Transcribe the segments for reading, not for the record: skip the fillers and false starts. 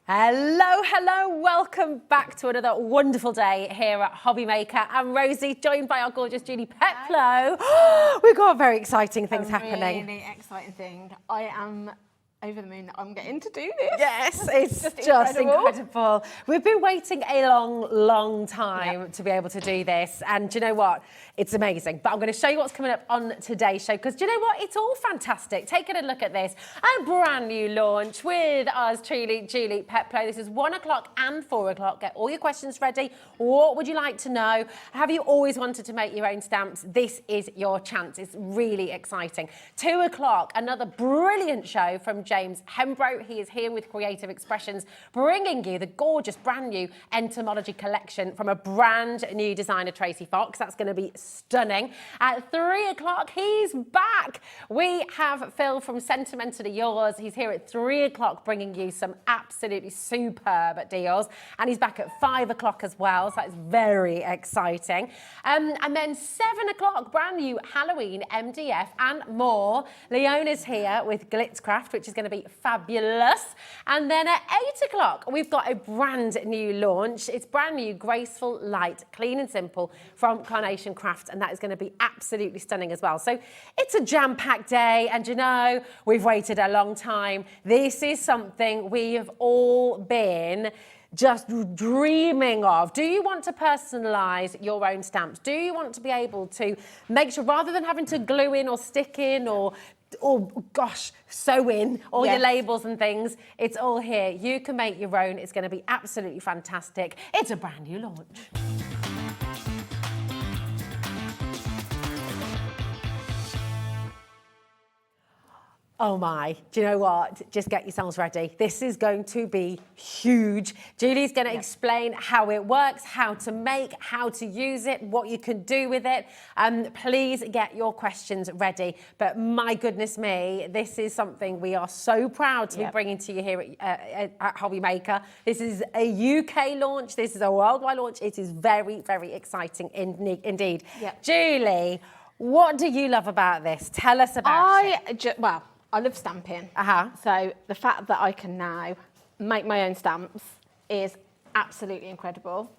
Hello, welcome back to another wonderful day here at HobbyMaker. I'm Rosie, joined by our gorgeous Julie Peplow. We've got very exciting things happening. Really exciting thing. I am over the moon that I'm getting to do this. Yes, it's just incredible. We've been waiting a long time to be able to do this, and do you know what? It's amazing. But I'm going to show you what's coming up on today's show, because do you know what? It's all fantastic. Taking a look at this, a brand new launch with us, Julie Peplow. This is 1 o'clock and 4 o'clock. Get all your questions ready. What would you like to know? Have you always wanted to make your own stamps? This is your chance. It's really exciting. 2 o'clock, another brilliant show from James Hembrow. He is here with Creative Expressions, bringing you the gorgeous brand new Entomology Collection from a brand new designer, Tracie Fox. That's going to be stunning. At 3 o'clock, he's back. We have Phill from Sentimentally Yours. He's here at 3 o'clock, bringing you some absolutely superb deals. And he's back at 5 o'clock as well, so that's very exciting. And then 7 o'clock, brand new Halloween MDF and more. Leona's here with Glitzcraft, which is going to be fabulous. And then at 8 o'clock, we've got a brand new launch. It's brand new, graceful, light, clean and simple from Carnation Crafts, and that is going to be absolutely stunning as well. So it's a jam-packed day, and you know, we've waited a long time. This is something we have all been just dreaming of. Do you want to personalise your own stamps? Do you want to be able to make sure, rather than having to glue in or stick in or gosh, sew in all your labels and things, it's all here. You can make your own. It's going to be absolutely fantastic. It's a brand new launch. Oh my, do you know what? Just get yourselves ready. This is going to be huge. Julie's going to explain how it works, how to make, how to use it, what you can do with it. Please get your questions ready. But my goodness me, this is something we are so proud to be bringing to you here at HobbyMaker. This is a UK launch. This is a worldwide launch. It is very, very exciting indeed. Julie, what do you love about this? Tell us about it. Well, I love stamping. So the fact that I can now make my own stamps is absolutely incredible.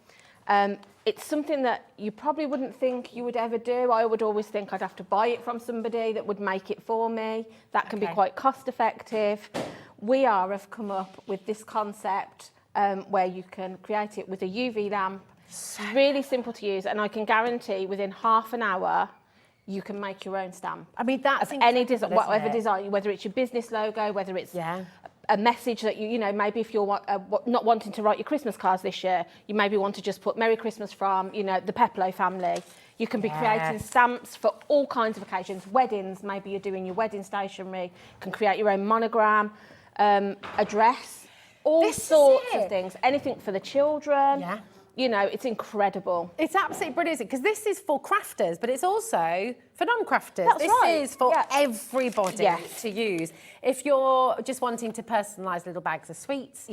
It's something that you probably wouldn't think you would ever do. I would always think I'd have to buy it from somebody that would make it for me. That can be quite cost effective. We have come up with this concept where you can create it with a UV lamp. Really simple to use, and I can guarantee within half an hour you can make your own stamp. I mean, that's any design, whatever design, whether it's your business logo, whether it's a message that you know, maybe if you're not wanting to write your Christmas cards this year, you maybe want to just put Merry Christmas from, you know, the Peplow family. You can be creating stamps for all kinds of occasions. Weddings, maybe you're doing your wedding stationery. You can create your own monogram, address, all sorts of things. Anything for the children. You know, it's incredible. It's absolutely brilliant, because this is for crafters, but it's also for non-crafters. This is for everybody to use. If you're just wanting to personalise little bags of sweets,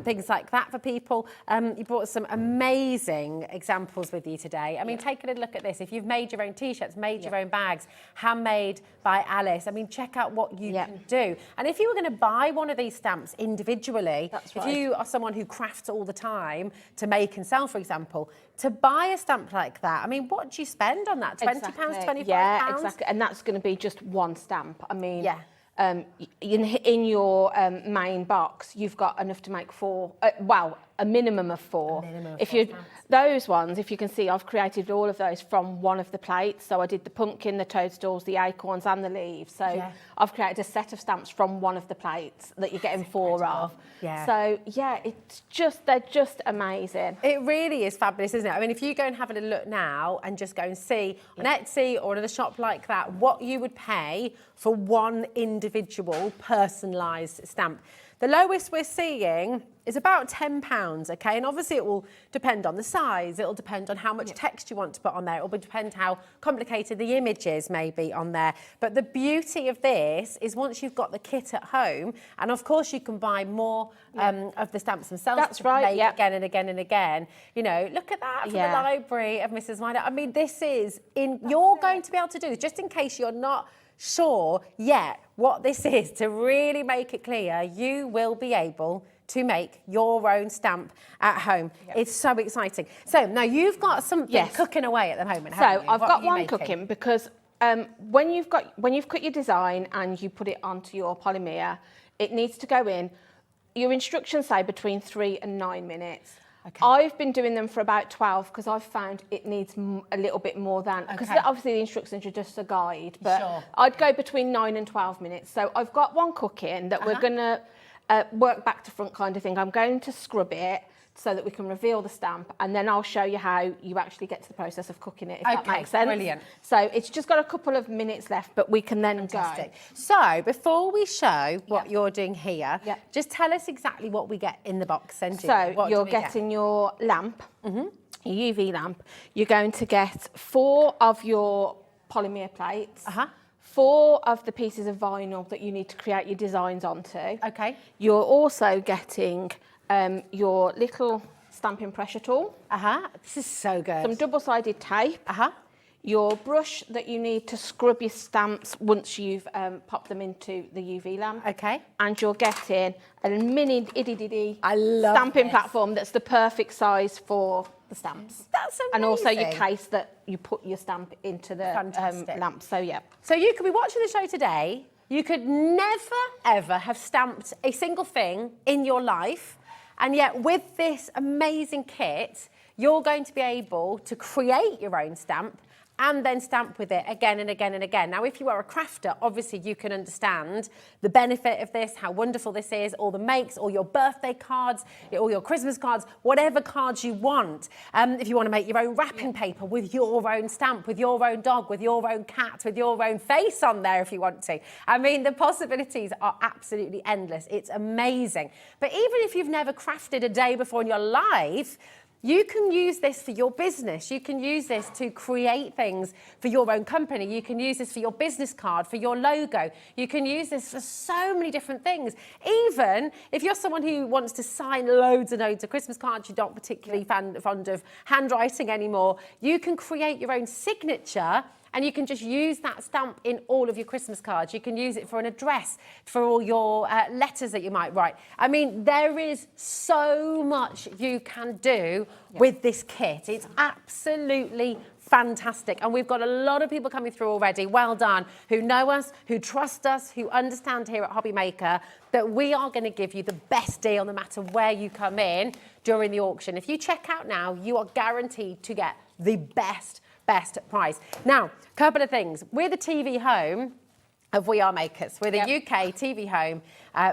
things like that for people, you brought some amazing examples with you today. I mean, take a little look at this. If you've made your own T-shirts, made your own bags, handmade by Alice, I mean, check out what you can do. And if you were going to buy one of these stamps individually, if you are someone who crafts all the time to make and sell, for example, to buy a stamp like that, I mean, what do you spend on that? £20, £25? Yeah, exactly. And that's going to be just one stamp. I mean, in your main box, you've got enough to make 4, well, a minimum of 4. If you those ones, if you can see, I've created all of those from one of the plates. So I did the pumpkin, the toadstools, the acorns and the leaves. So I've created a set of stamps from one of the plates that you're getting 4 of. So it's just, they're just amazing. It really is fabulous, isn't it? I mean, if you go and have a little look now and just go and see on Etsy or in a shop like that, what you would pay for one individual personalised stamp. The lowest we're seeing is about £10, okay? And obviously it will depend on the size, it'll depend on how much text you want to put on there, it'll depend how complicated the images may be on there. But the beauty of this is once you've got the kit at home, and of course you can buy more of the stamps themselves. That's right, again and again and again. You know, look at that for the library of Mrs. Winder. I mean, this is, you're going to be able to do this, just in case you're not sure yet what this is, to really make it clear, you will be able to make your own stamp at home. Yep. It's so exciting. So now you've got something cooking away at the moment, haven't you? So I've got one cooking because when you've cut your design and you put it onto your polymer, it needs to go in. Your instructions say between 3 and 9 minutes. Okay. I've been doing them for about 12 because I've found it needs a little bit more than, because obviously the instructions are just a guide, but I'd go between 9 and 12 minutes. So I've got one cooking that we're going to work back to front kind of thing. I'm going to scrub it so that we can reveal the stamp, and then I'll show you how you actually get to the process of cooking it, if that makes sense. Brilliant. So it's just got a couple of minutes left, but we can then go. So before we show what you're doing here, just tell us exactly what we get in the box. So you're getting your lamp, your UV lamp. You're going to get 4 of your polymer plates. 4 of the pieces of vinyl that you need to create your designs onto. Okay. You're also getting your little stamping pressure tool. This is so good. Some double-sided tape. Your brush that you need to scrub your stamps once you've popped them into the UV lamp. Okay. And you're getting a mini stamping platform that's the perfect size for the stamps. That's amazing. And also your case that you put your stamp into the lamp. So yeah. So you could be watching the show today. You could never ever have stamped a single thing in your life. And yet with this amazing kit, you're going to be able to create your own stamp and then stamp with it again and again and again. Now, if you are a crafter, obviously you can understand the benefit of this, how wonderful this is, all the makes, all your birthday cards, all your Christmas cards, whatever cards you want. If you want to make your own wrapping paper with your own stamp, with your own dog, with your own cat, with your own face on there if you want to. I mean, the possibilities are absolutely endless. It's amazing. But even if you've never crafted a day before in your life, you can use this for your business. You can use this to create things for your own company. You can use this for your business card, for your logo. You can use this for so many different things. Even if you're someone who wants to sign loads and loads of Christmas cards, you're not particularly fond of handwriting anymore, you can create your own signature. And you can just use that stamp in all of your Christmas cards. You can use it for an address, for all your letters that you might write. I mean, there is so much you can do with this kit. It's absolutely fantastic. And we've got a lot of people coming through already, well done, who know us, who trust us, who understand here at HobbyMaker that we are going to give you the best deal no matter where you come in during the auction. If you check out now, you are guaranteed to get the best price. Now, a couple of things. We're the TV home of We Are Makers. We're the UK TV home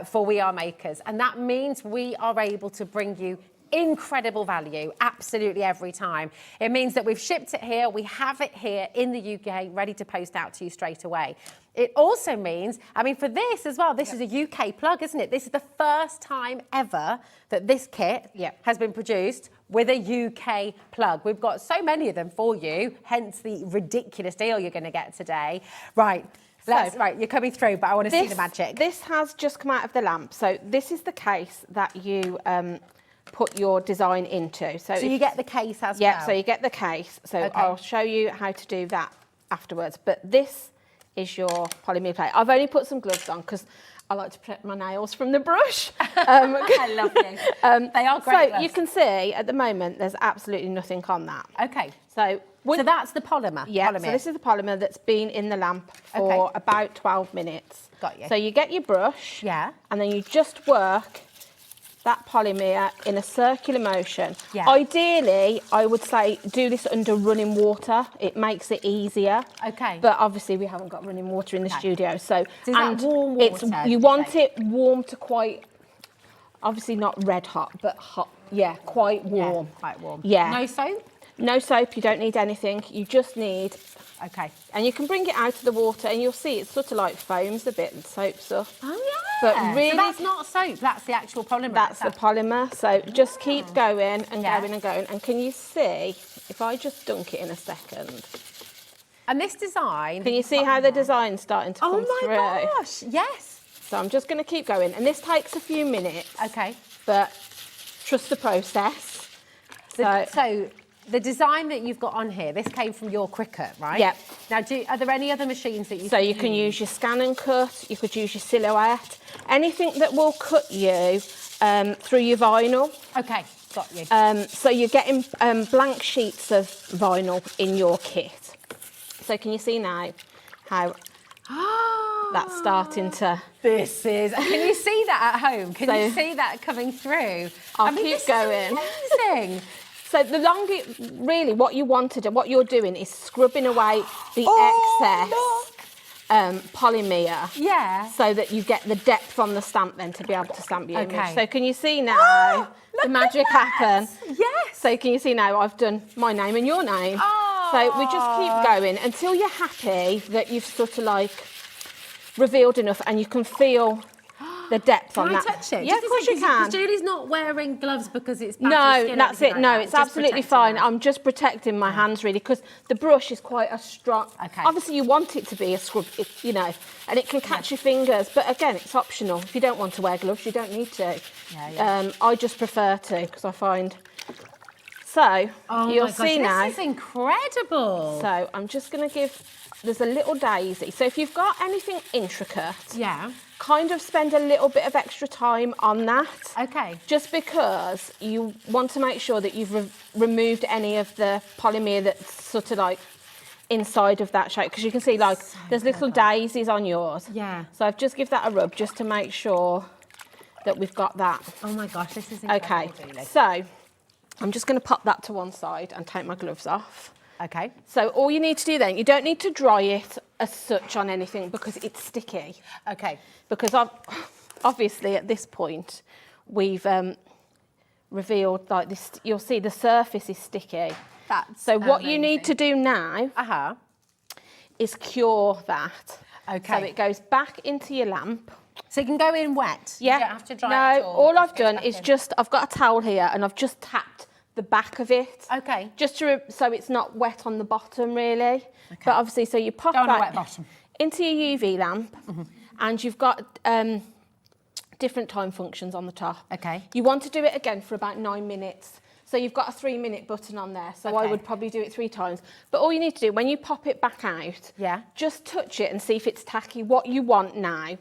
for We Are Makers. And that means we are able to bring you incredible value absolutely every time. It means that we've shipped it here, we have it here in the UK ready to post out to you straight away. It also means, I mean, for this as well, this is a UK plug, isn't it? This is the first time ever that this kit has been produced with a UK plug. We've got so many of them for you, hence the ridiculous deal you're going to get today. Right. Right, you're coming through, but I want to see the magic. This has just come out of the lamp. So this is the case that you put your design into. So you get the case as well? Yeah, so you get the case. So I'll show you how to do that afterwards. But this is your polymer plate. I've only put some gloves on because I like to protect my nails from the brush. I love you. They are great. So you can see at the moment there's absolutely nothing on that. Okay. So that's the polymer? Yeah, so this is the polymer that's been in the lamp for about 12 minutes. Got you. So you get your brush. Yeah. And then you just work that polymer in a circular motion. Yeah. Ideally, I would say do this under running water. It makes it easier. Okay. But obviously we haven't got running water in the studio. So is that warm water? You want it warm to quite, obviously not red hot, but hot. Yeah, quite warm. Yeah, quite warm. Yeah. No soap? No soap, you don't need anything. You just need... Okay. And you can bring it out of the water and you'll see it sort of like foams a bit and soaps up. Oh, yeah. But really... So that's not soap, that's the actual polymer. That's the polymer. So just keep going and going and going. And can you see, if I just dunk it in a second... And this design... Can you see how the design's starting to come through? Oh, my gosh, yes. So I'm just going to keep going. And this takes a few minutes. Okay. But trust the process. So the design that you've got on here, this came from your Cricut, right? Yeah. Now, are there any other machines that you So you can use your scan and cut, you could use your silhouette, anything that will cut you through your vinyl. Okay, got you. So you're getting blank sheets of vinyl in your kit. So can you see now how that's starting to... This is... Can you see that at home? Can you see that coming through? I'll keep going. Amazing. So the longer, really what you want to do, what you're doing is scrubbing away the excess polymer. Yeah. So that you get the depth from the stamp then to be able to stamp your image. So can you see now the magic happen? Yes. So can you see now I've done my name and your name. So we just keep going until you're happy that you've sort of like revealed enough and you can feel the depth on that. Can I touch it? Yeah, of course you can. Because Julie's not wearing gloves because it's no, that's it. Like no, that. it's absolutely fine. I'm just protecting my hands really because the brush is quite a strong. Okay. Obviously, you want it to be a scrub, you know, and it can catch your fingers. But again, it's optional. If you don't want to wear gloves, you don't need to. Yeah. I just prefer to because I find. So you'll see now. This is incredible. So I'm just going to give. There's a little daisy. So if you've got anything intricate, kind of spend a little bit of extra time on that. Okay. Just because you want to make sure that you've removed any of the polymer that's sort of like inside of that shape. Because you can see like there's little daisies on yours. Yeah. So I've just give that a rub just to make sure that we've got that. Oh my gosh, this is incredible. Okay. So I'm just going to pop that to one side and take my gloves off. Okay. So all you need to do then, you don't need to dry it as such on anything because it's sticky. Okay. Because obviously at this point, we've revealed like this, you'll see the surface is sticky. So what you need to do now is cure that. Okay. So it goes back into your lamp. So you can go in wet? Yeah. You don't have to dry it at all? All I've done is just, I've got a towel here and I've just tapped the back of it. Okay. Just to so it's not wet on the bottom really. Okay. But obviously, so you pop that into your UV lamp and you've got different time functions on the top. Okay. You want to do it again for about 9 minutes. So you've got a 3-minute button on there. So I would probably do it 3 times. But all you need to do, when you pop it back out, just touch it and see if it's tacky. What you want now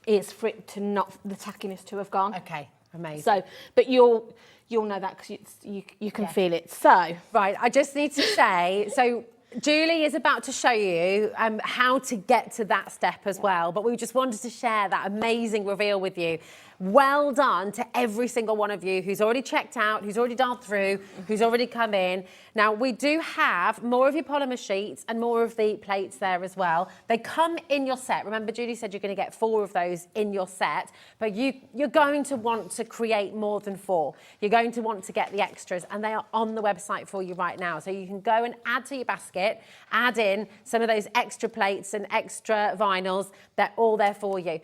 is for it to not, the tackiness to have gone. Okay, amazing. So, but you'll know that because you can feel it. So. Right, I just need to say, so Julie is about to show you how to get to that step as well, but we just wanted to share that amazing reveal with you. Well done to every single one of you who's already checked out, who's already dialed through, who's already come in. Now, we do have more of your polymer sheets and more of the plates there as well. They come in your set. Remember, Julie said you're going to get 4 of those in your set, but you're going to want to create more than 4. You're going to want to get the extras, and they are on the website for you right now. So you can go and add to your basket, add in some of those extra plates and extra vinyls. They're all there for you.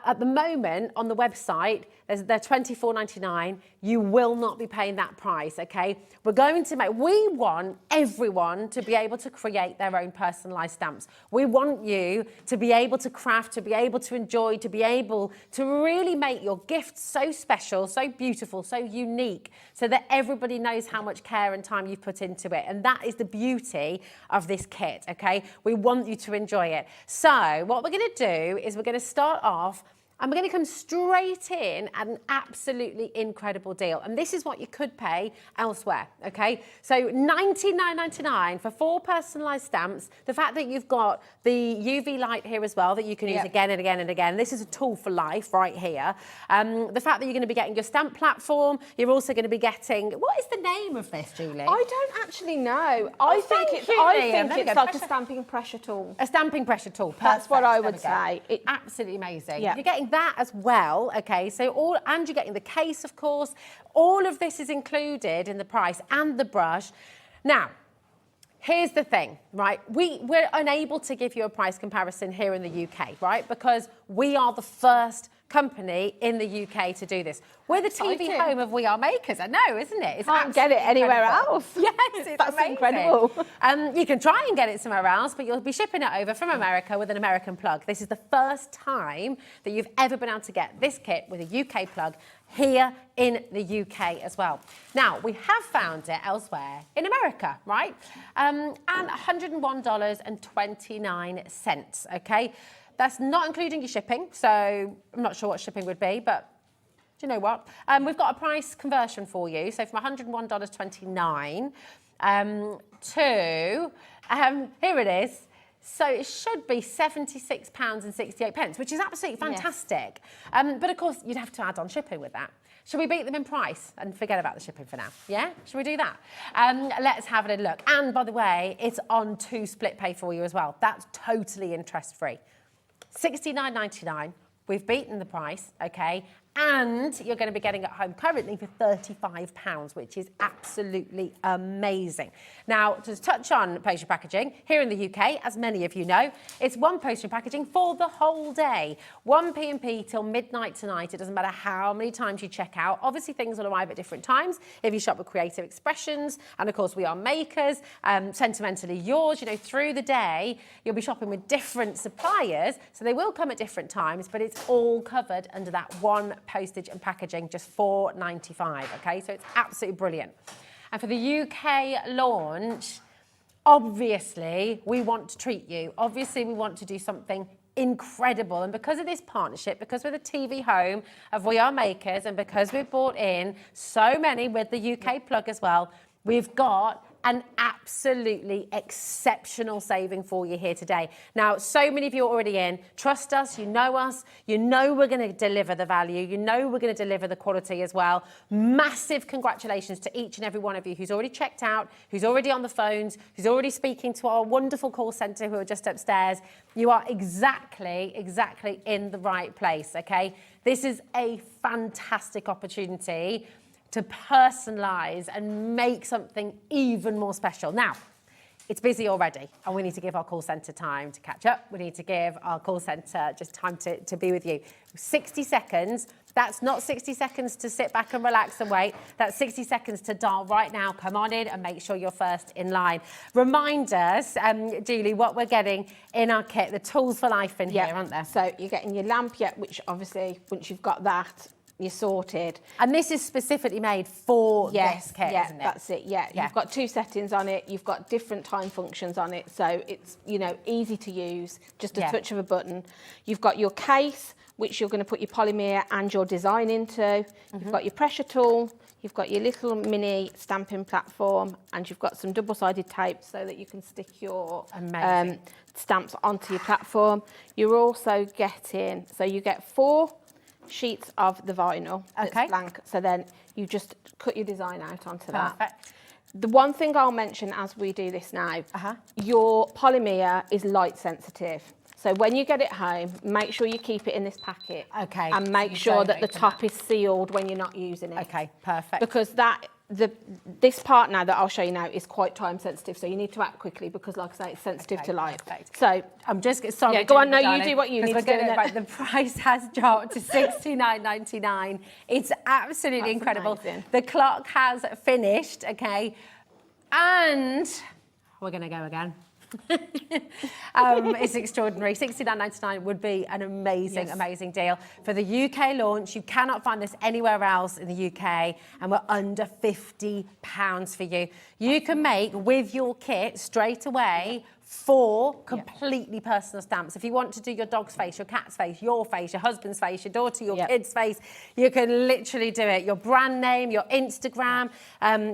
At the moment on the website, they're $24.99. You will not be paying that price, okay? We want everyone to be able to create their own personalised stamps. We want you to be able to craft, to be able to enjoy, to be able to really make your gift so special, so beautiful, so unique, so that everybody knows how much care and time you've put into it. And that is the beauty of this kit, okay? We want you to enjoy it. So what we're going to do is we're going to start off and we're going to come straight in at an absolutely incredible deal. And this is what you could pay elsewhere, okay? So $99.99 for 4 personalised stamps. The fact that you've got the UV light here as well that you can use again and again and again. This is a tool for life right here. The fact that you're going to be getting your stamp platform. You're also going to be getting... What is the name of this, Julie? I don't actually know. I think it's like a stamping pressure tool. A stamping pressure tool. Perfect. That's what I would say. Absolutely amazing. Yeah. You're getting that as well, okay? So and you're getting the case, of course. All of this is included in the price and the brush. Now, here's the thing, right? We're unable to give you a price comparison here in the UK, right? Because we are the first company in the UK to do this. We're the TV home of We Are Makers. I know, isn't it? It's can't get it anywhere else. Yes, it's That's amazing. Incredible. You can try and get it somewhere else, but you'll be shipping it over from America with an American plug. This is the first time that you've ever been able to get this kit with a UK plug here in the UK as well. Now, we have found it elsewhere in America, right? And $101.29, okay? That's not including your shipping, so I'm not sure what shipping would be, but do you know what? We've got a price conversion for you. So from $101.29 to, here it is. So it should be £76.68, which is absolutely fantastic. Yes. But of course, you'd have to add on shipping with that. Should we beat them in price and forget about the shipping for now? Yeah? Should we do that? Let's have a look. And by the way, it's on 2 split pay for you as well. That's totally interest-free. $69.99. We've beaten the price, okay? And you're going to be getting it home currently for £35, which is absolutely amazing. Now, to touch on postage packaging, here in the UK, as many of you know, it's 1 postage packaging for the whole day. 1 p.m. till midnight tonight. It doesn't matter how many times you check out. Obviously, things will arrive at different times if you shop with Creative Expressions. And of course, we are makers. Sentimentally Yours, you know, through the day, you'll be shopping with different suppliers. So they will come at different times, but it's all covered under that 1 postage and packaging, just $4.95, okay? So it's absolutely brilliant. And for the UK launch, obviously, we want to treat you. Obviously, we want to do something incredible. And because of this partnership, because we're the TV home of We Are Makers, and because we've brought in so many with the UK plug as well, we've got an absolutely exceptional saving for you here today. Now, so many of you are already in. Trust us, you know we're going to deliver the value, you know we're going to deliver the quality as well. Massive congratulations to each and every one of you who's already checked out, who's already on the phones, who's already speaking to our wonderful call centre who are just upstairs. You are exactly in the right place, okay? This is a fantastic opportunity to personalise and make something even more special. Now, it's busy already, and we need to give our call centre time to catch up. We need to give our call centre just time to be with you. 60 seconds. That's not 60 seconds to sit back and relax and wait. That's 60 seconds to dial right now. Come on in and make sure you're first in line. Remind us, Julie, what we're getting in our kit. The tools for life in here, aren't there? So you're getting your lamp, which obviously, once you've got that, you're sorted. And this is specifically made for this kit, isn't it? That's it, You've got 2 settings on it, you've got different time functions on it, so it's, you know, easy to use, just a touch of a button. You've got your case, which you're going to put your polymer and your design into. You've got your pressure tool, you've got your little mini stamping platform, and you've got some double-sided tape so that you can stick your stamps onto your platform. You're also getting, so you get 4 sheets of the vinyl that's blank, so then you just cut your design out onto that. The one thing I'll mention as we do this now, your polymer is light sensitive. So when you get it home, make sure you keep it in this packet. Okay. And make sure that the top is sealed when you're not using it. Okay, perfect. Because this part now that I'll show you now is quite time sensitive, so you need to act quickly because, like I say, it's sensitive to light. Perfect. So I'm just sorry. Yeah, go on. No, you do what you need to do. Right, the price has dropped to $69.99. It's absolutely incredible. Amazing. The clock has finished. Okay, and we're going to go again. It's extraordinary. $69.99 would be an amazing deal. For the UK launch, you cannot find this anywhere else in the UK, and we're under £50 for you. You can make with your kit straight away 4 completely personal stamps. If you want to do your dog's face, your cat's face, your husband's face, your daughter, your kid's face, you can literally do it. Your brand name, your Instagram,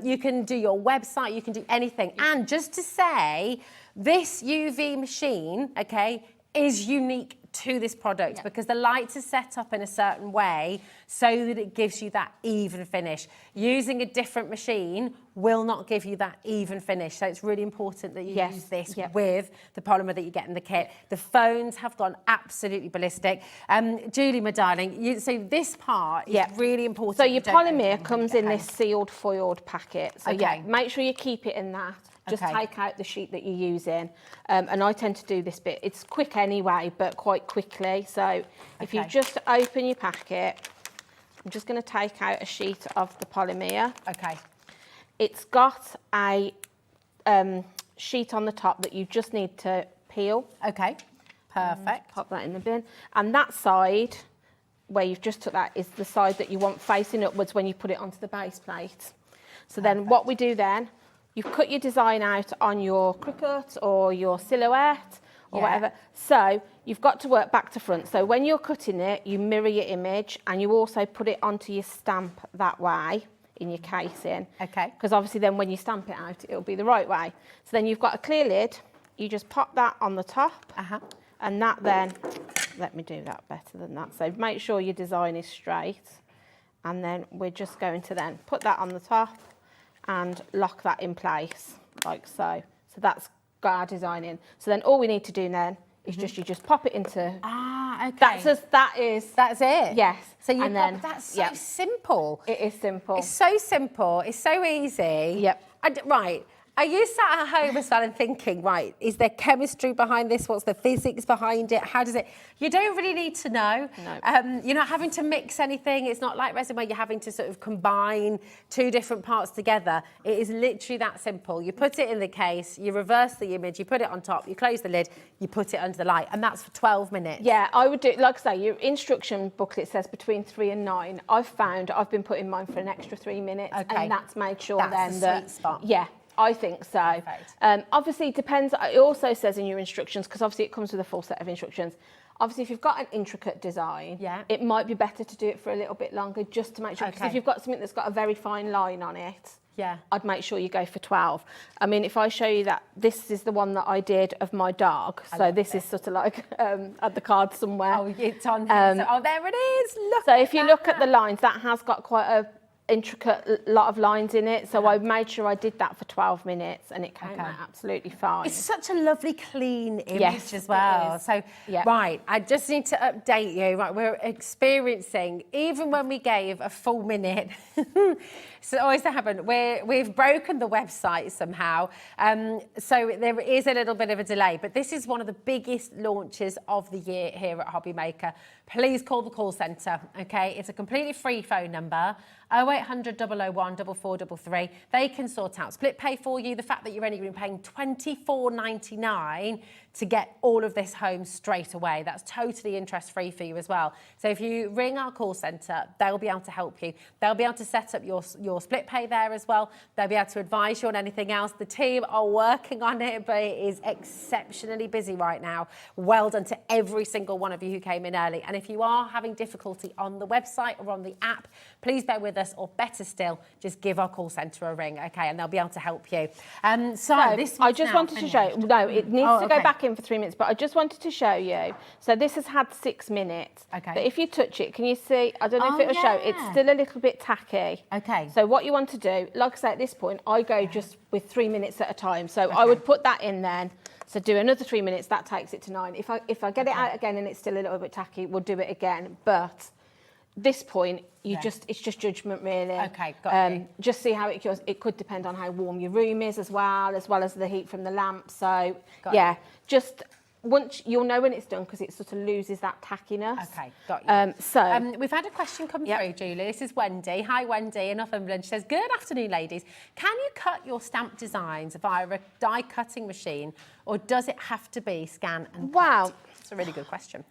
you can do your website, you can do anything. And just to say, this UV machine, okay, is unique to this product because the lights are set up in a certain way so that it gives you that even finish. Using a different machine will not give you that even finish. So it's really important that you use this with the polymer that you get in the kit. The phones have gone absolutely ballistic. Julie, my darling, so this part is really important. So your polymer comes in this sealed foiled packet. So make sure you keep it in that. Just take out the sheet that you're using. And I tend to do this bit. It's quick anyway, but quite quickly. So if you just open your packet, I'm just going to take out a sheet of the polymer. Okay. It's got a sheet on the top that you just need to peel. Okay, perfect. Pop that in the bin. And that side, where you've just took that, is the side that you want facing upwards when you put it onto the base plate. So then what we do then, you've cut your design out on your cricut or your silhouette or whatever. So you've got to work back to front. So when you're cutting it, you mirror your image and you also put it onto your stamp that way in your casing. Okay. Because obviously then when you stamp it out, it'll be the right way. So then you've got a clear lid. You just pop that on the top. And that then, let me do that better than that. So make sure your design is straight. And then we're just going to then put that on the top and lock that in place like so. So that's got our design in. So then all we need to do then is you just pop it into. Okay. That's it. Yes. So you and then that's so simple. It is simple. It's so simple. It's so easy. Yep. Right. Are you sat at home as well and thinking, right, is there chemistry behind this? What's the physics behind it? How does it... You don't really need to know. No. You're not having to mix anything. It's not like resin where you're having to sort of combine two different parts together. It is literally that simple. You put it in the case, you reverse the image, you put it on top, you close the lid, you put it under the light, and that's for 12 minutes. Yeah, I would do, like I say, your instruction booklet says between 3 and 9. I've been putting mine for an extra 3 minutes, and that's made sure that's then the sweet spot. Yeah. I think so. Obviously, it depends. It also says in your instructions, because obviously it comes with a full set of instructions. Obviously, if you've got an intricate design, it might be better to do it for a little bit longer just to make sure. Because if you've got something that's got a very fine line on it, I'd make sure you go for 12. I mean, if I show you that, this is the one that I did of my dog. So this is sort of like at the card somewhere. Oh, it's on here. Oh, there it is. Look. So if you look at the lines, that has got quite a intricate lot of lines in it, so I made sure I did that for 12 minutes and it came out absolutely fine. It's such a lovely clean image as well. So right, I just need to update you. Right, we're experiencing, even when we gave a full minute, so it always happened, we've broken the website somehow, so there is a little bit of a delay, but this is one of the biggest launches of the year here at HobbyMaker. Please call the call centre, okay? It's a completely free phone number, 0800 001 4433. They can sort out split pay for you. The fact that you're only going to be paying $24.99 to get all of this home straight away. That's totally interest-free for you as well. So if you ring our call centre, they'll be able to help you. They'll be able to set up your split pay there as well. They'll be able to advise you on anything else. The team are working on it, but it is exceptionally busy right now. Well done to every single one of you who came in early. And if you are having difficulty on the website or on the app, please bear with us, or better still, just give our call centre a ring, okay, and they'll be able to help you. So this I just wanted to show you, no, it needs to go back in for 3 minutes, but I just wanted to show you. So this has had 6 minutes. Okay. But if you touch it, can you see, I don't know if it'll show, it's still a little bit tacky. Okay. So what you want to do, like I say, at this point, I go just with 3 minutes at a time. So I would put that in then. So do another 3 minutes, that takes it to 9. If I get it out again and it's still a little bit tacky, we'll do it again. But this point, it's just judgment really. Okay, got you. Just see how it goes. It could depend on how warm your room is as well as the heat from the lamp. So just once you'll know when it's done because it sort of loses that tackiness. Okay, got you. We've had a question come through, Julie. This is Wendy. Hi, Wendy in Northumberland. She says, "Good afternoon, ladies. Can you cut your stamp designs via a die cutting machine, or does it have to be scan and cut?" Wow. It's a really good question.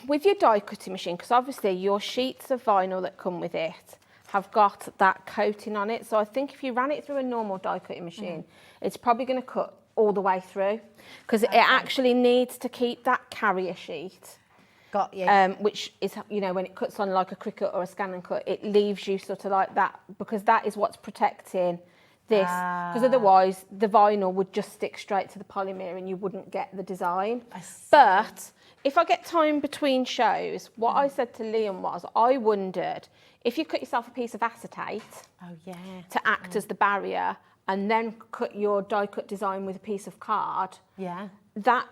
With your die cutting machine, because obviously your sheets of vinyl that come with it have got that coating on it. So I think if you ran it through a normal die cutting machine, it's probably going to cut all the way through because it actually needs to keep that carrier sheet. Got you. Which is, you know, when it cuts on like a Cricut or a scan and cut, it leaves you sort of like that because that is what's protecting this, because otherwise the vinyl would just stick straight to the polymer and you wouldn't get the design. But if I get time between shows, what I said to Liam was, I wondered if you cut yourself a piece of acetate to act as the barrier and then cut your die cut design with a piece of card, that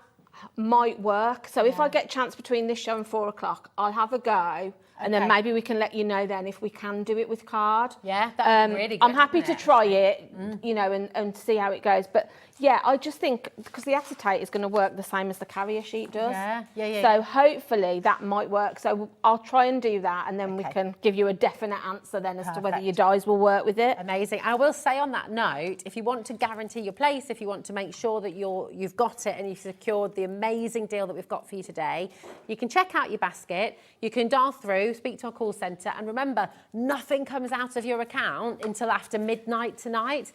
might work. So if I get a chance between this show and 4 o'clock, I'll have a go. And then maybe we can let you know then if we can do it with card. Yeah, that'd be really good. I'm happy to try it, you know, and see how it goes. But yeah, I just think because the acetate is going to work the same as the carrier sheet does. So hopefully that might work. So I'll try and do that, and then we can give you a definite answer then as to whether your dies will work with it. Amazing. I will say on that note, if you want to guarantee your place, if you want to make sure that you've got it and you've secured the the amazing deal that we've got for you today. You can check out your basket, you can dial through, speak to our call centre, and remember, nothing comes out of your account until after midnight tonight.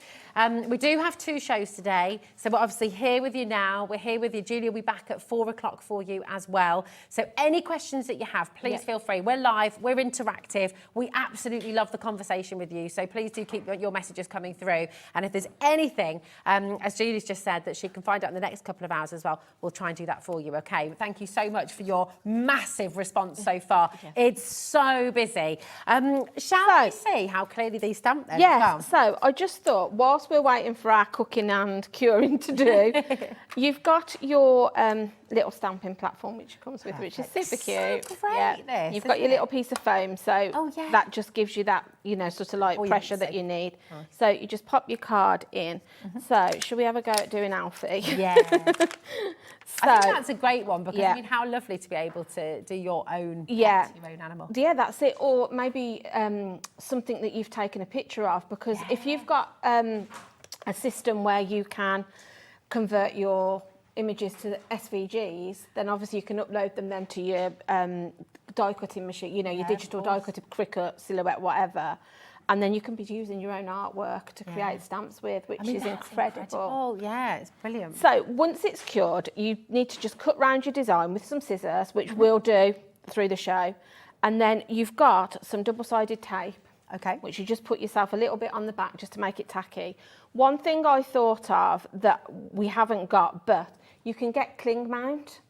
We do have 2 shows today, so we're obviously here with you now. We're here with you. Julia will be back at 4 o'clock for you as well. So any questions that you have, please feel free. We're live, we're interactive. We absolutely love the conversation with you, so please do keep your messages coming through. And if there's anything, as Julie's just said, that she can find out in the next couple of hours as well, we'll try and do that for you, okay? But thank you so much for your massive response so far. It's so busy. Shall we see how clearly these stamp then? Yeah, so I just thought, whilst we're waiting for our cooking and curing to do, you've got your little stamping platform which comes with, which is super cute. So great, You've got your little piece of foam, so that just gives you that, you know, sort of like pressure that you need. Nice. So you just pop your card in. So should we have a go at doing Alfie? Yeah. So, I think that's a great one because I mean, how lovely to be able to do your own pet, your own animal. Yeah, that's it. Or maybe something that you've taken a picture of, because if you've got a system where you can convert your images to SVGs, then obviously you can upload them then to your die cutting machine, you know, your digital die cutter, Cricut, Silhouette, whatever. And then you can be using your own artwork to create stamps with, which is incredible. Yeah, it's brilliant. So once it's cured, you need to just cut round your design with some scissors, which we'll do through the show. And then you've got some double-sided tape, which you just put yourself a little bit on the back just to make it tacky. One thing I thought of that we haven't got, but you can get cling mount.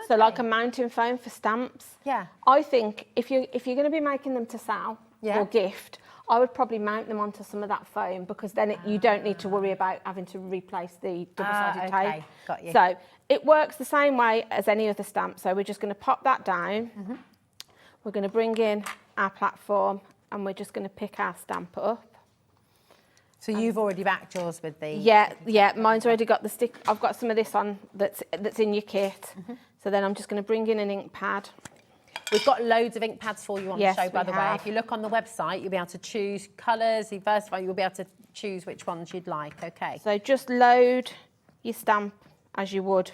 So like a mounting foam for stamps. Yeah. I think if you're going to be making them to sell or gift, I would probably mount them onto some of that foam, because then you don't need to worry about having to replace the double-sided tape. Got you. So it works the same way as any other stamp. So we're just going to pop that down. We're going to bring in our platform and we're just going to pick our stamp up. So you've already backed yours with the... Yeah, mine's already got the stick. I've got some of this on that's in your kit. So then I'm just going to bring in an ink pad. We've got loads of ink pads for you on the show, by the way. If you look on the website, you'll be able to choose colours, Diversify, you'll be able to choose which ones you'd like, okay? So just load your stamp as you would,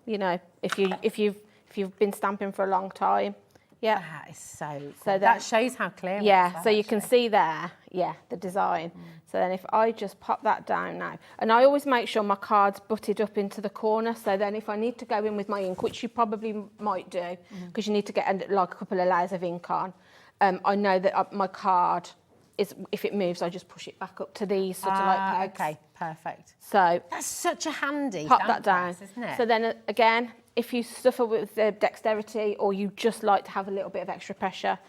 you know, if you've been stamping for a long time. Yeah. That is so cool. So that shows how clear it is. Yeah, so you can see there, the design. So then if I just pop that down now, and I always make sure my card's butted up into the corner, so then if I need to go in with my ink, which you probably might do, because you need to get like a couple of layers of ink on, I know that my card is, if it moves, I just push it back up to these sort of like pegs. Okay, perfect. So that's such a handy pop that down, isn't it? So then again, if you suffer with the dexterity or you just like to have a little bit of extra pressure,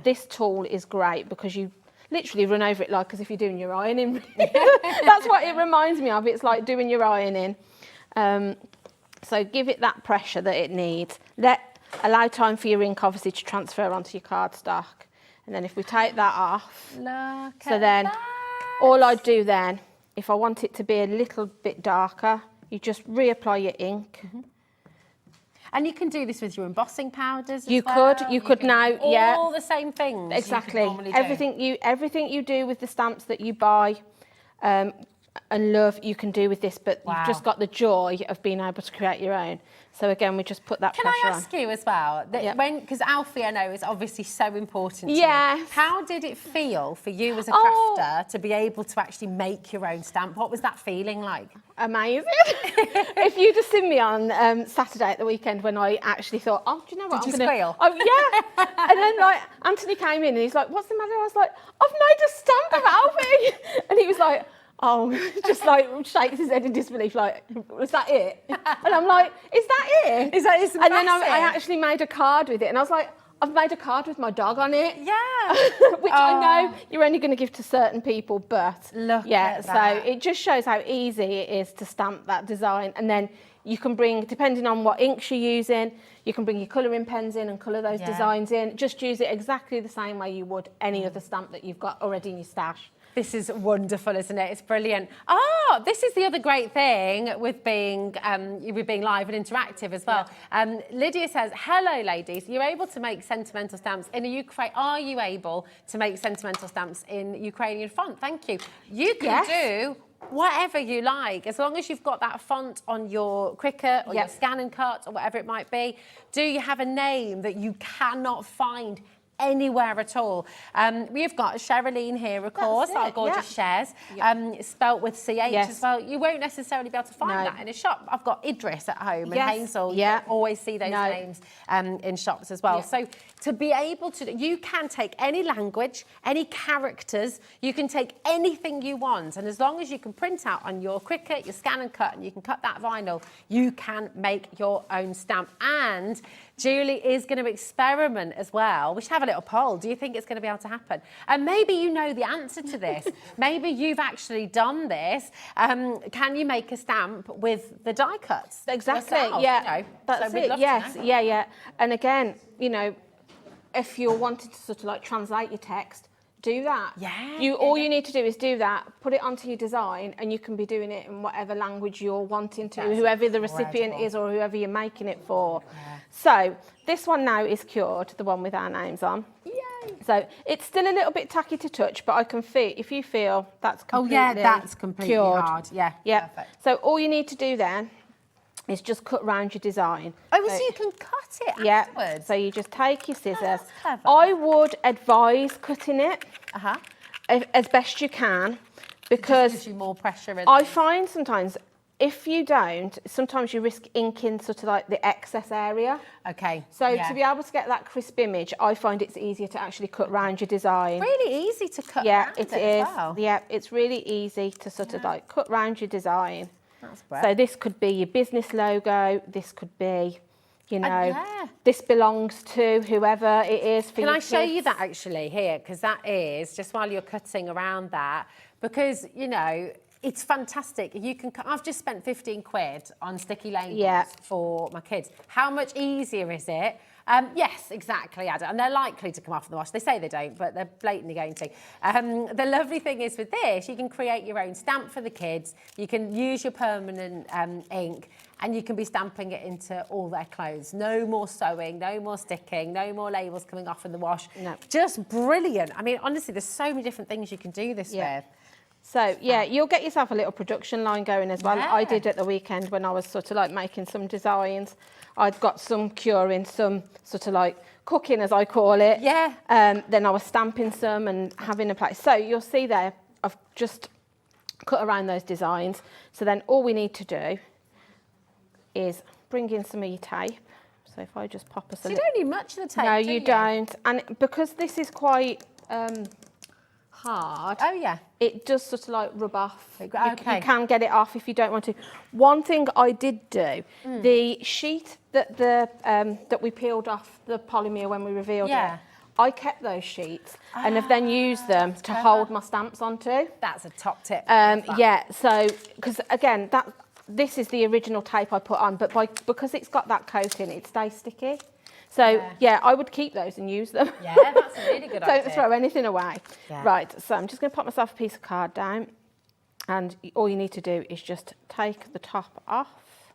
this tool is great, because you literally run over it like as if you're doing your ironing. That's what it reminds me of. It's like doing your ironing. So give it that pressure that it needs. Allow time for your ink obviously to transfer onto your cardstock. And then if we take that off, all I do then, if I want it to be a little bit darker, you just reapply your ink. And you can do this with your embossing powders as you well. You could now, all the same things. Exactly. Everything you do with the stamps that you buy and love, you can do with this, but you've just got the joy of being able to create your own. So again, we just put that pressure on. Can I ask you as well, because Alfie, I know, is obviously so important to you. How did it feel for you as a crafter to be able to actually make your own stamp? What was that feeling like? Amazing. If you'd have seen me on Saturday at the weekend when I actually thought, do you know what? Did you squeal? Oh, yeah. And then like Anthony came in and he's like, what's the matter? I was like, I've made a stamp of Alfie. And he was like, just like shakes his head in disbelief, like, was that it? And I'm like, is that it? It's massive. And then I actually made a card with it, and I was like, I've made a card with my dog on it. Yeah. Which I know you're only going to give to certain people, but look at that. So it just shows how easy it is to stamp that design. And then you can bring, depending on what inks you're using, you can bring your colouring pens in and colour those designs in. Just use it exactly the same way you would any other stamp that you've got already in your stash. This is wonderful, isn't it? It's brilliant. Oh, this is the other great thing with being live and interactive as well. Yeah. Lydia says, hello, ladies. You're able to make sentimental stamps in a Ukraine. Are you able to make sentimental stamps in Ukrainian font? Thank you. You can do whatever you like, as long as you've got that font on your Cricut or your Scan and Cut or whatever it might be. Do you have a name that you cannot find anywhere at all? We've got Sherilyn here, of course, our gorgeous shares, spelt with CH as well. You won't necessarily be able to find that in a shop. I've got Idris at home and Hazel. You always see those names in shops as well. So to be able to, you can take any language, any characters, you can take anything you want, and as long as you can print out on your Cricut, your Scan and Cut, and you can cut that vinyl, you can make your own stamp. And Julie is going to experiment as well. We should have a little poll. Do you think it's going to be able to happen? And maybe you know the answer to this. Maybe you've actually done this. Can you make a stamp with the die cuts? Exactly. Yourself, yeah. You know? That's so it. Yes. Yeah. And again, you know, if you're wanting to sort of like translate your text, do that. All you need to do is do that, put it onto your design, and you can be doing it in whatever language you're wanting to, whoever the recipient is or whoever you're making it for. So this one now is cured, the one with our names on. Yay! So it's still a little bit tacky to touch, but I can feel, if you feel that's completely that's completely cured. Hard. Yeah. Perfect. So all you need to do then is just cut round your design. Oh, so you can cut it afterwards? So you just take your scissors. I would advise cutting it as best you can, because it gives you more pressure. I find sometimes if you don't, sometimes you risk inking sort of like the excess area. Okay. So to be able to get that crisp image, I find it's easier to actually cut round your design. Really easy to cut round it is. as well. Yeah, it's really easy to sort of like cut round your design. That's great. So this could be your business logo, this could be, you know, this belongs to whoever it is for your kids. Can I show you that actually here? Because that is, just while you're cutting around that, because, you know, it's fantastic. You can. I've just spent 15 quid on sticky labels for my kids. How much easier is it? Yes, exactly, Adam. And they're likely to come off in the wash. They say they don't, but they're blatantly going to. The lovely thing is with this, you can create your own stamp for the kids. You can use your permanent ink, and you can be stamping it into all their clothes. No more sewing, no more sticking, no more labels coming off in the wash. No. Just brilliant. I mean, honestly, there's so many different things you can do this with. So, you'll get yourself a little production line going as well. I did at the weekend when I was sort of like making some designs. I'd got some curing, some sort of like cooking, as I call it. Then I was stamping some and having a place. So you'll see there, I've just cut around those designs. So then all we need to do is bring in some of your tape. So if I just pop us a little... You don't need much of the tape, No, you don't. And because this is quite... hard. It does sort of like rub off. You can get it off if you don't want to. One thing I did do, the sheet that we peeled off the polymer when we revealed it, I kept those sheets and have then used them to hold my stamps onto. That's a top tip. So because again, this is the original tape I put on, but because it's got that coating, it stays sticky. So, I would keep those and use them. Yeah, that's a really good idea. Don't throw anything away. Right, so I'm just going to pop myself a piece of card down, and all you need to do is just take the top off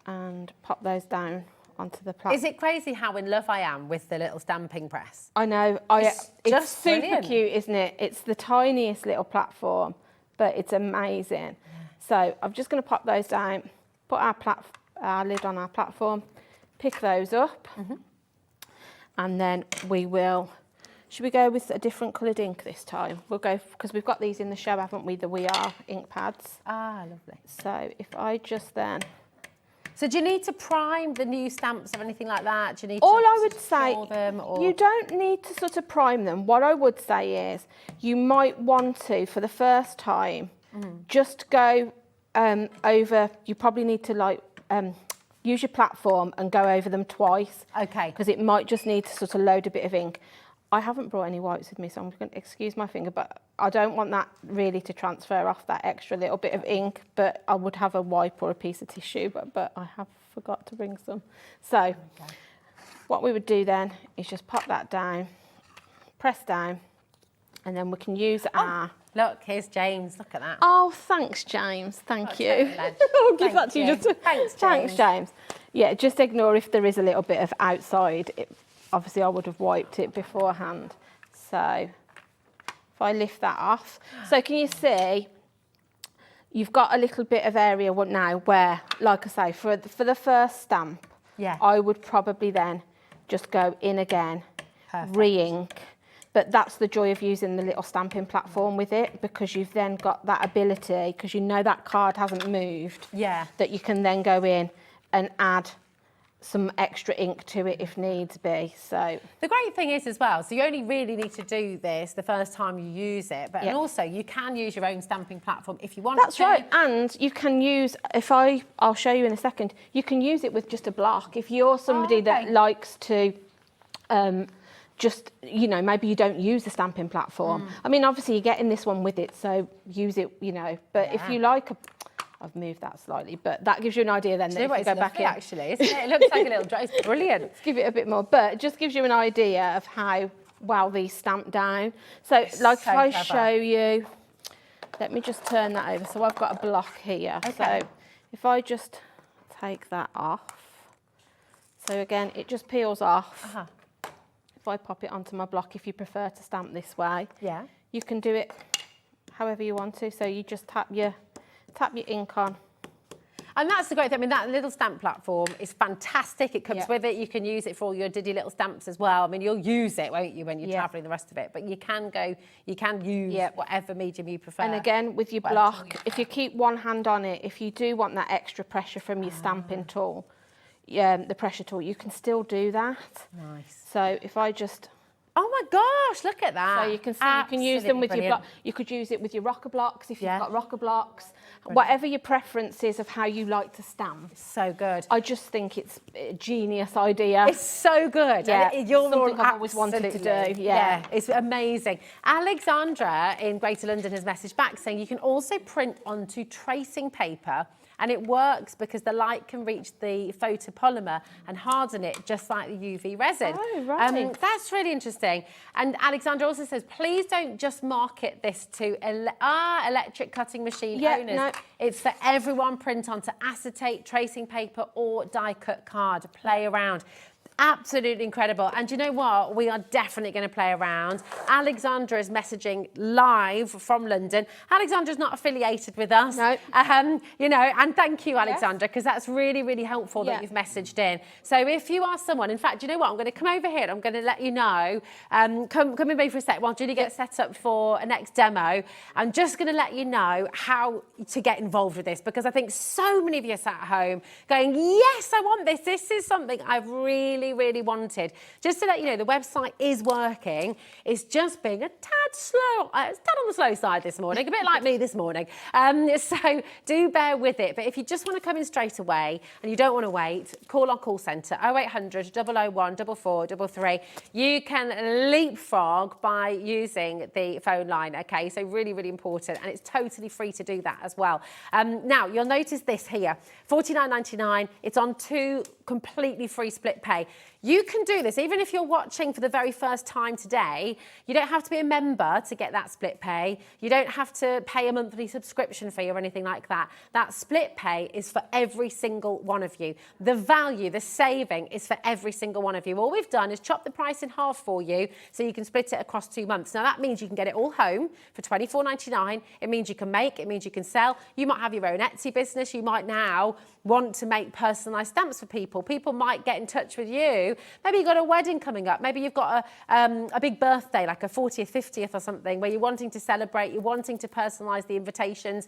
and pop those down onto the platform. Is it crazy how in love I am with the little stamping press? I know. It's super cute, isn't it? It's the tiniest little platform, but it's amazing. So I'm just going to pop those down, put our lid on our platform, pick those up, and then we will, should we go with a different coloured ink this time? We'll go, because we've got these in the show, haven't we, the We Are ink pads. Lovely. So if I just then... So do you need to prime the new stamps or anything like that? Do you need All to I would say, them, or? You don't need to sort of prime them. What I would say is, you might want to, for the first time, just go over, you probably need to like... use your platform and go over them twice. Because it might just need to sort of load a bit of ink. I haven't brought any wipes with me, so I'm going to excuse my finger, but I don't want that really to transfer off that extra little bit of ink, but I would have a wipe or a piece of tissue, but I have forgot to bring some. So what we would do then is just pop that down, press down, And then we can use our... Look, here's James. Look at that. Oh, thanks, James. Thank you. I'll give that to you. Thanks, James. Yeah, just ignore if there is a little bit of outside. Obviously, I would have wiped it beforehand. So if I lift that off. So can you see, you've got a little bit of area now where, like I say, for the first stamp, I would probably then just go in again, re-ink. But that's the joy of using the little stamping platform with it, because you've then got that ability, because you know that card hasn't moved, that you can then go in and add some extra ink to it if needs be. So the great thing is as well, so you only really need to do this the first time you use it, but and also you can use your own stamping platform if you want. That's right, and you can use, I'll show you in a second, you can use it with just a block. If you're somebody that likes to just, you know, maybe you don't use the stamping platform. I mean, obviously you're getting this one with it, so use it, you know, but if you like I've moved that slightly, but that gives you an idea then that if you go back in. Actually, isn't it? It looks like a little dress. It's brilliant. Let's give it a bit more, but it just gives you an idea of how well these stamp down. So, like, if I show you, let me just turn that over. So I've got a block here. So if I just take that off, so again, it just peels off. If I pop it onto my block, if you prefer to stamp this way, you can do it however you want to. So you just tap your ink on. And that's the great thing. I mean, that little stamp platform is fantastic. It comes with it. You can use it for all your diddy little stamps as well. I mean, you'll use it, won't you, when you're travelling the rest of it. But you can use whatever medium you prefer. And again, with your block, if you keep one hand on it, if you do want that extra pressure from your stamping tool, the pressure tool, you can still do that. Nice. So if I just... Oh my gosh, look at that. So you can see, you can use them with your block. You could use it with your rocker blocks if you've got rocker blocks. Whatever your preference is of how you like to stamp. It's so good. I just think it's a genius idea. It's so good. Yeah, you're something I've always wanted to do. Yeah, it's amazing. Alexandra in Greater London has messaged back saying you can also print onto tracing paper, and it works because the light can reach the photopolymer and harden it just like the UV resin. Oh, right. That's really interesting. And Alexandra also says, please don't just market this to electric cutting machine owners. No. It's for everyone. Print onto acetate, tracing paper or die-cut card. Play around. Absolutely incredible. And you know what? We are definitely going to play around. Alexandra is messaging live from London. Alexandra's not affiliated with us. No. You know, and thank you, Alexandra, because that's really, really helpful that you've messaged in. So if you are someone, in fact, you know what? I'm going to come over here and I'm going to let you know. Come with me for a sec while Julie gets set up for a next demo. I'm just going to let you know how to get involved with this, because I think so many of you sat at home going, yes, I want this. This is something I've really wanted. Just to let you know, the website is working. It's just being a tad slow. It's tad on the slow side this morning, a bit like me this morning. So do bear with it. But if you just want to come in straight away and you don't want to wait, call our call centre 0800 001 4433. You can leapfrog by using the phone line. Okay, so really important, and it's totally free to do that as well. Now you'll notice this here, $49.99. It's on 2 completely free split pay. You can do this even if you're watching for the very first time today. You don't have to be a member to get that split pay. You don't have to pay a monthly subscription fee or anything like that. That split pay is for every single one of you. The value, the saving is for every single one of you. All we've done is chop the price in half for you so you can split it across 2 months. Now that means you can get it all home for $24.99. It means you can make, it means you can sell. You might have your own Etsy business. You might now want to make personalised stamps for people. People might get in touch with you. Maybe you've got a wedding coming up. Maybe you've got a big birthday, like a 40th, 50th or something, where you're wanting to celebrate, you're wanting to personalise the invitations.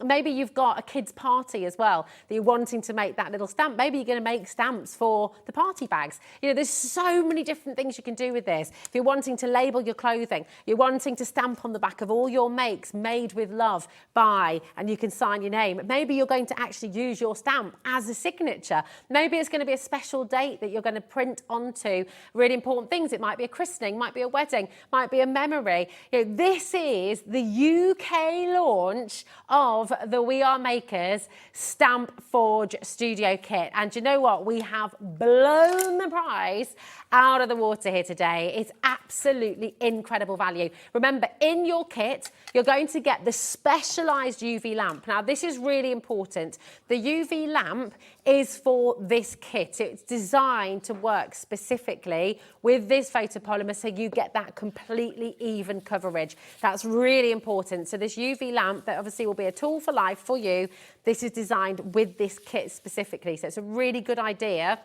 Maybe you've got a kid's party as well, that you're wanting to make that little stamp. Maybe you're going to make stamps for the party bags. You know, there's so many different things you can do with this. If you're wanting to label your clothing, you're wanting to stamp on the back of all your makes, made with love, by, and you can sign your name. Maybe you're going to actually use your stamp as a signature. Maybe it's going to be a special date that you're going to print onto really important things. It might be a christening, might be a wedding, might be a memory. You know, this is the UK launch of the We Are Makers Stamp Forge Studio Kit. And you know what? We have blown the price out of the water here today. It's absolutely incredible value. Remember, in your kit, you're going to get the specialised UV lamp. Now, this is really important. The UV lamp is for this kit. It's designed to work specifically with this photopolymer so you get that completely even coverage. That's really important. So this UV lamp that obviously will be a tool for life for you, this is designed with this kit specifically. So it's a really good idea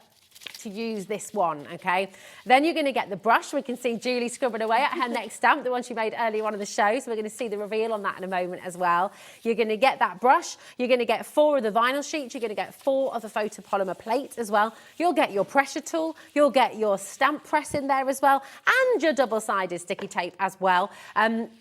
to use this one, okay? Then you're going to get the brush. We can see Julie scrubbing away at her next stamp, the one she made earlier on in the show. So we're going to see the reveal on that in a moment as well. You're going to get that brush. You're going to get 4 of the vinyl sheets. You're going to get 4 of the photopolymer plate as well. You'll get your pressure tool. You'll get your stamp press in there as well, and your double-sided sticky tape as well.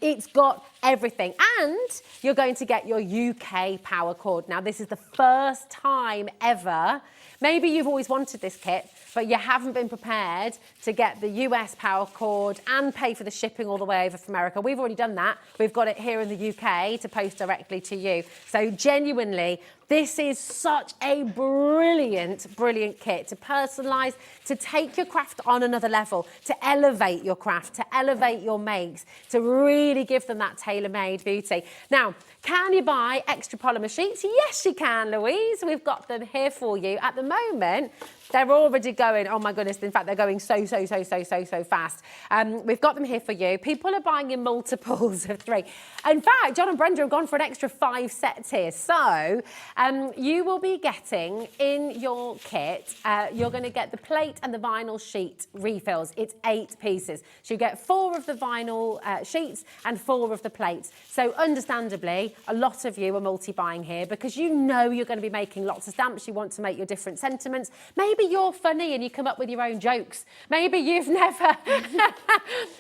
It's got everything, and you're going to get your UK power cord. Now, this is the first time ever. Maybe you've always wanted this kit, but you haven't been prepared to get the US power cord and pay for the shipping all the way over from America. We've already done that. We've got it here in the UK to post directly to you. So genuinely, this is such a brilliant, brilliant kit to personalise, to take your craft on another level, to elevate your craft, to elevate your makes, to really give them that tailor-made beauty. Now, can you buy extra polymer sheets? Yes, you can, Louise. We've got them here for you. At the moment, they're already going, oh my goodness, in fact, they're going so fast. We've got them here for you. People are buying in multiples of 3. In fact, John and Brenda have gone for an extra 5 sets here. So you will be getting in your kit, you're going to get the plate and the vinyl sheet refills. It's 8 pieces. So you get 4 of the vinyl sheets and 4 of the plates. So understandably, a lot of you are multi-buying here because you know you're going to be making lots of stamps. You want to make your different sentiments. Maybe you're funny and you come up with your own jokes. Maybe you've never,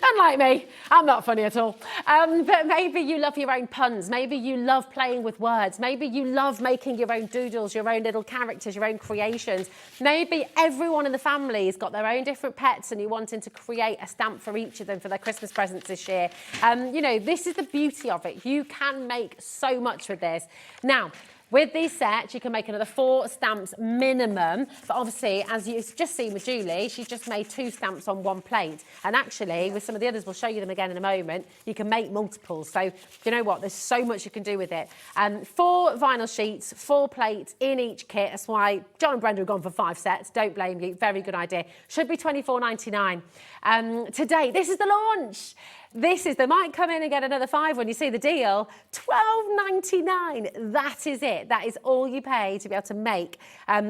unlike me, I'm not funny at all. But maybe you love your own puns. Maybe you love playing with words. Maybe you love making your own doodles, your own little characters, your own creations. Maybe everyone in the family has got their own different pets and you're wanting to create a stamp for each of them for their Christmas presents this year. You know, this is the beauty of it. You can make so much with this. Now, with these sets, you can make another 4 stamps minimum. But obviously, as you've just seen with Julie, she's just made 2 stamps on 1 plate. And actually, with some of the others, we'll show you them again in a moment, you can make multiples. So, you know what? There's so much you can do with it. 4 vinyl sheets, 4 plates in each kit. That's why John and Brenda have gone for 5 sets. Don't blame you. Very good idea. Should be $24.99. Today, this is the launch. They might come in and get another 5 when you see the deal. $12.99. That is it. That is all you pay to be able to make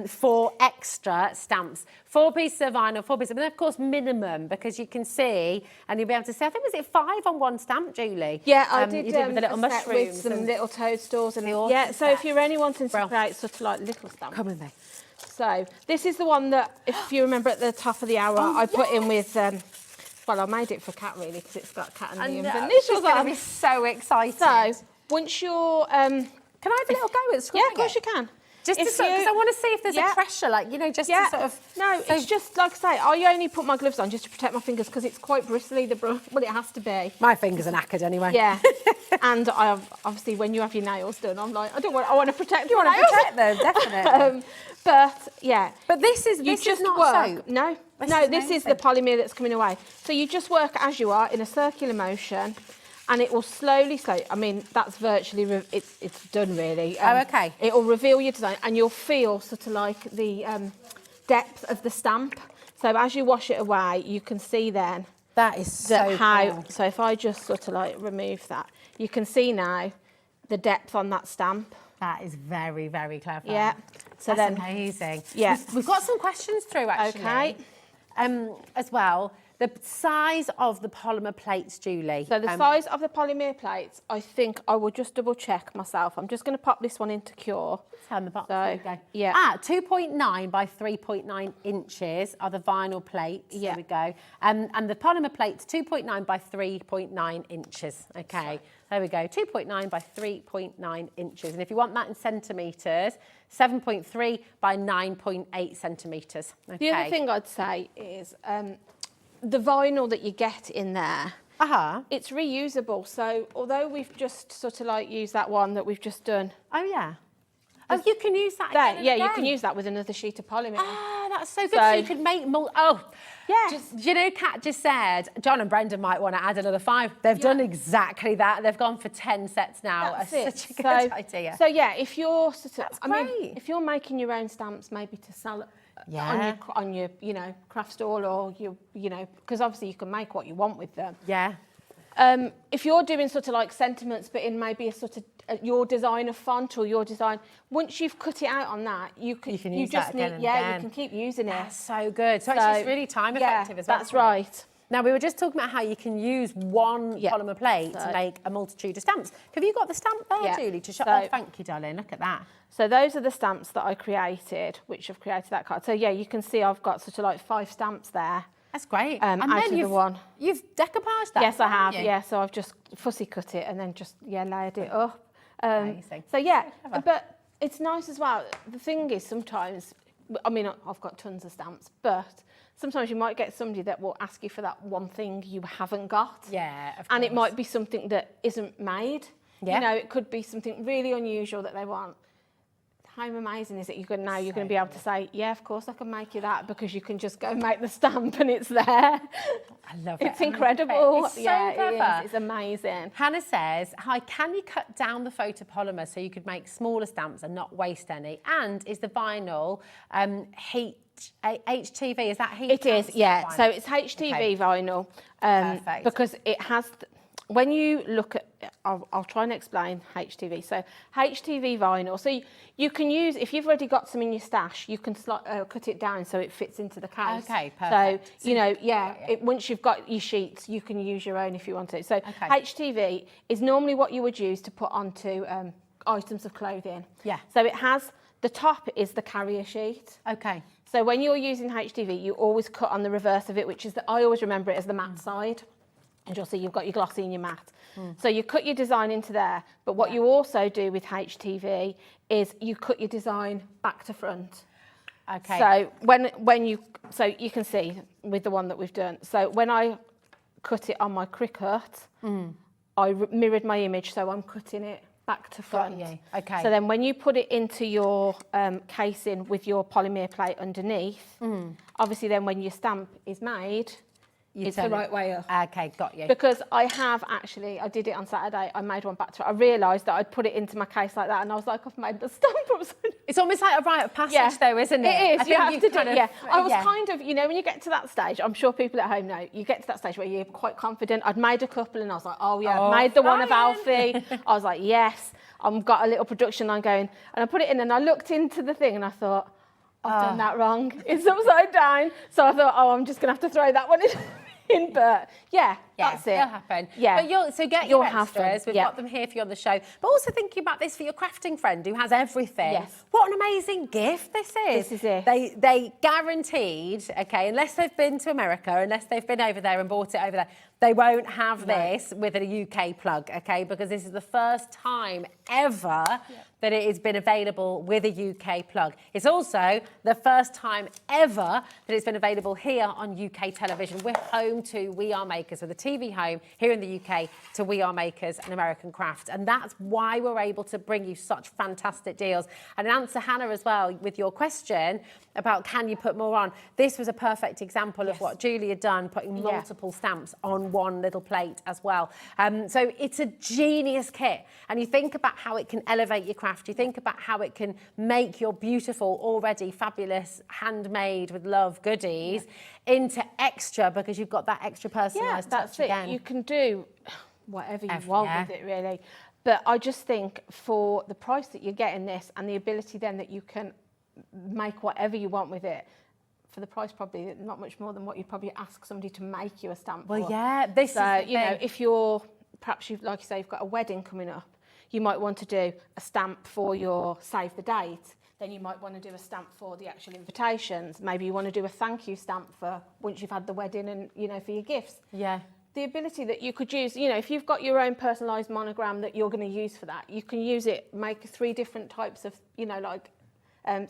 4 extra stamps. 4 pieces of vinyl, 4 pieces, but then of course minimum, because you can see and you'll be able to see. I think was it 5 on 1 stamp, Julie? Yeah, I did. You did with the little mushrooms with some little toadstools and yeah. So if you're only wanting to create sort of like little stamps, come with me. So this is the one that, if you remember at the top of the hour, I put in with. Well, I made it for Kat really because it's got Kat and Liam's initials. She's going to be so excited. So once you're, can I have a little go at scrubbing? Yeah, of course you can. Just because I want to see if there's a pressure, like, you know, just to sort of... No, it's just, like I say, I only put my gloves on just to protect my fingers because it's quite bristly, the brush. Well, it has to be. My fingers are knackered anyway. Yeah. And obviously, when you have your nails done, I'm like, I want to protect you. You want to protect them, definitely. But, yeah. But this is not soap. No, this is the polymer that's coming away. So you just work as you are in a circular motion. And it will slowly, I mean, that's virtually, it's done really. Okay. It will reveal your design and you'll feel sort of like the depth of the stamp. So as you wash it away, you can see then. That is so cool. So if I just sort of like remove that, you can see now the depth on that stamp. That is very, very clever. Yeah. So that's amazing. Yeah. We've got some questions through actually. Okay. As well. The size of the polymer plates, Julie. So the size of the polymer plates, I think I will just double check myself. I'm just going to pop this one into Cure. Turn the box. So, there we go. Yeah. 2.9 by 3.9 inches are the vinyl plates. Yeah. There we go. And the polymer plates, 2.9 by 3.9 inches. Okay. There we go. 2.9 by 3.9 inches. And if you want that in centimetres, 7.3 by 9.8 centimetres. Okay. The other thing I'd say is the vinyl that you get in there, it's reusable. So although we've just sort of like used that one that we've just done. Oh, yeah. Oh, you can use that again and Yeah, again. you can use that with another sheet of polymer. Ah, that's so good. So you could make more. Oh, yeah. You know, Kat just said John and Brendan might want to add another 5. They've done exactly that. They've gone for 10 sets now. That's such a good idea. So yeah, if you're sort of, great. if you're making your own stamps, maybe to sell on your you know, craft stall or your, you know, because obviously you can make what you want with them. Yeah. If you're doing sort of like sentiments, but in maybe a sort of your design of font or your design, once you've cut it out on that, you can use that again and you again. can keep using it. That's so good. So actually it's really time effective as well. That's right. Now, we were just talking about how you can use one polymer plate to make a multitude of stamps. Have you got the stamp there, Julie, to show? Oh, thank you, darling. Look at that. So those are the stamps that I created, which have created that card. So yeah, you can see I've got sort of like 5 stamps there. That's great. And then you've decoupaged that. Yes, I have. Yeah, so I've just fussy cut it and then just layered it up. Amazing. So yeah, but it's nice as well. The thing is, sometimes, I mean, I've got tons of stamps, but sometimes you might get somebody that will ask you for that one thing you haven't got. Yeah, of course. And it might be something that isn't made. Yeah. You know, it could be something really unusual that they want. How amazing is it you're going to be able to say, yeah, of course I can make you that, because you can just go and make the stamp and it's there. I love it. It's incredible. It's so clever. It is. It's amazing. Hannah says, hi, can you cut down the photopolymer so you could make smaller stamps and not waste any? And is the vinyl HTV? Is that heat? It is, yeah. Vinyl? So it's HTV vinyl. Perfect. Because it has, when you look at, I'll try and explain HTV. So HTV vinyl, so you can use, if you've already got some in your stash, you can cut it down so it fits into the case. Okay, perfect. So, you know, once you've got your sheets, you can use your own if you want to. So HTV is normally what you would use to put onto items of clothing. Yeah. So it has, the top is the carrier sheet. Okay. So when you're using HTV, you always cut on the reverse of it, which is, I always remember it as the matte side. And you'll see you've got your glossy and your matte. So you cut your design into there, but what you also do with HTV is you cut your design back to front. Okay. So when you can see with the one that we've done. So when I cut it on my Cricut, I mirrored my image, so I'm cutting it back to front. Got you. Okay. So then when you put it into your casing with your polymer plate underneath, obviously then when your stamp is made, it's the right way up. Okay, got you. Because I did it on Saturday, I made one back to it. I realised that I'd put it into my case like that and I was like, I've made the stamp. It's almost like a rite of passage though, isn't it? It is, you have to do it, I was yeah. kind of, you know, when you get to that stage, I'm sure people at home know, you get to that stage where you're quite confident. I'd made a couple and I was like, oh yeah, I've made the one of Alfie. I was like, yes, I've got a little production line going. And I put it in and I looked into the thing and I thought, I've done that wrong. It's upside down. So I thought, I'm just going to have to throw that one in. But that's it. It'll happen. Yeah. But so get your extras. We've got them here for you on the show. But also thinking about this for your crafting friend who has everything. Yes. What an amazing gift this is. This is it. They guaranteed, okay, unless they've been to America, unless they've been over there and bought it over there, they won't have this with a UK plug, okay? Because this is the first time ever that it has been available with a UK plug. It's also the first time ever that it's been available here on UK television. We're home to We Are Makers, with a TV home here in the UK to We Are Makers and American Craft. And that's why we're able to bring you such fantastic deals. And in answer, Hannah, as well, with your question about can you put more on, this was a perfect example of what Julie had done, putting multiple stamps on one little plate as well. So it's a genius kit. And you think about how it can elevate your craft. You think about how it can make your beautiful, already fabulous, handmade with love goodies into extra, because you've got that extra personalised touch again. You can do whatever you want with it, really. But I just think for the price that you're getting this and the ability then that you can make whatever you want with it, for the price, probably not much more than what you'd probably ask somebody to make you a stamp for. Well, yeah, this so, is you know, if you're, perhaps you've, like you say, you've got a wedding coming up, you might want to do a stamp for your save the date. Then you might want to do a stamp for the actual invitations. Maybe you want to do a thank you stamp for once you've had the wedding and, you know, for your gifts. Yeah. The ability that you could use, you know, if you've got your own personalised monogram that you're going to use for that, you can use it, make 3 different types of, you know, like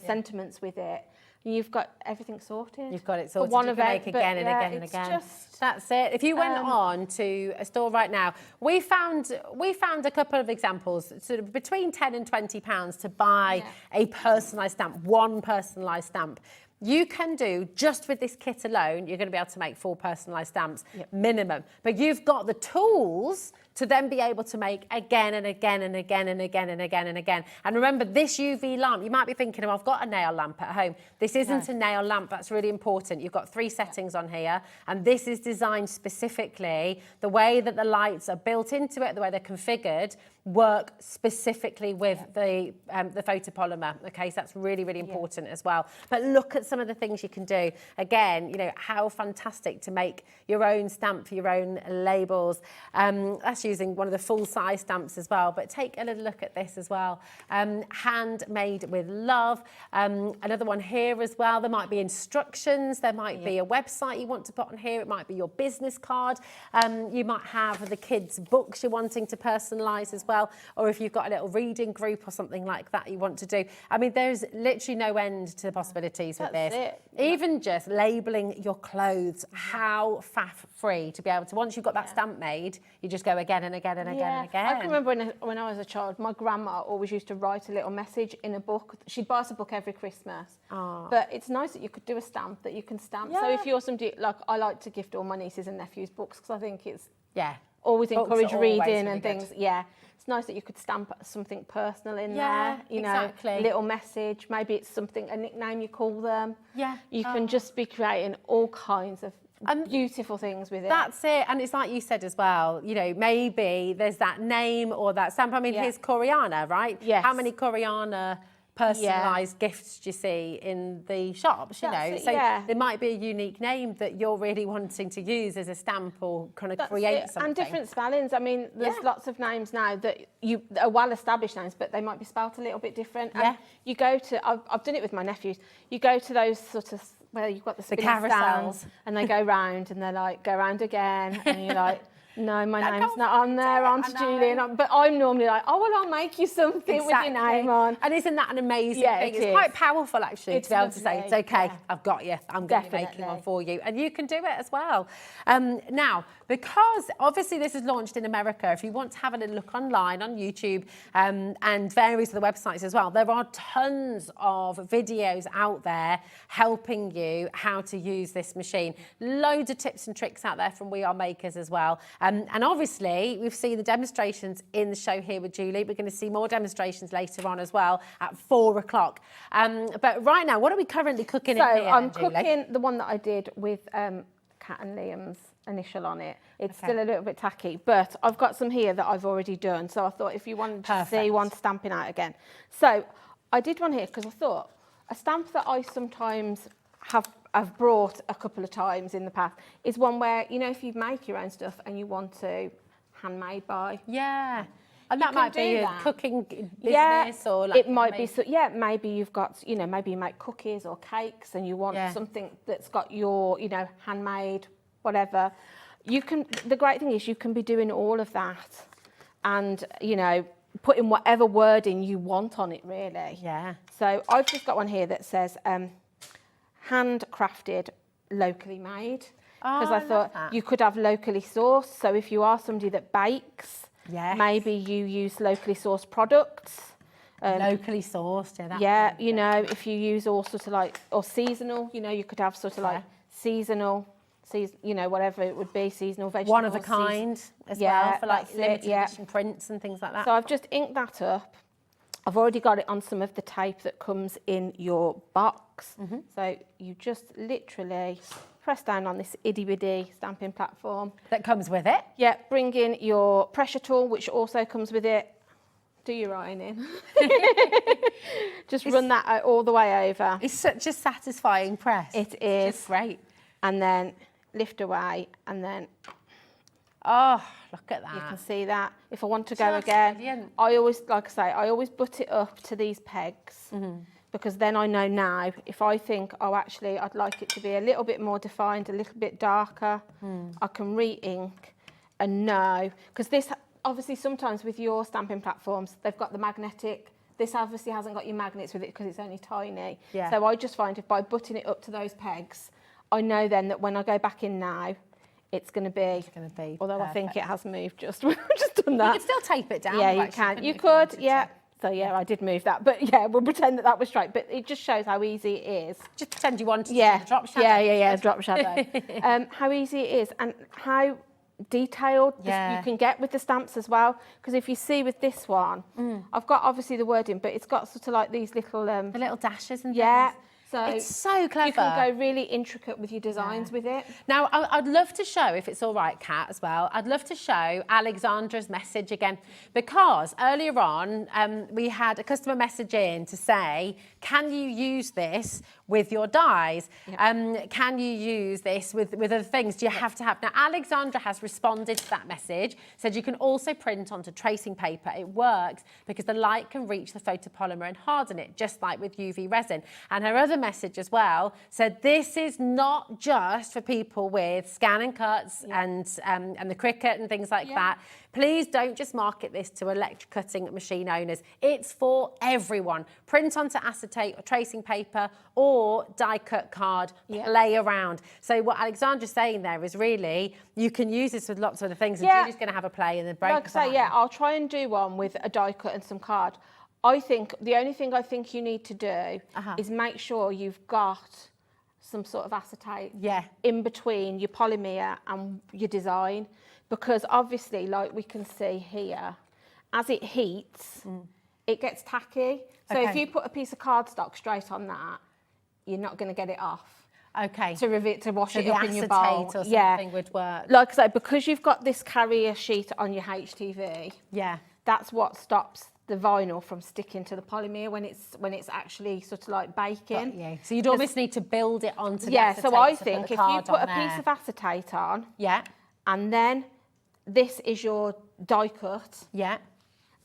sentiments with it. And you've got everything sorted. You've got it sorted. For one you can event, make again and again and again. That's it. If you went on to a store right now, we found a couple of examples, sort of between £10 and £20 to buy a personalised stamp, one personalised stamp. You can do, just with this kit alone, you're going to be able to make 4 personalised stamps minimum. But you've got the tools to then be able to make again and again and again and again and again and again. And remember, this UV lamp, you might be thinking, oh, I've got a nail lamp at home. This isn't a nail lamp. That's really important. You've got 3 settings on here, and this is designed specifically, the way that the lights are built into it, the way they're configured, work specifically with the photopolymer. Okay, so that's really, really important as well. But look at some of the things you can do. Again, you know, how fantastic to make your own stamp for your own labels. That's using one of the full-size stamps as well, but take a little look at this as well. Handmade with love. Another one here as well. There might be instructions. There might be a website you want to put on here. It might be your business card. You might have the kids' books you're wanting to personalise as well, or if you've got a little reading group or something like that you want to do. I mean, there's literally no end to the possibilities with this. Even just labelling your clothes, how faff-free to be able to, once you've got that stamp made, you just go again and again and again and again. I can remember when I was a child, my grandma always used to write a little message in a book. She'd buy us a book every Christmas. But it's nice that you could do a stamp that you can stamp. So if you're somebody, like, I like to gift all my nieces and nephews books because I think it's always encourage reading and things. Good. It's nice that you could stamp something personal in there, you know, a little message. Maybe it's something, a nickname you call them. You can just be creating all kinds of beautiful things with it. That's it. And it's like you said as well, you know, maybe there's that name or that stamp. I mean, here's Coriana, right? Yes. How many Coriana personalised gifts do you see in the shops, you know? So there might be a unique name that you're really wanting to use as a stamp or kind of create something. And different spellings. I mean, there's lots of names now that are well-established names, but they might be spelt a little bit different. And you go to, I've done it with my nephews, you go to those sort of, where you've got the carousels, and they go round and they're like, go round again, and you're like, no, my name's not on there, Aunt Julian. But I'm normally like, oh, well, I'll make you something with your name on. And isn't that an amazing thing? It's quite powerful, actually, to be able to say, it's okay, I've got you. I'm going to be making one for you. And you can do it as well. Now, because obviously this is launched in America, if you want to have a little look online on YouTube and various other websites as well, there are tons of videos out there helping you how to use this machine. Loads of tips and tricks out there from We Are Makers as well. And obviously, we've seen the demonstrations in the show here with Julie. We're going to see more demonstrations later on as well at 4 o'clock. But right now, what are we currently cooking in here, I'm cooking the one that I did with Kat and Liam's initial on it. It's still a little bit tacky, but I've got some here that I've already done. So I thought if you wanted to see one stamping out again. So I did one here because I thought a stamp that I sometimes I've brought a couple of times in the past is one where, you know, if you make your own stuff and you want to handmade by. And that might be a cooking business or like... It might be, maybe you've got, you know, maybe you make cookies or cakes and you want something that's got your, you know, handmade, whatever. You can, the great thing is you can be doing all of that and, you know, putting whatever wording you want on it, really. So I've just got one here that says... handcrafted, locally made, because I thought you could have locally sourced. So if you are somebody that bakes, maybe you use locally sourced products. Locally sourced, you know, if you use all sort of like, or seasonal, you know, you could have sort of like seasonal, you know, whatever it would be, seasonal vegetables. One of a kind as well, for like limited edition prints and things like that. So I've just inked that up. I've already got it on some of the tape that comes in your box. So you just literally press down on this itty-bitty stamping platform. That comes with it? Bring in your pressure tool, which also comes with it. do your ironing. Just run that all the way over. It's such a satisfying press. It is. It's just great. And then lift away, and then... Oh, look at that. You can see that. If I want to go again, brilliant. I always, like I say, I always butt it up to these pegs, because then I know now, if I think, oh, actually, I'd like it to be a little bit more defined, a little bit darker, I can re-ink and know. Because this, obviously, sometimes with your stamping platforms, they've got the magnetic. This obviously hasn't got your magnets with it because it's only tiny. Yeah. So I just find if by butting it up to those pegs, I know then that when I go back in now, it's going to be, although perfect. I think it has moved just, we've just done that. You can still tape it down. Yeah, you can. You could, yeah. So yeah, I did move that, but yeah, we'll pretend that that was straight. But it just shows how easy it is. Just pretend you want to do the drop shadow. Yeah, drop shadow. How easy it is and how detailed you can get with the stamps as well. Because if you see with this one, I've got obviously the wording, but it's got sort of like these little... the little dashes and things. So it's so clever. You can go really intricate with your designs with it. Now, I'd love to show, if it's all right, Kat, as well, I'd love to show Alexandra's message again, because earlier on, we had a customer message in to say, can you use this with your dies? Can you use this with other things? Do you have to have? Now, Alexandra has responded to that message, said you can also print onto tracing paper. It works because the light can reach the photopolymer and harden it, just like with UV resin. And her other message as well said this is not just for people with scan and cuts and the Cricut and things like that. Please don't just market this to electric cutting machine owners. It's for everyone. Print onto acetate or tracing paper or die cut card, play around. So what Alexandra's saying there is really, you can use this with lots of other things and Julie's going to have a play and then break Like I say, I'll try and do one with a die cut and some card. I think the only thing I think you need to do is make sure you've got some sort of acetate in between your polymer and your design, because obviously, like we can see here, as it heats, it gets tacky. So if you put a piece of cardstock straight on that, you're not going to get it off. To wash it up in your bowl. Or something would work. Like I say, because you've got this carrier sheet on your HTV, that's what stops the vinyl from sticking to the polymer when it's actually sort of like baking. So you'd almost need to build it onto the acetate. So I think if you put a piece of acetate on, and then this is your die cut,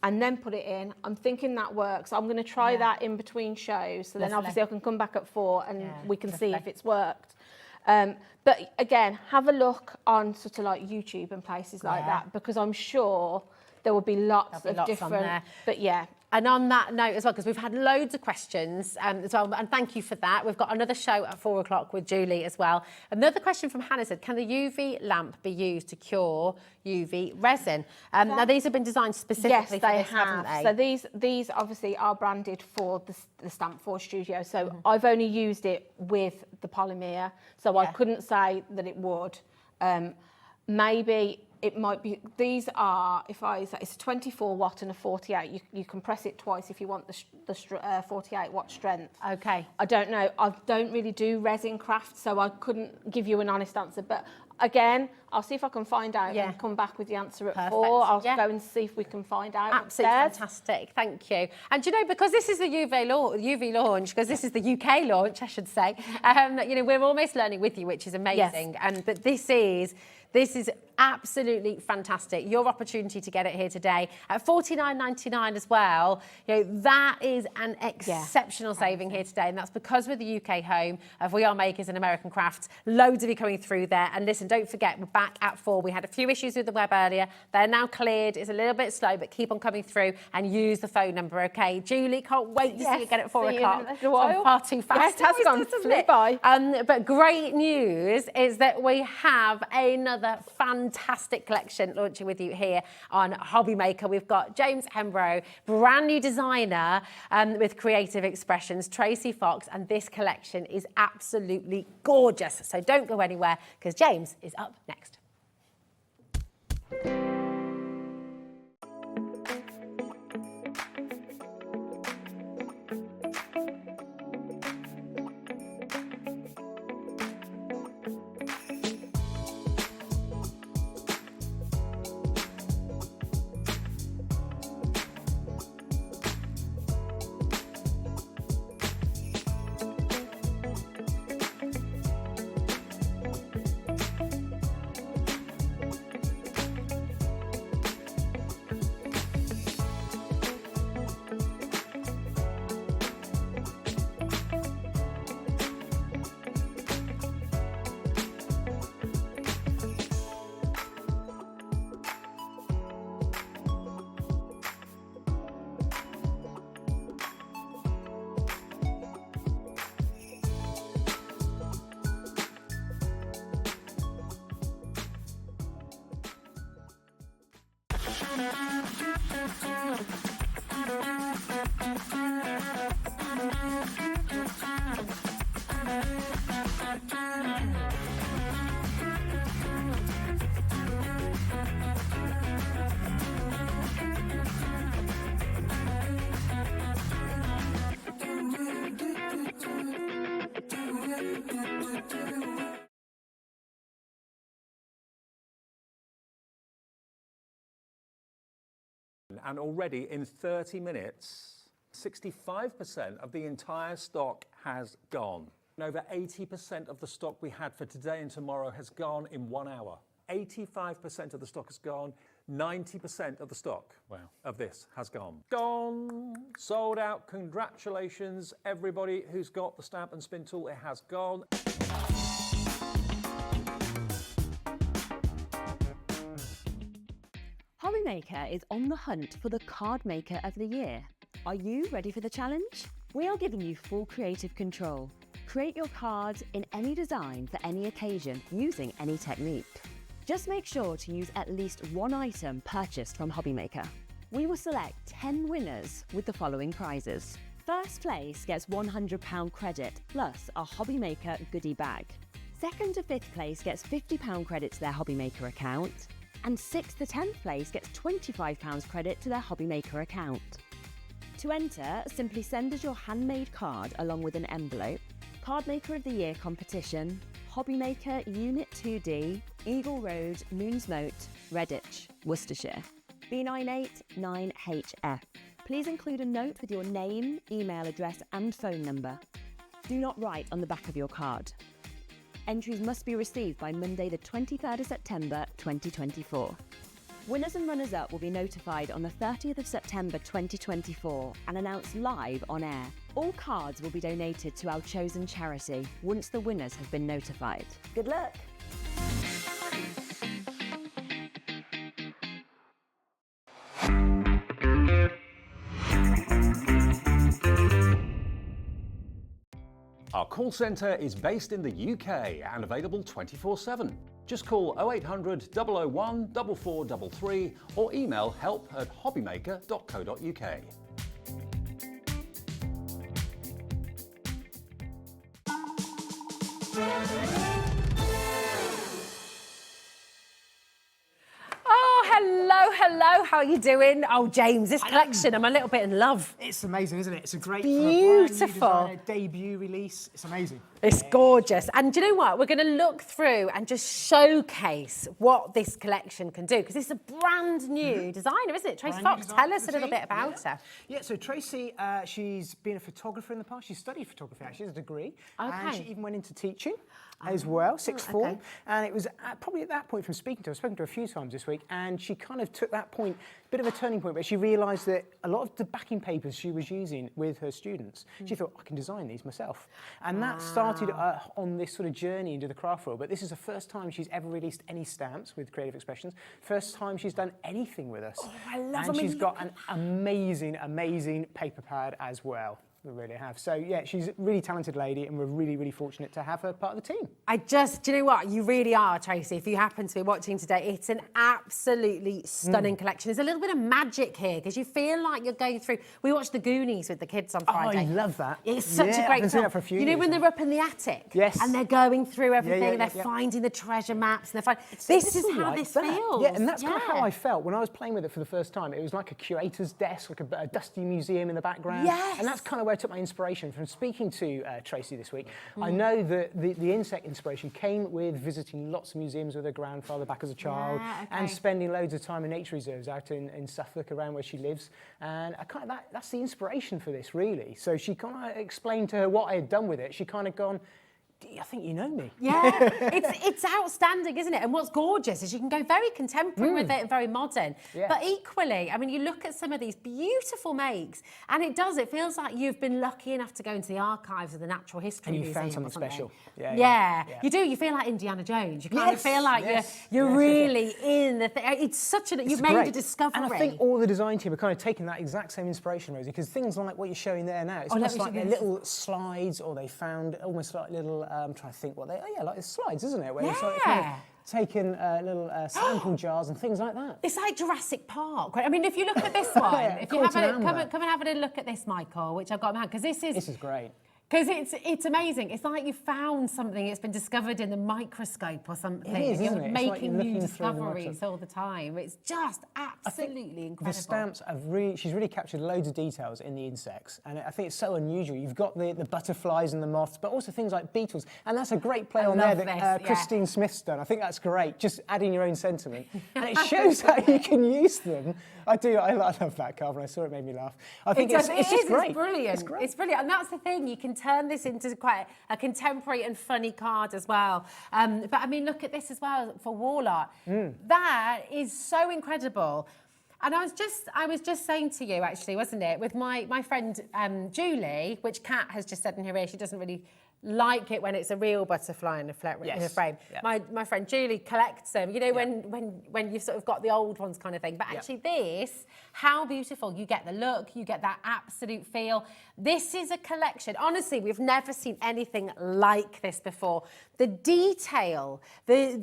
and then put it in, I'm thinking that works. I'm going to try that in between shows, so then obviously I can come back at 4 and we can see if it's worked. But again, have a look on sort of like YouTube and places like that, because I'm sure there will be lots of different, but And on that note as well, because we've had loads of questions as well, and thank you for that. We've got another show at 4 o'clock with Julie as well. Another question from Hannah said, can the UV lamp be used to cure UV resin? Now, these have been designed specifically for this, haven't they? So these obviously are branded for the Stamp Force Studio. So I've only used it with the polymer, so I couldn't say that it would. Maybe it might be, these are, if I say it's a 24 watt and a 48, you can press it twice if you want the 48 watt strength. I don't know, I don't really do resin craft, so I couldn't give you an honest answer, but again, I'll see if I can find out and come back with the answer at 4. I'll go and see if we can find out. Absolutely fantastic, thank you. And you know, because this is the UV launch, because this is the UK launch, I should say, you know, we're almost learning with you, which is amazing. But this is absolutely fantastic. Your opportunity to get it here today at $49.99 as well. You know, that is an exceptional saving here today, and that's because we're the UK home of We Are Makers and American Crafts. Loads of you coming through there. And listen, don't forget, we're back at 4. We had a few issues with the web earlier. They're now cleared. It's a little bit slow, but keep on coming through and use the phone number, okay? Julie, can't wait to see you again at 4 o'clock. It's far too fast. Yes, it has gone flew by. But great news is that we have another fantastic collection launching with you here on HobbyMaker. We've got James Hembrow, brand new designer with creative expressions, Tracie Fox, and this collection is absolutely gorgeous. So don't go anywhere because James is up next. And already in 30 minutes, 65% of the entire stock has gone. And over 80% of the stock we had for today and tomorrow has gone in 1 hour. 85% of the stock has gone. 90% of the stock of this has gone. Gone, sold out. Congratulations, everybody who's got the stamp and spin tool. It has gone. HobbyMaker is on the hunt for the Card Maker of the Year. Are you ready for the challenge? We are giving you full creative control. Create your cards in any design for any occasion using any technique. Just make sure to use at least one item purchased from HobbyMaker. We will select 10 winners with the following prizes. First place gets £100 credit plus a HobbyMaker goodie bag. Second to fifth place gets £50 credit to their HobbyMaker account. And 6th to 10th place gets £25 credit to their HobbyMaker account. To enter, simply send us your handmade card along with an envelope, Card Maker of the Year competition, HobbyMaker Unit 2D, Eagle Road, Moonsmote, Redditch, Worcestershire, B989HF. Please include a note with your name, email address and phone number. Do not write on the back of your card. Entries must be received by Monday the 23rd of September 2024. Winners and runners-up will be notified on the 30th of September 2024 and announced live on air. All cards will be donated to our chosen charity once the winners have been notified. Good luck! Our call centre is based in the UK and available 24/7. Just call 0800 001 4433 or email help@hobbymaker.co.uk. Hello, how are you doing? Oh, James, this collection, I'm a little bit in love. It's amazing, isn't it? It's a great beautiful designer, debut release. It's amazing. It's gorgeous. And do you know what? We're going to look through and just showcase what this collection can do, because it's a brand new designer, isn't it? Tracie Fox, tell us a little bit about her. Yeah, so Tracie, she's been a photographer in the past. She studied photography, actually, she has a degree. And she even went into teaching as well, sixth form. And it was probably at that point from speaking to her, I've spoken to her a few times this week, and she kind of took that point, bit of a turning point, where she realised that a lot of the backing papers she was using with her students, she thought, I can design these myself. And that started on this sort of journey into the craft world. But this is the first time she's ever released any stamps with Creative Expressions. First time she's done anything with us. Oh, I love And she's got an amazing, amazing paper pad as well. We really have. So yeah, she's a really talented lady, and we're really, really fortunate to have her part of the team. Do you know what? You really are, Tracie. If you happen to be watching today, it's an absolutely stunning collection. There's a little bit of magic here, because you feel like you're going through. We watched The Goonies with the kids on Friday. Oh, I love that. It's such a great I've been film. that for a few you know years when now. they're up in the attic, yes, and they're going through everything, they're yeah. finding the treasure maps, and they're finding. This is how this feels. Yeah, and that's kind of how I felt when I was playing with it for the first time. It was like a curator's desk, like a dusty museum in the background. Yes. And that's kind of where I took my inspiration from speaking to Tracie this week. I know that the insect inspiration came with visiting lots of museums with her grandfather back as a child, and spending loads of time in nature reserves out in Suffolk, around where she lives. And that's the inspiration for this, really. So she kind of explained to her what I had done with it. She kind of gone, I think you know me. Yeah, it's outstanding, isn't it? And what's gorgeous is you can go very contemporary with it and very modern. Yeah. But equally, I mean, you look at some of these beautiful makes, and it feels like you've been lucky enough to go into the archives of the Natural History Museum. And you found something special. Yeah. You do. You feel like Indiana Jones. You kind of feel like you're really in the thing. It's such you've made a discovery. And I think all the design team are kind of taking that exact same inspiration, Rosie, because things like what you're showing there now, it's almost like they're little slides, or they found almost like little I'm trying to think what they. Oh yeah, like slides, isn't it? Where it's like kind of taking little sample jars and things like that. It's like Jurassic Park. I mean, if you look at this one, if you have come and have a look at this, Michael, which I've got in my hand, because this is great. Because it's amazing. It's like you found something. It's been discovered in the microscope or something. It is, isn't You're it? making new discoveries all the time. It's just absolutely incredible. The stamps have she's really captured loads of details in the insects, and I think it's so unusual. You've got the butterflies and the moths, but also things like beetles, and that's a great play on there that Christine Smith's done. I think that's great. Just adding your own sentiment, and it shows how you can use them. I love that card. When I saw it, it made me laugh. I think it's just great. It's brilliant. It's great. It's brilliant, and that's the thing. You can turn this into quite a contemporary and funny card as well. But I mean, look at this as well for wall art. That is so incredible. And I was just saying to you, actually, wasn't it, with my friend Julie, which Kat has just said in her ear, she doesn't really like it when it's a real butterfly in a frame. Yeah. My friend Julie collects them, you know, when you've sort of got the old ones kind of thing. But actually this, how beautiful. You get the look, you get that absolute feel. This is a collection. Honestly, we've never seen anything like this before. The detail, I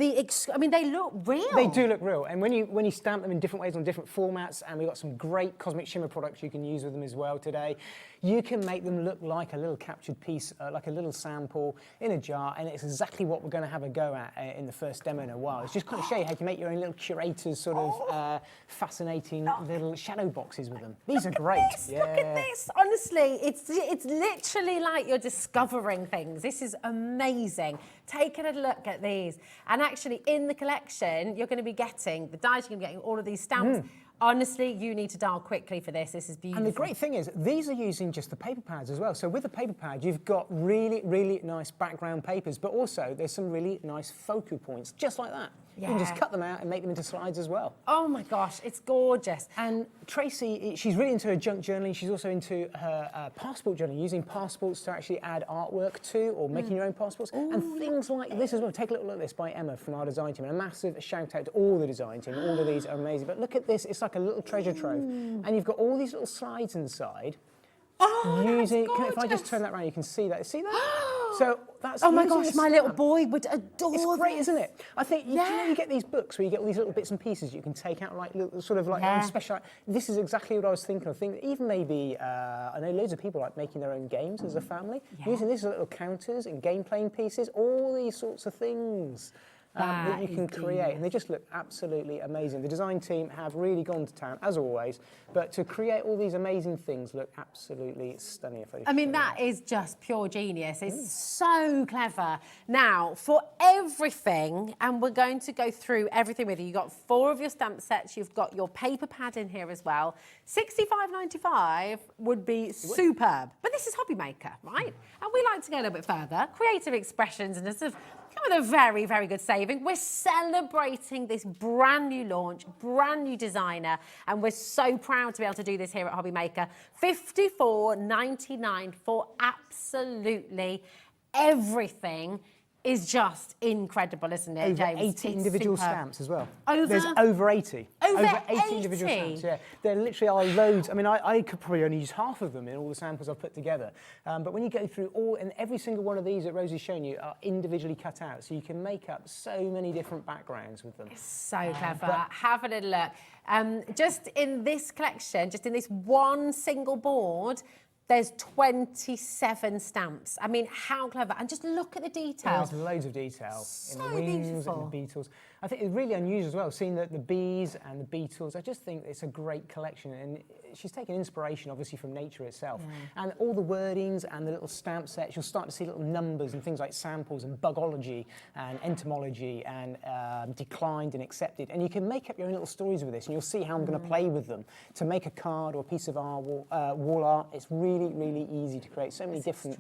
mean, they look real. They do look real. And when you stamp them in different ways on different formats, and we've got some great Cosmic Shimmer products you can use with them as well today, you can make them look like a little captured piece, like a little sample in a jar, and it's exactly what we're going to have a go at in the first demo in a while. It's just kind of show you how you can make your own little curator's sort of fascinating little shadow boxes with them. These are great. Look at this. Honestly, it's literally like you're discovering things. This is amazing. Take a look at these. And actually, in the collection, you're going to be getting the dies. You're going to be getting all of these stamps. Honestly, you need to dial quickly for this. This is beautiful. And the great thing is, these are using just the paper pads as well. So with the paper pad, you've got really, really nice background papers, but also there's some really nice focal points, just like that. Yeah. You can just cut them out and make them into slides as well. Oh my gosh, it's gorgeous. And Tracie, she's really into her junk journaling. She's also into her passport journaling, using passports to actually add artwork to, or making your own passports. And things like this as well. Take a little look at this by Emma from our design team. And a massive shout out to all the design team. All of these are amazing. But look at this, it's like a little treasure trove. And you've got all these little slides inside. If I just turn that around, you can see that. See that? So that's. Oh my gosh, my little boy would adore It's great, this. isn't it? I think you know, you get these books where you get all these little bits and pieces you can take out, like little, sort of like special. This is exactly what I was thinking. I think even maybe I know loads of people like making their own games as a family, using these little counters and game playing pieces, all these sorts of things. That you can create, and they just look absolutely amazing. The design team have really gone to town, as always, but to create all these amazing things look absolutely stunning. I mean, that is just pure genius. It's so clever. Now, for everything, and we're going to go through everything with you. You've got 4 of your stamp sets. You've got your paper pad in here as well. $65.95 would be superb. But this is HobbyMaker, right? And we like to go a little bit further. Creative expressions and sort of come with a very, very good saving. We're celebrating this brand new launch, brand new designer, and we're so proud to be able to do this here at HobbyMaker. $54.99 for absolutely everything is just incredible, isn't it, James? Over 80 individual stamps as well. There's over 80. Over 80 individual stamps, yeah. There literally are loads. I mean, I could probably only use half of them in all the samples I've put together. But when you go through all, and every single one of these that Rosie's shown you are individually cut out, so you can make up so many different backgrounds with them. It's so clever. Have a little look. Just in this collection, just in this one single board, there's 27 stamps. I mean, how clever. And just look at the detail. There's loads of detail in the wings beautiful. and the beetles. I think it's really unusual as well, seeing the bees and the beetles. I just think it's a great collection. And she's taken inspiration, obviously, from nature itself. And all the wordings and the little stamp sets, you'll start to see little numbers and things like samples and bugology and entomology and declined and accepted. And you can make up your own little stories with this, and you'll see how I'm going to play with them to make a card or a piece of wall art. It's really, really easy to create. So many different...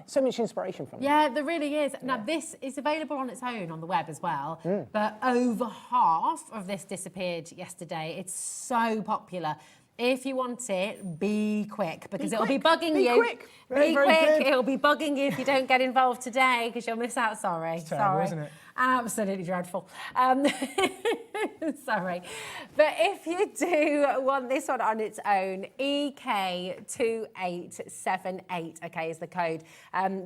so much inspiration from it. Yeah, there really is. Now, this is available on its own on the web as well, but over half of this disappeared yesterday. It's so popular. If you want it, be quick, because it'll be bugging you. Quick. Very, be very quick. good. It'll be bugging you if you don't get involved today, because you'll miss out. Sorry. It's terrible, isn't it? Absolutely dreadful. Sorry. But if you do want this one on its own, EK2878, okay, is the code.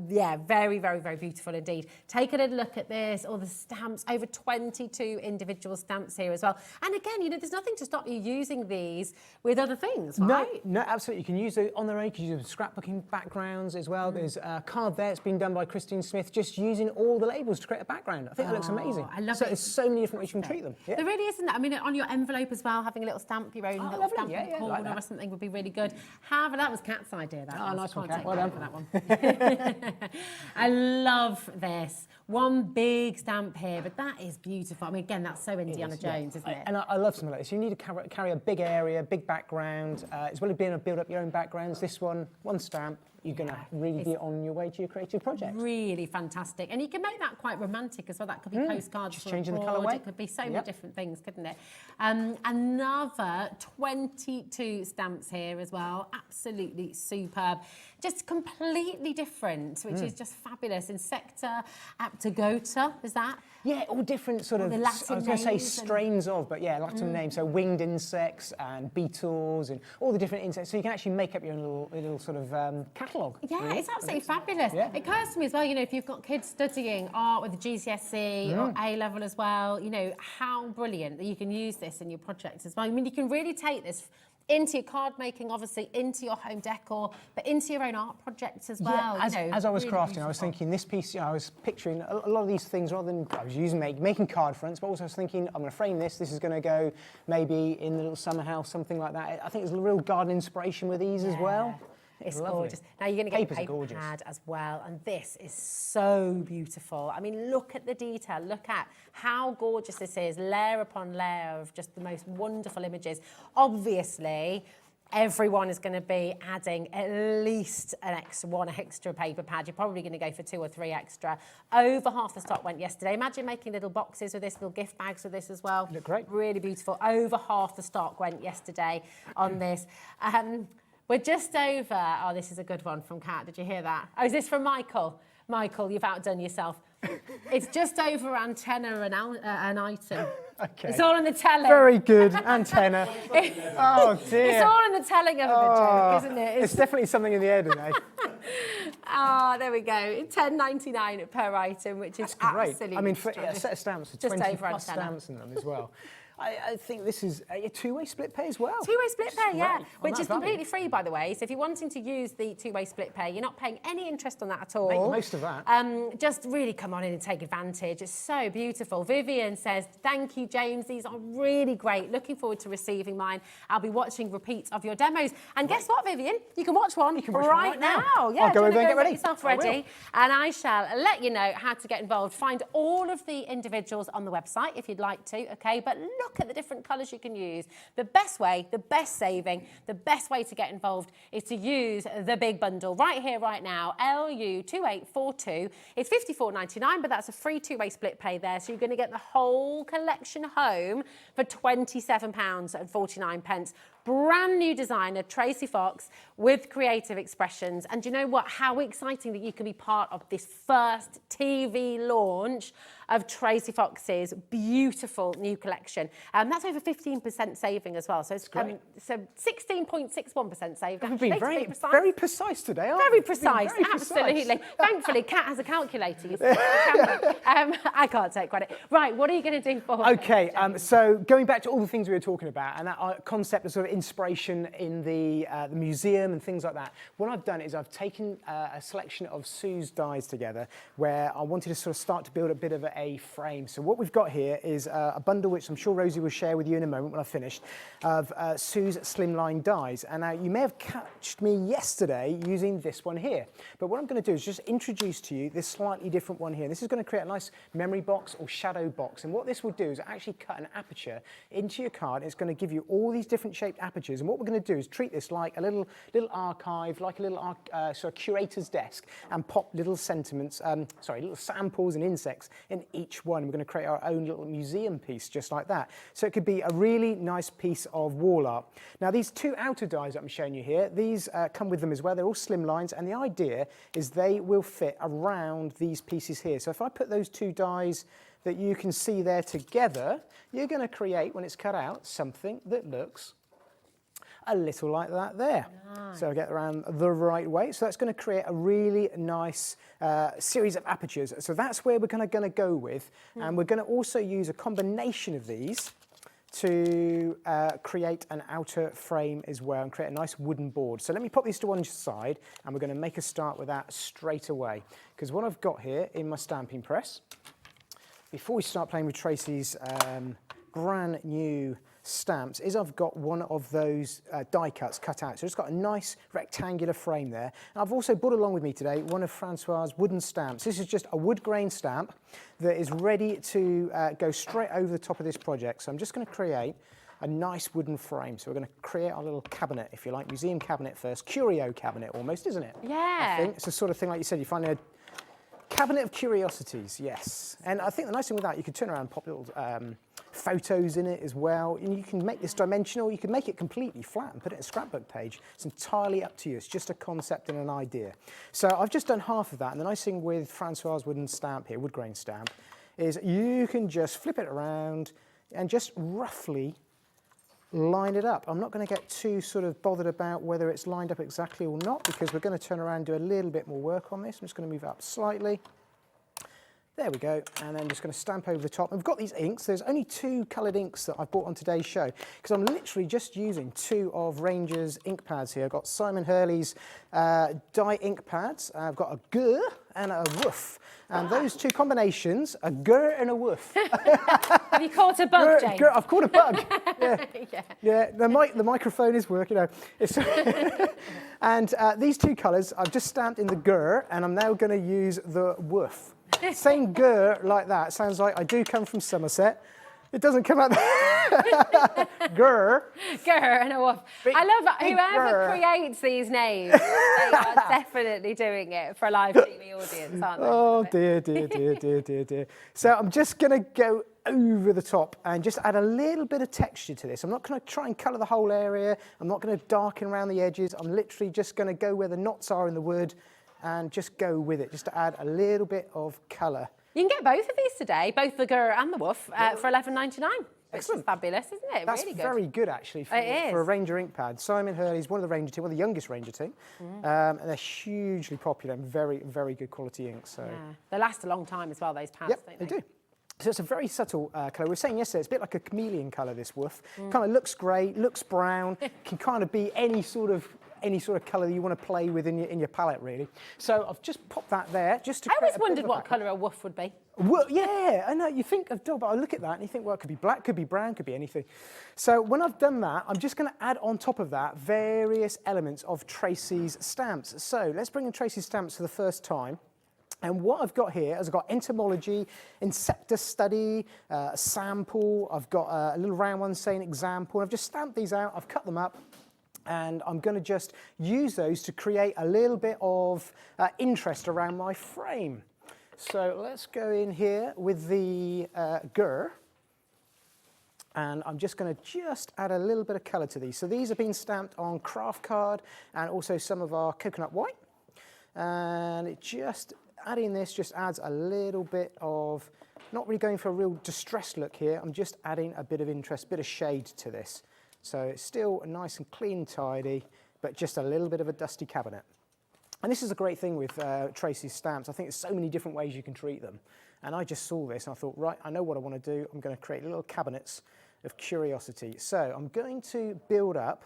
Yeah, very, very, very beautiful indeed. Take a little look at this, all the stamps, over 22 individual stamps here as well. And again, you know, there's nothing to stop you using these with other things, right? No, absolutely. You can use it on their own. You can use them with scrapbooking backgrounds as well. There's a card there. It's been done by Christine Smith, just using all the labels to create a background. I think that looks amazing. I love it. There's so many different ways you can treat them. Yeah. There really isn't that. I mean, on your envelope as well, having a little stamp, your own little stamp in the corner or something would be really good. However, that was Kat's idea. That nice one, Kat. Well done for that one. I love this. One big stamp here, but that is beautiful. I mean, again, that's so Indiana Jones, isn't it? And I love something like this. You need to carry a big area, big background, as well as being able to build up your own backgrounds. This one stamp, you're going to really be on your way to your creative project. Really fantastic. And you can make that quite romantic as well. That could be postcards. Just changing the colourway. It could be so many different things, couldn't it? Another 22 stamps here as well. Absolutely superb. Just completely different, which is just fabulous. Insecta, Aptogota, is that? Yeah, all different sort of, I was going to say strains of, but yeah, Latin names. So winged insects and beetles and all the different insects. So you can actually make up your own little sort of catalogue. Yeah, really. It's absolutely fabulous. Yeah. It occurs to me as well, you know, if you've got kids studying art with a GCSE or A-level as well, you know, how brilliant that you can use this in your projects as well. I mean, you can really take this into your card making, obviously, into your home decor, but into your own art projects as well. Yeah, as I was really crafting, beautiful. I was thinking this piece, you know, I was picturing a lot of these things rather than, I was using making card fronts, but also I was thinking, I'm going to frame this is going to go maybe in the little summer house, something like that. I think there's a real garden inspiration with these as well. It's lovely. gorgeous. Now you're going to get Papers a are paper gorgeous. pad as well, and this is so beautiful. I mean, look at the detail. Look at how gorgeous this is, layer upon layer of just the most wonderful images. Obviously, everyone is going to be adding at least one extra paper pad. You're probably going to go for 2 or 3 extra. Over half the stock went yesterday. Imagine making little boxes with this, little gift bags with this as well. Look great. Really beautiful. Over half the stock went yesterday on this. We're just over, oh, this is a good one from Kat. Did you hear that? Oh, is this from Michael? Michael, you've outdone yourself. It's just over antenna an item. Okay. It's all in the telling. Very good, antenna. Oh dear. It's all in the telling of a good joke, isn't it? It's definitely something in the air today. There we go. $10.99 per item, which is absolutely. I mean, for a set of stamps with just 20 over plus antenna. stamps in them as well. I think this is a two-way split pay as well. Two-way split pay, yeah, which is value. completely free, by the way. So if you're wanting to use the two-way split pay, you're not paying any interest on that at all. Make the most of that. Just really come on in and take advantage. It's so beautiful. Vivian says, thank you, James. These are really great. Looking forward to receiving mine. I'll be watching repeats of your demos. And guess what, Vivian? You can watch one right now. Yeah, I'll go over and get ready. Get yourself ready. And I shall let you know how to get involved. Find all of the individuals on the website if you'd like to, okay? But look at the different colours you can use. The best way, the best saving, the best way to get involved is to use the big bundle right here, right now, LU2842. It's $54.99, but that's a free two-way split pay there. So you're going to get the whole collection home for £27.49. Brand new designer, Tracie Fox, with creative expressions. And do you know what? How exciting that you can be part of this first TV launch of Tracie Fox's beautiful new collection. That's over 15% saving as well. So it's so 16.61% saving. We've been very precise today, aren't we? Very precise, absolutely. Thankfully, Kat has a calculator. You see. I can't take credit. Right, what are you going to do for Okay, so going back to all the things we were talking about and that concept of sort of inspiration in the museum and things like that, what I've done is I've taken a selection of Sue's dies together where I wanted to sort of start to build a bit of a frame. So what we've got here is a bundle which I'm sure Rosie will share with you in a moment when I've finished, of Sue's slimline dies. And now you may have catched me yesterday using this one here, but what I'm going to do is just introduce to you this slightly different one here. This is going to create a nice memory box or shadow box, and what this will do is actually cut an aperture into your card. It's going to give you all these different shaped apertures, and what we're going to do is treat this like a little archive, like a little sort of curator's desk, and pop little little samples and insects in each one. We're going to create our own little museum piece just like that. So it could be a really nice piece of wall art. Now these two outer dies that I'm showing you here, these come with them as well. They're all slim lines, and the idea is they will fit around these pieces here. So if I put those two dies that you can see there together, you're going to create, when it's cut out, something that looks a little like that there. Nice. So I get around the right way. So that's going to create a really nice series of apertures. So that's where we're going to go with. And we're going to also use a combination of these to create an outer frame as well and create a nice wooden board. So let me pop these to one side and we're going to make a start with that straight away. Because what I've got here in my stamping press, before we start playing with Tracie's brand new stamps, is I've got one of those die cuts cut out. So it's got a nice rectangular frame there. And I've also brought along with me today one of Francois's wooden stamps. This is just a wood grain stamp that is ready to go straight over the top of this project. So I'm just going to create a nice wooden frame. So we're going to create our little cabinet, if you like, museum cabinet first, curio cabinet almost, isn't it? Yeah. I think it's the sort of thing, like you said, you find a cabinet of curiosities, yes. And I think the nice thing with that, you can turn around and pop little photos in it as well. And you can make this dimensional, you can make it completely flat and put it in a scrapbook page. It's entirely up to you. It's just a concept and an idea. So I've just done half of that. And the nice thing with Francois's wooden stamp here, wood grain stamp, is you can just flip it around and just roughly line it up. I'm not going to get too sort of bothered about whether it's lined up exactly or not, because we're going to turn around and do a little bit more work on this. I'm just going to move it up slightly. There we go, and then just going to stamp over the top. And we've got these inks. There's only 2 coloured inks that I've bought on today's show, because I'm literally just using 2 of Ranger's ink pads here. I've got Simon Hurley's dye ink pads. I've got a Gur and a Woof. And those 2 combinations, a Gur and a Woof. Have you caught a bug, James? I've caught a bug. Yeah. The microphone is working out. And these 2 colours, I've just stamped in the Gur, and I'm now going to use the Woof. Saying Gur like that sounds like I do come from Somerset. It doesn't come out there. Gur. Gur and a woof. I love whoever creates these names. They are definitely doing it for a live TV audience, aren't they? Oh dear. So I'm just going to go over the top and just add a little bit of texture to this. I'm not going to try and colour the whole area. I'm not going to darken around the edges. I'm literally just going to go where the knots are in the wood and just go with it, just to add a little bit of colour. You can get both of these today, both the Gur and the Woof, for $11.99. Which is fabulous, isn't it? That's really good. very good, actually, for a Ranger ink pad. Simon Hurley's one of the Ranger team, one of the youngest Ranger team. And they're hugely popular and very, very good quality ink. So. Yeah. They last a long time as well, those pads, don't they do. So it's a very subtle colour. We were saying yesterday, it's a bit like a chameleon colour, this Woof. Kind of looks grey, looks brown, can kind of be any sort of colour that you want to play with in your palette, really. So I've just popped that there. I always wondered what colour a Woof would be. Well, yeah, I know. You think of dog, but I look at that and you think, well, it could be black, could be brown, could be anything. So when I've done that, I'm just going to add on top of that various elements of Tracie's stamps. So let's bring in Tracie's stamps for the first time. And what I've got here is I've got entomology, insecta study, a sample. I've got a little round one saying example. I've just stamped these out. I've cut them up. And I'm going to just use those to create a little bit of interest around my frame. So let's go in here with the Gur. And I'm just going to add a little bit of colour to these. So these have been stamped on craft card and also some of our coconut white. And adding this just adds a little bit of, not really going for a real distressed look here. I'm just adding a bit of interest, a bit of shade to this. So it's still nice and clean and tidy, but just a little bit of a dusty cabinet. And this is a great thing with Tracie's stamps. I think there's so many different ways you can treat them. And I just saw this and I thought, right, I know what I want to do. I'm going to create little cabinets of curiosity. So I'm going to build up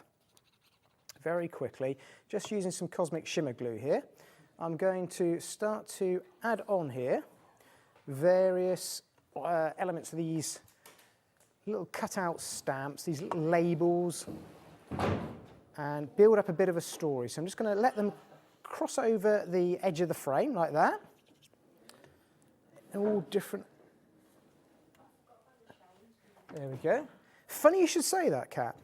very quickly, just using some Cosmic Shimmer glue here. I'm going to start to add on here various elements of these little cut-out stamps, these little labels, and build up a bit of a story. So I'm just going to let them cross over the edge of the frame like that. All different. There we go. Funny you should say that, Kat.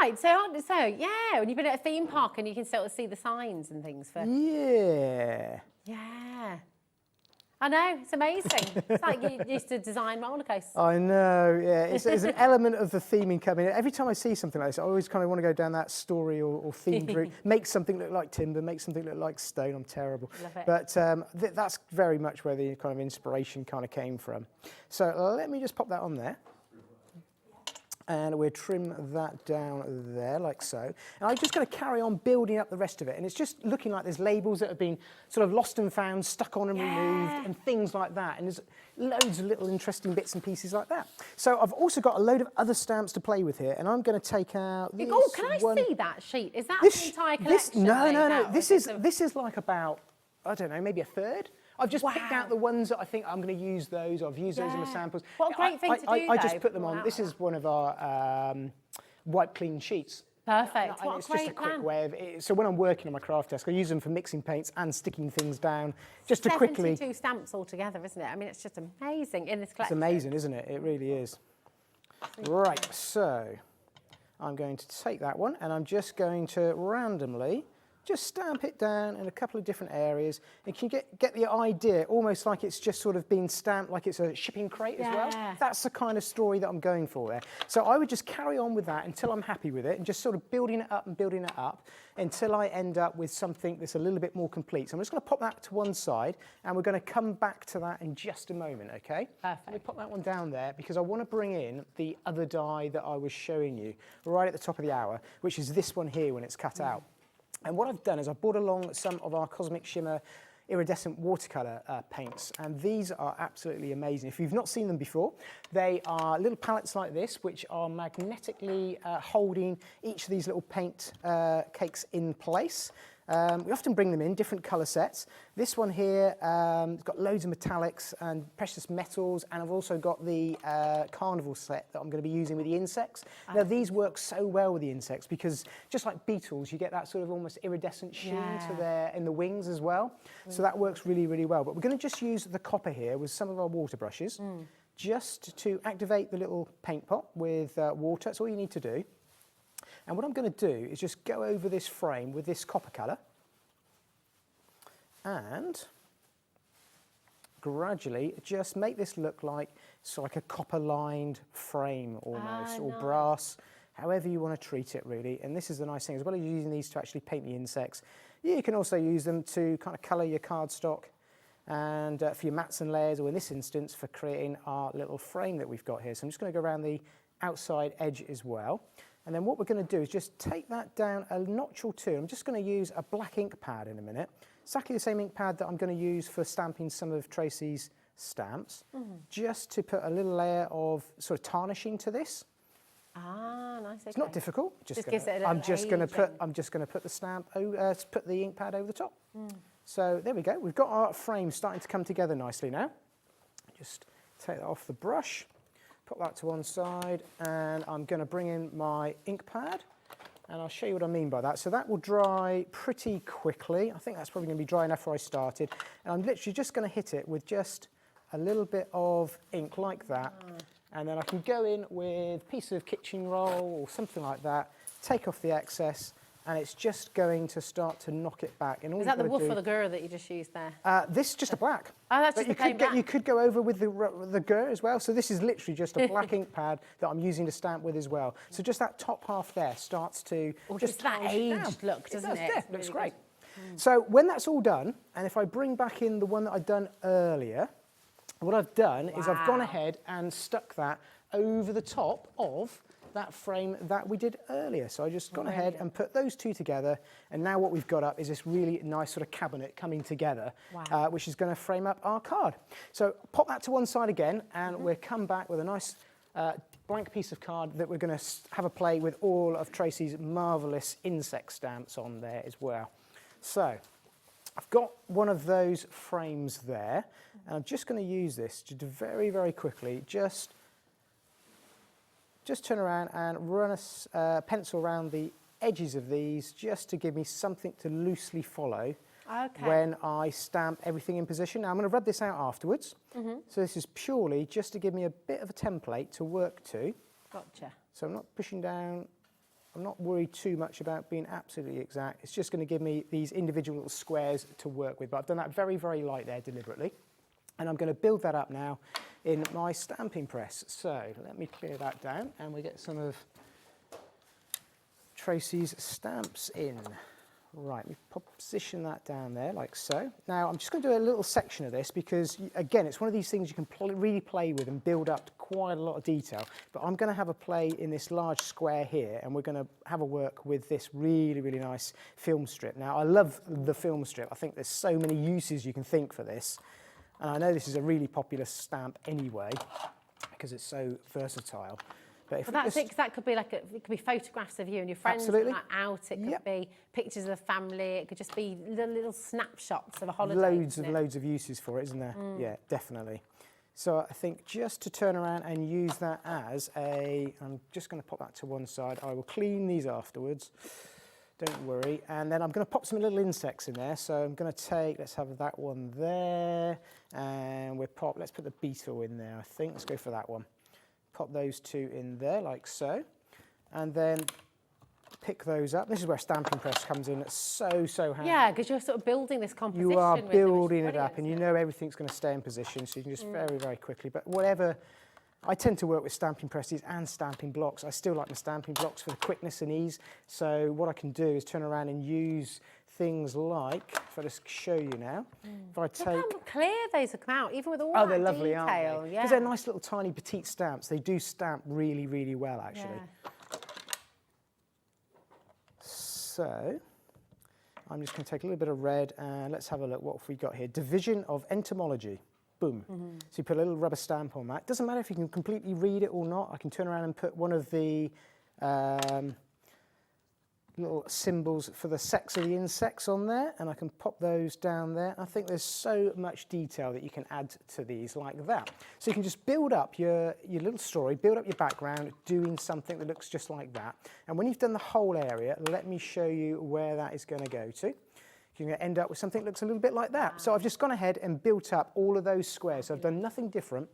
Right, so yeah, when you've been at a theme park and you can sort of see the signs and things for... Yeah. Yeah. I know, it's amazing. It's like you used to design roller coasters. I know, yeah. It's an element of the theming coming in. Every time I see something like this, I always kind of want to go down that story or themed route. Make something look like timber, make something look like stone. I'm terrible. Love it. But that's very much where the kind of inspiration kind of came from. So let me just pop that on there. And we'll trim that down there like so. And I'm just going to carry on building up the rest of it. And it's just looking like there's labels that have been sort of lost and found, stuck on and removed, and things like that. And there's loads of little interesting bits and pieces like that. So I've also got a load of other stamps to play with here. And I'm going to take out this Oh, can I see that sheet? Is that the entire collection? No. This is like about, I don't know, maybe a third. I've just picked out the ones that I think I'm going to use those. I've used those in my samples. What a great thing to do, I just put them on. This is one of our wipe clean sheets. Perfect. And it's just a quick way of it. So when I'm working on my craft desk, I use them for mixing paints and sticking things down, just to quickly. 72 stamps altogether, isn't it? I mean, it's just amazing in this collection. It's amazing, isn't it? It really is. Right, so I'm going to take that one and I'm just going to randomly just stamp it down in a couple of different areas. And you can get the idea, almost like it's just sort of been stamped like it's a shipping crate as well. That's the kind of story that I'm going for there. So I would just carry on with that until I'm happy with it and just sort of building it up and building it up until I end up with something that's a little bit more complete. So I'm just going to pop that to one side and we're going to come back to that in just a moment, okay? Perfect. Let me pop that one down there because I want to bring in the other die that I was showing you right at the top of the hour, which is this one here when it's cut out. And what I've done is I've brought along some of our Cosmic Shimmer iridescent watercolour paints, and these are absolutely amazing. If you've not seen them before, they are little palettes like this, which are magnetically holding each of these little paint cakes in place. We often bring them in different colour sets. This one here has got loads of metallics and precious metals, and I've also got the carnival set that I'm going to be using with the insects. Now these work so well with the insects because just like beetles, you get that sort of almost iridescent sheen in the wings as well. So that works really, really well. But we're going to just use the copper here with some of our water brushes just to activate the little paint pot with water. That's all you need to do. And what I'm going to do is just go over this frame with this copper colour and gradually just make this look like it's like a copper-lined frame almost, or brass, however you want to treat it really. And this is the nice thing, as well as using these to actually paint the insects, you can also use them to kind of colour your cardstock and for your mats and layers, or in this instance for creating our little frame that we've got here. So I'm just going to go around the outside edge as well. And then what we're going to do is just take that down a notch or two. I'm just going to use a black ink pad in a minute. Exactly the same ink pad that I'm going to use for stamping some of Tracie's stamps, just to put a little layer of sort of tarnishing to this. Ah, nice. Okay. It's not difficult. Just gives it a little I'm just going to put the stamp, put the ink pad over the top. So there we go. We've got our frame starting to come together nicely now. Just take that off the brush. Put that to one side, and I'm going to bring in my ink pad, and I'll show you what I mean by that. So that will dry pretty quickly. I think that's probably going to be dry enough where I started. And I'm literally just going to hit it with just a little bit of ink like that. And then I can go in with a piece of kitchen roll or something like that, take off the excess, and it's just going to start to knock it back. And all is that the woof or the gur that you just used there? This is just a black. Oh, that's just the plain black. You could go over with the gur as well. So this is literally just a black ink pad that I'm using to stamp with as well. So just that top half there starts to just that aged look, doesn't it? Yeah, looks great. So when that's all done, and if I bring back in the one that I'd done earlier, what I've done is I've gone ahead and stuck that over the top of that frame that we did earlier. So I just gone ahead and put those two together, and now what we've got up is this really nice sort of cabinet coming together, which is going to frame up our card. So pop that to one side again, and we'll come back with a nice blank piece of card that we're going to have a play with all of Tracie's marvellous insect stamps on there as well. So I've got one of those frames there, and I'm just going to use this to very, very quickly just turn around and run a pencil around the edges of these just to give me something to loosely follow when I stamp everything in position. Now I'm going to rub this out afterwards. So this is purely just to give me a bit of a template to work to. Gotcha. So I'm not pushing down. I'm not worried too much about being absolutely exact. It's just going to give me these individual little squares to work with. But I've done that very, very light there deliberately. And I'm going to build that up now in my stamping press. So let me clear that down and we get some of Tracie's stamps in. Right, we position that down there like so. Now I'm just going to do a little section of this because, again, it's one of these things you can really play with and build up to quite a lot of detail. But I'm going to have a play in this large square here, and we're going to have a work with this really, really nice film strip. Now, I love the film strip. I think there's so many uses you can think for this. And I know this is a really popular stamp anyway because it's so versatile. But if that's it, 'cause that could be like it could be photographs of you and your friends absolutely. Out. It could be pictures of the family. It could just be little snapshots of a holiday. Loads of uses for it, isn't there? Yeah, definitely. So I think just to turn around and use that as I'm just going to pop that to one side. I will clean these afterwards. Don't worry. And then I'm going to pop some little insects in there. So I'm going to take, let's have that one there. And let's put the beetle in there, I think. Let's go for that one. Pop those two in there like so, and then pick those up. This is where a stamping press comes in. It's so handy. Yeah, because you're sort of building this composition. You are with building it up, and you know everything's going to stay in position, so you can just very quickly. But whatever, I tend to work with stamping presses and stamping blocks. I still like the stamping blocks for the quickness and ease. So what I can do is turn around and use things like, if I just show you now, if I take... Look how clear those have come out, even with all that they're lovely, detail. Aren't they? Because they're nice little tiny petite stamps. They do stamp really, really well, actually. Yeah. So, I'm just going to take a little bit of red and let's have a look. What have we got here? Division of Entomology. Boom. So you put a little rubber stamp on that. Doesn't matter if you can completely read it or not. I can turn around and put one of the little symbols for the sex of the insects on there, and I can pop those down there. I think there's so much detail that you can add to these like that. So you can just build up your little story, build up your background, doing something that looks just like that. And when you've done the whole area, let me show you where that is going to go to. You're going to end up with something that looks a little bit like that. Wow. So I've just gone ahead and built up all of those squares. So I've done nothing different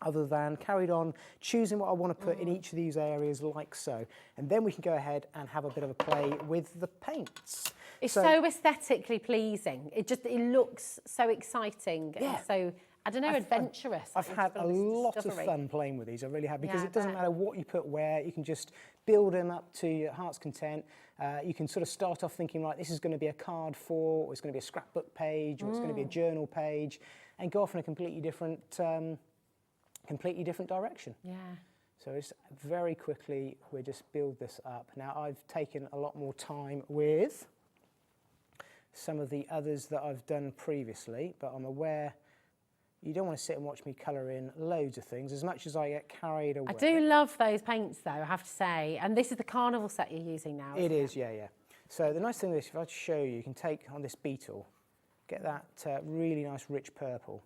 other than carried on choosing what I want to put in each of these areas like so. And then we can go ahead and have a bit of a play with the paints. It's so aesthetically pleasing. It looks so exciting. Yeah. And so, I don't know, adventurous. I've had a lot of fun playing with these, I really have, because it doesn't matter what you put where, you can just build them up to your heart's content. You can sort of start off thinking, right, this is going to be a card for, or it's going to be a scrapbook page, or it's going to be a journal page, and go off in a completely different direction. Yeah. So it's very quickly, we just build this up. Now I've taken a lot more time with some of the others that I've done previously, but I'm aware you don't want to sit and watch me colour in loads of things as much as I get carried away. I do love those paints though, I have to say. And this is the carnival set you're using now, isn't it? It is, yeah. So the nice thing is, if I show you, you can take on this beetle, get that really nice rich purple.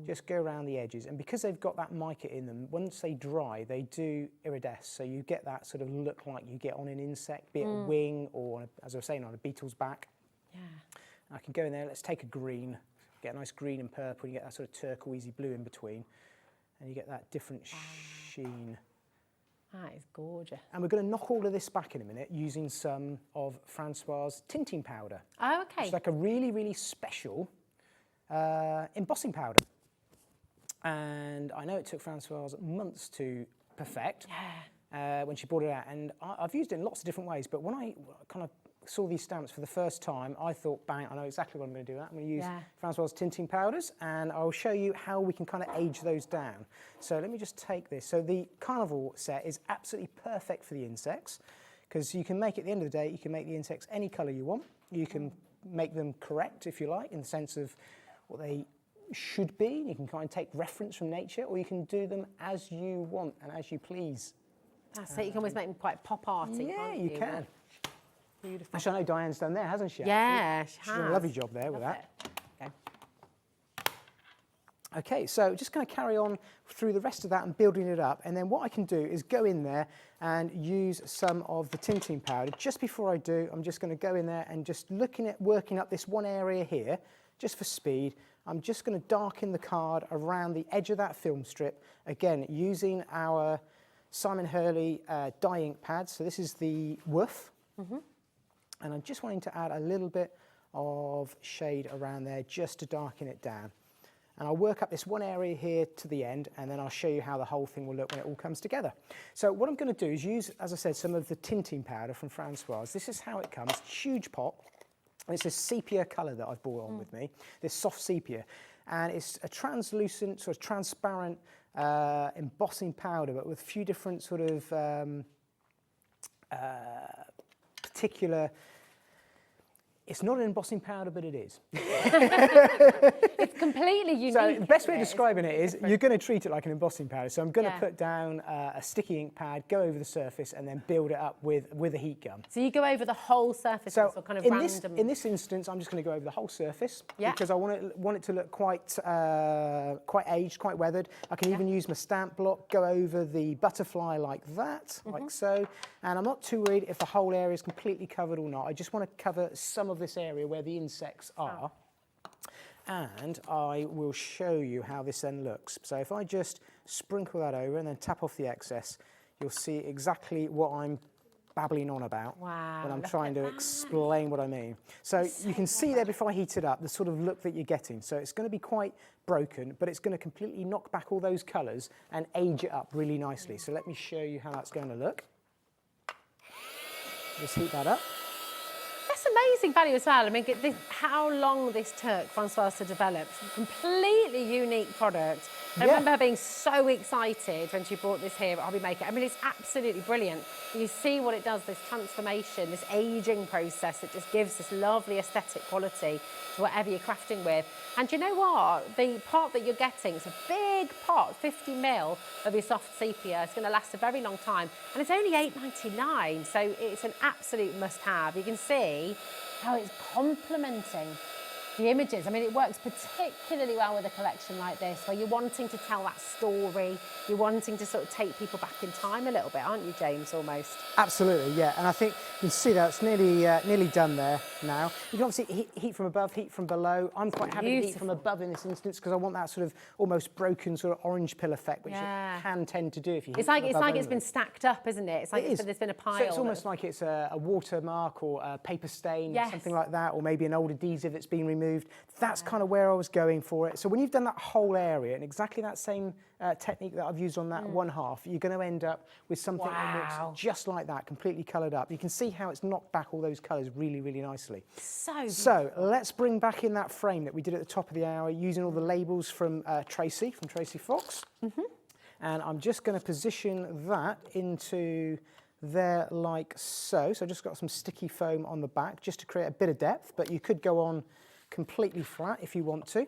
Just go around the edges, and because they've got that mica in them, once they dry, they do iridesce, so you get that sort of look like you get on an insect, be it a wing or, as I was saying, on a beetle's back. Yeah. I can go in there, let's take a green, get a nice green and purple, you get that sort of turquoisey blue in between, and you get that different sheen. That is gorgeous. And we're going to knock all of this back in a minute using some of Francois's tinting powder. Oh, okay. It's like a really, really special embossing powder, and I know it took Francoise months to perfect when she brought it out, and I've used it in lots of different ways, but when I kind of saw these stamps for the first time, I thought, bang, I know exactly what I'm going to do. I'm going to use Francoise tinting powders, and I'll show you how we can kind of age those down. So let me just take this. So the carnival set is absolutely perfect for the insects, because you can make, at the end of the day, you can make the insects any colour you want. You can make them correct, if you like, in the sense of what they should be. You can kind of take reference from nature, or you can do them as you want and as you please. That's it. You can always make them quite pop arty. Yeah, can't you can. Beautiful. Actually, I know Diane's done there, hasn't she? Yeah, she She's done a lovely job there with that. Okay. Okay, so just going to carry on through the rest of that and building it up, and then what I can do is go in there and use some of the tinting powder. Just before I do, I'm just going to go in there and just looking at working up this one area here, just for speed. I'm just going to darken the card around the edge of that film strip, again using our Simon Hurley dye ink pads. So this is the Woof, and I'm just wanting to add a little bit of shade around there just to darken it down. and I'll work up this one area here to the end, and then I'll show you how the whole thing will look when it all comes together. So what I'm going to do is use, as I said, some of the tinting powder from Francoise. This is how it comes, huge pot. And it's a sepia colour that I've brought on with me, this soft sepia. And it's a translucent, sort of transparent embossing powder, but with a few different sort of particular. It's not an embossing powder, but it is. It's completely unique. So the best way of describing it is you're going to treat it like an embossing powder. So I'm going to put down a sticky ink pad, go over the surface, and then build it up with a heat gun. So you go over the whole surface, so kind of in random. in this instance, I'm just going to go over the whole surface because I want it to look quite aged, quite weathered. I can even use my stamp block, go over the butterfly like that, like so. And I'm not too worried if the whole area is completely covered or not. I just want to cover some of this area where the insects are. And I will show you how this then looks. So if I just sprinkle that over and then tap off the excess, you'll see exactly what I'm babbling on about when I'm trying to explain what I mean. So you can see there before I heat it up, the sort of look that you're getting. So it's going to be quite broken, but it's going to completely knock back all those colours and age it up really nicely. So let me show you how that's going to look. Just heat that up. That's amazing value as well. I mean, how long this took Francoise to develop. Completely unique product. I remember her being so excited when she brought this here at HobbyMaker. I mean, it's absolutely brilliant. You see what it does, this transformation, this aging process. It just gives this lovely aesthetic quality to whatever you're crafting with. And you know what? The pot that you're getting, it's a big pot, 50 ml of your soft sepia. It's going to last a very long time. And it's only $8.99, so it's an absolute must-have. You can see how it's complementing the images. I mean, it works particularly well with a collection like this, where you're wanting to tell that story, you're wanting to sort of take people back in time a little bit, aren't you, James, almost? Absolutely, yeah. And I think you can see that it's nearly done there now. You can obviously heat from above, heat from below. I'm quite happy to heat from above in this instance because I want that sort of almost broken sort of orange pill effect, which it can tend to do if you heat from above. It's like it's been stacked up, isn't it? It's like there's been a pile. So it's almost like it's a watermark or a paper stain, something like that, or maybe an old adhesive that's been removed. That's kind of where I was going for it. So when you've done that whole area and exactly that same technique that I've used on that one half, you're going to end up with something that looks just like that, completely coloured up. You can see how it's knocked back all those colours really, really nicely. So let's bring back in that frame that we did at the top of the hour using all the labels from Tracie Fox. And I'm just going to position that into there like so. So I've just got some sticky foam on the back just to create a bit of depth, but you could go on completely flat if you want to.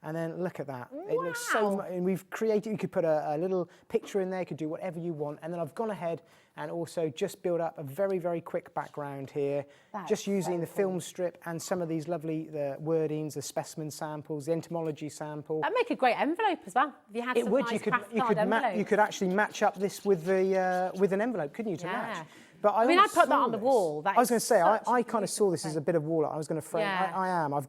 And then look at that. It looks so much, and we've created, you could put a little picture in there, you could do whatever you want. And then I've gone ahead and also just build up a very, very quick background here, just using the film strip and some of these lovely wordings, the specimen samples, the entomology sample. That'd make a great envelope as well. If you had some nice you could actually match up this with the with an envelope, couldn't you, to match? But I mean, I put that on the wall. I was going to say, I kind of saw this as a bit of wall I was going to frame. I am. I've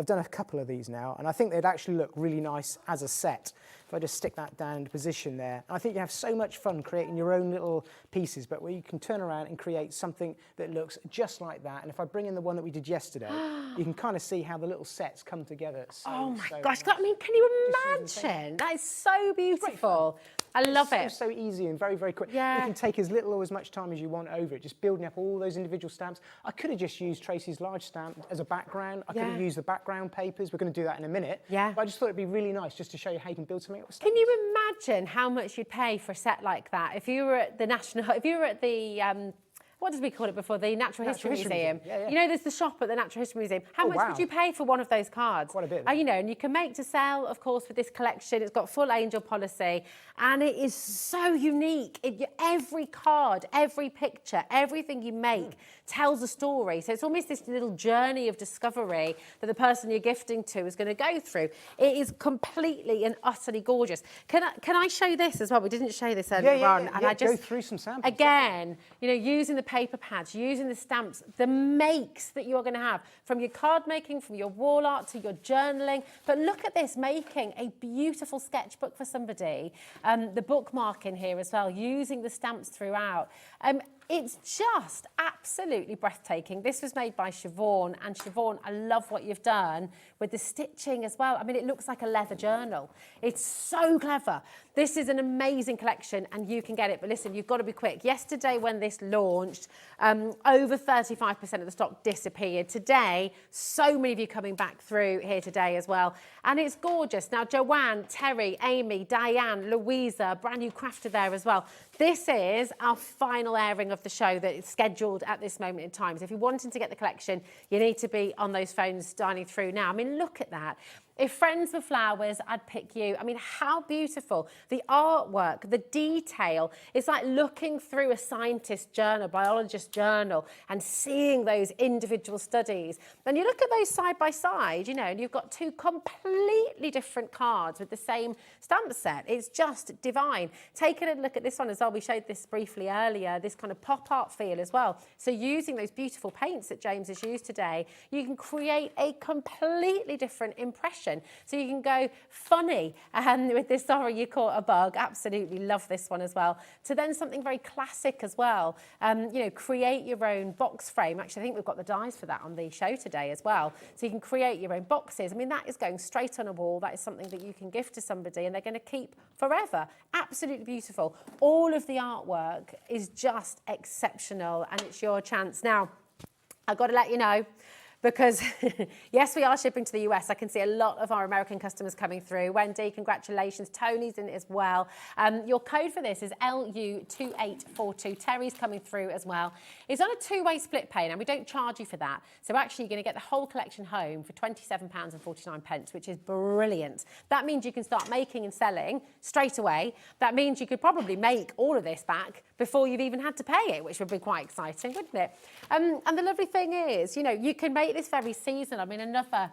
done a couple of these now, and I think they'd actually look really nice as a set. If I just stick that down into position there. I think you have so much fun creating your own little pieces, but where you can turn around and create something that looks just like that. And if I bring in the one that we did yesterday, you can kind of see how the little sets come together. Oh my gosh, I mean, can you imagine? That is so beautiful. I love it. It's so easy and very, very quick. You can take as little or as much time as you want over it, just building up all those individual stamps. I could have just used Tracie's large stamp as a background. I could have used the background papers. We're going to do that in a minute. But I just thought it'd be really nice just to show you how you can build something. Can you imagine how much you'd pay for a set like that if you were at the what did we call it before? The Natural History Museum. You know, there's the shop at the Natural History Museum. How much would you pay for one of those cards? Quite a bit. You know, and you can make to sell, of course, with this collection. It's got full angel policy, and it is so unique. Every card, every picture, everything you make tells a story. So it's almost this little journey of discovery that the person you're gifting to is going to go through. It is completely and utterly gorgeous. Can I show this as well? We didn't show this earlier on. And I just go through some samples. Again, you know, using the paper pads, using the stamps, the makes that you're going to have from your card making, from your wall art to your journaling. But look at this, making a beautiful sketchbook for somebody. The bookmark in here as well, using the stamps throughout. it's just absolutely breathtaking. This was made by Siobhan, and Siobhan, I love what you've done with the stitching as well. I mean, it looks like a leather journal. It's so clever. This is an amazing collection, and you can get it, but listen, you've got to be quick. Yesterday when this launched, over 35% of the stock disappeared. Today, so many of you coming back through here today as well, and it's gorgeous. Now, Joanne, Terry, Amy, Diane, Louisa, brand new crafter there as well. This is our final airing of the show that is scheduled at this moment in time. So if you're wanting to get the collection, you need to be on those phones dialing through now. I mean, look at that. If friends were flowers, I'd pick you. I mean, how beautiful. The artwork, the detail. It's like looking through a scientist's journal, biologist's journal, and seeing those individual studies. Then you look at those side by side, you know, and you've got two completely different cards with the same stamp set. It's just divine. Taking a look at this one as well, we showed this briefly earlier, this kind of pop art feel as well. So using those beautiful paints that James has used today, you can create a completely different impression. So you can go funny with this, sorry you caught a bug, absolutely love this one as well, to then something very classic as well. You know, create your own box frame. Actually, I think we've got the dies for that on the show today as well. So you can create your own boxes. I mean, that is going straight on a wall. That is something that you can gift to somebody and they're going to keep forever. Absolutely beautiful. All of the artwork is just exceptional, and it's your chance. Now, I've got to let you know, because yes, we are shipping to the US. I can see a lot of our American customers coming through. Wendy, congratulations. Tony's in it as well. Your code for this is LU2842. Terry's coming through as well. It's on a two-way split pay, and we don't charge you for that. So actually, you're going to get the whole collection home for £27.49, which is brilliant. That means you can start making and selling straight away. That means you could probably make all of this back before you've even had to pay it, which would be quite exciting, wouldn't it? And the lovely thing is, you know, you can make this very seasonal. I mean, another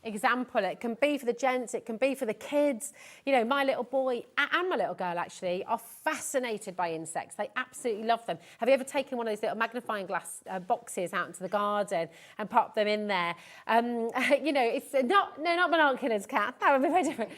example, it can be for the gents, it can be for the kids. You know, my little boy and my little girl actually are fascinated by insects. They absolutely love them. Have you ever taken one of those little magnifying glass boxes out into the garden and popped them in there? You know, it's not binoculars, Kat. That would be very different.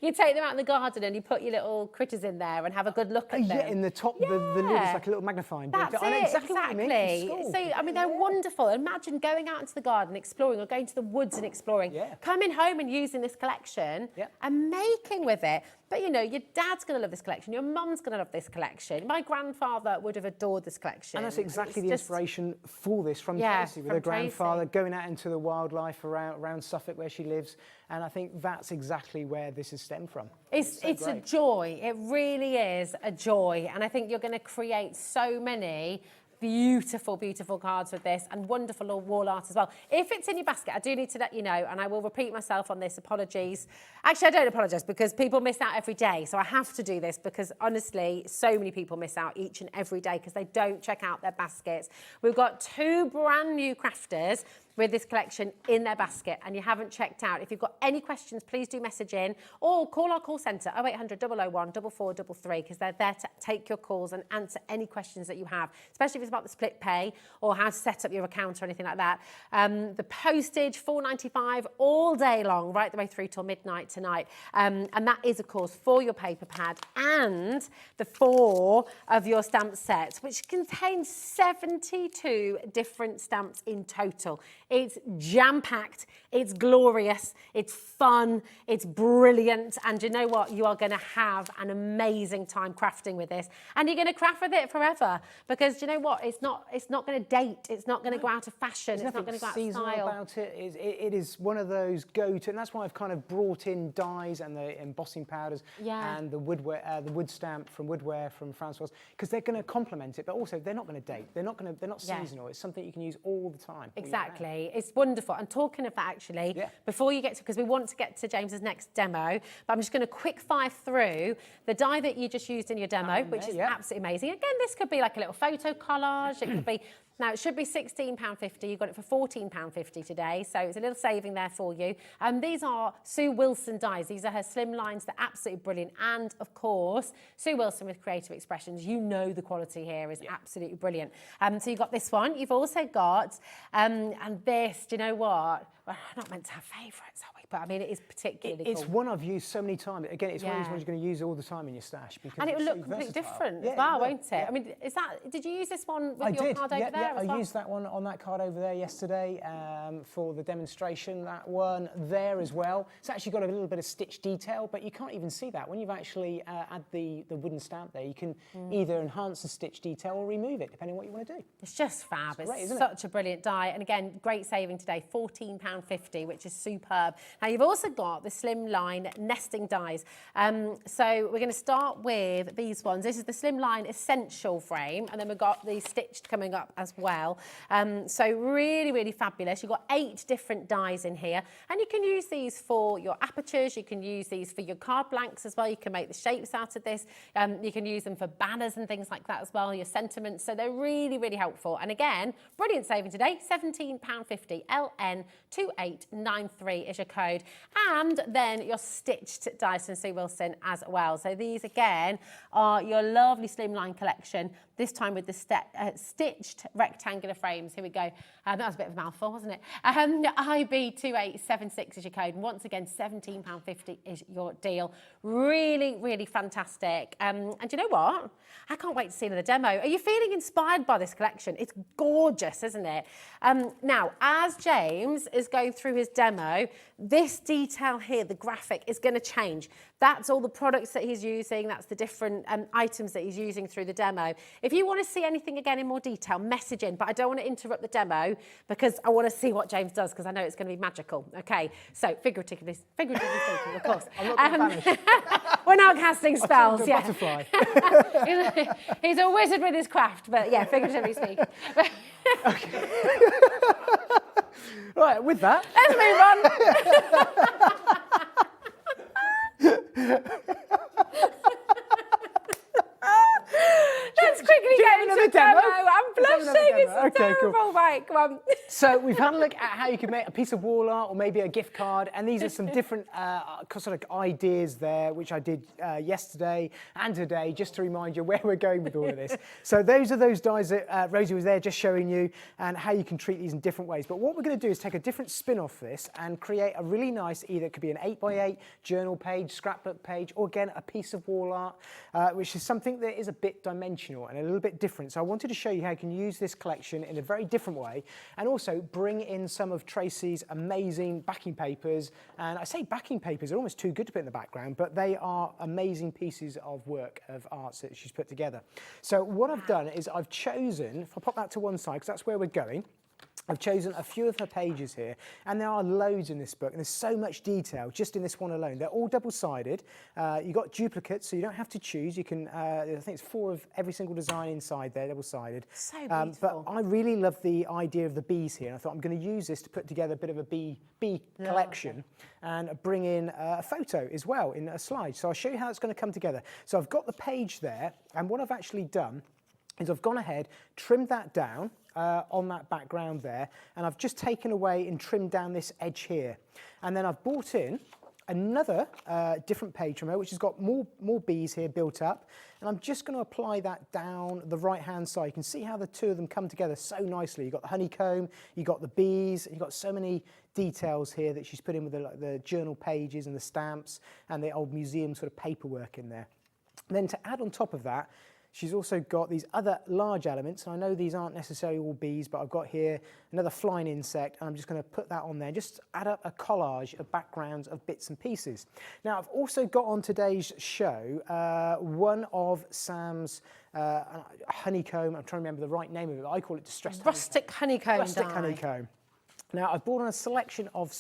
You take them out in the garden and you put your little critters in there and have a good look at them. Yeah, in the top, the lid is like a little magnifying board. That's I know it, exactly what you mean. So, I mean, they're wonderful. Imagine going out into the garden, exploring, or going to the woods and exploring, coming home and using this collection and making with it. But, you know, your dad's going to love this collection. Your mum's going to love this collection. My grandfather would have adored this collection. And that's exactly the inspiration for this from Tracie, with her grandfather going out into the wildlife around Suffolk where she lives. And I think that's exactly where this has stemmed from. It's a joy. It really is a joy. And I think you're going to create so many beautiful, beautiful cards with this, and wonderful wall art as well. If it's in your basket, I do need to let you know, and I will repeat myself on this, apologies. Actually, I don't apologise, because people miss out every day, so I have to do this, because honestly, so many people miss out each and every day because they don't check out their baskets. We've got two brand new crafters with this collection in their basket, and you haven't checked out. If you've got any questions, please do message in or call our call centre 0800 001 4433, because they're there to take your calls and answer any questions that you have, especially if it's about the split pay or how to set up your account or anything like that. The postage, £4.95 all day long, right the way through till midnight tonight. And that is, of course, for your paper pad and the 4 of your stamp sets, which contains 72 different stamps in total. It's jam-packed, it's glorious, it's fun, it's brilliant, and you know what? You are going to have an amazing time crafting with this, and you're going to craft with it forever, because you know what? It's not going to date, it's not going to go out of fashion, it's not going to go out of style. About it. It is one of those go-to, and that's why I've kind of brought in dyes and the embossing powders and the woodware, the wood stamp from Woodware from Francois, because they're going to complement it, but also they're not going to date. They're not seasonal. It's something you can use all the time. Exactly. It's wonderful. And talking of that, actually, before you get to, because we want to get to James's next demo, but I'm just going to quick fire through the die that you just used in your demo, which is absolutely amazing. Again, this could be like a little photo collage. It could be, now it should be £16.50. You got it for £14.50 today, so it's a little saving there for you. These are Sue Wilson dies. These are her slim lines. They're absolutely brilliant. And of course, Sue Wilson with Creative Expressions. You know the quality here is absolutely brilliant. So you've got this one. You've also got, and this, do you know what? We're not meant to have favourites, are we? but I mean, it is particularly It's cool. one I've used so many times. Again, it's one of these ones you're going to use all the time in your stash. Because And it will it's look so completely versatile. different Yeah, as well, it will. won't it? Yeah. I mean, did you use this one with I your did. card over there as I well? used that one on that card over there yesterday for the demonstration. That one there as well. It's actually got a little bit of stitch detail, but you can't even see that. When you've actually add the wooden stamp there, you can either enhance the stitch detail or remove it, depending on what you want to do. It's just fab. It's great, isn't it? such a brilliant die. And again, great saving today, £14.50, which is superb. Now, you've also got the slimline nesting dies. So we're going to start with these ones. This is the slimline essential frame, and then we've got the stitched coming up as well. So really, really fabulous. You've got 8 different dies in here, and you can use these for your apertures. You can use these for your card blanks as well. You can make the shapes out of this. You can use them for banners and things like that as well, your sentiments. So they're really, really helpful. And again, brilliant saving today, £17.50, LN2893 is your code. And then your stitched Dyson C. Wilson as well. So these again are your lovely slimline collection, this time with the stitched rectangular frames. Here we go. That was a bit of a mouthful, wasn't it? IB2876 is your code. And once again, £17.50 is your deal. Really, really fantastic. And you know what? I can't wait to see another demo. Are you feeling inspired by this collection? It's gorgeous, isn't it? Now, as James is going through his demo, this detail here, the graphic, is going to change. That's all the products that he's using. That's the different items that he's using through the demo. If you want to see anything again in more detail, message in. But I don't want to interrupt the demo because I want to see what James does because I know it's going to be magical. Okay, so figuratively speaking, of course. I'm not going to vanish. We're not casting spells, yeah. Butterfly. He's a wizard with his craft, but yeah, figuratively speaking. Okay. Right, with that. Let's move on. Let's quickly get into the demo. I'm blushing. It's so terrible. Cool. Right, come on. So we've had a look at how you can make a piece of wall art or maybe a gift card, and these are some different sort of ideas there, which I did yesterday and today, just to remind you where we're going with all of this. So those are those dies that Rosie was there just showing you, and how you can treat these in different ways. But what we're going to do is take a different spin off this and create a really nice, either it could be an 8x8 journal page, scrapbook page, or again a piece of wall art, which is something that is a bit dimensional and a little bit different. So I wanted to show you how you can use this collection in a very different way, and also bring in some of Tracie's amazing backing papers. And I say backing papers are almost too good to put in the background, but they are amazing pieces of work, of arts that she's put together. So what I've done is I've chosen, if I pop that to one side, because that's where we're going, I've chosen a few of her pages here, and there are loads in this book, and there's so much detail just in this one alone. They're all double-sided. You've got duplicates, so you don't have to choose. You can, I think it's 4 of every single design inside there, double-sided. So beautiful. But I really love the idea of the bees here, and I thought I'm going to use this to put together a bit of a bee collection and bring in a photo as well in a slide. So I'll show you how it's going to come together. So I've got the page there, and what I've actually done is I've gone ahead, trimmed that down on that background there, and I've just taken away and trimmed down this edge here. And then I've brought in another different page from her, which has got more bees here built up, and I'm just going to apply that down the right-hand side. You can see how the two of them come together so nicely. You've got the honeycomb, you've got the bees, you've got so many details here that she's put in with the journal pages and the stamps and the old museum sort of paperwork in there. And then to add on top of that, she's also got these other large elements, and I know these aren't necessarily all bees, but I've got here another flying insect, and I'm just going to put that on there, just add up a collage of backgrounds of bits and pieces. Now, I've also got on today's show one of Sam's honeycomb. I'm trying to remember the right name of it. I call it distressed Rustic honeycomb. Rustic honeycomb. Now, I've brought on a selection of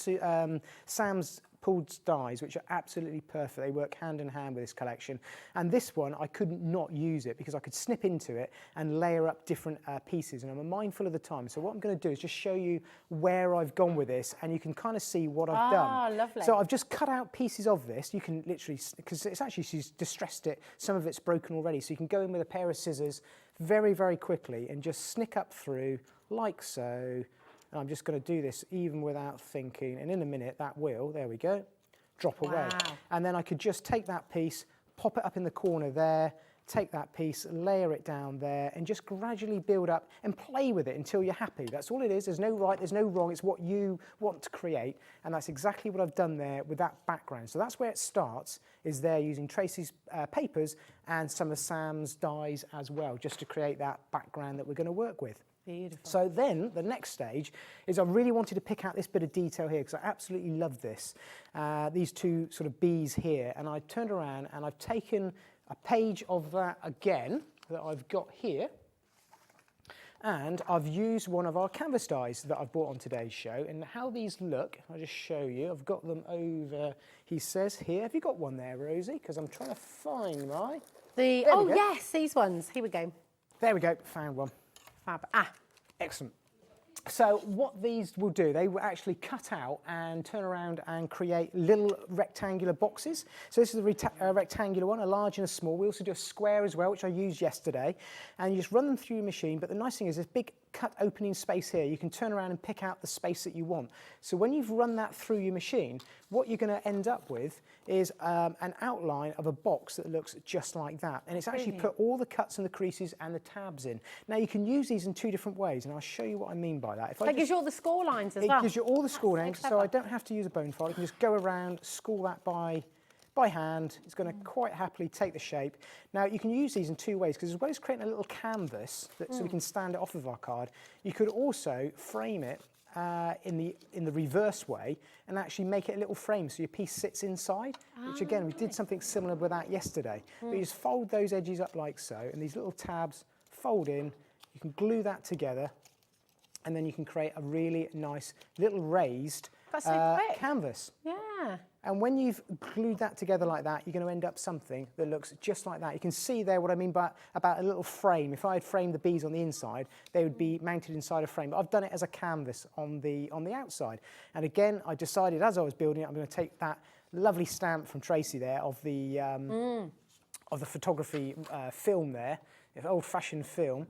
Sam's pulled dies, which are absolutely perfect. They work hand in hand with this collection. And this one, I couldn't not use it because I could snip into it and layer up different pieces. And I'm mindful of the time. So what I'm going to do is just show you where I've gone with this, and you can kind of see what I've done. Ah, lovely. So I've just cut out pieces of this. You can literally, because it's actually, she's distressed it. Some of it's broken already. So you can go in with a pair of scissors very, very quickly and just snick up through like so. And I'm just going to do this even without thinking, and in a minute that will, there we go, drop away. And then I could just take that piece, pop it up in the corner there, take that piece, layer it down there, and just gradually build up and play with it until you're happy. That's all it is. There's no right, there's no wrong. It's what you want to create, and that's exactly what I've done there with that background. So that's where it starts, is there using Tracie's papers and some of Sam's dyes as well, just to create that background that we're going to work with. Beautiful. So then the next stage is I really wanted to pick out this bit of detail here because I absolutely love this. These two sort of bees here, and I turned around and I've taken a page of that again that I've got here, and I've used one of our canvas dyes that I've bought on today's show. And how these look, I'll just show you. I've got them over, he says here. Have you got one there, Rosie? Because I'm trying to find my... Oh yes, these ones. Here we go. There we go, found one. Fab. Excellent. So what these will do, they will actually cut out and turn around and create little rectangular boxes. So this is a rectangular one, a large and a small. We also do a square as well, which I used yesterday. And you just run them through your machine. But the nice thing is this big cut opening space here. You can turn around and pick out the space that you want. So when you've run that through your machine, what you're going to end up with is an outline of a box that looks just like that. And it's actually put all the cuts and the creases and the tabs in. Now you can use these in two different ways, and I'll show you what I mean by that. That gives you all the score lines as well. It gives you all the score lines, so I don't have to use a bone file. I can just go around, score that by hand. It's going to quite happily take the shape. Now you can use these in two ways, because as well as creating a little canvas so we can stand it off of our card, you could also frame it in the reverse way and actually make it a little frame so your piece sits inside, which again, we did something similar with that yesterday. But you just fold those edges up like so, and these little tabs fold in. You can glue that together, and then you can create a really nice little raised canvas. Yeah. And when you've glued that together like that, you're going to end up something that looks just like that. You can see there what I mean by about a little frame. If I had framed the bees on the inside, they would be mounted inside a frame. But I've done it as a canvas on the outside. And again, I decided as I was building it, I'm going to take that lovely stamp from Tracie there of the photography film there, old-fashioned film.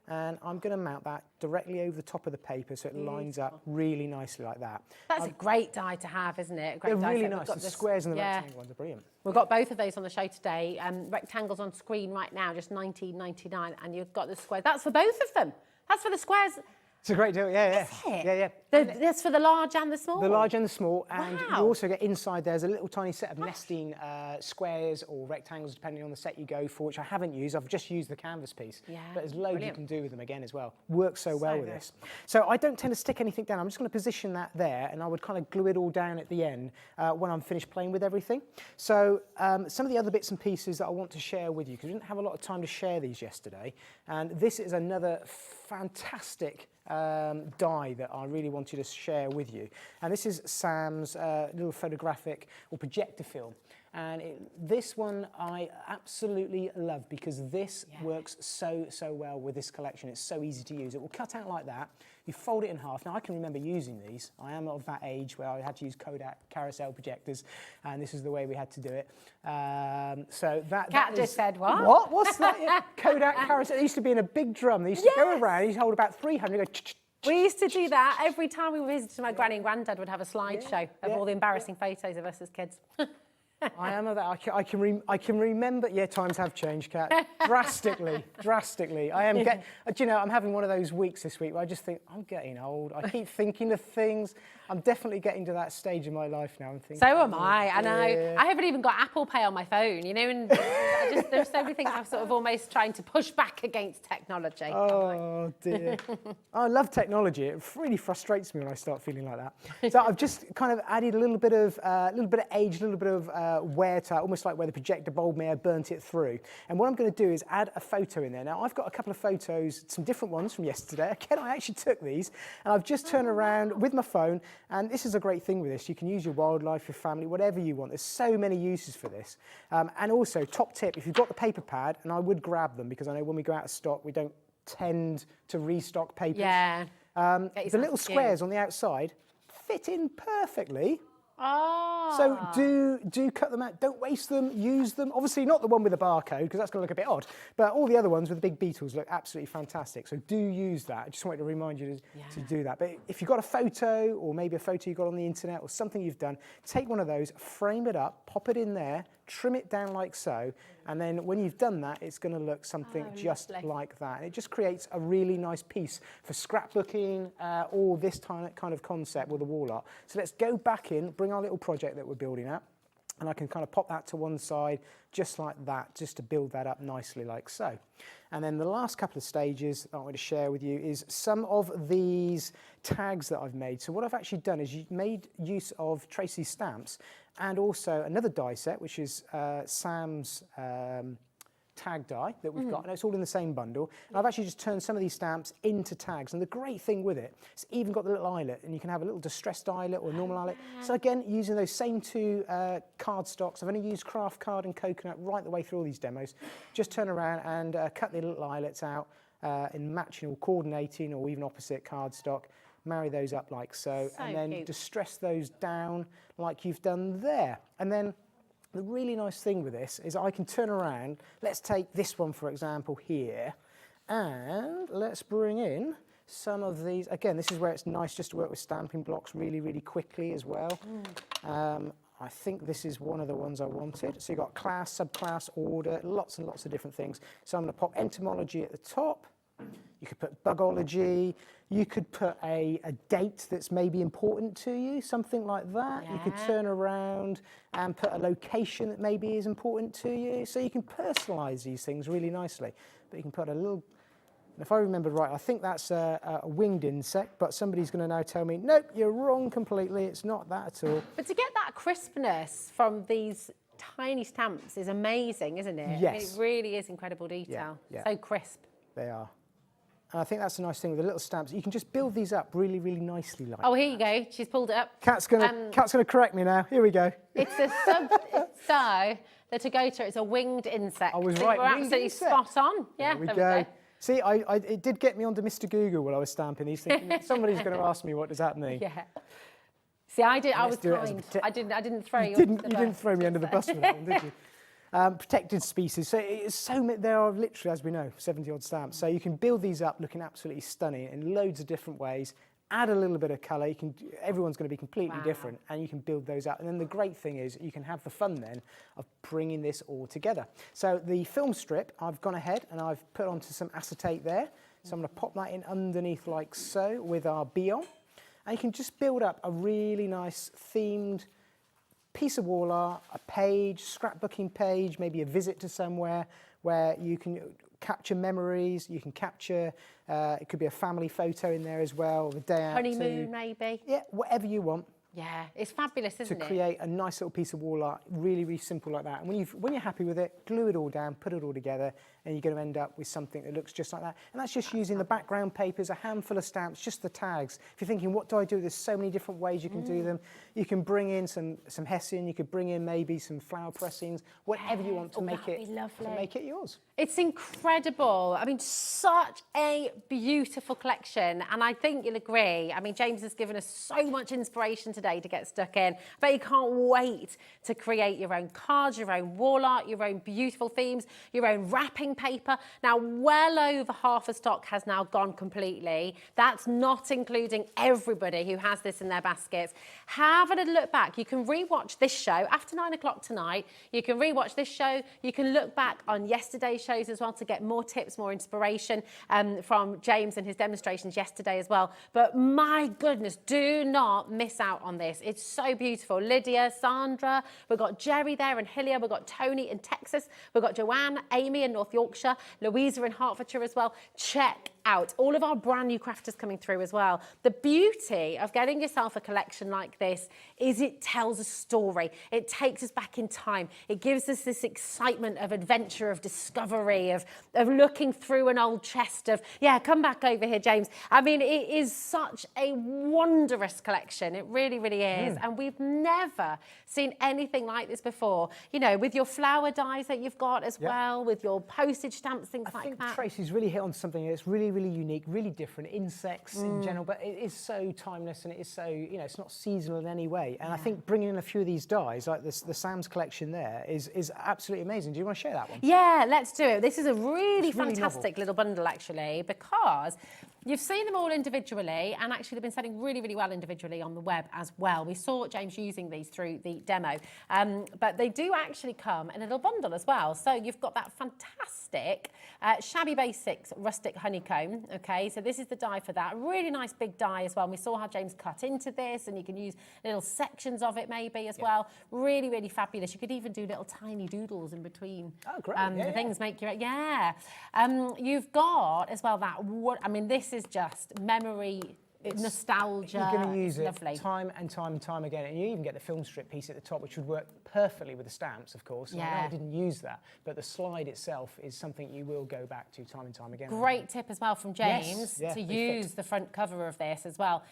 And I'm going to mount that directly over the top of the paper so it lines up really nicely like that. That's a great die to have, isn't it? They're really nice. The squares and the rectangle ones are brilliant. We've got both of those on the show today. Rectangles on screen right now, just $19.99, and you've got the squares. That's for both of them. That's for the squares. It's a great deal, yeah. Is it? Yeah. That's for the large and the small? The large and the small, and Wow. you also get inside there's a little tiny set of nesting squares or rectangles depending on the set you go for, which I haven't used. I've just used the canvas piece. Yeah, but there's loads brilliant. you can do with them again as well. Works so well with this. So I don't tend to stick anything down. I'm just going to position that there, and I would kind of glue it all down at the end when I'm finished playing with everything. So some of the other bits and pieces that I want to share with you, because we didn't have a lot of time to share these yesterday, and this is another fantastic die that I really wanted to share with you. And this is Sam's little photographic or projector film. And this one I absolutely love because this works so well with this collection. It's so easy to use. It will cut out like that. You fold it in half. Now I can remember using these. I am of that age where I had to use Kodak carousel projectors, and this is the way we had to do it. So that Kat just said what? What? What's that? Yeah, Kodak carousel. It used to be in a big drum. They used to go around. You used to hold about 300. Go, we used to do that every time we visited my granny and granddad would have a slideshow of all the embarrassing photos of us as kids. I am of that. I can remember. Yeah, times have changed, Kat. drastically. I am getting. Do you know? I'm having one of those weeks this week where I just think I'm getting old. I keep thinking of things. I'm definitely getting to that stage in my life now. I'm thinking. So am I. I know. I haven't even got Apple Pay on my phone. You know, and there's so many things I'm sort of almost trying to push back against technology. Oh dear. I love technology. It really frustrates me when I start feeling like that. So I've just kind of added a little bit of age, a little bit of wear to it, almost like where the projector bulb may have burnt it through. And what I'm going to do is add a photo in there. Now I've got a couple of photos, some different ones from yesterday. Again, I actually took these and I've just turned around with my phone. And this is a great thing with this. You can use your wildlife, your family, whatever you want. There's so many uses for this. And also, top tip, if you've got the paper pad, and I would grab them because I know when we go out of stock, we don't tend to restock papers. Yeah. The little squares on the outside fit in perfectly. Oh. So do cut them out. Don't waste them. Use them. Obviously not the one with the barcode because that's going to look a bit odd. But all the other ones with the big beetles look absolutely fantastic. So do use that. I just wanted to remind you to do that. But if you've got a photo or maybe a photo you got on the internet or something you've done, take one of those, frame it up, pop it in there, trim it down like so, and then when you've done that, it's going to look something just like that. And it just creates a really nice piece for scrapbooking or this kind of concept with the wall art. So let's go back in, bring our little project that we're building up, and I can kind of pop that to one side just like that, just to build that up nicely like so. And then the last couple of stages I want to share with you is some of these tags that I've made. So what I've actually done is made use of Tracie's stamps and also another die set, which is Sam's tag die that we've got, and it's all in the same bundle. And I've actually just turned some of these stamps into tags, and the great thing with it, it's even got the little eyelet, and you can have a little distressed eyelet or a normal eyelet. So again, using those same two card stocks, I've only used craft card and coconut right the way through all these demos. Just turn around and cut the little eyelets out in matching or coordinating or even opposite cardstock. Marry those up like so, and then distress those down like you've done there. And then the really nice thing with this is I can turn around. Let's take this one, for example, here, and let's bring in some of these. Again, this is where it's nice just to work with stamping blocks really, really quickly as well. I think this is one of the ones I wanted. So you've got class, subclass, order, lots and lots of different things. So I'm going to pop entomology at the top. You could put bugology. You could put a date that's maybe important to you, something like that. Yeah. You could turn around and put a location that maybe is important to you. So you can personalise these things really nicely. But you can put a little, if I remember right, I think that's a winged insect, but somebody's going to now tell me, nope, you're wrong completely. It's not that at all. But to get that crispness from these tiny stamps is amazing, isn't it? Yes. I mean, it really is incredible detail. Yeah. So crisp. They are. And I think that's a nice thing with the little stamps. You can just build these up really, really nicely like Oh, here you go. She's pulled it up. Kat's gonna correct me now. Here we go. It's a the Tagota. It's a winged insect. I was right. We're absolutely spot on. Yeah, there we go. See, it did get me onto Mr. Google while I was stamping these things. Somebody's going to ask me what does that mean. Yeah. See, I was kind. I didn't throw you. You didn't throw me under the bus with that one, did you? Protected species. So there are literally, as we know, 70 odd stamps. So you can build these up looking absolutely stunning in loads of different ways. Add a little bit of colour. Everyone's going to be completely different, and you can build those up. And then the great thing is you can have the fun then of bringing this all together. So the film strip, I've gone ahead and I've put onto some acetate there. So I'm going to pop that in underneath like so with our bee on. And you can just build up a really nice themed piece of wall art, a page, scrapbooking page, maybe a visit to somewhere where you can capture memories, you can capture, it could be a family photo in there as well, a day out. Honeymoon, maybe. Yeah, whatever you want. Yeah, it's fabulous, isn't it? To create a nice little piece of wall art, really, really simple like that. And when you're happy with it, glue it all down, put it all together, and you're going to end up with something that looks just like that. And that's just using the background papers, a handful of stamps, just the tags. If you're thinking, what do I do? There's so many different ways you can do them. You can bring in some hessian, you could bring in maybe some flower pressings, whatever you want to make it yours. It's incredible. I mean, such a beautiful collection. And I think you'll agree. I mean, James has given us so much inspiration today to get stuck in. But you can't wait to create your own cards, your own wall art, your own beautiful themes, your own wrapping paper. Now, well over half the stock has now gone completely. That's not including everybody who has this in their baskets. Have a little look back. You can rewatch this show after 9 o'clock tonight. You can rewatch this show. You can look back on yesterday's shows as well to get more tips, more inspiration from James and his demonstrations yesterday as well. But my goodness, do not miss out on this. It's so beautiful. Lydia, Sandra, we've got Jerry there in Hillier, we've got Tony in Texas, we've got Joanne, Amy in North Yorkshire, Louisa in Hertfordshire as well. Check out all of our brand new crafters coming through as well. The beauty of getting yourself a collection like this is it tells a story. It takes us back in time. It gives us this excitement of adventure, of discovery, of looking through an old chest of, yeah, come back over here, James. I mean, it is such a wondrous collection. It really, really is. And we've never seen anything like this before. You know, with your flower dies that you've got as well, with your postage stamps, things like that. I think Tracie's really hit on something that's really, really unique, really different. Insects in general, but it is so timeless and it is so, you know, it's not seasonal in any way. And I think bringing in a few of these dies, like this, the Sam's collection there, is absolutely amazing. Do you want to share that one? Yeah, let's do it. This is a really fantastic little bundle, actually, because You've seen them all individually, and actually they've been selling really, really well individually on the web as well. We saw James using these through the demo, but they do actually come in a little bundle as well. So you've got that fantastic Shabby Basics Rustic Honeycomb, okay? So this is the die for that. Really nice big die as well. And we saw how James cut into this, and you can use little sections of it maybe as well. Really, really fabulous. You could even do little tiny doodles in between. Oh, great. The things make you, you've got as well that, I mean, this is just memory, nostalgia. You're going to use it lovely. time and time and time again. And you even get the film strip piece at the top, which would work perfectly with the stamps, of course. And I know I didn't use that, but the slide itself is something you will go back to time and time again. Great tip as well from James to use the front cover of this as well.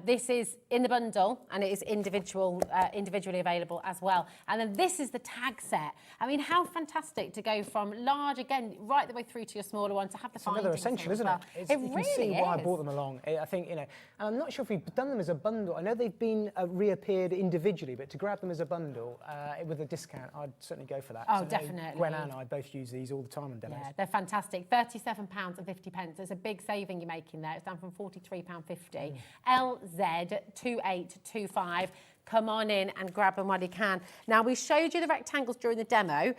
This is in the bundle, and it is individually available as well. And then this is the tag set. I mean, how fantastic to go from large, again, right the way through to your smaller one, to have the findings. Another essential, isn't it? It you really can see why I is. brought them along. I think, and I'm not sure if we've done them as a bundle. I know they've been reappeared individually, but to grab them as a bundle with a discount, I'd certainly go for that. Oh, so definitely. Gwen and I both use these all the time on demos. Yeah, they're fantastic. £37.50. There's a big saving you're making there. It's down from £43.50. LZ2825. Come on in and grab them while you can. Now, we showed you the rectangles during the demo,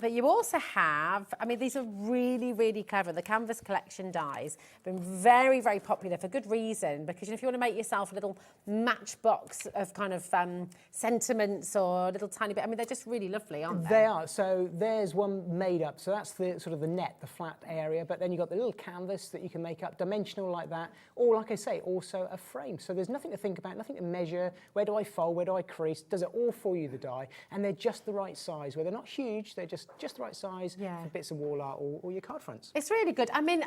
but you also have, I mean, these are really, really clever. The Canvas Collection dies have been very, very popular for good reason, because if you want to make yourself a little matchbox of kind of sentiments or a little tiny bit, I mean, they're just really lovely, aren't they? They are. So there's one made up. So that's the sort of the net, the flat area, but then you've got the little canvas that you can make up, dimensional like that, or like I say, also a frame. So there's nothing to think about, nothing to measure. Where do I fold? Where do I crease? Does it all for you, the die? And they're just the right size, where they're not huge, they're just the right size for bits of wall art or your card fronts. It's really good. I mean,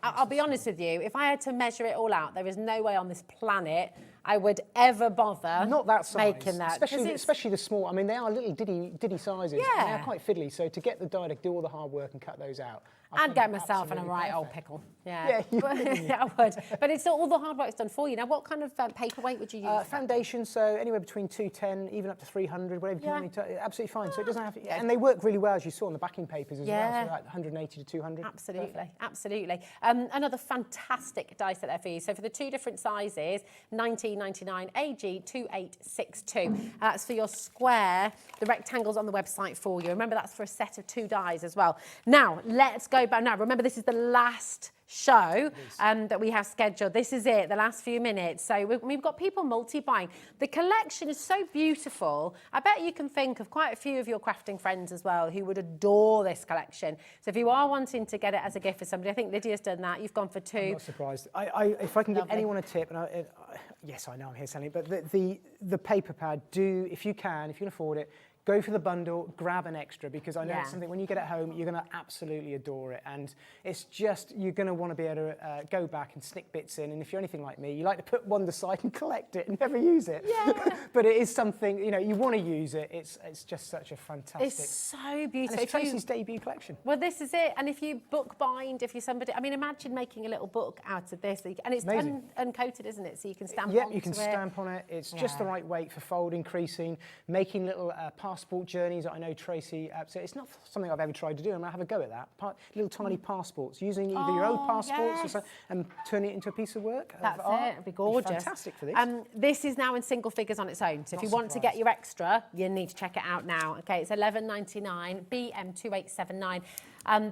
I'll be honest with you, if I had to measure it all out, there is no way on this planet I would ever bother not that size, making that. Especially the small. I mean, they are little ditty sizes. Yeah. And they are quite fiddly. So to get the die to do all the hard work and cut those out, I'd get myself in a right old pickle. Yeah, I would. But it's all the hard work's done for you. Now, what kind of paperweight would you use? Foundation, so anywhere between 210, even up to 300, whatever you want. Absolutely fine. So it doesn't have to, and they work really well, as you saw on the backing papers as well. So like 180 to 200. Absolutely, Perfect. absolutely. Another fantastic die set there for you. So for the two different sizes, $19.99 AG2862. That's for your square. The rectangle's on the website for you. Remember, that's for a set of 2 dies as well. Now, let's go back. Now, remember, this is the last show that we have scheduled. This is it, the last few minutes. So we've got people multi-buying. The collection is so beautiful. I bet you can think of quite a few of your crafting friends as well who would adore this collection. So if you are wanting to get it as a gift for somebody, I think Lydia's done that. You've gone for 2. I'm not surprised. If I can give anyone a tip, and yes, I know I'm here selling it, but the paper pad, if you can afford it, go for the bundle, grab an extra, because I know it's something when you get it home, you're going to absolutely adore it. And it's just, you're going to want to be able to go back and snick bits in. And if you're anything like me, you like to put one aside and collect it and never use it. Yeah. But it is something, you want to use it. It's just such a fantastic. It's so beautiful. And it's Tracie's debut collection. Well, this is it. And if you book bind, if you're somebody, I mean, imagine making a little book out of this. And it's uncoated, isn't it? So you can stamp onto it. Yeah, you can stamp on it. It's just the right weight for folding, creasing, making little passport journeys that I know Tracie, so it's not something I've ever tried to do. I'm going to have a go at that. Little tiny passports, using either your own passports or so, and turning it into a piece of work. That's it. It'd be gorgeous. Fantastic for this. This is now in single figures on its own. So if you want to get your extra, you need to check it out now. Okay, it's $11.99, BM2879.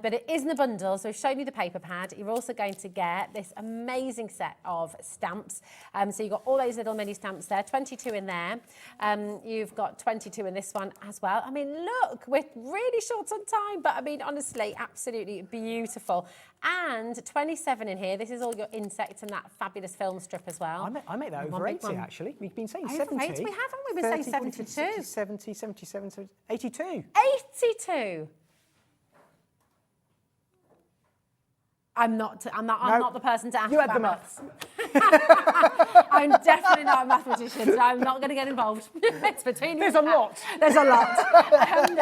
But it is in the bundle, so we've shown you the paper pad. You're also going to get this amazing set of stamps. So you've got all those little mini stamps there, 22 in there. You've got 22 in this one as well. I mean, look, we're really short on time, but I mean, honestly, absolutely beautiful. And 27 in here. This is all your insects and that fabulous film strip as well. I make that over 80, actually. We've been saying over 70. 80, we haven't. We've been saying 72. 70, 77, 82. 82. I'm not the person to ask you had about the maths. I'm definitely not a mathematician, so I'm not going to get involved. It's between There's a lot. There's a lot.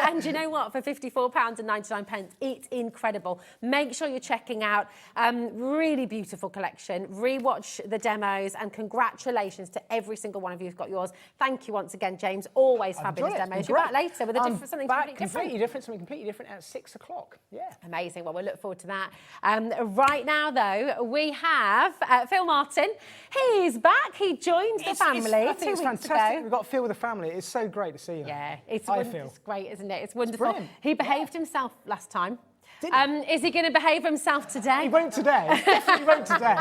And you know what? For £54.99, it's incredible. Make sure you're checking out. Really beautiful collection. Rewatch the demos, and congratulations to every single one of you who's got yours. Thank you once again, James. Always fabulous demos. You're back later with something completely different. Something completely different at 6 o'clock. Yeah. Amazing. Well, we'll look forward to that. right now, though, we have Phill Martin. He's back. He joined the family I think 2 it's weeks fantastic. ago. We've got Phill with the family. It's so great to see him. Yeah, it's great, isn't it? It's wonderful. brilliant. He behaved himself last time. Did he? Is he going to behave himself today? He won't today. Definitely won't today.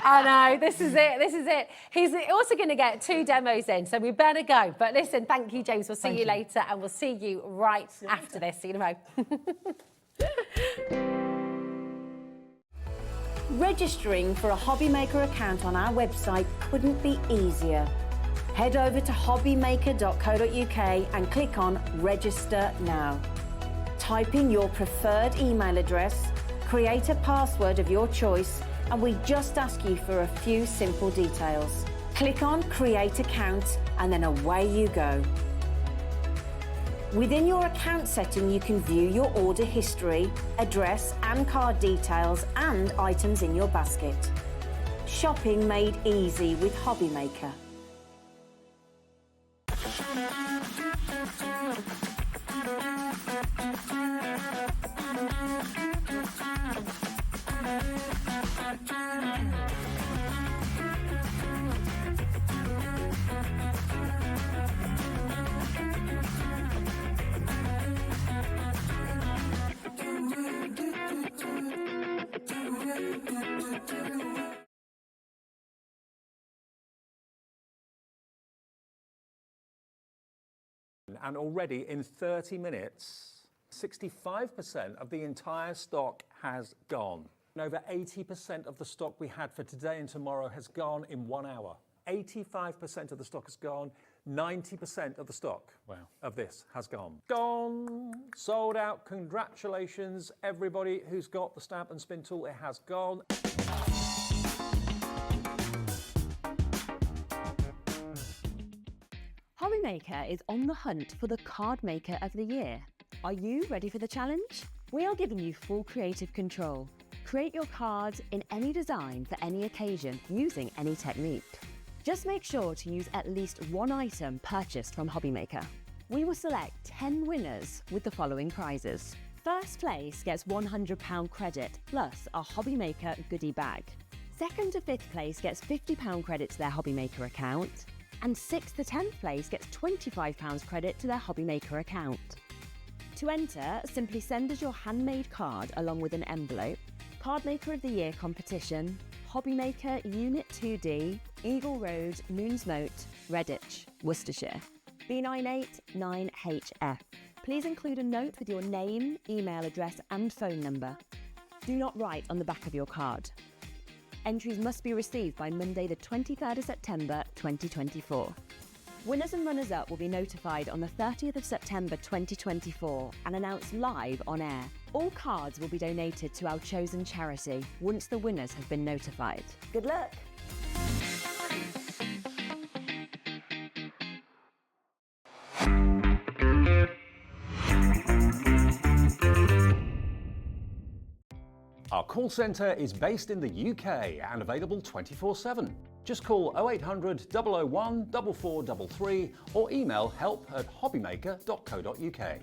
I know, this is it, this is it. He's also going to get 2 demos in, so we better go. But listen, thank you, James. We'll see you later, and we'll see you right after this. See you in a mo. Registering for a HobbyMaker account on our website couldn't be easier. Head over to hobbymaker.co.uk and click on Register Now. Type in your preferred email address, create a password of your choice, and we just ask you for a few simple details. Click on Create Account and then away you go. Within your account setting, you can view your order history, address and card details and items in your basket. Shopping made easy with HobbyMaker. And already in 30 minutes, 65% of the entire stock has gone. And over 80% of the stock we had for today and tomorrow has gone in 1 hour. 85% of the stock has gone. 90% of the stock of this has gone. Gone, sold out. Congratulations, everybody who's got the stamp and spin tool. It has gone. HobbyMaker is on the hunt for the Card Maker of the Year. Are you ready for the challenge? We are giving you full creative control. Create your cards in any design for any occasion using any technique. Just make sure to use at least 1 item purchased from HobbyMaker. We will select 10 winners with the following prizes. First place gets £100 credit plus a HobbyMaker goodie bag. Second to 5th place gets £50 credit to their HobbyMaker account. And 6th to 10th place gets £25 credit to their HobbyMaker account. To enter, simply send us your handmade card along with an envelope, Card Maker of the Year competition, HobbyMaker Unit 2D, Eagle Road, Moonsmote, Redditch, Worcestershire, B989HF. Please include a note with your name, email address and phone number. Do not write on the back of your card. Entries must be received by Monday the 23rd of September 2024. Winners and runners-up will be notified on the 30th of September 2024 and announced live on air. All cards will be donated to our chosen charity once the winners have been notified. Good luck! Our call centre is based in the UK and available 24/7. Just call 0800 001 4433 or email help@hobbymaker.co.uk.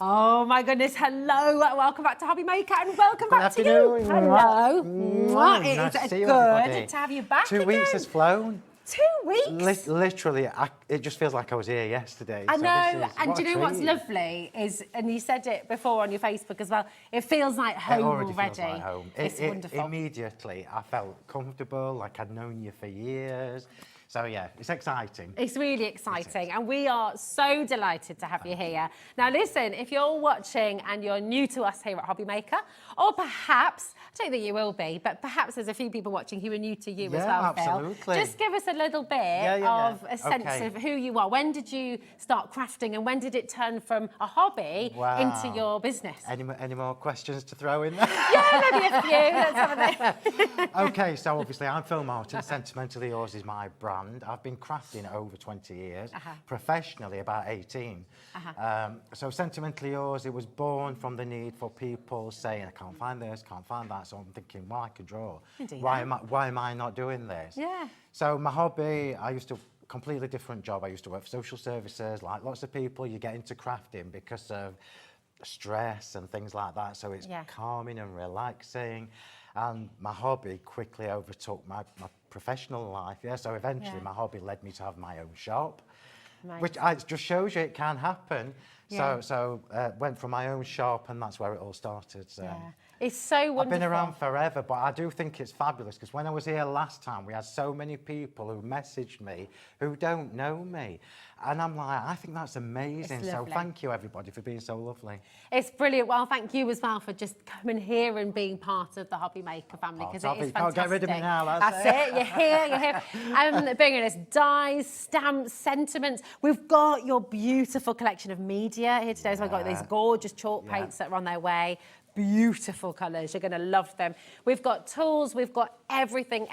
Oh my goodness, hello, welcome back to HobbyMaker and welcome back to you. Good afternoon. Hello. It Nice is to see you, good everybody. to have you back 2 again. weeks has flown. 2 weeks? Literally, it just feels like I was here yesterday. I so know, this is, and what do a you know what's treat. lovely is, and you said it before on your Facebook as well, it feels like home It already already. feels like home. It's wonderful. Immediately, I felt comfortable, like I'd known you for years. So yeah, it's exciting. It's really exciting, and we are so delighted to have you here. Now listen, if you're watching and you're new to us here at HobbyMaker, or perhaps, I don't think you will be, but perhaps there's a few people watching who are new to you as well, absolutely. Phil. Just give us a little bit of a sense of who you are. When did you start crafting, and when did it turn from a hobby into your business? Any more questions to throw in there? Yeah, maybe a few. Let's have a bit. Okay, so obviously I'm Phill Martin. Sentimentally Yours is my brand. hand. I've been crafting over 20 years, professionally about 18. So Sentimentally Yours, it was born from the need for people saying, I can't find this, can't find that. So I'm thinking, well, I can draw. Why am I not doing this? Yeah. So my hobby, I used to completely different job. I used to work for social services, like lots of people. You get into crafting because of stress and things like that. So it's calming and relaxing. And my hobby quickly overtook my professional life. Yeah. So eventually my hobby led me to have my own shop, which just shows you it can happen. So went from my own shop, and that's where it all started. So. Yeah. It's so wonderful. I've been around forever, but I do think it's fabulous because when I was here last time, we had so many people who messaged me who don't know me. And I'm like, I think that's amazing. So thank you, everybody, for being so lovely. It's brilliant. Well, thank you as well for just coming here and being part of the HobbyMaker family, because it is fantastic. Can't get rid of me now, that's it. You're here, you're here. Bringing us dies, stamps, sentiments. We've got your beautiful collection of media here today. So we've got these gorgeous chalk paints that are on their way. Beautiful colours, you're going to love them. We've got tools, we've got everything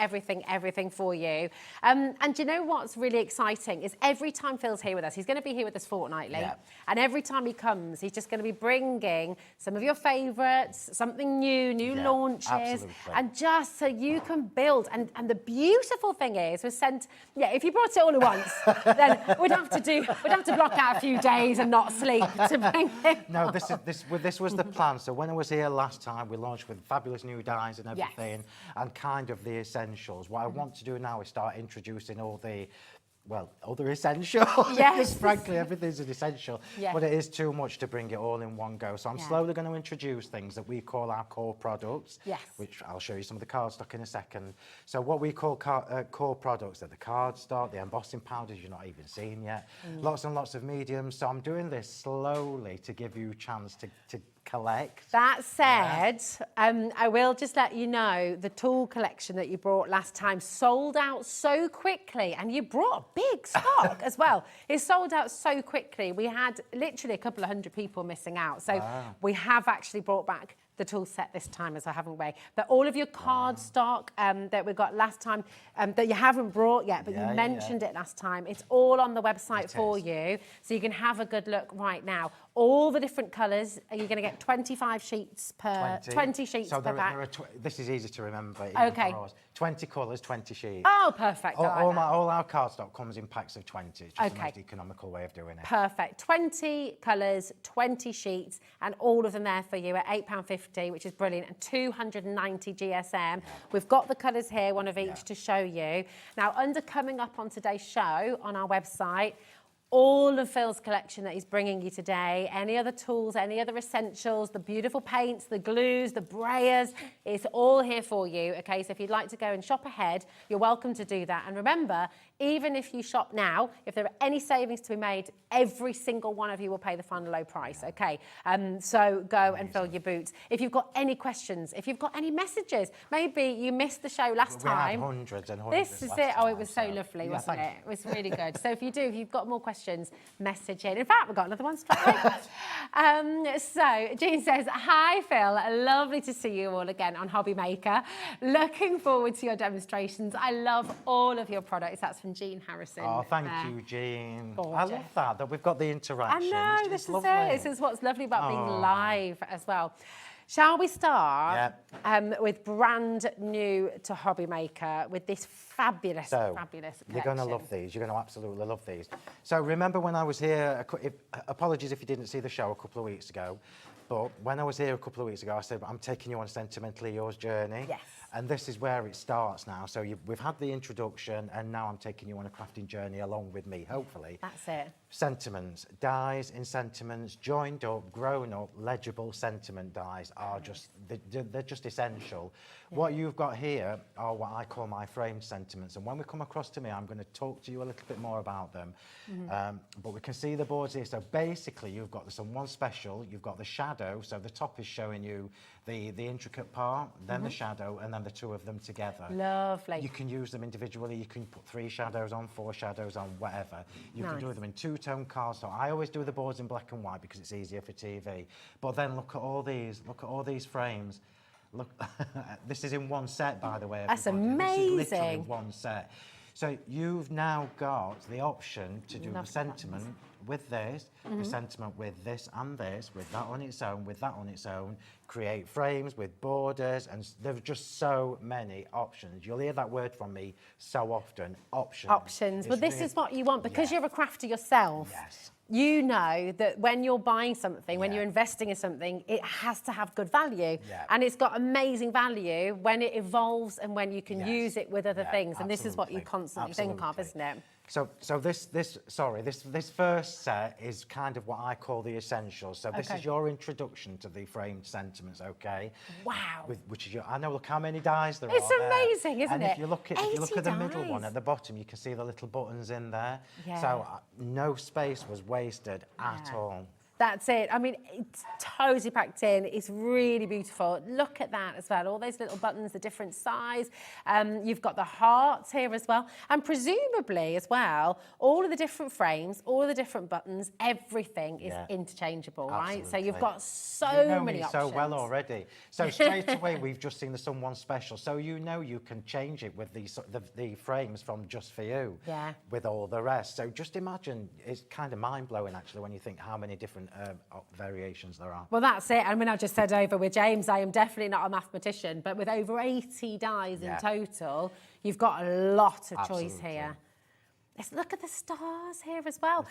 for you. And do you know what's really exciting is every time Phil's here with us, he's going to be here with us fortnightly, and every time he comes, he's just going to be bringing some of your favourites, something new launches, and just so you can build. And the beautiful thing is, if you brought it all at once, then we'd have to block out a few days and not sleep to bring it. No, this was the plan. So when I was here last time, we launched with fabulous new dies and everything, and kind of the essentials. What I want to do now is start introducing all the other essentials. Because frankly, everything's an essential, but it is too much to bring it all in one go. So I'm slowly going to introduce things that we call our core products, which I'll show you some of the cardstock in a second. So what we call core products are the cardstock, the embossing powders you're not even seeing yet, lots and lots of mediums. So I'm doing this slowly to give you a chance to collect. That said, I will just let you know the tool collection that you brought last time sold out so quickly, and you brought a big stock as well. It sold out so quickly. We had literally a couple of hundred people missing out. So we have actually brought back the tool set this time as well, haven't we? But all of your card stock that we got last time that you haven't brought yet, but you mentioned it last time, it's all on the website for you, so you can have a good look right now. All the different colours, you're going to get 25 sheets per... 20 sheets per pack. This is easy to remember. Okay. 20 colours, 20 sheets. Oh, perfect. All our cardstock comes in packs of 20. It's just the most economical way of doing it. Perfect. 20 colours, 20 sheets, and all of them there for you at £8.50, which is brilliant, and 290 GSM. We've got the colours here, one of each, to show you. Now, under coming up on today's show on our website, all of Phil's collection that he's bringing you today, any other tools, any other essentials, the beautiful paints, the glues, the brayers, it's all here for you, okay? So if you'd like to go and shop ahead, you're welcome to do that. And remember, even if you shop now, if there are any savings to be made, every single one of you will pay the final low price, okay? So go and fill your boots. If you've got any questions, if you've got any messages, maybe you missed the show last time. We had hundreds and hundreds. This is it. Oh, it was so lovely, wasn't it? It was really good. So if you've got more questions, message in. In fact, we've got another one straight away. So Jean says, hi Phil, lovely to see you all again on HobbyMaker. Looking forward to your demonstrations. I love all of your products. That's from Jean Harrison. Oh, thank you, Jean. Gorgeous. I love that we've got the interaction. I know, this is it. This is what's lovely about being live as well. Shall we start with brand new to HobbyMaker with this fabulous collection? You're going to love these. You're going to absolutely love these. So remember when I was here, apologies if you didn't see the show a couple of weeks ago, but when I was here a couple of weeks ago, I said, I'm taking you on a Sentimentally Yours journey. Yes. And this is where it starts now. So we've had the introduction, and now I'm taking you on a crafting journey along with me, hopefully. That's it. Sentiments, dies in sentiments, joined up, grown up, legible sentiment dies are just, they're just essential. Yeah. What you've got here are what I call my framed sentiments. And when we come across to me, I'm going to talk to you a little bit more about them. But we can see the boards here. So basically, you've got some one special, you've got the shadow. So the top is showing you the intricate part, then the shadow, and then the two of them together. Lovely. You can use them individually. You can put 3 shadows on, 4 shadows on, whatever. You can do them in two-tone cards. So I always do the boards in black and white because it's easier for TV. But then look at all these. Look at all these frames. Look, this is in one set, by the way. That's amazing. This is literally one set. So you've now got the option to do the sentiment with this, the sentiment with this and this, with that on its own, with that on its own, create frames with borders, and there are just so many options. You'll hear that word from me so often, options. Options. Well, this is what you want because you're a crafter yourself. Yes. You know that when you're buying something, when you're investing in something, it has to have good value. Yeah. And it's got amazing value when it evolves and when you can use it with other things. And this is what you constantly think of, isn't it? So this first set is kind of what I call the essentials. So this is your introduction to the framed sentiments, okay? Wow. Which is I know, look how many dies there are. It's amazing, isn't it? And if you look at the middle one at the bottom, you can see the little buttons in there. Yeah. So no space was wasted at all. That's it. I mean, it's totally packed in. It's really beautiful. Look at that as well. All those little buttons, the different size. You've got the hearts here as well. And presumably as well, all of the different frames, all of the different buttons, everything is interchangeable, right? So you've got so many options. So well already. So straight away, we've just seen the Someone Special. So you know you can change it with the frames from Just For You with all the rest. So just imagine, it's kind of mind-blowing actually when you think how many different variations there are. Well, that's it. I mean, I just said over with James, I am definitely not a mathematician, but with over 80 dies in total, you've got a lot of choice here. Let's look at the stars here as well.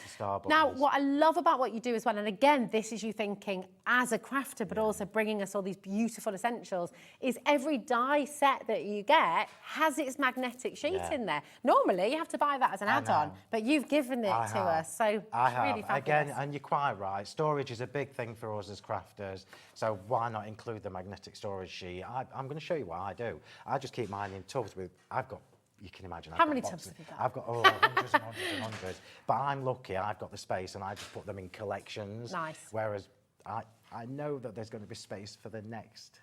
Now, what I love about what you do as well, and again, this is you thinking as a crafter, but also bringing us all these beautiful essentials, is every die set that you get has its magnetic sheet in there. Normally, you have to buy that as an add-on, but you've given it to us, so it's really fabulous. Again, and you're quite right, storage is a big thing for us as crafters, so why not include the magnetic storage sheet? I'm going to show you what I do. I just keep mine in tubs with, you can imagine. How many tubs have you got? I've got hundreds and hundreds and hundreds. But I'm lucky, I've got the space and I just put them in collections. Nice. Whereas I know that there's going to be space for the next.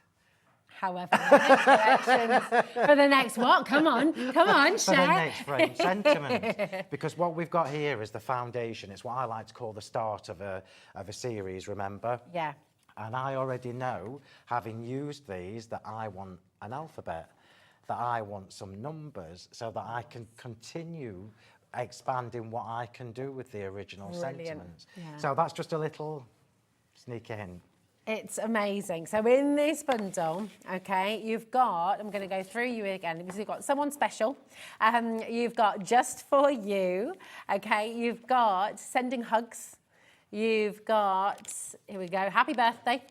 However, for the next what? Come on, share. For the next frame sentiment. Because what we've got here is the foundation. It's what I like to call the start of a series, remember? Yeah. And I already know, having used these, that I want an alphabet, that I want some numbers so that I can continue expanding what I can do with the original sentiments. Yeah. So that's just a little sneaky hint. It's amazing. So in this bundle, okay, you've got, I'm going to go through you again, because you've got Someone Special, you've got Just For You, okay, you've got Sending Hugs, you've got, here we go, Happy Birthday,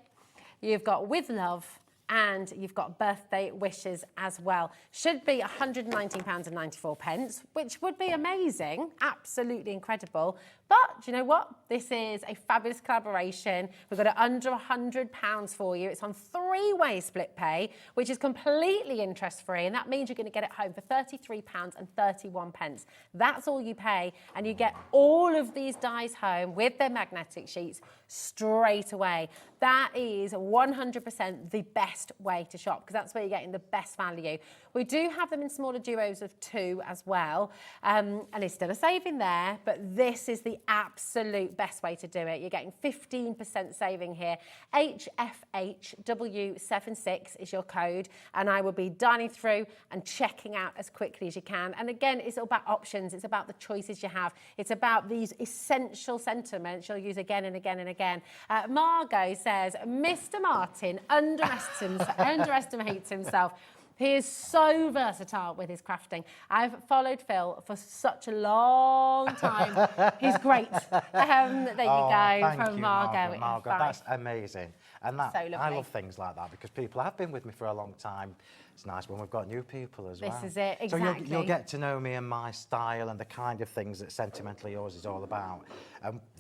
you've got With Love, and you've got birthday wishes as well. Should be £119.94, which would be amazing, absolutely incredible. But do you know what? This is a fabulous collaboration. We've got it under £100 for you. It's on 3-way split pay, which is completely interest-free, and that means you're going to get it home for £33.31. That's all you pay, and you get all of these dies home with their magnetic sheets straight away. That is 100% the best way to shop, because that's where you're getting the best value. We do have them in smaller duos of 2 as well, and it's still a saving there, but this is the absolute best way to do it. You're getting 15% saving here. HFHW76 is your code, and I will be dialing through and checking out as quickly as you can. And again, it's all about options. It's about the choices you have. It's about these essential sentiments you'll use again and again and again. Margot says, Mr. Martin underestimates himself. He is so versatile with his crafting. I've followed Phill for such a long time. He's great. There you go, from Margot. Margot, that's amazing. And that, so I love things like that because people have been with me for a long time. It's nice when we've got new people as well. This is it, exactly. So you'll get to know me and my style and the kind of things that Sentimentally Yours is all about.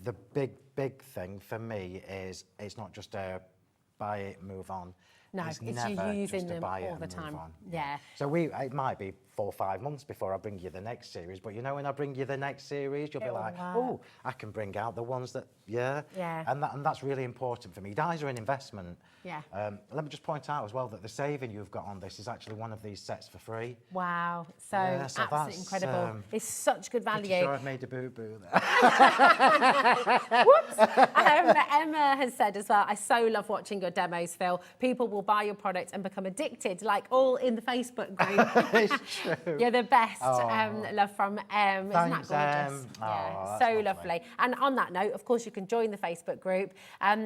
The big thing for me is it's not just a buy it, move on. No, it's you using them all the time. Yeah. So it might be 4 or 5 months before I bring you the next series, but you know when I bring you the next series, you'll be like, oh, I can bring out the ones that, and that's really important for me. Dies are an investment. Yeah. Let me just point out as well that the saving you've got on this is actually one of these sets for free. Wow, so absolutely incredible. It's such good value. Pretty sure I've made a boo-boo there. Whoops. Emma has said as well, I so love watching your demos, Phill. People will buy your product and become addicted, like all in the Facebook group. It's true. You're the best. Oh. Love from Isn't that Thanks, gorgeous? Oh, so that's lovely. And on that note, of course, you can join the Facebook group.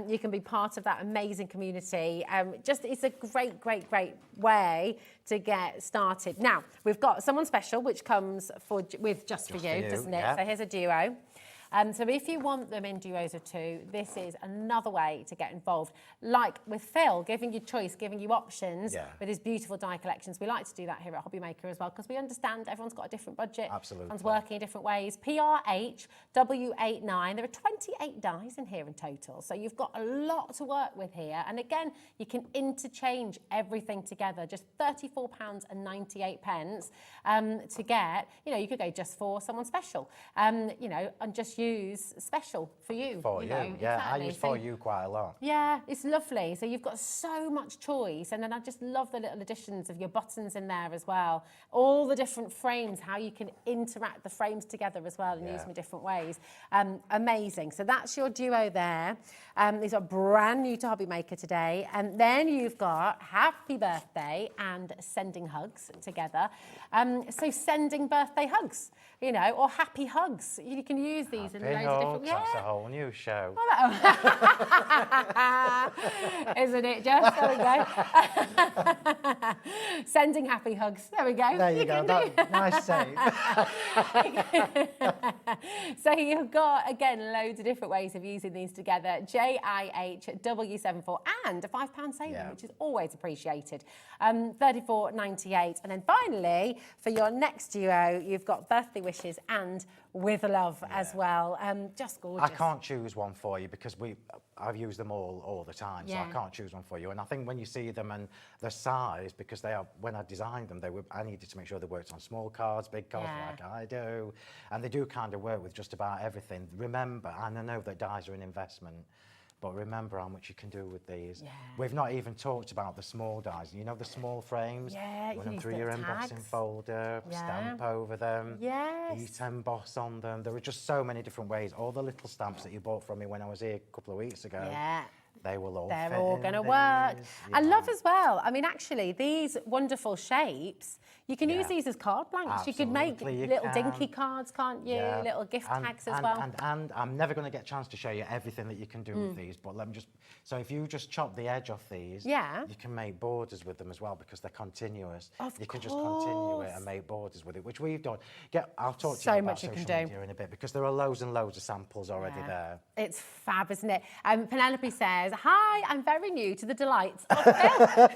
You can be part of that amazing community. It's a great, great, great way to get started. Now, we've got someone special, which comes with Just for You, doesn't it? Yeah. So here's a duo. So if you want them in duos of 2, this is another way to get involved. Like with Phill, giving you choice, giving you options with his beautiful die collections. We like to do that here at HobbyMaker as well, because we understand everyone's got a different budget. Absolutely. Everyone's working in different ways. PRH W89. There are 28 dies in here in total. So you've got a lot to work with here. And again, you can interchange everything together. Just £34.98 to get, you could go just for someone special, and just use special for you. For you, yeah. Exactly. I use for you quite a lot. Yeah, it's lovely. So you've got so much choice. And then I just love the little additions of your buttons in there as well. All the different frames, how you can interact the frames together as well and use them in different ways. Amazing. So that's your duo there. These are brand new to HobbyMaker today. And then you've got Happy Birthday and Sending Hugs together. So sending birthday hugs, or happy hugs. You can use these in loads of different... That's a whole new show. Isn't it, Jess? There we go. Sending happy hugs. There we go. There you go. Nice save. So you've got, again, loads of different ways of using these together. JIHW74 and a £5 saving, which is always appreciated. $34.98. And then finally, for your next duo, you've got Birthday Wishes and With Love as well. Just gorgeous. I can't choose one for you because I've used them all the time, so I can't choose one for you. And I think when you see them and the size, because when I designed them, I needed to make sure they worked on small cards, big cards like I do, and they do kind of work with just about everything. Remember, and I know that dies are an investment, but remember how much you can do with these. Yeah. We've not even talked about the small dies. The small frames? Yeah, run them through your embossing folder, stamp over them, heat emboss on them. There are just so many different ways. All the little stamps that you bought from me when I was here a couple of weeks ago, they will all They're fit all in going to these, work. I love as well, actually, these wonderful shapes, you can use these as card blanks. Absolutely, you could make little dinky cards, can't you? Yeah. Little gift tags as well. And I'm never going to get a chance to show you everything that you can do with these, but let me just... So if you just chop the edge off these, you can make borders with them as well because they're continuous. You can just continue it and make borders with it, which we've done. I'll talk to you about social media in a bit because there are loads and loads of samples already there. It's fab, isn't it? Penelope says, hi, I'm very new to the delights of Phill.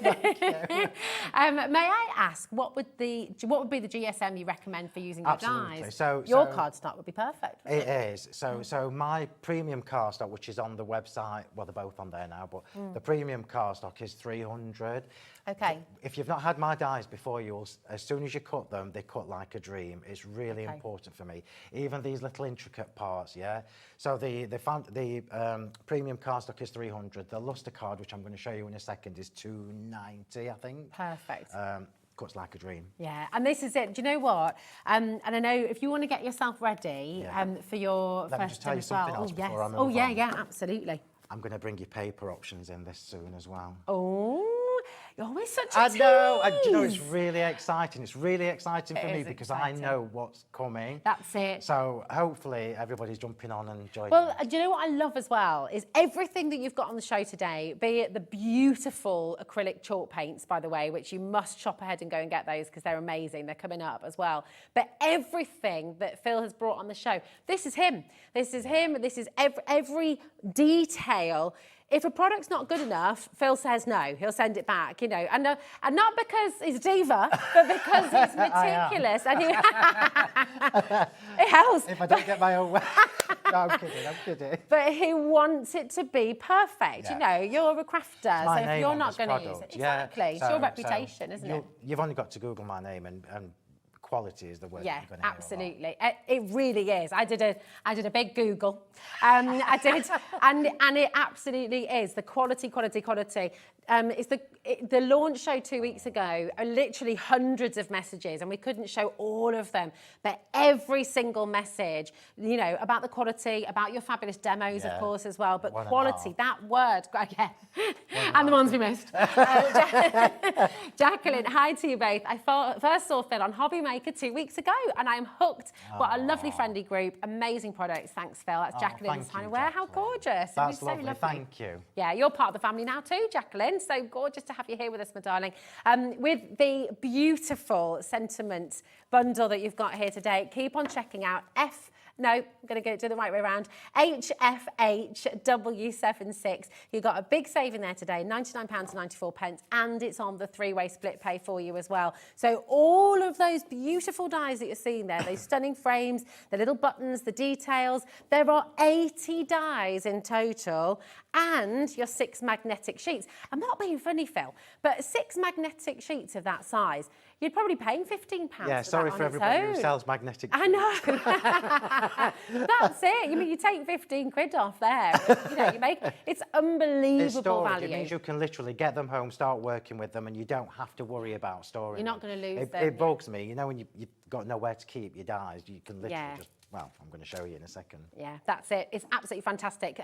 May I ask, what would be the GSM you recommend for using your dies? So your cardstock would be perfect. It is. So my premium cardstock, which is on the website, well, they're both on there now, but the premium cardstock is 300. Okay. If you've not had my dies before, as soon as you cut them, they cut like a dream. It's really important for me. Even these little intricate parts, So the premium cardstock is 300. The luster card, which I'm going to show you in a second, is 290, I think. Perfect. Cuts like a dream. Yeah, and this is it. Do you know what? And I know if you want to get yourself ready for your Let me just tell you something else before I move on. Yeah, absolutely. I'm going to bring you paper options in this soon as well. Oh, you're always such a tease. I know. Do you know, it's really exciting. It's really exciting for me because I know what's coming. That's it. So hopefully everybody's jumping on and joining. Well, do you know what I love as well is everything that you've got on the show today, be it the beautiful acrylic chalk paints, by the way, which you must shop ahead and go and get those because they're amazing. They're coming up as well. But everything that Phill has brought on the show, this is him. This is him. This is every detail. If a product's not good enough, Phill says no. He'll send it back, and not because he's a diva, but because he's meticulous and it helps. If I don't get my own way. No, I'm kidding. But he wants it to be perfect. You're a crafter, so if you're not going to use it, exactly, it's your reputation, isn't it? You've only got to Google my name and quality is the word. Yeah, you're going to absolutely. It really is. I did a big Google. I did, and it absolutely is the quality. It's the launch show 2 weeks ago, literally hundreds of messages, and we couldn't show all of them, but every single message, you know, about the quality, about your fabulous demos, of course, as well, but quality, that word, again, and the ones we missed. Jacqueline, hi to you both. I first saw Phill on HobbyMaker 2 weeks ago, and I am hooked. What a lovely, friendly group. Amazing products. Thanks, Phill. That's Jacqueline in China Wear. How gorgeous. That's so lovely. Thank you. Yeah, you're part of the family now too, Jacqueline. So gorgeous to have you here with us, my darling. With the beautiful sentiment bundle that you've got here today, keep on checking out no, I'm going to do the right way around. HFHW76. You've got a big save in there today, £99.94, and it's on the three-way split pay for you as well. So all of those beautiful dies that you're seeing there, those stunning frames, the little buttons, the details, there are 80 dies in total, and your 6 magnetic sheets. I'm not being funny, Phill, but 6 magnetic sheets of that size, you'd probably pay £15 Yeah, sorry for everybody who sells magnetic sheets. I know. That's it. You mean you take 15 quid off there? You know, you make it's unbelievable value. It means you can literally get them home, start working with them, and you don't have to worry about storing. You're not going to lose them. It bugs me. You know, when you've got nowhere to keep your dies, you can literally just. Well, I'm going to show you in a second. Yeah, that's it. It's absolutely fantastic.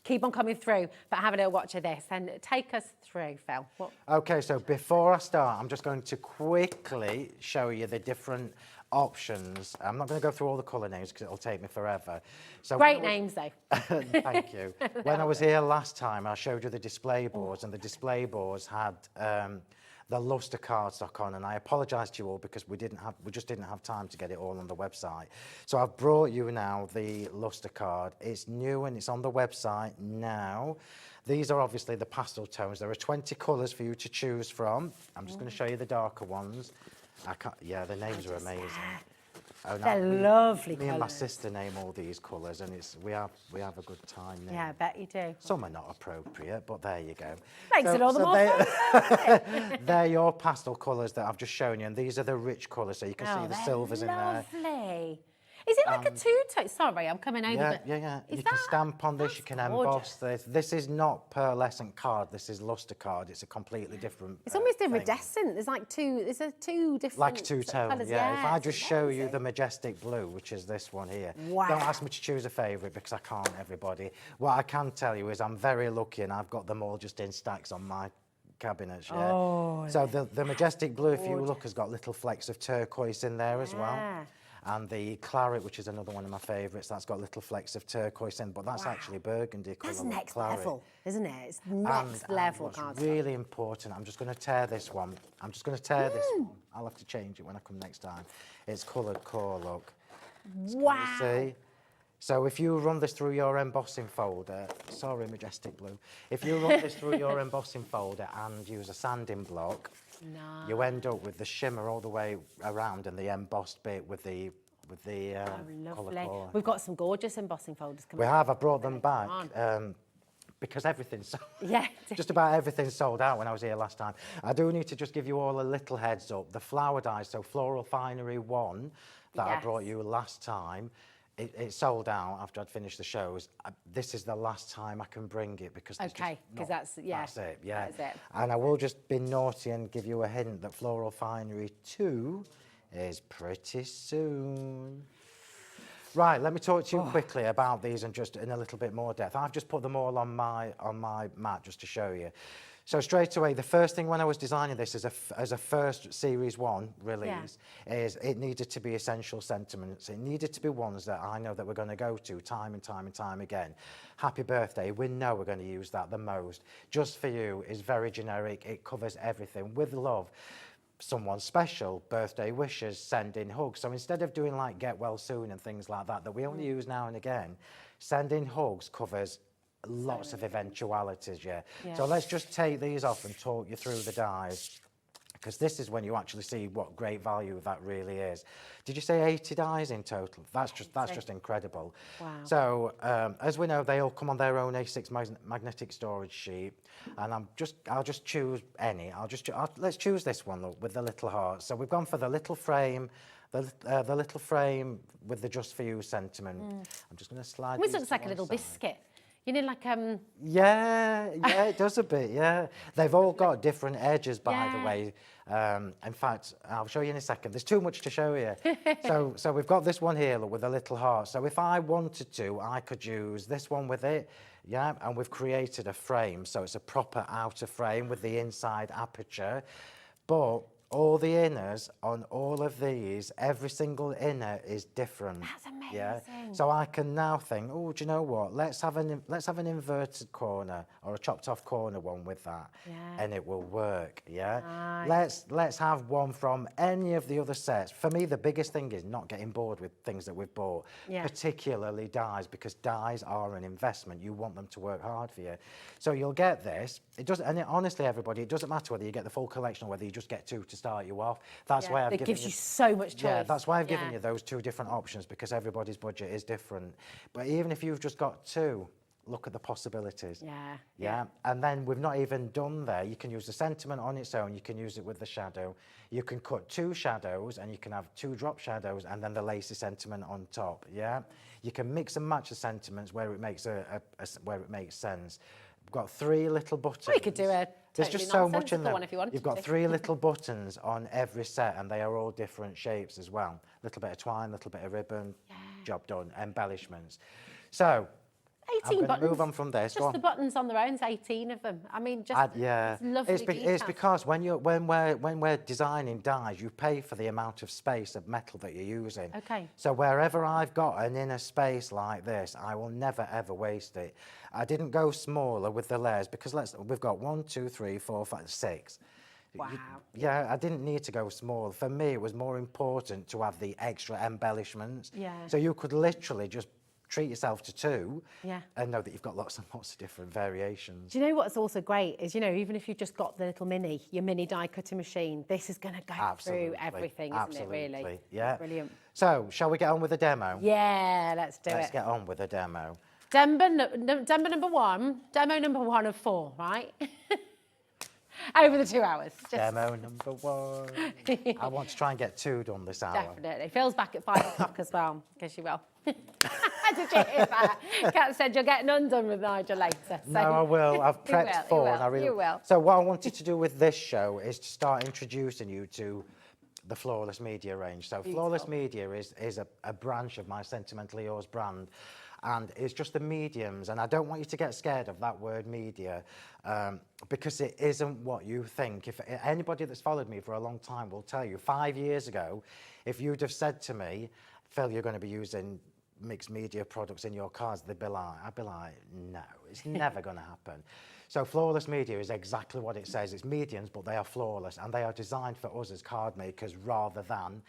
Keep on coming through, but have a little watch of this and take us through, Phill. Okay, so before I start, I'm just going to quickly show you the different options. I'm not going to go through all the colour names because it'll take me forever. So great names, though. Thank you. When I was here last time, I showed you the display boards, and the display boards had the luster cardstock on, and I apologise to you all because we just didn't have time to get it all on the website. So I've brought you now the luster card. It's new and it's on the website now. These are obviously the pastel tones. There are 20 colours for you to choose from. I'm just going to show you the darker ones. Yeah, the names are amazing. Oh, no, they're lovely Me and my sister name all these colours, and we have a good time now. Yeah, I bet you do. Some are not appropriate, but there you go. Makes it all the more fun. They're your pastel colours that I've just shown you, and these are the rich colours, so you can see the silvers in there. Lovely. Is it like a two-tone? Sorry, I'm coming over. Yeah. You can stamp on this, you can emboss this. This is not pearlescent card, this is luster card. It's a completely different It's almost iridescent. There's like two different like two-tone, colours. yeah. If I just show you the majestic blue, which is this one here. Wow. Don't ask me to choose a favourite because I can't, everybody. What I can tell you is I'm very lucky and I've got them all just in stacks on my cabinets, yeah. Oh, so the majestic blue, if you look, has got little flecks of turquoise in there as well. And the claret, which is another one of my favourites, that's got little flecks of turquoise in, but that's actually burgundy colour. That's next level, isn't it? It's next level. What's really important, I'm just going to tear this one. This one. I'll have to change it when I come next time. It's coloured core, look. Wow. See? So if you run this through your embossing folder, sorry, majestic blue. If you run this through your embossing folder and use a sanding block, you end up with the shimmer all the way around and the embossed bit with the colour core. We've got some gorgeous embossing folders coming. We have. I brought them back because everything's just about everything's sold out when I was here last time. I do need to just give you all a little heads up. The flower dies, so Floral Finery 1 that I brought you last time. It sold out after I'd finished the shows. This is the last time I can bring it because that's it, yeah. That's it. And I will just be naughty and give you a hint that Floral Finery 2 is pretty soon. Right, let me talk to you quickly about these and just in a little bit more depth. I've just put them all on my mat just to show you. So straight away, the first thing when I was designing this as a first Series 1 release is it needed to be essential sentiments. It needed to be ones that I know that we're going to go to time and time and time again. Happy birthday, we know we're going to use that the most. Just for you is very generic. It covers everything. With love, someone special, birthday wishes, sending hugs. So instead of doing like get well soon and things like that we only use now and again, sending hugs covers lots of eventualities, So let's just take these off and talk you through the dies, because this is when you actually see what great value that really is. Did you say 80 dies in total? That's just incredible. Wow. So as we know, they all come on their own A6 magnetic storage sheet, and I'll just choose any. Let's choose this one, look, with the little hearts. So we've gone for the little frame. The little frame with the Just For You sentiment. I'm just going to slide. This looks like a little biscuit. You know, like Yeah, it does a bit, yeah. They've all got different edges, by the way. In fact, I'll show you in a second. There's too much to show you. So we've got this one here, look, with a little heart. So if I wanted to, I could use this one with it, yeah, and we've created a frame. So it's a proper outer frame with the inside aperture. But all the inners on all of these, every single inner is different. That's amazing. Yeah? So I can now think, oh, do you know what? Let's have an inverted corner or a chopped off corner one with that, and it will work. Yeah. Nice. Let's have one from any of the other sets. For me, the biggest thing is not getting bored with things that we've bought, particularly dies, because dies are an investment. You want them to work hard for you. So you'll get this. It doesn't, and honestly, everybody, it doesn't matter whether you get the full collection or whether you just get 2 to start you off. That's why I've given gives you so much choice. Yeah, that's why I've given you those 2 different options, because everybody's budget is different. But even if you've just got 2, look at the possibilities. Yeah. And then we've not even done there. You can use the sentiment on its own. You can use it with the shadow. You can cut 2 shadows, and you can have 2 drop shadows, and then the lacy sentiment on top. Yeah. You can mix and match the sentiments where it makes where it makes sense. We've got 3 little buttons. Well, you could do a There's just so much in there. One if you wanted You've got to. 3 little buttons on every set, and they are all different shapes as well. A little bit of twine, a little bit of ribbon, job done, embellishments. So 18 buttons. Move on from this. Just the buttons on their own, 18 of them. I mean, just it's lovely it's because when we're designing dies, you pay for the amount of space of metal that you're using. Okay. So wherever I've got an inner space like this, I will never ever waste it. I didn't go smaller with the layers because we've got 1, 2, 3, 4, 5, 6. Wow. Yeah, I didn't need to go small. For me, it was more important to have the extra embellishments. Yeah. So you could literally just treat yourself to 2 and know that you've got lots and lots of different variations. Do you know what's also great is, you know, even if you've just got the little your mini die cutting machine, this is going to go through everything, isn't it, really? Yeah. Brilliant. So, shall we get on with the demo? Yeah, let's do it. Let's get on with the demo. Demo number 1 of 4, right? Over the 2 hours. Demo number 1. I want to try and get 2 done this hour. Definitely. Phil's back at 5 o'clock as well, because she will. Did you hear that? Kat said you'll get none done with Nigel later. So. No, I will. I've prepped 4. And I really... You will. So what I wanted to do with this show is to start introducing you to the Flawless Media range. So Beautiful. Flawless Media is a branch of my Sentimentally Yours brand. And it's just the mediums, and I don't want you to get scared of that word media, because it isn't what you think. If anybody that's followed me for a long time will tell you, 5 years ago, if you'd have said to me, Phil, you're going to be using mixed media products in your cars, I'd be like, no, it's never going to happen. So Flawless Media is exactly what it says. It's mediums, but they are flawless, and they are designed for us as card makers rather than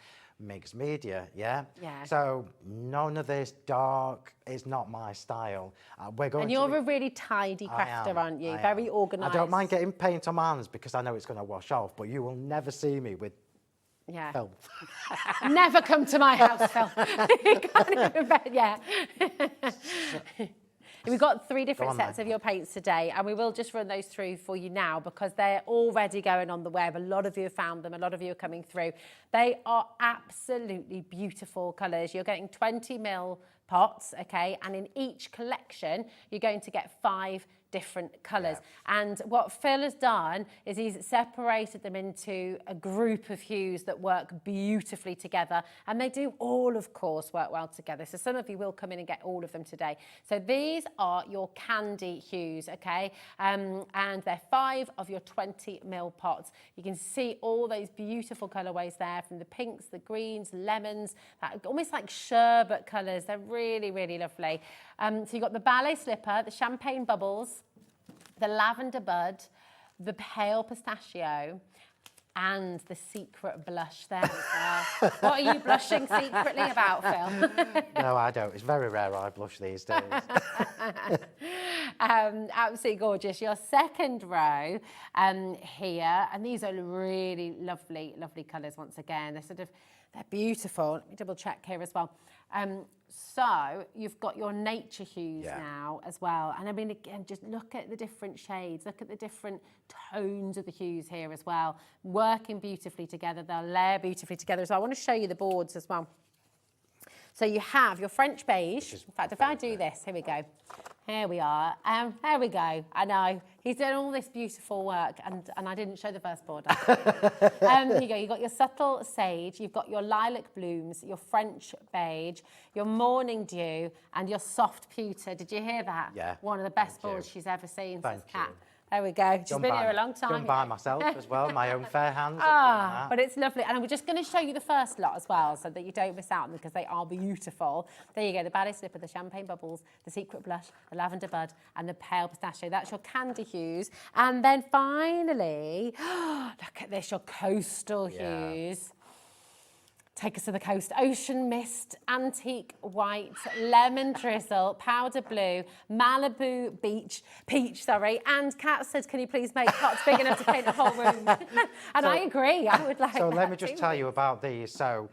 mixed media, yeah? So none of this dark is not my style. And you're a really tidy crafter, aren't you? Very organised. I don't mind getting paint on my hands because I know it's going to wash off, but you will never see me with filth. Never come to my house, Phil. You can't even We've got 3 different sets of your paints today, and we will just run those through for you now because they're already going on the web. A lot of you have found them. A lot of you are coming through. They are absolutely beautiful colours. You're getting 20mm pots, okay? And in each collection, you're going to get 5 different colours. And what Phil has done is he's separated them into a group of hues that work beautifully together, and they do all, of course, work well together. So some of you will come in and get all of them today. So these are your candy hues, okay? And they're 5 of your 20mm pots. You can see all those beautiful colourways there, from the pinks, the greens, lemons, almost like sherbet colours. They're really, really lovely. So you've got the ballet slipper, the champagne bubbles, the lavender bud, the pale pistachio, and the secret blush there as well. What are you blushing secretly about, Phil? No, I don't. It's very rare I blush these days. Absolutely gorgeous. Your second row here, and these are really lovely, lovely colours once again. They're beautiful. Let me double check here as well. So you've got your nature hues now as well. And I mean, again, just look at the different shades. Look at the different tones of the hues here as well. Working beautifully together. They'll layer beautifully together. So I want to show you the boards as well. So you have your French beige. In fact, if I do this, here we go. Here we are. There we go. I know. He's done all this beautiful work, and I didn't show the first border. Here you go. You've got your subtle sage, you've got your lilac blooms, your French beige, your morning dew, and your soft pewter. Did you hear that? Yeah. One of the best boards she's ever seen. Thank Kat. you. There we go. She's been here a long time. Done by myself as well, my own fair hands. But it's lovely. And we're just going to show you the first lot as well so that you don't miss out on them because they are beautiful. There you go, the ballet slipper, the champagne bubbles, the secret blush, the lavender bud, and the pale pistachio. That's your candy hues. And then finally, look at this, your coastal hues. Take us to the coast. Ocean mist, antique white, lemon drizzle, powder blue, Malibu peach, and Kat said, can you please make pots big enough to paint the whole room? And I agree, I would like So that let me just too. tell you about these. So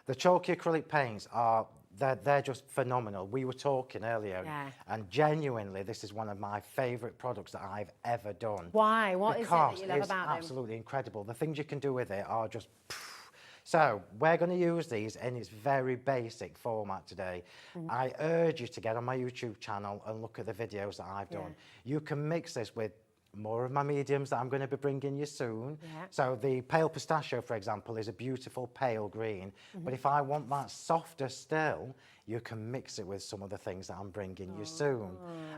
the chalky acrylic paints are, they're just phenomenal. We were talking earlier, and genuinely, this is one of my favourite products that I've ever done. Why? What is it that you love it's about them? absolutely incredible. The things you can do with it are just... So we're going to use these in its very basic format today. I urge you to get on my YouTube channel and look at the videos that I've done. You can mix this with more of my mediums that I'm going to be bringing you soon. So the pale pistachio, for example, is a beautiful pale green. But if I want that softer still, you can mix it with some of the things that I'm bringing you soon,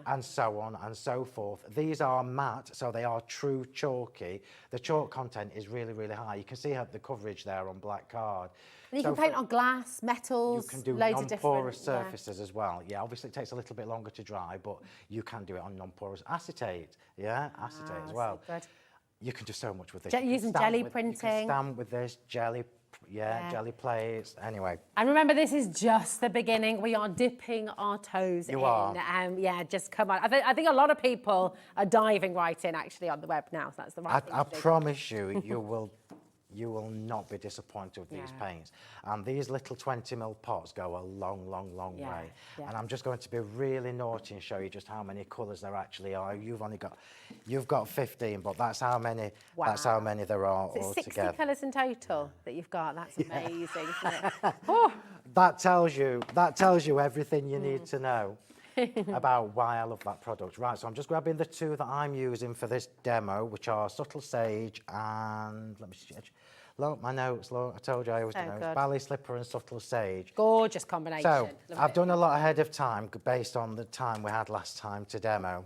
and so on and so forth. These are matte, so they are true chalky. The chalk content is really, really high. You can see the coverage there on black card. And you can paint on glass, metals, you can do loads of different... non-porous surfaces as well. Yeah, obviously it takes a little bit longer to dry, but you can do it on non-porous acetate. Yeah, acetate as well. So good. You can do so much with this. Using jelly printing. You can stamp with this, jelly plates, anyway. And remember, this is just the beginning. We are dipping our toes in. You are. Yeah, just come on. I think a lot of people are diving right in, actually, on the web now, so that's the right thing I to do. promise you, you will not be disappointed with these paints. And these little 20mm pots go a long, long, long way. And I'm just going to be really naughty and show you just how many colours there actually are. You've got 15, but that's how many. That's how many there are So it's 60 altogether. colours in total that you've got. That's amazing, isn't it? That tells you everything you need to know about why I love that product. Right, so I'm just grabbing the two that I'm using for this demo, which are Subtle Sage and, let me see, look, my notes, look, I told you I always do notes. Ballet Slipper and Subtle Sage. Gorgeous combination. So, I've done a lot ahead of time based on the time we had last time to demo.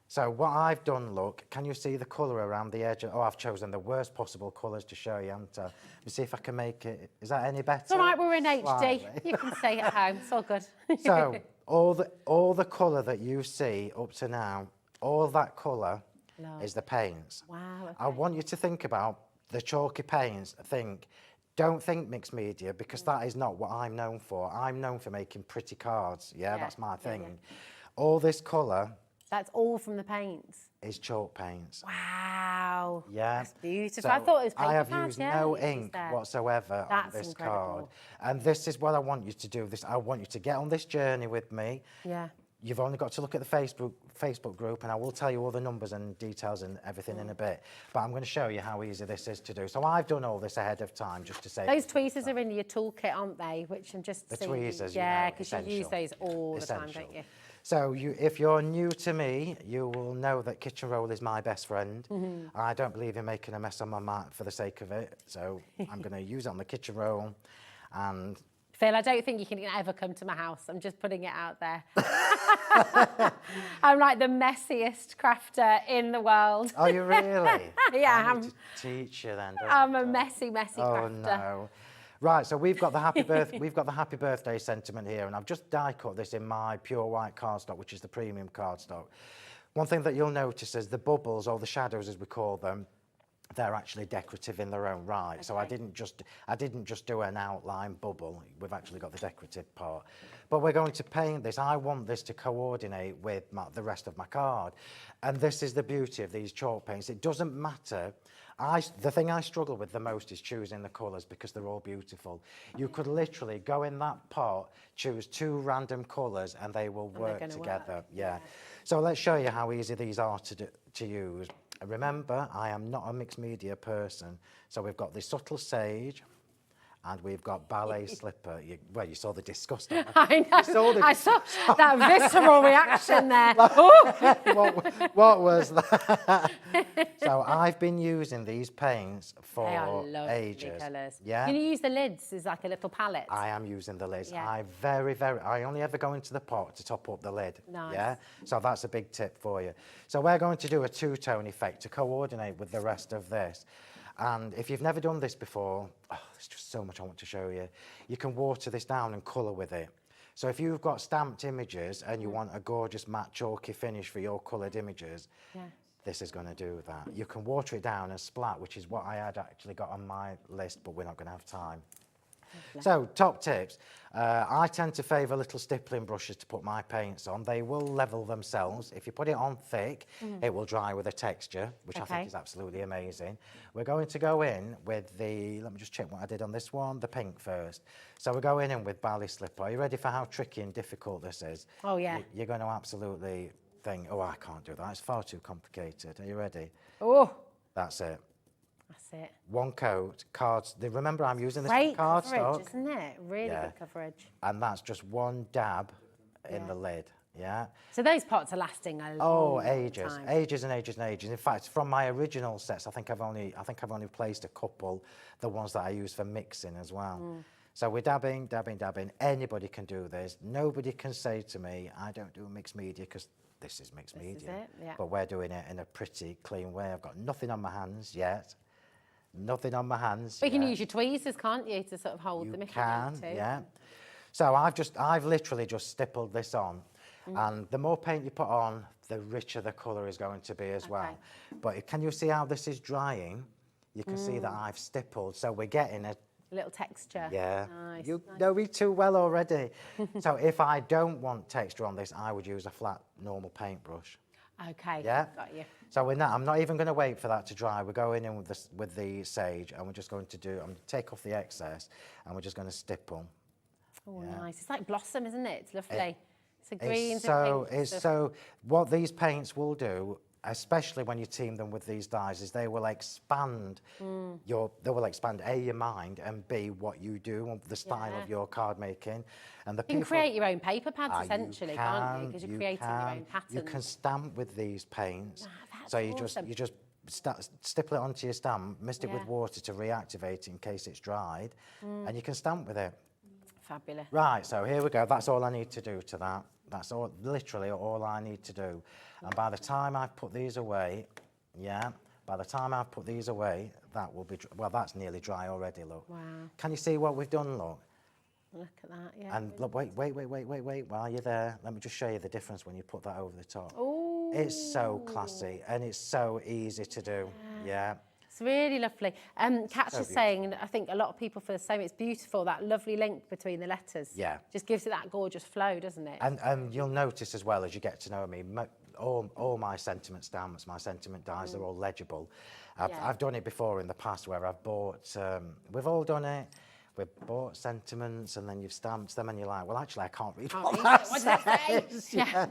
So what I've done, look, can you see the colour around the edge? Oh, I've chosen the worst possible colours to show you, haven't I? Let me see if I can make it. Is that any better? It's all right, we're in HD. Slightly. You can stay at home. It's all good. So all the colour that you see up to now, all that colour is the paints. Wow. Okay. I want you to think about the chalky paints. Don't think mixed media, because that is not what I'm known for. I'm known for making pretty cards. Yeah, that's my thing. All this colour... That's all from the paints? Is chalk paints. Wow. Yeah. That's beautiful. So I thought it was paper I have pads, used no ink whatsoever on this card. And this is what I want you to do. I want you to get on this journey with me. Yeah. You've only got to look at the Facebook group, and I will tell you all the numbers and details and everything in a bit. But I'm going to show you how easy this is to do. So I've done all this ahead of time just to say... Those tweezers are in your toolkit, aren't they? Which I'm just seeing. The tweezers, yeah, because you use those all the time, don't you? So if you're new to me, you will know that kitchen roll is my best friend. I don't believe in making a mess on my mat for the sake of it. So I'm going to use it on the kitchen roll. And Phill, I don't think you can ever come to my house. I'm just putting it out there. I'm like the messiest crafter in the world. Are you really? Yeah, I need to teach you then. I'm a messy crafter. Oh no. Right, so we've got the happy birthday sentiment here, and I've just die cut this in my pure white cardstock, which is the premium cardstock. One thing that you'll notice is the bubbles, or the shadows as we call them, they're actually decorative in their own right. Okay. So I didn't just do an outline bubble. We've actually got the decorative part. But we're going to paint this. I want this to coordinate with the rest of my card. And this is the beauty of these chalk paints. It doesn't matter. The thing I struggle with the most is choosing the colours, because they're all beautiful. You could literally go in that pot, choose 2 random colours, and they will work together. Yeah. So let's show you how easy these are to use. Remember, I am not a mixed media person. So we've got the Subtle Sage, And we've got ballet slipper. Well, you saw the disgust. I know. I saw that visceral reaction there. What was that? So I've been using these paints for They are lovely ages. colours. Yeah. Can you use the lids as like a little palette? I am using the lids. Yeah. I only ever go into the pot to top up the lid. Nice. Yeah. So that's a big tip for you. So we're going to do a two-tone effect to coordinate with the rest of this. And if you've never done this before, there's just so much I want to show you. You can water this down and colour with it. So if you've got stamped images and you want a gorgeous matte chalky finish for your coloured images, this is going to do that. You can water it down and splat, which is what I had actually got on my list, but we're not going to have time. So, top tips. I tend to favour little stippling brushes to put my paints on. They will level themselves. If you put it on thick, it will dry with a texture, which I think is absolutely amazing. We're going to go in with the, let me just check what I did on this one, the pink first. So we're going in with ballet slipper. Are you ready for how tricky and difficult this is? Oh, yeah. You're going to absolutely think, oh, I can't do that. It's far too complicated. Are you ready? Oh. That's it. That's it. One coat, cards. Remember, I'm using this Great cardstock. coverage, isn't it? Really good coverage. And that's just one dab in the lid, yeah? So those pots are lasting a long ages, time. ages and ages and ages. In fact, from my original sets, I think I've only placed a couple, the ones that I use for mixing as well. So we're dabbing, dabbing, dabbing. Anybody can do this. Nobody can say to me, I don't do mixed media, because this is mixed media. Is it? Yeah. But we're doing it in a pretty clean way. I've got nothing on my hands yet. Nothing on my hands. But you can use your tweezers, can't you, to sort of hold them if you need to? Yeah. So I've literally just stippled this on, and the more paint you put on, the richer the colour is going to be as well. But can you see how this is drying? You can see that I've stippled, so we're getting a little texture. Yeah. Nice. You know me too well already. So if I don't want texture on this, I would use a flat, normal paintbrush. Okay. Yeah. Got you. So with that, I'm not even going to wait for that to dry. We're going in with the sage, and we're just going to I'm going to take off the excess, and we're just going to stipple. Oh, nice. It's like blossom, isn't it? It's lovely. It's a It's green. so. What these paints will do, especially when you team them with these dyes, is they will expand they will expand A, your mind, and B, what you do, the style of your card making. And the You can create your own paper pads essentially, can't you? Because you're creating your own patterns. You can stamp with these paints. That's so you awesome. just stipple it onto your stamp, mist it with water to reactivate it in case it's dried, and you can stamp with it. Fabulous. Right, so here we go. That's all I need to do to that. That's all, literally all I need to do. And by the time I've put these away, by the time I've put these away, that will be, well, that's nearly dry already, look. Wow. Can you see what we've done, look? Look at that, yeah. And look, wait, while you're there, let me just show you the difference when you put that over the top. Ooh. It's so classy, and it's so easy to do, yeah. It's really lovely. Kat's just saying, and I think a lot of people feel the same, it's beautiful, that lovely link between the letters. Yeah. Just gives it that gorgeous flow, doesn't it? And you'll notice as well, as you get to know me, all my sentiment stamps, my sentiment dies, they're all legible. I've done it before in the past where I've bought, we've all done it, we've bought sentiments and then you've stamped them and you're like, well, actually, I can't read what that says. Yeah.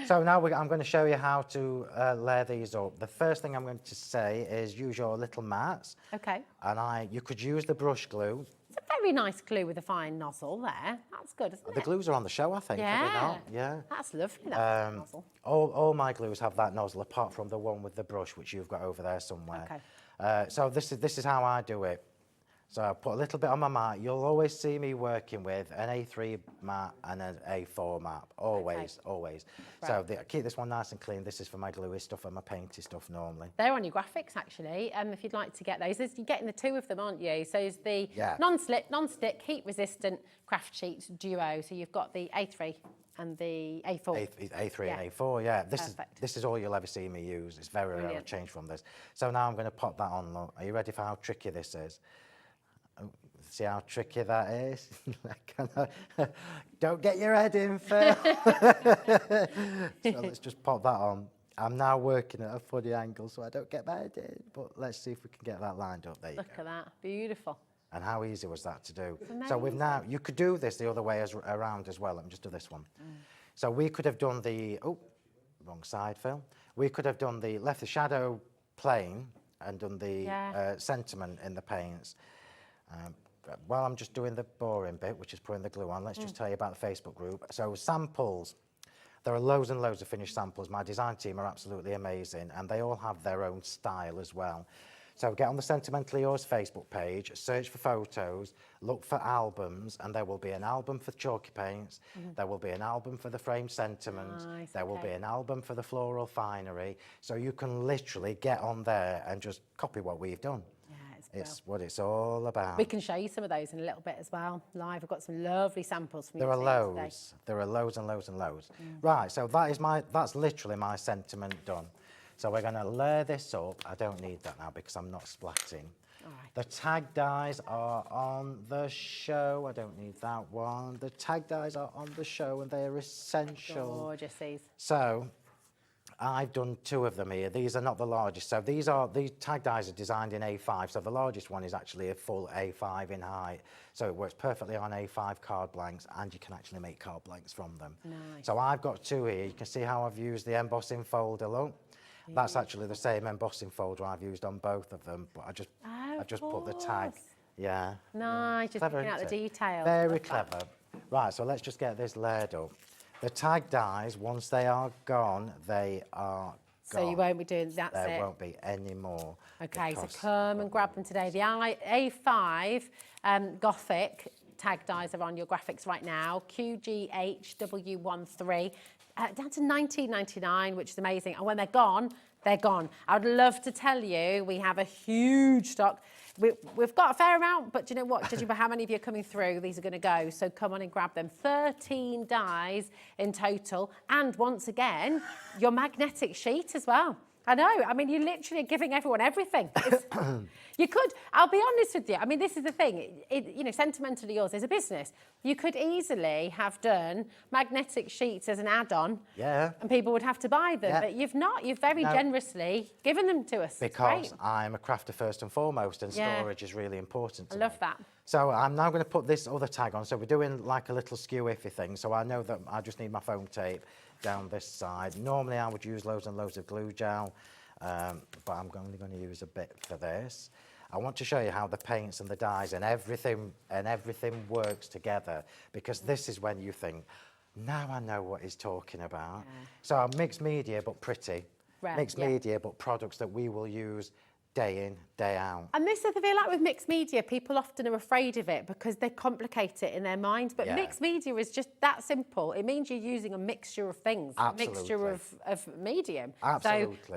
So now I'm going to show you how to layer these up. The first thing I'm going to say is use your little mats. Okay. And you could use the brush glue. It's a very nice glue with a fine nozzle there. That's good, isn't it? The glues are on the show, I think. Are they not? Yeah. That's lovely, that nozzle. All my glues have that nozzle, apart from the one with the brush, which you've got over there somewhere. Okay. So this is how I do it. So I put a little bit on my mat. You'll always see me working with an A3 mat and an A4 mat. Always, always. Right. So keep this one nice and clean. This is for my gluey stuff and my painty stuff normally. They're on your graphics, actually, if you'd like to get those. You're getting the two of them, aren't you? So it's the non-slip, non-stick, heat-resistant craft sheets duo. So you've got the A3 and the A4. A3 and A4, yeah. This is all you'll ever see me use. It's very rare to change from this. So now I'm going to pop that on. Look. Are you ready for how tricky this is? See how tricky that is? Don't get your head in, Phil. So let's just pop that on. I'm now working at a funny angle so I don't get my head in, but let's see if we can get that lined up. There you go. Look at that, beautiful. And how easy was that to do? So you could do this the other way around as well. Let me just do this one. So we could have done wrong side, Phil. We could have done left the shadow plain and done the sentiment in the paints. while I'm just doing the boring bit, which is putting the glue on, let's just tell you about the Facebook group. So samples, there are loads and loads of finished samples. My design team are absolutely amazing, and they all have their own style as well. So get on the Sentimentally Yours Facebook page, search for photos, look for albums, and there will be an album for chalky paints, there will be an album for the framed sentiment, there will be an album for the floral finery, so you can literally get on there and just copy what we've done. It's what it's all about. We can show you some of those in a little bit as well, live. I've got some lovely samples from you There are today. loads. There are loads and loads and loads. Right, so that's literally my sentiment done. So we're going to layer this up. I don't need that now because I'm not splatting. All right. The tag dies are on the show. I don't need that one. The tag dies are on the show and they're essential. Gorgeous, these. So I've done 2 of them here. These are not the largest. So these tag dies are designed in A5. So the largest one is actually a full A5 in height. So it works perfectly on A5 card blanks, and you can actually make card blanks from them. Nice. So I've got 2 here. You can see how I've used the embossing folder, look. That's actually the same embossing folder I've used on both of them, but I just put the tag. Yeah. Nice, just Clever, picking out the isn't it? details. Very clever. Right, so let's just get this layered up. The tag dies, once they are gone, they are gone. So you won't be doing, that's it. There won't be any more. Okay, so come and grab them today. The A5 Gothic tag dies are on your graphics right now. QGHW13. Down to £19.99, which is amazing. And when they're gone, they're gone. I'd love to tell you we have a huge stock. We've got a fair amount, but do you know what? Judging by how many of you are coming through, these are going to go. So come on and grab them. 13 dies in total. And once again, your magnetic sheet as well. I know. I mean, you're literally giving everyone everything. You could. I'll be honest with you. I mean, this is the thing. You know, Sentimentally Yours is a business. You could easily have done magnetic sheets as an add-on. Yeah. And people would have to buy them. Yeah. But you've not. You've very generously given them to us. Because I'm a crafter first and foremost, and storage is really important to me. I love that. So I'm now going to put this other tag on. So we're doing like a little skew iffy thing. So I know that I just need my foam tape down this side. Normally I would use loads and loads of glue gel, but I'm only going to use a bit for this. I want to show you how the paints and the dyes and everything works together, because this is when you think, now I know what he's talking about. So I'm mixed media but pretty, mixed media but products that we will use day in, day out. And this is the thing, like with mixed media, people often are afraid of it because they complicate it in their mind. But mixed media is just that simple. It means you're using a mixture of things, Absolutely. a mixture of medium. Absolutely. So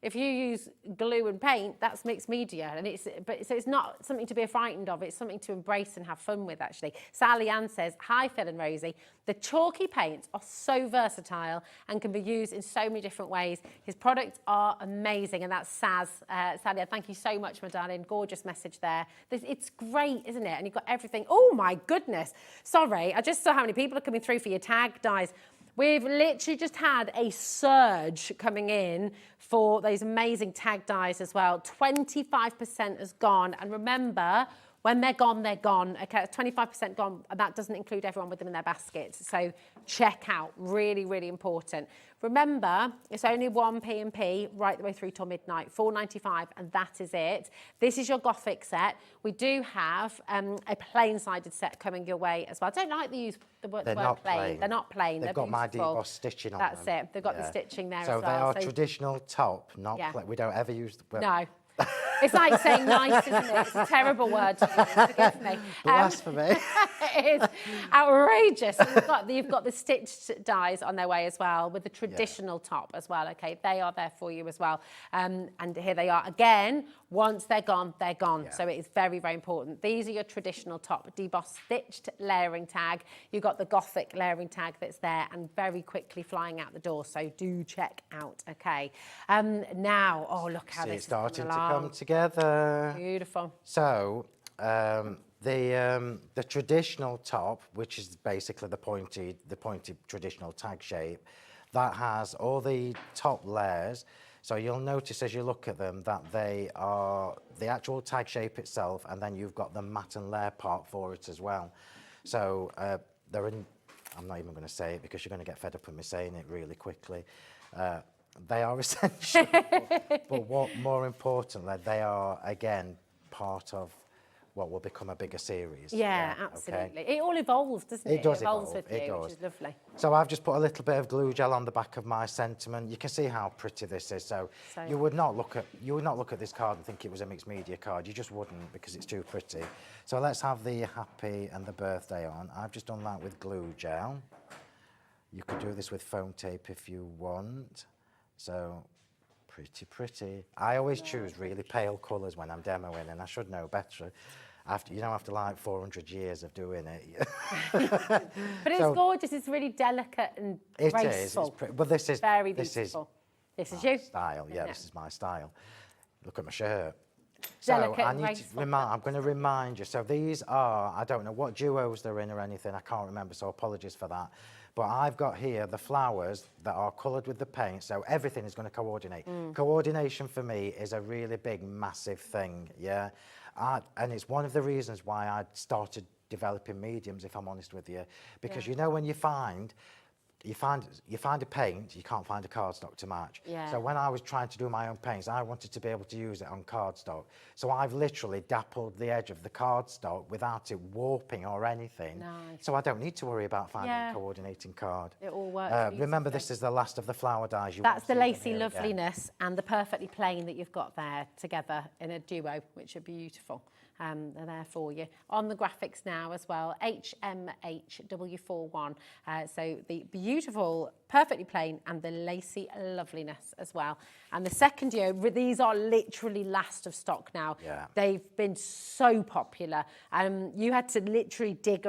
if you use glue and paint, that's mixed media, and so it's not something to be frightened of. It's something to embrace and have fun with. Actually, Sally Ann says, "Hi, Phill and Rosie. The chalky paints are so versatile and can be used in so many different ways. His products are amazing," and that's Sally Ann. Thank you so much, my darling. Gorgeous message there. It's great, isn't it? And you've got everything. Oh my goodness! Sorry, I just saw how many people are coming through for your tag dies. We've literally just had a surge coming in for those amazing tag dies as well. 25% has gone. And remember, when they're gone, they're gone. Okay, 25% gone, and that doesn't include everyone with them in their baskets. So check out, really, really important. Remember, it's only one P&P right the way through till midnight, $4.95, and that is it. This is your Gothic set. We do have a plain-sided set coming your way as well. I don't like the word plain. They're not plain. They've got my deboss stitching on them. That's it. They've got the stitching there as well. So they are traditional top, not plain. We don't ever use the word. No. It's like saying nice, isn't it? It's a terrible word to use, forgive me. Blasphemy. It is outrageous. You've got the stitched dies on their way as well, with the traditional top as well, okay? They are there for you as well. And here they are. Again, once they're gone, they're gone. So it is very, very important. These are your traditional top deboss stitched layering tag. You've got the Gothic layering tag that's there and very quickly flying out the door. So do check out, okay? Now, oh, look how this is starting to come together. Beautiful. So the traditional top, which is basically the pointed traditional tag shape, that has all the top layers. So you'll notice as you look at them that they are the actual tag shape itself, and then you've got the mat and layer part for it as well. So they're in. I'm not even going to say it because you're going to get fed up with me saying it really quickly. They are essential, but what more importantly, they are again part of what will become a bigger series. Yeah, absolutely. Okay. It all evolves, doesn't it? It does evolves evolve. with you, which is lovely. So I've just put a little bit of glue gel on the back of my sentiment. You can see how pretty this is. So you would not look at this card and think it was a mixed media card. You just wouldn't, because it's too pretty. So let's have the happy and the birthday on. I've just done that with glue gel. You could do this with foam tape if you want. So pretty. I always choose really pale colours when I'm demoing, and I should know better. After like 400 years of doing it. But it's gorgeous. It's really delicate and graceful. It is. It's pretty, but this is very beautiful. This is you. Style. Yeah, this is my style. Look at my shirt. Delicate so I and need graceful. I'm going to remind you. So these are, I don't know what duos they're in or anything. I can't remember. So apologies for that. But I've got here the flowers that are coloured with the paint, so everything is going to coordinate. Coordination for me is a really big, massive thing, yeah? And it's one of the reasons why I started developing mediums, if I'm honest with you. Because you know when you find a paint, you can't find a cardstock to match. Yeah. So when I was trying to do my own paints, I wanted to be able to use it on cardstock. So I've literally dappled the edge of the cardstock without it warping or anything. Nice. So I don't need to worry about finding a coordinating card. It all works. Remember, this is the last of the flower dyes. That's the lacy loveliness and the perfectly plain that you've got there together in a duo, which are beautiful. They're there for you. On the graphics now as well, HMHW41. So the beautiful, perfectly plain and the lacy loveliness as well. And the second year, these are literally last of stock now. Yeah. They've been so popular. You had to literally dig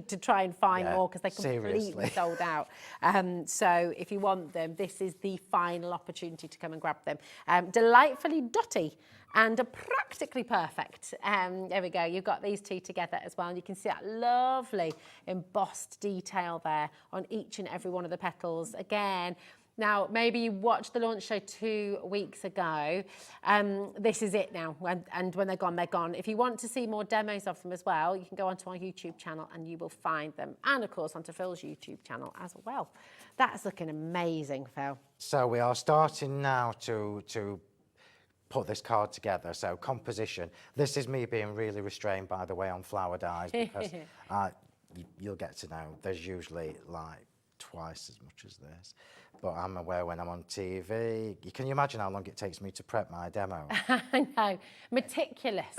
to try and find more because they completely sold out. So if you want them, this is the final opportunity to come and grab them. Delightfully dotty and practically perfect. There we go. You've got these two together as well. And you can see that lovely embossed detail there on each and every one of the petals. Again, now, maybe you watched the launch show 2 weeks ago. This is it now. And when they're gone, they're gone. If you want to see more demos of them as well, you can go onto our YouTube channel and you will find them. And, of course, onto Phil's YouTube channel as well. That's looking amazing, Phill. So we are starting now to put this card together. So composition. This is me being really restrained, by the way, on flower dyes, because you'll get to know there's usually like twice as much as this. But I'm aware when I'm on TV, can you imagine how long it takes me to prep my demo? I know, meticulously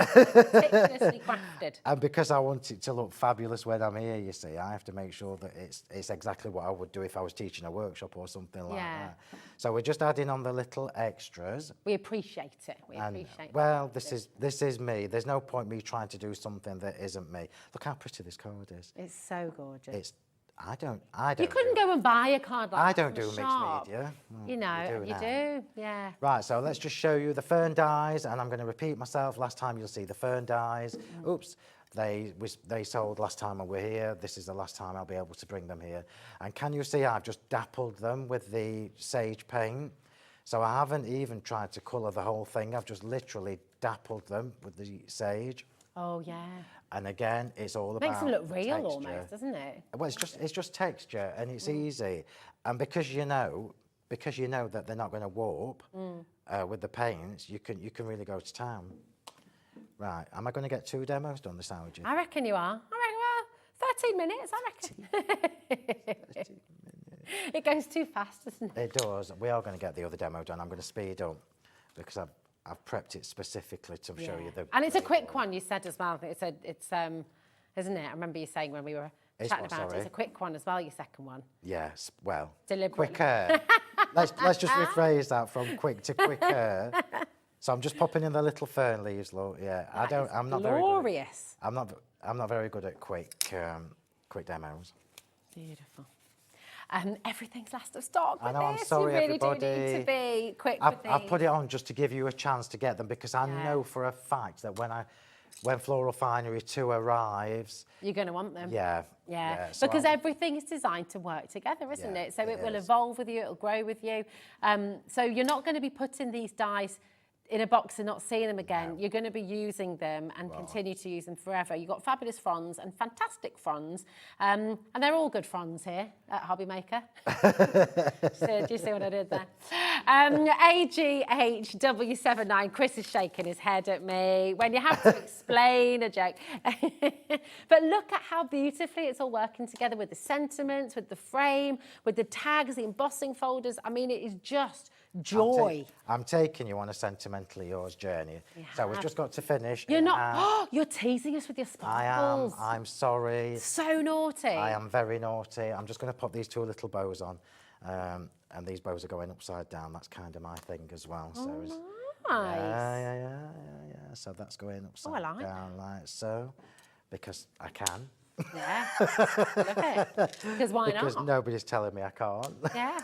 crafted. And because I want it to look fabulous when I'm here, you see, I have to make sure that it's exactly what I would do if I was teaching a workshop or something like that. So we're just adding on the little extras. We appreciate it. Well, this is me. There's no point me trying to do something that isn't me. Look how pretty this card is. It's so gorgeous. I don't. You couldn't go and buy a card like that. I don't do mixed media. You know, you do, yeah. Right, so let's just show you the fern dyes, and I'm going to repeat myself. Last time you'll see the fern dyes. Oops, they sold last time I were here. This is the last time I'll be able to bring them here. And can you see I've just dappled them with the sage paint? So I haven't even tried to colour the whole thing. I've just literally dappled them with the sage. Oh, yeah. And again, it's all about makes them look real texture. almost, doesn't it? Well, it's just texture, and it's easy. And because you know that they're not going to warp with the paints, you can really go to town. Right, am I going to get 2 demos done this hour, Jim? I reckon you are. I reckon, well, 13 minutes, I reckon. 13 minutes. It goes too fast, doesn't it? It does. We are going to get the other demo done. I'm going to speed up because I've prepped it specifically to show you the... And it's a quick one, you said as well. It's isn't it? I remember you saying when we were chatting about it, it's a quick one as well, your second one. Yes, well, deliberately. Quicker. let's just rephrase that from quick to quicker. So I'm just popping in the little fern leaves, look. Yeah, I'm not glorious. I'm not very good at quick demos. Beautiful. Everything's last of stock with I know, this. I'm sorry, you really everybody. do need to be quick with these. I've put it on just to give you a chance to get them, because I know for a fact that when Floral Finery 2 arrives... You're going to want them. Yeah. So because everything is designed to work together, isn't it? So it will evolve with you, it'll grow with you. So you're not going to be putting these dyes in a box and not seeing them again. You're going to be using them and continue to use them forever. You've got fabulous fronds and fantastic fronds, and they're all good fronds here at HobbyMaker. Do you see what I did there? AGHW79, Chris is shaking his head at me when you have to explain a joke. But look at how beautifully it's all working together with the sentiments, with the frame, with the tags, the embossing folders. I mean, it is just joy. I'm taking you on a Sentimentally Yours journey. So we've just got to finish. You're not. You're teasing us with your sparkles. I am. I'm sorry. So naughty. I am very naughty. I'm just going to pop these two little bows on. And these bows are going upside down. That's kind of my thing as well. So nice. Yeah. So that's going upside down like so, because I can. Yeah. Look it. Because why not? Because nobody's telling me I can't. Yeah.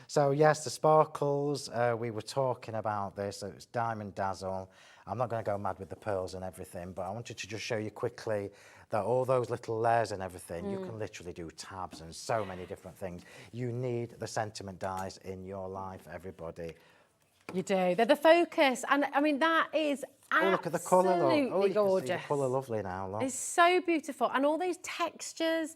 So yes, the sparkles, we were talking about this, so it's Diamond Dazzle. I'm not going to go mad with the pearls and everything, but I wanted to just show you quickly that all those little layers and everything, you can literally do tabs and so many different things. You need the sentiment dies in your life, everybody. You do. They're the focus. And I mean, that is absolutely look at the colour, look. You gorgeous. Can see the colour lovely now, look. It's so beautiful. And all those textures,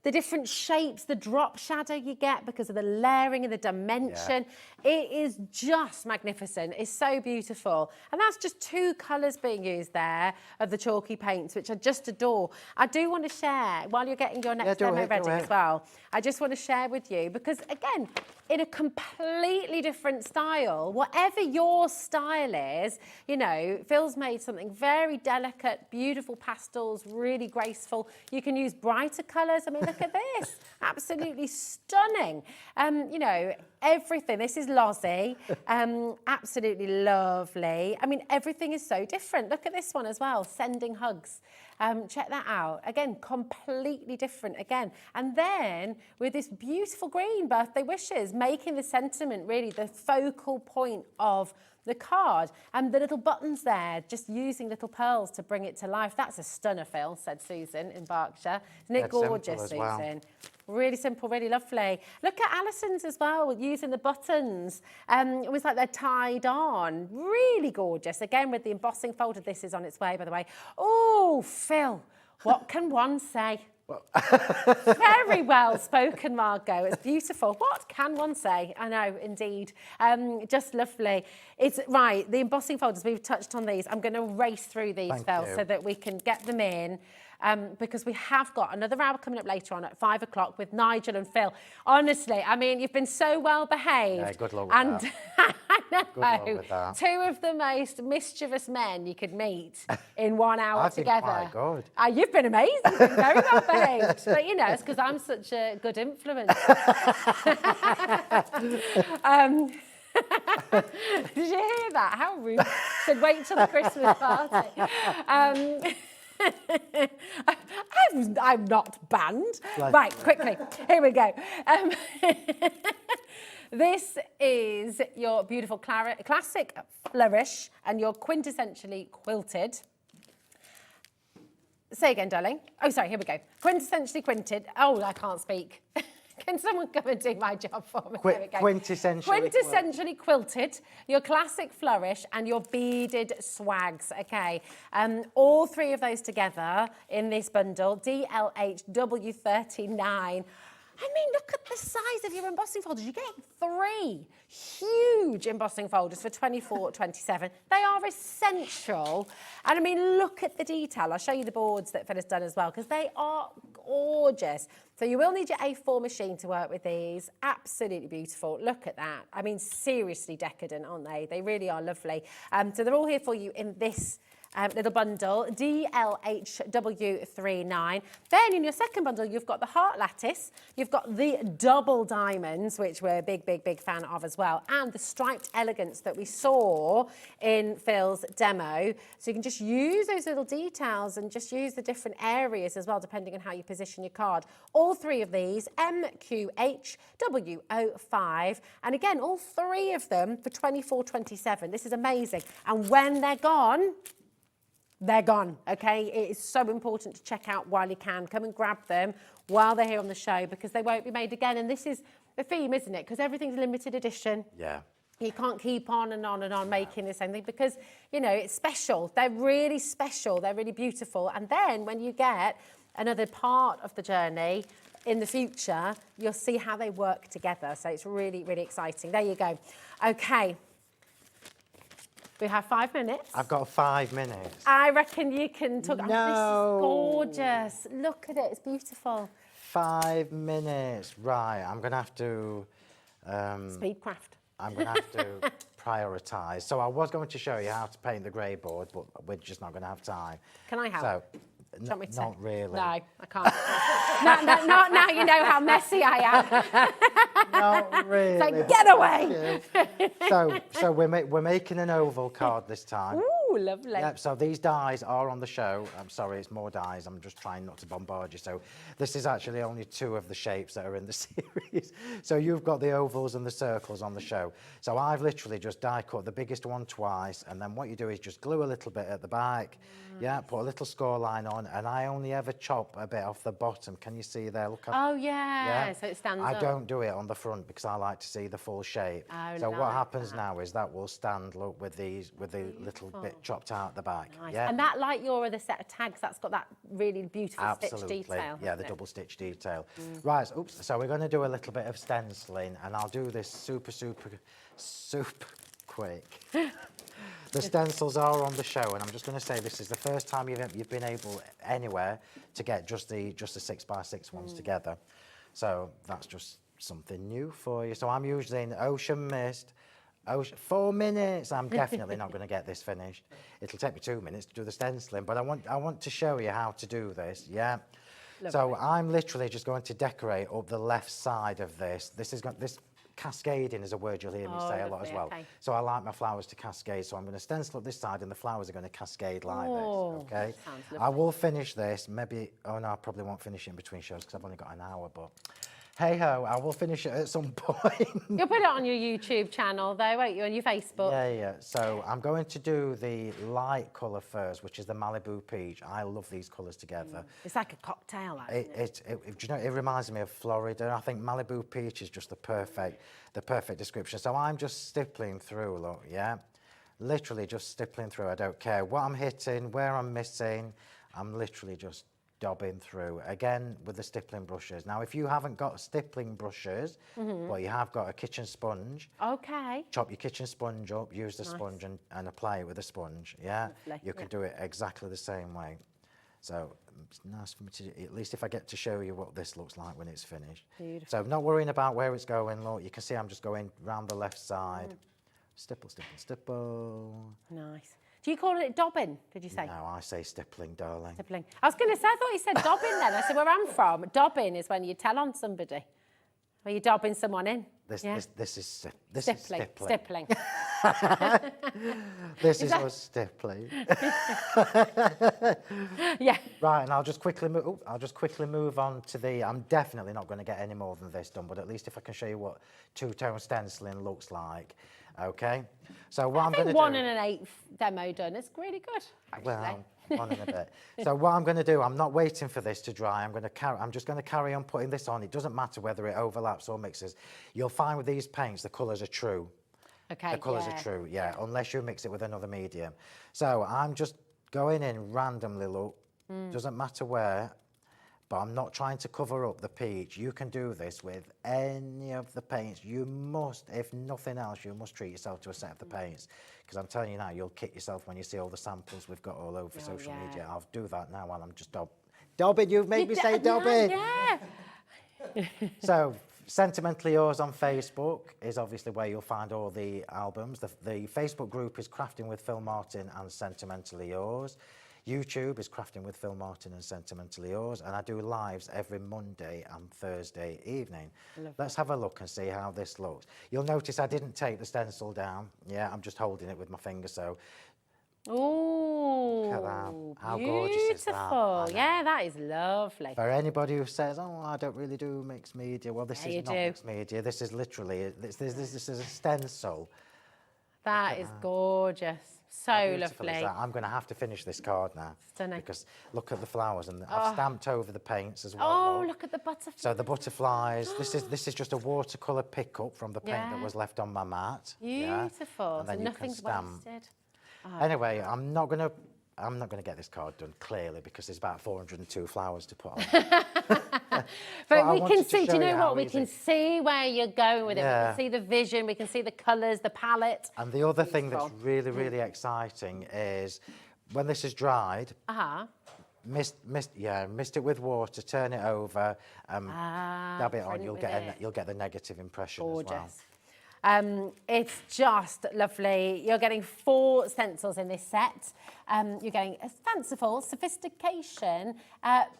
the different shapes, the drop shadow you get because of the layering and the dimension. It is just magnificent. It's so beautiful. And that's just 2 colours being used there of the chalky paints, which I just adore. I do want to share, while you're getting your next demo ready as well, I just want to share with you, because again, in a completely different style, whatever your style is, you know, Phil's made something very delicate, beautiful pastels, really graceful. You can use brighter colours. I mean, look at this. Absolutely stunning. You know, everything. This is Lozzie. Absolutely lovely. I mean, everything is so different. Look at this one as well, Sending Hugs. Check that out. Again, completely different again. And then with this beautiful green, Birthday Wishes, making the sentiment really the focal point of the card. And the little buttons there, just using little pearls to bring it to life. That's a stunner, Phil, said Susan in Berkshire. Isn't it gorgeous, Susan? Well. Really simple, really lovely. Look at Alison's as well, using the buttons. It was like they're tied on. Really gorgeous. Again, with the embossing folder. This is on its way, by the way. Oh, Phil, what can one say? Very well spoken, Margot. It's beautiful. What can one say? I know, indeed. Just lovely. It's right. The embossing folders, we've touched on these. I'm going to race through these, Phil, so that we can get them in. Because we have got another hour coming up later on at 5 o'clock with Nigel and Phil. Honestly, I mean, you've been so well behaved. Yeah, good luck with that. I know, good luck with that. 2 of the most mischievous men you could meet in 1 hour together. I've been quite good. You've been amazing. You've been very well behaved. But, you know, it's because I'm such a good influence. Did you hear that? How rude. Said wait till the Christmas party. I'm not banned. Right, quickly. Here we go. This is your beautiful classic flourish and your quintessentially quilted. Say again, darling. Oh, sorry, here we go. Quintessentially quilted. Oh, I can't speak. Can someone come and do my job for me? There we go. Quintessentially quilted, your classic flourish and your beaded swags, okay? All 3 of those together in this bundle, DLHW39. I mean, look at the size of your embossing folders. You're getting 3 huge embossing folders for $24.27. They are essential. And I mean, look at the detail. I'll show you the boards that Phil has done as well, because they are gorgeous. So you will need your A4 machine to work with these. Absolutely beautiful. Look at that. I mean, seriously decadent, aren't they? They really are lovely. So they're all here for you in this little bundle, DLHW39. Then in your second bundle, you've got the heart lattice, you've got the double diamonds, which we're a big, big, big fan of as well, and the striped elegance that we saw in Phil's demo. So you can just use those little details and just use the different areas as well, depending on how you position your card. All 3 of these, MQHW05. And again, all 3 of them for $24.27. This is amazing. And when they're gone, okay? It is so important to check out while you can. Come and grab them while they're here on the show, because they won't be made again. And this is the theme, isn't it? Because everything's limited edition. Yeah. You can't keep on and on and on making the same thing because, you know, it's special. They're really special. They're really beautiful. And then when you get another part of the journey in the future, you'll see how they work together. So it's really, really exciting. There you go. Okay. We have 5 minutes. I've got 5 minutes. I reckon you can talk. No. Oh, this is gorgeous. Look at it. It's beautiful. 5 minutes. Right. I'm going to have to... Speedcraft. I'm going to have to prioritise. So I was going to show you how to paint the grey board, but we're just not going to have time. Can I help? So, Do you want me to? not really. No, I can't. not now you know how messy I am. Not really. So get away. So we're making an oval card this time. Ooh, lovely. Yep, so these dies are on the show. I'm sorry, it's more dies. I'm just trying not to bombard you. So this is actually only 2 of the shapes that are in the series. So you've got the ovals and the circles on the show. So I've literally just die cut the biggest one twice, and then what you do is just glue a little bit at the back. Yeah, put a little score line on, and I only ever chop a bit off the bottom. Can you see there? Look. Oh yeah, so it stands up. I don't do it on the front because I like to see the full shape. Oh, so like what happens now is that will stand, look, with the little bit chopped out the back. Nice. Yeah. And that, like your other set of tags, that's got that really beautiful Absolutely. stitch detail. Yeah, the double stitch detail. Right, oops, so we're going to do a little bit of stenciling, and I'll do this super quick. The stencils are on the show, and I'm just going to say this is the first time you've been able anywhere to get just the 6x6 ones together. So that's just something new for you. So I'm using Ocean Mist. 4 minutes. I'm definitely not going to get this finished. It'll take me 2 minutes to do the stenciling, but I want to show you how to do this. Yeah. Lovely. So I'm literally just going to decorate up the left side of this. This cascading is a word you'll hear me say a lot as well. Okay. So I like my flowers to cascade, so I'm going to stencil up this side and the flowers are going to cascade like this, okay? Sounds lovely. I will finish this, maybe, oh no, I probably won't finish it in between shows because I've only got an hour, but hey-ho, I will finish it at some point. You'll put it on your YouTube channel though, won't you, on your Facebook? Yeah. So I'm going to do the light colour first, which is the Malibu Peach. I love these colours together. It's like a cocktail, isn't it? You know, it reminds me of Florida. I think Malibu Peach is just the perfect description. So I'm just stippling through, look, yeah? Literally just stippling through. I don't care what I'm hitting, where I'm missing. I'm literally just dabbing through, again with the stippling brushes. Now, if you haven't got stippling brushes, but you have got a kitchen sponge, okay, chop your kitchen sponge up, use the sponge and apply it with a sponge, yeah? Lovely. You can do it exactly the same way. So it's nice for me to, at least if I get to show you what this looks like when it's finished. Beautiful. So not worrying about where it's going, look, you can see I'm just going round the left side. Stipple, stipple, stipple. Nice. Do you call it dobbin, did you say? No, I say stippling, darling. Stippling. I was going to say, I thought you said dobbin then. I said, where I'm from, dobbin is when you tell on somebody. Where you're dobbing someone in. This is Stippling. stippling. This is us stippling. Yeah. Right, and I'll just quickly move on to the. I'm definitely not going to get any more than this done, but at least if I can show you what two-tone stenciling looks like. Okay, so what I'm going to do. 1 1/8 demo done. It's really good. Actually. Well, 1 and a bit. So what I'm going to do, I'm not waiting for this to dry. I'm just going to carry on putting this on. It doesn't matter whether it overlaps or mixes. You'll find with these paints, the colours are true. Okay. The colours are true, yeah, unless you mix it with another medium. So I'm just going in randomly, look. Doesn't matter where. But I'm not trying to cover up the peach. You can do this with any of the paints. You must, if nothing else, you must treat yourself to a set of the paints. Because I'm telling you now, you'll kick yourself when you see all the samples we've got all over social media. I'll do that now while I'm just dobbing. You've made me say dobbing. Yeah. So, Sentimentally Yours on Facebook is obviously where you'll find all the albums. The Facebook group is Crafting with Phill Martin and Sentimentally Yours. YouTube is Crafting with Phill Martin and Sentimentally Yours, and I do lives every Monday and Thursday evening. Let's have a look and see how this looks. You'll notice I didn't take the stencil down. Yeah, I'm just holding it with my finger, so. Oh, look at that. How gorgeous is that? Beautiful. Yeah, that is lovely. For anybody who says, oh, I don't really do mixed media, well, this is not mixed media. This is literally, this is a stencil. That is gorgeous. So lovely. I'm going to have to finish this card now. Stunning. Because look at the flowers, and I've stamped over the paints as well. Oh, look at the butterflies. So the butterflies. This is just a watercolour pickup from the paint that was left on my mat. Beautiful. And then so you nothing's can stamp. wasted. Anyway, I'm not going to get this card done, clearly, because there's about 402 flowers to put on. But we can see, do you know what? We can see where you're going with it. We can see the vision, we can see the colours, the palette. And the other thing that's really, really exciting is when this is dried, mist it with water, turn it over, dab it on, you'll get the negative impression as well. It's just lovely. You're getting 4 stencils in this set. You're getting a fanciful, sophistication,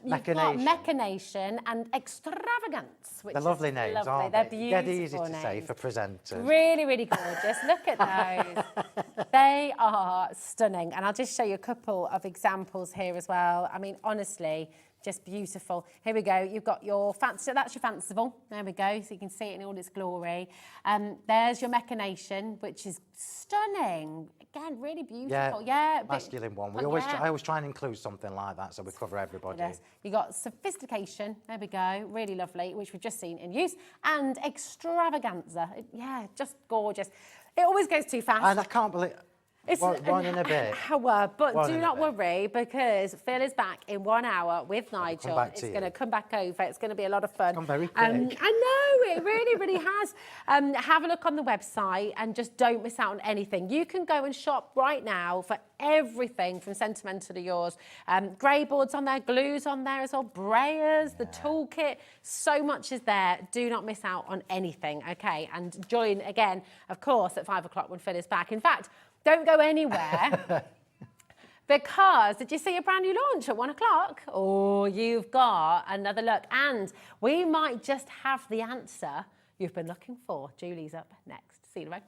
you've got machination and extravagance. Which They're lovely is names, lovely. aren't They're they? beautiful Dead easy to names. say for presenters. Really, really gorgeous. Look at those. They are stunning. And I'll just show you a couple of examples here as well. I mean, honestly, just beautiful. Here we go. You've got your fancy, that's your fanciful. There we go. So you can see it in all its glory. There's your machination, which is stunning. Again, really beautiful. Yeah, masculine one. I always try and include something like that so we cover everybody. You got sophistication. There we go. Really lovely, which we've just seen in use. And extravaganza. Yeah, just gorgeous. It always goes too fast. And I can't believe... It's one in a bit. Hour, but do not worry, because Phill is back in 1 hour with Nigel. It's going to come back over. It's going to be a lot of fun. It's gone very quick. I know, it really, really has. Have a look on the website and just don't miss out on anything. You can go and shop right now for everything from Sentimentally Yours. Grey boards on there, glues on there as well, brayers, the toolkit. So much is there. Do not miss out on anything, okay? And join again, of course, at 5 o'clock when Phill is back. In fact, don't go anywhere because did you see a brand new launch at 1 o'clock? Oh, you've got another look. And we might just have the answer you've been looking for. Julie's up next. See you tomorrow.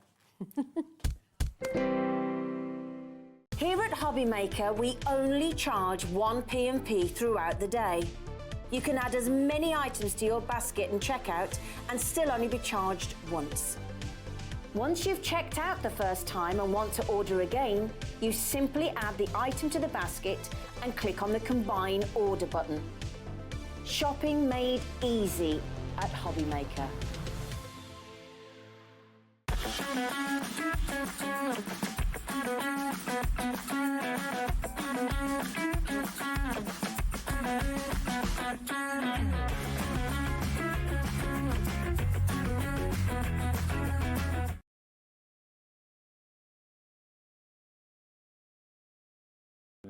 Here at HobbyMaker, we only charge 1 P&P throughout the day. You can add as many items to your basket and checkout and still only be charged once. Once you've checked out the first time and want to order again, you simply add the item to the basket and click on the Combine Order button. Shopping made easy at HobbyMaker.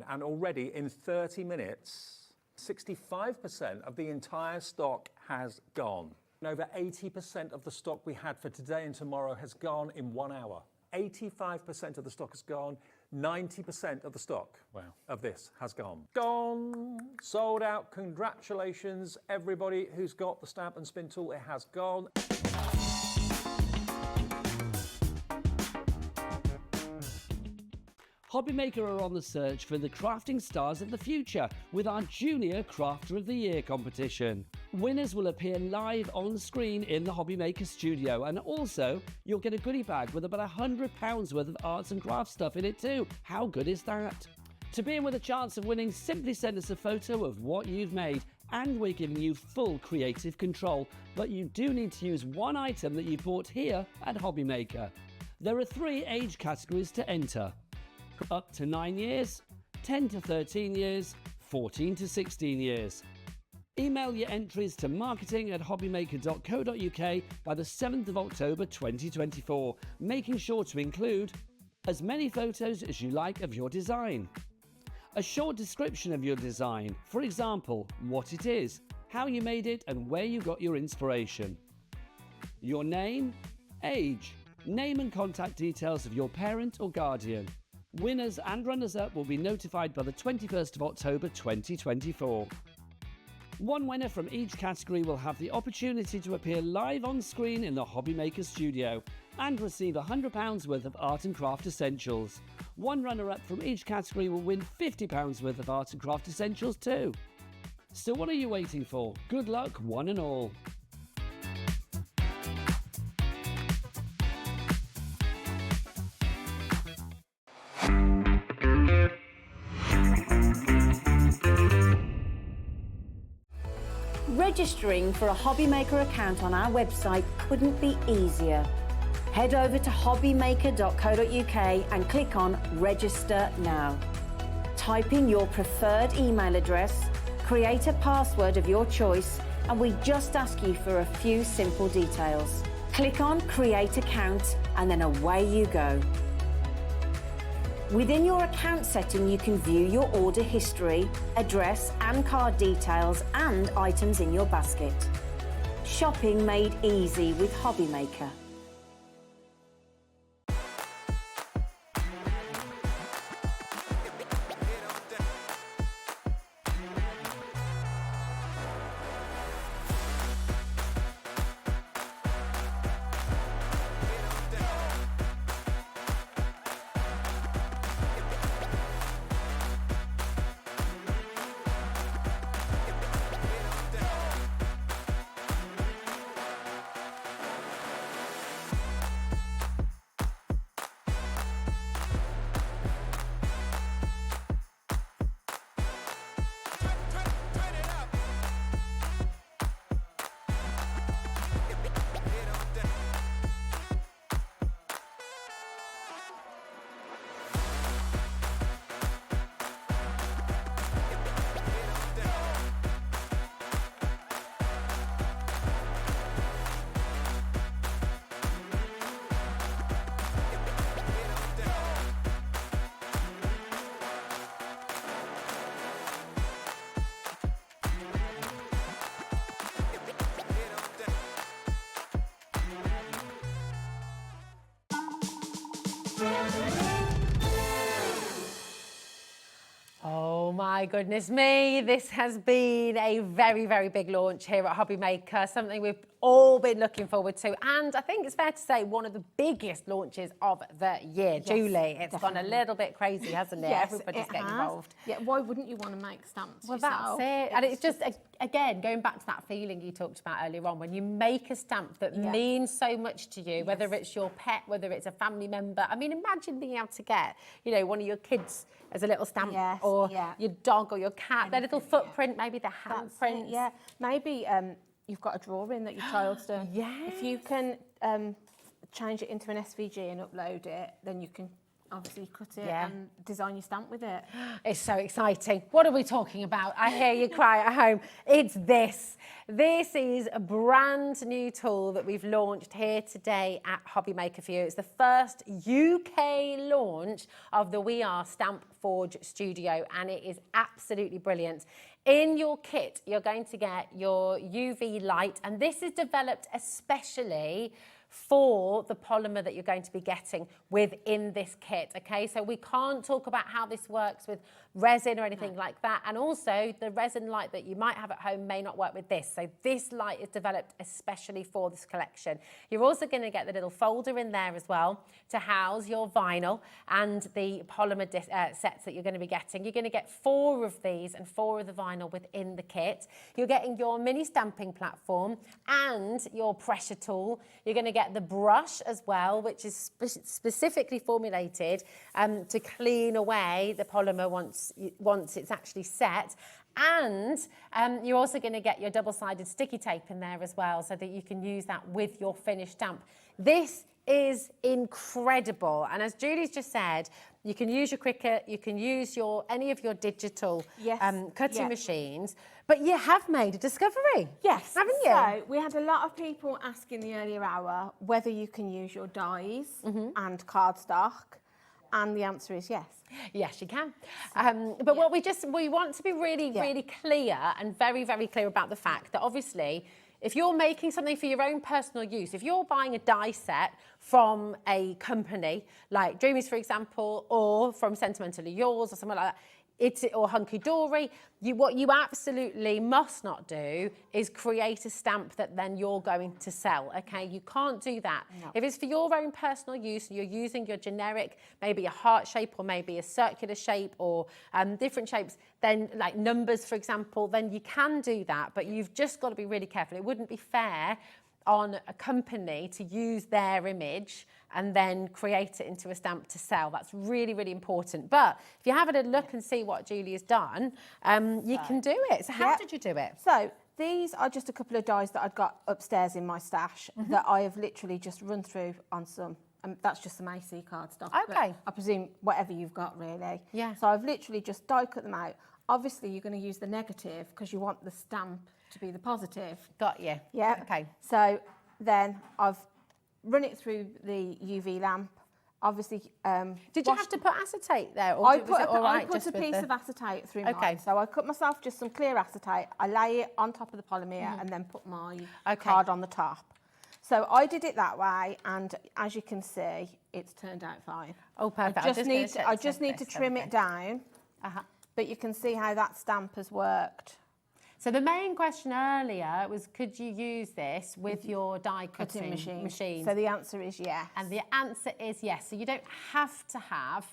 And already in 30 minutes, 65% of the entire stock has gone. And over 80% of the stock we had for today and tomorrow has gone in 1 hour. 85% of the stock has gone. 90% of the stock of this has gone. Gone, sold out. Congratulations, everybody who's got the stamp and spin tool. It has gone. HobbyMaker are on the search for the crafting stars of the future with our Junior Crafter of the Year competition. Winners will appear live on screen in the HobbyMaker studio, and also you'll get a goodie bag with about £100 worth of arts and crafts stuff in it too. How good is that? To be in with a chance of winning, simply send us a photo of what you've made, and we're giving you full creative control, but you do need to use one item that you bought here at HobbyMaker. There are 3 age categories to enter: up to 9 years, 10 to 13 years, 14 to 16 years. Email your entries to marketing@hobbymaker.co.uk by the 7th of October 2024, making sure to include as many photos as you like of your design, a short description of your design, for example, what it is, how you made it and where you got your inspiration, your name, age, name and contact details of your parent or guardian. Winners and runners-up will be notified by the 21st of October 2024. One winner from each category will have the opportunity to appear live on screen in the HobbyMaker studio and receive £100 worth of art and craft essentials. One runner-up from each category will win £50 worth of art and craft essentials too. So what are you waiting for? Good luck, one and all. Registering for a HobbyMaker account on our website couldn't be easier. Head over to hobbymaker.co.uk and click on Register Now. Type in your preferred email address, create a password of your choice, and we just ask you for a few simple details. Click on Create Account and then away you go. Within your account setting, you can view your order history, address and card details and items in your basket. Shopping made easy with HobbyMaker. Oh my goodness me, this has been a very, very big launch here at HobbyMaker, something we've all been looking forward to, and I think it's fair to say one of the biggest launches of the year. Yes, Julie, it's definitely. gone a little bit crazy, hasn't it? Yes, Everybody's it getting has. involved. Yeah, why wouldn't you want to make stamps Well, yourself? that's it. And it's just, again, going back to that feeling you talked about earlier on, when you make a stamp that means so much to you, whether it's your pet, whether it's a family member. I mean, imagine being able to get, you know, one of your kids as a little stamp, or your dog or your cat, their little footprint, maybe their handprint. Yeah, maybe you've got a drawing that your child's done. If you can change it into an SVG and upload it, then you can obviously cut it and design your stamp with it. It's so exciting. What are we talking about? I hear you cry at home. It's this. This is a brand new tool that we've launched here today at HobbyMaker for you. It's the first UK launch of the We Are Stamp Forge Studio, and it is absolutely brilliant. In your kit, you're going to get your UV light, and this is developed especially for the polymer that you're going to be getting within this kit, okay? So we can't talk about how this works with resin or anything like that. And also the resin light that you might have at home may not work with this. So this light is developed especially for this collection. You're also going to get the little folder in there as well to house your vinyl and the polymer sets that you're going to be getting. You're going to get 4 of these and 4 of the vinyl within the kit. You're getting your mini stamping platform and your pressure tool. You're going to get the brush as well, which is specifically formulated to clean away the polymer once it's actually set. And you're also going to get your double-sided sticky tape in there as well, so that you can use that with your finished stamp. This is incredible. And as Julie's just said, you can use your Cricut, you can use any of your digital cutting machines, but you have made a discovery. Yes. Haven't you? So we had a lot of people ask in the earlier hour whether you can use your dies and cardstock, and the answer is yes. Yes, you can. But what we want to be really, really clear and very, very clear about the fact that obviously, if you're making something for your own personal use, if you're buying a die set from a company like Dreamies, for example, or from Sentimentally Yours or something like that, or Hunky Dory, what you absolutely must not do is create a stamp that then you're going to sell, okay? You can't do that. No. If it's for your own personal use and you're using your generic, maybe a heart shape or maybe a circular shape or different shapes, then like numbers, for example, then you can do that, but you've just got to be really careful. It wouldn't be fair on a company to use their image and then create it into a stamp to sell. That's really, really important. But if you have a look and see what Julie has done, you can do it. So how did you do it? So these are just a couple of dies that I've got upstairs in my stash that I have literally just run through on some. That's just some AC cardstock. Okay. I presume whatever you've got, really. Yeah. So I've literally just die cut them out. Obviously, you're going to use the negative because you want the stamp to be the positive. Got you. Yeah. Okay. So then I've run it through the UV lamp. Obviously, did you have to put acetate there? Or I was put, it all right I put just a with piece the... of acetate through Okay. mine. So I cut myself just some clear acetate. I lay it on top of the polymer and then put my card on the top. So I did it that way, and as you can see, it's turned out fine. Oh, perfect. I just need to trim it down, but you can see how that stamp has worked. So the main question earlier was, could you use this with your die cutting machine? So the answer is yes. And the answer is yes. So you don't have to have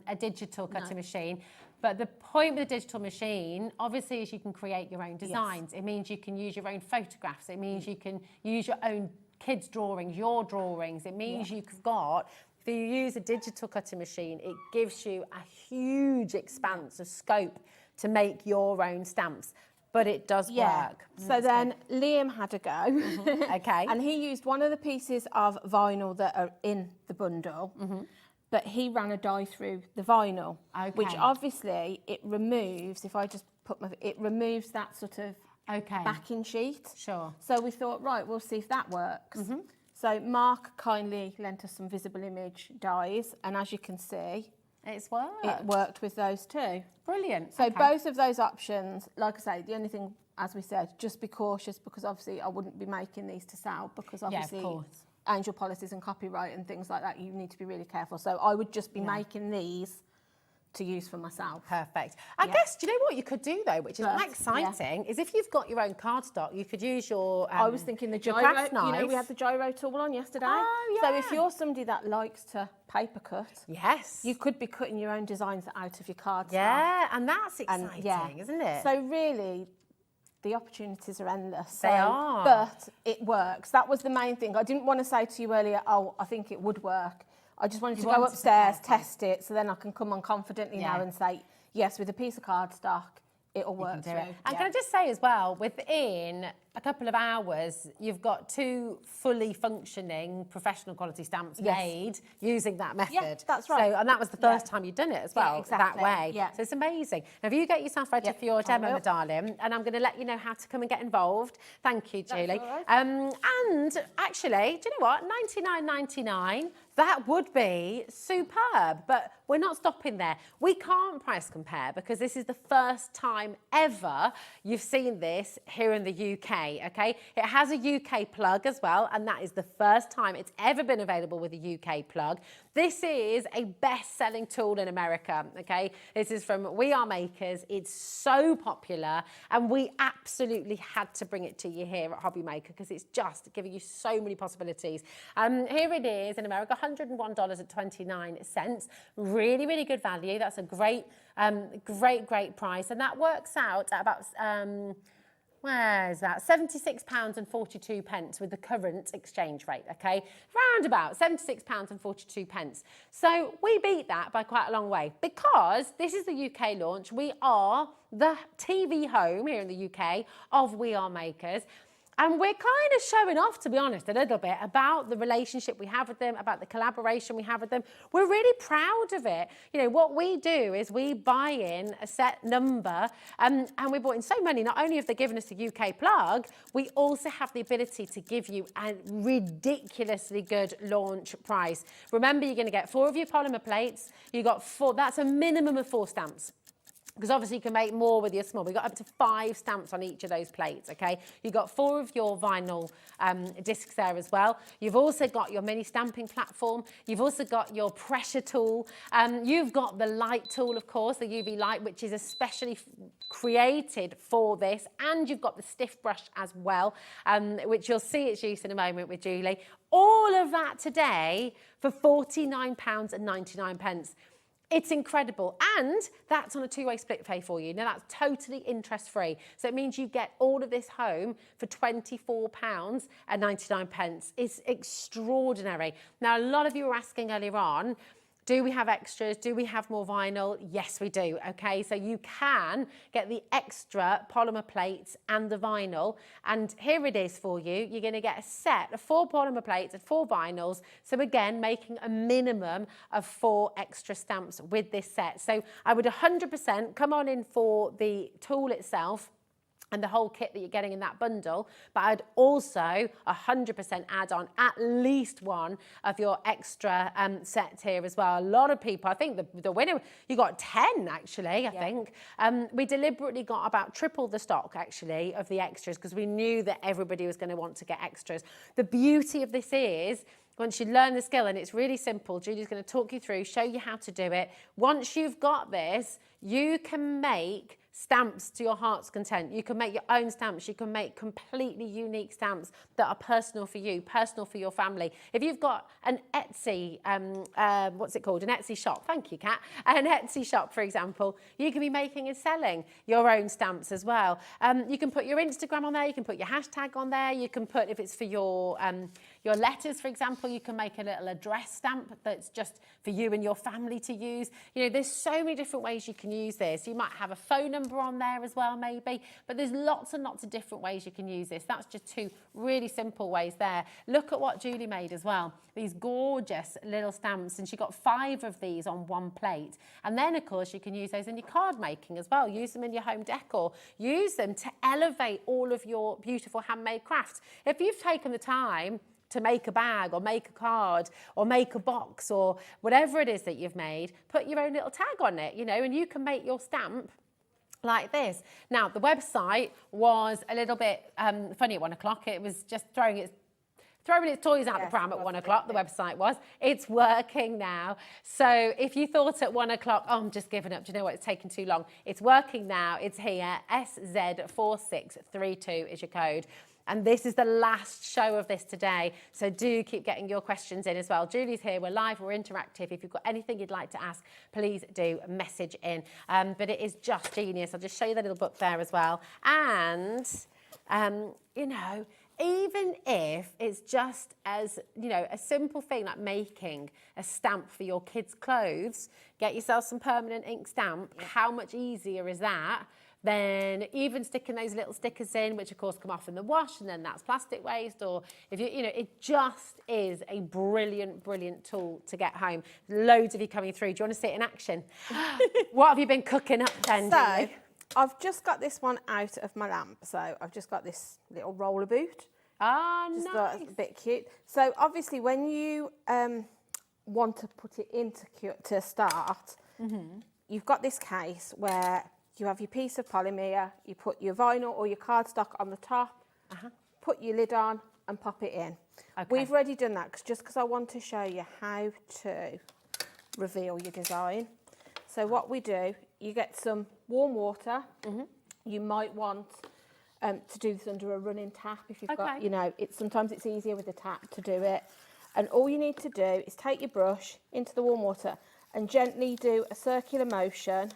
a digital cutting machine. But the point with a digital machine, obviously, is you can create your own designs. Yes. It means you can use your own photographs. It means you can use your own kids' drawings, your drawings. It means you've got... If you use a digital cutting machine, it gives you a huge expanse of scope to make your own stamps. But it does work. So then Liam had a go. Okay. And he used one of the pieces of vinyl that are in the bundle, but he ran a die through the vinyl, which obviously it removes, if I just put it removes that sort of backing sheet. Sure. So we thought, right, we'll see if that works. So Mark kindly lent us some visible image dies, and as you can see, it's worked. It worked with those too. Brilliant. So both of those options, like I say, the only thing, as we said, just be cautious, because obviously I wouldn't be making these to sell, because obviously angel policies and copyright and things like that, you need to be really careful. So I would just be making these to use for myself. Perfect. I guess, do you know what you could do though, which is exciting, is if you've got your own cardstock, you could use your I was thinking the gyro, craft knife. you know, we had the gyro tool on yesterday. Oh, yeah. So if you're somebody that likes to paper cut, you could be cutting your own designs out of your cardstock. Yeah, and that's exciting, isn't it? So really, the opportunities are endless. They are. But it works. That was the main thing. I didn't want to say to you earlier, oh, I think it would work. I just wanted to go upstairs, test it, so then I can come on confidently now and say, yes, with a piece of cardstock, it'll work through. And can I just say as well, within a couple of hours, you've got 2 fully functioning professional quality stamps made using that method. Yeah, that's right. So, and that was the first time you'd done it as well, exactly. that way. Yeah. So it's amazing. Now, if you get yourself ready for your demo, my darling, and I'm going to let you know how to come and get involved. Thank you, Julie. Right. And actually, do you know what? $99.99. That would be superb, but we're not stopping there. We can't price compare because this is the first time ever you've seen this here in the UK, okay? It has a UK plug as well, and that is the first time it's ever been available with a UK plug. This is a best-selling tool in America, okay? This is from We Are Makers. It's so popular, and we absolutely had to bring it to you here at HobbyMaker because it's just giving you so many possibilities. Here it is in America, $101.29. Really, really good value. That's a great, great price. And that works out at about, where's that? £76.42 with the current exchange rate, okay? Round about £76.42. So we beat that by quite a long way because this is the UK launch. We are the TV home here in the UK of We Are Makers. And we're kind of showing off, to be honest, a little bit about the relationship we have with them, about the collaboration we have with them. We're really proud of it. You know, what we do is we buy in a set number and we bought in so many. Not only have they given us a UK plug, we also have the ability to give you a ridiculously good launch price. Remember, you're going to get 4 of your polymer plates. You got 4, that's a minimum of 4 stamps. Because obviously you can make more with your small. We've got up to 5 stamps on each of those plates, okay? You've got 4 of your vinyl discs there as well. You've also got your mini stamping platform. You've also got your pressure tool. You've got the light tool, of course, the UV light, which is especially created for this. And you've got the stiff brush as well, which you'll see its use in a moment with Julie. All of that today for £49.99. It's incredible, and that's on a 2-way split pay for you. Now, that's totally interest-free, so it means you get all of this home for £24.99. It's extraordinary. Now, a lot of you were asking earlier on, Do we have extras? Do we have more vinyl? Yes, we do, okay? So you can get the extra polymer plates and the vinyl, and here it is for you. You're gonna get a set of 4 polymer plates and 4 vinyls, so again, making a minimum of 4 extra stamps with this set. So I would 100% come on in for the tool itself, and the whole kit that you're getting in that bundle, but I'd also 100% add on at least one of your extra sets here as well. A lot of people, I think the winner, you got 10 actually, I think. We deliberately got about triple the stock actually of the extras because we knew that everybody was going to want to get extras. The beauty of this is, once you learn the skill, and it's really simple, Julie's going to talk you through, show you how to do it. Once you've got this, you can make stamps to your heart's content. You can make your own stamps. You can make completely unique stamps that are personal for you, personal for your family. If you've got an Etsy, what's it called? An Etsy shop. Thank you, Kat. An Etsy shop, for example, you can be making and selling your own stamps as well. You can put your Instagram on there. You can put your hashtag on there. You can put, if it's for your letters, for example, you can make a little address stamp that's just for you and your family to use. You know, there's so many different ways you can use this. You might have a phone number on there as well, maybe, but there's lots and lots of different ways you can use this. That's just 2 really simple ways there. Look at what Julie made as well. These gorgeous little stamps, and she got 5 of these on 1 plate. And then, of course, you can use those in your card making as well. Use them in your home decor. Use them to elevate all of your beautiful handmade crafts. If you've taken the time to make a bag or make a card or make a box or whatever it is that you've made, put your own little tag on it, you know, and you can make your stamp like this. Now, the website was a little bit funny at 1 o'clock. It was just throwing its toys out the pram at 1 o'clock, the website was. It's working now. So if you thought at 1 o'clock, oh, I'm just giving up, do you know what, it's taken too long. It's working now, it's here, SZ4632 is your code. And this is the last show of this today, so do keep getting your questions in as well. Julie's here, we're live, we're interactive. If you've got anything you'd like to ask, please do message in. But it is just genius. I'll just show you the little book there as well. And, you know, even if it's just as, you know, a simple thing like making a stamp for your kids' clothes, get yourself some permanent ink stamp. How much easier is that? Then even sticking those little stickers in, which of course come off in the wash, and then that's plastic waste, or if you know, it just is a brilliant, brilliant tool to get home. Loads of you coming through. Do you want to see it in action? What have you been cooking up then, So, I've just got this one out of my lamp. So I've just got this little roller boot. Ah, just nice. thought it's a bit cute. So obviously when you want to put it into to start, you've got this case where you have your piece of polymer, you put your vinyl or your cardstock on the top, put your lid on and pop it in. Okay. We've already done that just because I want to show you how to reveal your design. So what we do, you get some warm water. You might want to do this under a running tap if you've got, you know, sometimes it's easier with a tap to do it. And all you need to do is take your brush into the warm water and gently do a circular motion.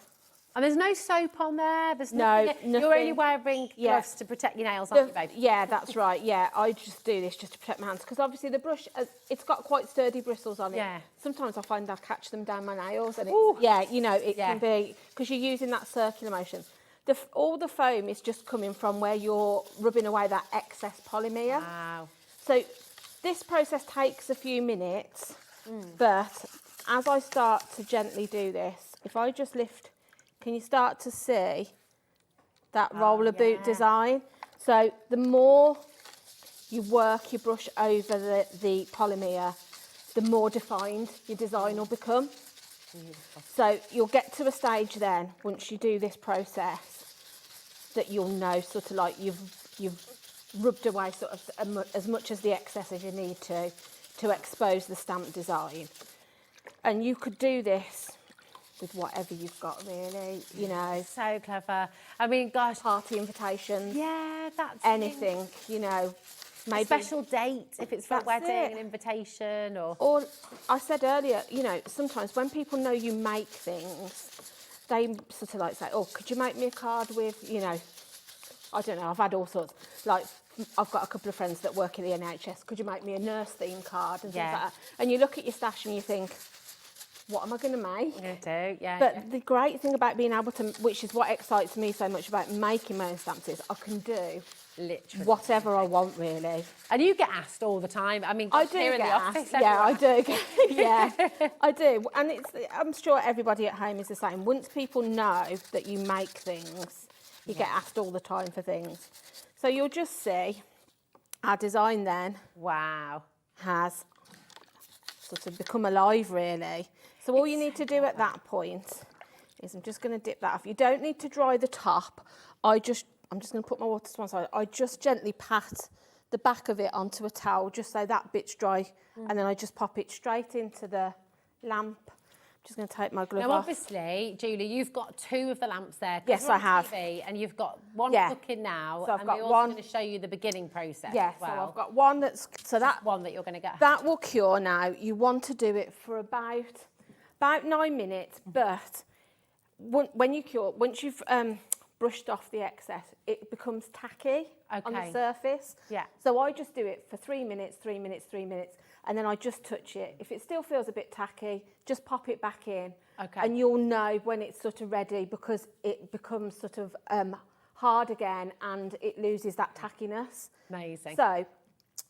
And there's no soap on there? There's nothing. You're only wearing gloves to protect your nails, aren't you, babe? Yeah, that's right. Yeah, I just do this just to protect my hands because obviously the brush, it's got quite sturdy bristles on it. Yeah. Sometimes I find I catch them down my nails and yeah, you know, it can be, because you're using that circular motion. All the foam is just coming from where you're rubbing away that excess polymer. Wow. So this process takes a few minutes, but as I start to gently do this, if I just lift, can you start to see that roller boot design? So the more you work your brush over the polymer, the more defined your design will become. Beautiful. So you'll get to a stage then, once you do this process, that you'll know sort of like you've rubbed away sort of as much as the excess as you need to expose the stamp design. And you could do this with whatever you've got, really, you know. So clever. I mean, gosh. Party invitations. Yeah, that's anything, you know. Maybe a special date, if it's for a wedding, an invitation, or I said earlier, you know, sometimes when people know you make things, they sort of like say, oh, could you make me a card with, you know, I don't know, I've had all sorts. Like, I've got a couple of friends that work in the NHS. Could you make me a nurse theme card and things like that? And you look at your stash and you think, what am I going to make? I'm going to do, yeah. But the great thing about being able to, which is what excites me so much about making my own stamps, is I can do literally whatever I want, really. And you get asked all the time. I mean, I do here in get the office. asked. Yeah, I do. Yeah, I do. And I'm sure everybody at home is the same. Once people know that you make things, you get asked all the time for things. So you'll just see our design then. Wow. Has sort of become alive, really. So all you need to do at that point is I'm just going to dip that off. You don't need to dry the top. I'm just going to put my water to one side. I just gently pat the back of it onto a towel just so that bit's dry, and then I just pop it straight into the lamp. I'm just going to take my glove off. Now, obviously, Julie, you've got 2 of the lamps there. Yes, I have. TV, and you've got one cooking now, so I've and got we're also going to show you the beginning process as well. So I've got one that's that one that you're going to get. That will cure now. You want to do it for about 9 minutes, but when you cure, once you've brushed off the excess, it becomes tacky on the surface. Yeah. So I just do it for 3 minutes, 3 minutes, 3 minutes, and then I just touch it. If it still feels a bit tacky, just pop it back in. Okay. And you'll know when it's sort of ready, because it becomes sort of hard again and it loses that tackiness. Amazing. So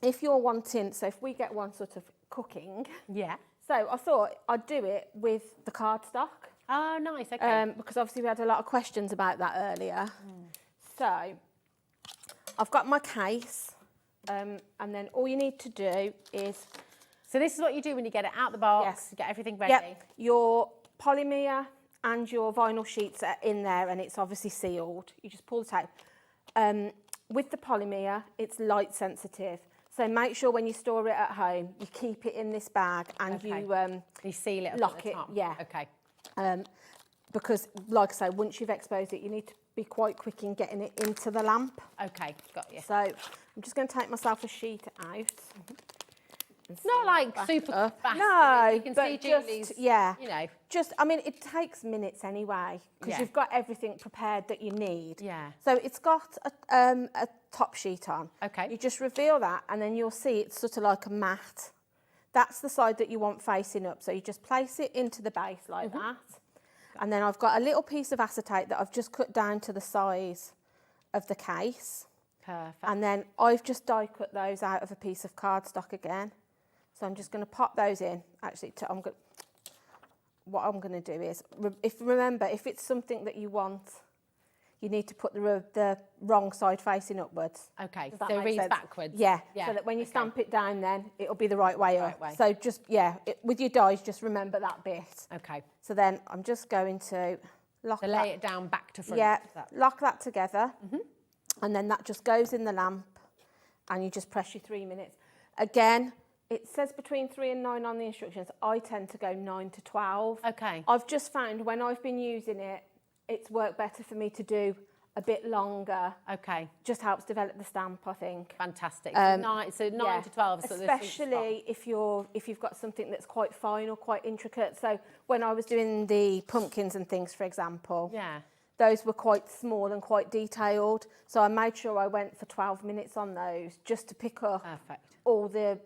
if you're wanting, so if we get one sort of cooking. Yeah. So I thought I'd do it with the cardstock. Oh, nice, okay. Because obviously we had a lot of questions about that earlier. So I've got my case, and then all you need to do is... So this is what you do when you get it out the box, you get everything ready. Yep, your polymer and your vinyl sheets are in there, and it's obviously sealed. You just pull the tape. With the polymer, it's light sensitive. So make sure when you store it at home, you keep it in this bag and you seal it up lock at the it. top. Yeah. Okay. Because, like I say, once you've exposed it, you need to be quite quick in getting it into the lamp. Okay, got you. So I'm just going to take myself a sheet out. It's not like super fast. No, you can but see Julie's, just, yeah. You know. Just, I mean, it takes minutes anyway, because you've got everything prepared that you need. Yeah. So it's got a top sheet on. Okay. You just reveal that, and then you'll see it's sort of like a mat. That's the side that you want facing up. So you just place it into the base like that. And then I've got a little piece of acetate that I've just cut down to the size of the case. Perfect. And then I've just die cut those out of a piece of cardstock again. So I'm just going to pop those in. Actually, what I'm going to do is, remember, if it's something that you want, you need to put the wrong side facing upwards. Okay, Does that so make read sense? backwards. Yeah, so that when you stamp it down then, it'll be the right way up. So just, with your dies, just remember that bit. Okay. So then I'm just going to lock that. Lay it down back to front. Yeah, lock that together. And then that just goes in the lamp, and you just press your 3 minutes. Again, it says between 3 and 9 on the instructions. I tend to go 9 to 12. Okay. I've just found when I've been using it, it's worked better for me to do a bit longer. Okay. Just helps develop the stamp, I think. Fantastic. So 9 to 12 is sort of the sweet especially if you've got something that's quite fine or quite intricate. So when I was doing the pumpkins and things, for example, those were quite small and quite detailed. So I made sure I went for 12 minutes on those just to pick up all the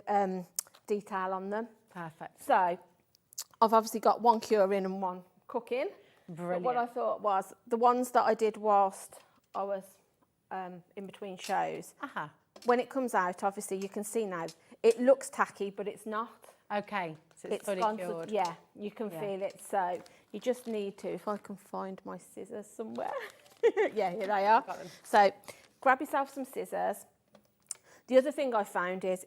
detail on them. Perfect. So I've obviously got one curing and one cooking. Brilliant. But what I thought was, the ones that I did whilst I was in between shows, when it comes out, obviously you can see now, it looks tacky, but it's not. Okay, so it's fully cured. You can feel it. So you just need to, if I can find my scissors somewhere. Yeah, here they are. Got them. So grab yourself some scissors. The other thing I found is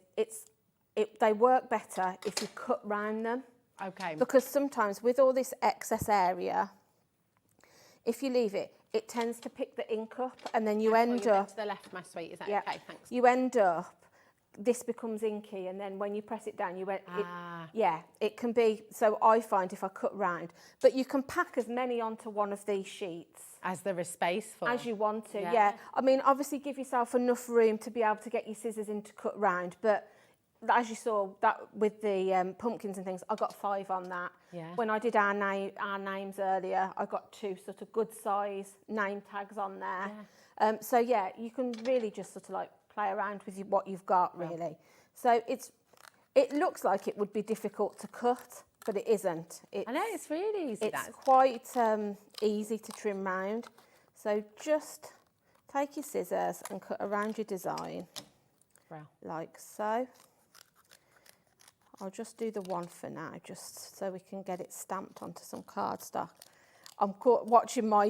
they work better if you cut round them. Okay. Because sometimes with all this excess area, if you leave it, it tends to pick the ink up, and then you end up... to the left, my sweet. Is that okay? Thanks. You end up, this becomes inky, and then when you press it down, it can be... So I find if I cut round, but you can pack as many onto one of these sheets. As there is space for. As you want to, yeah. I mean, obviously give yourself enough room to be able to get your scissors in to cut round, but... As you saw that with the pumpkins and things, I got 5 on that. Yeah. When I did our names earlier, I got 2 sort of good size name tags on there. Yeah. So yeah, you can really just sort of like play around with what you've got really. So it looks like it would be difficult to cut, but it isn't. I know, it's really easy. It's quite easy to trim round. So just take your scissors and cut around your design, like so. I'll just do the one for now, just so we can get it stamped onto some cardstock. I'm watching my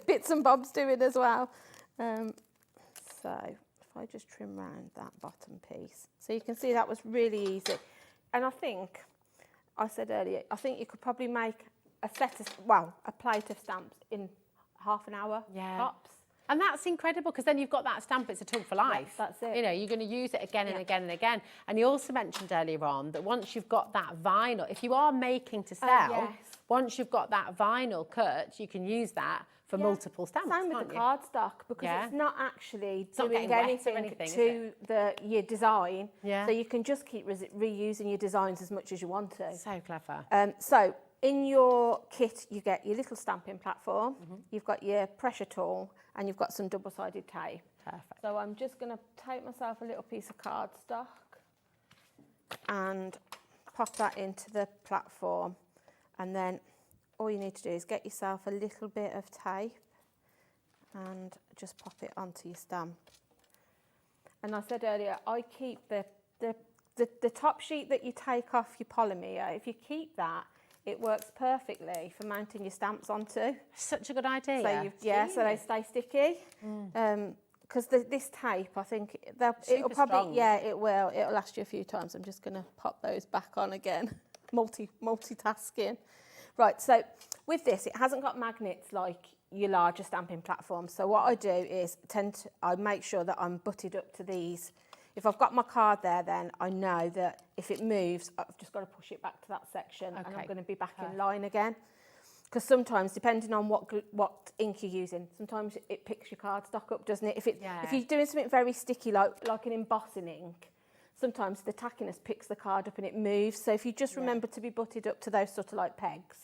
bits and bobs doing as well. So if I just trim round that bottom piece. So you can see that was really easy. And I think, I said earlier, I think you could probably make a plate of stamps in half an hour tops. And that's incredible, because then you've got that stamp, it's a tool for life. Yeah, that's it. You know, you're going to use it again and again and again. And you also mentioned earlier on that once you've got that vinyl, if you are making to sell, once you've got that vinyl cut, you can use that for multiple stamps. Same with the cardstock, because it's not actually doing anything to your design. So you can just keep reusing your designs as much as you want to. So clever. So in your kit, you get your little stamping platform, you've got your pressure tool, and you've got some double-sided tape. Perfect. So I'm just going to take myself a little piece of cardstock and pop that into the platform, and then all you need to do is get yourself a little bit of tape and just pop it onto your stamp. And I said earlier, I keep the top sheet that you take off your polymer. If you keep that, it works perfectly for mounting your stamps onto. Such a good idea. So so they stay sticky. Because this tape, I think it'll probably strong. It'll last you a few times. I'm just going to pop those back on again. Multitasking. Right, so with this, it hasn't got magnets like your larger stamping platforms. So what I do is I make sure that I'm butted up to these. If I've got my card there, then I know that if it moves, I've just got to push it back to that section, and I'm going to be back in line again. Because sometimes, depending on what ink you're using, sometimes it picks your cardstock up, doesn't it? If you're doing something very sticky, like an embossing ink, sometimes the tackiness picks the card up and it moves. So if you just remember to be butted up to those sort of like pegs,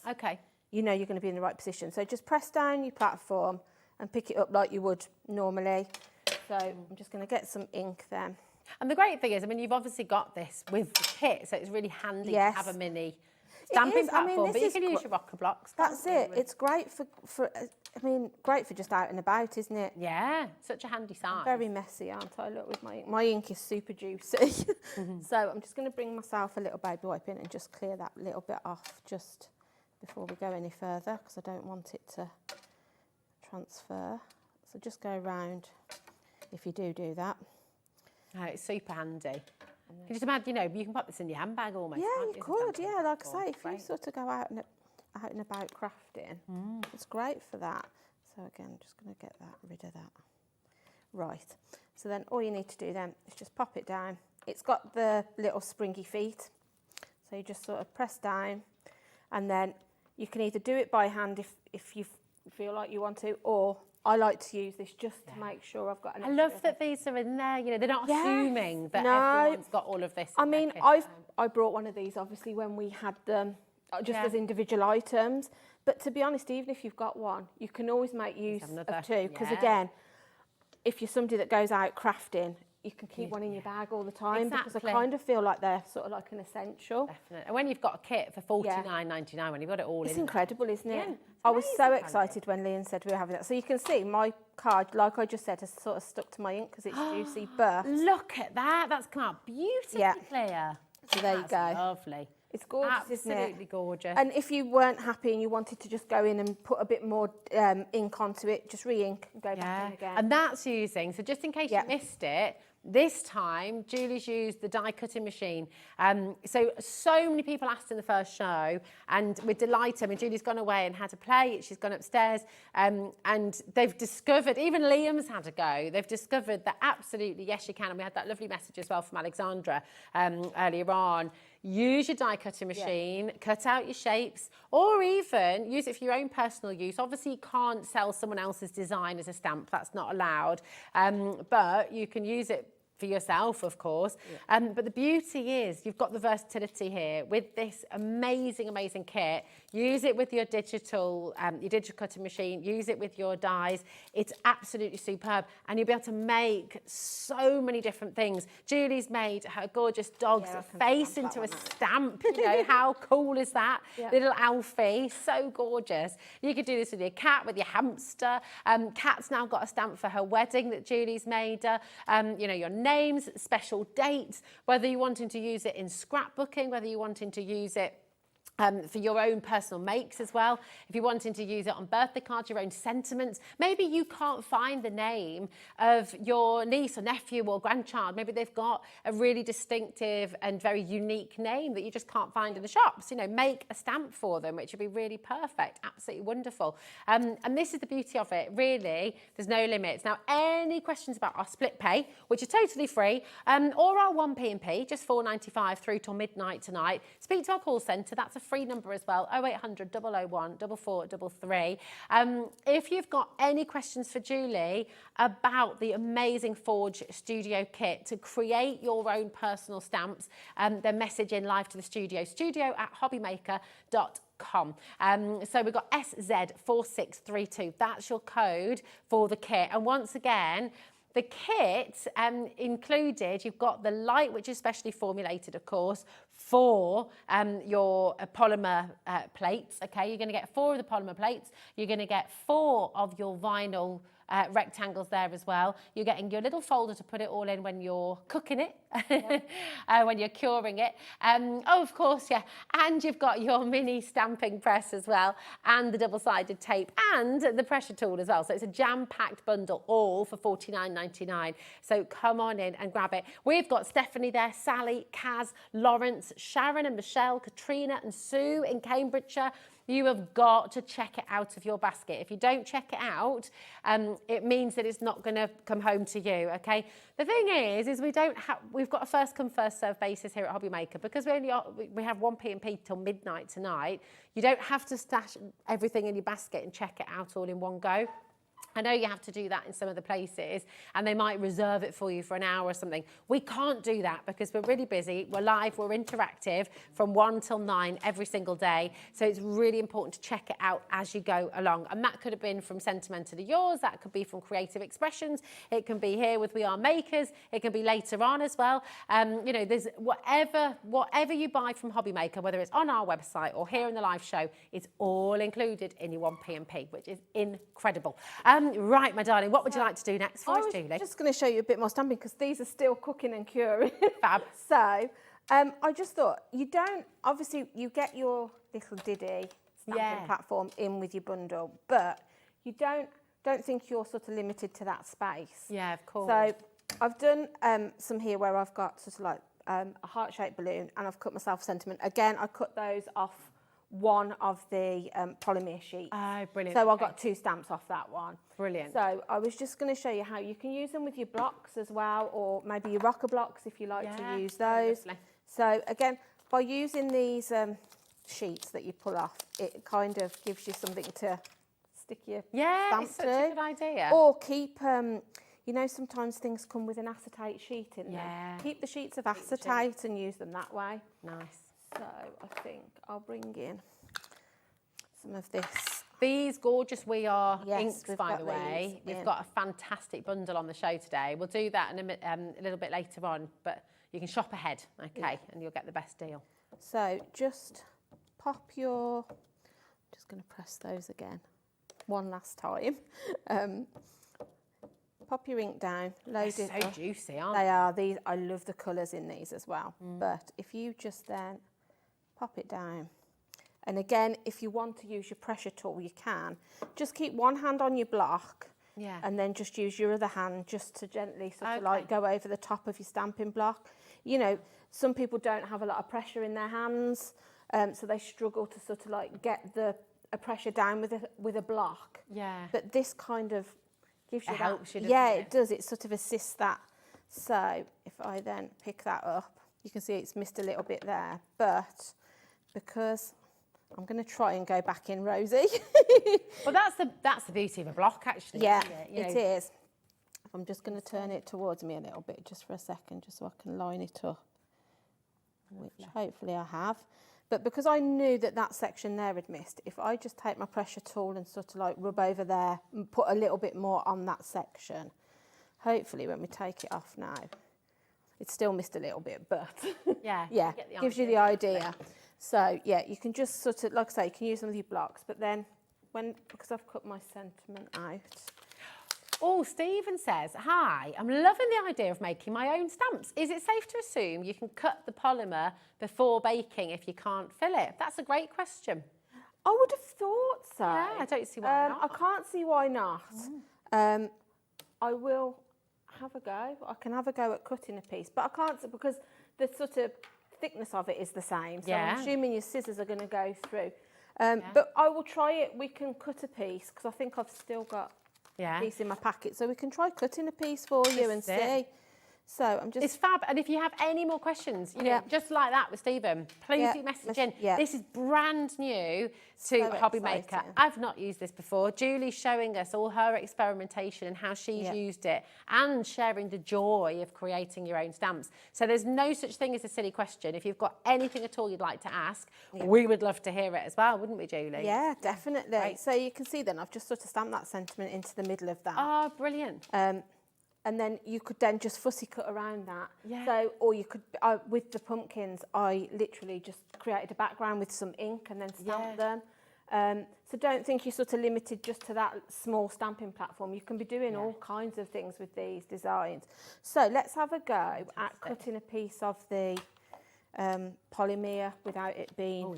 you know you're going to be in the right position. So just press down your platform and pick it up like you would normally. So I'm just going to get some ink then. And the great thing is, I mean, you've obviously got this with the kit, so it's really handy to have a mini stamping platform, but you can use your rocker blocks. That's it. It's great great for just out and about, isn't it? Yeah, such a handy size. I'm very messy, aren't I? Look, with my ink. My ink is super juicy. So I'm just going to bring myself a little baby wipe in and just clear that little bit off just before we go any further, because I don't want it to transfer. So just go around if you do that. Oh, it's super handy. Can you just imagine, you can put this in your handbag almost. Yeah, you could. Yeah, like I say, if you sort of go out and about crafting, it's great for that. So again, I'm just going to get rid of that. Right. So then all you need to do then is just pop it down. It's got the little springy feet. So you just sort of press down, and then you can either do it by hand if you feel like you want to, or I like to use this just to make sure I've got an extra. I love that these are in there. They're not assuming that everyone's got all of this. I mean, I brought one of these obviously when we had them just as individual items. But to be honest, even if you've got one, you can always make use of two. Because again, if you're somebody that goes out crafting, you can keep one in your bag all the time. Because I kind of feel like they're sort of like an essential. Definitely. And when you've got a kit for $49.99, when you've got it all in. It's incredible, isn't it? Yeah, I was so excited when Liam said we were having that. So you can see my card, like I just said, has sort of stuck to my ink because it's juicy, but... Look at that. That's come out beautifully clear. So there you go. Lovely. It's gorgeous, isn't it? Absolutely gorgeous. And if you weren't happy and you wanted to just go in and put a bit more ink onto it, just re-ink and go back in again. And that's using, so just in case you missed it, this time, Julie's used the die cutting machine. So many people asked in the first show, and we're delighted. I mean, Julie's gone away and had a play. She's gone upstairs, and they've discovered, even Liam's had a go. They've discovered that absolutely, yes, you can. And we had that lovely message as well from Alexandra earlier on. Use your die cutting machine, cut out your shapes, or even use it for your own personal use. Obviously, you can't sell someone else's design as a stamp. That's not allowed. But you can use it for yourself, of course. But the beauty is you've got the versatility here. With this amazing, amazing kit, use it with your digital cutting machine, use it with your dies. It's absolutely superb, and you'll be able to make so many different things. Julie's made her gorgeous dog's face into a stamp. You know, how cool is that? Little Alfie, so gorgeous. You could do this with your cat, with your hamster. Kat's now got a stamp for her wedding that Julie's made her. You know, your names, special dates, whether you're wanting to use it in scrapbooking, whether you're wanting to use it for your own personal makes as well. If you're wanting to use it on birthday cards, your own sentiments, maybe you can't find the name of your niece or nephew or grandchild. Maybe they've got a really distinctive and very unique name that you just can't find in the shops. You know, make a stamp for them, which would be really perfect, absolutely wonderful. And this is the beauty of it, really, there's no limits. Now, any questions about our split pay, which is totally free, or our 1p&p, just £4.95 through till midnight tonight, speak to our call centre. That's a free number as well, 0800 001 4433. If you've got any questions for Julie about the amazing Forge Studio kit to create your own personal stamps, then message in live to the studio@hobbymaker.com. So we've got SZ4632. That's your code for the kit. And once again, the kit included, you've got the light, which is specially formulated, of course, for your polymer plates. Okay, you're going to get 4 of the polymer plates. You're going to get 4 of your vinyl rectangles there as well. You're getting your little folder to put it all in when you're cooking it, when you're curing it. Oh, of course, yeah. And you've got your mini stamping press as well, and the double-sided tape, and the pressure tool as well. So it's a jam-packed bundle, all for £49.99. So come on in and grab it. We've got Stephanie there, Sally, Kaz, Lawrence, Sharon and Michelle, Katrina and Sue in Cambridgeshire. You have got to check it out of your basket. If you don't check it out, it means that it's not going to come home to you, okay? The thing is we've got a first come, first served basis here at HobbyMaker, because we have 1p&p till midnight tonight. You don't have to stash everything in your basket and check it out all in one go. I know you have to do that in some of the places, and they might reserve it for you for an hour or something. We can't do that because we're really busy. We're live, we're interactive from 1 till 9 every single day. So it's really important to check it out as you go along. And that could have been from Sentimentally Yours. That could be from Creative Expressions. It can be here with We Are Makers. It can be later on as well. You know, there's whatever you buy from HobbyMaker, whether it's on our website or here in the live show, it's all included in your 1p&p, which is incredible. Right, my darling, what would you like to do next for us, Julie? I'm just going to show you a bit more stamping because these are still cooking and curing. Fab. So, I just thought, obviously you get your little Diddy stamping platform in with your bundle, but you don't think you're sort of limited to that space. Yeah, of course. So I've done some here where I've got sort of like a heart-shaped balloon, and I've cut myself a sentiment. Again, I cut those off one of the polymer sheets. Oh, brilliant. So I got 2 stamps off that one. Brilliant. So I was just going to show you how you can use them with your blocks as well, or maybe your rocker blocks if you like to use those. Lovely. So again, by using these sheets that you pull off, it kind of gives you something to stick your stamp it's such a good idea. Or keep, you know, sometimes things come with an acetate sheet in there. Yeah. Keep the sheets of acetate and use them that way. Nice. So I think I'll bring in some of this. These gorgeous We Are inks, by the way. We've got a fantastic bundle on the show today. We'll do that in a little bit later on, but you can shop ahead, okay, and you'll get the best deal. So just pop your, just going to press those again, one last time. Pop your ink down, load it They're so up. juicy, aren't they? They are. These, I love the colours in these as well. But if you just then pop it down, and again, if you want to use your pressure tool, you can. Just keep one hand on your block, and then just use your other hand just to gently sort of like go over the top of your stamping block. You know, some people don't have a lot of pressure in their hands, so they struggle to sort of like get the pressure down with a block. Yeah. But this kind of gives you It helps you, doesn't yeah, it? it does. It sort of assists that. So if I then pick that up, you can see it's missed a little bit there, but because I'm going to try and go back in, Rosie. Well, that's the beauty of a block, actually. Yeah, isn't it? it is. I'm just going to turn it towards me a little bit just for a second, just so I can line it up, which hopefully I have. But because I knew that that section there had missed, if I just take my pressure tool and sort of like rub over there and put a little bit more on that section, hopefully when we take it off now, it's still missed a little bit, but yeah, gives you the idea. So yeah, you can just sort of, like I say, you can use some of your blocks, but then because I've cut my sentiment out. Oh, Stephen says, hi, I'm loving the idea of making my own stamps. Is it safe to assume you can cut the polymer before baking if you can't fill it? That's a great question. I would have thought so. Yeah, I don't see why not. I can't see why not. I will have a go. I can have a go at cutting a piece, but I can't, because the sort of thickness of it is the same. So I'm assuming your scissors are going to go through. But I will try it. We can cut a piece, because I think I've still got a piece in my packet. So we can try cutting a piece for you and see. So I'm just... It's fab. And if you have any more questions, you know, just like that with Stephen, please do message in. This is brand new to HobbyMaker. I've not used this before. Julie's showing us all her experimentation and how she's used it, and sharing the joy of creating your own stamps. So there's no such thing as a silly question. If you've got anything at all you'd like to ask, we would love to hear it as well, wouldn't we, Julie? Yeah, definitely. Right. So you can see then I've just sort of stamped that sentiment into the middle of that. Oh, brilliant. And then you could then just fussy cut around that. So, or you could, with the pumpkins, I literally just created a background with some ink and then stamped them. So don't think you're sort of limited just to that small stamping platform. You can be doing all kinds of things with these designs. So let's have a go at cutting a piece of the polymer without it being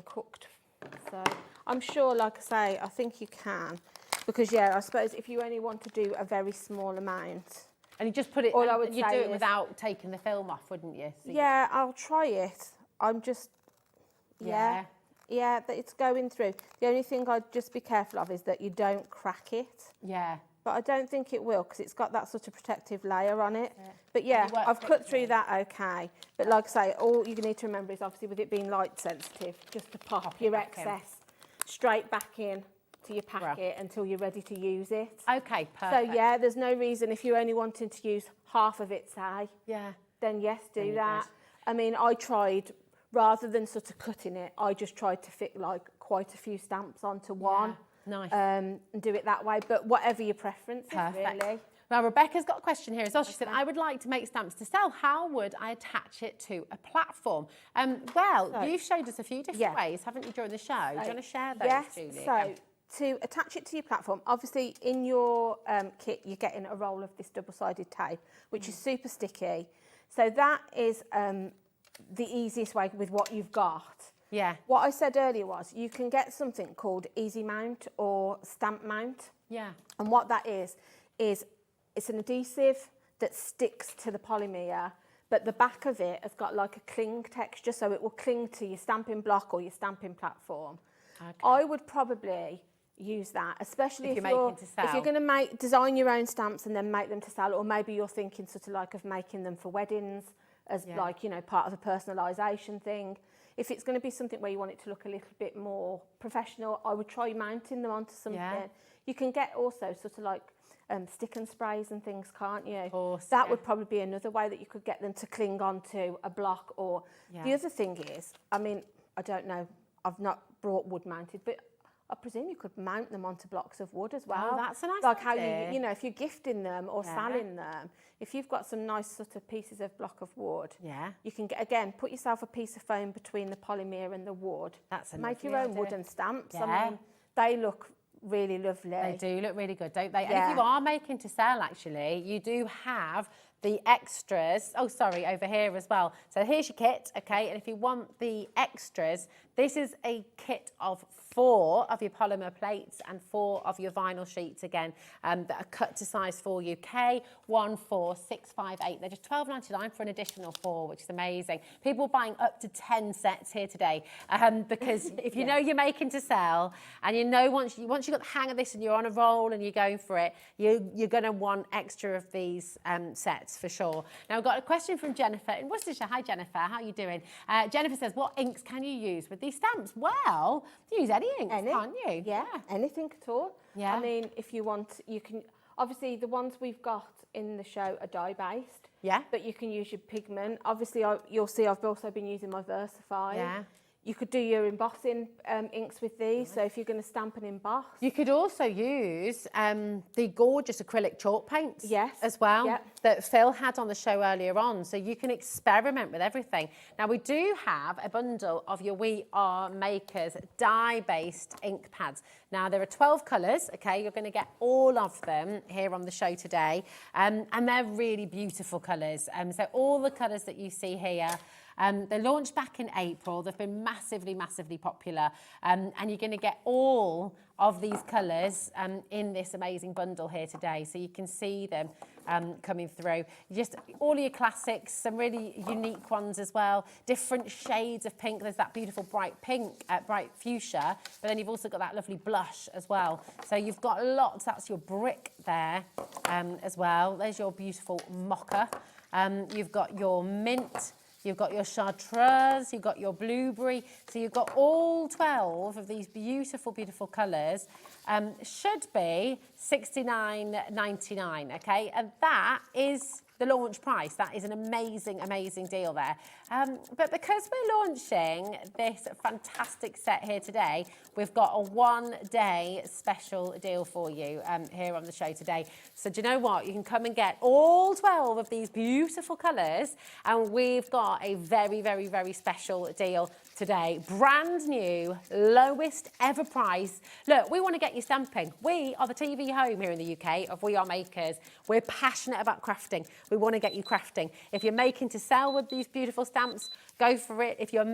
cooked. So I'm sure, like I say, I think you can. Because, I suppose if you only want to do a very small amount. And you just put it, all I would you'd say do it is, without taking the film off, wouldn't you? So I'll try it. I'm just, that it's going through. The only thing I'd just be careful of is that you don't crack it. Yeah. But I don't think it will, because it's got that sort of protective layer on it. But I've cut through that okay. But like I say, all you need to remember is obviously with it being light sensitive, just to pop your excess straight back in to your packet until you're ready to use it. Okay, perfect. So there's no reason if you're only wanting to use half of it, say, then yes, do that. I mean, I tried, rather than sort of cutting it, I just tried to fit like quite a few stamps onto one. Nice. And do it that way, but whatever your preference is, really. Now, Rebecca's got a question here as well. She said, I would like to make stamps to sell. How would I attach it to a platform? You've showed us a few different ways, haven't you, during the show? Do you want to share those, Julie? So to attach it to your platform, obviously in your kit, you're getting a roll of this double-sided tape, which is super sticky. So that is the easiest way with what you've got. What I said earlier was you can get something called Easy Mount or Stamp Mount. And what that is it's an adhesive that sticks to the polymer, but the back of it has got like a cling texture, so it will cling to your stamping block or your stamping platform. I would probably use that, especially if you're going to design your own stamps and then make them to sell, or maybe you're thinking sort of like of making them for weddings as like, you know, part of a personalisation thing. If it's going to be something where you want it to look a little bit more professional, I would try mounting them onto something. You can get also sort of like stick and sprays and things, can't you? That would probably be another way that you could get them to cling onto a block. Or the other thing is, I mean, I don't know, I've not brought wood mounted, but I presume you could mount them onto blocks of wood as well. Oh, that's a nice like idea. How you know, if you're gifting them or selling them, if you've got some nice sort of pieces of block of wood, you can get, again, put yourself a piece of foam between the polymer and the wood. Make your own wooden stamps. I mean, they look really lovely. They do look really good, don't they? And if you are making to sell, actually, you do have the extras. Oh, sorry, over here as well. So here's your kit, okay? And if you want the extras, this is a kit of 4 of your polymer plates and 4 of your vinyl sheets, again, that are cut to size 4 UK, 14658. They're just £12.99 for an additional 4, which is amazing. People buying up to 10 sets here today, because if you know you're making to sell, and you know once you've got the hang of this and you're on a roll and you're going for it, you're going to want extra of these sets for sure. Now, I've got a question from Jennifer in Worcestershire. Hi, Jennifer. How are you doing? Jennifer says, what inks can you use with these stamps? Well, you use any inks, can't you? Yeah, anything at all. I mean, if you want, you can. Obviously, the ones we've got in the show are dye-based. Yeah. But you can use your pigment. Obviously, you'll see I've also been using my Versafine. Yeah. You could do your embossing inks with these. So if you're going to stamp and emboss. You could also use the gorgeous acrylic chalk paints as well that Phill had on the show earlier on. So you can experiment with everything. Now, we do have a bundle of your We Are Makers dye-based ink pads. Now, there are 12 colours, okay? You're going to get all of them here on the show today. And they're really beautiful colours. So all the colours that you see here, they launched back in April. They've been massively, massively popular. And you're going to get all of these colours in this amazing bundle here today. So you can see them coming through. Just all your classics, some really unique ones as well. Different shades of pink. There's that beautiful bright pink, bright fuchsia. But then you've also got that lovely blush as well. So you've got lots. That's your brick there as well. There's your beautiful mocha. You've got your mint. You've got your chartreuse, you've got your blueberry. So you've got all 12 of these beautiful, beautiful colours. Should be $69.99, okay? And that is the launch price. That is an amazing, amazing deal there. But because we're launching this fantastic set here today, we've got a one-day special deal for you here on the show today. So do you know what? You can come and get all 12 of these beautiful colours, and we've got a very, very, very special deal today. Brand new, lowest ever price. Look, we want to get you stamping. We are the TV home here in the UK of We Are Makers. We're passionate about crafting. We want to get you crafting. If you're making to sell with these beautiful stamps, go for it. If you're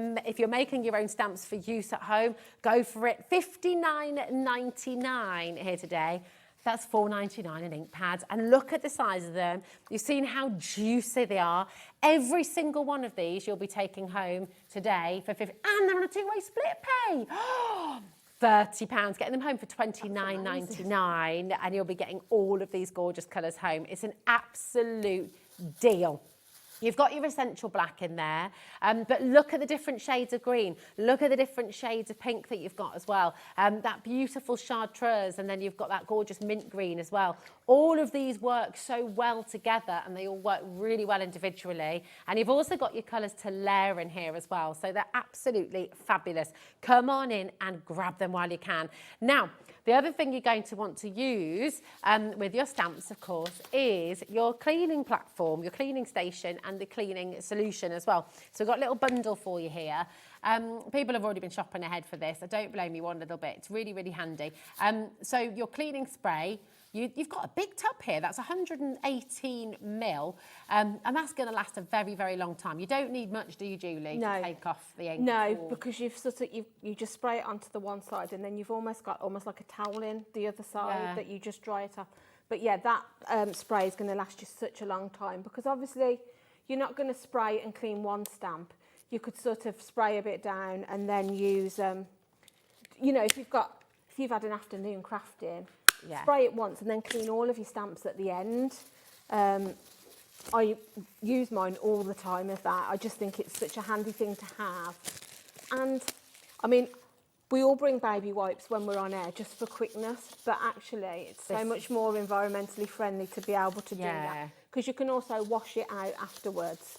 making your own stamps for use at home, go for it. $59.99 here today. That's $4.99 an ink pad. And look at the size of them. You've seen how juicy they are. Every single one of these you'll be taking home today for $50. And they're on a two-way split pay. £30, getting them home for $29.99, and you'll be getting all of these gorgeous colours home. It's an absolute deal. You've got your essential black in there, but look at the different shades of green. Look at the different shades of pink that you've got as well. That beautiful chartreuse, and then you've got that gorgeous mint green as well. All of these work so well together, and they all work really well individually. And you've also got your colours to layer in here as well. So they're absolutely fabulous. Come on in and grab them while you can. Now, the other thing you're going to want to use with your stamps, of course, is your cleaning platform, your cleaning station, and the cleaning solution as well. So we've got a little bundle for you here. People have already been shopping ahead for this. I don't blame you one little bit. It's really, really handy. So your cleaning spray, you've got a big tub here. That's 118 mil, and that's going to last a very, very long time. You don't need much, do you, Julie, to take off the ink? No, because you just spray it onto the one side, and then you've almost got like a towel in the other side that you just dry it off. But yeah, that spray is going to last you such a long time, because obviously you're not going to spray and clean one stamp. You could sort of spray a bit down and then use, you know, if you've had an afternoon crafting, spray it once and then clean all of your stamps at the end. I use mine all the time as that. I just think it's such a handy thing to have. And I mean, we all bring baby wipes when we're on air just for quickness, but actually it's so much more environmentally friendly to be able to do that, because you can also wash it out afterwards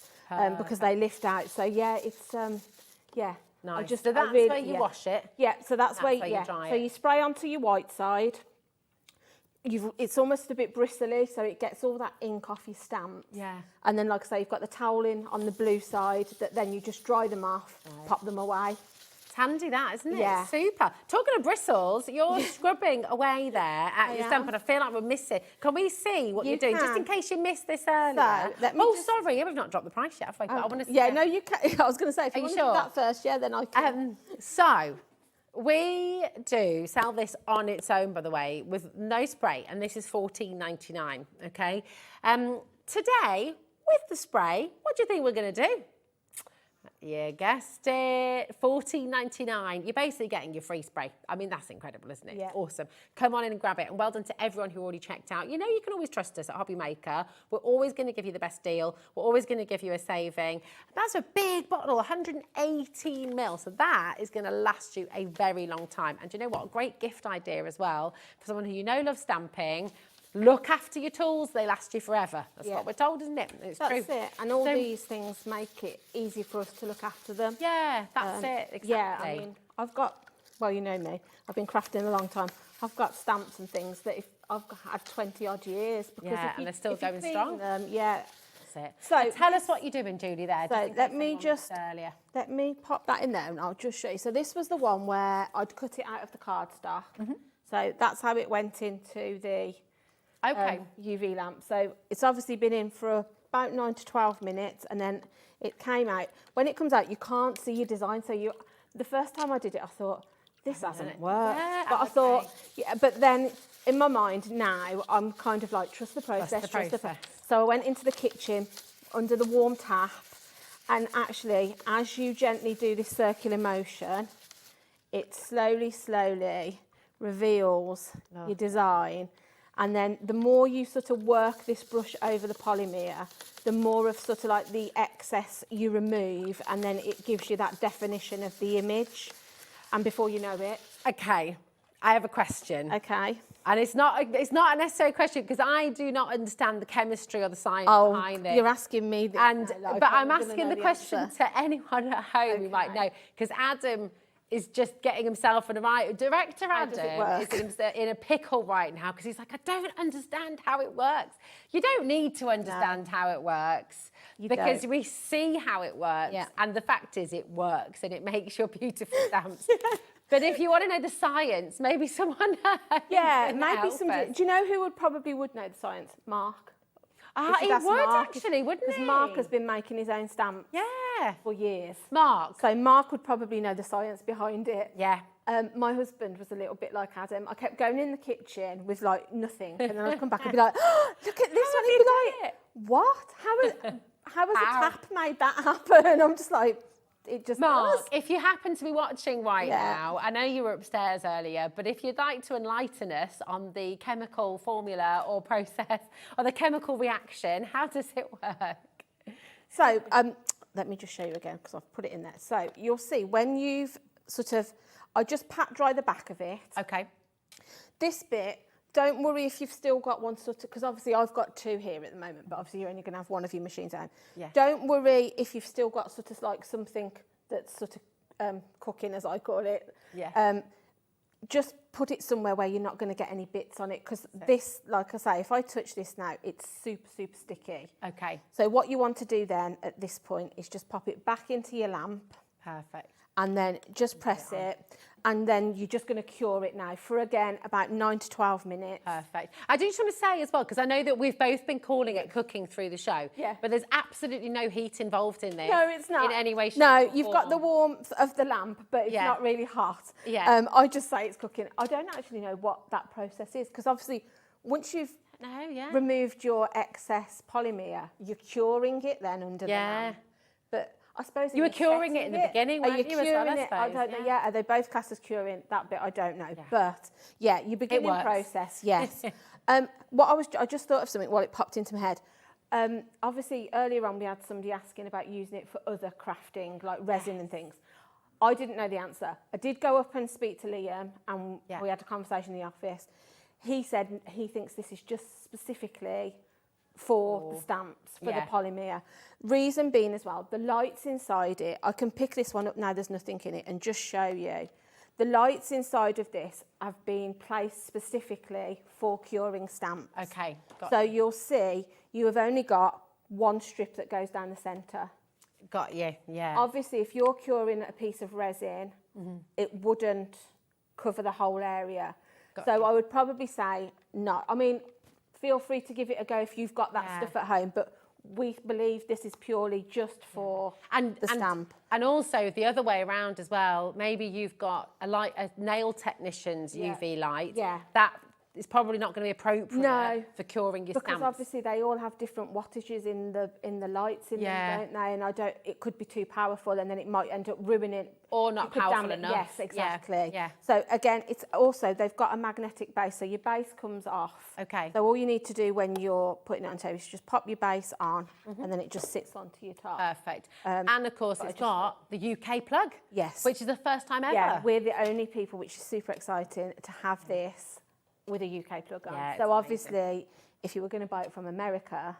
because they lift out. So yeah, it's nice. So that's where you wash it. Yeah, so that's where you dry it. So you spray onto your white side. It's almost a bit bristly, so it gets all that ink off your stamps. Yeah. And then, like I say, you've got the towel in on the blue side that then you just dry them off, pop them away. It's handy that, isn't it? Yeah. Super. Talking of bristles, you're scrubbing away there at your stamp, and I feel like we're missing. Can we see what you're doing, just in case you missed this earlier? So, sorry, we've not dropped the price yet, have we? But I want to see. Yeah, no, you can. I was going to say, if you want to do that first, then I can. So, we do sell this on its own, by the way, with no spray, and this is $14.99, okay? Today, with the spray, what do you think we're going to do? You guessed it, $14.99. You're basically getting your free spray. I mean, that's incredible, isn't it? Yeah. Awesome. Come on in and grab it. And well done to everyone who already checked out. You know, you can always trust us at HobbyMaker. We're always going to give you the best deal. We're always going to give you a saving. That's a big bottle, 118 mil. So that is going to last you a very long time. And do you know what? A great gift idea as well for someone who you know loves stamping. look after your tools, they last you forever. That's what we're told, isn't it? It's true. That's it. And all these things make it easy for us to look after them. Yeah, that's it, exactly. Yeah, I mean, I've got, well, you know me, I've been crafting a long time. I've got stamps and things that if I've had 20 odd years, because if and they're still going clean strong. them, that's it. So tell us what you're doing, Julie, there. So let me pop that in there and I'll just show you. So this was the one where I'd cut it out of the cardstock. So that's how it went into the UV lamp. So it's obviously been in for about 9 to 12 minutes and then it came out. When it comes out, you can't see your design. So the first time I did it, I thought, this hasn't worked. Yeah, but I thought, but then in my mind now, I'm kind of like, trust the process, trust the process. So I went into the kitchen under the warm tap, and actually, as you gently do this circular motion, it slowly reveals your design. And then the more you sort of work this brush over the polymer, the more of sort of like the excess you remove, and then it gives you that definition of the image. And before you know it. Okay, I have a question. Okay. And it's not a necessary question because I do not understand the chemistry or the science behind it. You're asking me. But I'm asking the question to anyone at home who might know, because Adam is just getting himself in a right. Director Adam is in a pickle right now because he's like, I don't understand how it works. You don't need to understand how it works because we see how it works, and the fact is, it works and it makes your beautiful stamps. But if you want to know the science, maybe someone maybe some. Do you know who probably would know the science? Mark. He would actually, wouldn't he? Because Mark has been making his own stamps for years. Mark. So Mark would probably know the science behind it. Yeah. My husband was a little bit like Adam. I kept going in the kitchen with like nothing, and then I'd come back and be like, oh, look at this one. He'd be like, what? How has a tap made that happen? I'm just like, it just Mark, does. if you happen to be watching right now, I know you were upstairs earlier, but if you'd like to enlighten us on the chemical formula or process or the chemical reaction, how does it work? So let me just show you again because I've put it in there. So you'll see when you've I just pat dry the back of it. Okay. This bit, don't worry if you've still got one because obviously I've got two here at the moment, but obviously you're only going to have one of your machines out. Yeah. Don't worry if you've still got like something that's cooking, as I call it. Yeah. Just put it somewhere where you're not going to get any bits on it because this, like I say, if I touch this now, it's super sticky. Okay. So what you want to do then at this point is just pop it back into your lamp. Perfect. And then just press it, and then you're just going to cure it now for, again, about 9 to 12 minutes. Perfect. I do just want to say as well, because I know that we've both been calling it cooking through the show, but there's absolutely no heat involved in this. No, it's not. In any way, shape, no, or you've form. got the warmth of the lamp, but it's not really hot. Yeah. I just say it's cooking. I don't actually know what that process is, because obviously once you've removed your excess polymer, you're curing it then under the lamp. But I suppose you were curing it in the beginning, weren't you? I don't know. Yeah, are they both classed as curing? That bit I don't know. Yeah. But yeah, you begin the process. Yes. I just thought of something while it popped into my head. Obviously, earlier on we had somebody asking about using it for other crafting, like resin and things. I didn't know the answer. I did go up and speak to Liam, and we had a conversation in the office. He said he thinks this is just specifically for the stamps, for the polymer. Reason being as well, the lights inside it, I can pick this one up now, there's nothing in it, and just show you. The lights inside of this have been placed specifically for curing stamps. Okay, so you'll see you have only got one strip that goes down the centre. Got you, yeah. Obviously, if you're curing a piece of resin, it wouldn't cover the whole area. I would probably say no. I mean, feel free to give it a go if you've got that stuff at home, but we believe this is purely just for the stamp. And also the other way around as well, maybe you've got a nail technician's UV light. Yeah. That is probably not going to be appropriate for curing your stamps. Because obviously they all have different wattages in the lights in them, don't they? And it could be too powerful, and then it might end up ruining or not powerful enough. Yes, exactly. Yeah. So again, it's also, they've got a magnetic base, so your base comes off. Okay. So all you need to do when you're putting it on top is just pop your base on, and then it just sits onto your top. Perfect. And of course, it's got the UK plug. Yes. Which is the first time ever. Yeah, we're the only people, which is super exciting, to have this with a UK plug on. Yeah, so it's obviously, if you were going to buy it from America,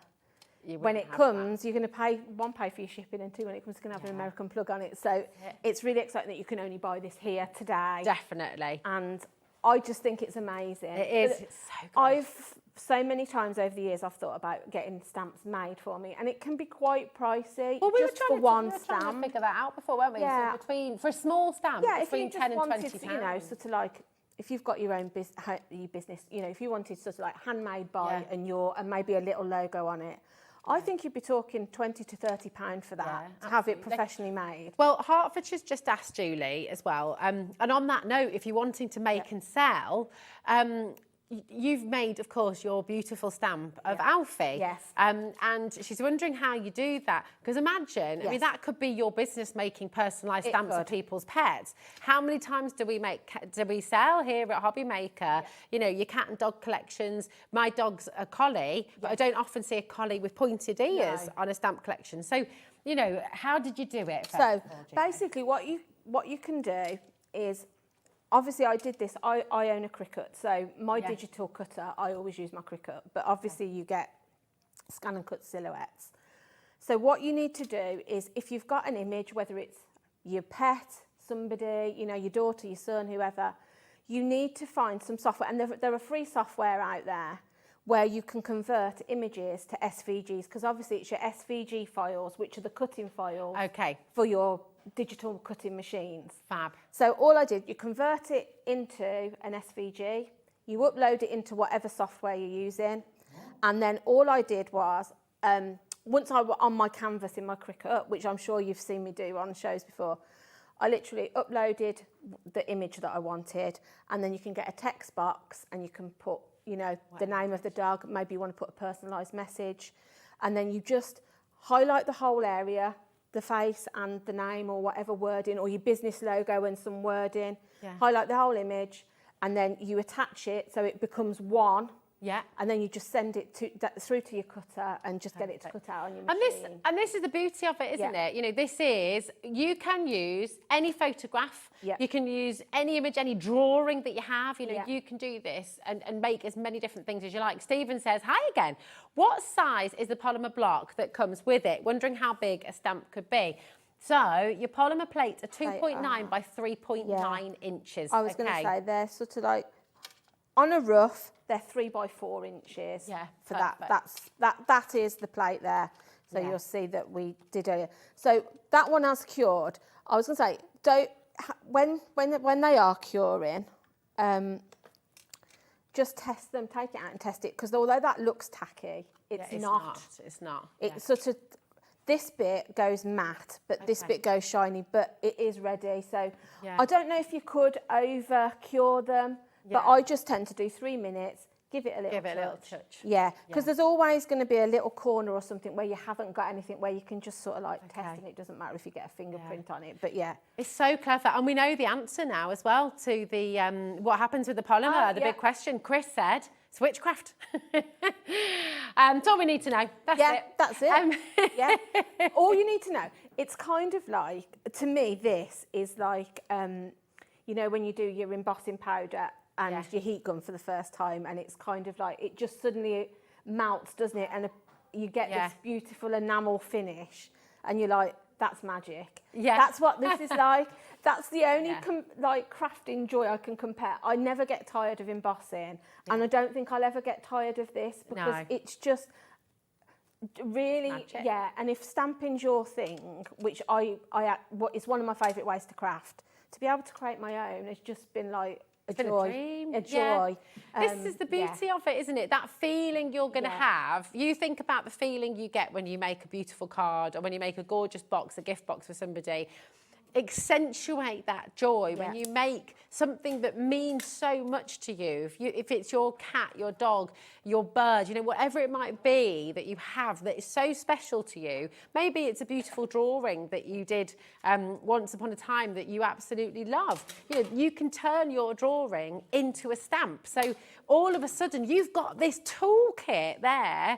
You when wouldn't it have comes, you're going to pay for your shipping, and 2, when it comes, you're going to have an American plug on it. So it's really exciting that you can only buy this here today. Definitely. And I just think it's amazing. It is. It's so good. I've so many times over the years I've thought about getting stamps made for me, and it can be quite pricey. Well, we just were trying for one to stamp. figure that out before, weren't we? Yeah. So for a small stamp, Yeah, if between you just 10 and wanted 20 to, pounds. sort of like, if you've got your own business, if you wanted sort of like handmade by and maybe a little logo on it, I think you'd be talking £20 to £30 for that, to have it professionally made. Well, Hertfordshire's just asked Julie as well. And on that note, if you're wanting to make and sell, you've made, of course, your beautiful stamp of Alfie. Yes. And she's wondering how you do that. Because imagine, I mean, that could be your business making personalised stamps of people's pets. How many times do we sell here at HobbyMaker? You know, your cat and dog collections. My dog's a collie, but I don't often see a collie with pointed ears on a stamp collection. So, you know, how did you do it? So basically what you can do is, obviously I did this, I own a Cricut, so my digital cutter, I always use my Cricut, but obviously you get scan and cut silhouettes. So what you need to do is, if you've got an image, whether it's your pet, somebody, you know, your daughter, your son, whoever, you need to find some software, and there are free software out there where you can convert images to SVGs, because obviously it's your SVG files, which are the cutting files for your digital cutting machines. Fab. So all I did, you convert it into an SVG, you upload it into whatever software you're using, and then all I did was, once I was on my canvas in my Cricut, which I'm sure you've seen me do on shows before, I literally uploaded the image that I wanted, and then you can get a text box and you can put, you know, the name of the dog, maybe you want to put a personalised message, and then you just highlight the whole area, the face and the name or whatever wording, or your business logo and some wording, highlight the whole image, and then you attach it so it becomes one. Yeah. And then you just send it through to your cutter and just get it to cut out on your machine. And this is the beauty of it, isn't it? You know, you can use any photograph, you can use any image, any drawing that you have, you know, you can do this and make as many different things as you like. Stephen says, hi again. What size is the polymer block that comes with it? Wondering how big a stamp could be. So your polymer plates are 2.9 by 3.9 inches. I was going to say, they're sort of like, on a rough, they're 3 by 4 inches. Yeah, for that is the plate there. So you'll see that we did earlier. So that one has cured. I was going to say, when they are curing, just test them, take it out and test it, because although that looks tacky, it's not. It's not. It's sort of, this bit goes matte, but this bit goes shiny, but it is ready. So I don't know if you could over cure them. But I just tend to do 3 minutes, give it a little touch. Yeah, because there's always going to be a little corner or something where you haven't got anything, where you can just sort of like test, and it doesn't matter if you get a fingerprint on it. But it's so clever, and we know the answer now as well to the what happens with the polymer. The big question. Chris said, switchcraft. That's all we need to know. That's it. That's it. All you need to know. It's kind of like, to me, this is like, you know, when you do your embossing powder and your heat gun for the first time, and it's kind of like, it just suddenly melts, doesn't it? And you get this beautiful enamel finish, and you're like, that's magic. Yeah. That's what this is like. That's the only like crafting joy I can compare. I never get tired of embossing, and I don't think I'll ever get tired of this, because it's just really magic. And if stamping's your thing, which what is one of my favourite ways to craft, to be able to create my own has just been like a joy. A joy. This is the beauty of it, isn't it? That feeling you're going to have. You think about the feeling you get when you make a beautiful card, or when you make a gorgeous box, a gift box for somebody. Accentuate that joy when you make something that means so much to you. If it's your cat, your dog, your bird, you know, whatever it might be that you have that is so special to you. Maybe it's a beautiful drawing that you did once upon a time that you absolutely love. You know, you can turn your drawing into a stamp. So all of a sudden you've got this toolkit there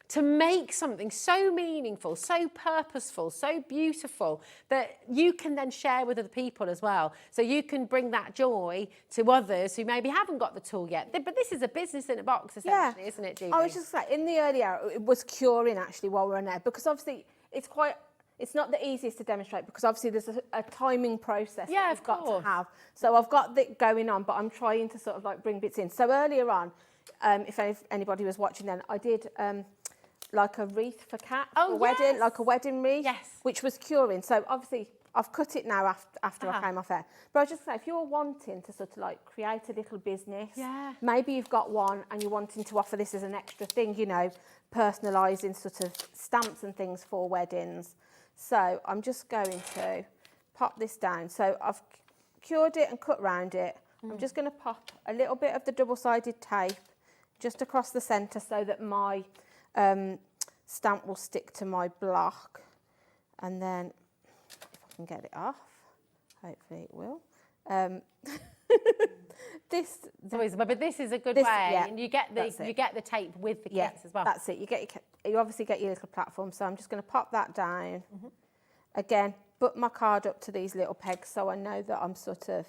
to make something so meaningful, so purposeful, so beautiful that you can then share with other people as well. So you can bring that joy to others who maybe haven't got the tool yet. But this is a business in a box, essentially, isn't it, Julie? I was just saying, in the early hour, it was curing actually while we're on there, because obviously it's not the easiest to demonstrate, because obviously there's a timing process that you've got to have. So I've got that going on, but I'm trying to sort of like bring bits in. So earlier on, if anybody was watching then, I did like a wreath for Kat for a wedding, like a wedding wreath, which was curing. So obviously I've cut it now after I came off air. But I was just saying, if you're wanting to sort of like create a little business, maybe you've got one and you're wanting to offer this as an extra thing, you know, personalising sort of stamps and things for weddings. So I'm just going to pop this down. So I've cured it and cut round it. I'm just going to pop a little bit of the double-sided tape just across the centre so that my stamp will stick to my block. And then, if I can get it off, hopefully it will. But this is a good way, and you get the tape with the kits as well. That's it. You obviously get your little platform. So I'm just going to pop that down. Again, put my card up to these little pegs so I know that I'm sort of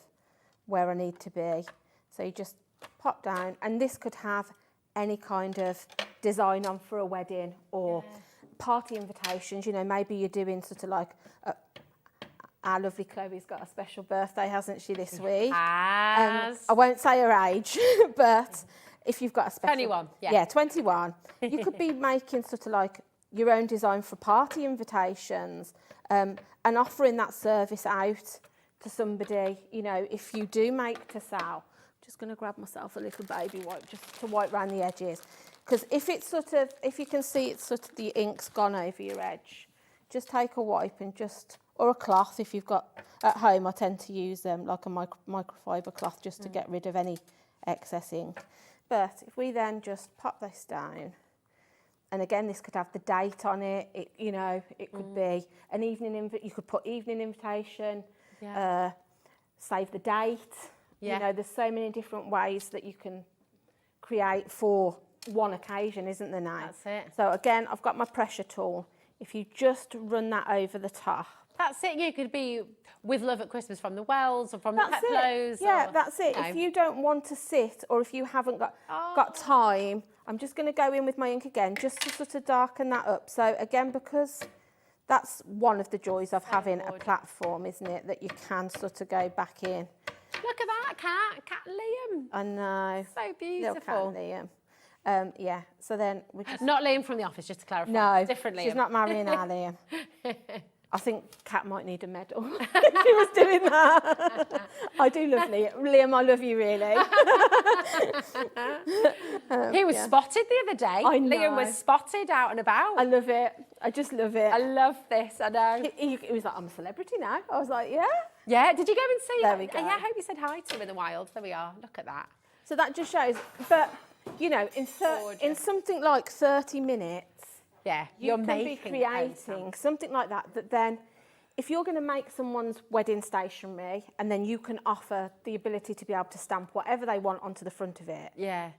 where I need to be. So you just pop down, and this could have any kind of design on for a wedding or party invitations. You know, maybe you're doing sort of like our lovely Chloe's got a special birthday, hasn't she, this week? I won't say her age, but if you've got a special... 21, yeah, 21. You could be making sort of like your own design for party invitations and offering that service out to somebody, you know, if you do make to sell. I'm just going to grab myself a little baby wipe just to wipe around the edges. Because if it's sort of, if you can see it's sort of the ink's gone over your edge, just take a wipe and just... or a cloth if you've got at home. I tend to use like a microfiber cloth just to get rid of any excess ink. But if we then just pop this down, and again this could have the date on it. You know, it could be an evening. You could put evening invitation. Save the date. You know, there's so many different ways that you can create for one occasion, isn't there now? That's it. So again, I've got my pressure tool. If you just run that over the top. That's it. You could be with Love at Christmas from the Wells or from the Peplows. Yeah, that's it. You know. If you don't want to sit or if you haven't got time, I'm just going to go in with my ink again just to sort of darken that up. So again, because that's one of the joys of having a platform, isn't it? That you can sort of go back in. Look at that cat Liam. I know. So beautiful. Little cat Liam. Yeah, so then we just... Not Liam from The Office, just to clarify. No, different Liam. She's not marrying our Liam. I think Kat might need a medal if she was doing that. I do love Liam. Liam, I love you, really. He was spotted the other day. I know. Liam was spotted out and about. I love it. I just love it. I love this, I know. He was like, I'm a celebrity now. I was like, yeah. Yeah, did you go and see There we go. Yeah, I hope you said hi to him in the wild. There we are. Look at that. So that just shows, but, you know, in something like 30 minutes, you can be creating something like that, that then, if you're going to make someone's wedding stationery and then you can offer the ability to be able to stamp whatever they want onto the front of it. Yeah.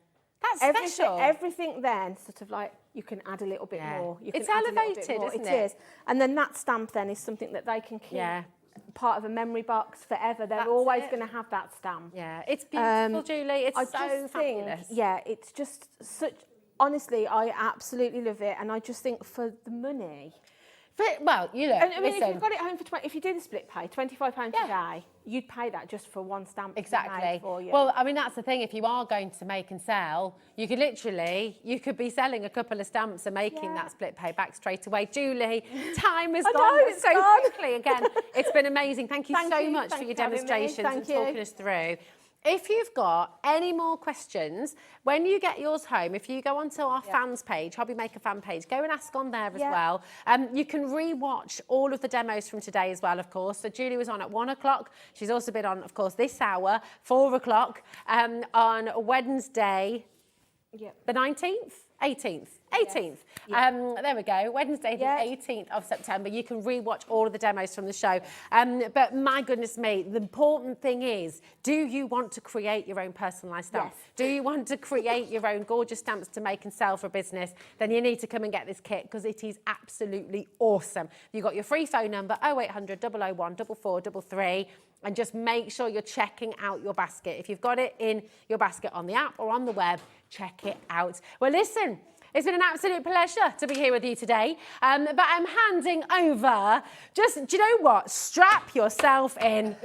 That's special. Everything then, sort of like, you can add a little bit more. You can it's add elevated, a little bit more. isn't It is. And then that stamp then is something that they can keep part of a memory box forever. They're always going to have that stamp. Yeah, it's beautiful, Julie. It's so fabulous. Yeah, it's just such... Honestly, I absolutely love it, and I just think for the money... Well, you know, I mean, if you've got it home for if you do the split pay, £25 a day, you'd pay that just for one stamp. Exactly. For you. Well, I mean, that's the thing. If you are going to make and sell, you could be selling a couple of stamps and making that split pay back straight away. Julie, time has gone so quickly again. It's been amazing. Thank you so much for your demonstrations and talking us through. If you've got any more questions, when you get yours home, if you go onto our fans page, HobbyMaker fan page, go and ask on there as well. You can re-watch all of the demos from today as well, of course. So Julie was on at 1 o'clock. She's also been on, of course, this hour, 4 o'clock, on Wednesday, the 19th, 18th. 18th. There we go. Wednesday, the 18th of September. You can rewatch all of the demos from the show. But my goodness me, the important thing is, do you want to create your own personalised stamp? Yes. Do you want to create your own gorgeous stamps to make and sell for business? Then you need to come and get this kit because it is absolutely awesome. You've got your free phone number, 0800 001 4433. And just make sure you're checking out your basket. If you've got it in your basket on the app or on the web, check it out. Well, listen, it's been an absolute pleasure to be here with you today. But I'm handing over, do you know what? Strap yourself in,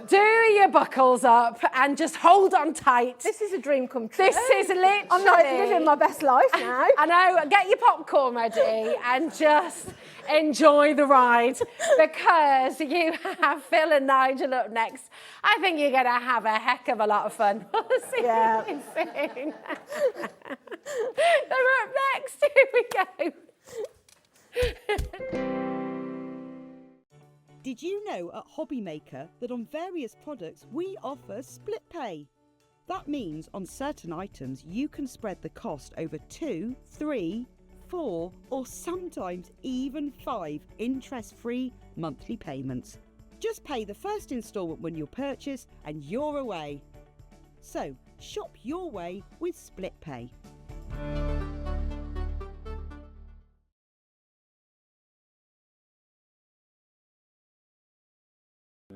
do your buckles up, and just hold on tight. This is a dream come true. This is literally... I'm like living my best life now. I know, get your popcorn ready and just enjoy the ride because you have Phill and Nigel up next. I think you're going to have a heck of a lot of fun. We'll see you soon. They're up next. Here we go. Did you know at HobbyMaker that on various products we offer split pay? That means on certain items you can spread the cost over 2, 3, 4 or sometimes even 5 interest-free monthly payments. Just pay the first instalment when you purchase and you're away. So shop your way with split pay.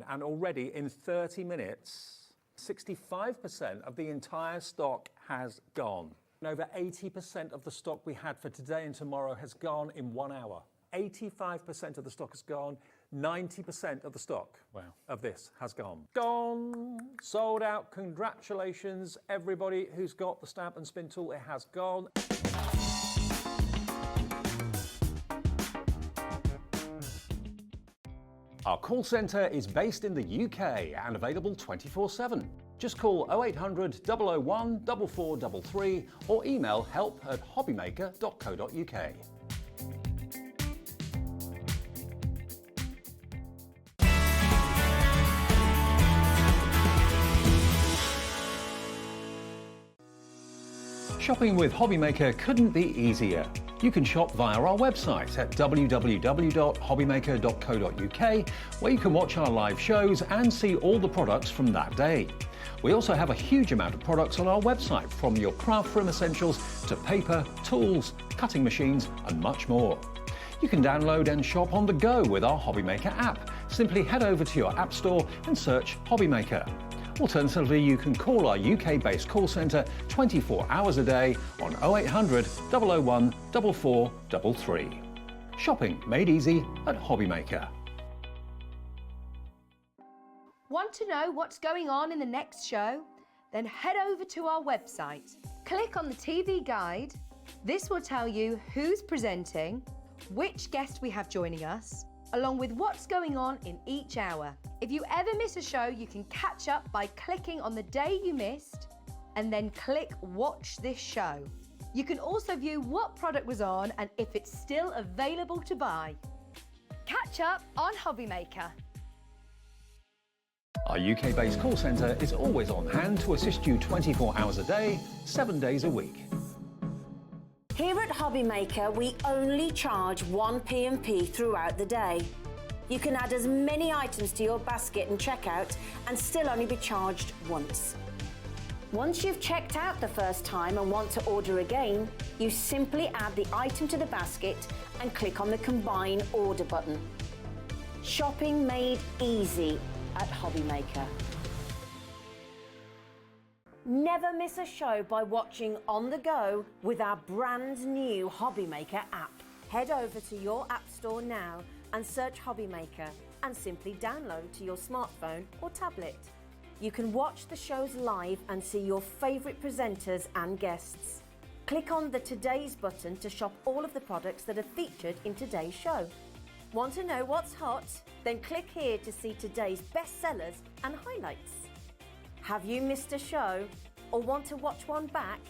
And already in 30 minutes, 65% of the entire stock has gone. Over 80% of the stock we had for today and tomorrow has gone in 1 hour. 85% of the stock has gone. 90% of the stock of this has gone. Gone, sold out. Congratulations, everybody who's got the stamp and spin tool. It has gone. Our call centre is based in the UK and available 24/7. Just call 0800 001 4433 or email help@hobbymaker.co.uk. Shopping with HobbyMaker couldn't be easier. You can shop via our website at www.hobbymaker.co.uk, where you can watch our live shows and see all the products from that day. We also have a huge amount of products on our website, from your craft room essentials to paper, tools, cutting machines and much more. You can download and shop on the go with our HobbyMaker app. Simply head over to your app store and search HobbyMaker. Alternatively, you can call our UK-based call centre 24 hours a day on 0800 001 4433. Shopping made easy at HobbyMaker. Want to know what's going on in the next show? Then head over to our website. Click on the TV guide. This will tell you who's presenting, which guest we have joining us, along with what's going on in each hour. If you ever miss a show, you can catch up by clicking on the day you missed and then click Watch This Show. You can also view what product was on and if it's still available to buy. Catch up on HobbyMaker. Our UK-based call centre is always on hand to assist you 24 hours a day, 7 days a week. Here at HobbyMaker, we only charge 1 P&P throughout the day. You can add as many items to your basket and checkout and still only be charged once. Once you've checked out the first time and want to order again, you simply add the item to the basket and click on the Combine Order button. Shopping made easy at HobbyMaker. Never miss a show by watching on the go with our brand new HobbyMaker app. Head over to your app store now and search HobbyMaker and simply download to your smartphone or tablet. You can watch the shows live and see your favourite presenters and guests. Click on the Today's button to shop all of the products that are featured in today's show. Want to know what's hot? Then click here to see today's bestsellers and highlights. Have you missed a show or want to watch one back?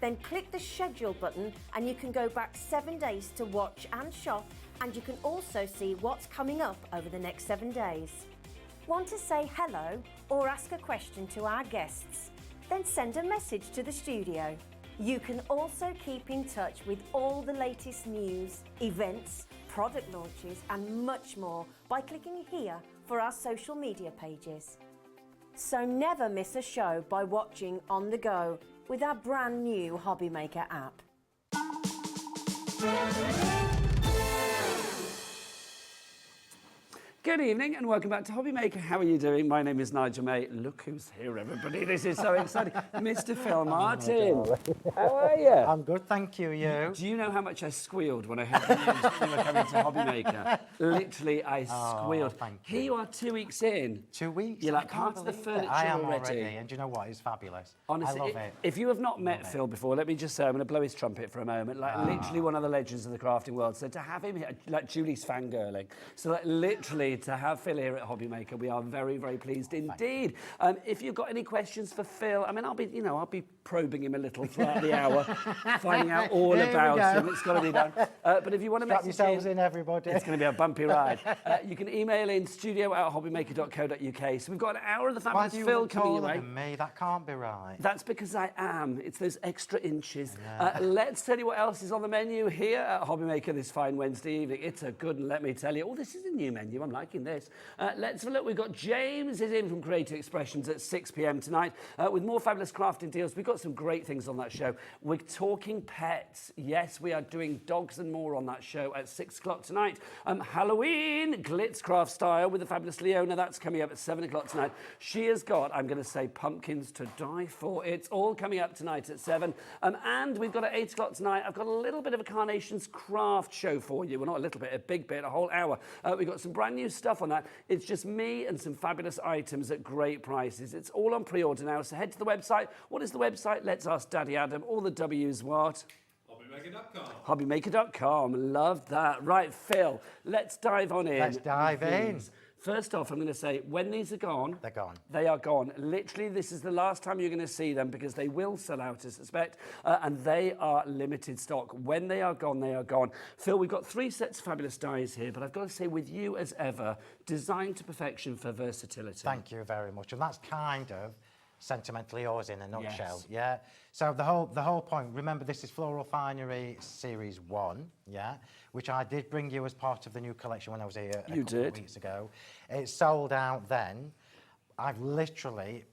Then click the schedule button and you can go back 7 days to watch and shop, and you can also see what's coming up over the next 7 days. Want to say hello or ask a question to our guests? Then send a message to the studio. You can also keep in touch with all the latest news, events, product launches and much more by clicking here for our social media pages. So never miss a show by watching on the go with our brand new HobbyMaker app. Good evening and welcome back to HobbyMaker. How are you doing? My name is Nigel, mate. Look who's here, everybody. This is so exciting. Mr. Phill Martin. How are you? I'm good, thank you. You? Do you know how much I squealed when I heard the news that you were coming to HobbyMaker? Literally, I squealed. Thank you. Here you are 2 weeks in. 2 weeks? You're like part of the furniture I am already. And do you know what? It's fabulous. Honestly, I love it. If you have not met Phill before, let me just say, I'm going to blow his trumpet for a moment. Like, literally one of the legends of the crafting world. So to have him here, like Julie's fangirling. So like, literally to have Phill here at HobbyMaker, we are very, very pleased indeed. If you've got any questions for Phill, I mean, I'll be probing him a little throughout the hour, finding out all about him. It's got to be done. But if you want to Strap yourselves in, everybody. It's going to be a bumpy ride. You can email in studio@hobbymaker.co.uk. So we've got an hour of the fabulous Phill coming your way. Than me? That can't be right. That's because I am. It's those extra inches. Let's tell you what else is on the menu here at HobbyMaker this fine Wednesday evening. It's a good one, let me tell you. Oh, this is a new menu. I'm liking this. Let's have a look. We've got James is in from Creative Expressions at 6 p.m. tonight with more fabulous crafting deals. We've got some great things on that show. We're talking pets. Yes, we are doing dogs and more on that show at 6 o'clock tonight. Halloween, Glitzcraft style with the fabulous Leona. That's coming up at 7 o'clock tonight. She has got, I'm going to say, pumpkins to die for. It's all coming up tonight at 7. And we've got at 8 o'clock tonight, I've got a little bit of a Carnation's craft show for you. Well, not a little bit, a big bit, a whole hour. We've got some brand new stuff on that. It's just me and some fabulous items at great prices. It's all on pre-order now, so head to the website. What is the website? Let's ask Daddy Adam. All the W's what? HobbyMaker.com. HobbyMaker.com. Love that. Right, Phill, let's dive on in. Let's dive in. First off, I'm going to say, when these are gone... They're gone. They are gone. Literally, this is the last time you're going to see them because they will sell out, I suspect, and they are limited stock. When they are gone, they are gone. Phill, we've got 3 sets of fabulous dies here, but I've got to say, with you as ever, designed to perfection for versatility. Thank you very much. And that's kind of Sentimentally Yours in a nutshell. Yeah. So the whole point, remember this is Floral Finery Series 1, yeah, which I did bring you as part of the new collection when I was here a couple of weeks ago. It sold out then. I've literally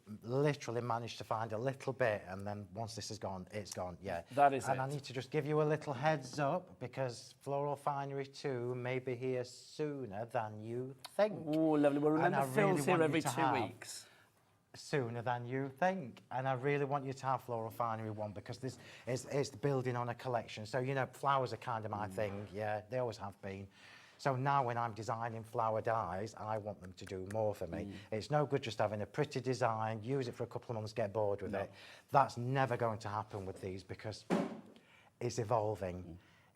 managed to find a little bit, and then once this is gone, it's gone, yeah. That is and I need to just give you a little heads up, because Floral Finery 2 may be here sooner than you think. Oh, lovely. Well, remember, Phil's here every 2 weeks. Sooner than you think, and I really want you to have Floral Finery 1 because this is building on a collection. So, you know, flowers are kind of my thing, yeah, they always have been. So now when I'm designing flower dies, I want them to do more for me. It's no good just having a pretty design, use it for a couple of months, get bored with it. That's never going to happen with these because it's evolving.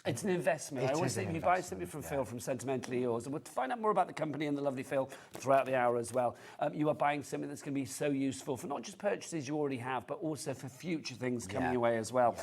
It's an investment. I always think if you buy something from Phill, from Sentimentally Yours, and we'll find out more about the company and the lovely Phill throughout the hour as well. You are buying something that's going to be so useful for not just purchases you already have, but also for future things coming your way as well.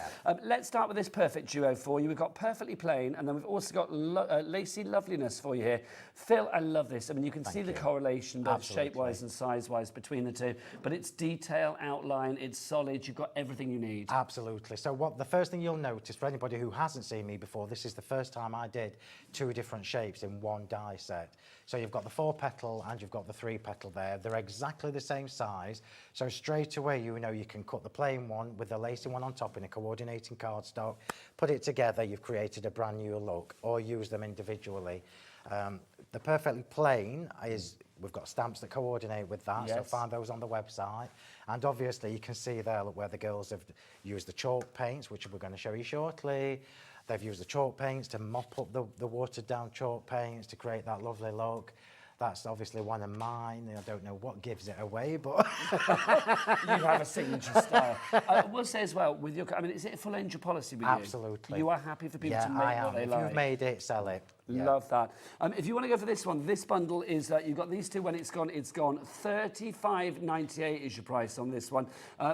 Let's start with this perfect duo for you. We've got Perfectly Plain, and then we've also got Lacy Loveliness for you here. Phill, I love this. I mean, you can see the correlation, both shape-wise and size-wise between the two, but it's detail, outline, it's solid, you've got everything you need. Absolutely. So the first thing you'll notice, for anybody who hasn't seen me before, this is the first time I did 2 different shapes in one die set. So you've got the 4-petal and you've got the 3-petal there. They're exactly the same size. So straight away, you know, you can cut the plain one with the lacy one on top in a coordinating cardstock, put it together, you've created a brand new look, or use them individually. The Perfectly Plain is, we've got stamps that coordinate with that, so find those on the website. And obviously you can see there, look, where the girls have used the chalk paints, which we're going to show you shortly. They've used the chalk paints to mop up the watered down chalk paints to create that lovely look. That's obviously one of mine. I don't know what gives it away, but... You have a signature style. I will say as well, with your... I mean, is it a full angel policy with you? Absolutely. You are happy for people to make what they like? If you've made it, sell it. Love that. If you want to go for this one, this bundle is, you've got these two, when it's gone, it's gone. $35.98 is your price on this one.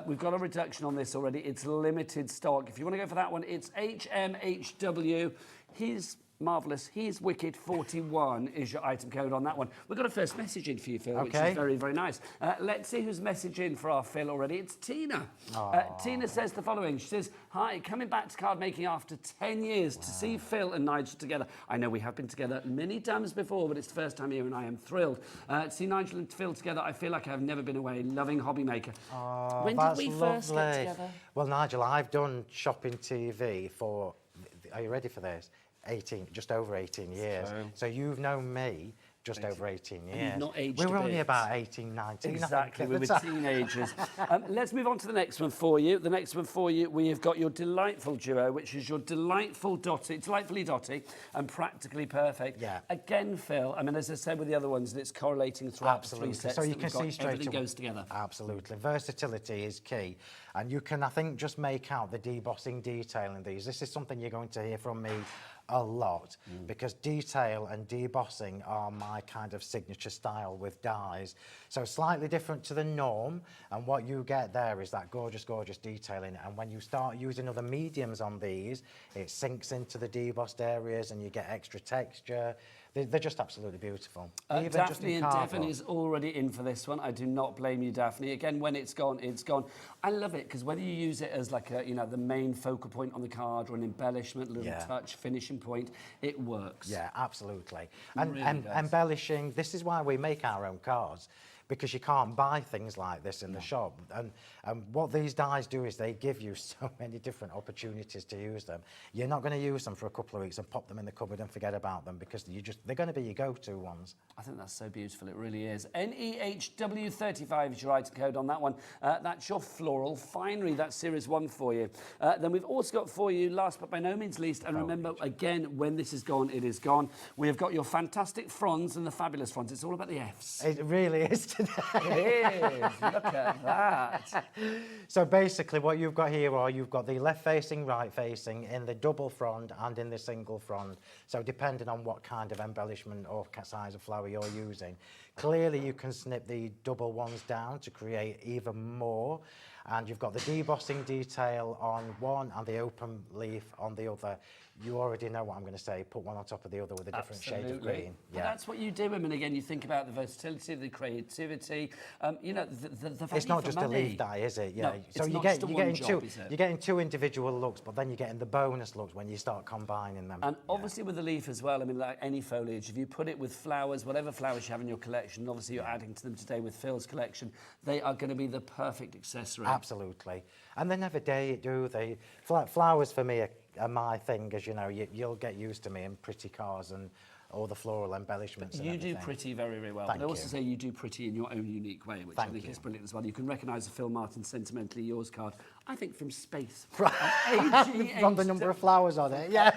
We've got a reduction on this already. It's limited stock. If you want to go for that one, it's HMHW. His Marvellous. He's Wicked 41 is your item code on that one. We've got a first message in for you, Phil, which is very, very nice. Let's see who's messaged in for our Phil already. It's Tina. Tina says the following. She says, hi, coming back to card making after 10 years to see Phil and Nigel together. I know we have been together many times before, but it's the first time here and I am thrilled. To see Nigel and Phil together, I feel like I've never been away. Loving HobbyMaker. When did we first get together? Well, Nigel, I've done shopping TV for, are you ready for this? Just over 18 years. So you've known me just over 18 years. Not aged we were a only bit. about 18, 19. Exactly, we were teenagers. Let's move on to the next one for you. The next one for you, we have got your delightful duo, which is your delightfully dotty and practically perfect. Yeah. Again, Phil, I mean, as I said with the other ones, it's correlating throughout Absolutely. the three sets. So you can see straight everything away. goes together. Absolutely. Versatility is key. And you can, I think, just make out the debossing detail in these. This is something you're going to hear from me a lot because detail and debossing are my kind of signature style with dies. So slightly different to the norm, and what you get there is that gorgeous, gorgeous detailing. And when you start using other mediums on these, it sinks into the debossed areas and you get extra texture. They're just absolutely beautiful. Daphne and Devon is already in for this one. I do not blame you, Daphne. Again, when it's gone, it's gone. I love it because whether you use it as like a, you know, the main focal point on the card or an embellishment, little touch, finishing point, it works. Yeah, absolutely. And, really embellishing, this is why we make our own cards, because you can't buy things like this in the shop. And what these dies do is they give you so many different opportunities to use them. You're not going to use them for a couple of weeks and pop them in the cupboard and forget about them because they're going to be your go-to ones. I think that's so beautiful, it really is. NEHW35 is your item code on that one. That's your floral finery, that's series 1 for you. Then we've also got for you, last but by no means least, and remember, again, when this is gone, it is gone. We have got your fantastic fronds and the fabulous fronds. It's all about the Fs. It really is today. It is, look at that. So basically what you've got here are you've got the left facing, right facing in the double frond and in the single frond. So depending on what kind of embellishment or size of flower you're using. Clearly you can snip the double ones down to create even more. And you've got the debossing detail on one and the open leaf on the other. You already know what I'm going to say. Put one on top of the other with a different shade of green. Yeah. That's what you do. I mean, again, you think about the versatility, the creativity. You know, the value it's not for just money. a leaf dye, is it? Yeah. No, so you're getting two individual looks, but then you're getting the bonus looks when you start combining them. And obviously with the leaf as well. I mean, like any foliage, if you put it with flowers, whatever flowers you have in your collection, obviously you're adding to them today with Phil's collection. They are going to be the perfect accessory. Absolutely. And they never date, do they? Flowers for me are my thing, as you know, you'll get used to me in pretty cars and all the floral embellishments. You do pretty very, very well. Thank but I also you. say you do pretty in your own unique way, which I think is brilliant as well. You can recognise the Phill Martin Sentimentally Yours card, I think, from space. From the number of flowers on it, yeah.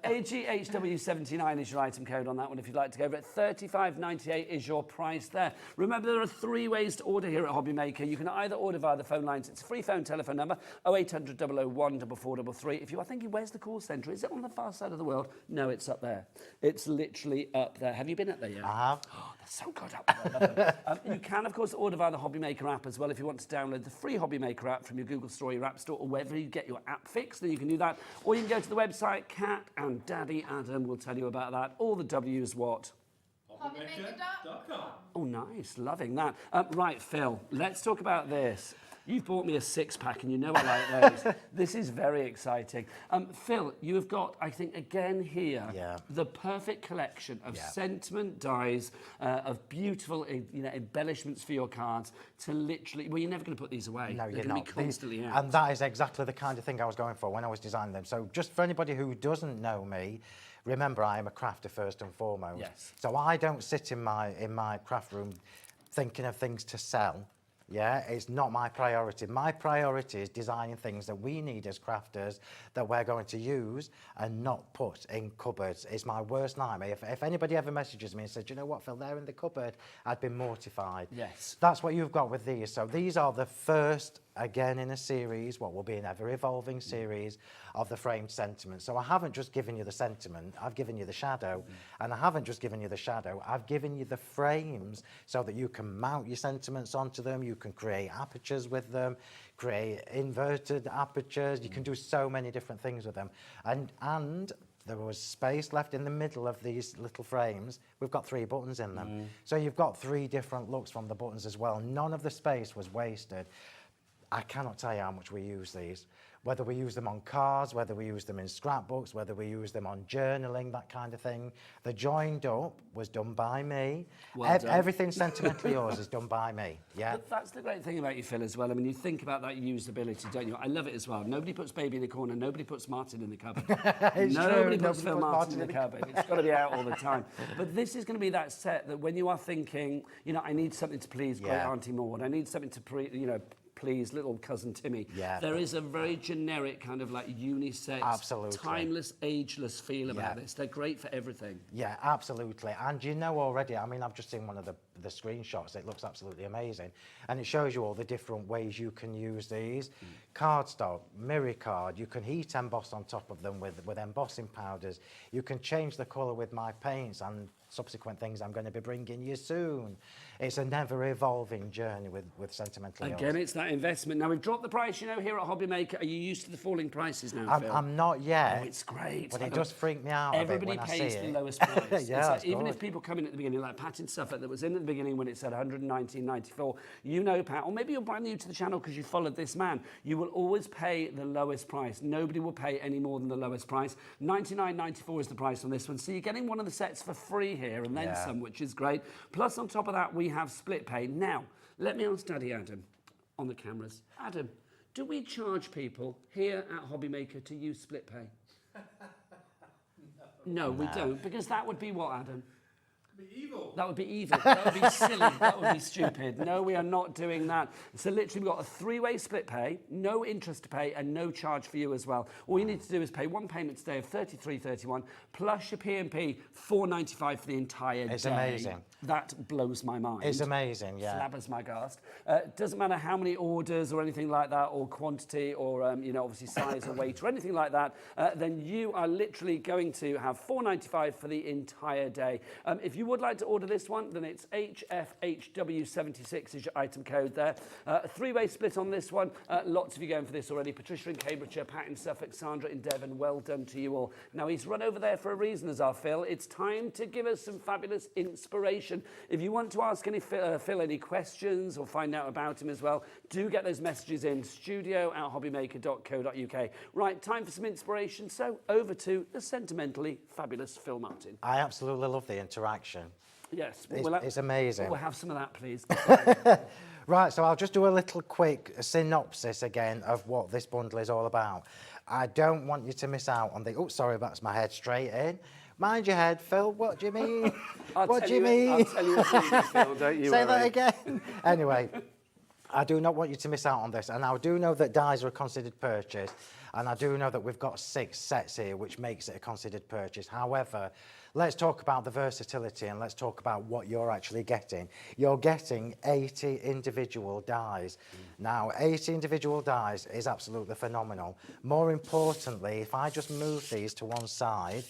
AGHW79 is your item code on that one if you'd like to go over it. $35.98 is your price there. Remember, there are 3 ways to order here at HobbyMaker. You can either order via the phone lines. It's a free phone telephone number, 0800 001 4433. If you are thinking, where's the call centre? Is it on the far side of the world? No, it's up there. It's literally up there. Have you been up there yet? I have. Oh, that's so good up there. You can, of course, order via the HobbyMaker app as well if you want to download the free HobbyMaker app from your Google Store, your App Store, or wherever you get your app fixed, then you can do that. Or you can go to the website. Kat and Daddy Adam will tell you about that. All the W's what? HobbyMaker.com. Oh, nice. Loving that. Right, Phil, let's talk about this. You've bought me a 6-pack and you know I like those. This is very exciting. Phil, you have got, I think, again here, the perfect collection of sentiment dies, of beautiful embellishments for your cards to literally, well, you're never going to put these away. No, They're you're not. Be constantly out. And that is exactly the kind of thing I was going for when I was designing them. So just for anybody who doesn't know me, remember I am a crafter first and foremost. Yes. So I don't sit in my craft room thinking of things to sell. Yeah, it's not my priority. My priority is designing things that we need as crafters that we're going to use and not put in cupboards. It's my worst nightmare. If anybody ever messages me and says, you know what, Phil, they're in the cupboard, I'd be mortified. Yes. That's what you've got with these. So these are the first, again, in a series, what will be an ever-evolving series of the framed sentiment. So I haven't just given you the sentiment, I've given you the shadow. And I haven't just given you the shadow, I've given you the frames so that you can mount your sentiments onto them, you can create apertures with them, create inverted apertures, you can do so many different things with them. And there was space left in the middle of these little frames. We've got 3 buttons in them. So you've got 3 different looks from the buttons as well. None of the space was wasted. I cannot tell you how much we use these. Whether we use them on cards, whether we use them in scrapbooks, whether we use them on journaling, that kind of thing. The joined up was done by me. Well done. Everything Sentimentally Yours is done by me, yeah. But that's the great thing about you, Phill, as well. I mean, you think about that usability, don't you? I love it as well. Nobody puts baby in the corner. Nobody puts Martin in the cupboard. Nobody puts Phill Martin in the cupboard. It's got to be out all the time. But this is going to be that set that when you are thinking, you know, I need something to please great Auntie Maud. I need something to, please little cousin Timmy. Yeah. There is a very generic kind of like unisex, timeless, ageless feel about this. They're great for everything. Yeah, absolutely. And you know already, I mean, I've just seen one of the screenshots. It looks absolutely amazing. And it shows you all the different ways you can use these. Cardstock, mirror card, you can heat emboss on top of them with embossing powders. You can change the colour with my paints and subsequent things I'm going to be bringing you soon. It's a never-evolving journey with Sentimentally Yours. Again, it's that investment. Now, we've dropped the price, you know, here at HobbyMaker. Are you used to the falling prices now, Phill? I'm not yet. Oh, it's great. But it does freak me out Everybody a bit when I see pays the it. lowest price. Yeah, like, even if people come in at the beginning, like Pat in Suffolk, that was in at the beginning when it said 119.94, you know, Pat, or maybe you're brand new to the channel because you followed this man, you will always pay the lowest price. Nobody will pay any more than the lowest price. 99.94 is the price on this one. So you're getting one of the sets for free here and then some, which is great. Plus, on top of that, we have split pay. Now, let me ask Daddy Adam on the cameras. Adam, do we charge people here at HobbyMaker to use split pay? No, we don't, because that would be what, Adam? Evil. That would be evil. That would be silly. That would be stupid. No, we are not doing that. So literally we've got a 3-way split pay, no interest to pay and no charge for you as well. All you need to do is pay one payment today of $33.31 plus your P&P $4.95 for the entire day. It's amazing. That blows my mind. It's amazing, yeah. Flabbers my gast. Doesn't matter how many orders or anything like that, or quantity, or you know, obviously size or weight or anything like that, then you are literally going to have $4.95 for the entire day. If you would like to order this one, then it's HFHW76 is your item code there. A 3-way split on this one. Lots of you going for this already. Patricia in Cambridgeshire, Pat in Suffolk, Sandra in Devon. Well done to you all. Now, he's run over there for a reason, as our Phill. It's time to give us some fabulous inspiration. If you want to ask Phill any questions or find out about him as well, do get those messages in, studio@hobbymaker.co.uk. Right, time for some inspiration. So over to the sentimentally fabulous Phill Martin. I absolutely love the interaction. Yes. It's amazing. We'll have some of that, please. Right, so I'll just do a little quick synopsis again of what this bundle is all about. I don't want you to miss out on the... Oh, sorry, that's my head straight in. Mind your head, Phill. What do you mean? What do you mean? I'll tell you a secret, Phill, don't you Say worry. that again. Anyway, I do not want you to miss out on this. And I do know that dies are a considered purchase. And I do know that we've got 6 sets here, which makes it a considered purchase. However, let's talk about the versatility and let's talk about what you're actually getting. You're getting 80 individual dies. Now, 80 individual dies is absolutely phenomenal. More importantly, if I just move these to one side,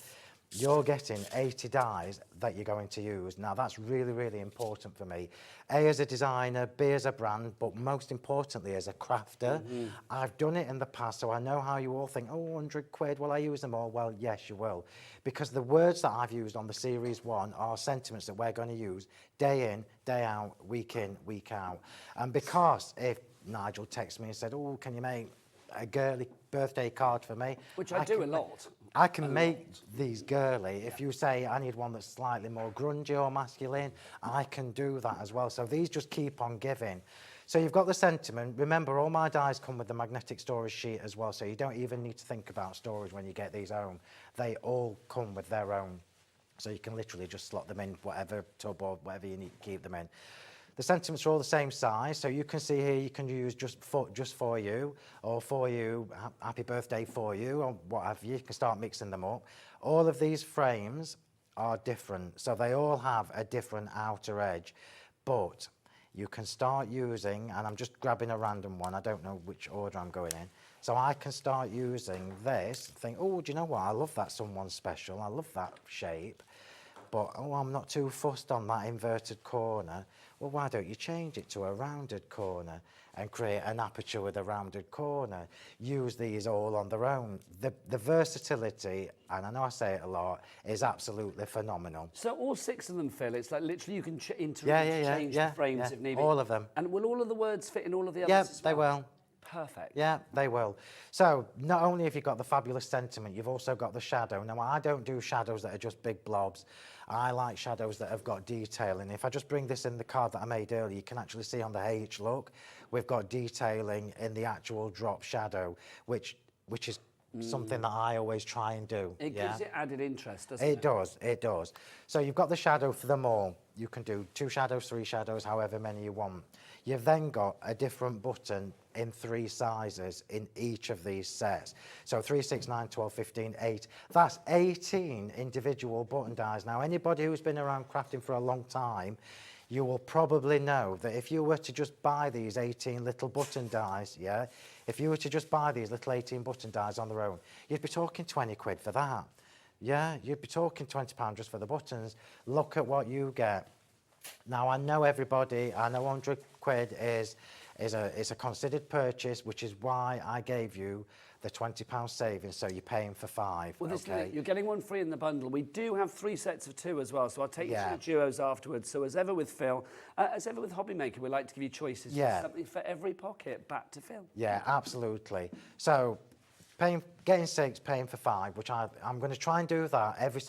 you're getting 80 dies that you're going to use. Now, that's really, really important for me. A, as a designer, B, as a brand, but most importantly, as a crafter. I've done it in the past, so I know how you all think, oh, 100 quid, will I use them all? Well, yes, you will. Because the words that I've used on the Series 1 are sentiments that we're going to use day in, day out, week in, week out. And because if Nigel texts me and said, oh, can you make a girly birthday card for me? Which I do a lot. I can make these girly. If you say I need one that's slightly more grungy or masculine, I can do that as well. So these just keep on giving. So you've got the sentiment. Remember, all my dies come with the magnetic storage sheet as well, so you don't even need to think about storage when you get these home. They all come with their own. So you can literally just slot them in whatever tub or whatever you need to keep them in. The sentiments are all the same size, so you can see here you can use just for you, or for you, happy birthday for you, or what have you. You can start mixing them up. All of these frames are different, so they all have a different outer edge, but you can start using, and I'm just grabbing a random one, I don't know which order I'm going in, so I can start using this, think, oh, do you know what, I love that someone special, I love that shape. but, oh, I'm not too fussed on that inverted corner. Well, why don't you change it to a rounded corner and create an aperture with a rounded corner? Use these all on their own. The versatility, and I know I say it a lot, is absolutely phenomenal. So all 6 of them, Phill, it's like literally you can change the frames if needed. All of them. And will all of the words fit in all of the others as they well? will. Perfect. Yeah, they will. So not only have you got the fabulous sentiment, you've also got the shadow. Now, I don't do shadows that are just big blobs. I like shadows that have got detail. And if I just bring this in the card that I made earlier, you can actually see on the H look, we've got detailing in the actual drop shadow, which is something that I always try and do. It gives it added interest, doesn't it? It does, it does. So you've got the shadow for them all. You can do 2 shadows, 3 shadows, however many you want. You've then got a different button in 3 sizes in each of these sets. So 3, 6, 9, 12, 15, 8. That's 18 individual button dies. Now, anybody who's been around crafting for a long time, you will probably know that if you were to just buy these 18 little button dies, yeah, if you were to just buy these little 18 button dies on their own, you'd be talking 20 quid for that. Yeah, you'd be talking £20 just for the buttons. Look at what you get. Now, I know everybody, I know 100 quid is a considered purchase, which is why I gave you the £20 savings, so you're paying for 5. Well, this okay? You're getting 1 free in the bundle. We do have 3 sets of 2 as well, so I'll take you to the duos afterwards. So as ever with Phill, as ever with HobbyMaker, we like to give you choices. Yeah. Something for every pocket, back to Phill. Yeah, absolutely. So getting 6, paying for 5, which I'm going to try and do that every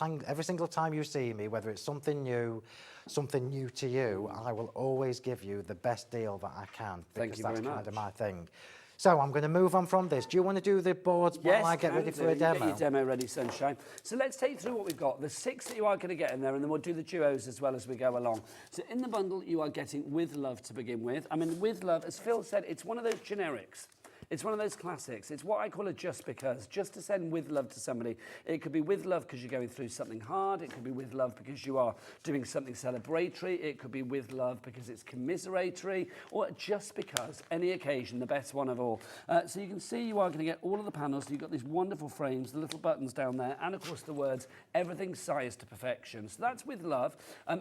single time you see me, whether it's something new to you, I will always give you the best deal that I can, because that's kind of my thing. So I'm going to move on from this. Do you want to do the boards while I get ready for a demo? Get your demo ready, Sunshine. So let's take you through what we've got. The 6 that you are going to get in there, and then we'll do the duos as well as we go along. So in the bundle, you are getting With Love to begin with. I mean, With Love, as Phill said, it's one of those generics. It's one of those classics. It's what I call a just because, just to send with love to somebody. It could be with love because you're going through something hard. It could be with love because you are doing something celebratory. It could be with love because it's commiseratory, or just because, any occasion, the best one of all. So you can see you are going to get all of the panels. You've got these wonderful frames, the little buttons down there, and of course the words, everything sized to perfection. So that's with love.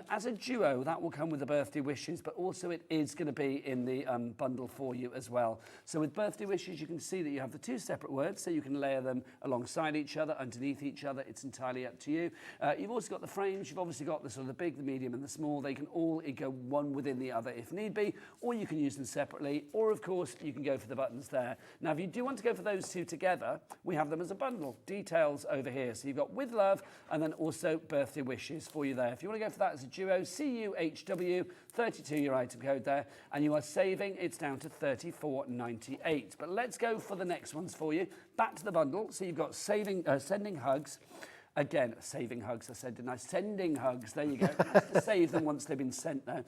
As a duo, that will come with the birthday wishes, but also it is going to be in the bundle for you as well. So with birthday wishes, you can see that you have the 2 separate words, so you can layer them alongside each other, underneath each other. It's entirely up to you. You've also got the frames. You've obviously got the sort of the big, the medium, and the small. They can all go one within the other if need be, or you can use them separately, or of course you can go for the buttons there. Now, if you do want to go for those 2 together, we have them as a bundle. Details over here. So you've got With Love and then also birthday wishes for you there. If you want to go for that as a duo, CUHW, 32 your item code there, and you are saving. It's down to $34.98. But let's go for the next ones for you. Back to the bundle. So you've got sending hugs. Again, saving hugs, I said, didn't I? Sending hugs, there you go. You have to save them once they've been sent now.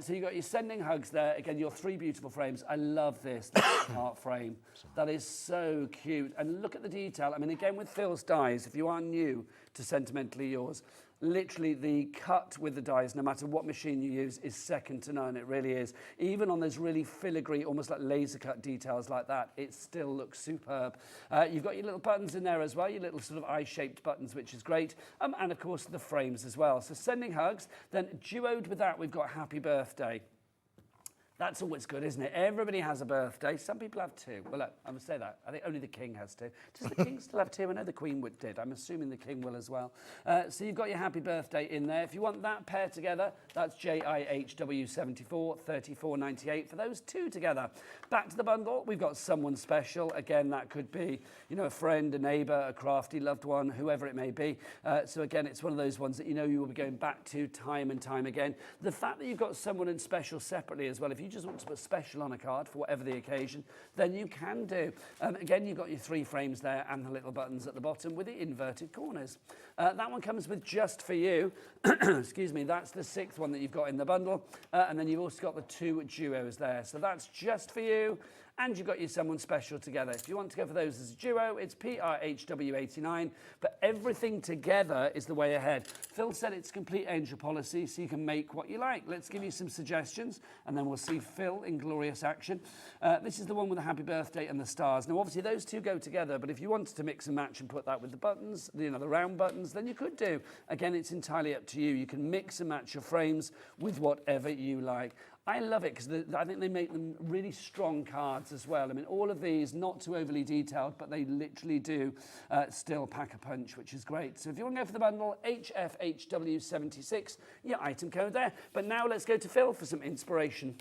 So you've got your sending hugs there. Again, your 3 beautiful frames. I love this heart frame. That is so cute. And look at the detail. I mean, again, with Phil's dies, if you are new to Sentimentally Yours, literally the cut with the dies, no matter what machine you use, is second to none. It really is. Even on those really filigree, almost like laser cut details like that, it still looks superb. You've got your little buttons in there as well, your little sort of eye-shaped buttons, which is great. And of course the frames as well. So sending hugs. Then duoed with that, we've got Happy Birthday. That's always good, isn't it? Everybody has a birthday. Some people have 2. Well, look, I'm going to say that. I think only the king has 2. Does the king still have 2? I know the queen did. I'm assuming the king will as well. So you've got your happy birthday in there. If you want that pair together, that's JIHW74, $34.98 for those 2 together. Back to the bundle, we've got someone special. Again, that could be, you know, a friend, a neighbour, a crafty loved one, whoever it may be. So again, it's one of those ones that you know you will be going back to time and time again. The fact that you've got someone in special separately as well, if you just want to put special on a card for whatever the occasion, then you can do. Again, you've got your 3 frames there and the little buttons at the bottom with the inverted corners. That one comes with Just For You. Excuse me, that's the 6th one that you've got in the bundle. And then you've also got the 2 duos there. So that's Just For You and you've got your someone special together. If you want to go for those as a duo, it's PRHW89, but everything together is the way ahead. Phill said it's complete angel policy, so you can make what you like. Let's give you some suggestions, and then we'll see Phill in glorious action. This is the one with the happy birthday and the stars. Now, obviously, those two go together, but if you wanted to mix and match and put that with the buttons, you know, the round buttons, then you could do. Again, it's entirely up to you. You can mix and match your frames with whatever you like. I love it because I think they make them really strong cards as well. I mean, all of these, not too overly detailed, but they literally do still pack a punch, which is great. So if you want to go for the bundle, HFHW76, your item code there. But now let's go to Phill for some inspiration.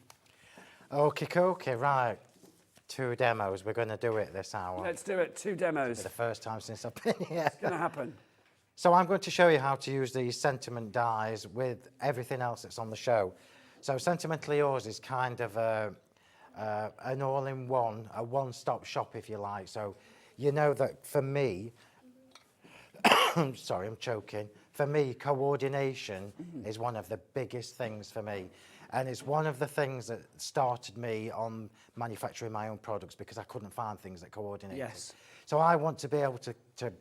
Okay, right. 2 demos. We're going to do it this hour. Let's do it. 2 demos. For the first time since I've been here. It's going to happen. So I'm going to show you how to use these sentiment dies with everything else that's on the show. So Sentimentally Yours is kind of an all-in-one, a one-stop shop, if you like. So you know that for me, sorry, I'm choking. For me, coordination is one of the biggest things for me. And it's one of the things that started me on manufacturing my own products because I couldn't find things that coordinated. Yes. So I want to be able to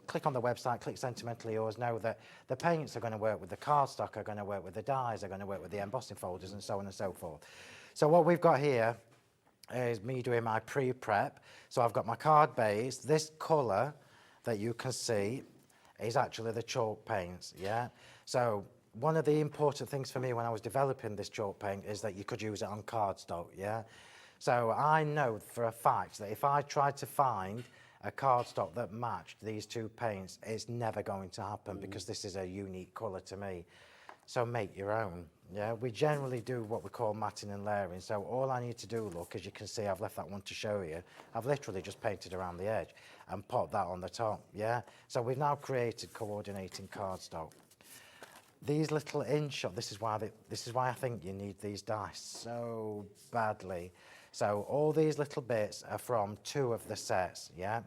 click on the website, click Sentimentally Yours, know that the paints are going to work with the cardstock, are going to work with the dies, are going to work with the embossing folders, and so on and so forth. So what we've got here is me doing my pre-prep. So I've got my card base. This colour that you can see is actually the chalk paints, yeah? So one of the important things for me when I was developing this chalk paint is that you could use it on cardstock, yeah? So I know for a fact that if I tried to find a cardstock that matched these 2 paints, it's never going to happen because this is a unique colour to me. So make your own, yeah? We generally do what we call matting and layering. So all I need to do, look, as you can see, I've left that one to show you. I've literally just painted around the edge and popped that on the top, yeah? So we've now created coordinating cardstock. These little in-shot, this is why I think you need these dice so badly. So all these little bits are from 2 of the sets, yeah?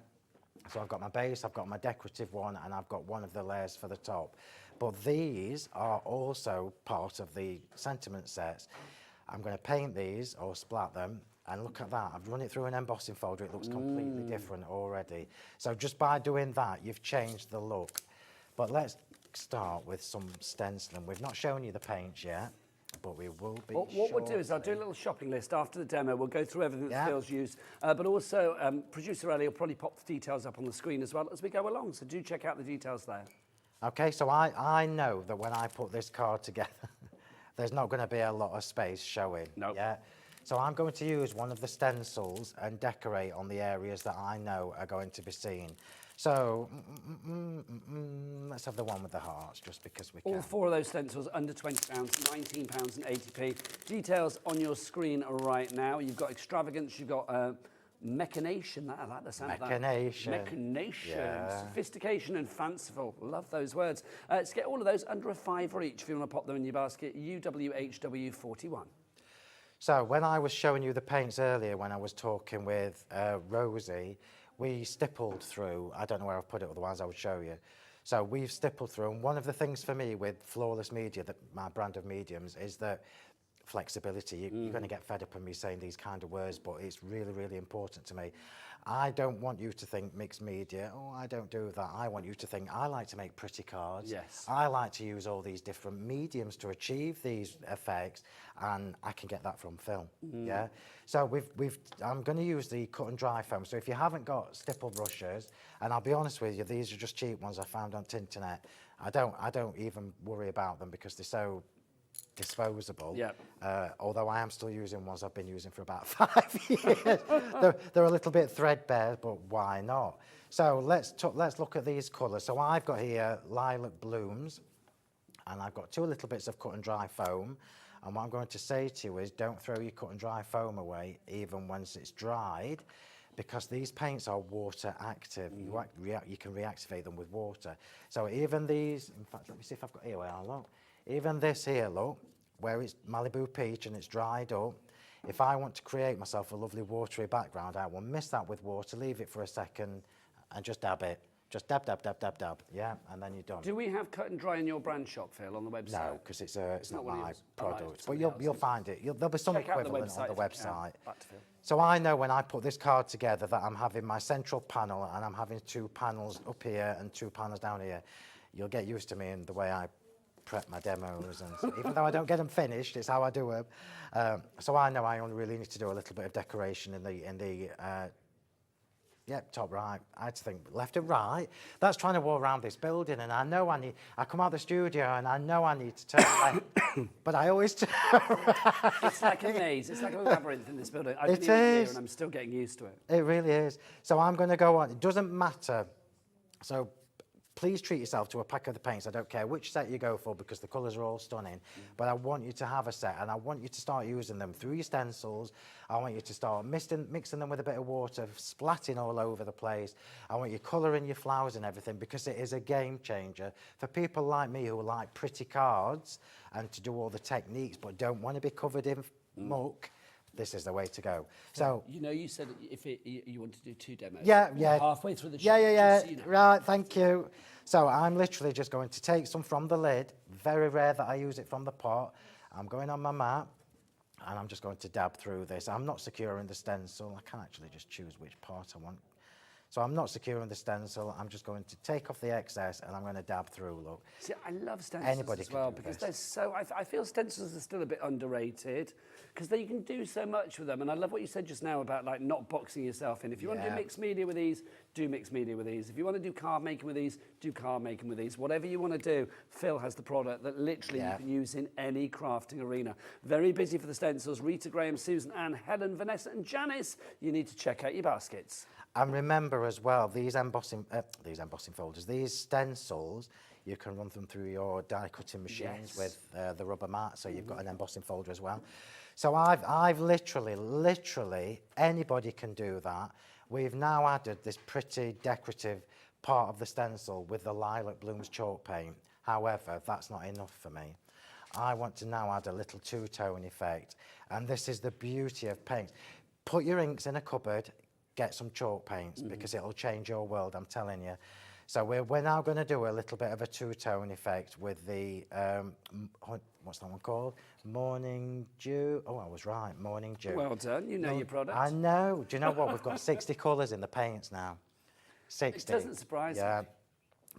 So I've got my base, I've got my decorative one, and I've got one of the layers for the top. But these are also part of the sentiment sets. I'm going to paint these or splat them, and look at that. I've run it through an embossing folder. It looks completely different already. So just by doing that, you've changed the look. But let's start with some stenciling. We've not shown you the paints yet, but we will be. What we'll do is I'll do a little shopping list after the demo. We'll go through everything that Phil's used, but also producer Ellie will probably pop the details up on the screen as well as we go along. So do check out the details there. Okay, so I know that when I put this card together, there's not going to be a lot of space showing. No. Yeah. So I'm going to use one of the stencils and decorate on the areas that I know are going to be seen. So let's have the one with the hearts, just because we can. All 4 of those stencils under £20, £19.80. Details on your screen right now. You've got extravagance, you've got machination. I like the sound of that. Machination. Yeah. Sophistication and fanciful. Love those words. To get all of those under a £5 each if you want to pop them in your basket. UWHW41. So when I was showing you the paints earlier, when I was talking with Rosie, we stippled through, I don't know where I've put it, otherwise I would show you. So we've stippled through, and one of the things for me with Flawless Media, my brand of mediums, is that flexibility. You're going to get fed up of me saying these kind of words, but it's really, really important to me. I don't want you to think mixed media, oh, I don't do that. I want you to think, I like to make pretty cards. Yes. I like to use all these different mediums to achieve these effects, and I can get that from film, yeah? So I'm going to use the cut and dry foam. So if you haven't got stipple brushes, and I'll be honest with you, these are just cheap ones I found on Tinternet. I don't even worry about them because they're so disposable. Yeah. Although I am still using ones I've been using for about 5 years. they're a little bit threadbare, but why not? So let's look at these colours. So I've got here lilac blooms, and I've got 2 little bits of cut and dry foam. And what I'm going to say to you is don't throw your cut and dry foam away, even once it's dried, because these paints are water active. You can reactivate them with water. So even these, in fact, let me see if I've got, here we are, look. Even this here, look, where it's Malibu Peach and it's dried up, if I want to create myself a lovely watery background, I will mist that with water, leave it for a second and just dab it. Just dab, dab, dab, dab, dab. Yeah, and then you're done. Do we have cut and dry in your brand shop, Phil, on the website? No, because it's not one of my yours. product. Right, But you'll find it. There'll be some Check out the equivalent website on the if you can. website. Back to Phil. So I know when I put this card together that I'm having my central panel and I'm having 2 panels up here and 2 panels down here. You'll get used to me in the way I prep my demos, and even though I don't get them finished, it's how I do them. So I know I only really need to do a little bit of decoration in the top right. I had to think left and right. That's trying to walk around this building, and I know I come out of the studio and I know I need to turn left, but I always turn right. It's like a maze. It's like a labyrinth in this building. I didn't It even hear, is. and I'm still getting used to it. It really is. So I'm going to go on. It doesn't matter. So please treat yourself to a pack of the paints. I don't care which set you go for because the colours are all stunning. But I want you to have a set, and I want you to start using them through your stencils. I want you to start mixing them with a bit of water, splatting all over the place. I want you colouring your flowers and everything because it is a game changer for people like me who like pretty cards and to do all the techniques but don't want to be covered in muck. This is the way to go. So you know, you said if you want to do 2 demos. Yeah. Halfway through the show. Yeah. So you know. Right, thank you. So I'm literally just going to take some from the lid. Very rare that I use it from the pot. I'm going on my mat, and I'm just going to dab through this. I'm not securing the stencil. I can actually just choose which part I want. So I'm not securing the stencil. I'm just going to take off the excess, and I'm going to dab through, look. See, I love stencils as well because they're so... I feel stencils are still a bit underrated because you can do so much with them. And I love what you said just now about like not boxing yourself in. If you want to do mixed media with these, do mixed media with these. If you want to do card making with these, do card making with these. Whatever you want to do, Phil has the product that literally you can use in any crafting arena. Very busy for the stencils. Rita, Graham, Susan, Anne, Helen, Vanessa and Janice. You need to check out your baskets. And remember as well, these embossing folders, these stencils, you can run them through your die cutting machines with the rubber mat, so you've got an embossing folder as well. So I've literally, anybody can do that. We've now added this pretty decorative part of the stencil with the lilac blooms chalk paint. However, that's not enough for me. I want to now add a little two-tone effect, and this is the beauty of paint. Put your inks in a cupboard, get some chalk paints because it'll change your world, I'm telling you. So we're now going to do a little bit of a two-tone effect with the, what's that one called? Morning Dew. Oh, I was right, Morning Dew. Well done, you know your product. I know. Do you know what? We've got 60 colours in the paints now. 60. It doesn't surprise me.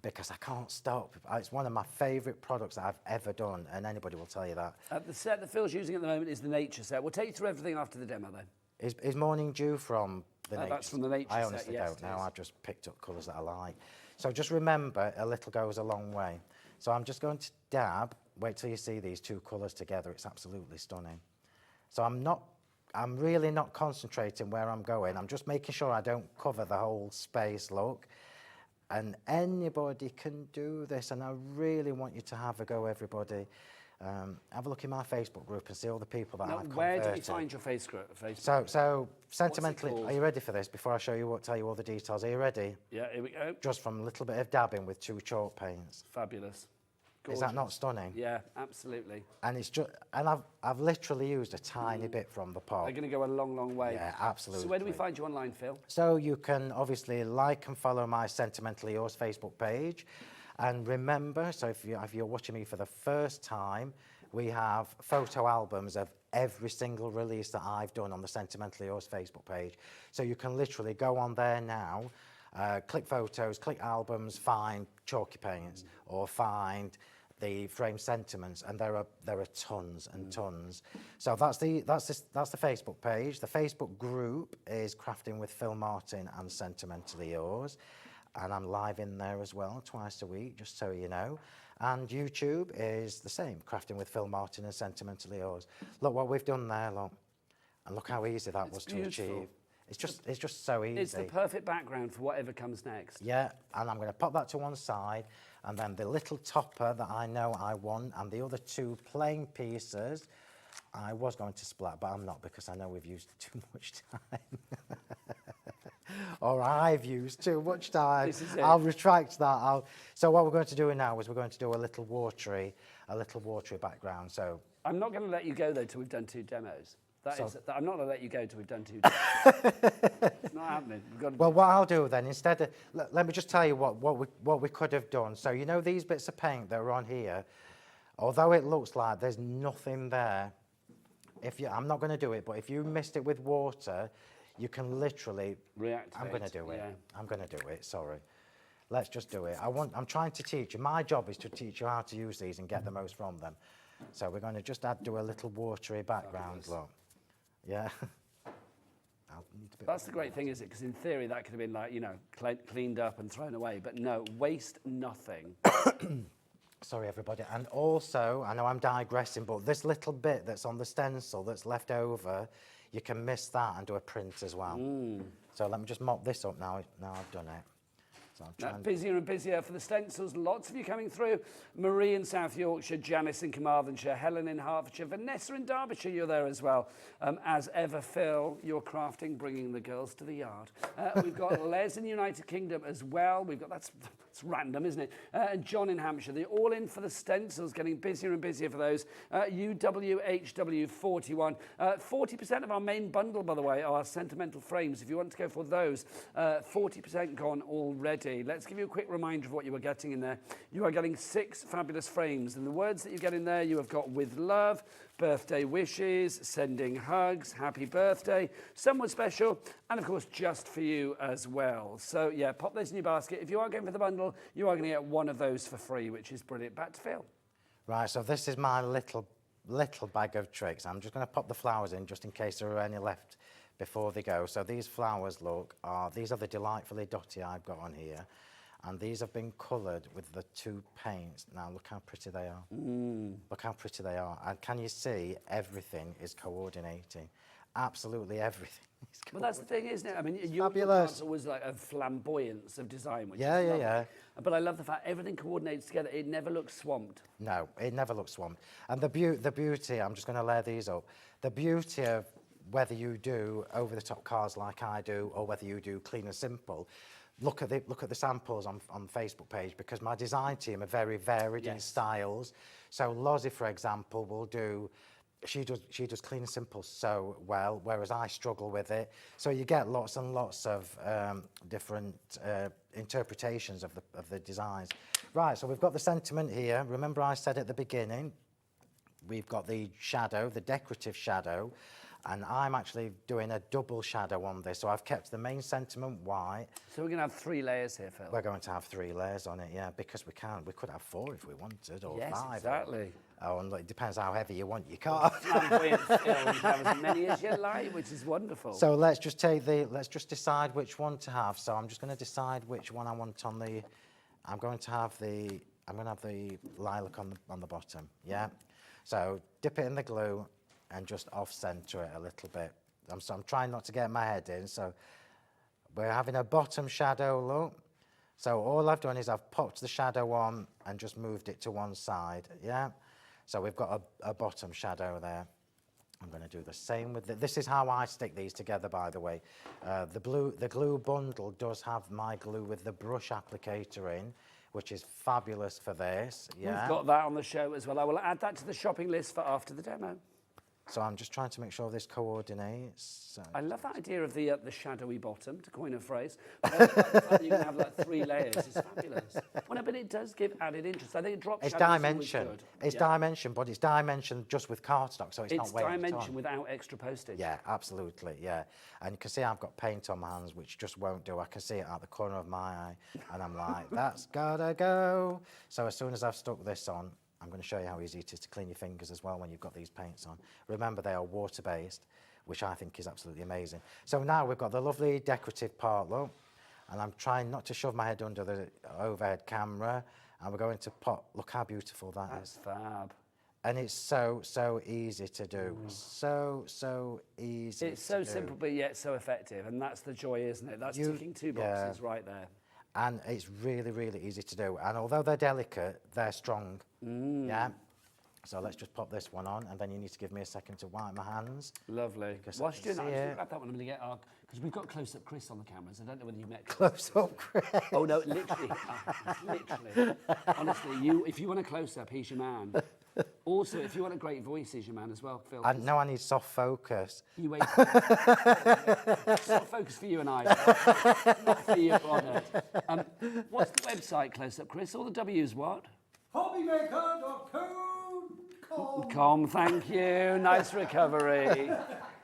Because I can't stop. It's one of my favourite products that I've ever done, and anybody will tell you that. The set that Phil's using at the moment is the Nature set. We'll take you through everything after the demo then. Is Morning Dew from the Nature? That's from the Nature set, I honestly yes, don't know. I've just picked up colours that I like. So just remember, a little goes a long way. So I'm just going to dab. Wait till you see these 2 colours together. It's absolutely stunning. So I'm really not concentrating where I'm going. I'm just making sure I don't cover the whole space, look. And anybody can do this, and I really want you to have a go, everybody. Have a look in my Facebook group and see all the people that I've converted. Where do we find your Facebook? So Sentimentally, are you ready for this? Before I show you tell you all the details, are you ready? Yeah, here we go. Just from a little bit of dabbing with 2 chalk paints. Fabulous. Gorgeous. Is that not stunning? Yeah, absolutely. And it's just, and I've literally used a tiny bit from the pot. They're going to go a long, long way. Yeah, absolutely. So where do we find you online, Phil? So you can obviously like and follow my Sentimentally Yours Facebook page. And remember, so if you're watching me for the first time, we have photo albums of every single release that I've done on the Sentimentally Yours Facebook page. So you can literally go on there now, click photos, click albums, find chalky paints, or find the framed sentiments, and there are tons and tons. So that's the Facebook page. The Facebook group is Crafting with Phill Martin and Sentimentally Yours. And I'm live in there as well, twice a week, just so you know. And YouTube is the same, Crafting with Phill Martin and Sentimentally Yours. Look what we've done there, look. And look how easy that was to achieve. It's just so easy. It's the perfect background for whatever comes next. Yeah, and I'm going to pop that to one side, and then the little topper that I know I want, and the other 2 plain pieces, I was going to splat, but I'm not because I know we've used too much time. Or I've used too much time. This is it. I'll retract that. So what we're going to do now is we're going to do a little watery background. So I'm not going to let you go though till we've done 2 demos. I'm not going to let you go till we've done 2 days. It's not happening. Well, what I'll do then, instead of, let me just tell you what we could have done. So, you know these bits of paint that are on here, although it looks like there's nothing there, I'm not going to do it, but if you mist it with water, you can literally... Reactivate. I'm going to do it. Yeah. I'm going to do it, sorry. Let's just do it. I'm trying to teach you. My job is to teach you how to use these and get the most from them. So we're going to just do a little watery background look. Yeah. That's the great thing, is it? Because in theory, that could have been like, you know, cleaned up and thrown away. But no, waste nothing. Sorry, everybody. And also, I know I'm digressing, but this little bit that's on the stencil that's left over, you can mist that and do a print as well. So let me just mop this up now I've done it. So busier and busier for the stencils. Lots of you coming through. Marie in South Yorkshire, Janice in Carmarthenshire, Helen in Hertfordshire, Vanessa in Derbyshire, you're there as well. As ever, Phil, you're crafting, bringing the girls to the yard. We've got Les in the United Kingdom as well. We've got, that's random, isn't it? And John in Hampshire. They're all in for the stencils, getting busier and busier for those. UWHW41. 40% of our main bundle, by the way, are sentimental frames. If you want to go for those, 40% gone already. Let's give you a quick reminder of what you are getting in there. You are getting 6 fabulous frames, and the words that you get in there, you have got with love, birthday wishes, sending hugs, happy birthday, someone special, and of course just for you as well. So yeah, pop those in your basket. If you are going for the bundle, you are going to get one of those for free, which is brilliant. Back to Phil. Right, so this is my little bag of tricks. I'm just going to pop the flowers in just in case there are any left before they go. So these flowers, these are the Delightfully Dotty I've got on here. And these have been coloured with the 2 paints. Now, look how pretty they are. Look how pretty they are. And can you see everything is coordinating? Absolutely everything is coordinating. Well, that's the thing, isn't it? I mean, your fabulous. always like a flamboyance of design, which is yeah. But I love the fact everything coordinates together. It never looks swamped. No, it never looks swamped. And the beauty, I'm just going to layer these up, the beauty of whether you do over-the-top cards like I do or whether you do clean and simple, look at the samples on the Facebook page, because my design team are very varied in styles. So Rosie, for example, will do, she does clean and simple so well, whereas I struggle with it. So you get lots and lots of different interpretations of the designs. Right, so we've got the sentiment here. Remember I said at the beginning, we've got the shadow, the decorative shadow, and I'm actually doing a double shadow on this. So I've kept the main sentiment white. So we're going to have 3 layers here, Phil. We're going to have 3 layers on it, yeah, because we can. We could have 4 if we wanted, or 5. Yes, exactly. And it depends how heavy you want your card. Flamboyant Phil, you can have as many as you like, which is wonderful. So let's just decide which one to have. So I'm just going to decide which one I want on the. I'm going to have the lilac on the bottom, yeah. So dip it in the glue and just off-center it a little bit. I'm trying not to get my head in, so we're having a bottom shadow look. So all I've done is I've popped the shadow on and just moved it to one side, yeah? So we've got a bottom shadow there. I'm going to do the same with this is how I stick these together, by the way. The glue bundle does have my glue with the brush applicator in, which is fabulous for this, yeah? We've got that on the show as well. I will add that to the shopping list for after the demo. So I'm just trying to make sure this coordinates. So I love that idea of the shadowy bottom, to coin a phrase. The fact that you can have like 3 layers is fabulous. Well, no, but it does give added interest. I think drop shadows dimension. Good. It's dimension, but it's dimension just with cardstock, so it's not weighing it on. It's dimension without extra postage. Yeah, absolutely, yeah. And you can see I've got paint on my hands, which just won't do. I can see it at the corner of my eye, and I'm like, that's gotta go. So as soon as I've stuck this on, I'm going to show you how easy it is to clean your fingers as well when you've got these paints on. Remember, they are water-based, which I think is absolutely amazing. So now we've got the lovely decorative part, look, and I'm trying not to shove my head under the overhead camera, and we're going to pop. Look how beautiful That's fab. And it's so easy to do. So easy. It's so simple, but yet so effective, and that's the joy, isn't it? That's ticking 2 boxes right there. And it's really easy to do. And although they're delicate, they're strong. Yeah. So let's just pop this one on, and then you need to give me a second to wipe my hands. Lovely. Whilst you're doing that, I'll grab that one. I'm going to get our, because we've got close-up Chris on the cameras. I don't know whether you met close-up Chris. Oh no, literally, literally. Honestly, if you want a close-up, he's your man. Also, if you want a great voice, he's your man as well, Phill. No, I need soft focus. You wait. Soft focus for you and I, not for your product. What's the website, close up, Chris? All the W's what? HobbyMaker.com. Thank you. Nice recovery.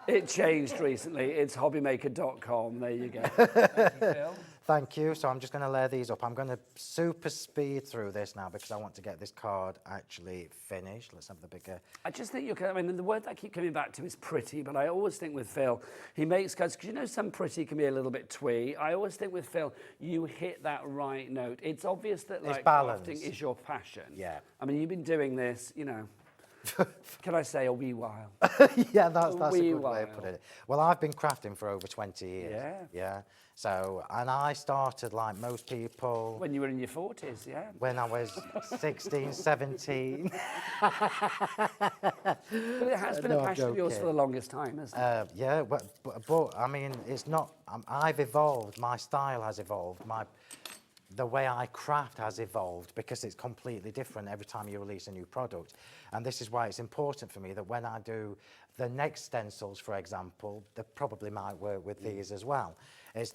It changed recently. It's HobbyMaker.com. There you go. Thank you, Phill. Thank you. So I'm just going to layer these up. I'm going to super speed through this now because I want to get this card actually finished. Let's have the bigger. I just think I mean, the word I keep coming back to is pretty, but I always think with Phill, he makes cards, because you know some pretty can be a little bit twee. I always think with Phill, you hit that right note. It's obvious that like crafting is your passion. Yeah. I mean, you've been doing this, you know, can I say a wee while? Yeah, that's a good way of putting it. Well, I've been crafting for over 20 years. Yeah. Yeah. So, and I started like most people. When you were in your 40s, yeah. When I was 16, 17. But it has been a passion of yours for the longest time, hasn't it? Yeah, but I mean, it's not, I've evolved, my style has evolved, the way I craft has evolved because it's completely different every time you release a new product. And this is why it's important for me that when I do the next stencils, for example, they probably might work with these as well. And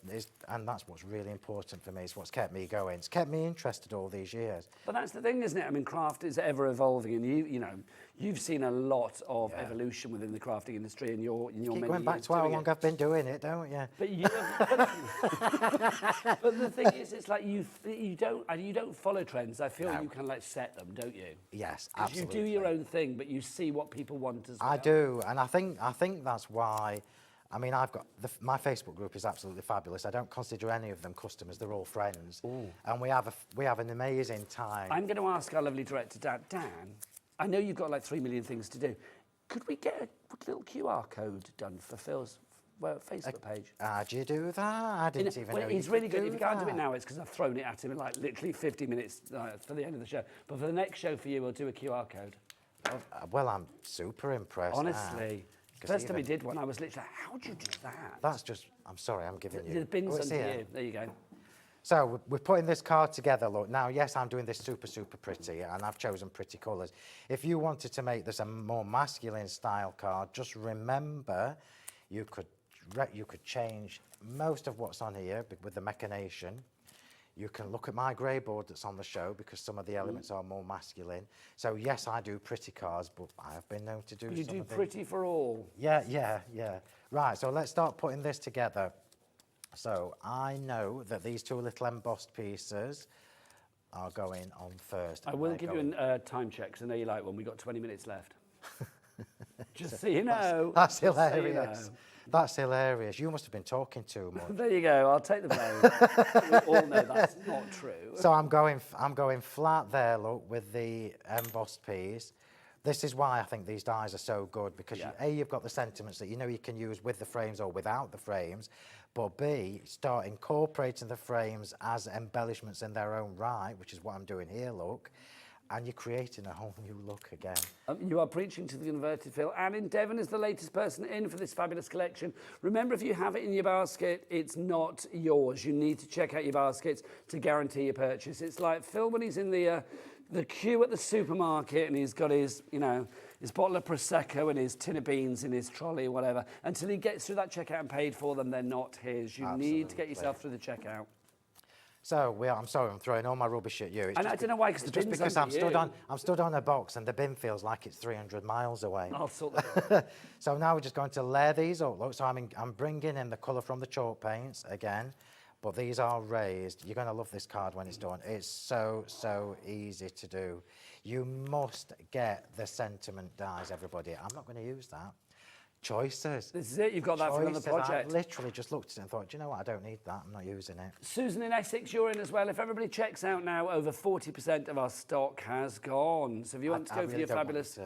that's what's really important for me. It's what's kept me going. It's kept me interested all these years. But that's the thing, isn't it? I mean, craft is ever evolving, and you know, you've seen a lot of evolution within the crafting industry in your keep going back to how long I've been doing it, don't you? But you but the thing is, it's like you don't follow trends. I feel you can like set them, don't you? Yes, absolutely. You do your own thing, but you see what people want as well. I do, and I think that's why. I mean, I've got my Facebook group is absolutely fabulous. I don't consider any of them customers; they're all friends, and we have an amazing time. I'm going to ask our lovely director, Dan. I know you've got like 3 million things to do. Could we get a little QR code done for Phil's Facebook page? Do you do that? I didn't even know. He's really good. If you can't do it now, it's because I've thrown it at him in like literally 50 minutes for the end of the show. But for the next show for you, we'll do a QR code. Well, I'm super impressed. Honestly. First time we did one, I was literally like, how'd you do that? That's just, I'm sorry, I'm giving you. The bin's under you. There you go. So we're putting this card together, look. Now, yes, I'm doing this super, super pretty, and I've chosen pretty colours. If you wanted to make this a more masculine style card, just remember you could change most of what's on here with the machination. You can look at my grey board that's on the show because some of the elements are more masculine. So yes, I do pretty cards, but I have been known to do You do pretty for all. Yeah. Right, so let's start putting this together. So I know that these two little embossed pieces are going on first. I will give you a time check because I know you like one. We've got 20 minutes left. Just so you know. That's hilarious. So you know. That's hilarious. You must have been talking too much. There you go. I'll take the blame. We all know that's not true. So I'm going flat there, look, with the embossed piece. This is why I think these dies are so good because you've got the sentiments that you know you can use with the frames or without the frames, but B, start incorporating the frames as embellishments in their own right, which is what I'm doing here, look. And you're creating a whole new look again. You are preaching to the converted, Phill. And Devon is the latest person in for this fabulous collection. Remember, if you have it in your basket, it's not yours. You need to check out your baskets to guarantee your purchase. It's like Phill when he's in the queue at the supermarket and he's got his, you know, his bottle of Prosecco and his tin of beans in his trolley or whatever. Until he gets through that checkout and paid for them, they're not his. You need to get yourself through the checkout. So I'm sorry, I'm throwing all my rubbish at you. And I don't know why, because the bin's because I'm stood on a box and the bin feels like it's 300 miles away. I'll sort that. So now we're just going to layer these up. Look, so I'm bringing in the colour from the chalk paints again, but these are raised. You're going to love this card when it's done. It's so easy to do. You must get the sentiment dies, everybody. I'm not going to use that. Choices. This is it, you've got that for another project. I literally just looked at it and thought, do you know what, I don't need that, I'm not using it. Susan in Essex, you're in as well. If everybody checks out now, over 40% of our stock has gone. So if you want to go for your fabulous...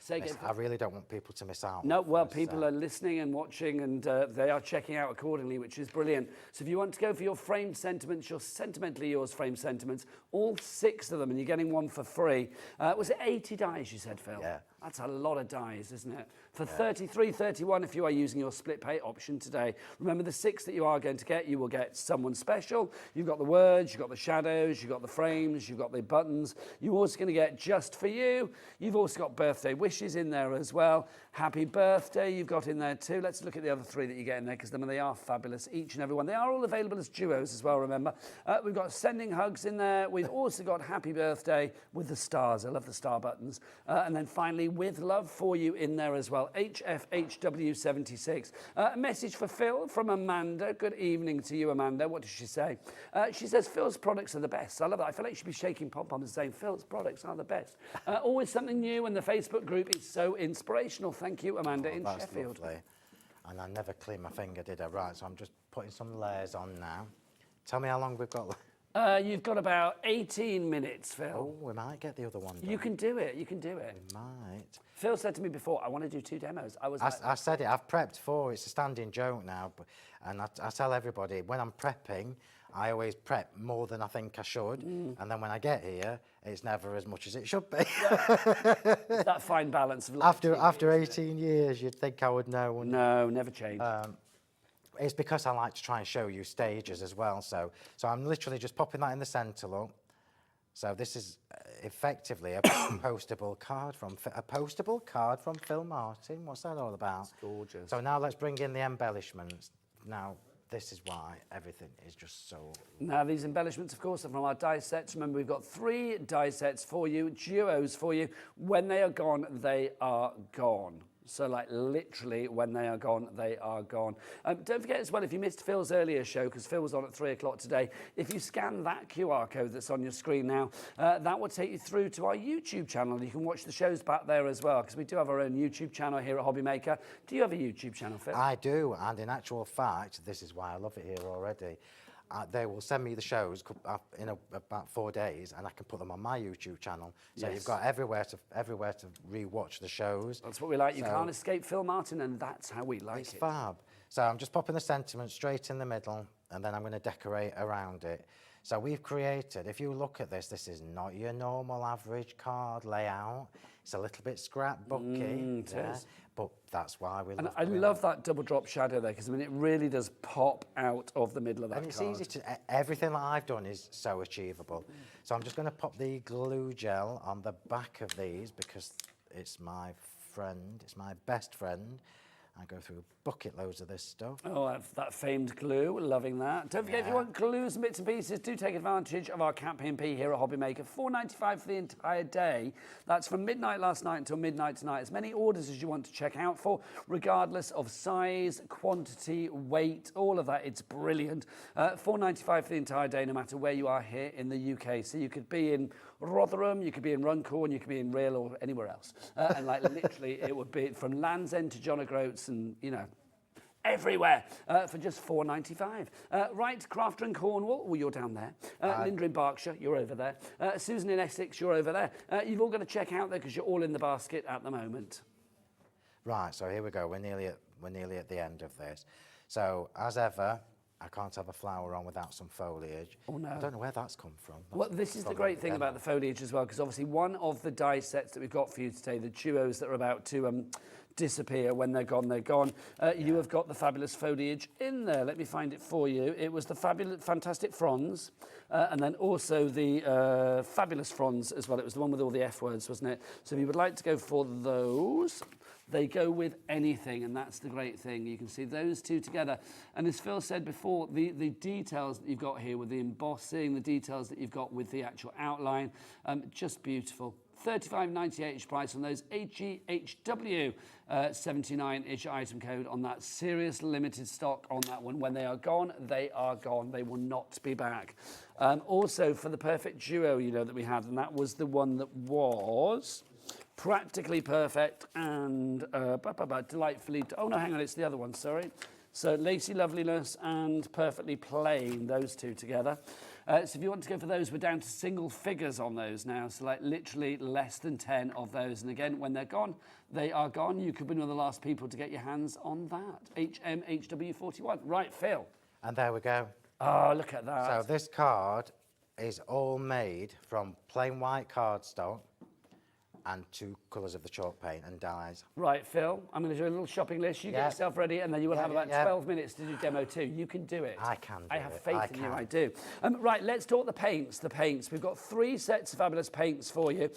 I really don't want people to miss out. No, well, people are listening and watching and they are checking out accordingly, which is brilliant. So if you want to go for your framed sentiments, your Sentimentally Yours framed sentiments, all 6 of them, and you're getting one for free. Was it 80 dies, you said, Phill? Yeah. That's a lot of dies, isn't it? For $33.31 if you are using your split pay option today. Remember the 6 that you are going to get, you will get someone special. You've got the words, you've got the shadows, you've got the frames, you've got the buttons. You're also going to get just for you. You've also got birthday wishes in there as well. Happy birthday you've got in there too. Let's look at the other 3 that you get in there because they are fabulous, each and every one. They are all available as duos as well, remember. We've got sending hugs in there. We've also got happy birthday with the stars. I love the star buttons. And then finally, with love for you in there as well. HFHW76. A message for Phill from Amanda. Good evening to you, Amanda. What does she say? She says, Phil's products are the best. I love that. I feel like you should be shaking pom-poms and saying, Phil's products are the best. Always something new, and the Facebook group is so inspirational. Thank you, Amanda in Sheffield. Lovely. And I never cleaned my finger, did I? Right, so I'm just putting some layers on now. Tell me how long we've got left. You've got about 18 minutes, Phill. Oh, we might get the other one done. You can do it. You can do it. We might. Phil said to me before, I want to do 2 demos. I said it. I've prepped 4. It's a standing joke now. And I tell everybody, when I'm prepping, I always prep more than I think I should. And then when I get here, it's never as much as it should be. That fine balance of life. After 18 years, you'd think I would know. No, never change. It's because I like to try and show you stages as well. So I'm literally just popping that in the centre, look. So this is effectively a postable card from Phill Martin. What's that all about? It's gorgeous. So now let's bring in the embellishments. Now, this is why everything is just so... Now, these embellishments, of course, are from our die sets. Remember, we've got 3 die sets for you, duos for you. When they are gone, they are gone. So, like, literally, when they are gone, they are gone. Don't forget as well, if you missed Phil's earlier show, because Phil was on at 3 o'clock today, if you scan that QR code that's on your screen now, that will take you through to our YouTube channel. You can watch the shows back there as well, because we do have our own YouTube channel here at HobbyMaker. Do you have a YouTube channel, Phil? I do, and in actual fact, this is why I love it here already. They will send me the shows in about 4 days, and I can put them on my YouTube channel. So you've got everywhere to re-watch the shows. That's what we like. You can't escape Phill Martin, and that's how we like it. It's fab. So I'm just popping the sentiment straight in the middle, and then I'm going to decorate around it. So we've created, if you look at this, this is not your normal average card layout. It's a little bit scrapbooky. It is. But that's why we love it. And I love that double drop shadow there, because I mean, it really does pop out of the middle of that And it's card. easy to, everything that I've done is so achievable. So I'm just going to pop the glue gel on the back of these because it's my friend, it's my best friend. I go through bucket loads of this stuff. Oh, that famed glue, loving that. Don't forget, if you want glues and bits and pieces, do take advantage of our Cat P&P here at HobbyMaker. $4.95 for the entire day. That's from midnight last night until midnight tonight. As many orders as you want to check out for, regardless of size, quantity, weight, all of that. It's brilliant. $4.95 for the entire day, no matter where you are here in the UK. So you could be in Rotherham, you could be in Runcorn, you could be in Rhyl or anywhere else. And like literally, it would be from Land's End to John O'Groats and, you know, everywhere for just $4.95. Right, Crafter in Cornwall, well, you're down there. Linda in Berkshire, you're over there. Susan in Essex, you're over there. You've all got to check out there because you're all in the basket at the moment. Right, so here we go. We're nearly at the end of this. So as ever, I can't have a flower on without some foliage. Oh, no. I don't know where that's come from. Well, this is the great thing about the foliage as well, because obviously one of the die sets that we've got for you today, the duos that are about to disappear when they're gone, they're gone. You have got the fabulous foliage in there. Let me find it for you. It was the fantastic fronds, and then also the fabulous fronds as well. It was the one with all the F words, wasn't it? So if you would like to go for those, they go with anything, and that's the great thing. You can see those two together. And as Phil said before, the details that you've got here with the embossing, the details that you've got with the actual outline, just beautiful. $35.98 each price on those. HEHW 79 is your item code on that. Serious limited stock on that one. When they are gone, they are gone. They will not be back. Also for the perfect duo, you know, that we had, and that was the one that was practically perfect and delightfully... Oh, no, hang on, it's the other one, sorry. So Lacy Loveliness and Perfectly Plain, those two together. So if you want to go for those, we're down to single figures on those now. So like literally less than 10 of those. And again, when they're gone, they are gone. You could be one of the last people to get your hands on that. HMHW41. Right, Phil. And there we go. Oh, look at that. So this card is all made from plain white cardstock and 2 colours of the chalk paint and dyes. Right, Phil, I'm going to do a little shopping list. You get yourself ready, and then you will have about 12 minutes to do demo 2. You can do it. I can do I have it. faith in you, I do. Right, let's talk the paints. The paints. We've got 3 sets of fabulous paints for you.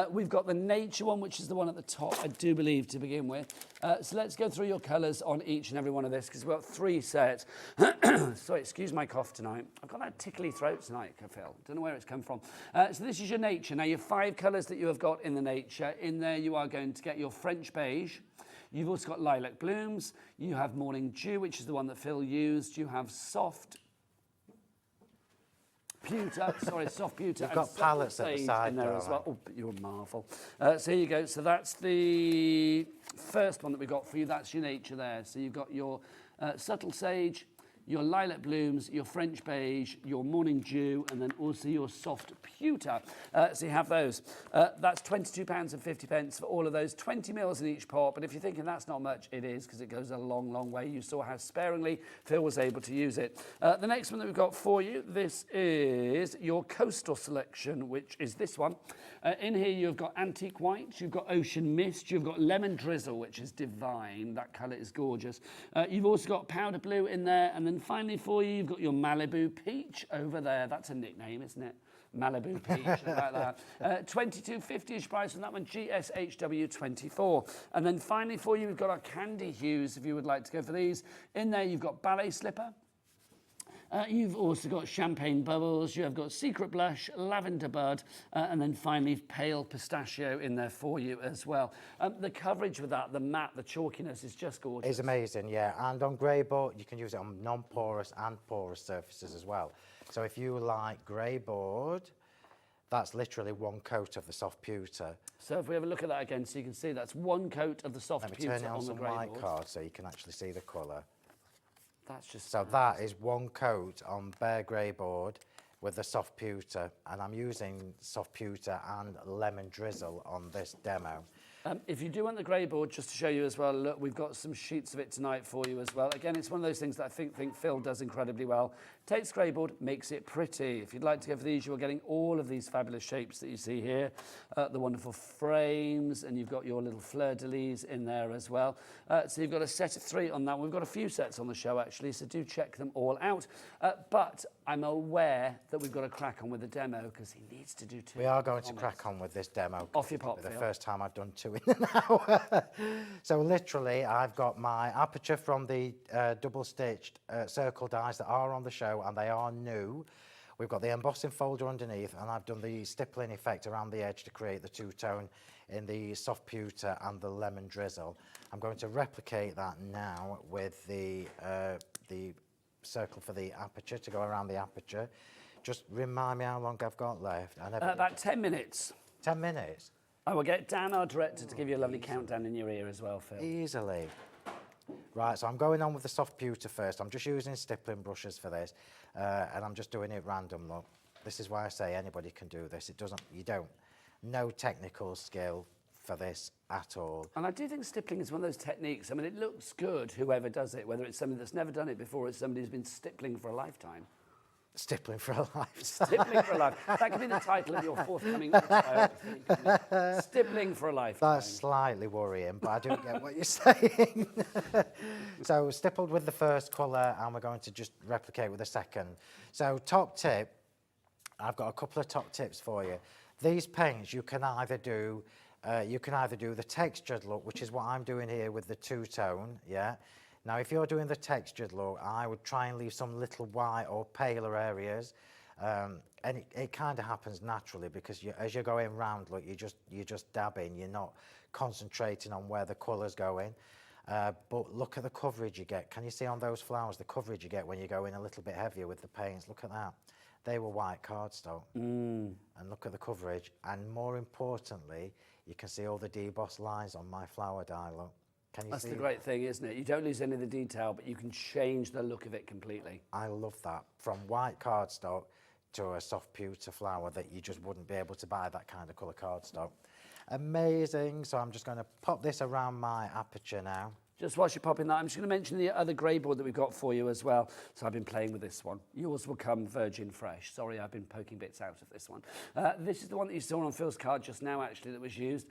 We've got the nature one, which is the one at the top, I do believe, to begin with. So let's go through your colours on each and every one of this, because we've got 3 sets. Sorry, excuse my cough tonight. I've got that tickly throat tonight, Phil. Don't know where it's come from. So this is your nature. Now, your 5 colours that you have got in the nature. In there, you are going to get your French beige. You've also got lilac blooms. You have morning dew, which is the one that Phil used. You have soft pewter. Sorry, soft pewter. You've got palettes at the side in there as well. right? Oh, but you're a marvel. So here you go. So that's the first one that we got for you. That's your nature there. So you've got your subtle sage, your lilac blooms, your French beige, your morning dew, and then also your soft pewter. So you have those. That's £22.50 for all of those, 20 mils in each pot. But if you're thinking that's not much, it is, because it goes a long, long way. You saw how sparingly Phil was able to use it. The next one that we've got for you, this is your coastal selection, which is this one. In here you've got antique white, you've got ocean mist, you've got lemon drizzle, which is divine. That colour is gorgeous. You've also got powder blue in there, and then finally for you, you've got your Malibu peach over there. That's a nickname, isn't it? Malibu peach, like that. $22.50-ish price on that one, GSHW24. And then finally for you, we've got our candy hues, if you would like to go for these. In there, you've got ballet slipper. You've also got champagne bubbles, you have got secret blush, lavender bud, and then finally pale pistachio in there for you as well. The coverage with that, the matte, the chalkiness is just gorgeous. It's amazing, yeah. And on grey board, you can use it on non-porous and porous surfaces as well. So if you like grey board, that's literally 1 coat of the soft pewter. So if we have a look at that again, so you can see that's 1 coat of the soft pewter turn it on the grey white board. card so you can actually see the colour. That's just so that is 1 coat on bare grey board with the soft pewter, and I'm using soft pewter and lemon drizzle on this demo. If you do want the grey board, just to show you as well, look, we've got some sheets of it tonight for you as well. Again, it's one of those things that I think Phil does incredibly well. Takes grey board, makes it pretty. If you'd like to go for these, you're getting all of these fabulous shapes that you see here. The wonderful frames, and you've got your little fleur-de-lis in there as well. So you've got a set of 3 on that. We've got a few sets on the show, actually, so do check them all out. But I'm aware that we've got to crack on with the demo, because he needs to do 2. We are going to crack on with this demo. Off your pop, the Phil. first time I've done 2 in an hour. So literally, I've got my aperture from the double-stitched circle dies that are on the show, and they are new. We've got the embossing folder underneath, and I've done the stippling effect around the edge to create the 2-tone in the soft pewter and the lemon drizzle. I'm going to replicate that now with the circle for the aperture to go around the aperture. Just remind me how long I've got left. About 10 minutes. 10 minutes? I will get Dan, our director, to give you a lovely countdown in your ear as well, Phil. Easily. Right, so I'm going on with the soft pewter first. I'm just using stippling brushes for this, and I'm just doing it random, look. This is why I say anybody can do this. No technical skill for this at all. And I do think stippling is one of those techniques. I mean, it looks good, whoever does it, whether it's somebody that's never done it before or it's somebody who's been stippling for a lifetime. Stippling for a life. Stippling for a life. That could be the title of your forthcoming autobiography. Stippling for a lifetime. That's slightly worrying, but I do get what you're saying. So stippled with the first colour, and we're going to just replicate with the second. So top tip, I've got a couple of top tips for you. These paints, you can either do the textured look, which is what I'm doing here with the 2-tone, yeah. Now, if you're doing the textured look, I would try and leave some little white or paler areas, and it kind of happens naturally because as you're going round, look, you're just dabbing. You're not concentrating on where the colour's going. But look at the coverage you get. Can you see on those flowers the coverage you get when you go in a little bit heavier with the paints? Look at that. They were white cardstock. And look at the coverage. And more importantly, you can see all the debossed lines on my flower die, look. That's the great thing, isn't it? You don't lose any of the detail, but you can change the look of it completely. I love that. From white cardstock to a soft pewter flower that you just wouldn't be able to buy that kind of colour cardstock. Amazing. So I'm just going to pop this around my aperture now. Just whilst you're popping that, I'm just going to mention the other grey board that we've got for you as well. So I've been playing with this one. Yours will come virgin fresh. Sorry, I've been poking bits out of this one. This is the one that you saw on Phil's card just now, actually, that was used.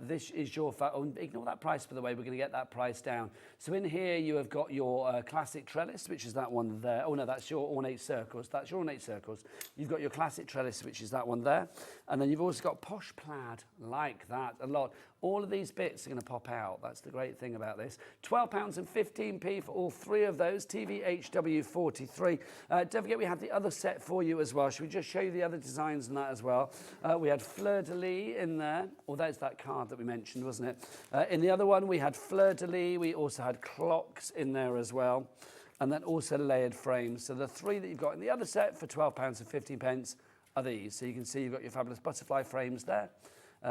This is your... Oh, ignore that price, by the way. We're going to get that price down. So in here, you have got your classic trellis, which is that one there. Oh, no, that's your ornate circles. That's your ornate circles. You've got your classic trellis, which is that one there. And then you've also got posh plaid, like that, a lot. All of these bits are going to pop out. That's the great thing about this. £12.15 for all three of those. TVHW43. Don't forget we have the other set for you as well. Should we just show you the other designs on that as well? We had fleur-de-lis in there. Oh, that's that card that we mentioned, wasn't it? In the other one, we had fleur-de-lis. We also had clocks in there as well. And then also layered frames. So the three that you've got in the other set for £12.15 are these. So you can see you've got your fabulous butterfly frames there.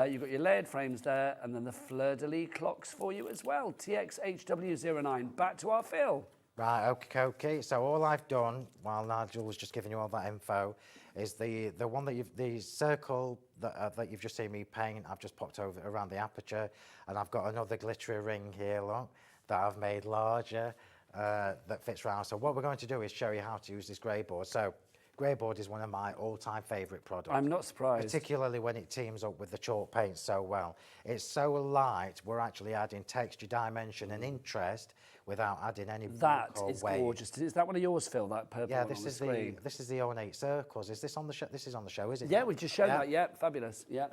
You've got your layered frames there, and then the fleur-de-lis clocks for you as well. TXHW09. Back to our Phill. Right, okay. So all I've done, while Nigel was just giving you all that info, is the one that the circle that you've just seen me paint, I've just popped over around the aperture, and I've got another glittery ring here, look, that I've made larger, that fits round. So what we're going to do is show you how to use this grey board. So grey board is one of my all-time favourite products. I'm not surprised. Particularly when it teams up with the chalk paint so well. It's so light, we're actually adding texture, dimension and interest without adding any That bulk or is weight. gorgeous. Is that one of yours, Phill, that purple Yeah, one this on the is screen? this is the ornate circles. Is this on the show? This is on the show, is it? Yeah, we just showed that. Yeah, fabulous. Yeah.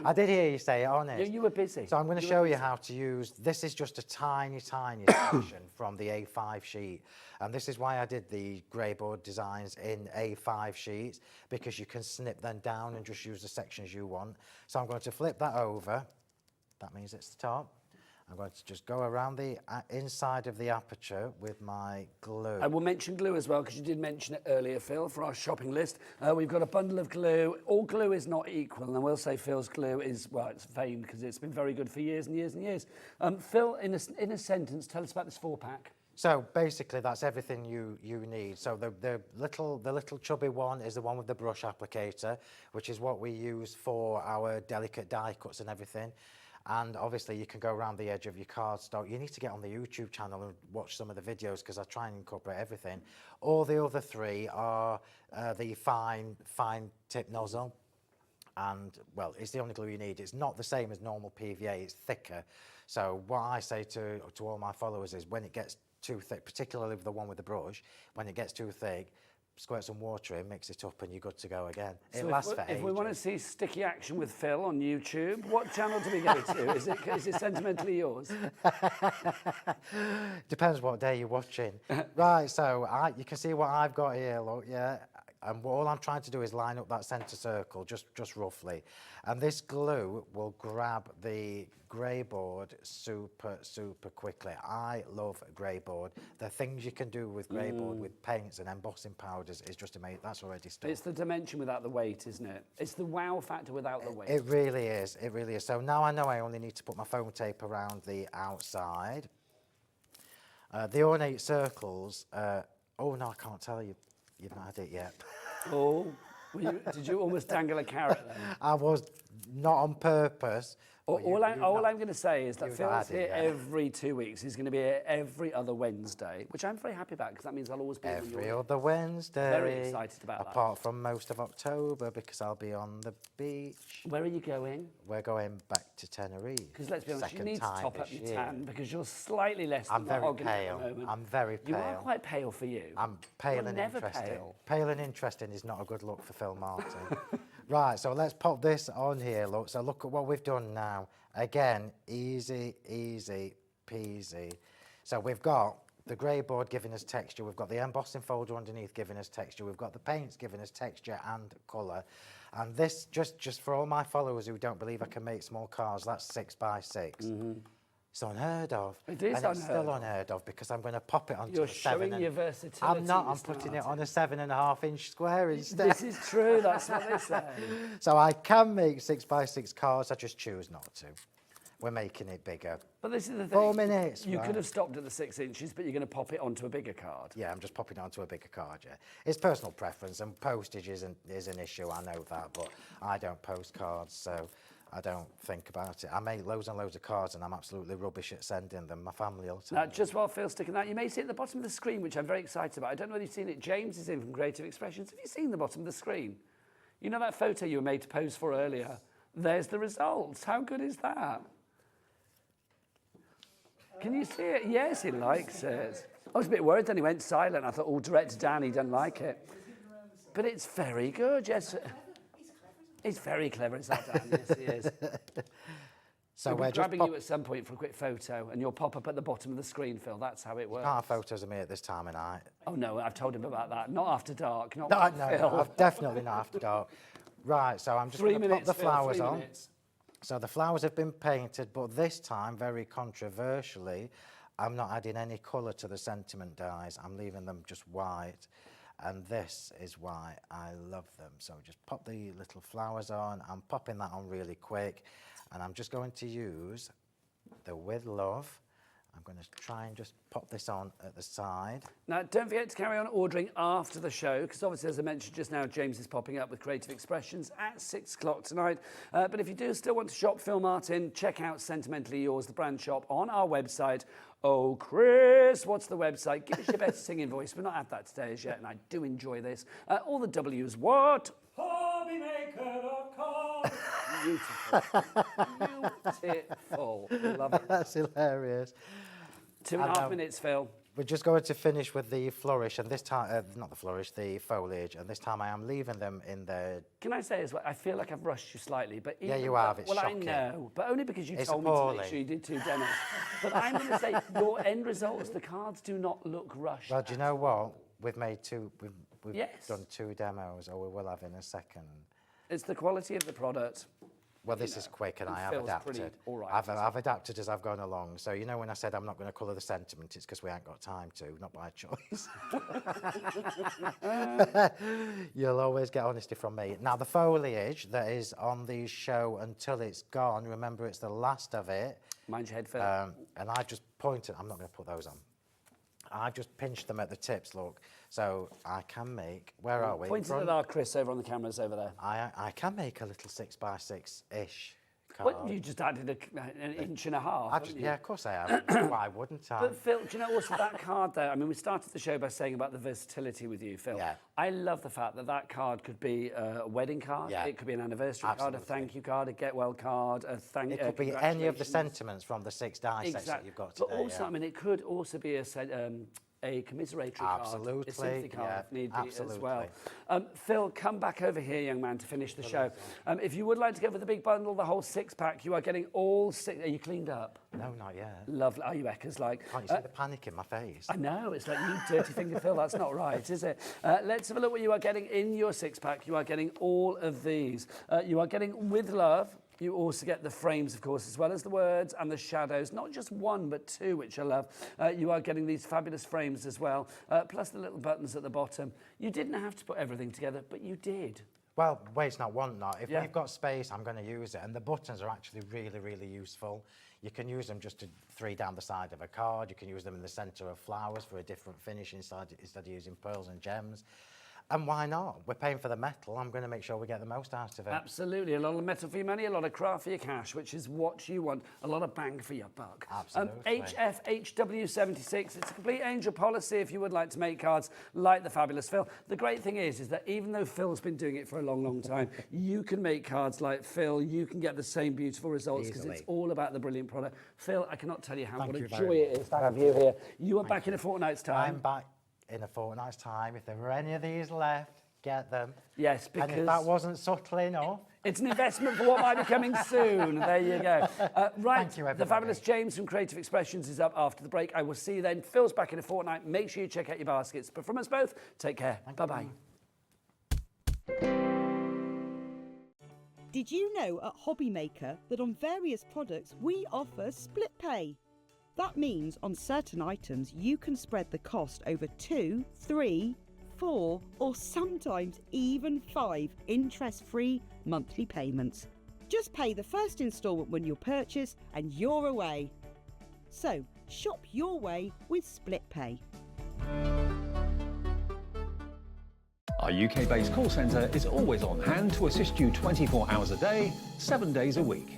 I did hear you say it, honest. You were busy. So I'm going to show you how to use, this is just a tiny section from the A5 sheet. And this is why I did the grey board designs in A5 sheets, because you can snip them down and just use the sections you want. So I'm going to flip that over. That means it's the top. I'm going to just go around the inside of the aperture with my glue. I will mention glue as well, because you did mention it earlier, Phill, for our shopping list. We've got a bundle of glue. All glue is not equal, and I will say Phil's glue is, well, it's famed because it's been very good for years and years and years. Phill, in a sentence, tell us about this 4-pack. So basically, that's everything you need. So the little chubby one is the one with the brush applicator, which is what we use for our delicate die cuts and everything. And obviously, you can go around the edge of your cardstock. You need to get on the YouTube channel and watch some of the videos, because I try and incorporate everything. All the other three are the fine tip nozzle. And, well, it's the only glue you need. It's not the same as normal PVA. It's thicker. So what I say to all my followers is, when it gets too thick, particularly the one with the brush, when it gets too thick, squirt some water in, mix it up, and you're good to go again. It lasts for ages. If we want to see sticky action with Phill on YouTube, what channel do we go to? Is it Sentimentally Yours? Depends what day you're watching. Right, so you can see what I've got here, look, yeah. And all I'm trying to do is line up that centre circle, just roughly. And this glue will grab the grey board super quickly. I love grey board. The things you can do with grey board with paints and embossing powders is just amazing. That's already stuff. It's the dimension without the weight, isn't it? It's the wow factor without the weight. It really is. It really is. So now I know I only need to put my foam tape around the outside. The ornate circles. Oh no, I can't tell you. You've not had it yet. Oh, did you almost dangle a carrot then? I was not on purpose. All I'm going to say is that Phil's here every 2 weeks. He's going to be here every other Wednesday, which I'm very happy about, because that means I'll always be every other Wednesday. Very excited about that. Apart from most of October, because I'll be on the beach. Where are you going? We're going back to Tenerife. Because let's be honest, you need to top up your tan, because you're slightly less than I'm very mahogany pale. at the moment. I'm very pale. You are quite pale for you. I'm pale You're and never interesting. pale. Pale and interesting is not a good look for Phill Martin. Right, so let's pop this on here, look. So look at what we've done now. Again, easy peasy. So we've got the grey board giving us texture. We've got the embossing folder underneath giving us texture. We've got the paints giving us texture and colour. And this, just for all my followers who don't believe I can make small cards, that's 6x6. Mm-hmm. It's unheard of. It is and it's still unheard of, because I'm going to pop it onto a 7. You're showing your versatility. I'm not. I'm putting it on a 7.5-inch square instead. This is true. That's what they say. So I can make 6x6 cards. I just choose not to. We're making it bigger. But this is the thing. 4 minutes. You could have stopped at the 6 inches, but you're going to pop it onto a bigger card. Yeah, I'm just popping it onto a bigger card, yeah. It's personal preference, and postage is an issue, I know that, but I don't post cards, so I don't think about it. I make loads and loads of cards and I'm absolutely rubbish at sending them. My family will tell Now, me. just while Phil's sticking that, you may see at the bottom of the screen, which I'm very excited about. I don't know whether you've seen it. James is in from Creative Expressions. Have you seen the bottom of the screen? You know that photo you were made to pose for earlier? There's the results. How good is that? Can you see it? Yes, he likes it. I was a bit worried then he went silent. I thought, oh, director Dan, he doesn't like it. But it's very good, yes. He's very clever, is that Dan? Yes, he is. So we're grabbing you at some point for a quick photo, and you'll pop up at the bottom of the screen, Phil. That's how it works. Can't have photos of me at this time of night. Oh, no, I've told him about that. Not after dark, not No, Phil. definitely not after dark. Right, so I'm just going to pop the flowers Phil, 3 on. minutes. So the flowers have been painted, but this time, very controversially, I'm not adding any colour to the sentiment dies. I'm leaving them just white. And this is why I love them. So just pop the little flowers on. I'm popping that on really quick. And I'm just going to use the With Love. I'm going to try and just pop this on at the side. Now, don't forget to carry on ordering after the show, because obviously, as I mentioned just now, James is popping up with Creative Expressions at 6 o'clock tonight. But if you do still want to shop Phill Martin, check out Sentimentally Yours, the brand shop, on our website. Oh, Chris, what's the website? Give us your best singing voice. We've not had that today as yet, and I do enjoy this. All the W's, what? HobbyMaker.com. Beautiful. Beautiful. Love it. That's hilarious. 2.5 minutes, Phil. We're just going to finish with the flourish, and this time, not the flourish, the foliage, and this time I am leaving them in the... Can I say as well, I feel like I've rushed you slightly, but... Yeah, you have, it's well, shocking. I know, but only because you It's told me to appalling. make sure you did 2 demos. But I'm going to say, your end results, the cards do not look rushed. Well, do you know what? We've made 2, we've Yes. done 2 demos, or we will have in a second. It's the quality of the product. Well, this is quick, and I have Phil's adapted. pretty all right, I've adapted as I've gone along. So, you know, when I said I'm not going to colour the sentiment, it's because we ain't got time to, not by choice. You'll always get honesty from me. Now, the foliage that is on the show until it's gone, remember, it's the last of it. Mind your head, Phil. And I just pointed, I'm not going to put those on. I've just pinched them at the tips, look. So I can make, where are we? Pointed at our Chris over on the cameras over there. I can make a little 6x6-ish card. Well, you just added an inch and a half, haven't you? Yeah, of course I have. Why wouldn't I? But Phil, do you know also that card there? I mean, we started the show by saying about the versatility with you, Phil. Yeah. I love the fact that that card could be a wedding card. Yeah. It could be an anniversary card, a Absolutely. thank you card, a get well card, a thank. It could be any of the congratulations. sentiments from the 6 die sets that you've got today. But also, yeah. I mean, it could also be a commiseratory card, a Absolutely, sympathy card yeah, if need be absolutely. as well. Phil, come back over here, young man, to finish the show. If you would like to go for the big bundle, the whole 6-pack, you are getting all 6. Are you cleaned up? No, not yet. Lovely. Are you Eckers like? Can't you see the panic in my face? I know, it's like you dirty finger, Phil. That's not right, is it? Let's have a look what you are getting in your 6-pack. You are getting all of these. You are getting With Love. You also get the frames, of course, as well as the words and the shadows. Not just 1, but 2, which I love. You are getting these fabulous frames as well, plus the little buttons at the bottom. You didn't have to put everything together, but you did. Well, waste not, want not. If Yeah. we've got space, I'm going to use it. And the buttons are actually really, really useful. You can use them just to 3 down the side of a card. You can use them in the centre of flowers for a different finish instead of using pearls and gems. And why not? We're paying for the metal. I'm going to make sure we get the most out of it. Absolutely. A lot of metal for your money, a lot of craft for your cash, which is what you want. A lot of bang for your buck. Absolutely. HFHW76. It's a complete angel policy if you would like to make cards like the fabulous Phil. The great thing is that even though Phil's been doing it for a long, long time, you can make cards like Phil. You can get the same beautiful results because it's all about the brilliant product. Phil, I cannot tell you what a joy it is to have you here. You are back in a fortnight's time. I'm back in a fortnight's time. If there were any of these left, get them. Yes, because... And if that wasn't subtle enough... It's an investment for what might be coming soon. There you go. Right, Thank you, everybody. the fabulous James from Creative Expressions is up after the break. I will see you then. Phil's back in a fortnight. Make sure you check out your baskets. But from us both, take care. Bye-bye. Did you know at HobbyMaker that on various products we offer split pay? That means on certain items you can spread the cost over 2, 3, 4 or sometimes even 5 interest-free monthly payments. Just pay the first instalment when you purchase and you're away. So shop your way with split pay. Are Our UK-based call centre is always on hand to assist you 24 hours a day, 7 days a week.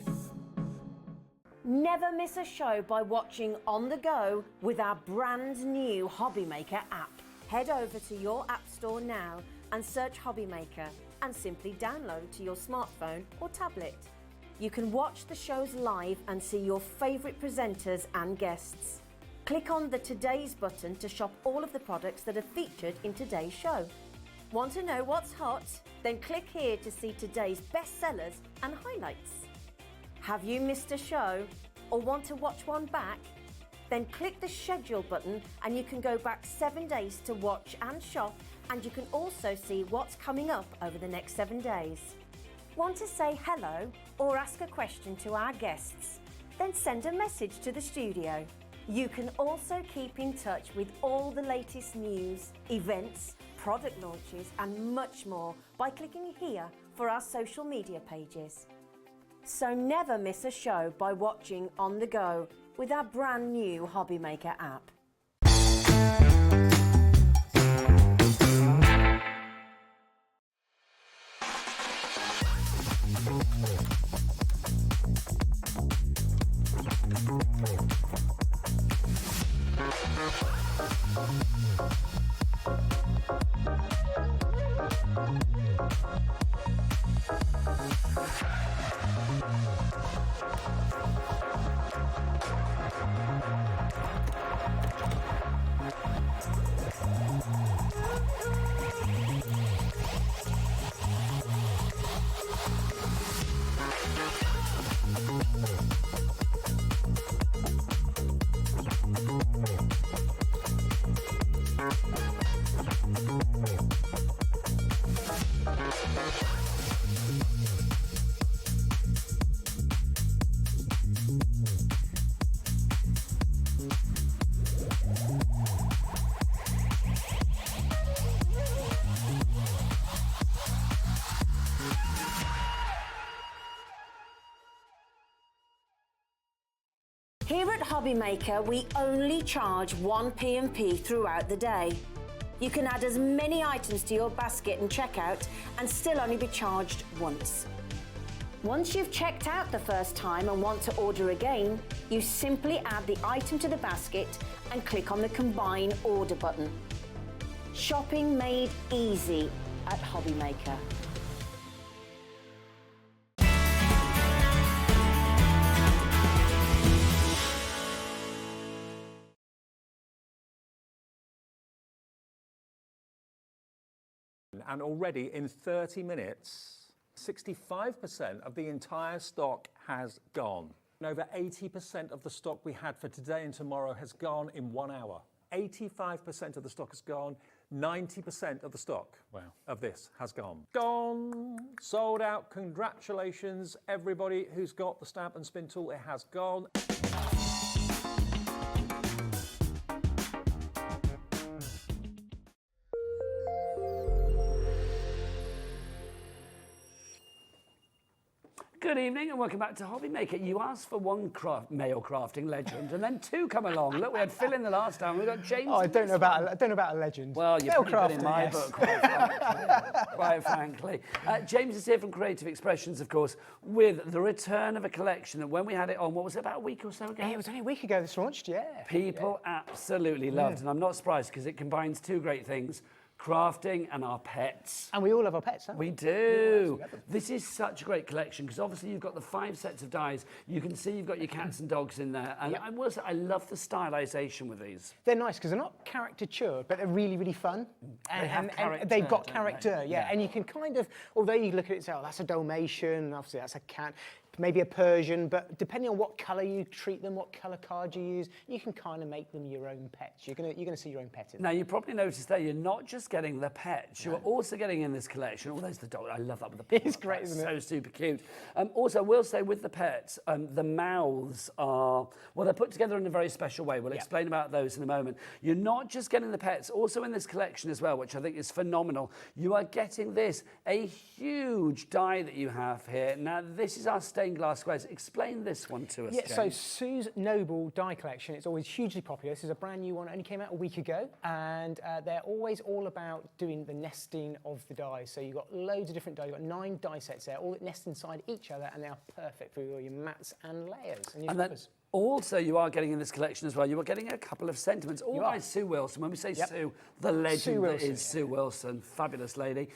Never miss a show by watching on the go with our brand new HobbyMaker app. Head over to your app store now and search HobbyMaker and simply download to your smartphone or tablet. You can watch the shows live and see your favourite presenters and guests. Click on the Today's button to shop all of the products that are featured in today's show. Want to know what's hot? Then click here to see today's bestsellers and highlights. Have you missed a show or want to watch one back? Then click the schedule button and you can go back 7 days to watch and shop, and you can also see what's coming up over the next 7 days. Want to say hello or ask a question to our guests? Then send a message to the studio. You can also keep in touch with all the latest news, events, product launches and much more by clicking here for our social media pages. So never miss a show by watching on the go with our brand new HobbyMaker app. Here at HobbyMaker, we only charge one P&P throughout the day. You can add as many items to your basket and checkout and still only be charged once. Once you've checked out the first time and want to order again, you simply add the item to the basket and click on the Combine Order button. Shopping made easy at HobbyMaker. And already in 30 minutes, 65% of the entire stock has gone. And over 80% of the stock we had for today and tomorrow has gone in 1 hour. 85% of the stock has gone. 90% of the stock of this has gone. Gone, sold out. Congratulations, everybody who's got the stamp and spin tool. It has gone. Good evening and welcome back to HobbyMaker. You asked for one male crafting legend and then two come along. Look, we had Phill in the last time. We got James. Oh, I don't know about a legend. Well, you're pretty good in my book, quite frankly. James is here from Creative Expressions, of course, with the return of a collection that when we had it on, what was it, about a week or so ago? It was only a week ago this launched, yeah. People absolutely loved, and I'm not surprised because it combines two great things. Crafting and our pets. And we all love our pets, don't we? We do. This is such a great collection because obviously you've got the 5 sets of dies. You can see you've got your cats and dogs in there. And I will say, I love the stylisation with these. They're nice because they're not caricatured, but they're really, really fun. And they've got character, yeah. And you can kind of, although you look at it and say, oh, that's a Dalmatian, obviously that's a cat, maybe a Persian, but depending on what colour you treat them, what colour card you use, you can kind of make them your own pets. You're gonna see your own pet in them. Now, you probably noticed there, you're not just getting the pets, you're also getting in this collection, oh, there's the dog, I love that with the paws. It's great, isn't it? So super cute. Also, I will say with the pets, the mouths are, well, they're put together in a very special way. We'll explain about those in a moment. You're not just getting the pets, also in this collection as well, which I think is phenomenal. You are getting this, a huge die that you have here. Now, this is our staple stained glass squares. Explain this one to us, Yeah, James. so Sue's Noble die collection, it's always hugely popular. This is a brand new one, only came out a week ago, and they're always all about doing the nesting of the dies. So you've got loads of different dies. You've got 9 die sets there, all that nest inside each other, and they are perfect for all your mats and layers. And then also, you are getting in this collection as well, you are getting a couple of sentiments, all You by are. Sue Wilson. When we say Sue, the legend Wilson, that is Sue Wilson, fabulous lady.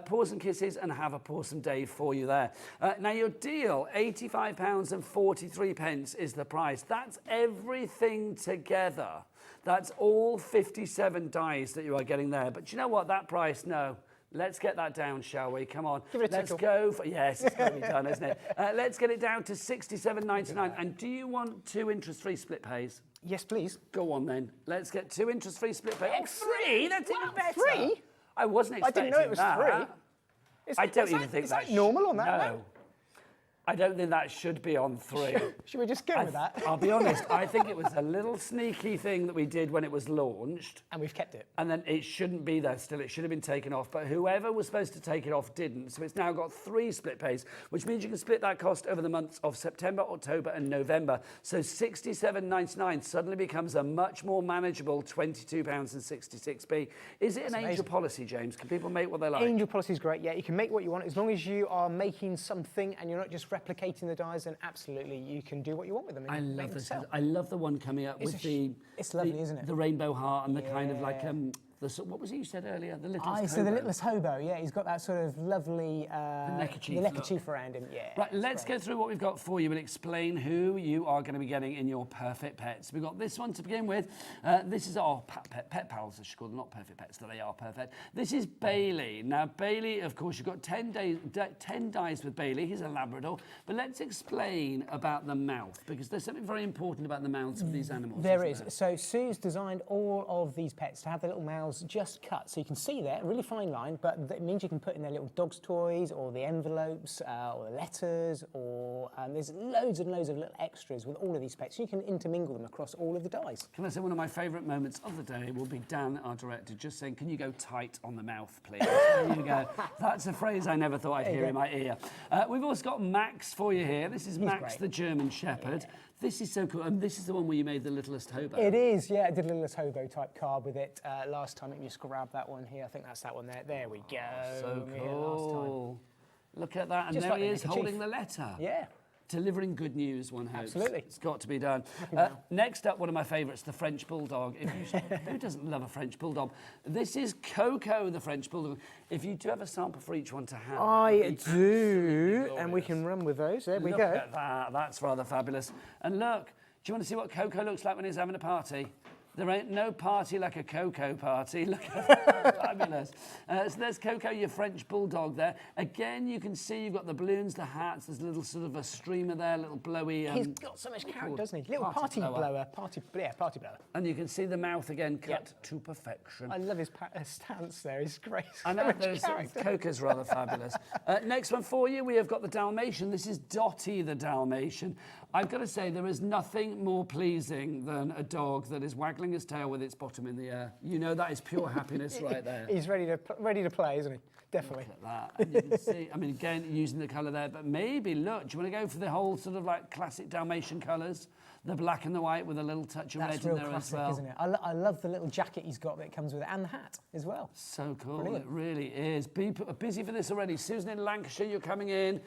Paws and kisses, and have a pawsome day for you there. Now, your deal, £85.43 is the price. That's everything together. That's all 57 dies that you are getting there. But you know what? That price, no. Let's get that down, shall we? Come on. Give it a Let's tickle. go for, yes, it's got to be done, isn't it? Let's get it down to £67.99. And do you want 2 interest-free split pays? Yes, please. Go on then. Let's get 2 interest-free split pays. Oh, 3? That's even better. 3? I wasn't expecting I didn't know it was that. 3. I don't even think is that normal on that No. now? I don't think that should be on 3. Should we just go with that? I'll be honest, I think it was a little sneaky thing that we did when it was launched. And we've kept it. And then it shouldn't be there still, it should have been taken off. But whoever was supposed to take it off didn't. So it's now got 3 split pays, which means you can split that cost over the months of September, October and November. So £67.99 suddenly becomes a much more manageable £22.66. Is it an angel policy, James? Can people make what they like? Angel policy is great, yeah. You can make what you want. As long as you are making something and you're not just replicating the dies, then absolutely you can do what you want with them. I love this. I love the one coming up with it's lovely, isn't it? The rainbow heart and the kind of like what was it you said earlier? The littlest hobo. So the littlest hobo, yeah. He's got that sort of lovely neckerchief around him, yeah. Right, let's go through what we've got for you and explain who you are going to be getting in your perfect pets. We've got this one to begin with. This is our pet pals, I should call them, not perfect pets, though they are perfect. This is Bailey. Now, Bailey, of course, you've got 10 dies with Bailey. He's a Labrador. But let's explain about the mouth, because there's something very important about the mouths of these animals. There is. So Sue's designed all of these pets to have their little mouths just cut. So you can see there, a really fine line, but it means you can put in their little dog's toys or the envelopes or the letters, or there's loads and loads of little extras with all of these pets. So you can intermingle them across all of the dies. Can I say one of my favourite moments of the day will be Dan, our director, just saying, can you go tight on the mouth, please? There you go. That's a phrase I never thought I'd hear in my ear. We've also got Max for you here. This is Max, the German Shepherd. Yeah. This is so cool. And this is the one where you made the littlest hobo. It is, yeah. I did a littlest hobo type card with it last time. Let me just grab that one here. I think that's that one there. There we go. So cool. Look at that. And just there like he is holding the letter. Yeah. Delivering good news, one hopes. Absolutely. It's got to be done. Next up, one of my favourites, the French Bulldog. Who doesn't love a French Bulldog? This is Coco, the French Bulldog. If you do have a sample for each one to hand. I do, and we can run with those. There we go. Look at that. That's rather fabulous. And look, do you want to see what Coco looks like when he's having a party? There ain't no party like a Coco party. Look at that, fabulous. So there's Coco, your French Bulldog there. Again, you can see you've got the balloons, the hats. There's a little sort of a streamer there, a little blowy. He's got so much character, doesn't he? Little party blower. Party blower. And you can see the mouth again cut to perfection. I love his stance there. He's great. I know, Coco's rather fabulous. Next one for you, we have got the Dalmatian. This is Dottie the Dalmatian. I've got to say, there is nothing more pleasing than a dog that is waggling his tail with its bottom in the air. You know, that is pure happiness right there. He's ready to play, isn't he? Definitely. Look at that. And you can see, I mean, again, using the colour there, but maybe, look, do you want to go for the whole sort of like classic Dalmatian colours? The black and the white with a little touch of red in there classic, as well. Isn't it? I love the little jacket he's got that comes with it, and the hat as well. So cool, Brilliant. It really is. Busy for this already. Susan in Lancashire, you're coming in.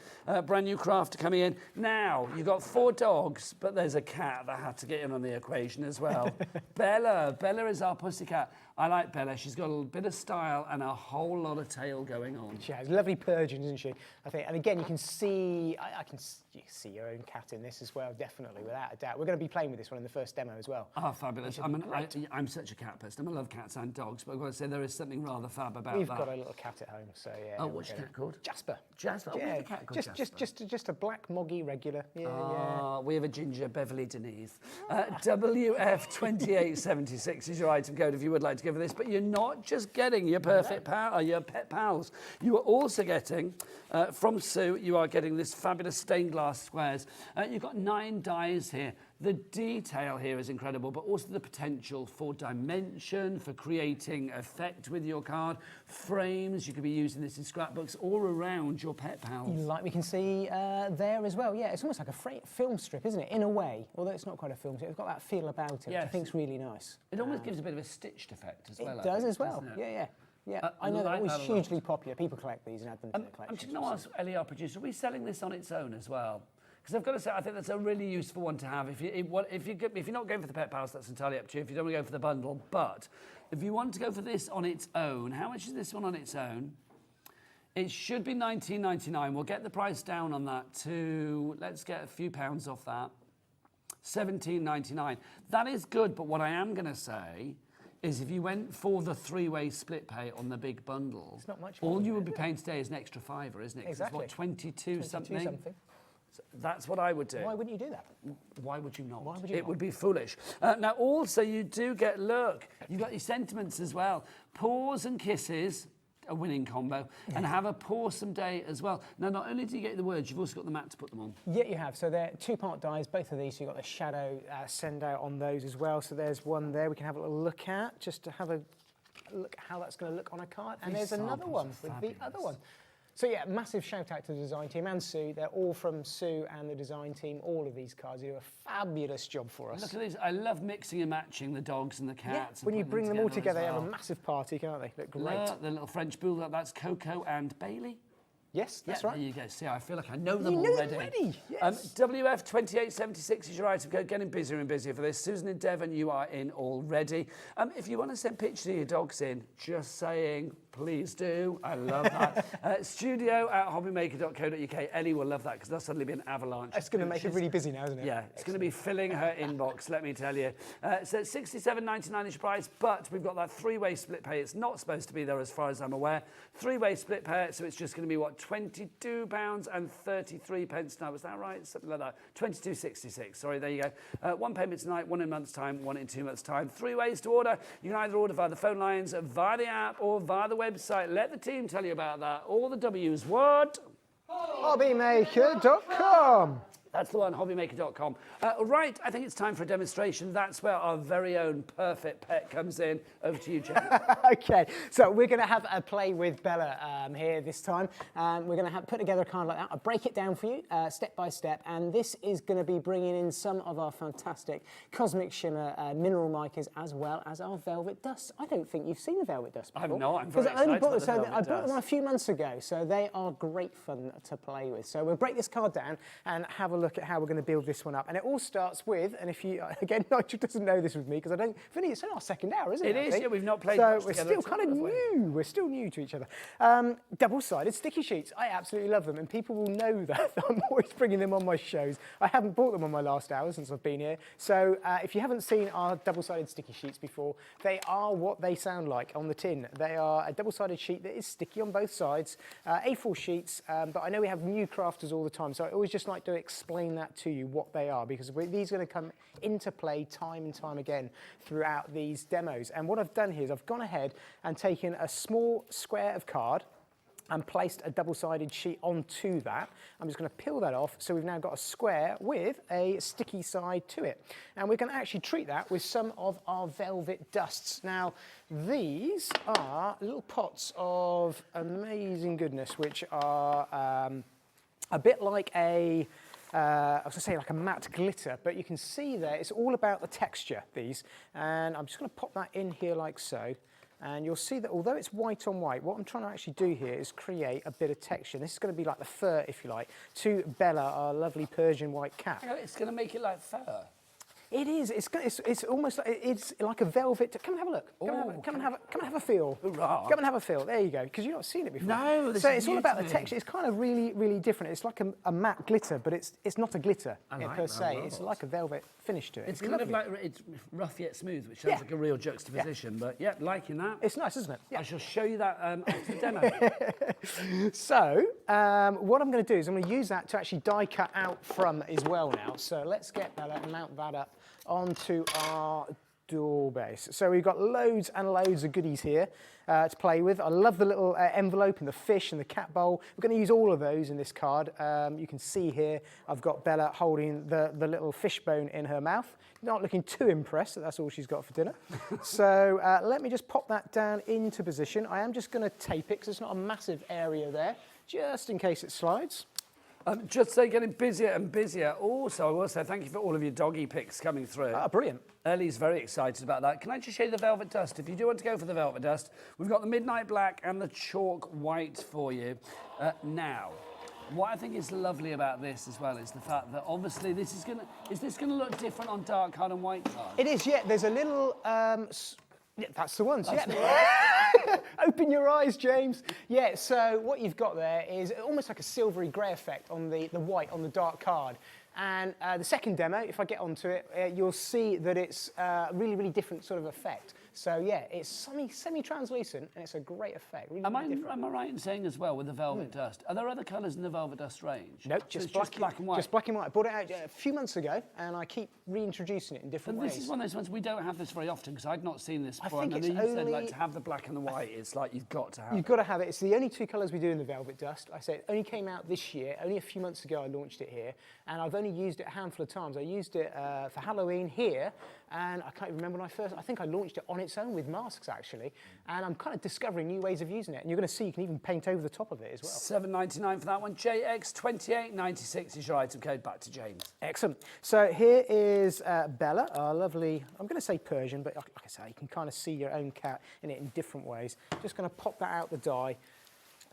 Brand new craft coming in. Now, you've got 4 dogs, but there's a cat that had to get in on the equation as well. Bella is our pussycat. I like Bella. She's got a bit of style and a whole lot of tail going on. She has lovely purging, isn't she? I think, and again, you can see, you can see your own cat in this as well, definitely, without a doubt. We're going to be playing with this one in the first demo as well. Oh, fabulous. I'm such a cat person. I love cats and dogs, but I've got to say there is something rather fab about We've that. got a little cat at home, so yeah. Oh, what's your cat called? Jasper. Jasper? Yeah, What's the cat called Jasper? Just a black, moggy, regular. Yeah. We have a ginger, Beverly Denise. WF2876 is your item code if you would like to go for this, but you're not just getting your perfect pal, your pet pals. You are also getting, from Sue, you are getting this fabulous stained glass squares. You've got 9 dies here. The detail here is incredible, but also the potential for dimension, for creating effect with your card. Frames, you could be using this in scrapbooks all around your pet pals. Like we can see there as well. Yeah, it's almost like a film strip, isn't it? In a way, although it's not quite a film strip. It's got that feel about it, which I think is really nice. It almost gives a bit of a stitched effect as well. It does as well. Yeah. I know they're always hugely popular. People collect these and add them to their collections. I'm just going to ask Ellie, our producer, are we selling this on its own as well? Because I've got to say, I think that's a really useful one to have. If you're not going for the Pet Pals, that's entirely up to you. If you don't want to go for the bundle, but if you want to go for this on its own, how much is this one on its own? It should be $19.99. We'll get the price down on that to, let's get a few pounds off that, $17.99. That is good, but what I am going to say is if you went for the three-way split pay on the big bundle, it's not much all you would be paying today is an extra £5, isn't it? Exactly. It's what, 22 something? So that's what I would do. Why wouldn't you do that? Why would you not? Why would you it not? would be foolish. Now, also, you do get, look, you've got your sentiments as well. Paws and kisses, a winning combo, and have a pawsome day as well. Now, not only do you get the words, you've also got the mat to put them on. Yeah, you have. So they're two-part dies, both of these. So you've got the shadow send out on those as well. So there's one there we can have a little look at, just to have a look how that's going to look on a card. And there's another one with the other one. So yeah, massive shout out to the design team and Sue. They're all from Sue and the design team. All of these cards do a fabulous job for us. Look at these. I love mixing and matching the dogs and the cats. Yeah, when you bring them all together, they have a massive party, can't they? Look great. Look, the little French bulldog, that's Coco and Bailey. Yes, that's right. There you go. See, I feel like I know them you already. Know them already. Yes. WF 2876 is your item code. Getting busier and busier for this. Susan and Devon, you are in already. If you want to send pictures of your dogs in, just saying, please do. I love that. studio@hobbymaker.co.uk. Ellie will love that because there'll suddenly be an avalanche. It's going to make it really busy now, isn't it? Yeah, it's going to be filling her inbox, let me tell you. So it's $67.99 is your price, but we've got that three-way split pay. It's not supposed to be there as far as I'm aware. Three-way split pay, so it's just going to be, what, £22.33 now. Was that right? Something like that. $22.66. Sorry, there you go. One payment tonight, one in a month's time, one in 2 months' time. 3 ways to order. You can either order via the phone lines, via the app, or via the website. Let the team tell you about that. All the W's. What? HobbyMaker.com. That's the one, hobbymaker.com. Right, I think it's time for a demonstration. That's where our very own perfect pet comes in. Over to you, Jenny. Okay, so we're going to have a play with Bella here this time. We're going to put together a card like that. I'll break it down for you step by step, and this is going to be bringing in some of our fantastic Cosmic Shimmer mineral micas as well as our Velvet Dust. I don't think you've seen the Velvet Dust before. I've not. I'm very excited I bought them a few months ago, so they are great fun to play with. So we'll break this card down and have a look at how we're going to build this one up. And it all starts with, and if you, again, Nigel doesn't know this with me, because I don't, Vinny, it's our second hour, isn't it? It is, yeah, we've not played so much we're together still kind of new. We're still new to each other. Double-sided sticky sheets. I absolutely love them, and people will know that. I'm always bringing them on my shows. I haven't bought them on my last hour since I've been here. So if you haven't seen our double-sided sticky sheets before, they are what they sound like on the tin. They are a double-sided sheet that is sticky on both sides, A4 sheets, but I know we have new crafters all the time, so I always just like to explain that to you, what they are, because these are going to come into play time and time again throughout these demos. And what I've done here is I've gone ahead and taken a small square of card and placed a double-sided sheet onto that. I'm just going to peel that off, so we've now got a square with a sticky side to it. And we're going to actually treat that with some of our Velvet Dusts. Now, these are little pots of amazing goodness, which are a bit like a I was going to say like a matte glitter, but you can see there, it's all about the texture, these. And I'm just going to pop that in here like so. And you'll see that although it's white on white, what I'm trying to actually do here is create a bit of texture. This is going to be like the fur, if you like, to Bella, our lovely Persian white cat. It's going to make it like fur. It is. It's almost like, it's like a velvet. Come and have a look. Come and have a feel. Hoorah. Come and have a feel. There you go. Because you've not seen it before. No. So it's all about the texture. It's kind of really, really different. It's like a matte glitter, but it's not a glitter per se. It's like a velvet finish to it. It's kind of like it's rough yet smooth, which sounds like a real juxtaposition. But yeah, liking that. It's nice, isn't it? Yeah. I shall show you that after the demo. So what I'm going to do is I'm going to use that to actually die cut out from as well now. So let's get Bella and mount that up onto our door base. So we've got loads and loads of goodies here to play with. I love the little envelope and the fish and the cat bowl. We're going to use all of those in this card. You can see here I've got Bella holding the little fish bone in her mouth. Not looking too impressed that that's all she's got for dinner. So let me just pop that down into position. I am just going to tape it because there's not a massive area there, just in case it slides. Just say getting busier and busier. Also, I will say thank you for all of your doggy pics coming through. Ah, brilliant. Ellie's very excited about that. Can I just show you the Velvet Dust? If you do want to go for the Velvet Dust, we've got the Midnight Black and the Chalk White for you. Now, what I think is lovely about this as well is the fact that obviously this is this gonna look different on dark card and white card? It is, yeah. There's a little, yeah, that's the ones, yeah. Open your eyes, James. Yeah, so what you've got there is almost like a silvery grey effect on the white on the dark card. And the second demo, if I get onto it, you'll see that it's a really, really different sort of effect. So yeah, it's semi-translucent and it's a great effect. Really, am I right in saying as well with the Velvet Dust, are there other colours in the Velvet Dust range? Nope, just black and white. Just black and white. I brought it out a few months ago and I keep reintroducing it in different ways. This is one of those ones we don't have this very often because I'd not seen this before. I think and you said like to have the black and the white, it's like you've got to have it. You've got to have it. It's the only two colours we do in the Velvet Dust. I say it only came out this year, only a few months ago I launched it here, and I've only used it a handful of times. I used it for Halloween here, and I can't even remember when I think I launched it on its own with masks actually, and I'm kind of discovering new ways of using it, and you're going to see you can even paint over the top of it as well. $7.99 for that one. JX2896 is your item code. Back to James. Excellent. So here is Bella, our lovely, I'm going to say Persian, but like I say, you can kind of see your own cat in it in different ways. Just going to pop that out the die,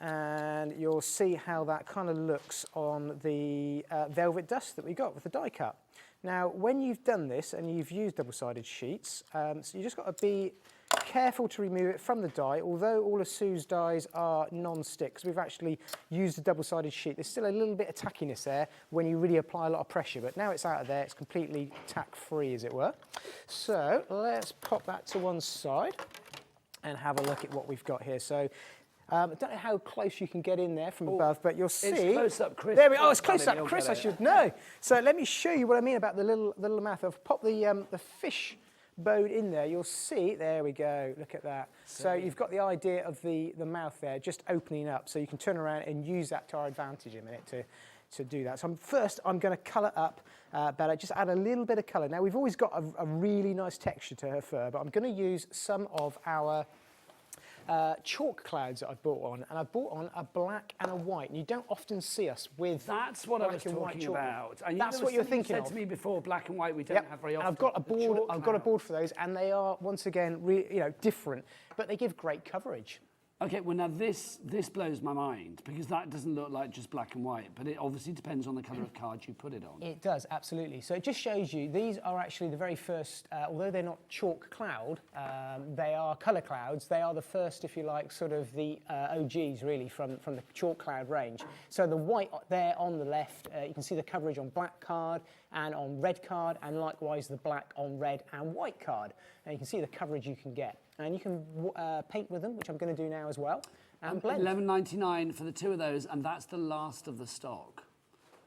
and you'll see how that kind of looks on the Velvet Dust that we got with the die cut. Now, when you've done this and you've used double-sided sheets, so you just got to be careful to remove it from the die. Although all of Sue's dies are non-stick, because we've actually used a double-sided sheet, there's still a little bit of tackiness there when you really apply a lot of pressure, but now it's out of there, it's completely tack-free, as it were. So let's pop that to one side and have a look at what we've got here. So I don't know how close you can get in there from above, but you'll see. It's close up, Chris. There we go. Oh, it's close up, Chris. I should know. So let me show you what I mean about the little mouth. I've popped the fish bone in there. You'll see. There we go. Look at that. So you've got the idea of the mouth there, just opening up. So you can turn around and use that to our advantage in a minute to do that. So first, I'm going to colour up Bella. Just add a little bit of colour. Now we've always got a really nice texture to her fur, but I'm going to use some of our chalk clouds that I've bought on, and I bought on a black and a white, and you don't often see us with That's what I was talking about. And that's what you're thinking of. You said to me before, black and white we don't have very often. And I've got a board. I've got a board for those, and they are once again, different, but they give great coverage. Okay, well now this blows my mind because that doesn't look like just black and white, but it obviously depends on the colour of card you put it on. It does, absolutely. So it just shows you these are actually the very first, although they're not chalk cloud, they are colour clouds. They are the first, if you like, sort of the OGs really from the chalk cloud range. So the white there on the left, you can see the coverage on black card and on red card, and likewise the black on red and white card. And you can see the coverage you can get. And you can paint with them, which I'm going to do now as well, and blend. $11.99 for the two of those, and that's the last of the stock.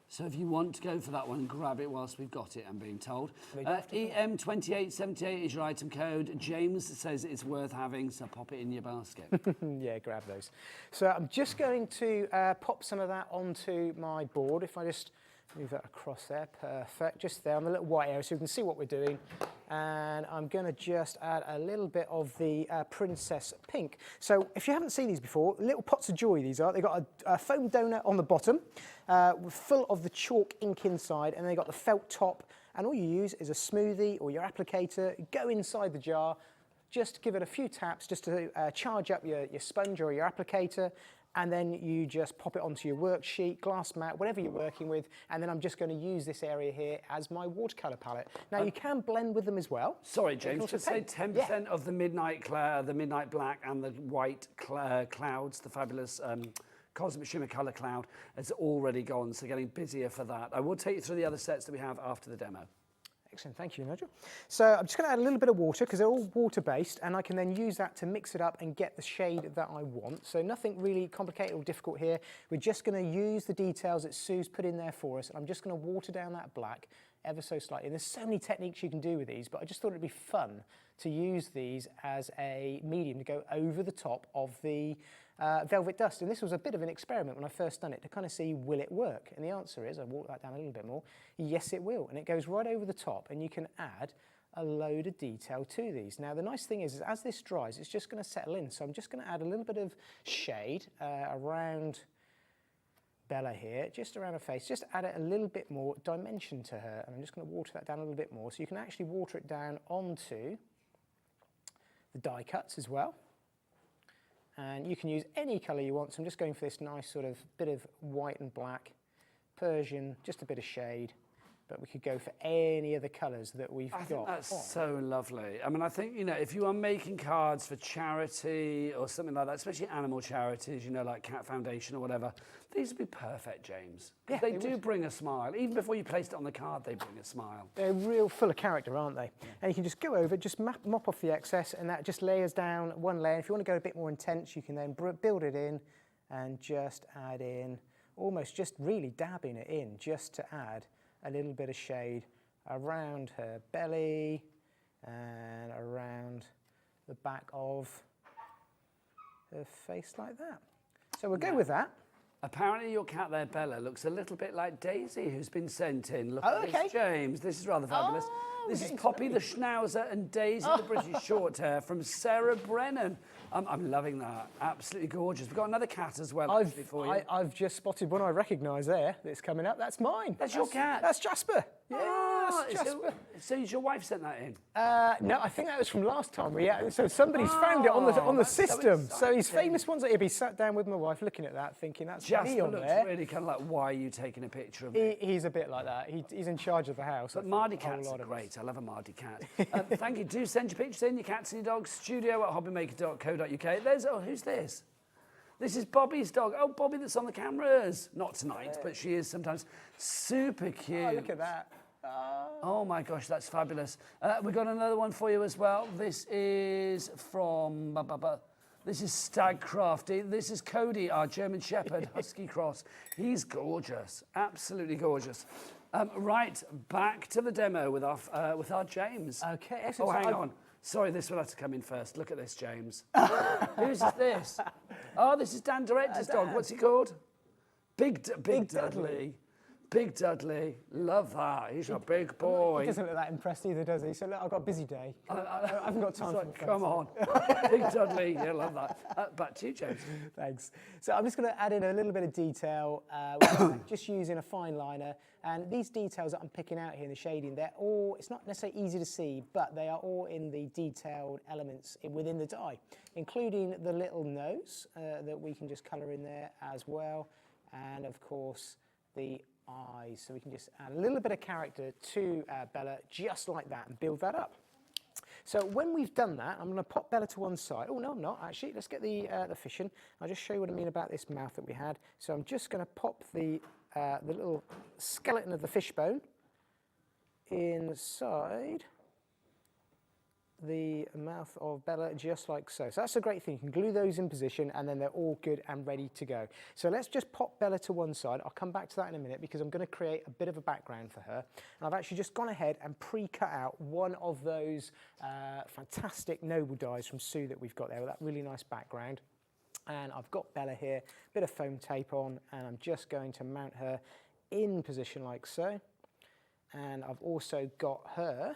So if you want to go for that one, grab it whilst we've got it, I'm being told. EM2878 is your item code. James says it's worth having, so pop it in your basket. Yeah, grab those. So I'm just going to pop some of that onto my board. If I just move that across there, perfect. Just there on the little white area so you can see what we're doing. And I'm going to just add a little bit of the Princess Pink. So if you haven't seen these before, little pots of joy these are. They've got a foam donut on the bottom, full of the chalk ink inside, and they've got the felt top. And all you use is a smoothie or your applicator. Go inside the jar, just give it a few taps just to charge up your sponge or your applicator. And then you just pop it onto your worksheet, glass mat, whatever you're working with, and then I'm just going to use this area here as my watercolour palette. Now you can blend with them as well. Sorry, James, just say 10% of the midnight black and the white clouds, the fabulous Cosmic Shimmer Colour Cloud, has already gone, so getting busier for that. I will take you through the other sets that we have after the demo. Excellent, thank you, Nigel. So I'm just going to add a little bit of water because they're all water-based, and I can then use that to mix it up and get the shade that I want. So nothing really complicated or difficult here. We're just going to use the details that Sue's put in there for us, and I'm just going to water down that black ever so slightly. And there's so many techniques you can do with these, but I just thought it'd be fun to use these as a medium to go over the top of the velvet dust. And this was a bit of an experiment when I first done it to kind of see, will it work? And the answer is, I walk that down a little bit more, yes it will. And it goes right over the top, and you can add a load of detail to these. Now the nice thing is as this dries, it's just going to settle in. So I'm just going to add a little bit of shade around Bella here, just around her face, just add a little bit more dimension to her, and I'm just going to water that down a little bit more, so you can actually water it down onto the die cuts as well. And you can use any colour you want, so I'm just going for this nice sort of bit of white and black, Persian, just a bit of shade, but we could go for any of the colours that we've got. I think that's so lovely. I mean, I think, you know, if you are making cards for charity or something like that, especially animal charities, you know, like Cat Foundation or whatever, these would be perfect, James. Yeah, they do bring a smile. Even before you placed it on the card, they bring a smile. They're real full of character, aren't they? Yeah. And you can just go over, just mop off the excess, and that just layers down one layer. If you want to go a bit more intense, you can then build it in and just add in, almost just really dabbing it in, just to add a little bit of shade around her belly and around the back of her face like that. So we'll go with that. Apparently your cat there, Bella, looks a little bit like Daisy, who's been sent in. Look at this, James. This is rather fabulous. This is Poppy the Schnauzer and Daisy the British Shorthair from Sarah Brennan. I'm loving that. Absolutely gorgeous. We've got another cat as well for you. I've just spotted one I recognise there that's coming up. That's mine. That's your cat? That's Jasper. Yeah, that's Jasper. So your wife sent that in? No, I think that was from last time. So somebody's found it on the system. So his famous ones, he'll be sat down with my wife looking at that thinking that's me on there. Jasper looks really kind of like, why are you taking a picture of me? He's a bit like that. He's in charge of the house. But Mardy cats are great. I love a Mardy cat. Thank you. Do send your pictures in, your cats and your dogs, studio@hobbymaker.co.uk. There's, who's this? This is Bobby's dog. Oh, Bobby that's on the cameras. Not tonight, but she is sometimes. Super cute. Oh, look at that. Oh my gosh, that's fabulous. We've got another one for you as well. This is from... This is Stag Crafty. This is Cody, our German Shepherd Husky cross. He's gorgeous, absolutely gorgeous. Right, back to the demo with our James. Okay. Oh, hang on. Sorry, this will have to come in first. Look at this, James. Whose is this? Oh, this is Dan Director's dog. What's he called? Big Dudley. Big Dudley, love that. He's a big boy. He doesn't look that impressed either, does he? So look, I've got a busy day. I haven't got time for it. Come on. Big Dudley, yeah, love that. Back to you, James. Thanks. So I'm just going to add in a little bit of detail, just using a fine liner. And these details that I'm picking out here in the shading, they're all, it's not necessarily easy to see, but they are all in the detailed elements within the die, including the little nose that we can just colour in there as well. And of course, the eyes, so we can just add a little bit of character to Bella just like that and build that up. So when we've done that, I'm going to pop Bella to one side. Oh no, I'm not actually. Let's get the fish in. I'll just show you what I mean about this mouth that we had. So I'm just going to pop the little skeleton of the fishbone inside the mouth of Bella, just like so. So that's a great thing. You can glue those in position and then they're all good and ready to go. So let's just pop Bella to one side. I'll come back to that in a minute because I'm going to create a bit of a background for her. And I've actually just gone ahead and pre-cut out one of those fantastic noble dies from Sue that we've got there with that really nice background. And I've got Bella here, a bit of foam tape on, and I'm just going to mount her in position like so. And I've also got her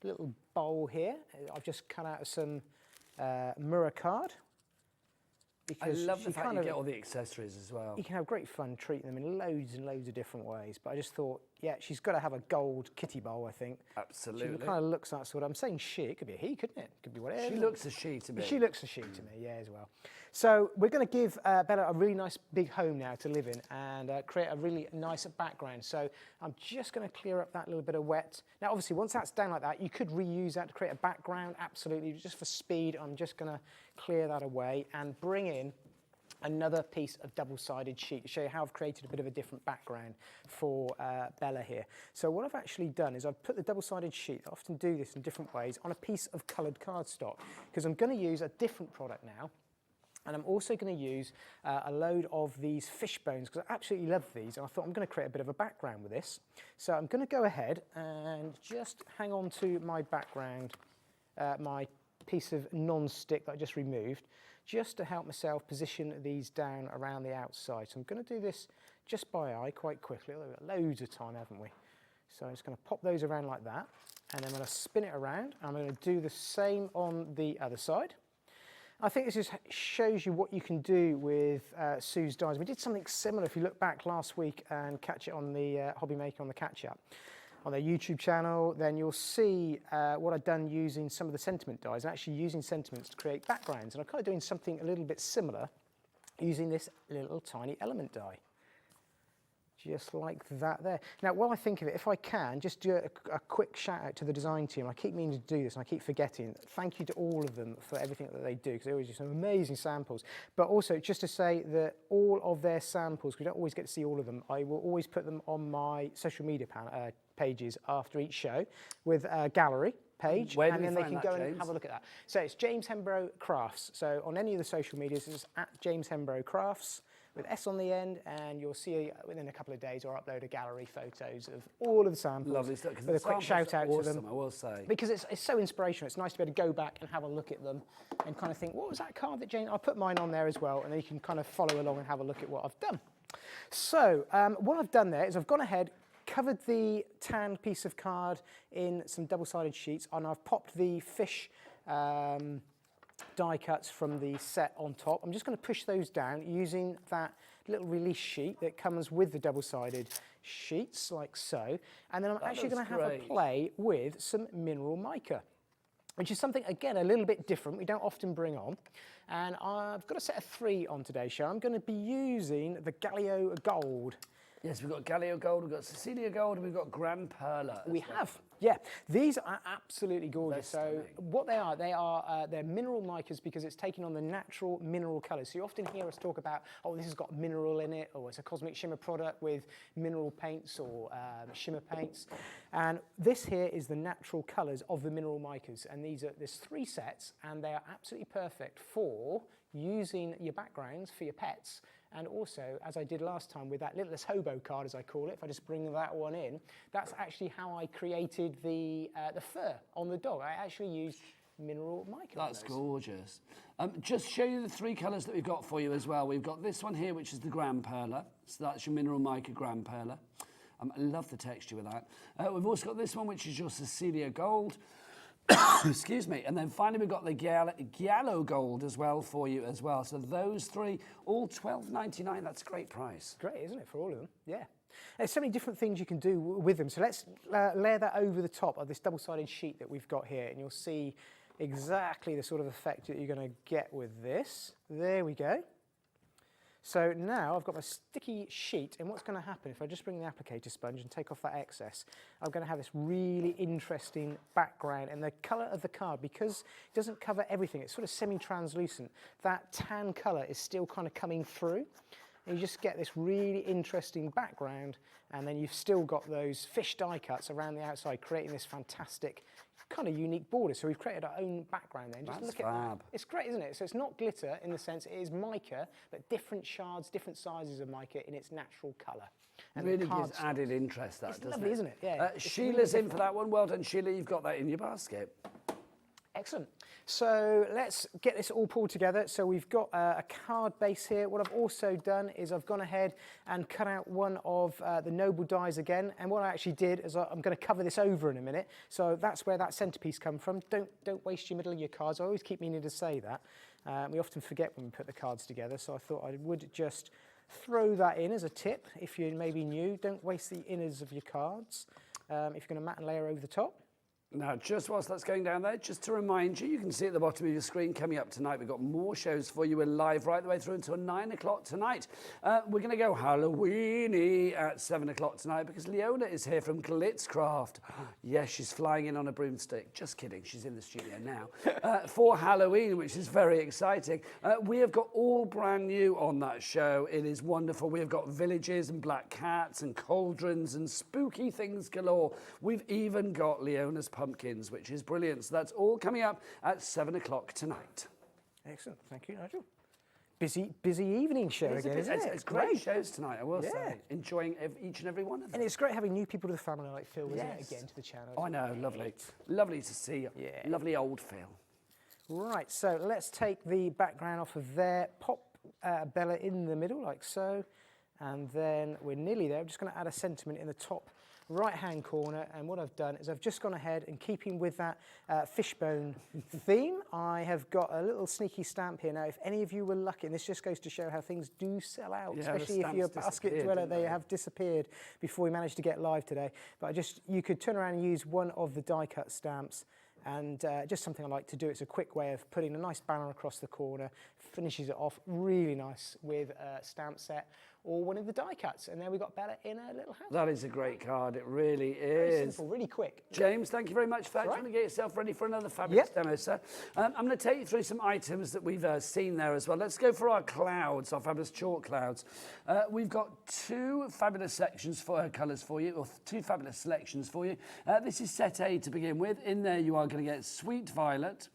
little bowl here. I've just cut out some mirror card. I love the fact you get all the accessories as well. You can have great fun treating them in loads and loads of different ways. But I just thought, yeah, she's got to have a gold kitty bowl, I think. Absolutely. She kind of looks that sort of, I'm saying she, it could be a he, couldn't it? Could be whatever. She looks a she to me. She looks a she to me, yeah, as well. So we're going to give Bella a really nice big home now to live in and create a really nice background. So I'm just going to clear up that little bit of wet. Now, obviously, once that's down like that, you could reuse that to create a background, absolutely. Just for speed, I'm just going to clear that away and bring in another piece of double-sided sheet to show you how I've created a bit of a different background for Bella here. So what I've actually done is I've put the double-sided sheet, I often do this in different ways, on a piece of coloured cardstock because I'm going to use a different product now. And I'm also going to use a load of these fish bones because I absolutely love these. And I thought I'm going to create a bit of a background with this. So I'm going to go ahead and just hang on to my background, my piece of non-stick that I just removed, just to help myself position these down around the outside. So I'm going to do this just by eye quite quickly. We've got loads of time, haven't we? So I'm just going to pop those around like that. And then I'm going to spin it around. I'm going to do the same on the other side. I think this just shows you what you can do with Sue's dies. We did something similar if you look back last week and catch it on the HobbyMaker on the catch-up on their YouTube channel, then you'll see what I've done using some of the sentiment dies and actually using sentiments to create backgrounds. And I'm kind of doing something a little bit similar using this little tiny element die. Just like that there. Now, while I think of it, if I can, just do a quick shout out to the design team. I keep meaning to do this and I keep forgetting. Thank you to all of them for everything that they do because they always do some amazing samples. But also, just to say that all of their samples, we don't always get to see all of them, I will always put them on my social media pages after each show with a gallery page. Where do and we then they find can that, go James? and have a look at that. So it's James Hembrow Crafts. So on any of the social medias, it's at James Hembrow Crafts with S on the end, and you'll see within a couple of days I'll upload a gallery photos of all of the samples. Lovely stuff. With a quick shout out to them. I will say. Because it's so inspirational. It's nice to be able to go back and have a look at them and kind of think, what was that card that Jane... I'll put mine on there as well, and then you can kind of follow along and have a look at what I've done. So what I've done there is I've gone ahead, covered the tan piece of card in some double-sided sheets, and I've popped the fish die cuts from the set on top. I'm just going to push those down using that little release sheet that comes with the double-sided sheets, like so. And then I'm actually going to have a play with some mineral mica, which is something, again, a little bit different. We don't often bring on. And I've got a set of 3 on today's show. I'm going to be using the Galileo Gold. Yes, we've got Galileo Gold, we've got Cecilia Gold, and we've got Grand Perla. We have, yeah. These are absolutely gorgeous. So what they're mineral micas because it's taking on the natural mineral colours. So you often hear us talk about, oh, this has got mineral in it, or it's a cosmic shimmer product with mineral paints or shimmer paints. And this here is the natural colours of the mineral micas. And there's 3 sets, and they are absolutely perfect for using your backgrounds for your pets. And also, as I did last time with that littlest hobo card, as I call it, if I just bring that one in, that's actually how I created the fur on the dog. I actually used mineral mica. That's gorgeous. Just show you the 3 colours that we've got for you as well. We've got this one here, which is the Grand Perla. So that's your mineral mica Grand Perla. I love the texture with that. We've also got this one, which is your Cecilia Gold. Excuse me. And then finally, we've got the Giallo Gold as well for you as well. So those 3, all $12.99. That's a great price. Great, isn't it, for all of them? Yeah. There's so many different things you can do with them. So let's layer that over the top of this double-sided sheet that we've got here, and you'll see exactly the sort of effect that you're going to get with this. There we go. So now I've got my sticky sheet, and what's going to happen if I just bring the applicator sponge and take off that excess, I'm going to have this really interesting background, and the colour of the card, because it doesn't cover everything, it's sort of semi-translucent, that tan colour is still kind of coming through, and you just get this really interesting background, and then you've still got those fish die cuts around the outside, creating this fantastic kind of unique border. So we've created our own background there. Just look at that. It's great, isn't it? So it's not glitter in the sense it is mica, but different shards, different sizes of mica in its natural colour. And really gives added interest, that, doesn't it? It's lovely, isn't it? Yeah. Sheila's in for that one. Well done, Sheila. You've got that in your basket. Excellent. So let's get this all pulled together. So we've got a card base here. What I've also done is I've gone ahead and cut out one of the noble dies again. And what I actually did is I'm going to cover this over in a minute. So that's where that centerpiece comes from. Don't waste your middle of your cards. I always keep meaning to say that. We often forget when we put the cards together. So I thought I would just throw that in as a tip. If you're maybe new, don't waste the innards of your cards. If you're going to mat and layer over the top. Now, just whilst that's going down there, just to remind you, you can see at the bottom of your screen coming up tonight, we've got more shows for you. We're live right the way through until 9 o'clock tonight. We're going to go Halloween-y at 7 o'clock tonight because Leona is here from Glitzcraft. Yes, she's flying in on a broomstick. Just kidding, she's in the studio now. For Halloween, which is very exciting. We have got all brand new on that show. It is wonderful. We have got villages and black cats and cauldrons and spooky things galore. We've even got Leona's pumpkins, which is brilliant. So that's all coming up at 7 o'clock tonight. Excellent. Thank you, Nigel. busy evening show again, isn't it? It's great shows tonight, I will say. Enjoying each and every one of them. And it's great having new people to the family like Phill, isn't it, again, to the channel. I know, lovely. Lovely to see you. Yeah. Lovely old Phill. Right, so let's take the background off of there, pop Bella in the middle like so, and then we're nearly there. I'm just going to add a sentiment in the top right-hand corner, and what I've done is I've just gone ahead and keeping with that fishbone theme, I have got a little sneaky stamp here. Now, if any of you were lucky, and this just goes to show how things do sell out, especially if you're a basket dweller, they have disappeared before we managed to get live today. But you could turn around and use one of the die-cut stamps, and just something I like to do. It's a quick way of putting a nice banner across the corner, finishes it off really nice with a stamp set or one of the die cuts. And there we got Bella in a little house. That is a great card, it really is. Very simple, really quick. James, thank you very much for that. Do you want to get yourself ready for another fabulous demo, sir? I'm going to take you through some items that we've seen there as well. Let's go for our clouds, our fabulous chalk clouds. We've got two fabulous sections for colours for you, or two fabulous selections for you. This is set A to begin with. In there you are going to get Sweet Violet.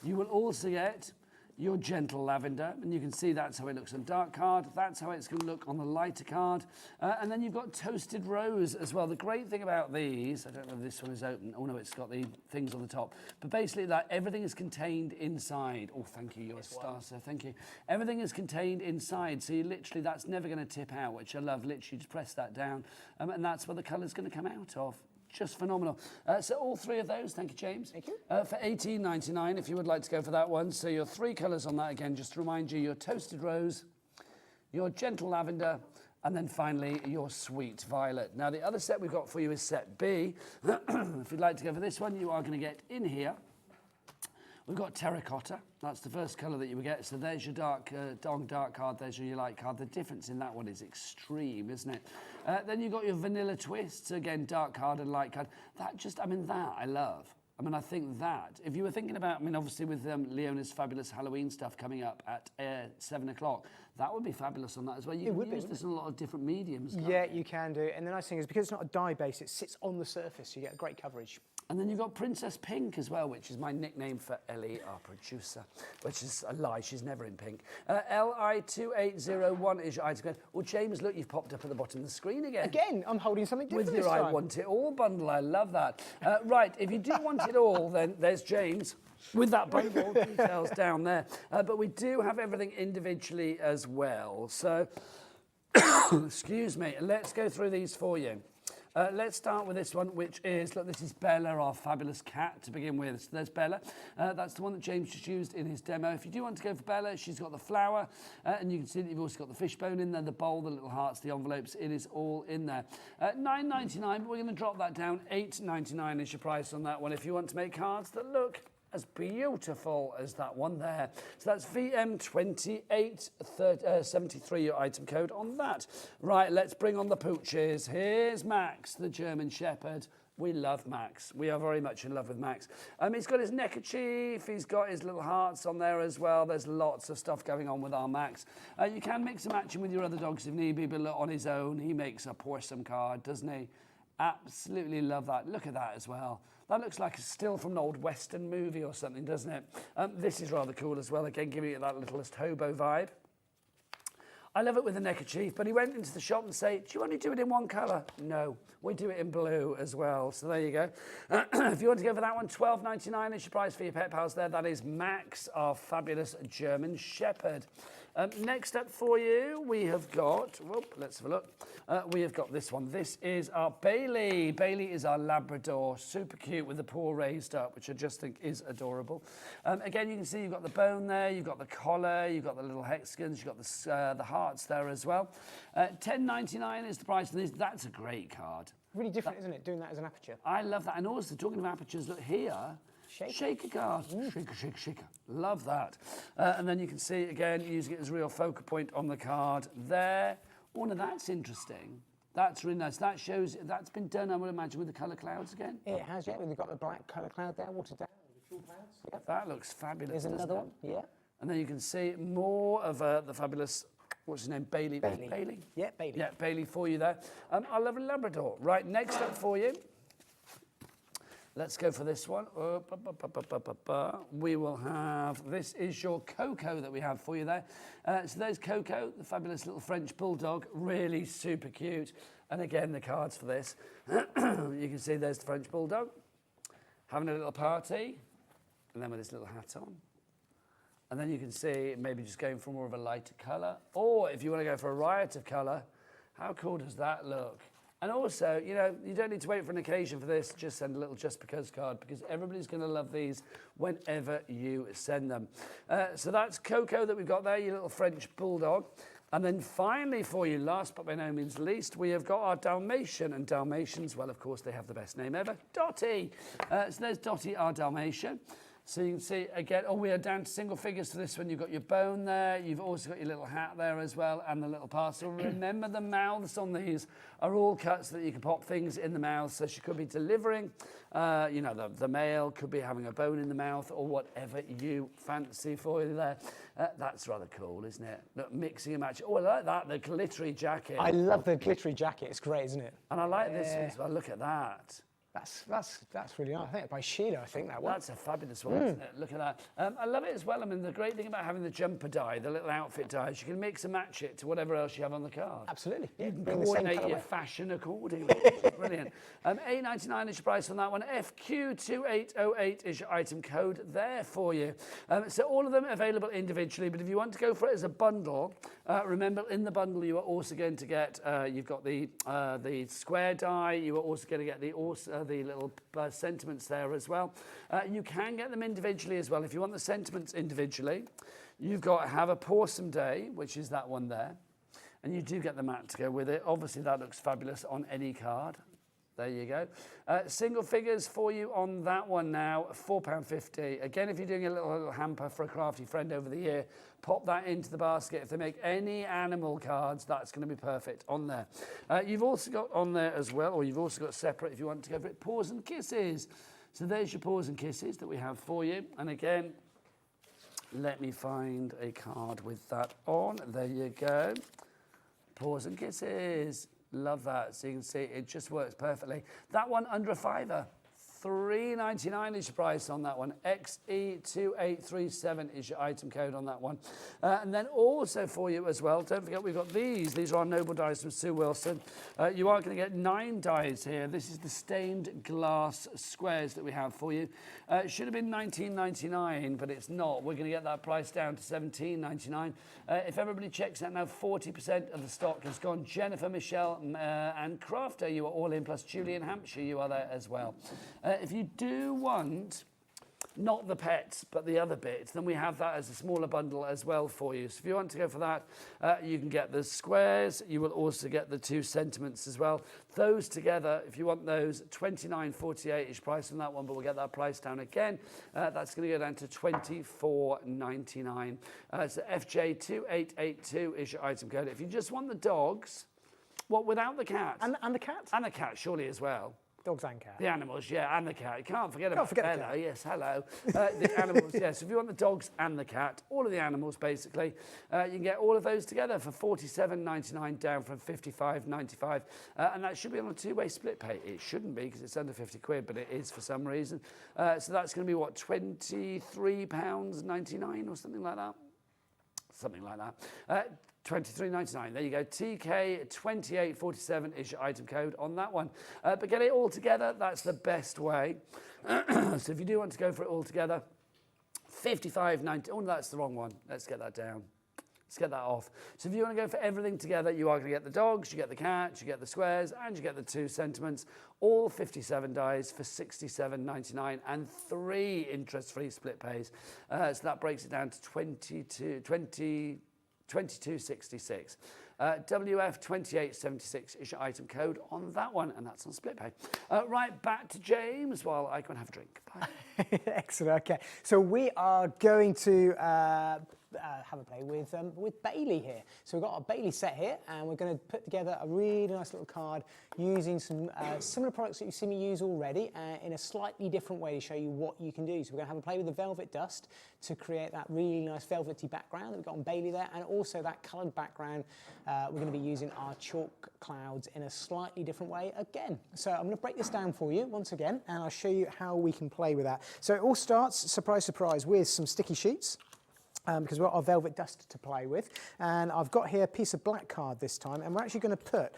You will also get your Gentle Lavender, and you can see that's how it looks on dark card. That's how it's going to look on the lighter card. And then you've got Toasted Rose as well. The great thing about these, I don't know if this one is open. Oh no, it's got the things on the top. But basically that everything is contained inside. Oh, thank you, you're a star, sir, thank you. Everything is contained inside, so you literally, that's never going to tip out, which I love. Literally just press that down, and that's where the colour's going to come out of. Just phenomenal. So all three of those, thank you, James. Thank you. For $18.99, if you would like to go for that one. So your three colours on that again, just to remind you, your Toasted Rose, your Gentle Lavender, and then finally your Sweet Violet. Now the other set we've got for you is set B. If you'd like to go for this one, you are going to get in here. We've got Terracotta. That's the first colour that you will get. So there's your dark card. There's your light card. The difference in that one is extreme, isn't it? Then you've got your Vanilla Twists. Again, dark card and light card. That I love. I mean, I think that, if you were thinking about, I mean, obviously with Leona's fabulous Halloween stuff coming up at 7 o'clock, that would be fabulous on that as well. You can use this in a lot of different mediums. Yeah, you can do. And the nice thing is, because it's not a dye base, it sits on the surface, so you get great coverage. And then you've got Princess Pink as well, which is my nickname for Ellie, our producer, which is a lie, she's never in pink. LI2801 is your item code. Well, James, look, you've popped up at the bottom of the screen again. Again, I'm holding something different with your this time. I Want It All bundle, I love that. Right, if you do want it all, then there's James with that bundle, details down there. But we do have everything individually as well. So, excuse me, let's go through these for you. Let's start with this one, which is, look, this is Bella, our fabulous cat, to begin with. So there's Bella. That's the one that James just used in his demo. If you do want to go for Bella, she's got the flower, and you can see that you've also got the fishbone in there, the bowl, the little hearts, the envelopes. It is all in there. $9.99, but we're going to drop that down. $8.99 is your price on that one if you want to make cards that look as beautiful as that one there. So that's VM2873, your item code on that. Right, let's bring on the pooches. Here's Max, the German Shepherd. We love Max. We are very much in love with Max. He's got his neckerchief. He's got his little hearts on there as well. There's lots of stuff going on with our Max. You can mix and match him with your other dogs if need be, but look, on his own, he makes a Porsum card, doesn't he? Absolutely love that. Look at that as well. That looks like a still from an old Western movie or something, doesn't it? This is rather cool as well, again, giving it that littlest hobo vibe. I love it with the neckerchief, but he went into the shop and said, do you only do it in one colour? No, we do it in blue as well. So there you go. If you want to go for that one, $12.99 is your price for your pet pals there. That is Max, our fabulous German Shepherd. Next up for you, we have got, let's have a look. We have got this one. This is our Bailey. Bailey is our Labrador, super cute with the paw raised up, which I just think is adorable. Again, you can see you've got the bone there, you've got the collar, you've got the little hexagons, you've got the hearts there as well. $10.99 is the price of this. That's a great card. Really different, isn't it, doing that as an aperture? I love that. And also, talking of apertures, look here, shaker card. Shaker. Love that. And then you can see, again, using it as a real focal point on the card there. Oh, no, that's interesting. That's really nice. That shows, that's been done, I would imagine, with the colour clouds again. It has, yeah. We've got the black colour cloud there, watered down with the full clouds. Yep. That looks fabulous. There's another one, yeah. And then you can see more of the fabulous, what's his name, Bailey. Bailey? Yeah, Bailey. Yeah, Bailey for you there. Our lovely Labrador. Right, next up for you, let's go for this one. We will have, this is your Coco that we have for you there. So there's Coco, the fabulous little French bulldog, really super cute. And again, the cards for this. You can see there's the French bulldog, having a little party, and then with his little hat on. And then you can see maybe just going for more of a lighter colour. Or if you want to go for a riot of colour, how cool does that look? And also, you know, you don't need to wait for an occasion for this. Just send a little just because card, because everybody's going to love these whenever you send them. So that's Coco that we've got there, your little French bulldog. And then finally for you, last but by no means least, we have got our Dalmatian. And Dalmatians, well, of course, they have the best name ever, Dottie. So there's Dottie, our Dalmatian. So you can see, again, we are down to single figures for this one. You've got your bone there. You've also got your little hat there as well, and the little parcel. Remember, the mouths on these are all cut so that you can pop things in the mouth. So she could be delivering, you know, the male could be having a bone in the mouth or whatever you fancy for you there. That's rather cool, isn't it? Look, mixing and matching. Oh, I like that, the glittery jacket. I love the glittery jacket. It's great, isn't it? And I like this one as well. Look at that. That's really nice. I think by Sheila, I think that one. That's a fabulous one, isn't it? Look at that. I love it as well. I mean, the great thing about having the jumper die, the little outfit dies, you can mix and match it to whatever else you have on the card. Absolutely. You can coordinate your fashion accordingly. Brilliant. $8.99 is your price on that one. FQ2808 is your item code there for you. So all of them available individually, but if you want to go for it as a bundle, remember in the bundle you are also going to get, you've got the square die, you are also going to get the little sentiments there as well. You can get them individually as well. If you want the sentiments individually, you've got to have a Pawsome Day, which is that one there. And you do get the mat to go with it. Obviously, that looks fabulous on any card. There you go. Single figures for you on that one now, £4.50. Again, if you're doing a little hamper for a crafty friend over the year, pop that into the basket. If they make any animal cards, that's going to be perfect on there. You've also got on there as well, or you've also got separate if you want to go for it, Paws and Kisses. So there's your Paws and Kisses that we have for you. And again, let me find a card with that on. There you go. Paws and Kisses. Love that. So you can see it just works perfectly. That one under a £5. $3.99 is your price on that one. XE2837 is your item code on that one. And then also for you as well, don't forget we've got these. These are our Noble dies from Sue Wilson. You are going to get 9 dies here. This is the stained glass squares that we have for you. It should have been $19.99, but it's not. We're going to get that price down to $17.99. If everybody checks out now, 40% of the stock has gone. Jennifer, Michelle, and Crafter, you are all in, plus Julian Hampshire, you are there as well. If you do want, not the pets, but the other bits, then we have that as a smaller bundle as well for you. So if you want to go for that, you can get the squares. You will also get the 2 sentiments as well. Those together, if you want those, $29.48 is price on that one, but we'll get that price down again. That's going to go down to $24.99. So FJ2882 is your item code. If you just want the dogs, what, without the cat? And the cat? And the cat, surely, as well. Dogs and cats. The animals, yeah, and the cat. You can't forget about the cat. Hello, yes, hello. The animals, yes. If you want the dogs and the cat, all of the animals, basically, you can get all of those together for $47.99, down from $55.95. And that should be on a 2-way split pay. It shouldn't be, because it's under 50 quid, but it is for some reason. So that's going to be, what, £23.99 or something like that? Something like that. $23.99. There you go. TK2847 is your item code on that one. But get it all together, that's the best way. So if you do want to go for it all together, $55.90. Oh, that's the wrong one. Let's get that down. Let's get that off. So if you want to go for everything together, you are going to get the dogs, you get the cats, you get the squares, and you get the 2 sentiments. All 57 dies for $67.99 and 3 interest-free split pays. So that breaks it down to $22.66. WF2876 is your item code on that one, and that's on split pay. Right, back to James while I go and have a drink. Bye. Excellent. Okay, so we are going to have a play with Bailey here. So we've got our Bailey set here, and we're going to put together a really nice little card using some similar products that you've seen me use already in a slightly different way to show you what you can do. So we're going to have a play with the velvet dust to create that really nice velvety background that we've got on Bailey there, and also that coloured background. We're going to be using our chalk clouds in a slightly different way again. So I'm going to break this down for you once again, and I'll show you how we can play with that. So it all starts, surprise, surprise, with some sticky sheets. Because we've got our velvet dust to play with, and I've got here a piece of black card this time, and we're actually going to put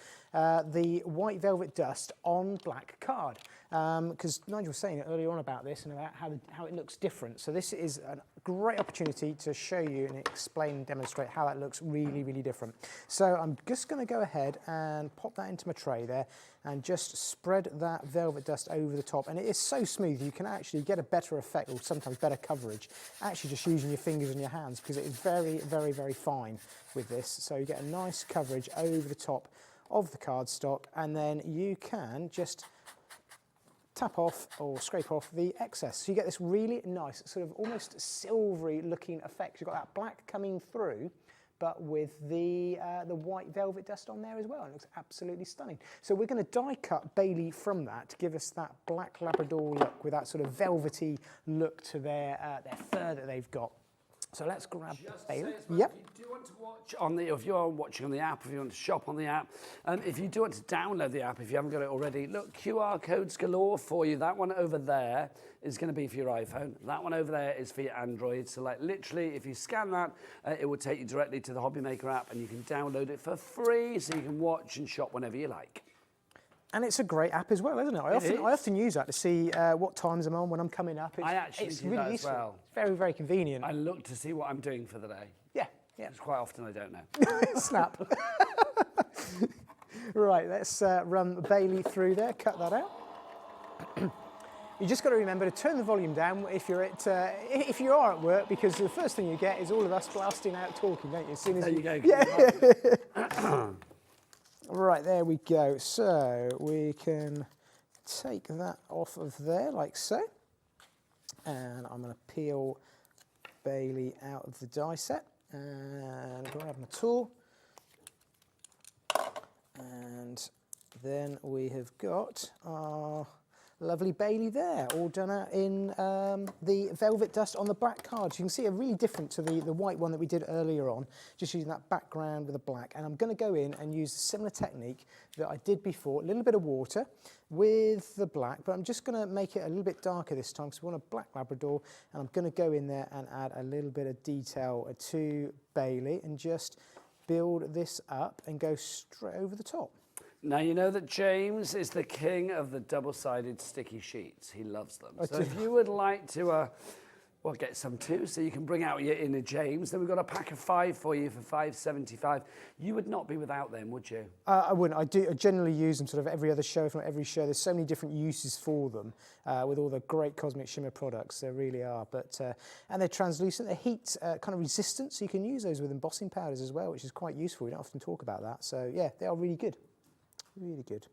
the white velvet dust on black card, because Nigel was saying earlier on about this and about how it looks different. So this is a great opportunity to show you and explain and demonstrate how that looks really, really different. So I'm just going to go ahead and pop that into my tray there and just spread that velvet dust over the top, and it is so smooth you can actually get a better effect, or sometimes better coverage, actually just using your fingers and your hands, because it is very, very, very fine with this. So you get a nice coverage over the top of the cardstock, and then you can just tap off or scrape off the excess. So you get this really nice sort of almost silvery looking effect. You've got that black coming through, but with the white velvet dust on there as well. It looks absolutely stunning. So we're going to die cut Bailey from that to give us that black Labrador look with that sort of velvety look to their fur that they've got. So let's grab Bailey. Yep. If you do want to watch on the, if you are watching on the app, if you want to shop on the app, if you do want to download the app, if you haven't got it already, look, QR codes galore for you. That one over there is going to be for your iPhone. That one over there is for your Android. So like literally, if you scan that, it will take you directly to the HobbyMaker app, and you can download it for free, so you can watch and shop whenever you like. And it's a great app as well, isn't it? I often use that to see what times I'm on when I'm coming up. I actually do really that useful. as well. It's very, very convenient. I look to see what I'm doing for the day. Yeah, yeah. Because quite often I don't know. Snap. Right, let's run Bailey through there, cut that out. You just got to remember to turn the volume down if you're if you are at work, because the first thing you get is all of us blasting out talking, don't you? As soon as there you go. Yeah. Right, there we go. So we can take that off of there like so. And I'm going to peel Bailey out of the die set and grab my tool. And then we have got our lovely Bailey there, all done out in the velvet dust on the black card. So you can see it really different to the white one that we did earlier on, just using that background with the black. And I'm going to go in and use a similar technique that I did before, a little bit of water with the black, but I'm just going to make it a little bit darker this time, because we want a black Labrador, and I'm going to go in there and add a little bit of detail to Bailey and just build this up and go straight over the top. Now, you know that James is the king of the double-sided sticky sheets. He loves them. So if you would like to, well, get some too, so you can bring out your inner James, then we've got a pack of 5 for you for $5.75. You would not be without them, would you? I wouldn't. I generally use them sort of every other show, if not every show. There's so many different uses for them with all the great Cosmic Shimmer products. There really are. But and they're translucent. They're heat kind of resistant, so you can use those with embossing powders as well, which is quite useful. We don't often talk about that. So yeah, they are really good. Really good.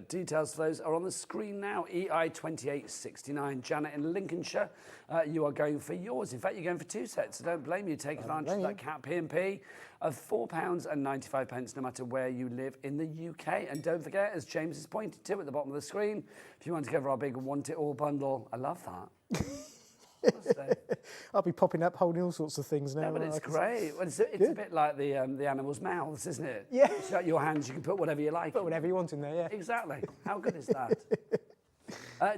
Details for those are on the screen now. EI2869. Janet in Lincolnshire, you are going for yours. In fact, you're going for 2 sets, so don't blame you. Take advantage of that cap P&P of £4.95, no matter where you live in the UK. And don't forget, as James has pointed to at the bottom of the screen, if you want to go for our big Want It All bundle, I love that. I'll be popping up holding all sorts of things now. No, but it's great. Well, it's a bit like the animals' mouths, isn't it? Yeah. Shut your hands, you can put whatever you like. Put whatever you want in there, yeah. Exactly. How good is that?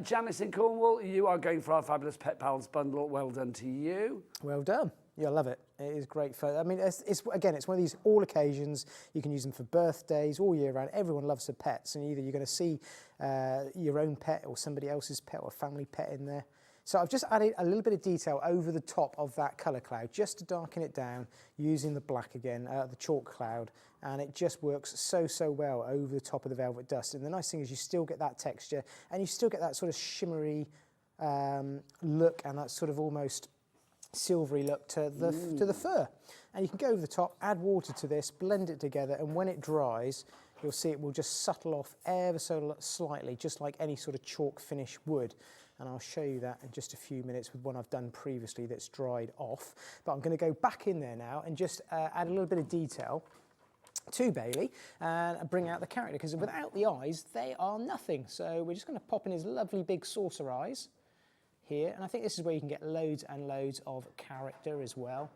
Janice in Cornwall, you are going for our fabulous Pet Pals bundle. Well done to you. Well done. Yeah, I love it. It is great fun. I mean, it's one of these all occasions. You can use them for birthdays all year round. Everyone loves their pets, and either you're going to see your own pet or somebody else's pet or a family pet in there. So I've just added a little bit of detail over the top of that colour cloud, just to darken it down using the black again, the chalk cloud, and it just works so, so well over the top of the velvet dust. And the nice thing is you still get that texture, and you still get that sort of shimmery look and that sort of almost silvery look to the fur. And you can go over the top, add water to this, blend it together, and when it dries, you'll see it will just settle off ever so slightly, just like any sort of chalk finish would. And I'll show you that in just a few minutes with one I've done previously that's dried off. But I'm going to go back in there now and just add a little bit of detail to Bailey and bring out the character, because without the eyes, they are nothing. So we're just going to pop in his lovely big saucer eyes here. And I think this is where you can get loads and loads of character as well.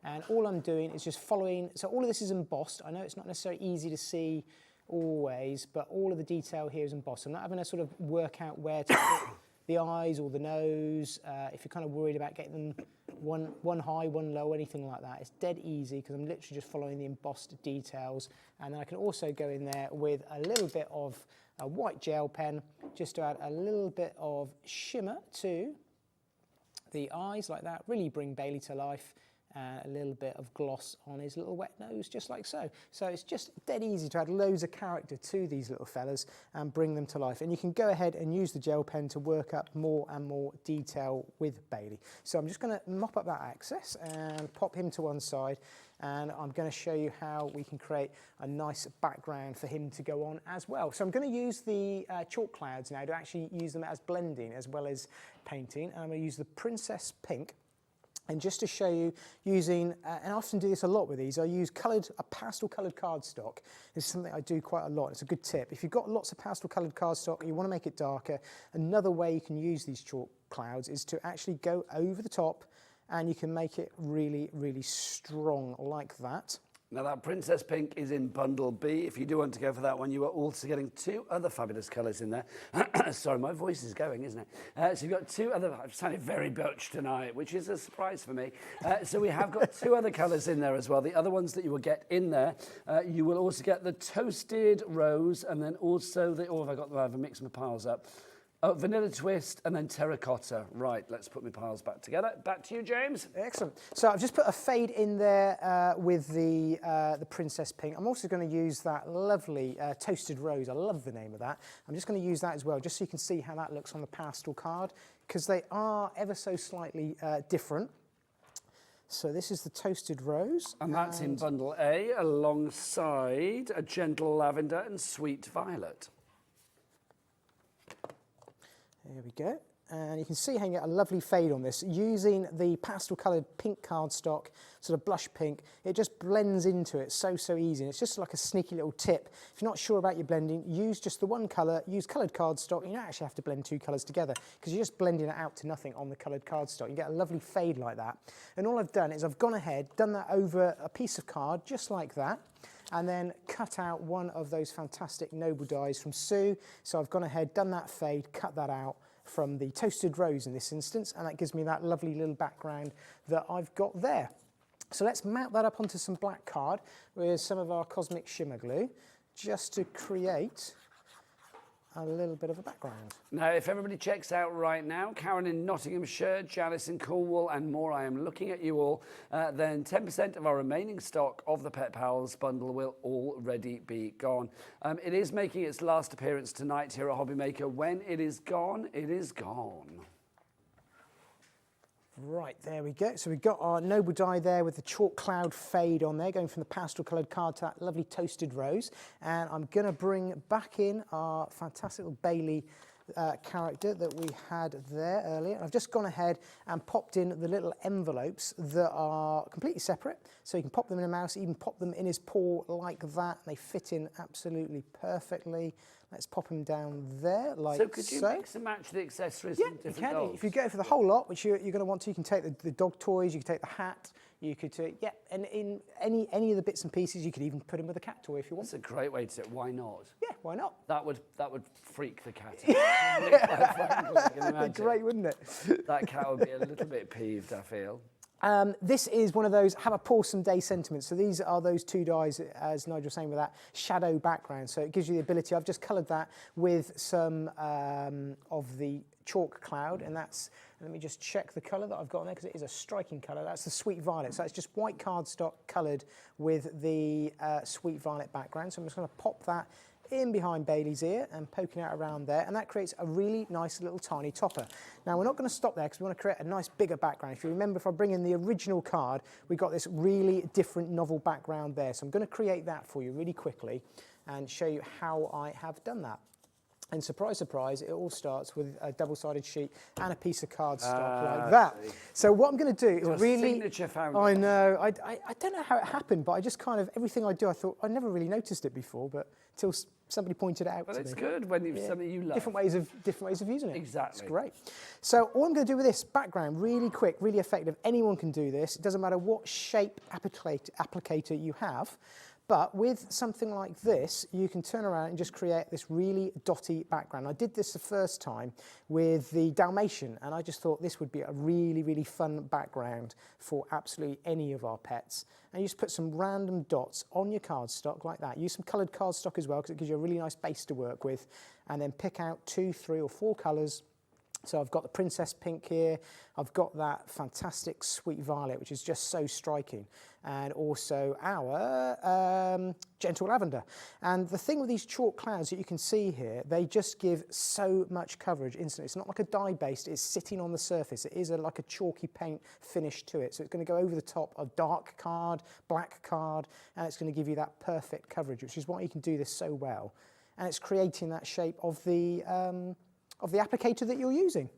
And all I'm doing is just following, so all of this is embossed. I know it's not necessarily easy to see always, but all of the detail here is embossed. I'm not having to sort of work out where to put the eyes or the nose. If you're kind of worried about getting them one high, one low, anything like that, it's dead easy because I'm literally just following the embossed details. And then I can also go in there with a little bit of a white gel pen just to add a little bit of shimmer to the eyes like that, really bring Bailey to life. A little bit of gloss on his little wet nose, just like so. So it's just dead easy to add loads of character to these little fellas and bring them to life. And you can go ahead and use the gel pen to work up more and more detail with Bailey. So I'm just going to mop up that excess and pop him to one side. And I'm going to show you how we can create a nice background for him to go on as well. So I'm going to use the chalk clouds now to actually use them as blending as well as painting. And I'm going to use the Princess Pink. And just to show you using, and I often do this a lot with these, I use a pastel coloured cardstock. This is something I do quite a lot. It's a good tip. If you've got lots of pastel coloured cardstock and you want to make it darker, another way you can use these chalk clouds is to actually go over the top, and you can make it really, really strong like that. Now that Princess Pink is in Bundle B. If you do want to go for that one, you are also getting two other fabulous colours in there. Sorry, my voice is going, isn't it? So you've got two other, I've sounded very Birch tonight, which is a surprise for me. So we have got two other colours in there as well. The other ones that you will get in there, you will also get the Toasted Rose, and then also the, oh, I've mixed my piles up. Vanilla Twist and then Terracotta. Right, let's put my piles back together. Back to you, James. Excellent. So I've just put a fade in there with the Princess Pink. I'm also going to use that lovely Toasted Rose. I love the name of that. I'm just going to use that as well, just so you can see how that looks on the pastel card, because they are ever so slightly different. So this is the Toasted Rose. And that's in Bundle A, alongside a Gentle Lavender and Sweet Violet. There we go. And you can see how you get a lovely fade on this. Using the pastel coloured pink cardstock, sort of blush pink, it just blends into it so easy. And it's just like a sneaky little tip. If you're not sure about your blending, use just the one colour, use coloured cardstock. You don't actually have to blend two colours together because you're just blending it out to nothing on the coloured cardstock. You get a lovely fade like that. And all I've done is I've gone ahead, done that over a piece of card, just like that. And then cut out one of those fantastic Noble dies from Sue. So I've gone ahead, done that fade, cut that out from the Toasted Rose in this instance, and that gives me that lovely little background that I've got there. So let's mount that up onto some black card with some of our Cosmic Shimmer Glue, just to create a little bit of a background. Now, if everybody checks out right now, Karen in Nottinghamshire, Janice in Cornwall and more, I am looking at you all, then 10% of our remaining stock of the Pet Pals bundle will already be gone. It is making its last appearance tonight here at HobbyMaker. When it is gone, it is gone. Right, there we go. So we've got our Noble die there with the chalk cloud fade on there, going from the pastel coloured card to that lovely Toasted Rose. And I'm going to bring back in our fantastic little Bailey character that we had there earlier. I've just gone ahead and popped in the little envelopes that are completely separate. So you can pop them in a mouse, even pop them in his paw like that. And they fit in absolutely perfectly. Let's pop them down there like so. So could you mix and match the accessories? Yeah, you can. Dogs? If you go for the whole lot, which you're going to want to, you can take the dog toys, you can take the hat, you could take, yeah, and in any of the bits and pieces, you could even put him with a cat toy if you want. That's a great way to do it. Why not? Yeah, why not? That would freak the cat out. That'd be great, wouldn't it? That cat would be a little bit peeved, I feel. This is one of those have a Pawsome Day sentiments. So these are those two dies, as Nigel was saying, with that shadow background. So it gives you the ability. I've just coloured that with some of the chalk cloud, and that's, let me just check the colour that I've got on there because it is a striking colour. That's the Sweet Violet. So it's just white cardstock coloured with the Sweet Violet background. So I'm just going to pop that in behind Bailey's ear and poking out around there, and that creates a really nice little tiny topper. Now we're not going to stop there because we want to create a nice bigger background. If you remember, if I bring in the original card, we got this really different novel background there. So I'm going to create that for you really quickly. and show you how I have done that. And surprise, surprise, it all starts with a double-sided sheet and a piece of cardstock like that. So what I'm going to do is really... signature found. I know. I don't know how it happened, but I just kind of, everything I do, I thought, I never really noticed it before, but until somebody pointed it out to me. But it's good when you've something you love. Different ways of using it. Exactly. It's great. So all I'm going to do with this background, really quick, really effective. Anyone can do this. It doesn't matter what shape applicator you have. But with something like this, you can turn around and just create this really dotty background. I did this the first time with the Dalmatian, and I just thought this would be a really, really fun background for absolutely any of our pets. And you just put some random dots on your cardstock like that. Use some coloured cardstock as well, because it gives you a really nice base to work with. And then pick out 2, 3 or 4 colours. So I've got the Princess Pink here, I've got that fantastic Sweet Violet, which is just so striking, and also our Gentle Lavender. And the thing with these chalk clouds that you can see here, they just give so much coverage instantly. It's not like a dye-based, it's sitting on the surface. It is like a chalky paint finish to it. So it's going to go over the top of dark card, black card, and it's going to give you that perfect coverage, which is why you can do this so well. And it's creating that shape of the applicator that you're using.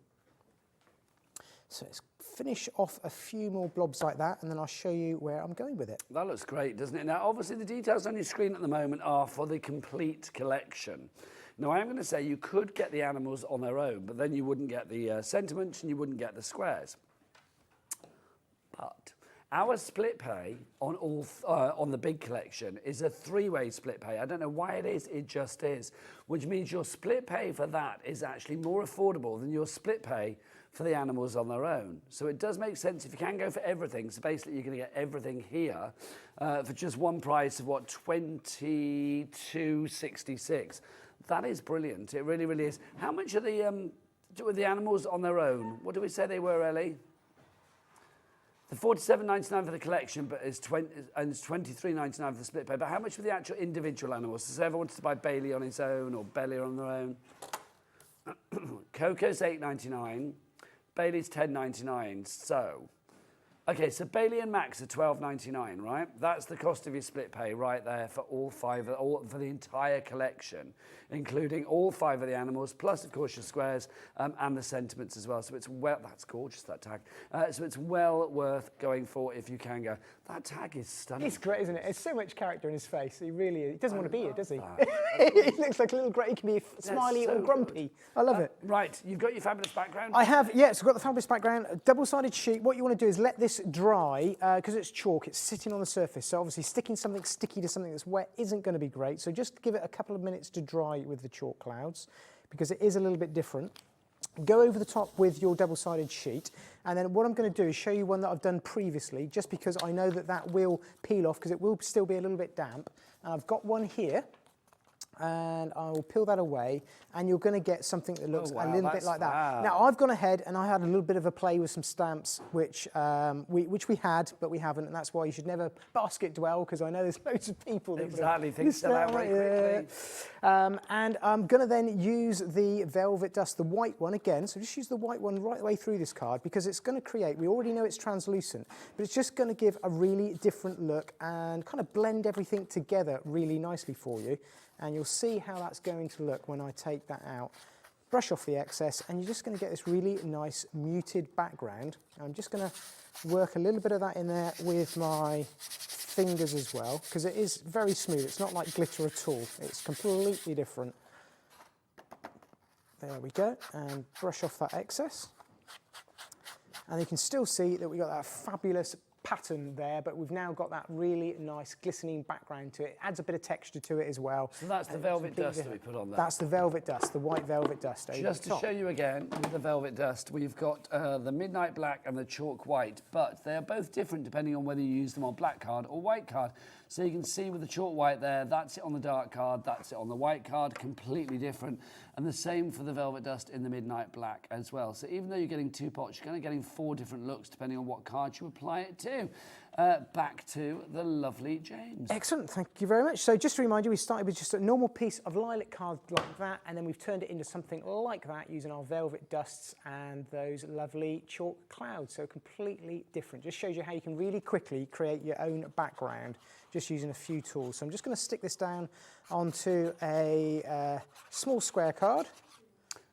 So let's finish off a few more blobs like that, and then I'll show you where I'm going with it. That looks great, doesn't it? Now, obviously, the details on your screen at the moment are for the complete collection. Now, I'm going to say you could get the animals on their own, but then you wouldn't get the sentiments and you wouldn't get the squares. But our split pay on the big collection is a 3-way split pay. I don't know why it is, it just is. Which means your split pay for that is actually more affordable than your split pay for the animals on their own. So it does make sense if you can go for everything. So basically you're going to get everything here for just one price of what, $22.66. That is brilliant. It really, really is. How much are the animals on their own? What do we say they were, Ellie? The $47.99 for the collection, but it's $23.99 for the split pay. But how much for the actual individual animals? So if I wanted to buy Bailey on his own or Belly on their own, Coco's $8.99, Bailey's $10.99. So, okay, so Bailey and Max are $12.99, right? That's the cost of your split pay right there for all 5, for the entire collection, including all 5 of the animals, plus of course your squares and the sentiments as well. So it's that's gorgeous, that tag. So it's well worth going for if you can go. That tag is stunning. It's great, isn't it? There's so much character in his face. He really is. He doesn't want to be here, does he? He looks like a little he can be smiley or grumpy. I love it. Right, you've got your fabulous background? I have, yes, I've got the fabulous background. A double-sided sheet. What you want to do is let this dry, because it's chalk, it's sitting on the surface. So obviously sticking something sticky to something that's wet isn't going to be great. So just give it a couple of minutes to dry with the chalk clouds, because it is a little bit different. Go over the top with your double-sided sheet, and then what I'm going to do is show you one that I've done previously, just because I know that that will peel off, because it will still be a little bit damp. And I've got one here, and I will peel that away, and you're going to get something that looks a little bit like that. Wow. Now, I've gone ahead and I had a little bit of a play with some stamps, which we had, but we haven't, and that's why you should never basket dwell, because I know there's loads of people that exactly things sell out very quickly. And I'm going to then use the Velvet Dust, the white one again, so just use the white one right the way through this card, because it's going to create, we already know it's translucent, but it's just going to give a really different look and kind of blend everything together really nicely for you. And you'll see how that's going to look when I take that out. Brush off the excess, and you're just going to get this really nice muted background. I'm just going to work a little bit of that in there with my fingers as well, because it is very smooth. It's not like glitter at all. It's completely different. There we go, and brush off that excess. And you can still see that we've got that fabulous pattern there, but we've now got that really nice glistening background to it. It adds a bit of texture to it as well. So that's the velvet dust that we put on there. That's the velvet dust, the white velvet dust. Just to show you again, with the velvet dust, we've got the midnight black and the chalk white, but they're both different depending on whether you use them on black card or white card. So you can see with the chalk white there, that's it on the dark card, that's it on the white card, completely different. And the same for the velvet dust in the midnight black as well. So even though you're getting 2 pots, you're kind of getting 4 different looks depending on what card you apply it to. back to the lovely James. Excellent, thank you very much. So just to remind you, we started with just a normal piece of lilac card like that, and then we've turned it into something like that using our velvet dusts and those lovely chalk clouds. So completely different. Just shows you how you can really quickly create your own background just using a few tools. So I'm just going to stick this down onto a small square card.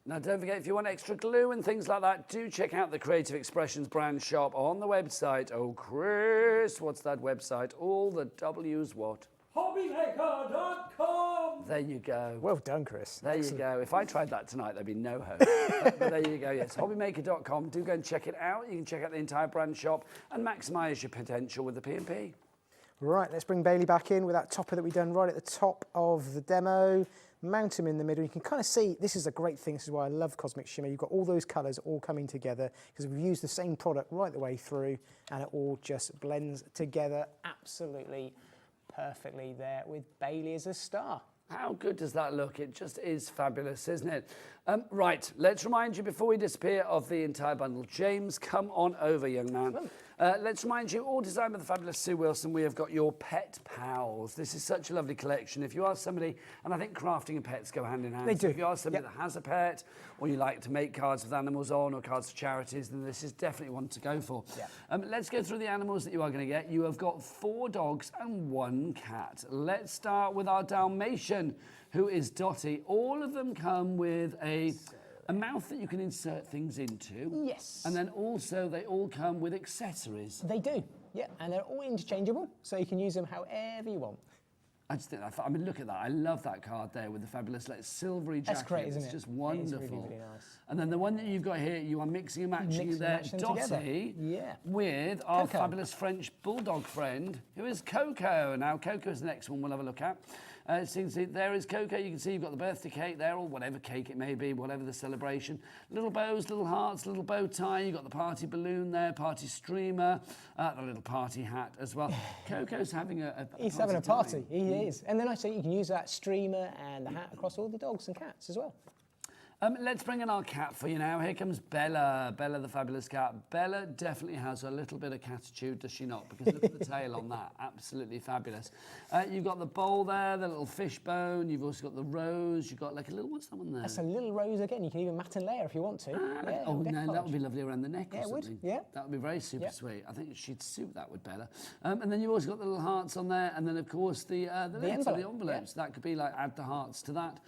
Now, don't forget, if you want extra glue and things like that, do check out the Creative Expressions brand shop on the website. Oh, Chris, what's that website? All the W's what? HobbyMaker.com. There you go. Well done, Chris. There you go. If I tried that tonight, there'd be no hope. but there you go, yes. HobbyMaker.com. Do go and check it out. You can check out the entire brand shop and maximise your potential with the P&P. Right, let's bring Bailey back in with that topper that we've done right at the top of the demo. Mount them in the middle. You can kind of see, this is a great thing. This is why I love Cosmic Shimmer. You've got all those colours all coming together because we've used the same product right the way through and it all just blends together absolutely perfectly there with Bailey as a star. How good does that look? It just is fabulous, isn't it? Right, let's remind you before we disappear of the entire bundle. James, come on over, young man. Let's remind you, all designed by the fabulous Sue Wilson, we have got your Pet Pals. This is such a lovely collection. If you are somebody, and I think crafting and pets go hand in hand. They do. So if you are somebody that has a pet, or you like to make cards with animals on, or cards for charities, then this is definitely one to go for. Let's go through the animals that you are going to get. You have got 4 dogs and 1 cat. Let's start with our Dalmatian, who is Dottie. All of them come with a mouth that you can insert things into. Yes. And then also they all come with accessories. They do, yeah, and they're all interchangeable, so you can use them however you want. I just think, I mean, look at that. I love that card there with the fabulous silvery jacket. That's great, isn't it? It's just wonderful. It's really, really nice. And then the one that you've got here, you are mixing and matching there, Dottie, with our fabulous French bulldog friend, who is Coco. Now, Coco is the next one we'll have a look at. So you can see there is Coco. You can see you've got the birthday cake there, or whatever cake it may be, whatever the celebration. Little bows, little hearts, little bow tie. You've got the party balloon there, party streamer, the little party hat as well. Coco's having a He's having a party. He is. And then I say you can use that streamer and the hat across all the dogs and cats as well. Let's bring in our cat for you now. Here comes Bella. Bella, the fabulous cat. Bella definitely has a little bit of catitude, does she not? Because look at the tail on that. Absolutely fabulous. You've got the bowl there, the little fish bone. You've also got the rose. You've got like a little, what's that one there? That's a little rose again. You can even mat and layer if you want to. Oh, no, that would be lovely around the neck or something. It would, yeah. That would be very super sweet. I think she'd suit that with Bella. And then you've also got the little hearts on there. And then, of course, the envelopes. That could be like add the hearts to that.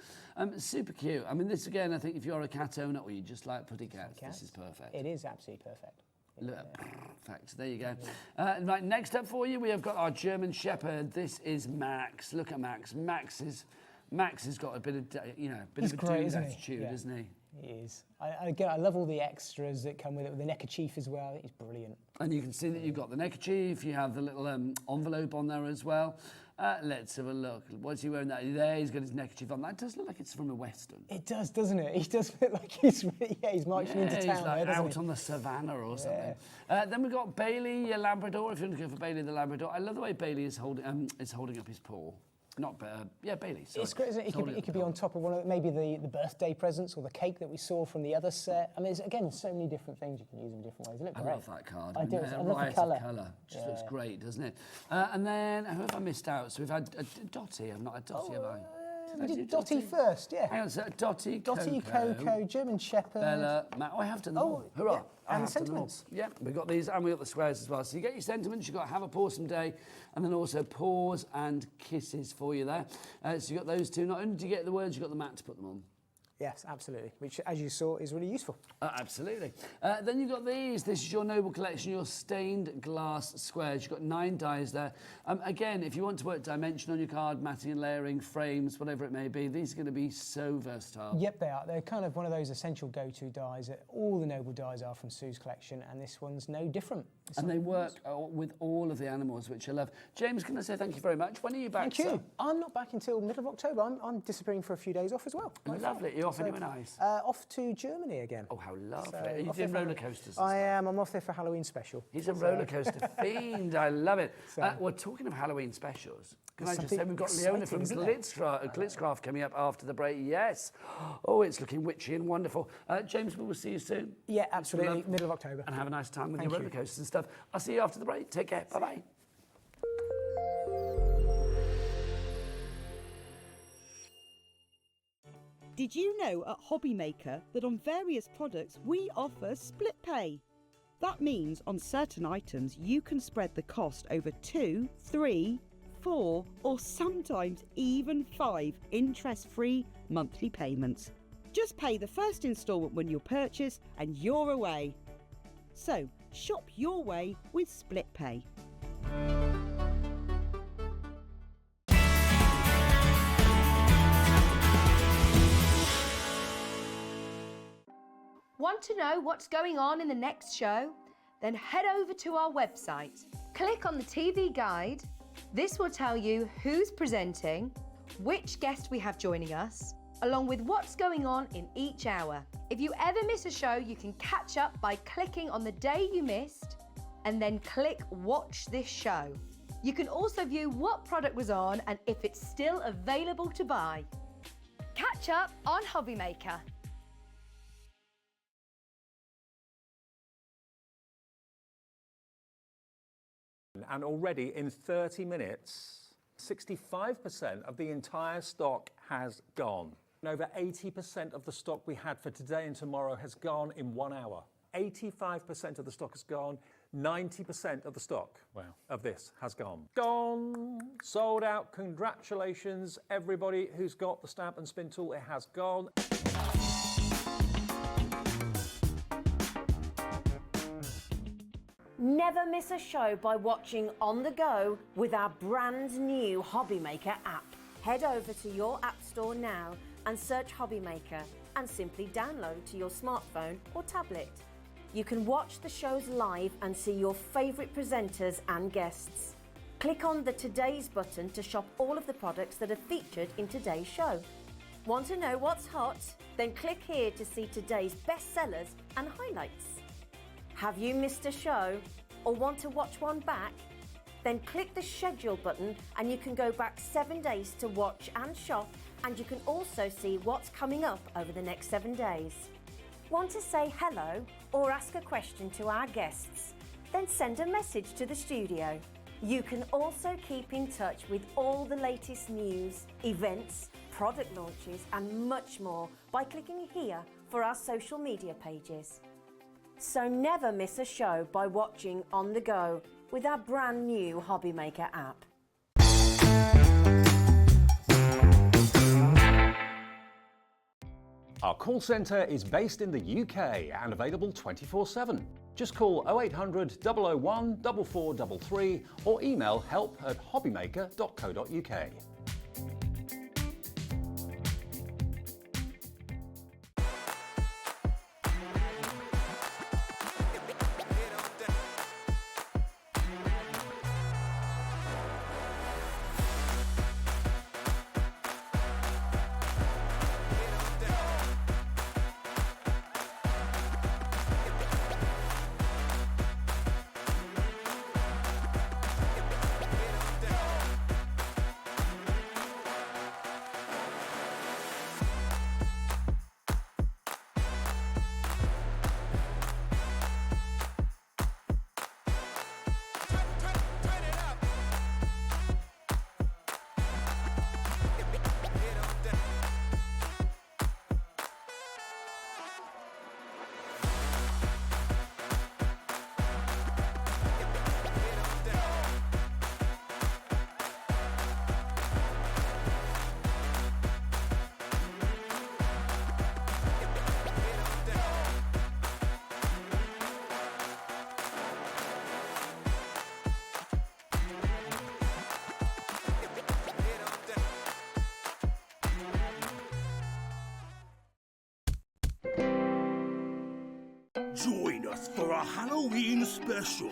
Super cute. I mean, this again, I think if you're a cat owner or you just like pretty cats, this is perfect. It is absolutely perfect. Look, perfect. There you go. Right, next up for you, we have got our German Shepherd. This is Max. Look at Max. Max has got a bit of, bit of a dude attitude, isn't he? He is. I love all the extras that come with it, with the neckerchief as well. I think he's brilliant. And you can see that you've got the neckerchief. You have the little envelope on there as well. Let's have a look. What's he wearing? There, he's got his neckerchief on. That does look like it's from a Western. It does, doesn't it? He does look like he's marching into town. He's like out on the savannah or something. Then we've got Bailey, your Labrador. If you want to go for Bailey the Labrador, I love the way Bailey is holding up his paw. Not Bailey. Sorry. It's great, isn't it? It could be on top of one of maybe the birthday presents or the cake that we saw from the other set. I mean, there's, again, so many different things you can use in different ways. I love that card. I do. I love the colour. Just looks great, doesn't it? And then who have I missed out? So we've had Dottie. I've not had Dottie, have I? We did Dottie first, yeah. Hang on, so Dottie, Coco, German Shepherd. Bella, Matt. I have done them all. Hurrah. Yeah. And the sentiments. Yeah, we've got these and we've got the squares as well. So you get your sentiments, you've got have a pawsome day, and then also paws and kisses for you there. So you've got those two. Not only do you get the words, you've got the mat to put them on. Yes, absolutely, which, as you saw, is really useful. Absolutely. Then you've got these. This is your Noble Collection, your stained glass squares. You've got 9 dies there. Again, if you want to work dimension on your card, matting and layering, frames, whatever it may be, these are going to be so versatile. Yep, they are. They're kind of one of those essential go-to dies that all the Noble dies are from Sue's collection, and this one's no different. And they work with all of the animals, which I love. James, can I say thank you very much? When are you back? Thank you. I'm not back until middle of October. I'm disappearing for a few days off as well. Lovely. you off anywhere nice? Off to Germany again. Oh, how lovely. So, Are you off doing there for- roller coasters? I am. I'm off there for Halloween special. He's a roller coaster fiend. I love it. So- Well, talking of Halloween specials, can I just something say we've got Leona from exciting, isn't it? Glitzcraft coming up after the break. Yes. Oh, it's looking witchy and wonderful. James, we will see you soon. Yeah, absolutely. Middle of October. And have a nice time with Thank your you. roller coasters and stuff. I'll see you after the break. Take care. Bye-bye. Did you know at HobbyMaker that on various products we offer split pay? That means on certain items you can spread the cost over 2, 3, 4 or sometimes even 5 interest-free monthly payments. Just pay the first instalment when you purchase and you're away. So shop your way with split pay. Want to know what's going on in the next show? Then head over to our website. Click on the TV guide. This will tell you who's presenting, which guest we have joining us, along with what's going on in each hour. If you ever miss a show, you can catch up by clicking on the day you missed and then click Watch This Show. You can also view what product was on and if it's still available to buy. Catch up on HobbyMaker. And already in 30 minutes, 65% of the entire stock has gone. And over 80% of the stock we had for today and tomorrow has gone in 1 hour. 85% of the stock has gone. 90% of the stock of this has gone. Gone, sold out. Congratulations, everybody who's got the stamp and spin tool. It has gone. Never miss a show by watching on the go with our brand new HobbyMaker app. Head over to your app store now and search HobbyMaker and simply download to your smartphone or tablet. You can watch the shows live and see your favourite presenters and guests. Click on the Today's button to shop all of the products that are featured in today's show. Want to know what's hot? Then click here to see today's bestsellers and highlights. Have you missed a show or want to watch one back? Then click the schedule button and you can go back 7 days to watch and shop, and you can also see what's coming up over the next 7 days. Want to say hello or ask a question to our guests? Then send a message to the studio. You can also keep in touch with all the latest news, events, product launches and much more by clicking here for our social media pages. So never miss a show by watching on the go with our brand new HobbyMaker app. Our call centre is based in the UK and available 24/7. Just call 0800 001 4433 or email help@hobbymaker.co.uk. Join us for a Halloween special.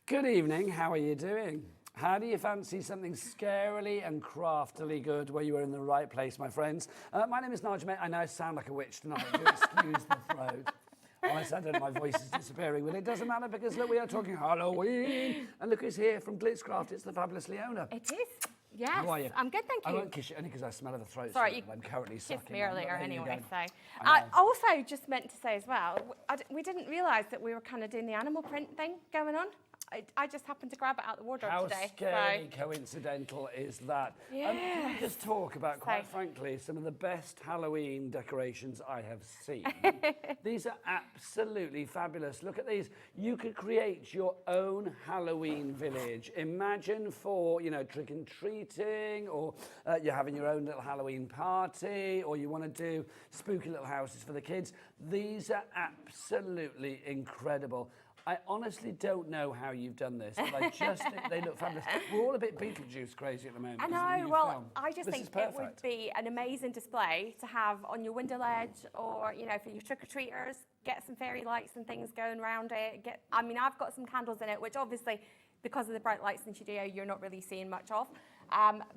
Good evening, how are you doing? How do you fancy something scarily and craftily good? Well, you are in the right place, my friends. My name is Nigel. I now sound like a witch tonight. Do excuse the throat. Honestly, I don't know, my voice is disappearing, but it doesn't matter because look, we are talking Halloween. And look who's here from Glitzcraft. It's the fabulous Leona. It is. Yes. How are you? I'm good, thank you. I won't kiss you only because I smell of the throat. Sorry, I'm currently sucking. kissed me earlier anyway, so. I also just meant to say as well, we didn't realise that we were kind of doing the animal print thing going on. I just happened to grab it out of the wardrobe today. How scary coincidental is that? Yeah. Can we just talk about, quite frankly, some of the best Halloween decorations I have seen? These are absolutely fabulous. Look at these. You could create your own Halloween village. Imagine for, you know, trick and treating, or you're having your own little Halloween party, or you want to do spooky little houses for the kids. These are absolutely incredible. I honestly don't know how you've done this, but I just think they look fabulous. We're all a bit Beetlejuice crazy at the moment. I know, well, I just think it would be an amazing display to have on your window ledge, or, you know, for your trick-or-treaters, get some fairy lights and things going around it. I mean, I've got some candles in it, which obviously, because of the bright lights in the studio, you're not really seeing much of.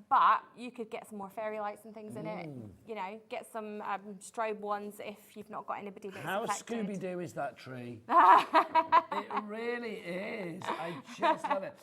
But you could get some more fairy lights and things in it. You know, get some strobe ones if you've not got anybody that's How affected. Scooby-Doo is that tree? It really is. I just love it.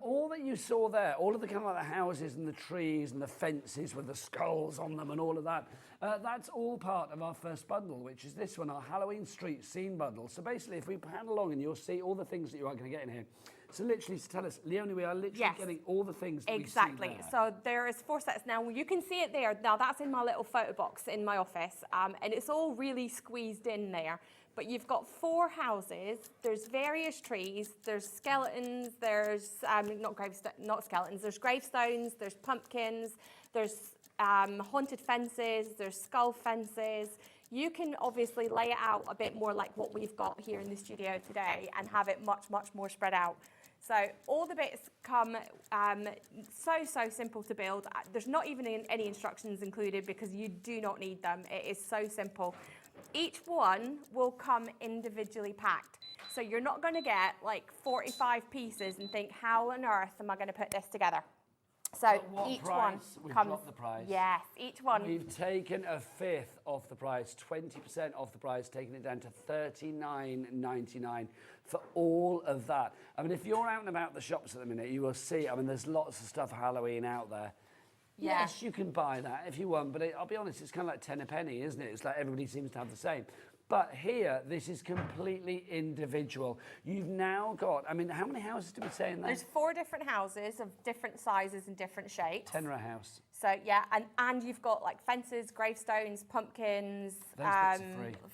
All that you saw there, all of the kind of like the houses and the trees and the fences with the skulls on them and all of that, that's all part of our first bundle, which is this one, our Halloween Street Scene Bundle. So basically, if we pan along and you'll see all the things that you are going to get in here. So literally, tell us, Leonie, we are literally getting all the things that exactly. we see there. So there is 4 sets. Now, you can see it there. Now, that's in my little photo box in my office, and it's all really squeezed in there. But you've got 4 houses. There's various trees. There's skeletons. There's not skeletons. There's gravestones. There's pumpkins. There's haunted fences. There's skull fences. You can obviously lay it out a bit more like what we've got here in the studio today and have it much, much more spread out. So all the bits come so simple to build. There's not even any instructions included because you do not need them. It is so simple. Each one will come individually packed. So you're not going to get like 45 pieces and think, how on earth am I going to put this together? So each one We've comes. dropped the price. Yes, each one. We've taken a fifth off the price, 20% off the price, taking it down to $39.99 for all of that. I mean, if you're out and about the shops at the minute, you will see, I mean, there's lots of stuff Halloween out there. Yeah. Yes, you can buy that if you want, but I'll be honest, it's kind of like 10 a penny, isn't it? It's like everybody seems to have the same. But here, this is completely individual. You've now got, I mean, how many houses did we say in there? There's 4 different houses of different sizes and different shapes. Tenner a house. So, yeah, and you've got like fences, gravestones, pumpkins,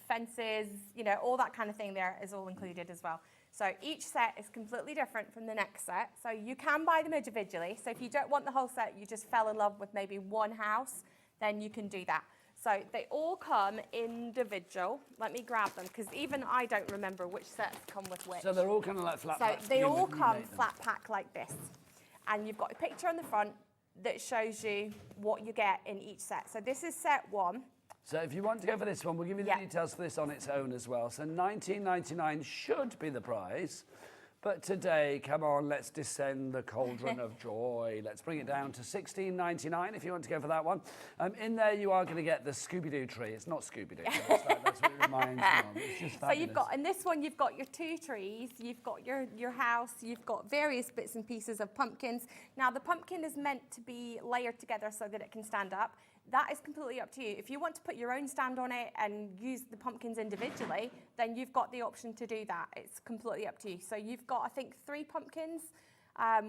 fences, you know, all that kind of thing there is all included as well. So each set is completely different from the next set. So you can buy them individually. So if you don't want the whole set, you just fell in love with maybe one house, then you can do that. So they all come individual. Let me grab them, because even I don't remember which sets come with which. So they're all kind of like flat pack. So they all come flat pack like this. And you've got a picture on the front that shows you what you get in each set. So this is set 1. So if you want to go for this one, we'll give you the details for this on its own as well. So $19.99 should be the price. But today, come on, let's descend the cauldron of joy. Let's bring it down to $16.99 if you want to go for that one. In there, you are going to get the Scooby-Doo tree. It's not Scooby-Doo. That's what it reminds me of. It's just fabulous. So you've got, in this one, you've got your 2 trees, you've got your house, you've got various bits and pieces of pumpkins. Now, the pumpkin is meant to be layered together so that it can stand up. That is completely up to you. If you want to put your own stand on it and use the pumpkins individually, then you've got the option to do that. It's completely up to you. So you've got, I think, 3 pumpkins,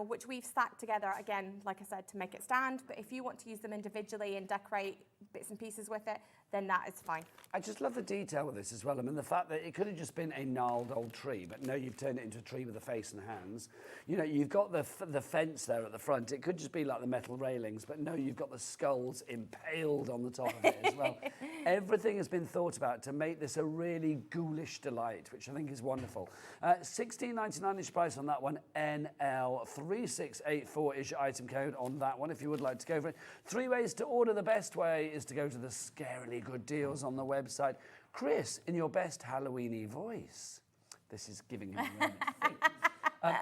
which we've stacked together, again, like I said, to make it stand. But if you want to use them individually and decorate bits and pieces with it, then that is fine. I just love the detail with this as well. I mean, the fact that it could have just been a gnarled old tree, but no, you've turned it into a tree with a face and hands. You know, you've got the fence there at the front. It could just be like the metal railings, but no, you've got the skulls impaled on the top of it as well. Everything has been thought about to make this a really ghoulish delight, which I think is wonderful. $16.99 is price on that one. NL3684 is your item code on that one if you would like to go for it. 3 ways to order. The best way is to go to the scarily good deals on the website. Chris, in your best Halloweeny voice. This is giving him a moment to think.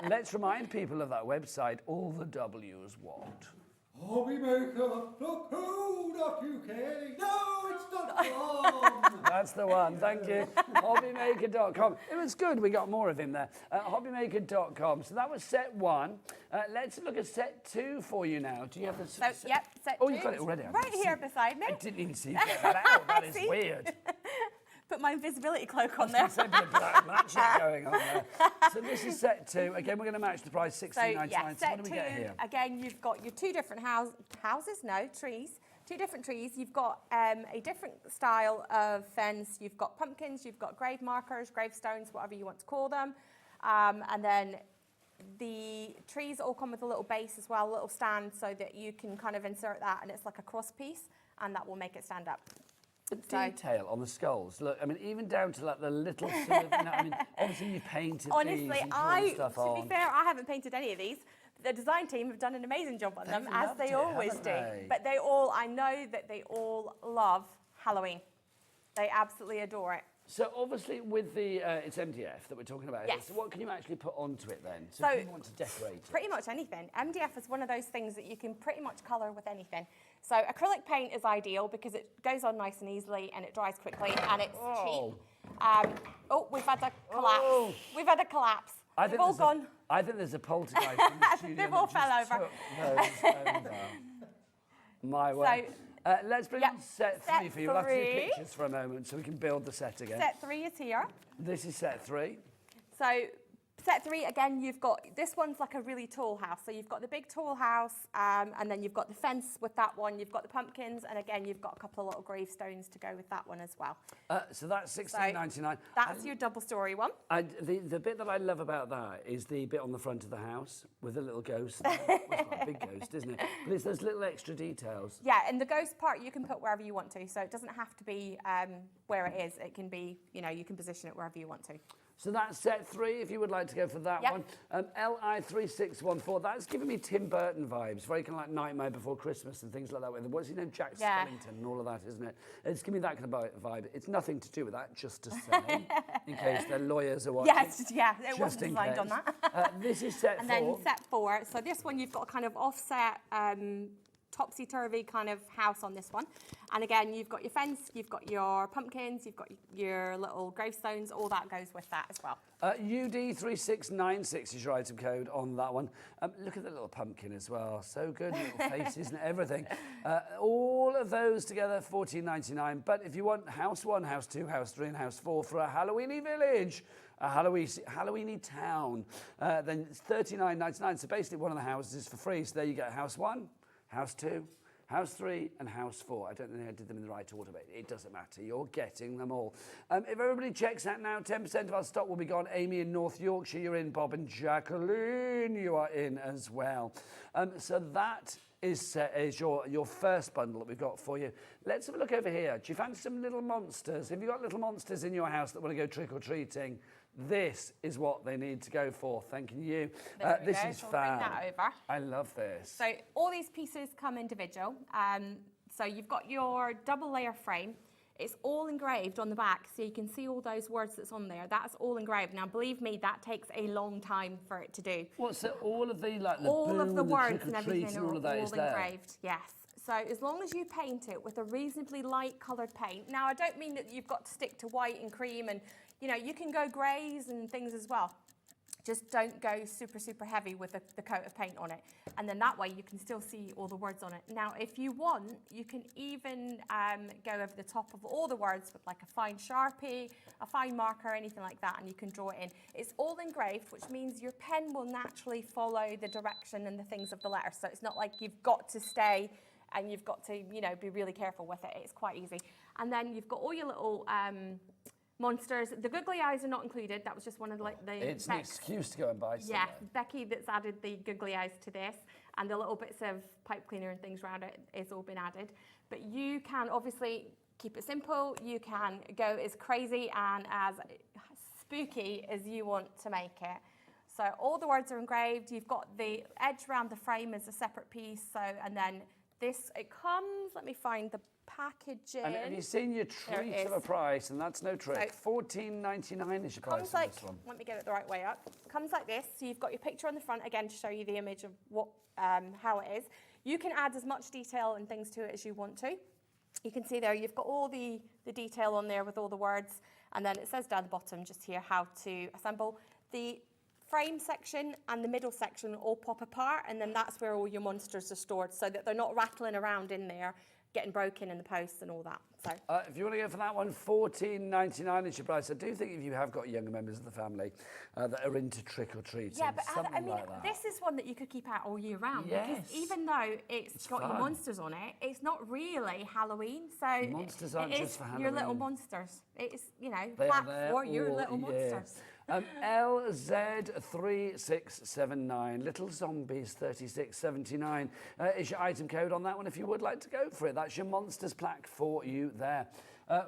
Let's remind people of that website. All the W's what? HobbyMaker.co.uk. No, it's .com. That's the one, thank you. HobbyMaker.com. It was good, we got more of him there. HobbyMaker.com. So that was set 1. Let's look at set 2 for you now. Do you have the set 2. Oh, you've got it already. Right here beside me. I didn't even see you get that out. That is weird. Put my invisibility cloak on there. There's a bit of black magic going on there. So this is set 2. Again, we're going to match the price, $16.99. So what do we get here? Again, you've got your 2 different trees. 2 different trees. You've got a different style of fence. You've got pumpkins, you've got grave markers, gravestones, whatever you want to call them. And then the trees all come with a little base as well, a little stand, so that you can kind of insert that, and it's like a cross piece, and that will make it stand up. The detail on the skulls, look, I mean, even down to like the little sort of, I mean, obviously you've painted honestly, these and drawn stuff on. To be fair, I haven't painted any of these. The design team have done an amazing job on them, as they always do. But I know that they all love Halloween. They absolutely adore it. So obviously with the, it's MDF that we're talking about. Yes. So what can you actually put onto it then? So if you want to decorate it. Pretty much anything. MDF is one of those things that you can pretty much colour with anything. So acrylic paint is ideal because it goes on nice and easily and it dries quickly and it's cheap. We've had a collapse. We've had a collapse. They've all gone. I think there's a poltergeist in the studio. They've all fell over. My way. Let's bring on set 3 for you. We'll have to do pictures for a moment so we can build the set again. Set 3 is here. This is set 3. So set 3, again, you've got, this one's like a really tall house. So you've got the big tall house, and then you've got the fence with that one. You've got the pumpkins, and again, you've got a couple of little gravestones to go with that one as well. So that's $16.99. That's your double-story one. The bit that I love about that is the bit on the front of the house with the little ghost. Well, it's not a big ghost, isn't it? But it's those little extra details. Yeah, and the ghost part you can put wherever you want to. So it doesn't have to be where it is. It can be, you know, you can position it wherever you want to. So that's set 3, if you would like to go for that one. LI3614, that's giving me Tim Burton vibes, very kind of like Nightmare Before Christmas and things like that. What's his name? Jack Skellington and all of that, isn't it? It's giving me that kind of vibe. It's nothing to do with that, just to say, in case the lawyers are watching. Yes, it wasn't designed on that. This is set 4. And then set 4. So this one, you've got a kind of offset, topsy-turvy kind of house on this one. And again, you've got your fence, you've got your pumpkins, you've got your little gravestones, all that goes with that as well. UD3696 is your item code on that one. Look at the little pumpkin as well. So good, little faces and everything. All of those together, $14.99. But if you want house 1, house 2, house 3 and house 4 for a Halloweeny village, a Halloweeny town, then it's $39.99. So basically one of the houses is for free. So there you get house 1, house 2, house 3 and house 4. I don't think I did them in the right order, but it doesn't matter. You're getting them all. If everybody checks that now, 10% of our stock will be gone. Amy in North Yorkshire, you're in. Bob and Jacqueline, you are in as well. So that is your first bundle that we've got for you. Let's have a look over here. Do you fancy some little monsters? Have you got little monsters in your house that want to go trick-or-treating? This is what they need to go for. Thanking you. This is fab. Bring that over. I love this. So all these pieces come individual. So you've got your double layer frame. It's all engraved on the back, so you can see all those words that's on there. That's all engraved. Now, believe me, that takes a long time for it to do. What's it? All of the like the all of the words and everything and are all of that all is there. engraved. Yes. So as long as you paint it with a reasonably light coloured paint. Now, I don't mean that you've got to stick to white and cream, and you know you can go greys and things as well. Just don't go super, super heavy with the coat of paint on it. And then that way you can still see all the words on it. Now, if you want, you can even go over the top of all the words with like a fine Sharpie, a fine marker, anything like that, and you can draw it in. It's all engraved, which means your pen will naturally follow the direction and the things of the letters. So it's not like you've got to stay and you've got to, you know, be really careful with it. It's quite easy. And then you've got all your little monsters. The googly eyes are not included. That was just one of the It's an excuse to go and buy some. Yeah, Becky that's added the googly eyes to this, and the little bits of pipe cleaner and things around it is all been added. But you can obviously keep it simple. You can go as crazy and as spooky as you want to make it. So all the words are engraved. You've got the edge around the frame as a separate piece. So, and then this, it comes, let me find the packaging. And have you seen your treat of a price? And that's no trick. So, $14.99 is your price on this one. Let me get it the right way up. Comes like this. So you've got your picture on the front, again, to show you the image of what, how it is. You can add as much detail and things to it as you want to. You can see there, you've got all the detail on there with all the words. And then it says down the bottom just here how to assemble. The frame section and the middle section all pop apart, and then that's where all your monsters are stored so that they're not rattling around in there, getting broken in the post and all that. So if you want to go for that one, $14.99 is your price. I do think if you have got younger members of the family that are into trick-or-treating, yeah, but I mean, like that. this is one that you could keep out all year round. Yes. Because even though it's got fun. your monsters on it, it's not really Halloween. So monsters aren't just for Halloween. Your little monsters. It's, you know, They plaque are there for your all little year. monsters. LZ3679, Little Zombies 3679 is your item code on that one if you would like to go for it. That's your monsters plaque for you there.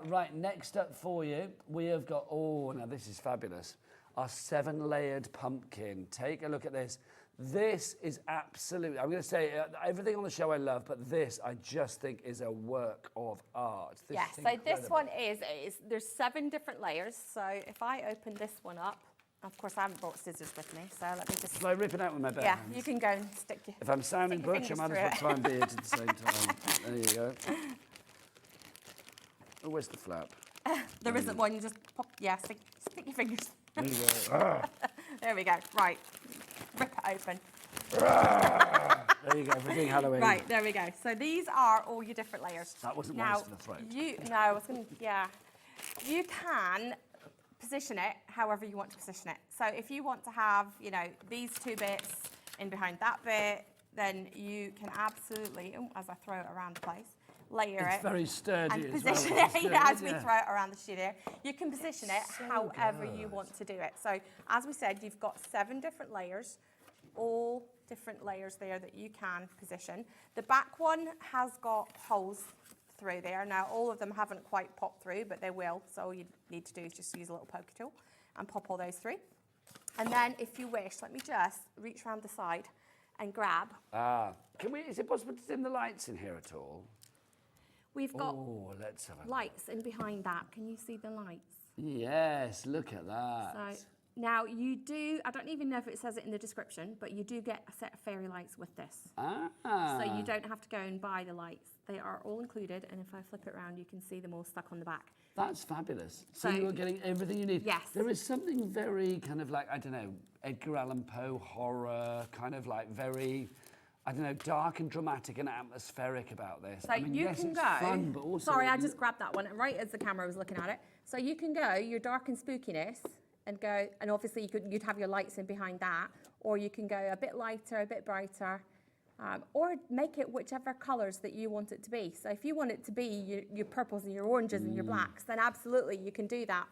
Right, next up for you, we have got, oh, now this is fabulous, our 7-layered pumpkin. Take a look at this. This is absolutely, I'm going to say everything on the show I love, but this I just think is a work of art. This yes, so this one is there's 7 different layers. So if I open this one up, of course I haven't brought scissors with me, so let me just... Shall I rip it out with my bare Yeah, hands? you can go and stick your... If I'm sounding butch, I might as well try and be it at the same time. There you go. Oh, where's the flap? There isn't one, you just pop, yeah, stick your fingers. There you go. There we go, right. Rip it open. There you go, for doing Halloween. Right, there we go. So these are all your different layers. That wasn't now, wise for the throat. I was going to, yeah. You can position it however you want to position it. So if you want to have, you know, these 2 bits in behind that bit, then you can absolutely, as I throw it around the place, layer it's very sturdy and as position well, it as we throw it around the studio. You can position it however you want to do it. So as we said, you've got 7 different layers, all different layers there that you can position. The back one has got holes through there. Now all of them haven't quite popped through, but they will. So all you need to do is just use a little poker tool and pop all those through. And then if you wish, let me just reach around the side and grab. Is it possible to dim the lights in here at all? We've got let's have a lights in behind that. Can you see the lights? Yes, look at that. So now you do, I don't even know if it says it in the description, but you do get a set of fairy lights with this. So you don't have to go and buy the lights. They are all included, and if I flip it around, you can see them all stuck on the back. That's fabulous. So you're getting everything you need. Yes. There is something very kind of like, I don't know, Edgar Allan Poe horror, kind of like very, I don't know, dark and dramatic and atmospheric about this. So I mean, you yes, can it's go. fun, but also... Sorry, I just grabbed that one right as the camera was looking at it. So you can go your dark and spookiness and go, and obviously you'd have your lights in behind that, or you can go a bit lighter, a bit brighter, or make it whichever colours that you want it to be. So if you want it to be your purples and your oranges and your blacks, then absolutely you can do that.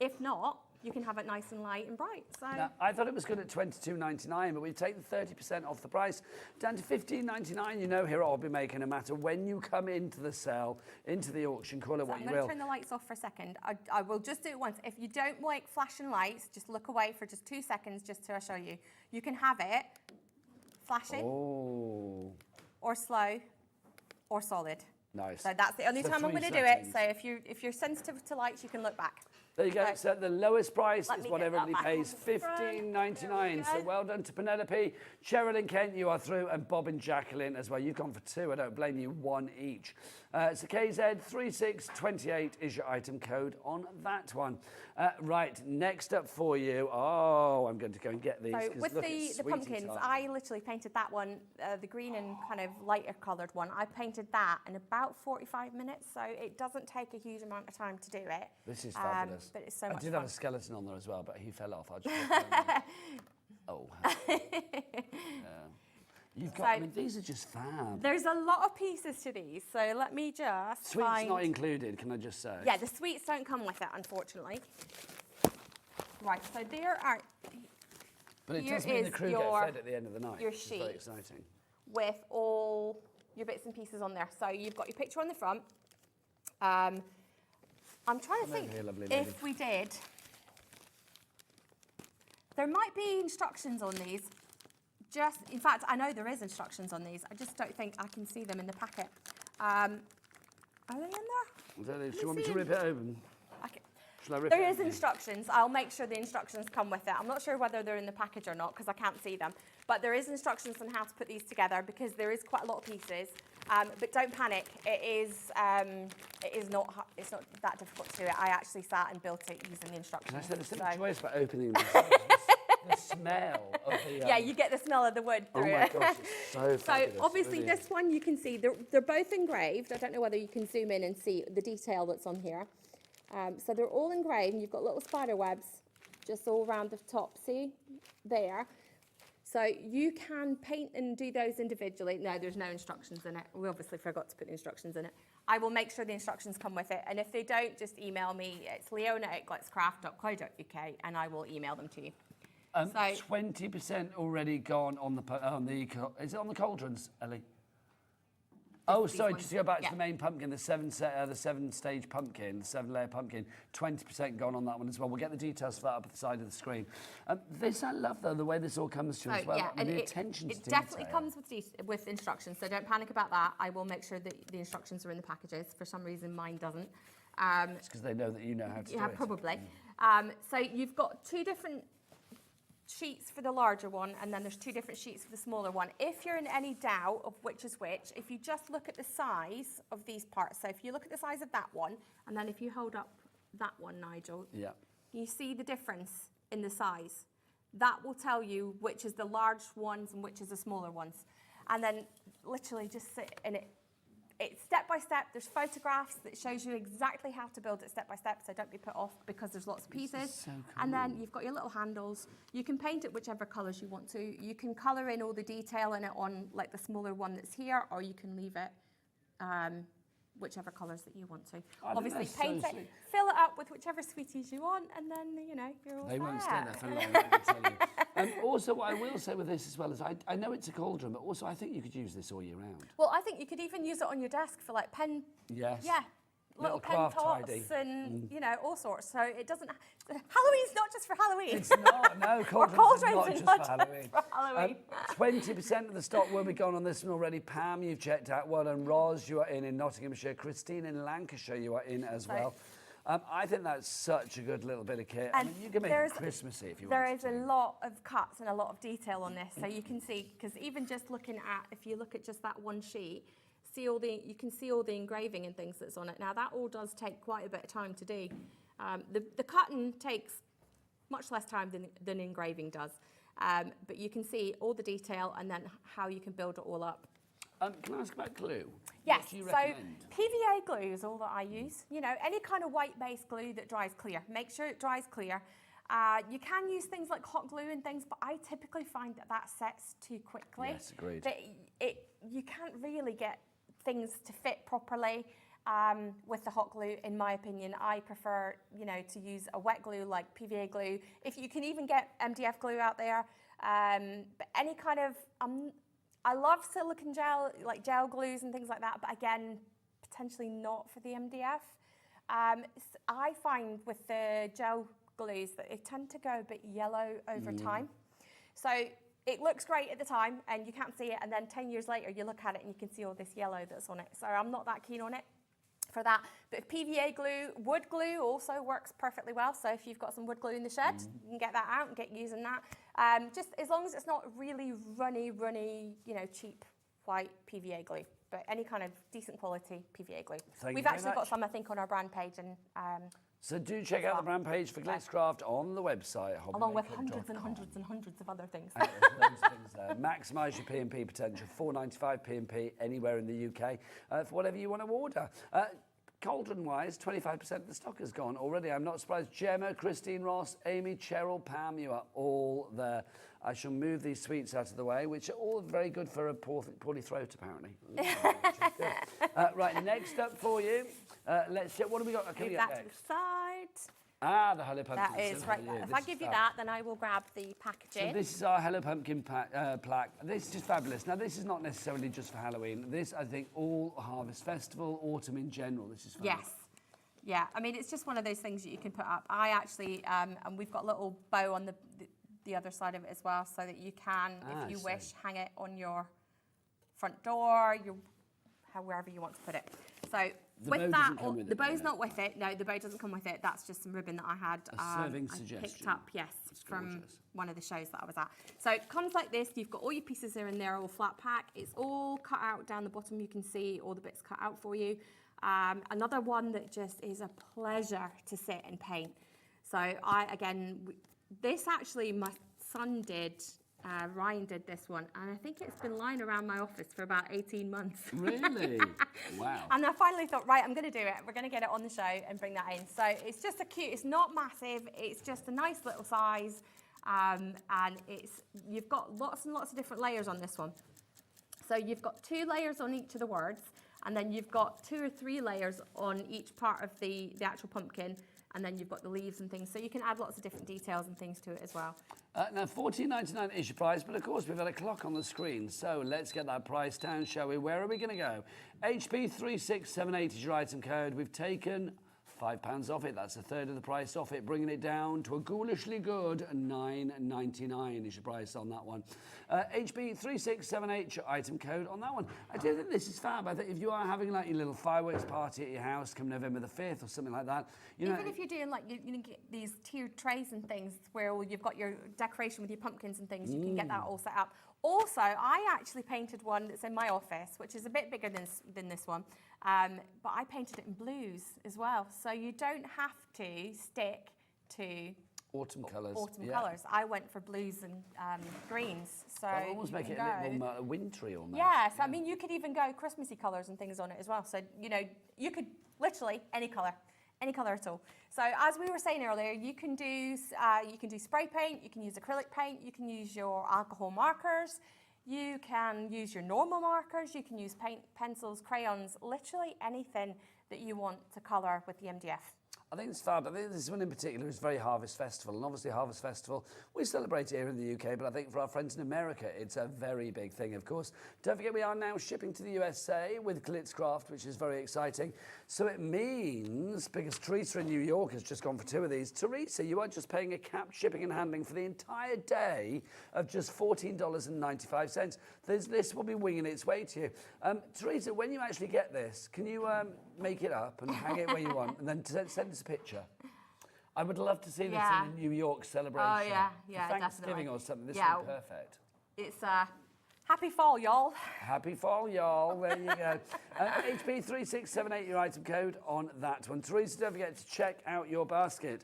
If not, you can have it nice and light and bright. So now, I thought it was good at $22.99, but we've taken 30% off the price down to $15.99. You know, here at HobbyMaker, no matter when you come into the sale, into the auction, call it what you will. I'm going to turn the lights off for a second. I will just do it once. If you don't like flashing lights, just look away for just 2 seconds just to show you. You can have it flashing, or slow, or solid. Nice. So that's the only time I'm going to do it. So if you're sensitive to lights, you can look back. There you go. So the lowest price is what everybody back pays, $15.99. So well done to Penelope, Cheryl and Kent, you are through, and Bob and Jacqueline as well. You've gone for 2. I don't blame you. 1 each. So KZ3628 is your item code on that one. Right, next up for you. Oh, I'm going to go and get these. So with look, the pumpkins, I literally painted that one, the green and kind of lighter coloured one. I painted that in about 45 minutes, so it doesn't take a huge amount of time to do it. This is fabulous. But it's so much I did fun. have a skeleton on there as well, but he fell off. I just You've got, I mean, these are just fab. There's a lot of pieces to these, so let me just Sweets not included, can I just say? Yeah, the sweets don't come with it, unfortunately. Right, so there are... But it does mean the crew get fed at the end of the night. Your sheet. It's very exciting. With all your bits and pieces on there. So you've got your picture on the front. I'm trying to think if we did... There might be instructions on these. In fact, I know there is instructions on these. I just don't think I can see them in the packet. Are they in there? I don't know. Do you want me to rip it open? Okay. Shall I rip There it is open? instructions. I'll make sure the instructions come with it. I'm not sure whether they're in the package or not because I can't see them. But there is instructions on how to put these together because there is quite a lot of pieces. But don't panic. It's not that difficult to do it. I actually sat and built it using the instructions. I said there's something joyous about opening this. The smell of the... yeah, you get the smell of the wood through it. Oh my gosh, it's so fabulous. So obviously this one you can see, they're both engraved. I don't know whether you can zoom in and see the detail that's on here. So they're all engraved and you've got little spider webs just all around the top, see there. So you can paint and do those individually. No, there's no instructions in it. We obviously forgot to put the instructions in it. I will make sure the instructions come with it. And if they don't, just email me. It's leona@glitzcraft.co.uk and I will email them to you. 20% already gone on the is it on the cauldrons, Ellie? Oh, sorry, just to go back to the main pumpkin, the seven-stage pumpkin, the 7-layer pumpkin, 20% gone on that one as well. We'll get the details for that up at the side of the screen. This I love, though, the way this all comes to as well. Yeah, and the attention to detail. It definitely comes with instructions, so don't panic about that. I will make sure that the instructions are in the packages. For some reason, mine doesn't. It's because they know that you know how to do it. Yeah, probably. So you've got 2 different sheets for the larger one, and then there's 2 different sheets for the smaller one. If you're in any doubt of which is which, if you just look at the size of these parts, so if you look at the size of that one, and then if you hold up that one, Nigel, you see the difference in the size. That will tell you which is the large ones and which is the smaller ones. And then literally just sit in it. It's step by step. There's photographs that shows you exactly how to build it step by step, so don't be put off because there's lots of pieces. So cool. And then you've got your little handles. You can paint it whichever colours you want to. You can colour in all the detail in it on like the smaller one that's here, or you can leave it whichever colours that you want to. Obviously paint it, fill it up with whichever sweeties you want, and then, you know, you're all They won't stay set. there for long, let me tell you. Also, what I will say with this as well is I know it's a cauldron, but also I think you could use this all year round. Well, I think you could even use it on your desk for like pen. Yes. Yeah. Little pen craft tops tidy. and, you know, all sorts. So it doesn't... Halloween's not just for Halloween. It's not, no. Cauldrons are not just for Halloween. 20% of the stock will be gone on this one already. Pam, you've checked out. Well done. Roz, you are in Nottinghamshire. Christine in Lancashire, you are in as well. I think that's such a good little bit of kit. I mean, you can make it Christmassy if you want. There is a lot of cuts and a lot of detail on this. So you can see, because even just looking at, if you look at just that one sheet, you can see all the engraving and things that's on it. Now that all does take quite a bit of time to do. The cutting takes much less time than engraving does. But you can see all the detail and then how you can build it all up. Can I ask about glue? Yes, What do you so recommend? PVA glue is all that I use. You know, any kind of white-based glue that dries clear. Make sure it dries clear. You can use things like hot glue and things, but I typically find that sets too quickly. Yes, agreed. That you can't really get things to fit properly with the hot glue, in my opinion. I prefer, you know, to use a wet glue like PVA glue. If you can even get MDF glue out there, but any kind of, I love silicone gel, like gel glues and things like that, but again, potentially not for the MDF. I find with the gel glues that they tend to go a bit yellow over time. So it looks great at the time and you can't see it, and then 10 years later you look at it and you can see all this yellow that's on it. So I'm not that keen on it for that. But PVA glue, wood glue also works perfectly well. So if you've got some wood glue in the shed, you can get that out and get using that. Just as long as it's not really runny, you know, cheap white PVA glue. But any kind of decent quality PVA glue. We've actually got some, I think, on our brand page. And so do check out the brand page for Glitzcraft on the website. Along with hundreds and hundreds and hundreds of other things. There's loads of things there. Maximise your P&P potential. $4.95 P&P anywhere in the UK for whatever you want to order. Cauldron-wise, 25% of the stock has gone already. I'm not surprised. Gemma, Christine, Ross, Amy, Cheryl, Pam, you are all there. I shall move these sweets out of the way, which are all very good for a poorly throat, apparently. Right, next up for you, let's check. What have we got coming up next? Move that to the side. Ah, the Hello Pumpkin. That is right there. If I give you that, then I will grab the packaging. So this is our Hello Pumpkin plaque. This is just fabulous. Now, this is not necessarily just for Halloween. This, I think, all Harvest Festival, autumn in general, this is fabulous. Yes. Yeah, I mean, it's just one of those things that you can put up. I actually, and we've got a little bow on the other side of it as well, so that you can, if you wish, hang it on your front door, wherever you want to put it. So The bow doesn't come with it. The bow's no. not with it. No, the bow doesn't come with it. That's just some ribbon that I had. Serving I suggestion. picked up, yes, from gorgeous. one of the shows that I was at. So it comes like this. You've got all your pieces here and there, all flat pack. It's all cut out down the bottom. You can see all the bits cut out for you. Another one that just is a pleasure to sit and paint. So this actually my son did. Ryan did this one, and I think it's been lying around my office for about 18 months. Really? Wow. And I finally thought, right, I'm going to do it. We're going to get it on the show and bring that in. So it's just it's not massive. It's just a nice little size. And you've got lots and lots of different layers on this one. So you've got 2 layers on each of the words, and then you've got 2 or 3 layers on each part of the actual pumpkin. And then you've got the leaves and things, so you can add lots of different details and things to it as well. Now, $14.99 is your price, but of course we've got a clock on the screen, so let's get that price down, shall we? Where are we going to go? HP36780 is your item code. We've taken £5 off it. That's a third of the price off it, bringing it down to a ghoulishly good $9.99 is your price on that one. HB3678, your item code on that one. I do think this is fab. I think if you are having like your little fireworks party at your house come November the 5th or something like that, Even if you're doing like you get these tiered trays and things where you've got your decoration with your pumpkins and things, you can get that all set up. Also, I actually painted one that's in my office, which is a bit bigger than this one, but I painted it in blues as well. So you don't have to stick to autumn colours. Colours. I went for blues and greens. So I'll almost make it a little more wintry almost. Yeah, so I mean, you could even go Christmassy colours and things on it as well. So, you could literally any colour at all. So as we were saying earlier, you can do spray paint, you can use acrylic paint, you can use your alcohol markers, you can use your normal markers, you can use paint, pencils, crayons, literally anything that you want to colour with the MDF. I think it's fab. I think this one in particular is very Harvest Festival, and obviously Harvest Festival, we celebrate here in the UK, but I think for our friends in America, it's a very big thing, of course. Don't forget we are now shipping to the USA with Glitzcraft, which is very exciting. So it means, because Teresa in New York has just gone for 2 of these, Teresa, you are just paying a capped shipping and handling for the entire day of just $14.95. This will be winging its way to you. Teresa, when you actually get this, can you make it up and hang it where you want, and then send us a picture? I would love to see this in a New York celebration. Oh, yeah, for Thanksgiving definitely. or something. This would be perfect. It's happy fall, y'all. Happy fall, y'all. There you go. HB3678, your item code on that one. Teresa, don't forget to check out your basket.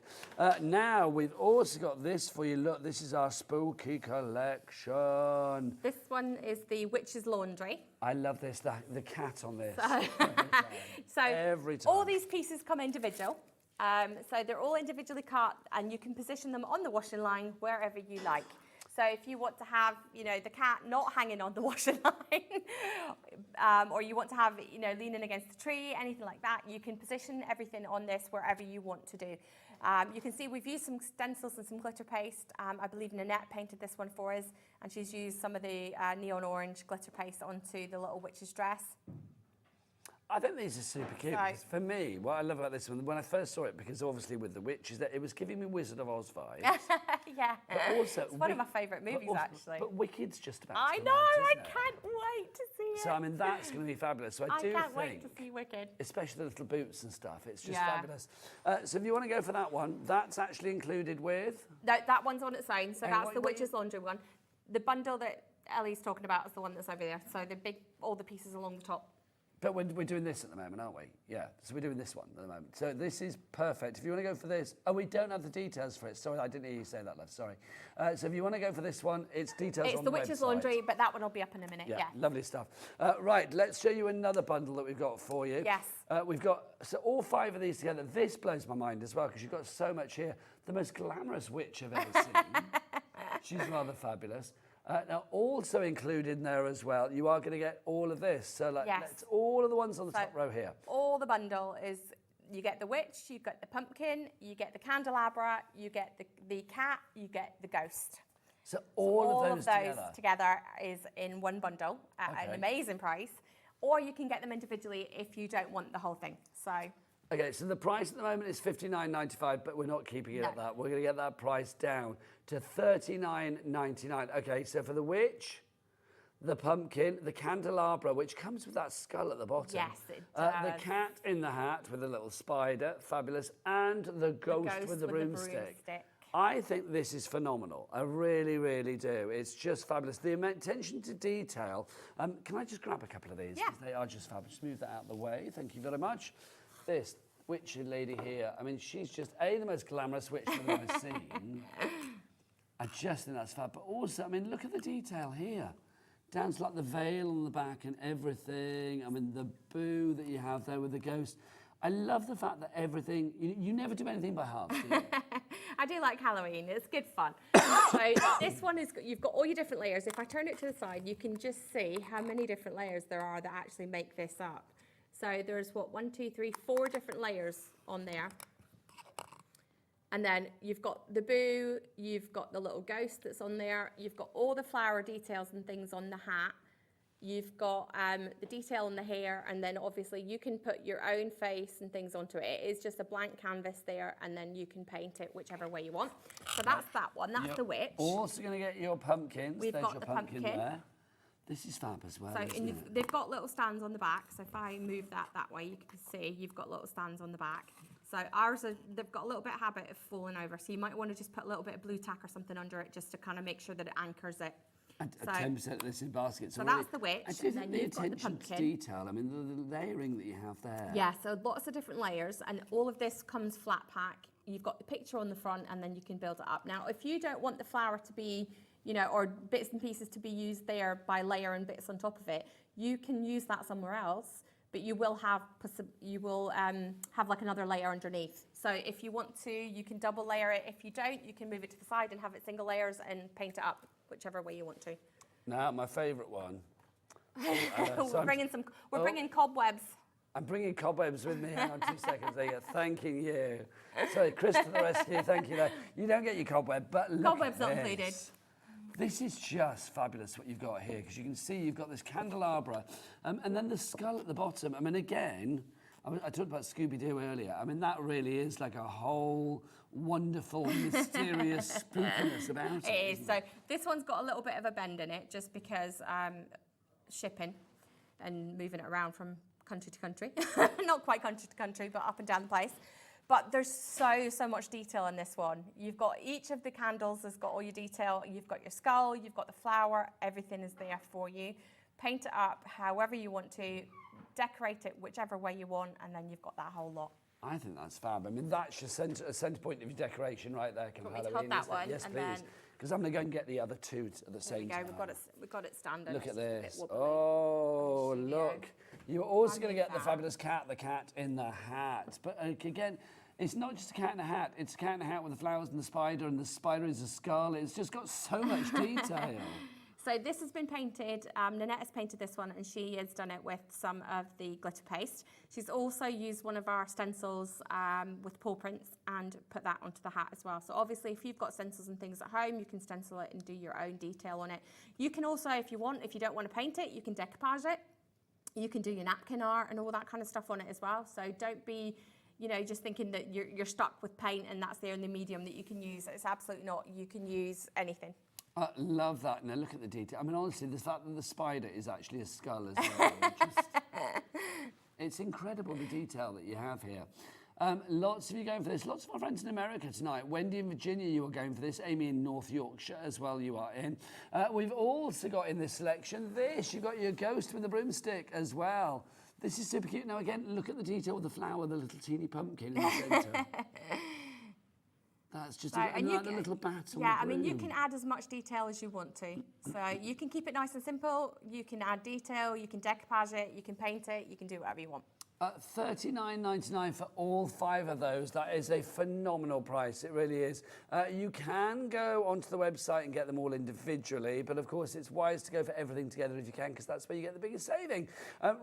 Now, we've also got this for you. Look, this is our spooky collection. This one is the Witch's Laundry. I love this, the cat on this. So every time. All these pieces come individual. So they're all individually cut, and you can position them on the washing line wherever you like. So if you want to have, the cat not hanging on the washing line, or you want to have, leaning against the tree, anything like that, you can position everything on this wherever you want to do. You can see we've used some stencils and some glitter paste. I believe Nanette painted this one for us, and she's used some of the neon orange glitter paste onto the little witch's dress. I think these are super cute. For me, what I love about this one, when I first saw it, because obviously with the witch, is that it was giving me Wizard of Oz vibes. Yeah. But also, it's one of my favourite movies, actually. But Wicked's just about I to know, come out, I isn't it? can't wait to see it. So, I mean, that's going to be fabulous. So I do can't think, wait to see Wicked. especially the little boots and stuff, it's just fabulous. So if you want to go for that one, that's actually included with? No, that one's on its own. So And that's what- the what Witch's Laundry one. The bundle that Ellie's talking about is the one that's over there. So the big, all the pieces along the top. But we're doing this at the moment, aren't we? Yeah, so we're doing this one at the moment. So this is perfect. If you want to go for this... Oh, we don't have the details for it. Sorry, I didn't hear you say that, love. Sorry. So if you want to go for this one, it's details It's on the the Witch's website. Laundry, but that one will be up in a minute. Yeah. Lovely stuff. Right, let's show you another bundle that we've got for you. Yes. We've got all 5 of these together. This blows my mind as well, because you've got so much here. The most glamorous witch I've ever seen. She's rather fabulous. Now, also included in there as well, you are going to get all of this. So, that's all of the ones on the top row here. All the bundle is, you get the witch, you get the pumpkin, you get the candelabra, you get the cat, you get the ghost. So all of those together is in one bundle at an amazing price. Or you can get them individually if you don't want the whole thing. So. Okay, so the price at the moment is $59.95, but we're not keeping it at that. We're going to get that price down to $39.99. Okay, so for the witch, the pumpkin, the candelabra, which comes with that skull at the bottom. Yes, it does. The cat in the hat with a little spider, fabulous, and the ghost with the broomstick. I think this is phenomenal. I really, really do. It's just fabulous. The attention to detail. Can I just grab a couple of these? Yeah. They are just fabulous. Move that out of the way. Thank you very much. This witchy lady here, I mean, she's just, A, the most glamorous witch I've ever seen. I just think that's fab. But also, I mean, look at the detail here. Down to like the veil on the back and everything. I mean, the boo that you have there with the ghost. I love the fact that everything, you never do anything by half, do you? I do like Halloween, it's good fun. So this one is, you've got all your different layers. If I turn it to the side, you can just see how many different layers there are that actually make this up. So there's what, 1, 2, 3, 4 different layers on there. And then you've got the boo, you've got the little ghost that's on there, you've got all the flower details and things on the hat. You've got the detail on the hair, and then obviously you can put your own face and things onto it. It is just a blank canvas there, and then you can paint it whichever way you want. So that's that one, that's the witch. Also going to get your pumpkins. We've There's got your the pumpkin pumpkin. there. This is fab as well, So isn't it? they've got little stands on the back, so if I move that way, you can see you've got little stands on the back. So ours, they've got a little bit of habit of falling over, so you might want to just put a little bit of blue tack or something under it just to kind of make sure that it anchors it. And 10% of this in baskets. So that's the witch, and then the you've got the attention to pumpkin. detail, I mean, the layering that you have there. Yeah, so lots of different layers, and all of this comes flat pack. You've got the picture on the front, and then you can build it up. Now, if you don't want the flower to be, you know, or bits and pieces to be used there by layering bits on top of it, you can use that somewhere else, but you will have like another layer underneath. So if you want to, you can double layer it. If you don't, you can move it to the side and have it single layers and paint it up, whichever way you want to. Now, my favourite one. We're bringing cobwebs. I'm bringing cobwebs with me. Hang on 2 seconds. There you go. Thanking you. Sorry, Chris to the rescue. Thank you. You don't get your cobweb, but look Cobwebs at not this. included. This is just fabulous what you've got here, because you can see you've got this candelabra and then the skull at the bottom. I mean, again, I talked about Scooby-Doo earlier. I mean, that really is like a whole wonderful, mysterious spookiness about it. It is. So this one's got a little bit of a bend in it just because shipping and moving it around from country to country. Not quite country to country, but up and down the place. But there's so much detail in this one. You've got each of the candles has got all your detail. You've got your skull, you've got the flower, everything is there for you. Paint it up however you want to, decorate it whichever way you want, and then you've got that whole lot. I think that's fab. I mean, that's your centre point of your decoration right there. Want me to hold that one? Yes, and please. Because I'm going to go and get the other two at the same time. We've got it standing. Look at It's this. a bit wobbly. Oh, look. You're also going to get the fabulous cat, the cat in the hat. But again, it's not just a cat in a hat. It's a cat in a hat with the flowers and the spider is a skull. It's just got so much detail. So this has been painted, Nanette has painted this one, and she has done it with some of the glitter paste. She's also used one of our stencils with paw prints and put that onto the hat as well. So obviously if you've got stencils and things at home, you can stencil it and do your own detail on it. You can also, if you don't want to paint it, you can decoupage it. You can do your napkin art and all that kind of stuff on it as well. So don't be, just thinking that you're stuck with paint and that's the only medium that you can use. It's absolutely not. You can use anything. I love that. Now look at the detail. I mean, honestly, the fact that the spider is actually a skull as well. It's incredible the detail that you have here. Lots of you going for this. Lots of our friends in America tonight. Wendy in Virginia, you are going for this. Amy in North Yorkshire as well, you are in. We've also got in this selection this. You've got your ghost with the broomstick as well. This is super cute. Now again, look at the detail with the flower, the little teeny pumpkin in the centre. That's just a little bat on Yeah, the I mean, you broom. can add as much detail as you want to. So you can keep it nice and simple. You can add detail, you can decoupage it, you can paint it, you can do whatever you want. $39.99 for all 5 of those. That is a phenomenal price. It really is. You can go onto the website and get them all individually, but of course it's wise to go for everything together if you can, because that's where you get the biggest saving.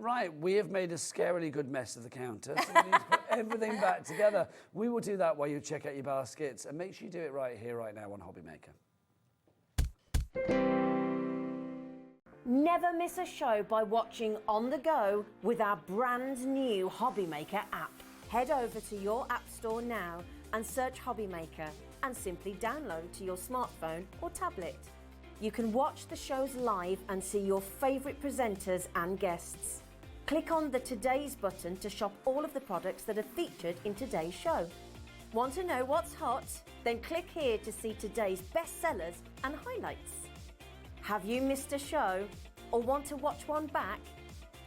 Right, we have made a scarily good mess of the counter, so we need to put everything back together. We will do that while you check out your baskets, and make sure you do it right here, right now on HobbyMaker. Never miss a show by watching on the go with our brand new HobbyMaker app. Head over to your app store now and search HobbyMaker and simply download to your smartphone or tablet. you can watch the shows live and see your favourite presenters and guests. Click on the Today's button to shop all of the products that are featured in today's show. Want to know what's hot? Then click here to see today's bestsellers and highlights. Have you missed a show or want to watch one back?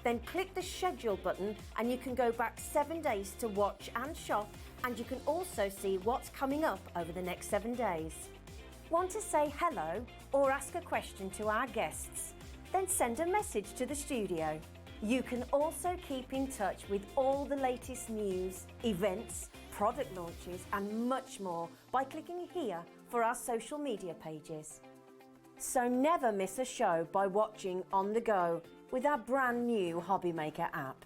Then click the schedule button and you can go back 7 days to watch and shop, and you can also see what's coming up over the next 7 days. Want to say hello or ask a question to our guests? Then send a message to the studio. You can also keep in touch with all the latest news, events, product launches and much more by clicking here for our social media pages. So never miss a show by watching on the go with our brand new HobbyMaker app.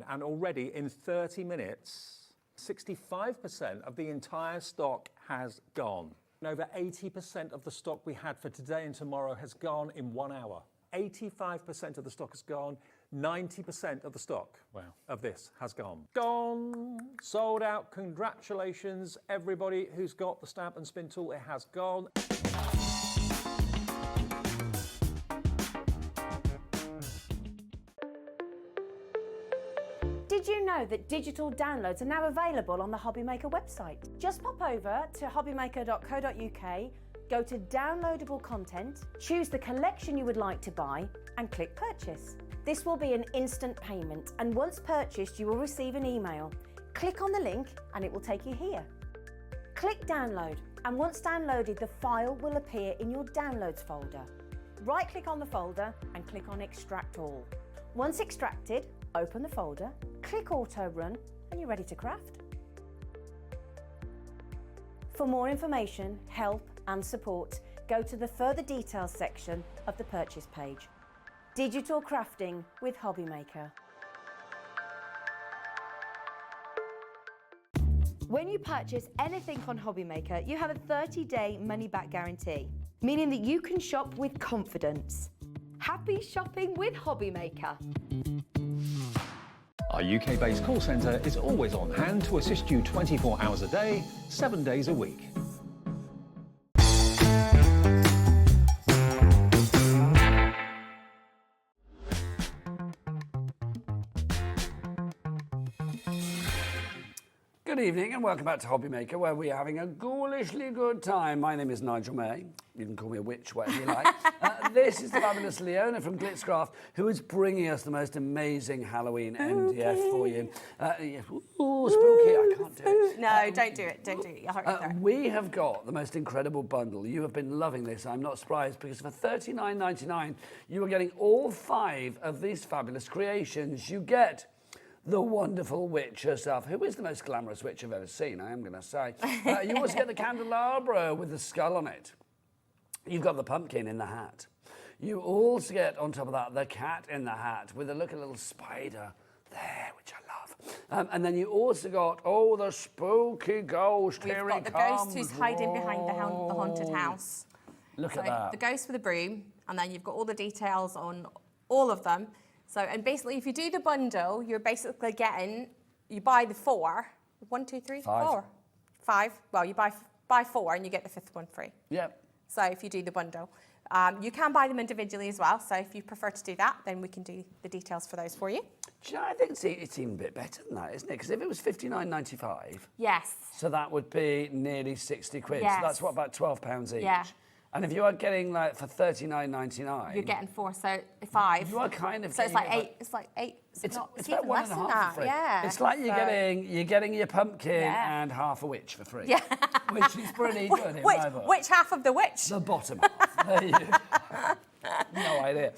And already in 30 minutes, 65% of the entire stock has gone. And over 80% of the stock we had for today and tomorrow has gone in 1 hour. 85% of the stock has gone. 90% of the stock of this has gone. Gone, sold out. Congratulations, everybody who's got the stamp and spin tool. It has gone. Did you know that digital downloads are now available on the HobbyMaker website? Just pop over to hobbymaker.co.uk, go to downloadable content, choose the collection you would like to buy and click purchase. This will be an instant payment, and once purchased you will receive an email. Click on the link and it will take you here. Click download, and once downloaded the file will appear in your downloads folder. Right click on the folder and click on extract all. Once extracted, open the folder, click auto run and you're ready to craft. For more information, help and support, go to the further details section of the purchase page. Digital crafting with HobbyMaker. When you purchase anything on HobbyMaker, you have a 30-day money-back guarantee, meaning that you can shop with confidence. Happy shopping with HobbyMaker. Our UK-based call centre is always on hand to assist you 24 hours a day, 7 days a week. Good evening and welcome back to HobbyMaker, where we are having a ghoulishly good time. My name is Nigel May. You can call me a witch, whatever you like. This is the fabulous Leona from Glitzcraft, who is bringing us the most amazing Halloween MDF for you. Ooh, spooky, I can't do it. No, don't do it, don't do it. You'll hurt your throat. We have got the most incredible bundle. You have been loving this, I'm not surprised, because for $39.99, you are getting all 5 of these fabulous creations. You get the wonderful witch herself, who is the most glamorous witch I've ever seen, I am going to say. You also get the candelabra with the skull on it. You've got the pumpkin in the hat. You also get, on top of that, the cat in the hat with a little spider there, which I love. And then you also got, the spooky ghost. We've got the ghost who's hiding behind the haunted house. Look at that. The ghost with the broom, and then you've got all the details on all of them. So, and basically, if you do the bundle, you're basically getting, you buy the 4, 1, 2, 3, 4, 5. Well, you buy 4 and you get the 5th one free. Yep. So if you do the bundle. You can buy them individually as well. So if you prefer to do that, then we can do the details for those for you. Do you know, I think it's even a bit better than that, isn't it? Because if it was $59.95, yes. So that would be nearly 60 quid. Yes. So that's what, about £12 each? Yeah. And if you are getting like for $39.99, you're getting 4, so 5. You are kind of. So it's like 8. It's like 8. It's even about less than that. for free. Yeah. It's like you're getting your pumpkin and half a witch for free. Yeah. Which is pretty good in my book. Which half of the witch? The bottom half. There you go. No idea.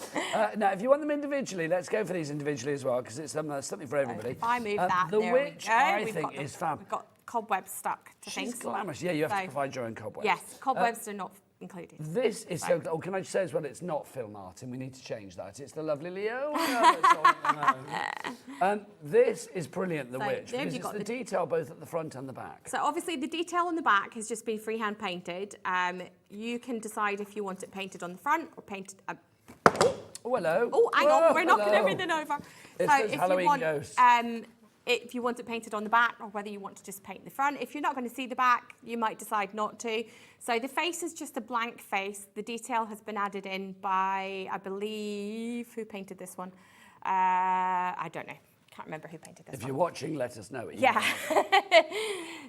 Now, if you want them individually, let's go for these individually as well, because it's something for everybody. If I move that, the there witch, I think, is fab. We've got cobwebs stuck to She's things. glamorous. Yeah, you have to provide your own cobwebs. Yes, cobwebs are not included. This is so. Oh, can I just say as well? It's not Phill Martin. We need to change that. It's the lovely Leona. This is brilliant. The witch. Because it's the detail both at the front and the back. So obviously the detail on the back has just been freehand painted. You can decide if you want it painted on the front or painted. Oh, hello. Oh, hang on. We're knocking everything over. It's so those if Halloween you want, ghosts. if you want it painted on the back or whether you want to just paint the front. If you're not going to see the back, you might decide not to. So the face is just a blank face. The detail has been added in by, I believe, who painted this one? I don't know. Can't remember who painted this one. If you're watching, let us know. Yeah.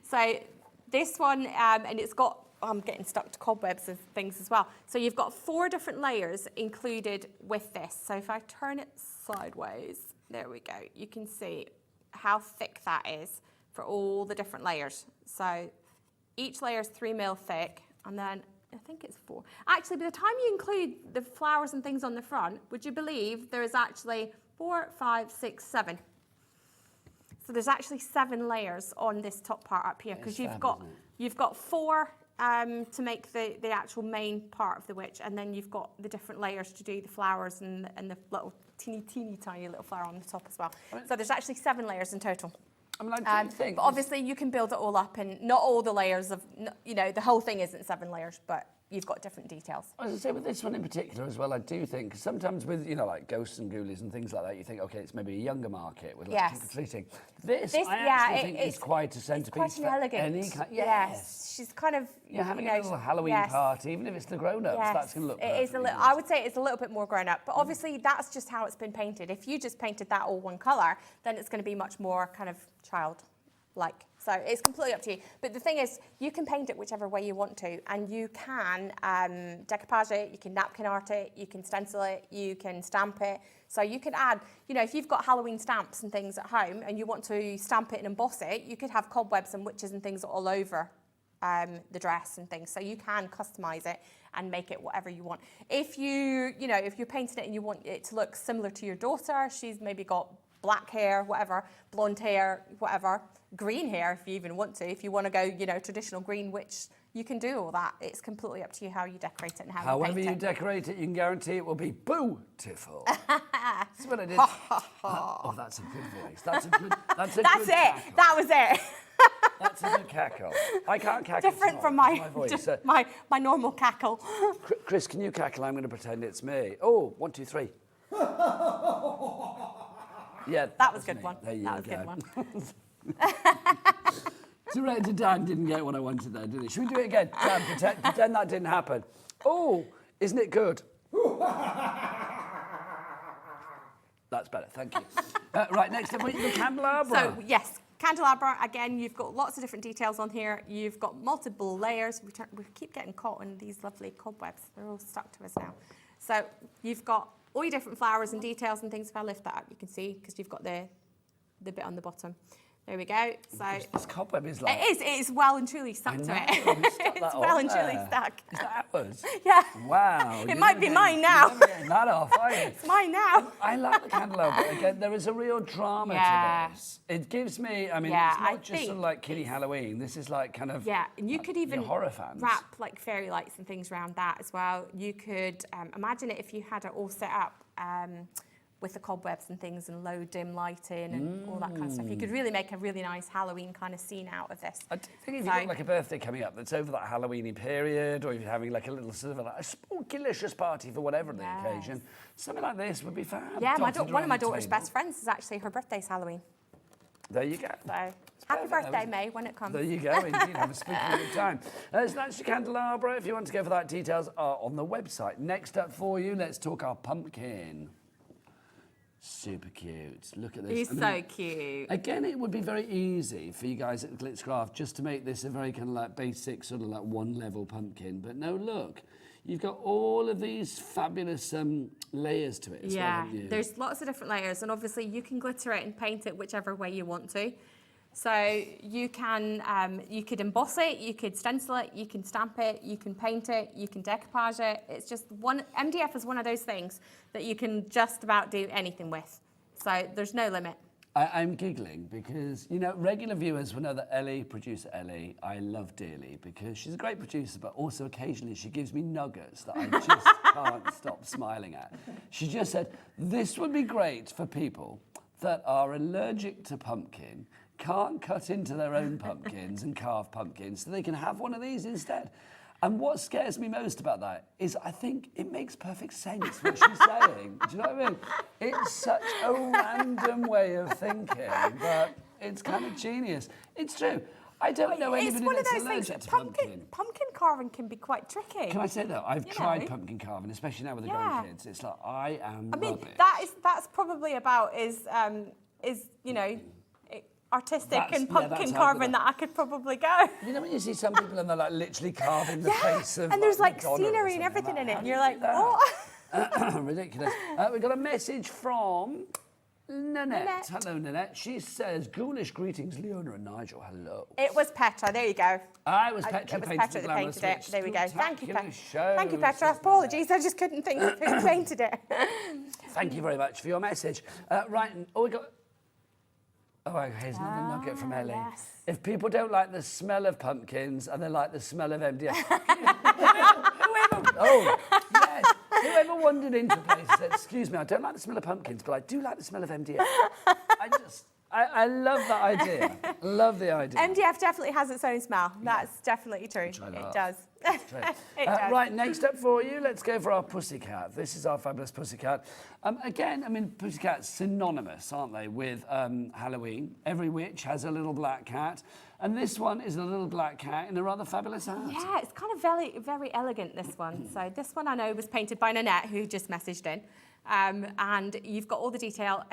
So this one, and it's got, I'm getting stuck to cobwebs and things as well. So you've got 4 different layers included with this. So if I turn it sideways, there we go. You can see how thick that is for all the different layers. So each layer is 3 mil thick, and then I think it's 4. Actually, by the time you include the flowers and things on the front, would you believe there is actually 4, 5, 6, 7. So there's actually 7 layers on this top part up here, because you've got 4 to make the actual main part of the witch, and then you've got the different layers to do the flowers and the little teeny tiny little flower on the top as well. So there's actually 7 layers in total. I mean, I do think but obviously you can build it all up, and not all the layers of, you know, the whole thing isn't 7 layers, but you've got different details. As I say, with this one in particular as well, I do think sometimes with, you know, like ghosts and ghoulies and things like that, you think, okay, it's maybe a younger market with like trick-or-treating. This I actually think is quite a centrepiece quite an elegant. any kind. Yes, she's kind of, you're having a little Halloween party, even if it's the grown-ups, that's going to look it is a little. I would say it's a little bit more grown up, but obviously that's just how it's been painted. If you just painted that all one colour, then it's going to be much more kind of child-like. So it's completely up to you. But the thing is, you can paint it whichever way you want to, and you can decoupage it, you can napkin art it, you can stencil it, you can stamp it. So you can add, you know, if you've got Halloween stamps and things at home and you want to stamp it and emboss it, you could have cobwebs and witches and things all over the dress and things. So you can customise it and make it whatever you want. If you're painting it and you want it to look similar to your daughter, she's maybe got black hair, whatever, blonde hair, whatever, green hair if you even want to. If you want to go, you know, traditional green witch, you can do all that. It's completely up to you how you decorate it and how you paint it. However you decorate it, you can guarantee it will be beautiful. That's what I did. Oh, that's a good voice. That's good it. Cackle. That was it. That's a good cackle. I can't cackle. Different from my voice. my normal cackle. Chris, can you cackle? I'm going to pretend it's me. Oh, 1, 2, 3. Yeah, that was a good one. There you that was a good one. Director Dan didn't get what I wanted there, did he? Should we do it again? Dan, pretend that didn't happen. Oh, isn't it good? That's better, thank you. Right, next up, the candelabra. So, yes, candelabra, again, you've got lots of different details on here. You've got multiple layers. We keep getting caught in these lovely cobwebs. They're all stuck to us now. So, you've got all your different flowers and details and things. If I lift that up, you can see, because you've got the bit on the bottom. There we go. So this cobweb is like... It is well and truly stuck to it. It's well and truly stuck. Is that ours? Yeah. Wow. It might be mine now. You're never getting that off, are you? It's mine now. I like the candelabra. Again, there is a real drama to this. It gives me, I mean, it's not just sort of like kiddie Halloween. This is like kind of... Yeah, and you could even horror fans. wrap like fairy lights and things around that as well. You could imagine it if you had it all set up with the cobwebs and things and low dim lighting and all that kind of stuff. You could really make a really nice Halloween kind of scene out of this. I think if you've got like a birthday coming up that's over that Halloweeny period, or if you're having like a little sort of a spooky-licious party for whatever the occasion, something like this would be fab. Yeah, one of my daughter's best friends is actually her birthday's Halloween. There you go. So, happy birthday, May, when it comes. There you go, indeed. Have a spooky good time. So that's your candelabra. If you want to go for that, details are on the website. Next up for you, let's talk our pumpkin. Super cute. Look at this. He's so cute. Again, it would be very easy for you guys at Glitzcraft just to make this a very kind of like basic sort of like one-level pumpkin. But no, look, you've got all of these fabulous layers to it as well, haven't you? There's lots of different layers, and obviously you can glitter it and paint it whichever way you want to. So you can, you could emboss it, you could stencil it, you can stamp it, you can paint it, you can decoupage it. It's just MDF is one of those things that you can just about do anything with. So there's no limit. I'm giggling because, you know, regular viewers will know that Ellie, producer Ellie, I love dearly because she's a great producer, but also occasionally she gives me nuggets that I just can't stop smiling at. She just said, this would be great for people that are allergic to pumpkin, can't cut into their own pumpkins and carve pumpkins, so they can have one of these instead. And what scares me most about that is I think it makes perfect sense what she's saying. Do you know what I mean? It's such a random way of thinking, but it's kind of genius. It's true. I don't know anybody that's allergic to pumpkin. Pumpkin carving can be quite tricky. Can I say that? I've tried pumpkin carving, especially now with the grandkids. It's like, I mean, that's probably about is you know, artistic and pumpkin carving that I could probably go. You know when you see some people and they're like literally carving the face of and there's like Madonna scenery and everything in it, and you're like, what? Ridiculous. We've got a message from Nanette. Hello, Nanette. She says, ghoulish greetings, Leona and Nigel. Hello. It was Petra. There you go. It was Petra that painted it. There we go. Thank you, Petra. Show. Thank you, Petra. Apologies, I just couldn't think of who painted it. Thank you very much for your message. Right, we got... Oh, here's another nugget from Ellie. Yes. If people don't like the smell of pumpkins and they like the smell of MDF... Whoever wandered into a place and said, excuse me, I don't like the smell of pumpkins, but I do like the smell of MDF. I love that idea. Love the idea. MDF definitely has its own smell. That's definitely true. It does. It does. Right, next up for you, let's go for our pussycat. This is our fabulous pussycat. Again, I mean, pussycats synonymous, aren't they, with Halloween. Every witch has a little black cat. And this one is a little black cat in a rather fabulous hat. Yeah, it's kind of very, very elegant, this one. So this one I know was painted by Nanette, who just messaged in. And you've got all the detail.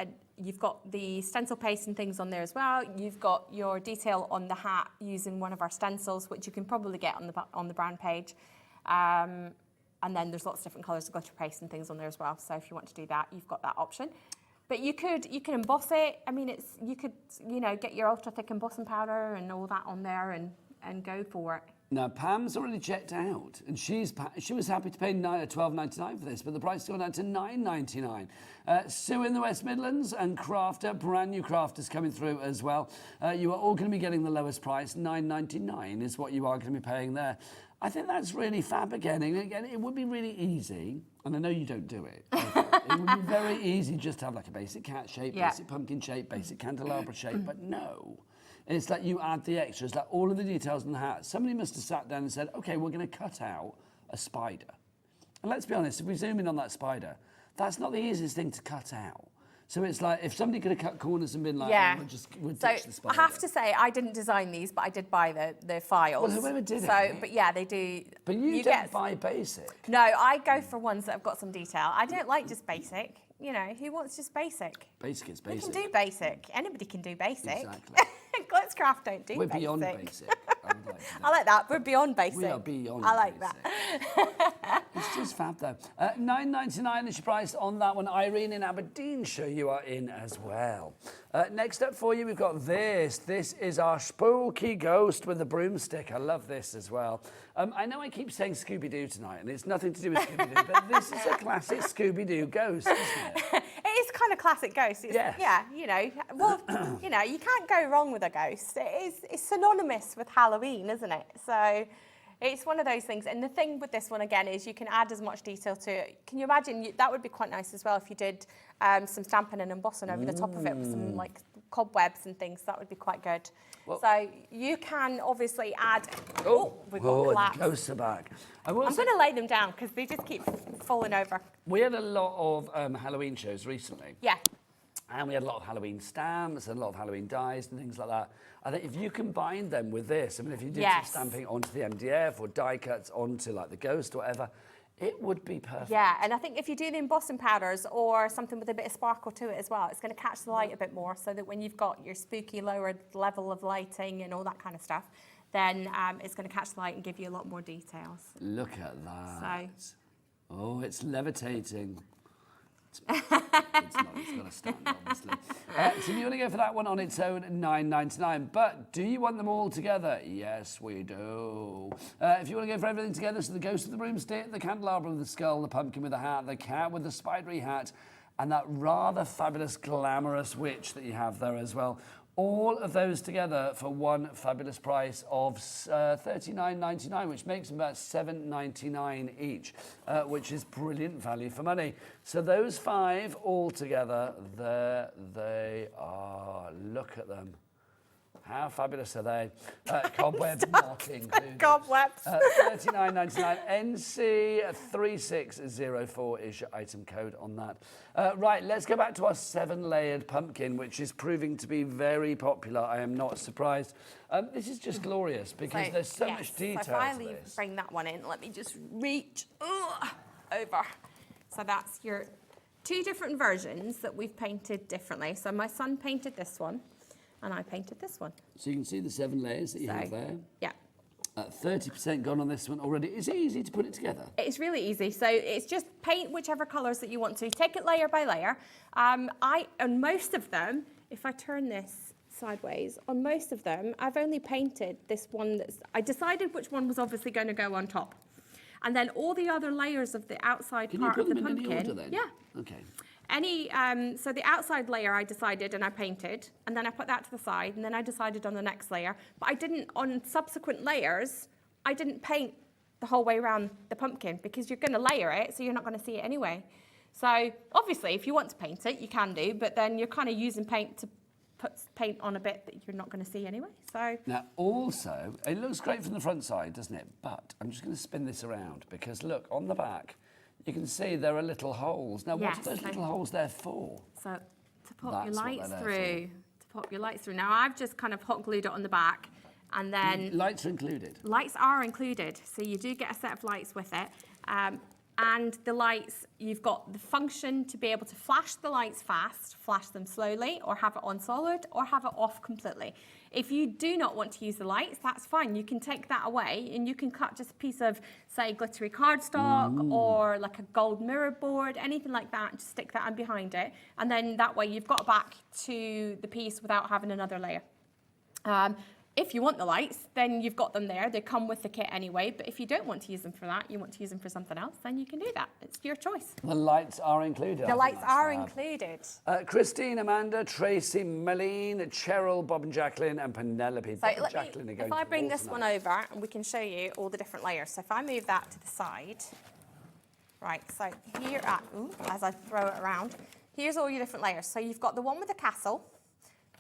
You've got the stencil paste and things on there as well. You've got your detail on the hat using one of our stencils, which you can probably get on the brand page. And then there's lots of different colours of glitter paste and things on there as well. So if you want to do that, you've got that option. But you can emboss it. I mean, you could get your ultra thick embossing powder and all that on there and go for it. Now, Pam's already checked out, and she was happy to pay $12.99 for this, but the price has gone down to $9.99. Sue in the West Midlands and Crafter, brand new Crafters coming through as well. You are all going to be getting the lowest price, $9.99 is what you are going to be paying there. I think that's really fab again. And again, it would be really easy, and I know you don't do it. It would be very easy just to have like a basic cat shape, basic pumpkin shape, basic candelabra shape, but no. It's like you add the extras, like all of the details in the hat. Somebody must have sat down and said, okay, we're going to cut out a spider. And let's be honest, if we zoom in on that spider, that's not the easiest thing to cut out. So it's like, if somebody could have cut corners and been like, we'll ditch the spider. I have to say, I didn't design these, but I did buy the files. Well, whoever did it. But yeah, they do. But you don't buy basic. No, I go for ones that have got some detail. I don't like just basic. You know, who wants just basic? Basic is basic. You can do basic. Anybody can do basic. Exactly. Glitzcraft don't do We're basic. beyond basic. I like that. We're beyond basic. We are beyond I like basic. that. It's just fab though. $9.99 is your price on that one. Irene in Aberdeenshire, you are in as well. Next up for you, we've got this. This is our spooky ghost with the broomstick. I love this as well. I know I keep saying Scooby-Doo tonight, and it's nothing to do with Scooby-Doo, but this is a classic Scooby-Doo ghost, isn't it? It is kind of classic ghost. Yeah, you know, well, you know, you can't go wrong with a ghost. It's synonymous with Halloween, isn't it? So it's one of those things. And the thing with this one, again, is you can add as much detail to it. Can you imagine? That would be quite nice as well if you did some stamping and embossing over the top of it with some like cobwebs and things. That would be quite good. Well, so you can obviously add... we've got the ghosts are back. I'm going to lay them down because they just keep falling over. We had a lot of Halloween shows recently. Yeah. And we had a lot of Halloween stamps and a lot of Halloween dies and things like that. I think if you combine them with this, I mean, if you did some stamping onto the MDF or die cuts onto like the ghost or whatever, it would be perfect. Yeah, and I think if you do the embossing powders or something with a bit of sparkle to it as well, it's going to catch the light a bit more so that when you've got your spooky lowered level of lighting and all that kind of stuff, then it's going to catch the light and give you a lot more details. Look at that. Oh, it's levitating. It's not, it's got to stand, obviously. So if you want to go for that one on its own, $9.99. But do you want them all together? Yes, we do. If you want to go for everything together, so the ghost with the broomstick, the candelabra with the skull, the pumpkin with the hat, the cat with the spidery hat, and that rather fabulous, glamorous witch that you have there as well. All of those together for one fabulous price of $39.99, which makes them about $7.99 each, which is brilliant value for money. So those 5 all together, there they are. Look at them. How fabulous are they? Cobweb not included. Cobwebs. $39.99. NC 3604 is your item code on that. Right, let's go back to our 7-layered pumpkin, which is proving to be very popular. I am not surprised. This is just glorious because there's so much detail So if I bring that one in, let me just reach over. So that's your 2 different versions that we've painted differently. So my son painted this one. And I painted this one. So you can see the 7 layers that you have there. Yeah. 30% gone on this one already. Is it easy to put it together? It's really easy. So it's just paint whichever colours that you want to. Take it layer by layer. On most of them, if I turn this sideways, on most of them, I've only painted this one. I decided which one was obviously going to go on top. And then all the other layers of the outside part of the pumpkin. Can you put them in any order then? Yeah. Okay. So the outside layer I decided and I painted, and then I put that to the side, and then I decided on the next layer. But I didn't, on subsequent layers, I didn't paint the whole way around the pumpkin because you're going to layer it, so you're not going to see it anyway. So obviously, if you want to paint it, you can do, but then you're kind of using paint to put paint on a bit that you're not going to see anyway. So now also, it looks great from the front side, doesn't it? But I'm just going to spin this around because look, on the back, you can see there are little holes. Now, what's those little holes there for? So to pop your lights through. To pop your lights through. Now, I've just kind of hot glued it on the back, and then lights are included. Lights are included, so you do get a set of lights with it. And the lights, you've got the function to be able to flash the lights fast, flash them slowly, or have it on solid, or have it off completely. If you do not want to use the lights, that's fine. You can take that away and you can cut just a piece of, say, glittery cardstock or like a gold mirror board, anything like that, and just stick that in behind it. And then that way you've got back to the piece without having another layer. If you want the lights, then you've got them there. They come with the kit anyway. But if you don't want to use them for that, you want to use them for something else, then you can do that. It's your choice. The lights are included. The lights are included. Christine, Amanda, Tracy, Malene, Cheryl, Bob and Jacqueline, and Penelope. So if I bring this one over, and we can show you all the different layers. So if I move that to the side, right, so here, as I throw it around, here's all your different layers. So you've got the one with the castle.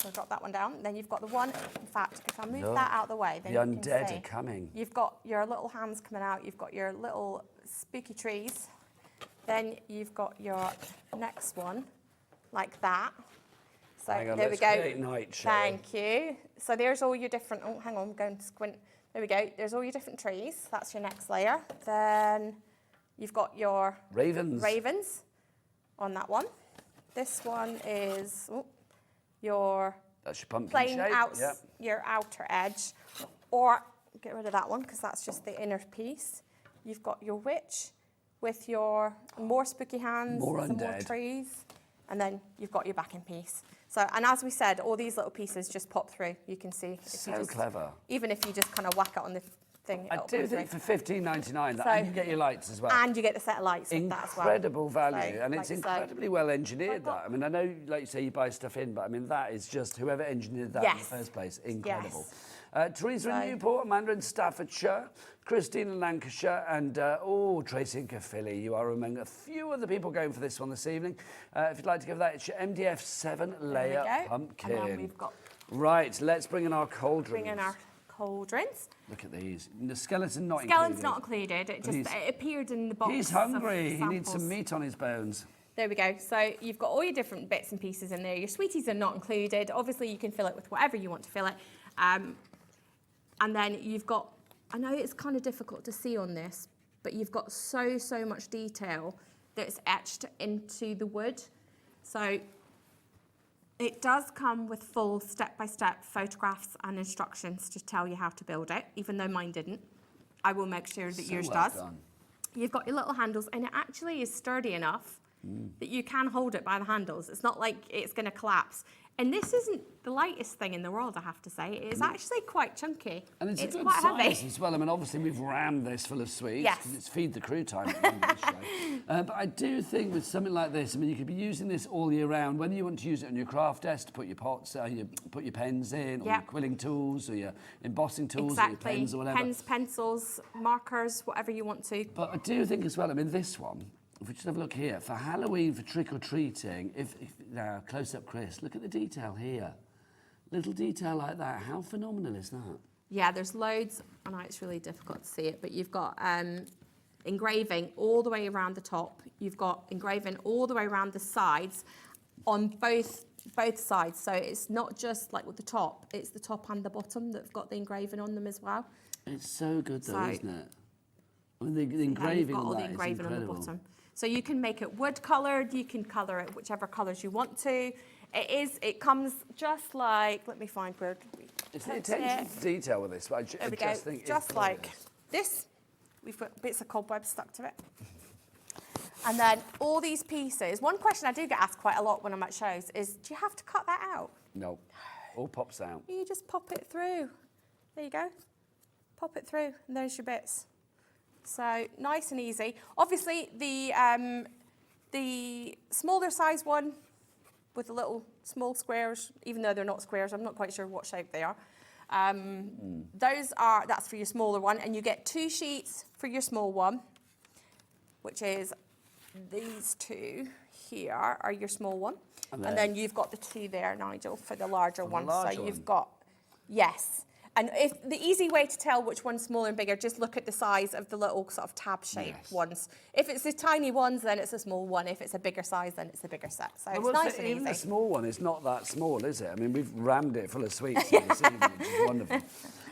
So drop that one down. Then you've got the one, in fact, if I move that out of the way, then the you can undead see, are coming. You've got your little hands coming out. You've got your little spooky trees. Then you've got your next one, like that. So there we go. Night, thank you. So there's all your different, oh, hang on, I'm going to squint. There we go. There's all your different trees. That's your next layer. Then you've got your ravens on that one. This one is, your that's your pumpkin plain shape. Your outer edge, or get rid of that one because that's just the inner piece. You've got your witch with your more spooky hands, more some more trees, and then you've got your backing piece. So, and as we said, all these little pieces just pop through. You can see. So clever. Even if you just kind of whack it on the thing. I do think for $15.99 so, and you get your lights as well. And you get the set of lights with that as well. Incredible value, so, and it's incredibly well engineered. That I mean, I know, like you say, you buy stuff in, but I mean that is just whoever engineered that in the first place. Incredible. Yes. Teresa in Newport, Amanda in Staffordshire, Christine in Lancashire, and Tracy in Caerphilly. You are among a few of the people going for this one this evening. If you'd like to give that, it's your MDF 7-layer pumpkin. And then we've got. Right, let's bring in our cauldrons. Bring in our cauldrons. Look at these. The skeleton not included. Skeleton's not included. It just it appeared in the box. He's hungry. He needs some meat on his bones. There we go. So you've got all your different bits and pieces in there. Your sweeties are not included. Obviously, you can fill it with whatever you want to fill it. And then you've got, I know it's kind of difficult to see on this, but you've got so much detail that's etched into the wood. So it does come with full step-by-step photographs and instructions to tell you how to build it, even though mine didn't. I will make sure that yours does. Done. You've got your little handles, and it actually is sturdy enough that you can hold it by the handles. It's not like it's going to collapse. And this isn't the lightest thing in the world, I have to say. It is actually quite chunky. And it's a good quite size heavy as well. I mean, obviously, we've rammed this full of sweets. Yes. Because it's feed the crew time at the end of this show. But I do think with something like this, I mean, you could be using this all year round, whether you want to use it on your craft desk to put your pots, you put your pens in, or your quilling tools, or your embossing tools, or your pens, or whatever. Pens, pencils, markers, whatever you want to. But I do think as well, I mean, this one, if we just have a look here, for Halloween, for trick-or-treating, now, close up, Chris, look at the detail here. Little detail like that, how phenomenal is that? Yeah, there's loads. I know it's really difficult to see it, but you've got engraving all the way around the top. You've got engraving all the way around the sides on both sides. So it's not just like with the top, it's the top and the bottom that've got the engraving on them as well. It's so good though, So- isn't it? I mean, the engraving You've got all on the that is engraving on the incredible. bottom. So you can make it wood coloured, you can colour it whichever colours you want to. It comes just like, let me find where we It's the put attention it. to detail with this, but I There we go, just think just it's like glorious. this. We've got bits of cobweb stuck to it. And then all these pieces. One question I do get asked quite a lot when I'm at shows is, do you have to cut that out? No, all pops out. You just pop it through. There you go. Pop it through, and there's your bits. So nice and easy. Obviously, the smaller size one with the little small squares, even though they're not squares, I'm not quite sure what shape they are. That's for your smaller one, and you get 2 sheets for your small one, which is these 2 here are your small one. And then you've got the 2 there, Nigel, for the larger one. So you've got, yes. And if the easy way to tell which one's smaller and bigger, just look at the size of the little sort of tab-shaped ones. If it's the tiny ones, then it's a small one. If it's a bigger size, then it's a bigger set. So it's nice and even easy. the small one is not that small, is it? I mean, we've rammed it full of sweets this evening, which is wonderful.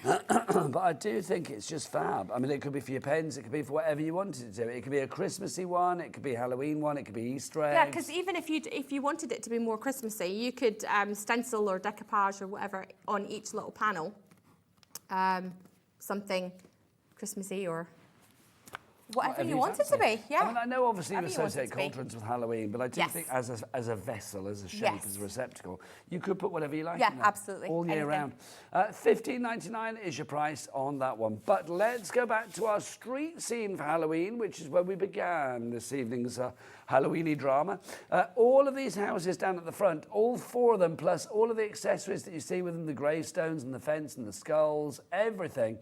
But I do think it's just fab. I mean, it could be for your pens, it could be for whatever you wanted to do. It could be a Christmassy one, it could be a Halloween one, it could be Easter eggs. Yeah, because even if you wanted it to be more Christmassy, you could stencil or decoupage or whatever on each little panel. Something Christmassy or whatever you want it to be. Yeah. I mean, I know obviously you Whatever you want associate it to be. cauldrons with Halloween, but I do Yes. think as a vessel, as a shape, Yes. as a receptacle, you could put whatever you like Yeah, in there. absolutely. All year Anything. round. $15.99 is your price on that one. But let's go back to our street scene for Halloween, which is where we began this evening's Halloweeny drama. All of these houses down at the front, all 4 of them, plus all of the accessories that you see within the gravestones and the fence and the skulls, everything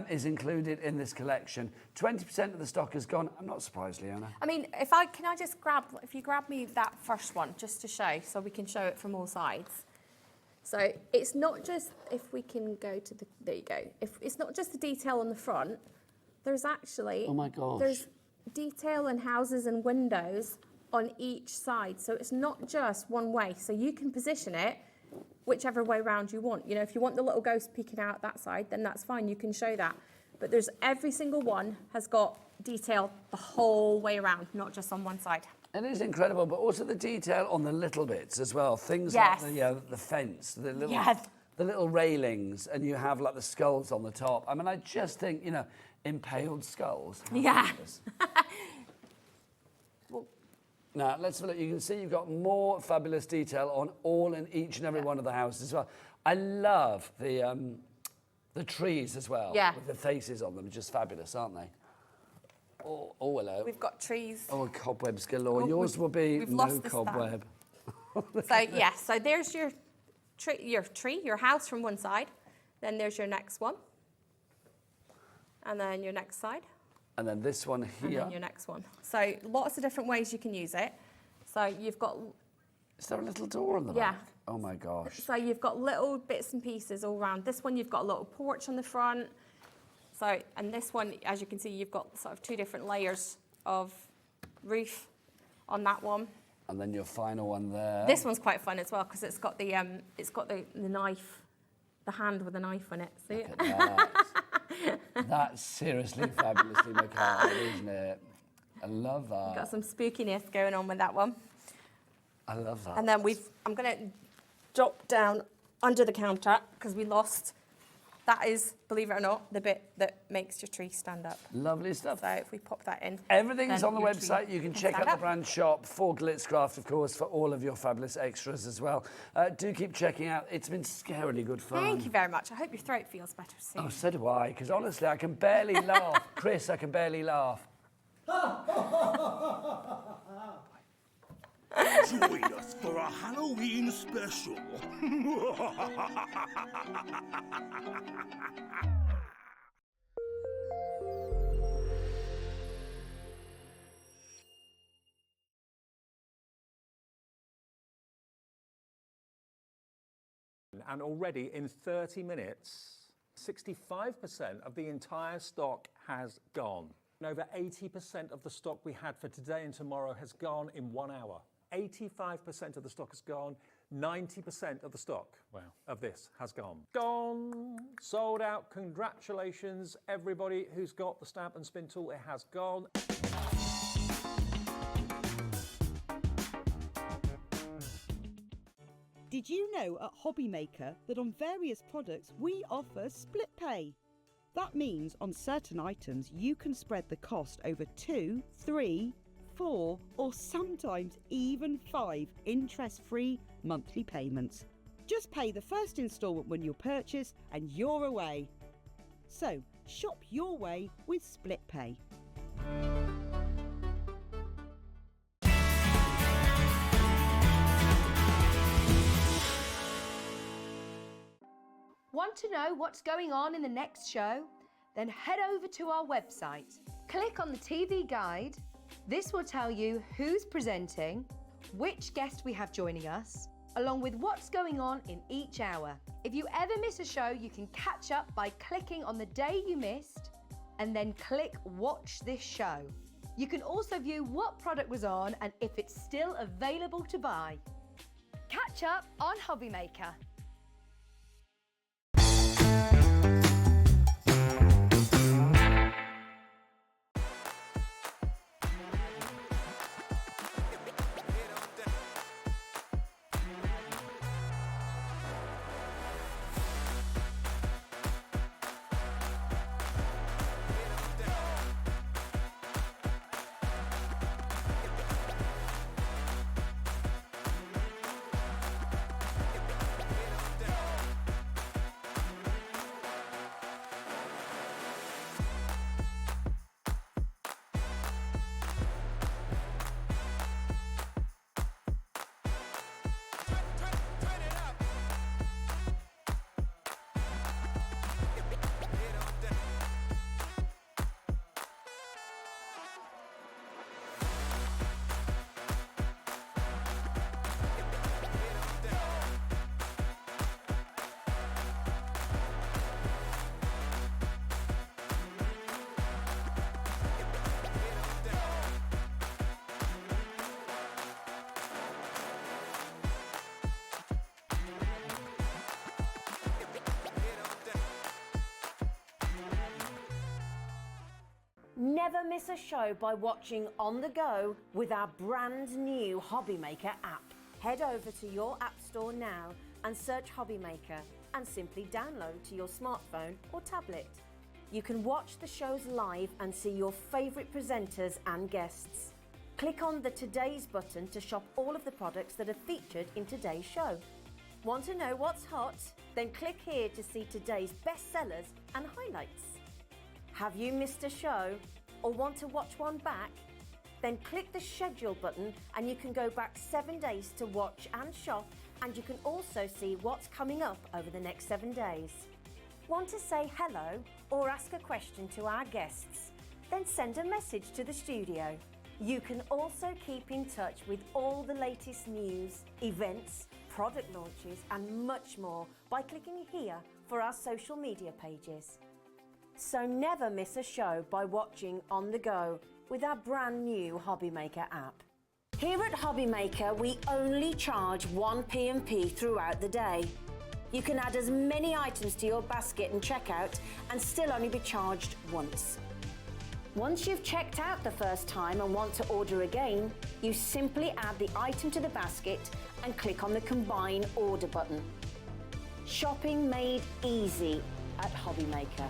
is included in this collection. 20% of the stock is gone. I'm not surprised, Leona. I mean, if you grab me that first one just to show, so we can show it from all sides. So it's not just, if we can go to the, there you go. If it's not just the detail on the front, there's actually, Oh my gosh. there's detail and houses and windows on each side. So it's not just one way. So you can position it whichever way round you want. You know, if you want the little ghost peeking out that side, then that's fine, you can show that. But there's every single one has got detail the whole way around, not just on one side. It is incredible, but also the detail on the little bits as well. Things Yes. like the fence, the little, Yes. the little railings, and you have like the skulls on the top. I mean, I just think, you know, impaled skulls. How Yeah. fabulous. Now, let's have a look. You can see you've got more fabulous detail on all and each and every one of the houses as well. I love the trees as well, with the faces on them. Just fabulous, aren't they? Oh, hello. We've got trees. Oh, cobwebs galore. Oh, Yours will be we've no lost the stand. cobweb. So yes, so there's your tree, your house from one side. Then there's your next one. And then your next side. And then this one here. And then your next one. So lots of different ways you can use it. So you've got... Is there a little door on the Yeah. back? Oh my gosh. So you've got little bits and pieces all around. This one, you've got a little porch on the front. So, and this one, as you can see, you've got sort of 2 different layers of roof on that one. And then your final one there. This one's quite fun as well because it's got the knife, the hand with a knife on it. See? Look at that. That's seriously fabulously macabre, isn't it? I love that. Got some spookiness going on with that one. I love that. And then I'm going to drop down under the counter because we lost. That is, believe it or not, the bit that makes your tree stand up. Lovely stuff. So if we pop that in. Everything's then on the your tree website. You can check stand out the up. brand shop for Glitzcraft, of course, for all of your fabulous extras as well. Do keep checking out. It's been scarily good fun. Thank you very much. I hope your throat feels better soon. Oh, so do I, because honestly, I can barely laugh. Chris, I can barely laugh. Join us for a Halloween special. and already in 30 minutes, 65% of the entire stock has gone. And over 80% of the stock we had for today and tomorrow has gone in 1 hour. 85% of the stock has gone. 90% of the stock of this has gone. Gone, sold out. Congratulations, everybody who's got the stamp and spin tool. It has gone. Did you know at HobbyMaker that on various products we offer split pay? That means on certain items you can spread the cost over 2, 3, 4 or sometimes even 5 interest-free monthly payments. Just pay the first instalment when you purchase and you're away. So shop your way with split pay. Want to know what's going on in the next show? Then head over to our website. Click on the TV guide. This will tell you who's presenting, which guest we have joining us, along with what's going on in each hour. If you ever miss a show, you can catch up by clicking on the day you missed and then click Watch This Show. You can also view what product was on and if it's still available to buy. Catch up on HobbyMaker. Never miss a show by watching on the go with our brand new HobbyMaker app. Head over to your app store now and search HobbyMaker and simply download to your smartphone or tablet. You can watch the shows live and see your favourite presenters and guests. Click on the Today's button to shop all of the products that are featured in today's show. Want to know what's hot? Then click here to see today's bestsellers and highlights. Have you missed a show or want to watch one back? Then click the schedule button and you can go back 7 days to watch and shop, and you can also see what's coming up over the next 7 days. Want to say hello or ask a question to our guests? Then send a message to the studio. You can also keep in touch with all the latest news, events, product launches and much more by clicking here for our social media pages. So never miss a show by watching on the go with our brand new HobbyMaker app. Here at HobbyMaker, we only charge 1 P&P throughout the day. You can add as many items to your basket and checkout and still only be charged once. Once you've checked out the first time and want to order again, you simply add the item to the basket and click on the Combine Order button. Shopping made easy at HobbyMaker.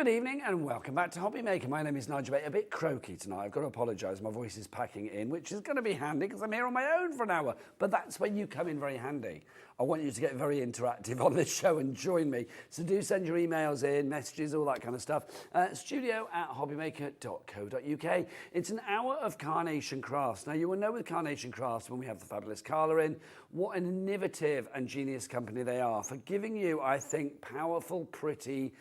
Good evening and welcome back to HobbyMaker. My name is Nigel, a bit croaky tonight. I've got to apologise, my voice is packing in, which is going to be handy because I'm here on my own for an hour. But that's where you come in very handy. I want you to get very interactive on this show and join me. So do send your emails in, messages, all that kind of stuff. studio@hobbymaker.co.uk. It's an hour of Carnation Crafts. Now, you will know with Carnation Crafts, when we have the fabulous Carla in, what an innovative and genius company they are for giving you, I think, powerful, pretty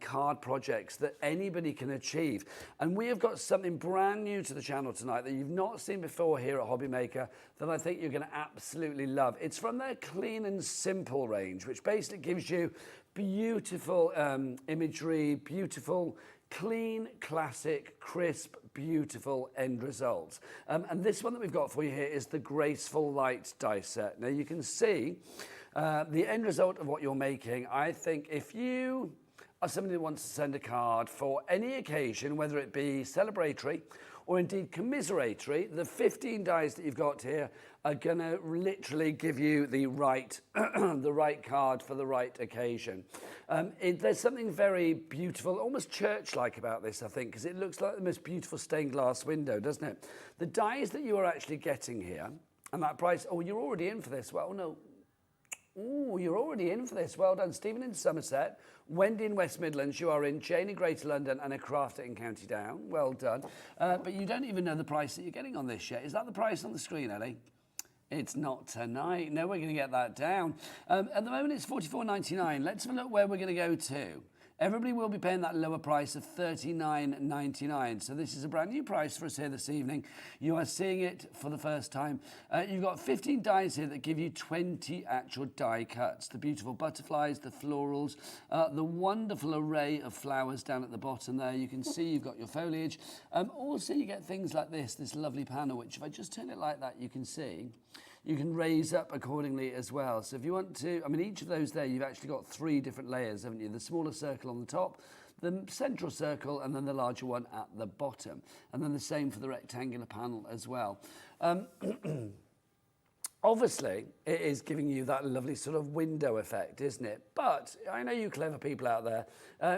card projects that anybody can achieve. And we have got something brand new to the channel tonight that you've not seen before here at HobbyMaker that I think you're going to absolutely love. It's from their Clean and Simple range, which basically gives you beautiful imagery, beautiful, clean, classic, crisp, beautiful end results. And this one that we've got for you here is the Graceful Light die set. Now you can see the end result of what you're making. I think if you are somebody who wants to send a card for any occasion, whether it be celebratory or indeed commiseratory, the 15 dies that you've got here are going to literally give you the right, the right card for the right occasion. There's something very beautiful, almost church-like about this, I think, because it looks like the most beautiful stained glass window, doesn't it? The dies that you are actually getting here, and that price, oh, you're already in for this. Well, no. Oh, you're already in for this. Well done. Stephen in Somerset, Wendy in West Midlands, you are in, Jane in Greater London, and a Crafter in County Down. Well done. But you don't even know the price that you're getting on this yet. Is that the price on the screen, Ellie? It's not tonight. No, we're going to get that down. At the moment, it's $44.99. Let's have a look where we're going to go to. Everybody will be paying that lower price of $39.99. So this is a brand new price for us here this evening. You are seeing it for the first time. You've got 15 dies here that give you 20 actual die cuts. The beautiful butterflies, the florals, the wonderful array of flowers down at the bottom there. You can see you've got your foliage. Also, you get things like this lovely panel, which if I just turn it like that, you can see. You can raise up accordingly as well. So if you want to, I mean, each of those there, you've actually got 3 different layers, haven't you? The smaller circle on the top, the central circle, and then the larger one at the bottom. And then the same for the rectangular panel as well. Obviously, it is giving you that lovely sort of window effect, isn't it? But I know you clever people out there,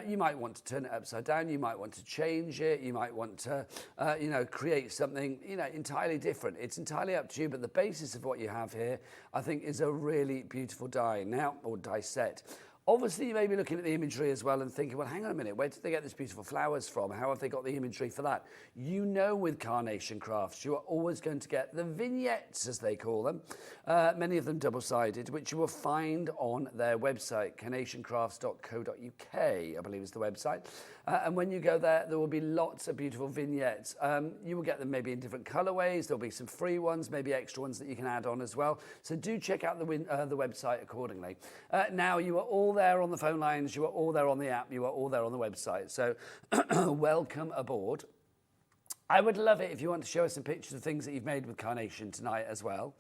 you might want to turn it upside down, you might want to change it, you might want to, you know, create something, you know, entirely different. It's entirely up to you, but the basis of what you have here, I think, is a really beautiful die now, or die set. Obviously, you may be looking at the imagery as well and thinking, well, hang on a minute, where did they get these beautiful flowers from? How have they got the imagery for that? You know with Carnation Crafts, you are always going to get the vignettes, as they call them, many of them double-sided, which you will find on their website, carnationcrafts.co.uk, I believe is the website. And when you go there, there will be lots of beautiful vignettes. You will get them maybe in different colorways. There'll be some free ones, maybe extra ones that you can add on as well. So do check out the website accordingly. Now, you are all there on the phone lines. You are all there on the app. You are all there on the website. So welcome aboard. I would love it if you want to show us some pictures of things that you've made with Carnation tonight as well.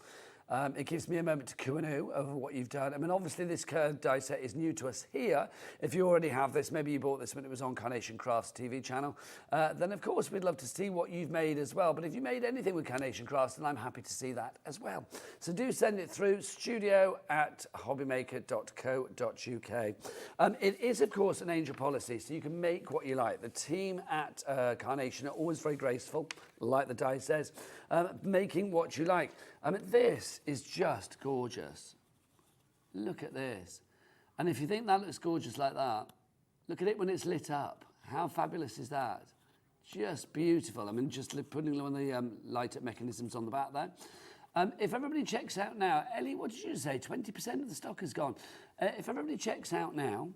It gives me a moment to coo and ooh over what you've done. I mean, obviously this curved die set is new to us here. If you already have this, maybe you bought this when it was on Carnation Crafts TV channel, then of course we'd love to see what you've made as well. But if you made anything with Carnation Crafts, then I'm happy to see that as well. So do send it through studio@hobbymaker.co.uk. It is, of course, an angel policy, so you can make what you like. The team at Carnation are always very graceful, like the die says, making what you like. This is just gorgeous. Look at this. And if you think that looks gorgeous like that, look at it when it's lit up. How fabulous is that? Just beautiful. I mean, just putting one of the light up mechanisms on the back there. If everybody checks out now, Ellie, what did you say? 20% of the stock has gone. If everybody checks out now,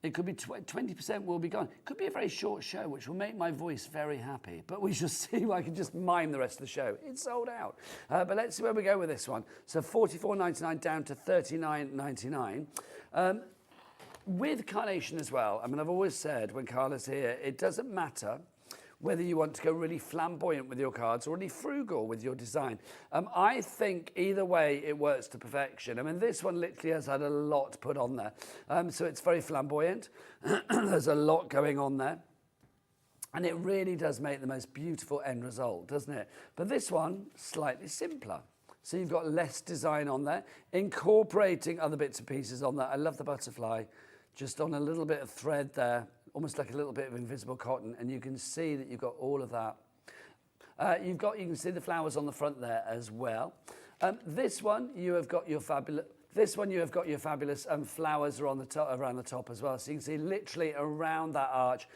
it could be 20% will be gone. Could be a very short show, which will make my voice very happy. But we shall see if I can just mime the rest of the show. It's sold out. But let's see where we go with this one. So $44.99 down to $39.99. With Carnation as well, I mean, I've always said when Carla's here, it doesn't matter whether you want to go really flamboyant with your cards or really frugal with your design. I think either way it works to perfection. I mean, this one literally has had a lot put on there. So it's very flamboyant. There's a lot going on there. And it really does make the most beautiful end result, doesn't it? But this one, slightly simpler. So you've got less design on there, incorporating other bits and pieces on there. I love the butterfly, just on a little bit of thread there. almost like a little bit of invisible cotton, and you can see that you've got all of that. You can see the flowers on the front there as well. This one, you have got your fabulous. This one, you have got your fabulous flowers are on the top, around the top as well. So you can see literally around that arch.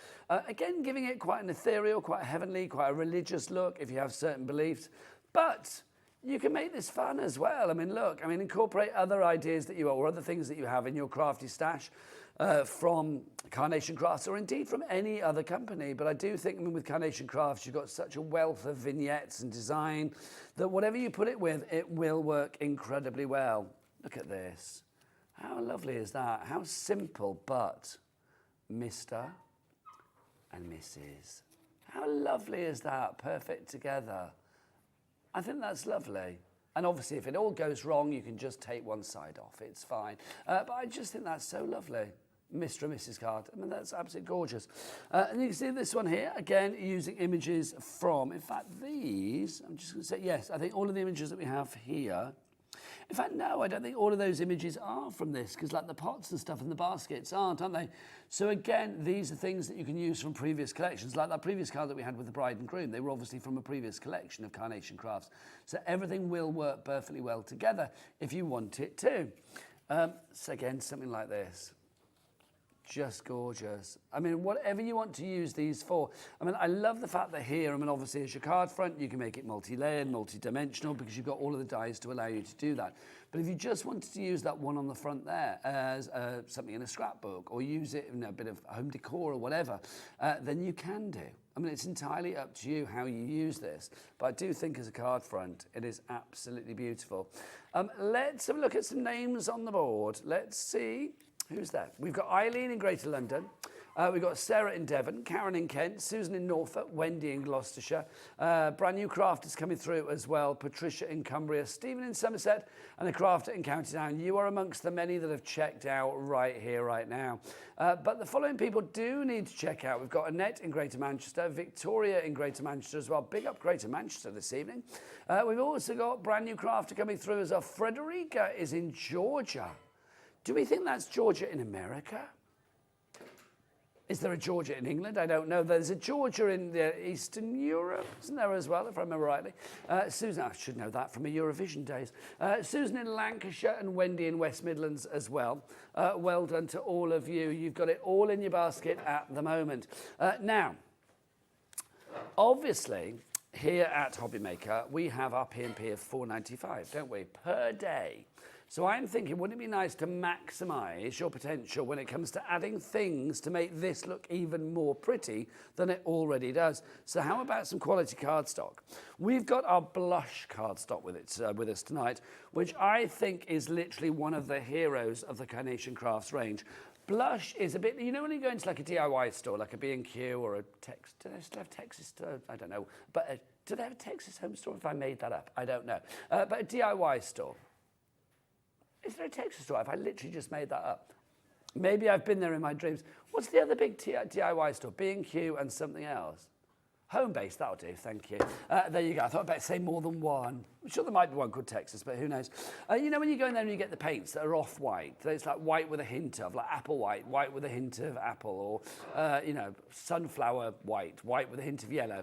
Again, giving it quite an ethereal, quite a heavenly, quite a religious look if you have certain beliefs. But you can make this fun as well. I mean, look, incorporate other ideas that you or other things that you have in your crafty stash from Carnation Crafts or indeed from any other company. But I do think, with Carnation Crafts, you've got such a wealth of vignettes and design that whatever you put it with, it will work incredibly well. Look at this. How lovely is that? How simple, but Mr. and Mrs. How lovely is that? Perfect together. I think that's lovely. And obviously, if it all goes wrong, you can just take one side off. It's fine. But I just think that's so lovely. Mr. and Mrs. card. That's absolutely gorgeous. And you can see this one here, again, using images from, in fact, these, I'm just going to say, yes, I think all of the images that we have here. In fact, no, I don't think all of those images are from this, because like the pots and stuff and the baskets aren't they? So again, these are things that you can use from previous collections, like that previous card that we had with the bride and groom. They were obviously from a previous collection of Carnation Crafts. So everything will work perfectly well together if you want it to. So again, something like this. Just gorgeous. Whatever you want to use these for. I love the fact that here, obviously as your card front, you can make it multi-layered, multi-dimensional, because you've got all of the dies to allow you to do that. But if you just wanted to use that one on the front there as something in a scrapbook, or use it in a bit of home decor or whatever, then you can do. It's entirely up to you how you use this. But I do think as a card front, it is absolutely beautiful. Let's have a look at some names on the board. Let's see. Who's that? We've got Eileen in Greater London. We've got Sarah in Devon, Karen in Kent, Susan in Norfolk, Wendy in Gloucestershire. Brand new crafters coming through as well. Patricia in Cumbria, Stephen in Somerset, and a crafter in County Down. You are amongst the many that have checked out right here, right now. But the following people do need to check out. We've got Annette in Greater Manchester, Victoria in Greater Manchester as well. Big up Greater Manchester this evening. We've also got brand new crafter coming through as well. Frederica is in Georgia. Do we think that's Georgia in America? Is there a Georgia in England? I don't know. There's a Georgia in Eastern Europe, isn't there as well, if I remember rightly? Susan, I should know that from my Eurovision days. Susan in Lancashire and Wendy in West Midlands as well. Well done to all of you. You've got it all in your basket at the moment. Now, obviously, here at HobbyMaker, we have our P&P of $4.95, don't we, per day. So I'm thinking, wouldn't it be nice to maximise your potential when it comes to adding things to make this look even more pretty than it already does? So how about some quality cardstock? We've got our blush cardstock with us tonight, which I think is literally one of the heroes of the Carnation Crafts range. Blush is a bit, you know when you go into like a DIY store, like a B&Q or a Texas, do they still have Texas store? I don't know. But do they have a Texas home store if I made that up? I don't know. But a DIY store. Is there a Texas store? Have I literally just made that up? Maybe I've been there in my dreams. What's the other big DIY store? B&Q and something else. Home-based, that'll do, thank you. There you go. I thought I'd better say more than one. I'm sure there might be one called Texas, but who knows? You know when you go in there and you get the paints that are off-white, it's like white with a hint of, like apple white, white with a hint of apple, or, sunflower white, white with a hint of yellow.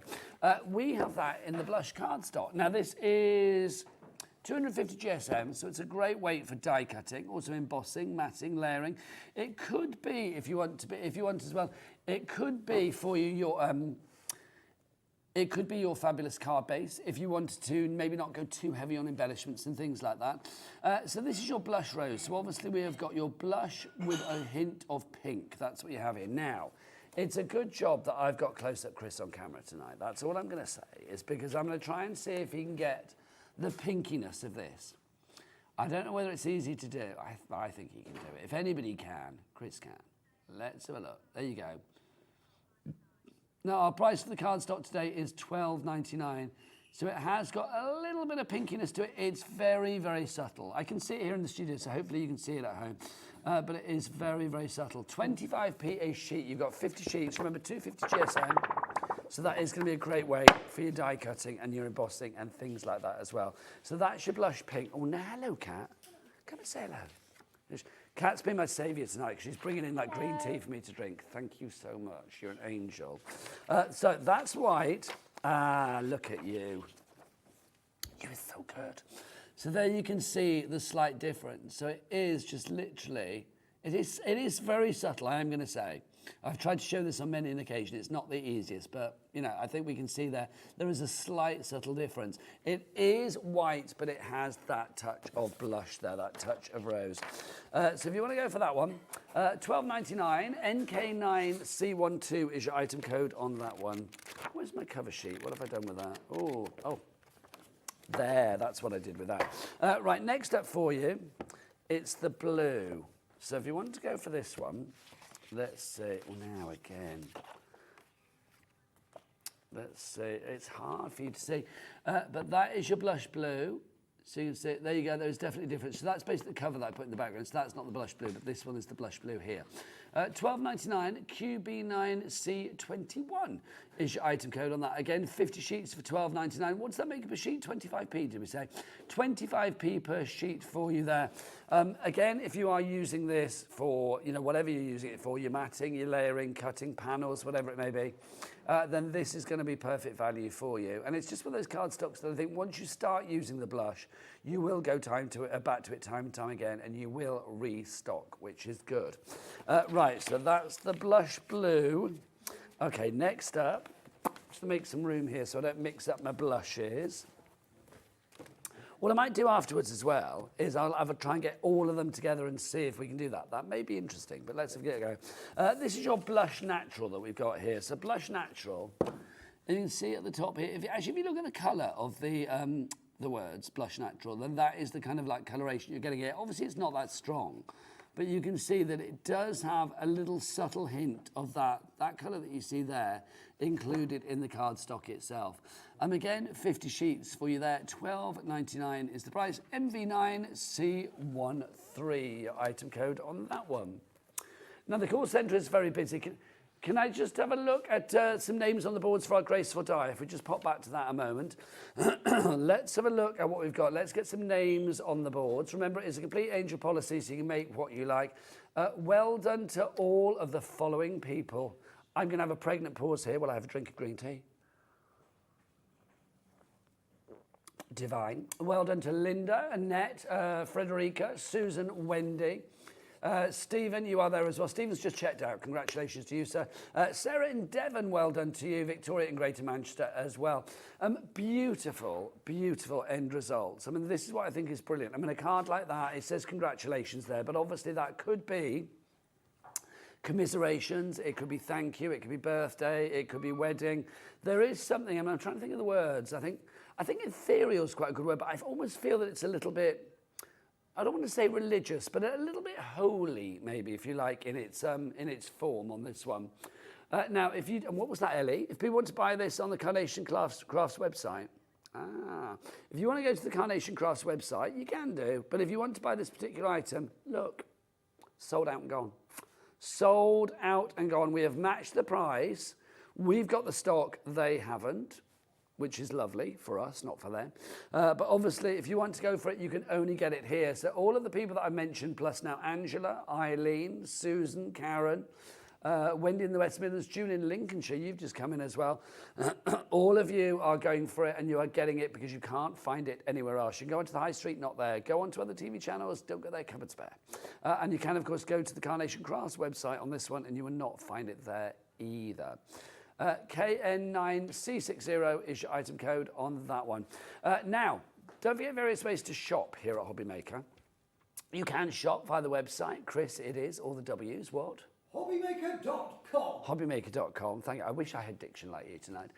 We have that in the blush cardstock. Now, this is 250 GSM, so it's a great weight for die cutting, also embossing, matting, layering. It could be, if you want as well, it could be for you it could be your fabulous card base if you wanted to maybe not go too heavy on embellishments and things like that. So this is your blush rose. So obviously we have got your blush with a hint of pink. That's what you have here. Now, it's a good job that I've got close-up Chris on camera tonight. That's all I'm going to say, is because I'm going to try and see if he can get the pinkiness of this. I don't know whether it's easy to do. I think he can do it. If anybody can, Chris can. Let's have a look. There you go. Now, our price for the cardstock today is $12.99. So it has got a little bit of pinkiness to it. It's very, very subtle. I can see it here in the studio, so hopefully you can see it at home. But it is very, very subtle. 25p a sheet. You've got 50 sheets. Remember, 250 GSM. So that is going to be a great way for your die cutting and your embossing and things like that as well. So that's your blush pink. Oh, now hello, Kat. Come and say hello. Kat's been my saviour tonight because she's bringing in like green tea for me to drink. Thank you so much. You're an angel. So that's white. Look at you. You are so good. So there you can see the slight difference. So it is just literally, it is very subtle, I am going to say. I've tried to show this on many an occasion. It's not the easiest, but you know, I think we can see there is a slight subtle difference. It is white, but it has that touch of blush there, that touch of rose. So if you want to go for that one, $12.99, NK9C12 is your item code on that one. Where's my cover sheet? What have I done with that? Oh, there, that's what I did with that. Right, next up for you, it's the blue. So if you want to go for this one, let's see, well now again, let's see, it's hard for you to see, but that is your blush blue. So you can see, there you go, there's definitely a difference. So that's basically the cover that I put in the background, so that's not the blush blue, but this one is the blush blue here. $12.99, QB9C21 is your item code on that. Again, 50 sheets for $12.99. What does that make per sheet? 25p, did we say? 25p per sheet for you there. Again, if you are using this for, you know, whatever you're using it for, your matting, your layering, cutting panels, whatever it may be, then this is going to be perfect value for you. And it's just one of those cardstocks that I think once you start using the blush, you will go back to it time and time again, and you will restock, which is good. Right, so that's the blush blue. Okay, next up, just to make some room here so I don't mix up my blushes. What I might do afterwards as well is I'll try and get all of them together and see if we can do that. That may be interesting, but let's give it a go. This is your Blush Natural that we've got here. So Blush Natural, and you can see at the top here, if you look at the colour of the words Blush Natural, then that is the kind of like coloration you're getting here. Obviously, it's not that strong, but you can see that it does have a little subtle hint of that colour that you see there included in the cardstock itself. Again, 50 sheets for you there. $12.99 is the price. MV9C13, your item code on that one. Now, the call centre is very busy. Can I just have a look at some names on the boards for our graceful die? If we just pop back to that a moment. Let's have a look at what we've got. Let's get some names on the boards. Remember, it's a complete angel policy, so you can make what you like. Well done to all of the following people. I'm going to have a pregnant pause here while I have a drink of green tea. Divine. Well done to Linda, Annette, Frederica, Susan, Wendy. Stephen, you are there as well. Stephen's just checked out. Congratulations to you, sir. Sarah in Devon, well done to you. Victoria in Greater Manchester as well. Beautiful, beautiful end results. I mean, this is what I think is brilliant. I mean, a card like that, it says congratulations there, but obviously that could be commiserations, it could be thank you, it could be birthday, it could be wedding. There is something, I mean, I'm trying to think of the words. I think ethereal is quite a good word, but I almost feel that it's a little bit, I don't want to say religious, but a little bit holy, maybe, if you like, in its form on this one. Now, and what was that, Ellie? If people want to buy this on the Carnation Crafts website, if you want to go to the Carnation Crafts website, you can do. But if you want to buy this particular item, look, sold out and gone. Sold out and gone. We have matched the price. We've got the stock. They haven't, which is lovely for us, not for them. But obviously, if you want to go for it, you can only get it here. So all of the people that I mentioned, plus now Angela, Eileen, Susan, Karen, Wendy in the West Midlands, June in Lincolnshire, you've just come in as well. All of you are going for it and you are getting it because you can't find it anywhere else. You can go onto the high street, not there. Go onto other TV channels, don't get their cupboards bare. And you can, of course, go to the Carnation Crafts website on this one and you will not find it there either. KN9C60 is your item code on that one. Now, don't forget various ways to shop here at HobbyMaker. You can shop via the website. Chris, it is, all the W's, what? HobbyMaker.com. HobbyMaker.com. Thank you. I wish I had diction like you tonight.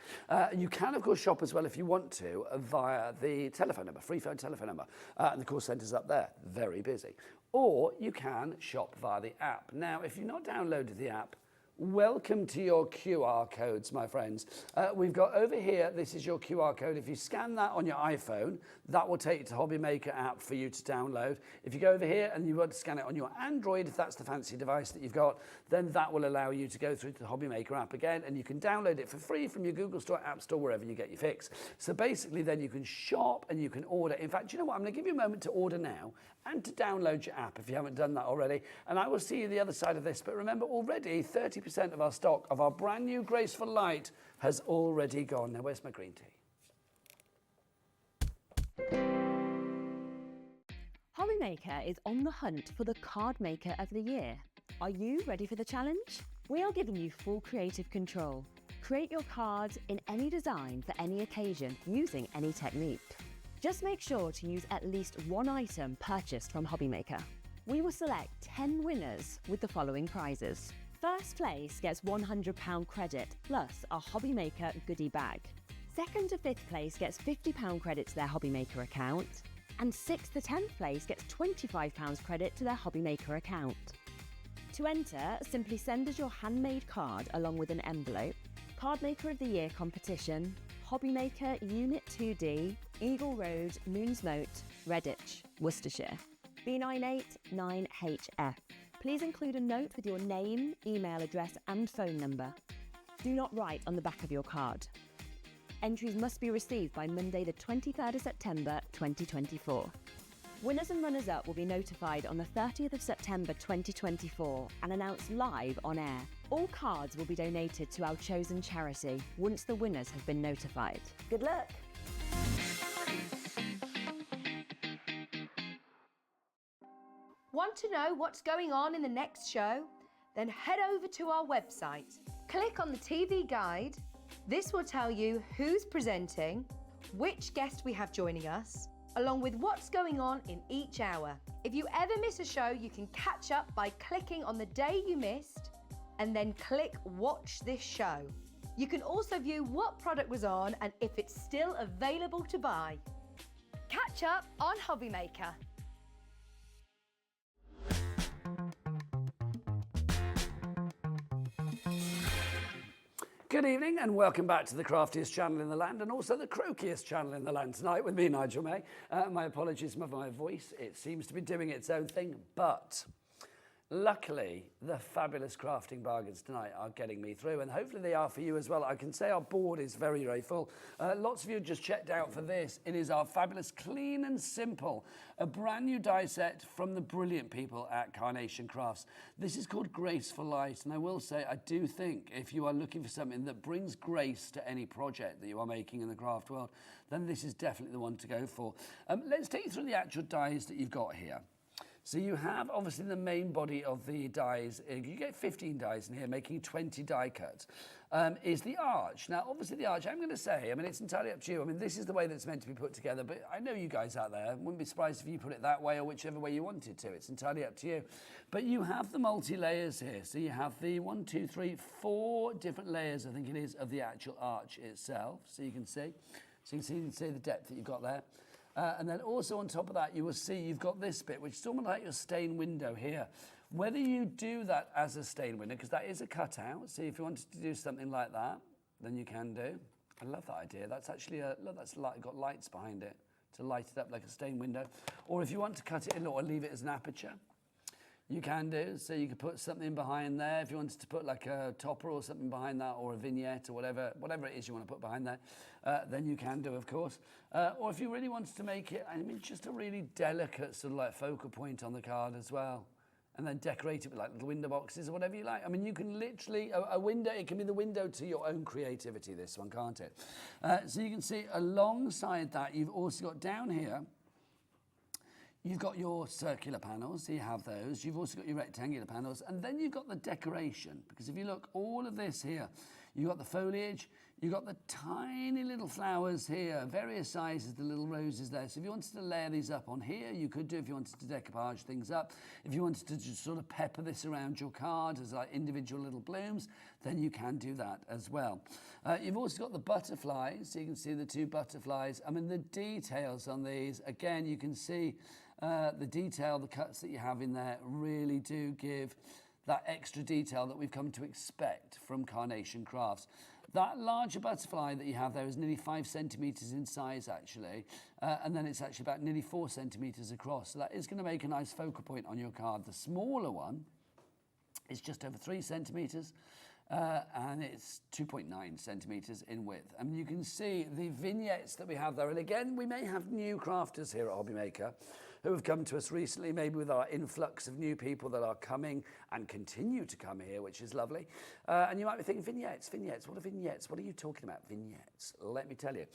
You can, of course, shop as well if you want to via the telephone number, free phone telephone number. And the call centre's up there, very busy. Or you can shop via the app. Now, if you've not downloaded the app, welcome to your QR codes, my friends. We've got over here, this is your QR code. If you scan that on your iPhone, that will take you to HobbyMaker app for you to download. If you go over here and you want to scan it on your Android, if that's the fancy device that you've got, then that will allow you to go through to the HobbyMaker app again, and you can download it for free from your Google Store, App Store, wherever you get your fix. So basically then you can shop and you can order. In fact, you know what? I'm going to give you a moment to order now and to download your app if you haven't done that already. And I will see you the other side of this. But remember, already 30% of our stock of our brand new Graceful Light has already gone. Now, where's my green tea? HobbyMaker is on the hunt for the Card Maker of the Year. Are you ready for the challenge? We are giving you full creative control. Create your cards in any design for any occasion using any technique. Just make sure to use at least one item purchased from HobbyMaker. We will select 10 winners with the following prizes. First place gets £100 credit plus a HobbyMaker goodie bag. Second to fifth place gets £50 credit to their HobbyMaker account. And 6th to 10th place gets £25 credit to their HobbyMaker account. To enter, simply send us your handmade card along with an envelope, Card Maker of the Year competition, HobbyMaker Unit 2D, Eagle Road, Moonsmote, Redditch, Worcestershire, B989HF. Please include a note with your name, email address and phone number. Do not write on the back of your card. Entries must be received by Monday the 23rd of September 2024. Winners and runners-up will be notified on the 30th of September 2024 and announced live on air. All cards will be donated to our chosen charity once the winners have been notified. Good luck! Want to know what's going on in the next show? Then head over to our website. Click on the TV guide. This will tell you who's presenting, which guest we have joining us, along with what's going on in each hour. If you ever miss a show, you can catch up by clicking on the day you missed and then click Watch This Show. You can also view what product was on and if it's still available to buy. Catch up on HobbyMaker. Good evening and welcome back to the craftiest channel in the land and also the croakiest channel in the land tonight with me, Nigel May. My apologies for my voice. It seems to be doing its own thing, but luckily the fabulous crafting bargains tonight are getting me through and hopefully they are for you as well. I can say our board is very, very full. Lots of you just checked out for this. It is our fabulous Clean and Simple, a brand new die set from the brilliant people at Carnation Crafts. This is called Graceful Light, and I will say I do think if you are looking for something that brings grace to any project that you are making in the craft world, then this is definitely the one to go for. Let's take you through the actual dies that you've got here. So you have obviously the main body of the dies, you get 15 dies in here, making 20 die cuts, is the arch. Now obviously the arch, I'm going to say, I mean it's entirely up to you, I mean this is the way that it's meant to be put together, but I know you guys out there, wouldn't be surprised if you put it that way or whichever way you wanted to, it's entirely up to you. But you have the multi-layers here, so you have the 1, 2, 3, 4 different layers, I think it is, of the actual arch itself, so you can see the depth that you've got there. And then also on top of that, you will see you've got this bit, which is almost like your stain window here. Whether you do that as a stain window, because that is a cutout, so if you wanted to do something like that, then you can do. I love that idea. That's actually, look, that's got lights behind it to light it up like a stain window. Or if you want to cut it in or leave it as an aperture, you can do. So you could put something behind there. If you wanted to put like a topper or something behind that, or a vignette or whatever it is you want to put behind there, then you can do, of course. Or if you really wanted to make it, I mean, just a really delicate sort of like focal point on the card as well. And then decorate it with like little window boxes or whatever you like. I mean, you can literally, a window, it can be the window to your own creativity, this one, can't it? So you can see alongside that, you've also got down here, you've got your circular panels, so you have those. You've also got your rectangular panels, and then you've got the decoration, because if you look, all of this here, you've got the foliage, you've got the tiny little flowers here, various sizes, the little roses there. So if you wanted to layer these up on here, you could do if you wanted to decoupage things up. If you wanted to just sort of pepper this around your card as like individual little blooms, then you can do that as well. You've also got the butterflies, so you can see the 2 butterflies. I mean, the details on these, again, you can see the detail, the cuts that you have in there really do give that extra detail that we've come to expect from Carnation Crafts. That larger butterfly that you have there is nearly 5 centimetres in size, actually, and then it's actually about nearly 4 centimetres across. So that is going to make a nice focal point on your card. The smaller one is just over 3 centimetres, and it's 2.9 centimetres in width. And you can see the vignettes that we have there. And again, we may have new crafters here at HobbyMaker who have come to us recently, maybe with our influx of new people that are coming and continue to come here, which is lovely. And you might be thinking, vignettes, what are vignettes? What are you talking about, vignettes? Let me tell you.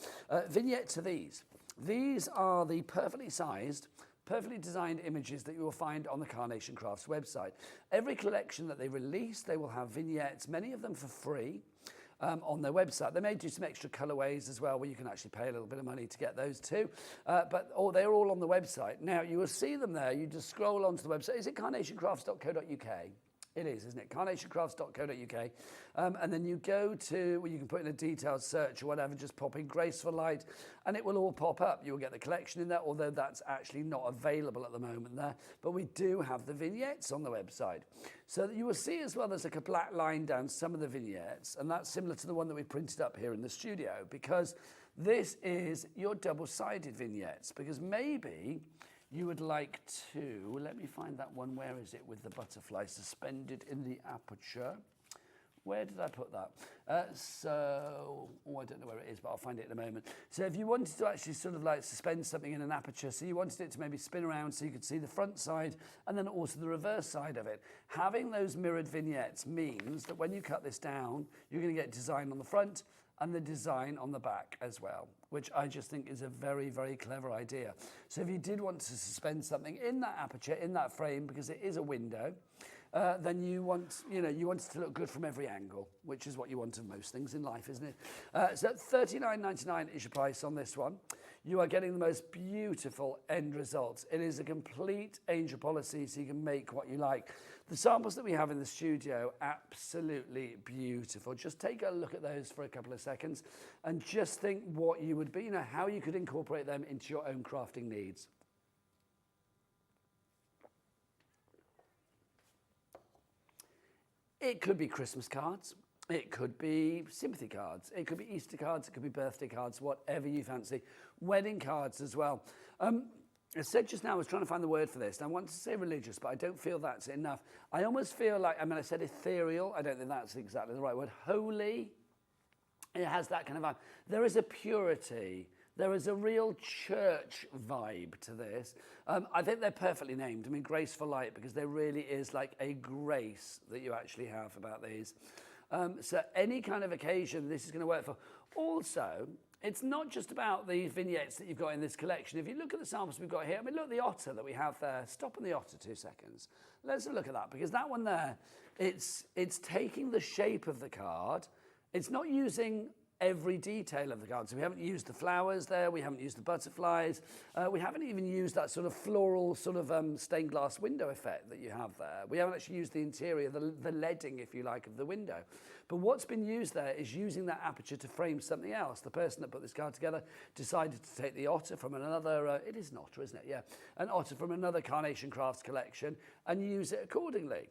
Vignettes are these. These are the perfectly sized, perfectly designed images that you will find on the Carnation Crafts website. Every collection that they release, they will have vignettes, many of them for free, on their website. They may do some extra colorways as well, where you can actually pay a little bit of money to get those too. But they're all on the website. Now, you will see them there. You just scroll onto the website. Is it carnationcrafts.co.uk? It is, isn't it? carnationcrafts.co.uk. And then you go to, well, you can put in a detailed search or whatever, just pop in Graceful Light, and it will all pop up. You'll get the collection in there, although that's actually not available at the moment there. But we do have the vignettes on the website. So that you will see as well, there's like a black line down some of the vignettes, and that's similar to the one that we printed up here in the studio, because this is your double-sided vignettes, because maybe you would like to, let me find that one, where is it, with the butterfly suspended in the aperture? Where did I put that? I don't know where it is, but I'll find it in a moment. So if you wanted to actually sort of like suspend something in an aperture, so you wanted it to maybe spin around so you could see the front side and then also the reverse side of it, having those mirrored vignettes means that when you cut this down, you're going to get design on the front and the design on the back as well, which I just think is a very, very clever idea. So if you did want to suspend something in that aperture, in that frame, because it is a window, then you want it to look good from every angle, which is what you want of most things in life, isn't it? So $39.99 is your price on this one. You are getting the most beautiful end results. It is a complete angel policy, so you can make what you like. The samples that we have in the studio, absolutely beautiful. Just take a look at those for a couple of seconds and just think what you would be, how you could incorporate them into your own crafting needs. It could be Christmas cards, it could be sympathy cards, it could be Easter cards, it could be birthday cards, whatever you fancy. Wedding cards as well. I said just now, I was trying to find the word for this, and I want to say religious, but I don't feel that's enough. I almost feel like, I said ethereal, I don't think that's exactly the right word. Holy, it has that kind of vibe. There is a purity, there is a real church vibe to this. I think they're perfectly named. Graceful Light, because there really is like a grace that you actually have about these. So any kind of occasion this is going to work for. Also, it's not just about the vignettes that you've got in this collection. If you look at the samples we've got here, look at the otter that we have there. Stop on the otter 2 seconds. Let's have a look at that, because that one there, it's taking the shape of the card. It's not using every detail of the card. So we haven't used the flowers there, we haven't used the butterflies, we haven't even used that sort of floral sort of stained glass window effect that you have there. We haven't actually used the interior, the leading, if you like, of the window. But what's been used there is using that aperture to frame something else. The person that put this card together decided to take the otter from another, it is an otter, isn't it? Yeah, an otter from another Carnation Crafts collection and use it accordingly.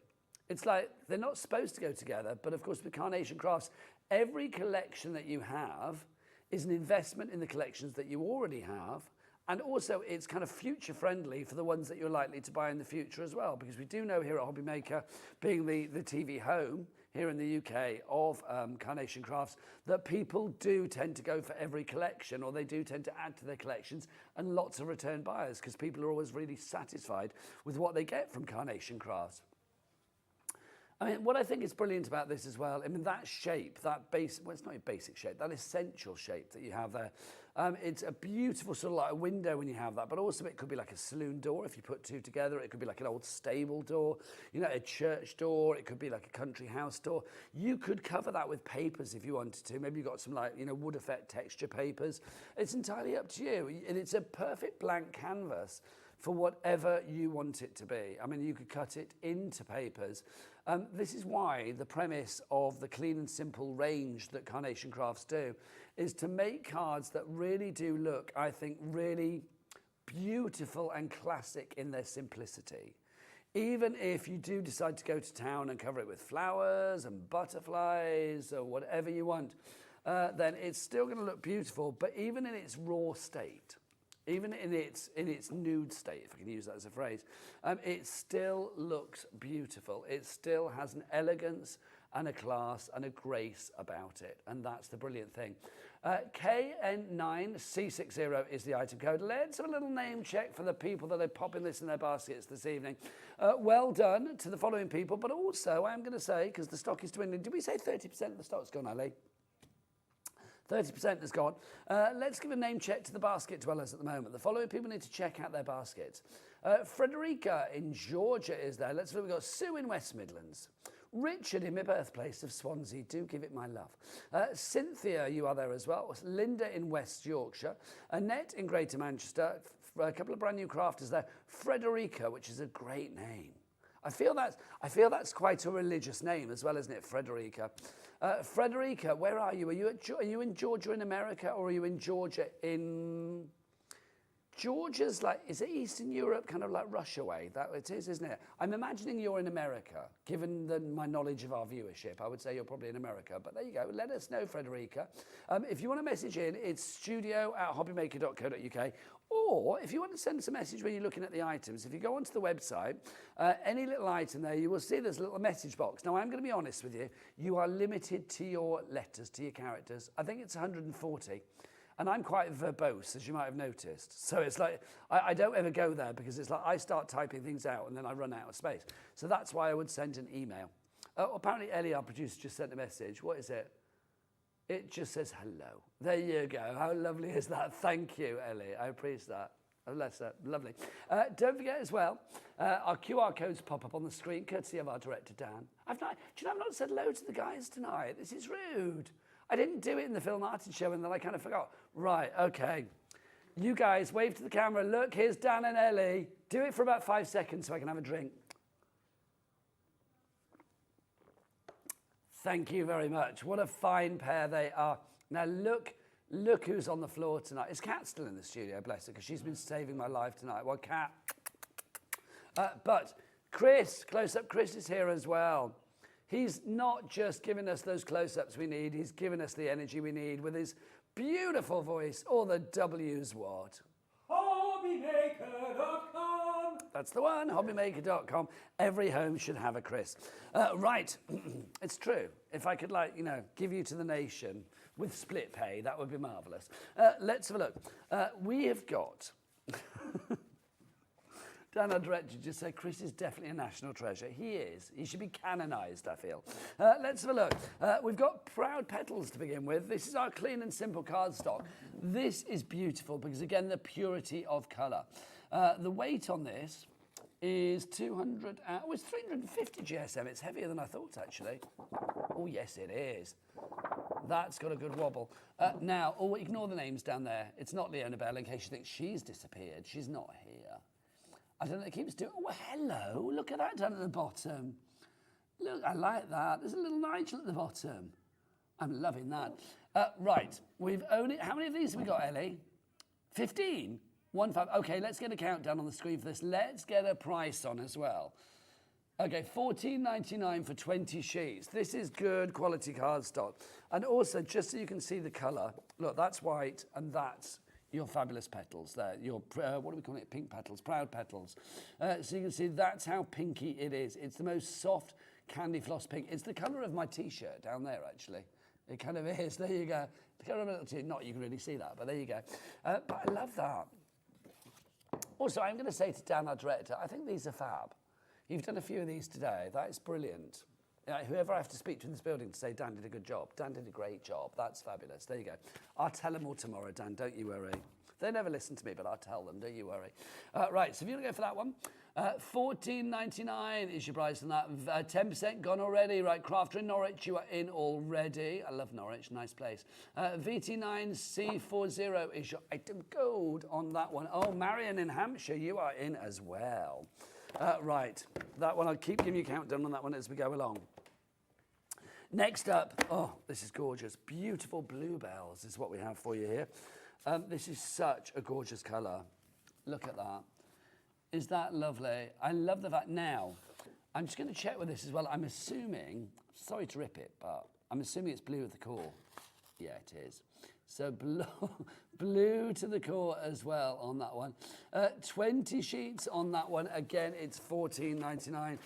It's like they're not supposed to go together, but of course with Carnation Crafts, every collection that you have is an investment in the collections that you already have, and also it's kind of future friendly for the ones that you're likely to buy in the future as well, because we do know here at HobbyMaker, being the TV home here in the UK of Carnation Crafts, that people do tend to go for every collection, or they do tend to add to their collections, and lots of return buyers, because people are always really satisfied with what they get from Carnation Crafts. What I think is brilliant about this as well, that shape, that base, well, it's not a basic shape, that essential shape that you have there, it's a beautiful sort of like a window when you have that, but also it could be like a saloon door if you put two together. It could be like an old stable door, a church door. It could be like a country house door. You could cover that with papers if you wanted to. Maybe you've got some wood effect texture papers. It's entirely up to you. And it's a perfect blank canvas for whatever you want it to be. You could cut it into papers. This is why the premise of the clean and simple range that Carnation Crafts do is to make cards that really do look, I think, really beautiful and classic in their simplicity. even if you do decide to go to town and cover it with flowers and butterflies or whatever you want, then it's still going to look beautiful. But even in its raw state, even in its nude state, if I can use that as a phrase, it still looks beautiful. It still has an elegance and a class and a grace about it, and that's the brilliant thing. KN9C60 is the item code. Let's have a little name check for the people that are popping this in their baskets this evening. Well done to the following people, but also I'm going to say, because the stock is dwindling, did we say 30% of the stock's gone, Ali? 30% has gone. Let's give a name check to the basket dwellers at the moment. The following people need to check out their baskets. Frederica in Georgia is there. Let's look. We've got Sue in West Midlands. Richard in my birthplace of Swansea, do give it my love. Cynthia, you are there as well. Linda in West Yorkshire. Annette in Greater Manchester. A couple of brand new crafters there. Frederica, which is a great name. I feel that's quite a religious name as well, isn't it, Frederica? Frederica, where are you? Are you in Georgia in America, or are you in Georgia in... Georgia's like, is it Eastern Europe, kind of like Russia way? That it is, isn't it? I'm imagining you're in America. Given my knowledge of our viewership, I would say you're probably in America. But there you go. Let us know, Frederica. If you want to message in, it's studio@hobbymaker.co.uk. Or if you want to send us a message when you're looking at the items, if you go onto the website, any little item there, you will see there's a little message box. Now, I'm going to be honest with you. You are limited to your letters, to your characters. I think it's 140. And I'm quite verbose, as you might have noticed. So it's like, I don't ever go there because it's like I start typing things out and then I run out of space. So that's why I would send an email. Apparently, Ellie, our producer, just sent a message. What is it? It just says hello. There you go. How lovely is that? Thank you, Ellie. I appreciate that. Oh, that's lovely. Don't forget as well, our QR codes pop up on the screen, courtesy of our director, Dan. I've not said hello to the guys tonight. This is rude. I didn't do it in the Phill Martin show and then I kind of forgot. Right, okay. You guys, wave to the camera. Look, here's Dan and Ellie. Do it for about 5 seconds so I can have a drink. Thank you very much. What a fine pair they are. Now look who's on the floor tonight. Is Kat still in the studio, bless her, because she's been saving my life tonight. Well, Kat. But Chris, close-up Chris is here as well. He's not just giving us those close-ups we need, he's giving us the energy we need with his beautiful voice. All the W's what? HobbyMaker.com. That's the one, HobbyMaker.com. Every home should have a Chris. Right, it's true. If I could, give you to the nation with split pay, that would be marvellous. Let's have a look. We have got... Dan, our director, just said Chris is definitely a national treasure. He is. He should be canonised, I feel. Let's have a look. We've got Proud Petals to begin with. This is our clean and simple cardstock. This is beautiful because, again, the purity of colour. The weight on this is 200... it's 350 GSM. It's heavier than I thought, actually. Oh, yes, it is. That's got a good wobble. Now, ignore the names down there. It's not Leona Bell, in case you think she's disappeared. She's not here. I don't know, it keeps doing... Oh, hello. Look at that down at the bottom. Look, I like that. There's a little Nigel at the bottom. I'm loving that. Right, we've only... How many of these have we got, Ellie? 15? 1, 5. OK, let's get a countdown on the screen for this. Let's get a price on as well. OK, $14.99 for 20 sheets. This is good quality cardstock. And also, just so you can see the colour, look, that's white and that's... your fabulous petals there, your, what do we call it, pink petals, Proud Petals. So you can see that's how pinky it is. It's the most soft candy floss pink. It's the colour of my T-shirt down there, actually. It kind of is. There you go. The colour of my little T-shirt. Not you can really see that, but there you go. But I love that. Also, I'm going to say to Dan, our director, I think these are fab. You've done a few of these today. That is brilliant. Whoever I have to speak to in this building to say Dan did a good job. Dan did a great job. That's fabulous. There you go. I'll tell them all tomorrow, Dan. Don't you worry. They never listen to me, but I'll tell them. Don't you worry. Right, so if you want to go for that one, $14.99 is your price on that. 10% gone already. Right, Crafter in Norwich, you are in already. I love Norwich. Nice place. VT9C40 is your item code on that one. Oh, Marion in Hampshire, you are in as well. Right, that one, I'll keep giving you a countdown on that one as we go along. Next up, oh, this is gorgeous. Beautiful bluebells is what we have for you here. This is such a gorgeous colour. Look at that. Is that lovely? I love the fact. Now, I'm just going to check with this as well. I'm assuming, sorry to rip it, but I'm assuming it's blue at the core. Yeah, it is. So blue to the core as well on that one. 20 sheets on that one. Again, it's $14.99.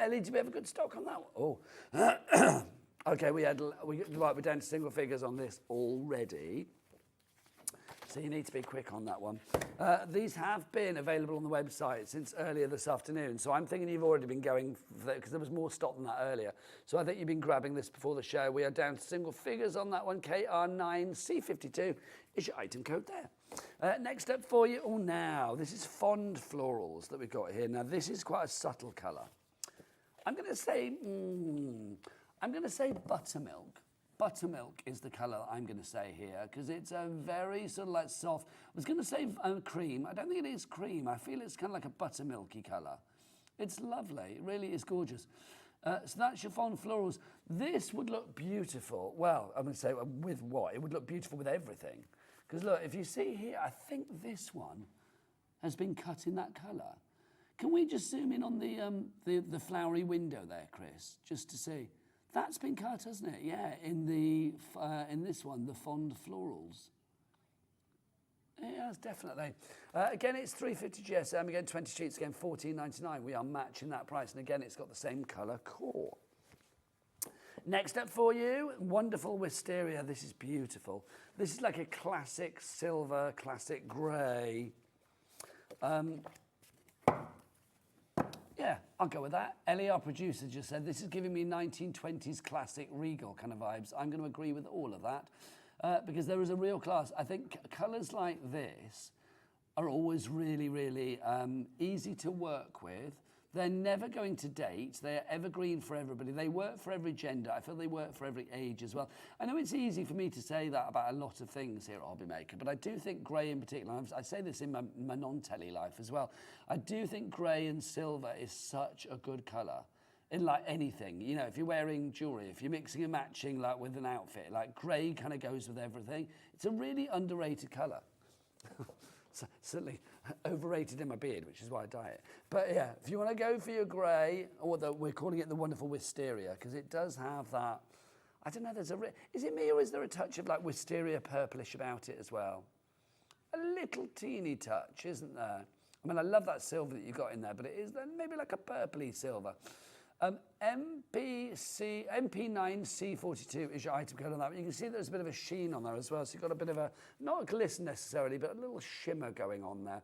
Ellie, do we have a good stock on that one? Oh, okay. We're down to single figures on this already. So you need to be quick on that one. These have been available on the website since earlier this afternoon. So I'm thinking you've already been going, because there was more stock than that earlier. So I think you've been grabbing this before the show. We are down to single figures on that one. KR9C52 is your item code there. Next up for you, now, this is Fond Florals that we've got here. Now, this is quite a subtle colour. I'm going to say buttermilk. Buttermilk is the colour I'm going to say here, because it's a very sort of like soft. I was going to say cream. I don't think it is cream. I feel it's kind of like a buttermilky colour. It's lovely. It really is gorgeous. So that's your Fond Florals. This would look beautiful. Well, I'm going to say with what? It would look beautiful with everything. Because look, if you see here, I think this one has been cut in that colour. Can we just zoom in on the flowery window there, Chris, just to see? That's been cut, hasn't it? Yeah, in this one, the Fond Florals. Yes, definitely. Again, it's $3.50 GSM. Again, 20 sheets. Again, $14.99. We are matching that price, and again, it's got the same colour core. Next up for you, wonderful wisteria. This is beautiful. This is like a classic silver, classic grey. Yeah, I'll go with that. Ellie, our producer, just said, this is giving me 1920s classic regal kind of vibes. I'm going to agree with all of that because there is a real class. I think colours like this are always really, really easy to work with. They're never going to date. They're evergreen for everybody. They work for every gender. I feel they work for every age as well. I know it's easy for me to say that about a lot of things here at HobbyMaker, but I do think grey in particular, I say this in my non-telly life as well, I do think grey and silver is such a good colour. In like anything, you know, if you're wearing jewellery, if you're mixing and matching like with an outfit, like grey kind of goes with everything. It's a really underrated colour. Certainly overrated in my beard, which is why I dye it. But yeah, if you want to go for your grey, or we're calling it the wonderful wisteria, because it does have that, I don't know, is it me or is there a touch of like wisteria purplish about it as well? A little teeny touch, isn't there? I mean, I love that silver that you got in there, but it is maybe like a purpley silver. MP9C42 is your item code on that. You can see there's a bit of a sheen on there as well. So you've got a bit of a, not a glisten necessarily, but a little shimmer going on there.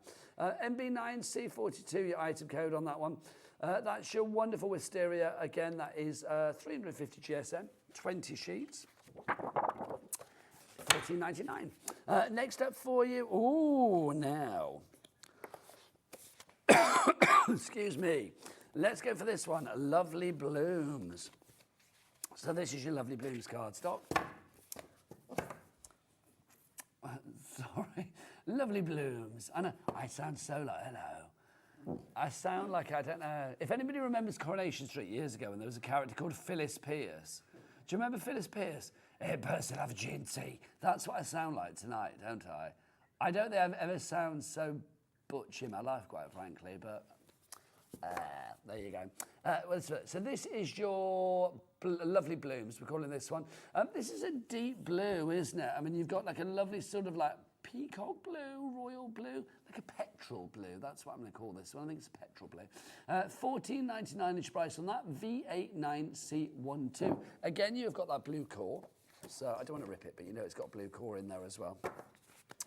MB9C42, your item code on that one. That's your wonderful wisteria. Again, that is 350 GSM, 20 sheets. $14.99. Next up for you, now. Excuse me. Let's go for this one, Lovely Blooms. So this is your Lovely Blooms cardstock. Sorry, Lovely Blooms. I know, I sound so like, hello. I sound like, I don't know. If anybody remembers Coronation Street years ago when there was a character called Phyllis Pierce. Do you remember Phyllis Pierce? Hey, person have ginty. That's what I sound like tonight, don't I? I don't think I've ever sound so butch in my life, quite frankly, but there you go. So this is your Lovely Blooms, we're calling this one. This is a deep blue, isn't it? I mean, you've got like a lovely sort of like peacock blue, royal blue, like a petrol blue. That's what I'm going to call this one. I think it's a petrol blue. $14.99 each price on that. V89C12. Again, you've got that blue core. So I don't want to rip it, but you know it's got blue core in there as well.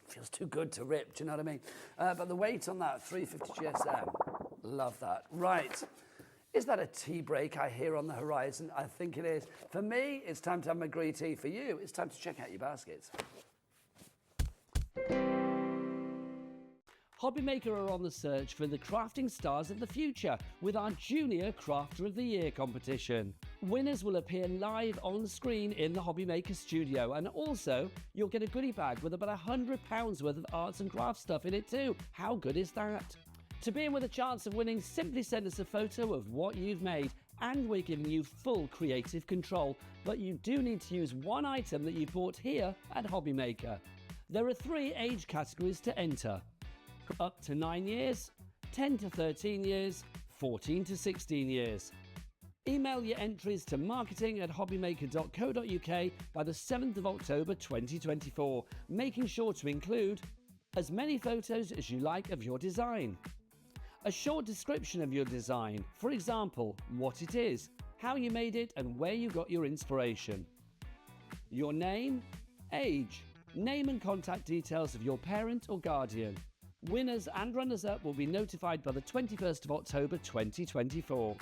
Feels too good to rip, do you know what I mean? But the weight on that, 350 GSM. Love that. Right. Is that a tea break I hear on the horizon? I think it is. For me, it's time to have my green tea. For you, it's time to check out your baskets. HobbyMaker are on the search for the crafting stars of the future with our Junior Crafter of the Year competition. Winners will appear live on screen in the HobbyMaker studio, and also you'll get a goodie bag with about £100 worth of arts and crafts stuff in it too. How good is that? To be in with a chance of winning, simply send us a photo of what you've made, and we're giving you full creative control. But you do need to use one item that you've bought here at HobbyMaker. There are 3 age categories to enter: up to 9 years, 10 to 13 years, 14 to 16 years. Email your entries to marketing@hobbymaker.co.uk by the 7th of October 2024, making sure to include as many photos as you like of your design, a short description of your design, for example, what it is, how you made it and where you got your inspiration, your name, age, name and contact details of your parent or guardian. Winners and runners-up will be notified by the 21st of October 2024.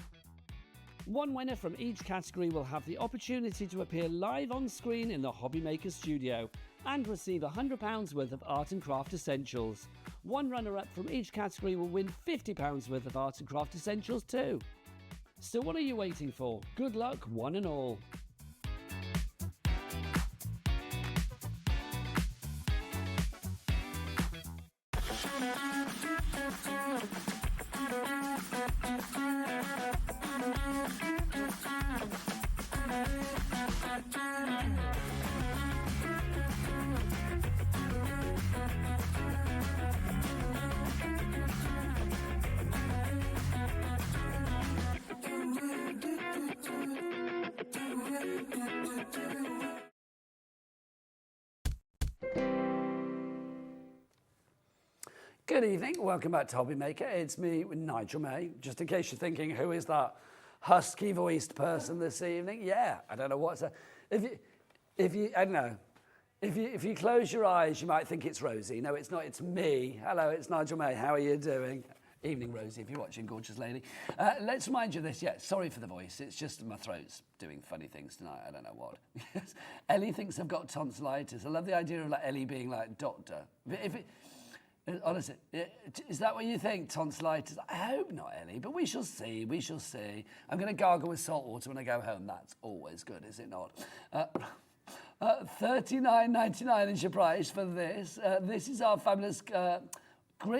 One winner from each category will have the opportunity to appear live on screen in the HobbyMaker studio and receive £100 worth of art and craft essentials. One runner-up from each category will win £50 worth of art and craft essentials too. So what are you waiting for? Good luck, one and all. Good evening, welcome back to HobbyMaker. It's me, Nigel May. Just in case you're thinking, who is that husky-voiced person this evening? Yeah, I don't know what's that. If you close your eyes, you might think it's Rosie. No, it's not, it's me. Hello, it's Nigel May. How are you doing? Evening, Rosie, if you're watching, gorgeous lady. Let's remind you of this. Yeah, sorry for the voice. It's just my throat's doing funny things tonight. I don't know what. Ellie thinks I've got tonsillitis. I love the idea of like Ellie being like doctor. Honestly, is that what you think, tonsillitis? I hope not, Ellie, but we shall see, we shall see. I'm going to gargle with salt water when I go home. That's always good, is it not? $39.99 is your price for this. This is our fabulous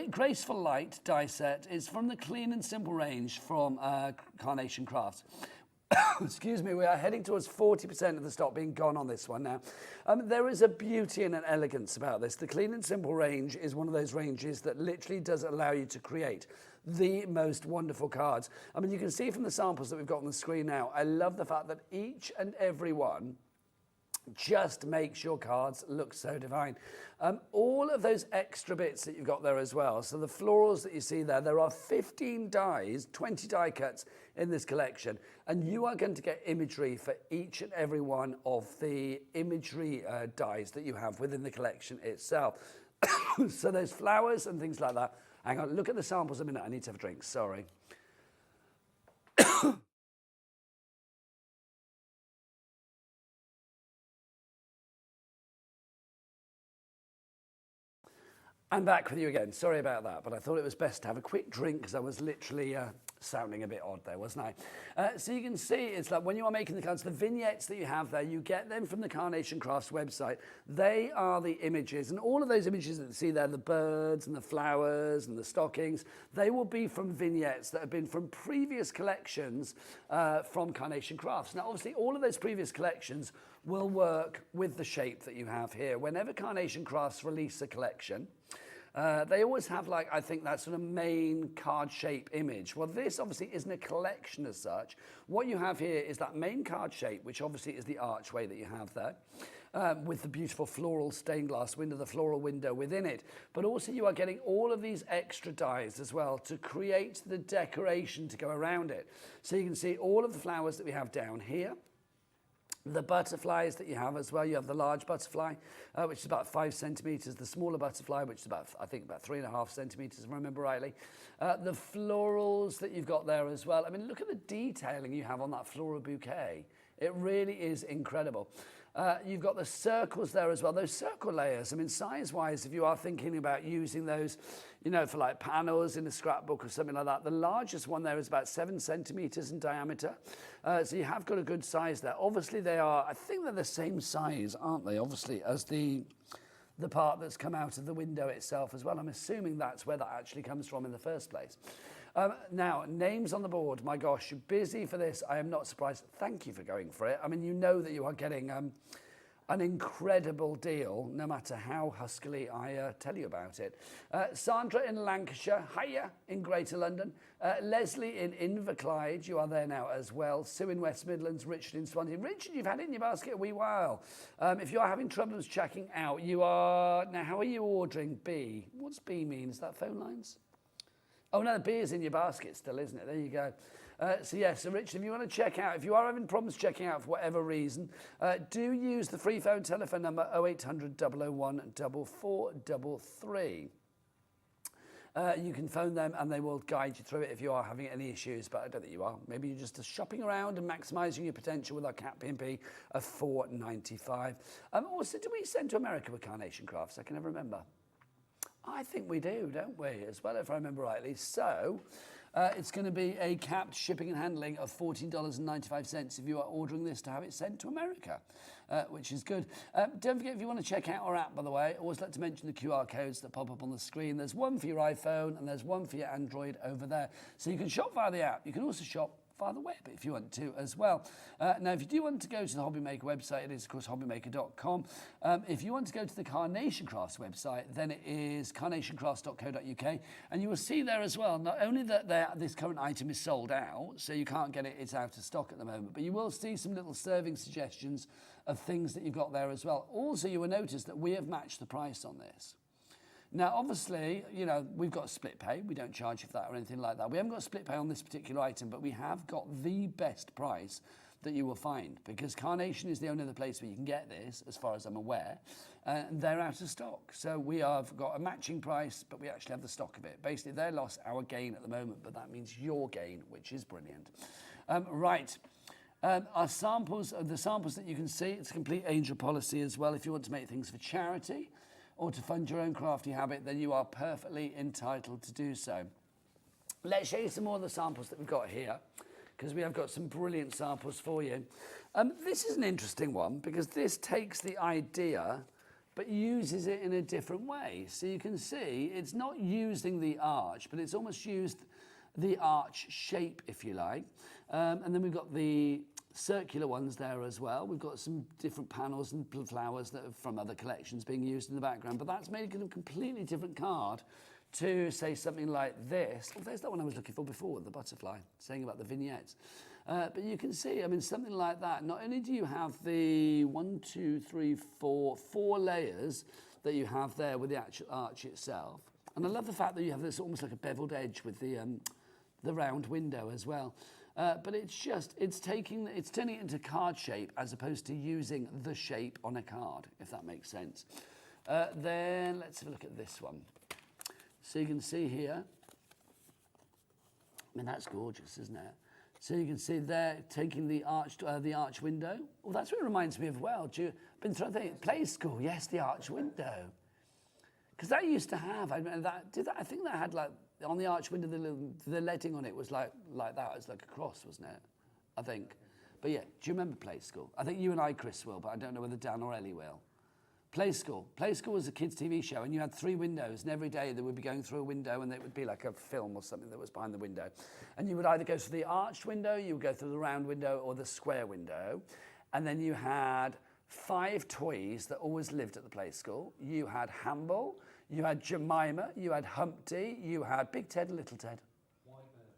Graceful Light die set. It's from the Clean and Simple range from Carnation Crafts. Excuse me, we are heading towards 40% of the stock being gone on this one now. There is a beauty and an elegance about this. The Clean and Simple range is one of those ranges that literally does allow you to create the most wonderful cards. I mean, you can see from the samples that we've got on the screen now, I love the fact that each and every one just makes your cards look so divine. All of those extra bits that you've got there as well. So the florals that you see there, there are 15 dies, 20 die cuts in this collection, and you are going to get imagery for each and every one of the imagery dies that you have within the collection itself. So there's flowers and things like that. Hang on, look at the samples a minute. I need to have a drink, sorry. I'm back with you again. Sorry about that, but I thought it was best to have a quick drink because I was literally sounding a bit odd there, wasn't I? So you can see it's like when you are making the cards, the vignettes that you have there, you get them from the Carnation Crafts website. They are the images, and all of those images that you see there, the birds and the flowers and the stockings, they will be from vignettes that have been from previous collections from Carnation Crafts. Now, obviously, all of those previous collections will work with the shape that you have here. Whenever Carnation Crafts release a collection, they always have, like, I think that sort of main card shape image. Well, this obviously isn't a collection as such. What you have here is that main card shape, which obviously is the archway that you have there, with the beautiful floral stained glass window, the floral window within it. But also you are getting all of these extra dies as well to create the decoration to go around it. So you can see all of the flowers that we have down here. The butterflies that you have as well, you have the large butterfly, which is about 5 centimetres, the smaller butterfly, which is about, I think, about 3.5 centimetres, if I remember rightly. The florals that you've got there as well. I mean, look at the detailing you have on that floral bouquet. It really is incredible. You've got the circles there as well, those circle layers. I mean, size-wise, if you are thinking about using those, you know, for like panels in a scrapbook or something like that, the largest one there is about 7 centimetres in diameter. So you have got a good size there. Obviously, they are, I think they're the same size, aren't they, obviously, as the part that's come out of the window itself as well. I'm assuming that's where that actually comes from in the first place. Now, names on the board. My gosh, you're busy for this. I am not surprised. Thank you for going for it. I mean, you know that you are getting an incredible deal, no matter how huskily I tell you about it. Sandra in Lancashire, hiya in Greater London. Leslie in Inverclyde, you are there now as well. Sue in West Midlands, Richard in Swansea. Richard, you've had it in your basket a wee while. If you are having troubles checking out, you are, now how are you ordering B? What's B mean? Is that phone lines? Oh no, the B is in your basket still, isn't it? There you go. So Richard, if you want to check out, if you are having problems checking out for whatever reason, do use the free phone telephone number 0800 001 4433. You can phone them and they will guide you through it if you are having any issues, but I don't think you are. Maybe you're just shopping around and maximising your potential with our Cat P&P of $4.95. Also, do we send to America with Carnation Crafts? I can never remember. I think we do, don't we, as well, if I remember rightly. So it's going to be a capped shipping and handling of $14.95 if you are ordering this to have it sent to America, which is good. Don't forget, if you want to check out our app, by the way, I always like to mention the QR codes that pop up on the screen. There's one for your iPhone and there's one for your Android over there. So you can shop via the app. You can also shop via the web if you want to as well. Now, if you do want to go to the HobbyMaker website, it is, of course, hobbymaker.com. If you want to go to the Carnation Crafts website, then it is carnationcrafts.co.uk. And you will see there as well, not only that this current item is sold out, so you can't get it, it's out of stock at the moment, but you will see some little serving suggestions of things that you've got there as well. Also, you will notice that we have matched the price on this. Now, obviously, you know, we've got split pay. We don't charge you for that or anything like that. We haven't got split pay on this particular item, but we have got the best price that you will find, because Carnation is the only other place where you can get this, as far as I'm aware, and they're out of stock. So we have got a matching price, but we actually have the stock of it. Basically, their loss, our gain at the moment, but that means your gain, which is brilliant. Our samples, the samples that you can see, it's a complete angel policy as well. If you want to make things for charity or to fund your own crafty habit, then you are perfectly entitled to do so. Let's show you some more of the samples that we've got here, because we have got some brilliant samples for you. This is an interesting one, because this takes the idea but uses it in a different way. So you can see it's not using the arch, but it's almost used the arch shape, if you like. And then we've got the circular ones there as well. We've got some different panels and flowers that are from other collections being used in the background, but that's made a completely different card to, say, something like this. Oh, there's that one I was looking for before, the butterfly, saying about the vignettes. But you can see, I mean, something like that, not only do you have the 4 layers that you have there with the actual arch itself, and I love the fact that you have this almost like a beveled edge with the round window as well. But it's turning it into card shape as opposed to using the shape on a card, if that makes sense. Then let's have a look at this one. So you can see here, I mean, that's gorgeous, isn't it? So you can see there, taking the arch window. Oh, that's what it reminds me of. Well, been trying to think, play school, yes, the arch window. Because that used to have, I think that had like, on the arch window, the leading on it was like that. It was like a cross, wasn't it? I think. But yeah, do you remember Play School? I think you and I, Chris, will, but I don't know whether Dan or Ellie will. Play School. Play School was a kids' TV show, and you had 3 windows, and every day they would be going through a window, and it would be like a film or something that was behind the window. And you would either go through the arched window, you would go through the round window, or the square window. And then you had 5 toys that always lived at the Play School. You had Hamble, you had Jemima, you had Humpty, you had Big Ted and Little Ted. Y-Bird.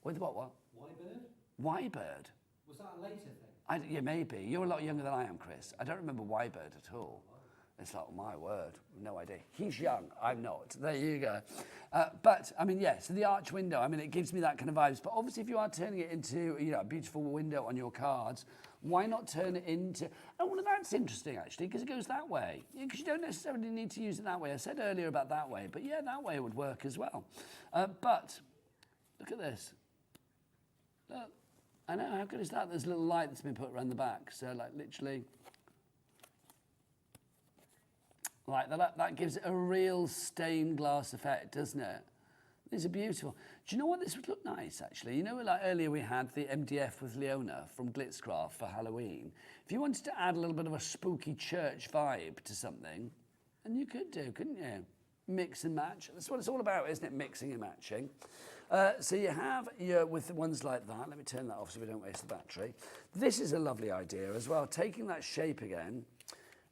With what? Y-Bird? Y-Bird. Was that a later thing? Yeah, maybe. You're a lot younger than I am, Chris. I don't remember Y-Bird at all. It's like, oh, my word, no idea. He's young, I'm not. There you go. But, I mean, yeah, so the arch window, I mean, it gives me that kind of vibes. But obviously, if you are turning it into, you know, a beautiful window on your cards, why not turn it into... Oh, well, that's interesting, actually, because it goes that way. Because you don't necessarily need to use it that way. I said earlier about that way, but yeah, that way would work as well. But look at this. Look, I know, how good is that? There's a little light that's been put around the back. So, like, literally... Like that gives it a real stained glass effect, doesn't it? These are beautiful. Do you know what? This would look nice, actually. You know, like earlier we had the MDF with Leona from Glitzcraft for Halloween. If you wanted to add a little bit of a spooky church vibe to something, and you could do, couldn't you? Mix and match. That's what it's all about, isn't it? Mixing and matching. So you have with the ones like that. Let me turn that off so we don't waste the battery. This is a lovely idea as well. Taking that shape again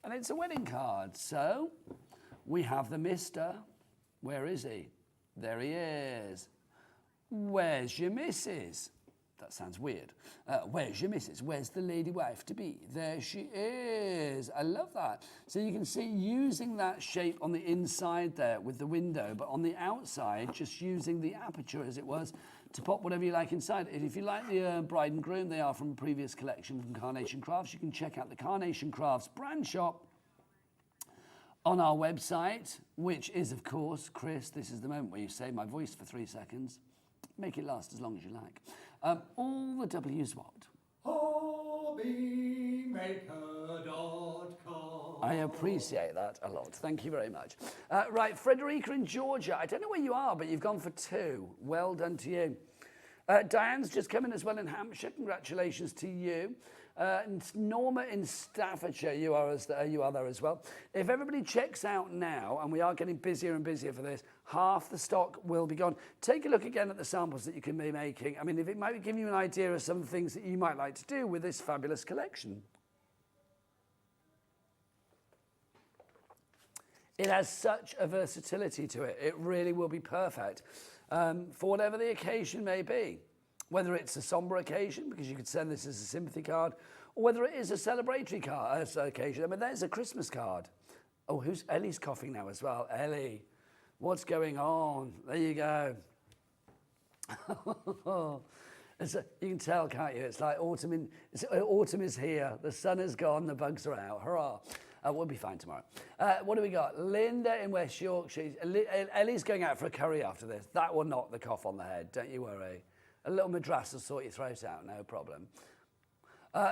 And it's a wedding card. So we have the Mister. Where is he? There he is. Where's your missus? That sounds weird. Where's your missus? Where's the lady wife to be? There she is. I love that. So you can see using that shape on the inside there with the window, but on the outside, just using the aperture as it was to pop whatever you like inside. And if you like the bride and groom, they are from a previous collection from Carnation Crafts. You can check out the Carnation Crafts brand shop on our website, which is, of course, Chris, this is the moment where you say my voice for 3 seconds. Make it last as long as you like. All the W's what? HobbyMaker.com. I appreciate that a lot. Thank you very much. Right, Frederica in Georgia. I don't know where you are, but you've gone for 2. Well done to you. Diane's just come in as well in Hampshire. Congratulations to you. And Norma in Staffordshire, you are there as well. If everybody checks out now, and we are getting busier and busier for this, half the stock will be gone. Take a look again at the samples that you can be making. I mean, if it might be giving you an idea of some things that you might like to do with this fabulous collection. It has such a versatility to it. It really will be perfect for whatever the occasion may be. Whether it's a somber occasion, because you could send this as a sympathy card, or whether it is a celebratory card, occasion. I mean, there's a Christmas card. Oh, Ellie's coughing now as well. Ellie, what's going on? There you go. You can tell, can't you? It's like autumn is here. The sun is gone. The bugs are out. Hurrah. We'll be fine tomorrow. What do we got? Linda in West Yorkshire. Ellie's going out for a curry after this. That will knock the cough on the head. Don't you worry. A little madras will sort your throat out, no problem.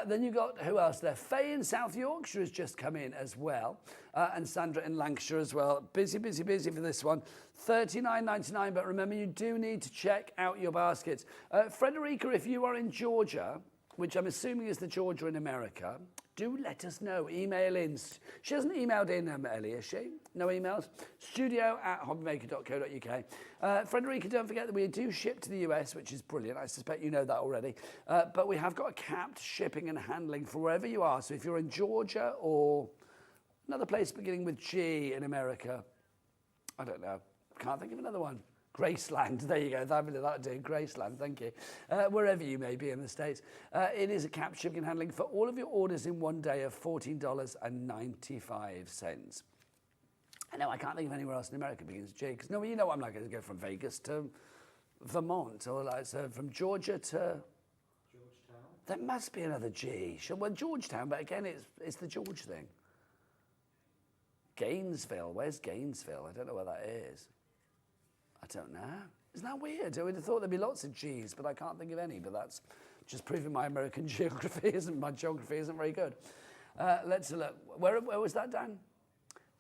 Then you've got, who else there? Faye in South Yorkshire has just come in as well. And Sandra in Lancashire as well. Busy for this one. $39.99, but remember, you do need to check out your baskets. Frederica, if you are in Georgia, which I'm assuming is the Georgia in America, do let us know. Email in. She hasn't emailed in, Ellie, has she? No emails? studio@hobbymaker.co.uk. Frederica, don't forget that we do ship to the US, which is brilliant. I suspect you know that already. But we have got a capped shipping and handling for wherever you are. So if you're in Georgia or another place beginning with G in America, I don't know. Can't think of another one. Graceland, there you go, that'll do, Graceland, thank you. Wherever you may be in the States. It is a capped shipping and handling for all of your orders in one day of $14.95. I know, I can't think of anywhere else in America begins with G, because no, you know I'm not going to go from Vegas to Vermont, or like, so from Georgia to... Georgetown? There must be another G. Well, Georgetown, but again, it's the George thing. Gainesville, where's Gainesville? I don't know where that is. I don't know. Isn't that weird? I would have thought there'd be lots of G's, but I can't think of any. But that's just proving my American geography isn't very good. Let's look. Where was that, Dan?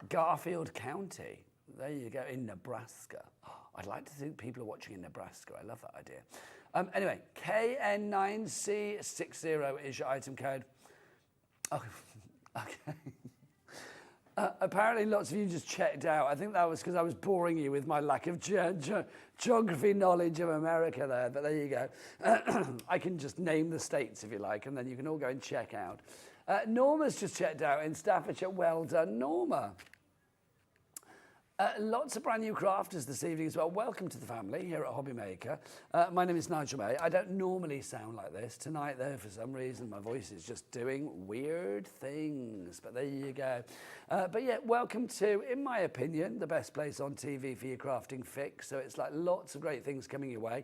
Garfield County. There you go, in Nebraska. Oh, I'd like to think people are watching in Nebraska. I love that idea. Anyway, KN9C60 is your item code. Oh, okay. Apparently lots of you just checked out. I think that was because I was boring you with my lack of geography knowledge of America there, but there you go. I can just name the states if you like, and then you can all go and check out. Norma's just checked out in Staffordshire. Well done, Norma. Lots of brand new crafters this evening as well. Welcome to the family here at HobbyMaker. My name is Nigel May. I don't normally sound like this. Tonight, though, for some reason, my voice is just doing weird things. But there you go. But yeah, welcome to, in my opinion, the best place on TV for your crafting fix. So it's like lots of great things coming your way.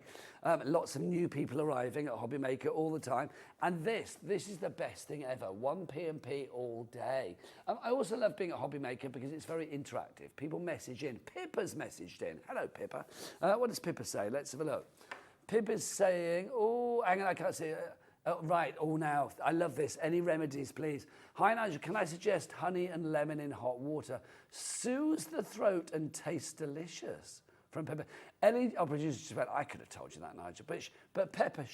Lots of new people arriving at HobbyMaker all the time. And this is the best thing ever. 1 P&P all day. I also love being at HobbyMaker because it's very interactive. People message in. Pippa's messaged in. Hello, Pippa. What does Pippa say? Let's have a look. Pippa's saying, oh, hang on, I can't see it. Oh, right, oh, now, I love this. Any remedies, please? Hi, Nigel, can I suggest honey and lemon in hot water? Soothes the throat and tastes delicious. From Pippa. Ellie, our producer, just went, I could have told you that, Nigel. But Pippa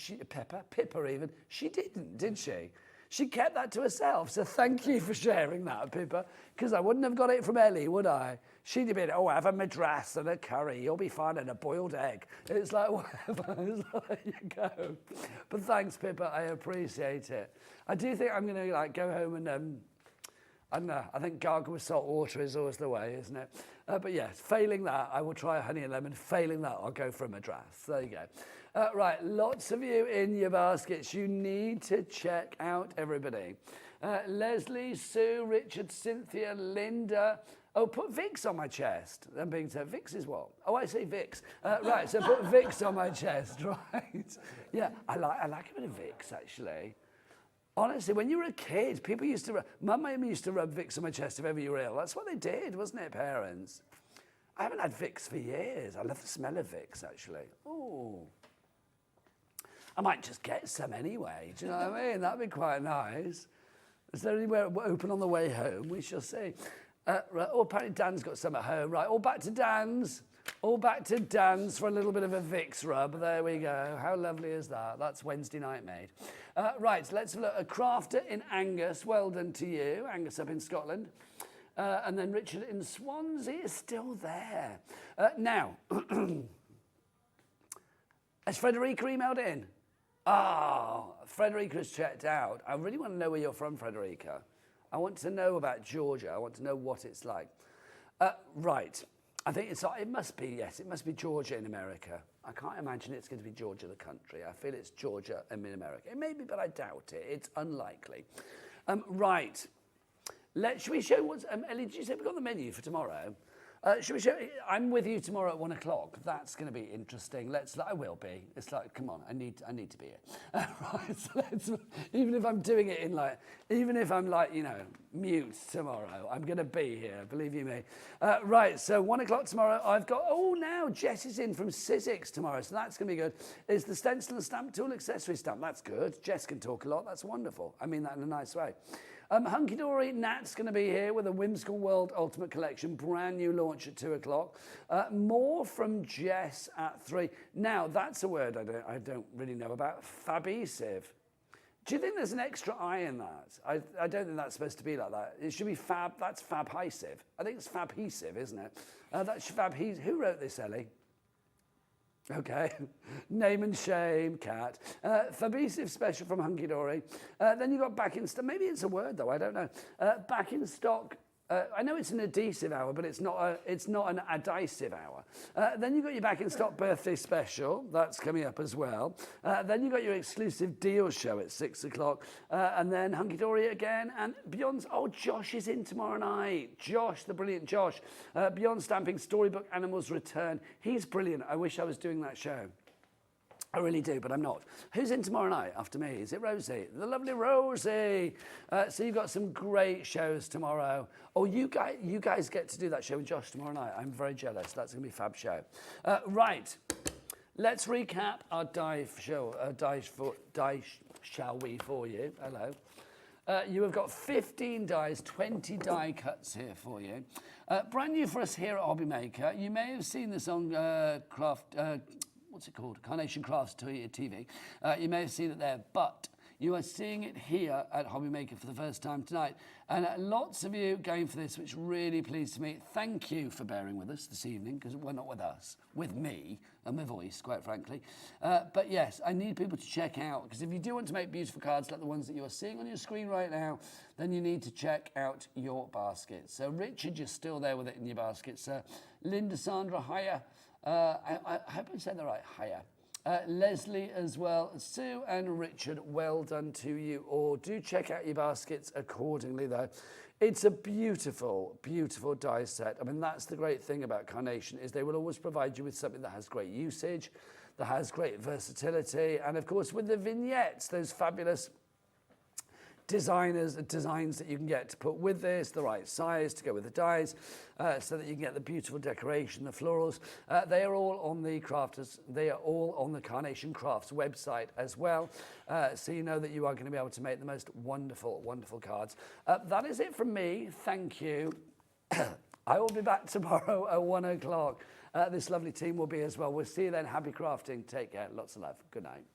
even, she didn't, did she? She kept that to herself. So thank you for sharing that, Pippa, because I wouldn't have got it from Ellie, would I? She'd have been, oh, have a madras and a curry. You'll be fine, and a boiled egg. It's like, whatever. It's like, there you go. But thanks, Pippa. I appreciate it. I do think I'm going to go home and I don't know. I think gargle with salt water is always the way, isn't it? But yes, failing that, I will try a honey and lemon. Failing that, I'll go for a madras. There you go. Right, lots of you in your baskets. You need to check out everybody. Leslie, Sue, Richard, Cynthia, Linda. Oh, put Vicks on my chest. I'm being said, Vicks is what? Oh, I say Vicks. Right, so put Vicks on my chest, right? Yeah, I like a bit of Vicks, actually. Honestly, when you were a kid, people used to, Mum used to rub Vicks on my chest if ever you were ill. That's what they did, wasn't it, parents? I haven't had Vicks for years. I love the smell of Vicks, actually. Ooh. I might just get some anyway, do you know what I mean? That'd be quite nice. Is there anywhere open on the way home? We shall see. Right. Oh, apparently Dan's got some at home. Right, all back to Dan's. All back to Dan's for a little bit of a Vicks rub. There we go. How lovely is that? That's Wednesday night made. Right, so let's look. A crafter in Angus. Well done to you. Angus up in Scotland. And then Richard in Swansea is still there. Now, has Frederica emailed in? Oh, Frederica's checked out. I really want to know where you're from, Frederica. I want to know about Georgia. I want to know what it's like. Right. I think it must be, yes, it must be Georgia in America. I can't imagine it's going to be Georgia, the country. I feel it's Georgia in America. It may be, but I doubt it. It's unlikely. Right. Should we show what's... Ellie, did you say we've got the menu for tomorrow? Should we show... I'm with you tomorrow at 1 o'clock. That's going to be interesting. I will be. It's like, come on, I need to be here. Right, so even if I'm doing it in even if I'm mute tomorrow, I'm going to be here, believe you me. Right, so 1 o'clock tomorrow, I've got... Oh, now Jess is in from Sizzix tomorrow, so that's going to be good. Is the stencil and stamp tool accessory stamp? That's good. Jess can talk a lot. That's wonderful. I mean that in a nice way. Hunky Dory, Nat's going to be here with a Whimsical World Ultimate Collection, brand new launch at 2 o'clock. More from Jess at 3. Now, that's a word I don't really know about, fabesive. Do you think there's an extra I in that? I don't think that's supposed to be like that. It should be fab, that's fabhesive. I think it's fabhesive, isn't it? That's fabhesive. Who wrote this, Ellie? Okay, name and shame, cat. Fabesive special from Hunky Dory. Then you got back in stock. Maybe it's a word though. I don't know. Back in stock. I know it's an adhesive hour, but it's not an adhesive hour. Then you got your back in stock birthday special. That's coming up as well. Then you got your exclusive deal show at 6 o'clock. And then Hunky Dory again. And Beyond... Oh, Josh is in tomorrow night. Josh, the brilliant Josh. Beyond Stamping Storybook Animals Return. He's brilliant. I wish I was doing that show. I really do, but I'm not. Who's in tomorrow night after me? Is it Rosie? The lovely Rosie. So you've got some great shows tomorrow. Oh, you guys get to do that show with Josh tomorrow night. I'm very jealous. That's going to be a fab show. Right. Let's recap our dive show. Dive shall we for you. Hello. You have got 15 dies, 20 die cuts here for you. Brand new for us here at HobbyMaker. You may have seen this on what's it called? Carnation Crafts TV. You may have seen it there, but you are seeing it here at HobbyMaker for the first time tonight. And lots of you going for this, which really pleased me. Thank you for bearing with us this evening, because we're not with us, with me and my voice, quite frankly. But yes, I need people to check out, because if you do want to make beautiful cards like the ones that you are seeing on your screen right now, then you need to check out your baskets. So Richard, you're still there with it in your baskets. Linda, Sandra, hiya. I hope I said that right, hiya. Leslie as well, Sue and Richard, well done to you all. Do check out your baskets accordingly though. It's a beautiful, beautiful die set. I mean, that's the great thing about Carnation, is they will always provide you with something that has great usage, that has great versatility, and of course with the vignettes, those fabulous designs that you can get to put with this, the right size to go with the dies, so that you can get the beautiful decoration, the florals. They are all on the Carnation Crafts website as well, so you know that you are going to be able to make the most wonderful, wonderful cards. That is it from me. Thank you. I will be back tomorrow at 1 o'clock. This lovely team will be as well. We'll see you then. Happy crafting. Take care. Lots of love. Good night.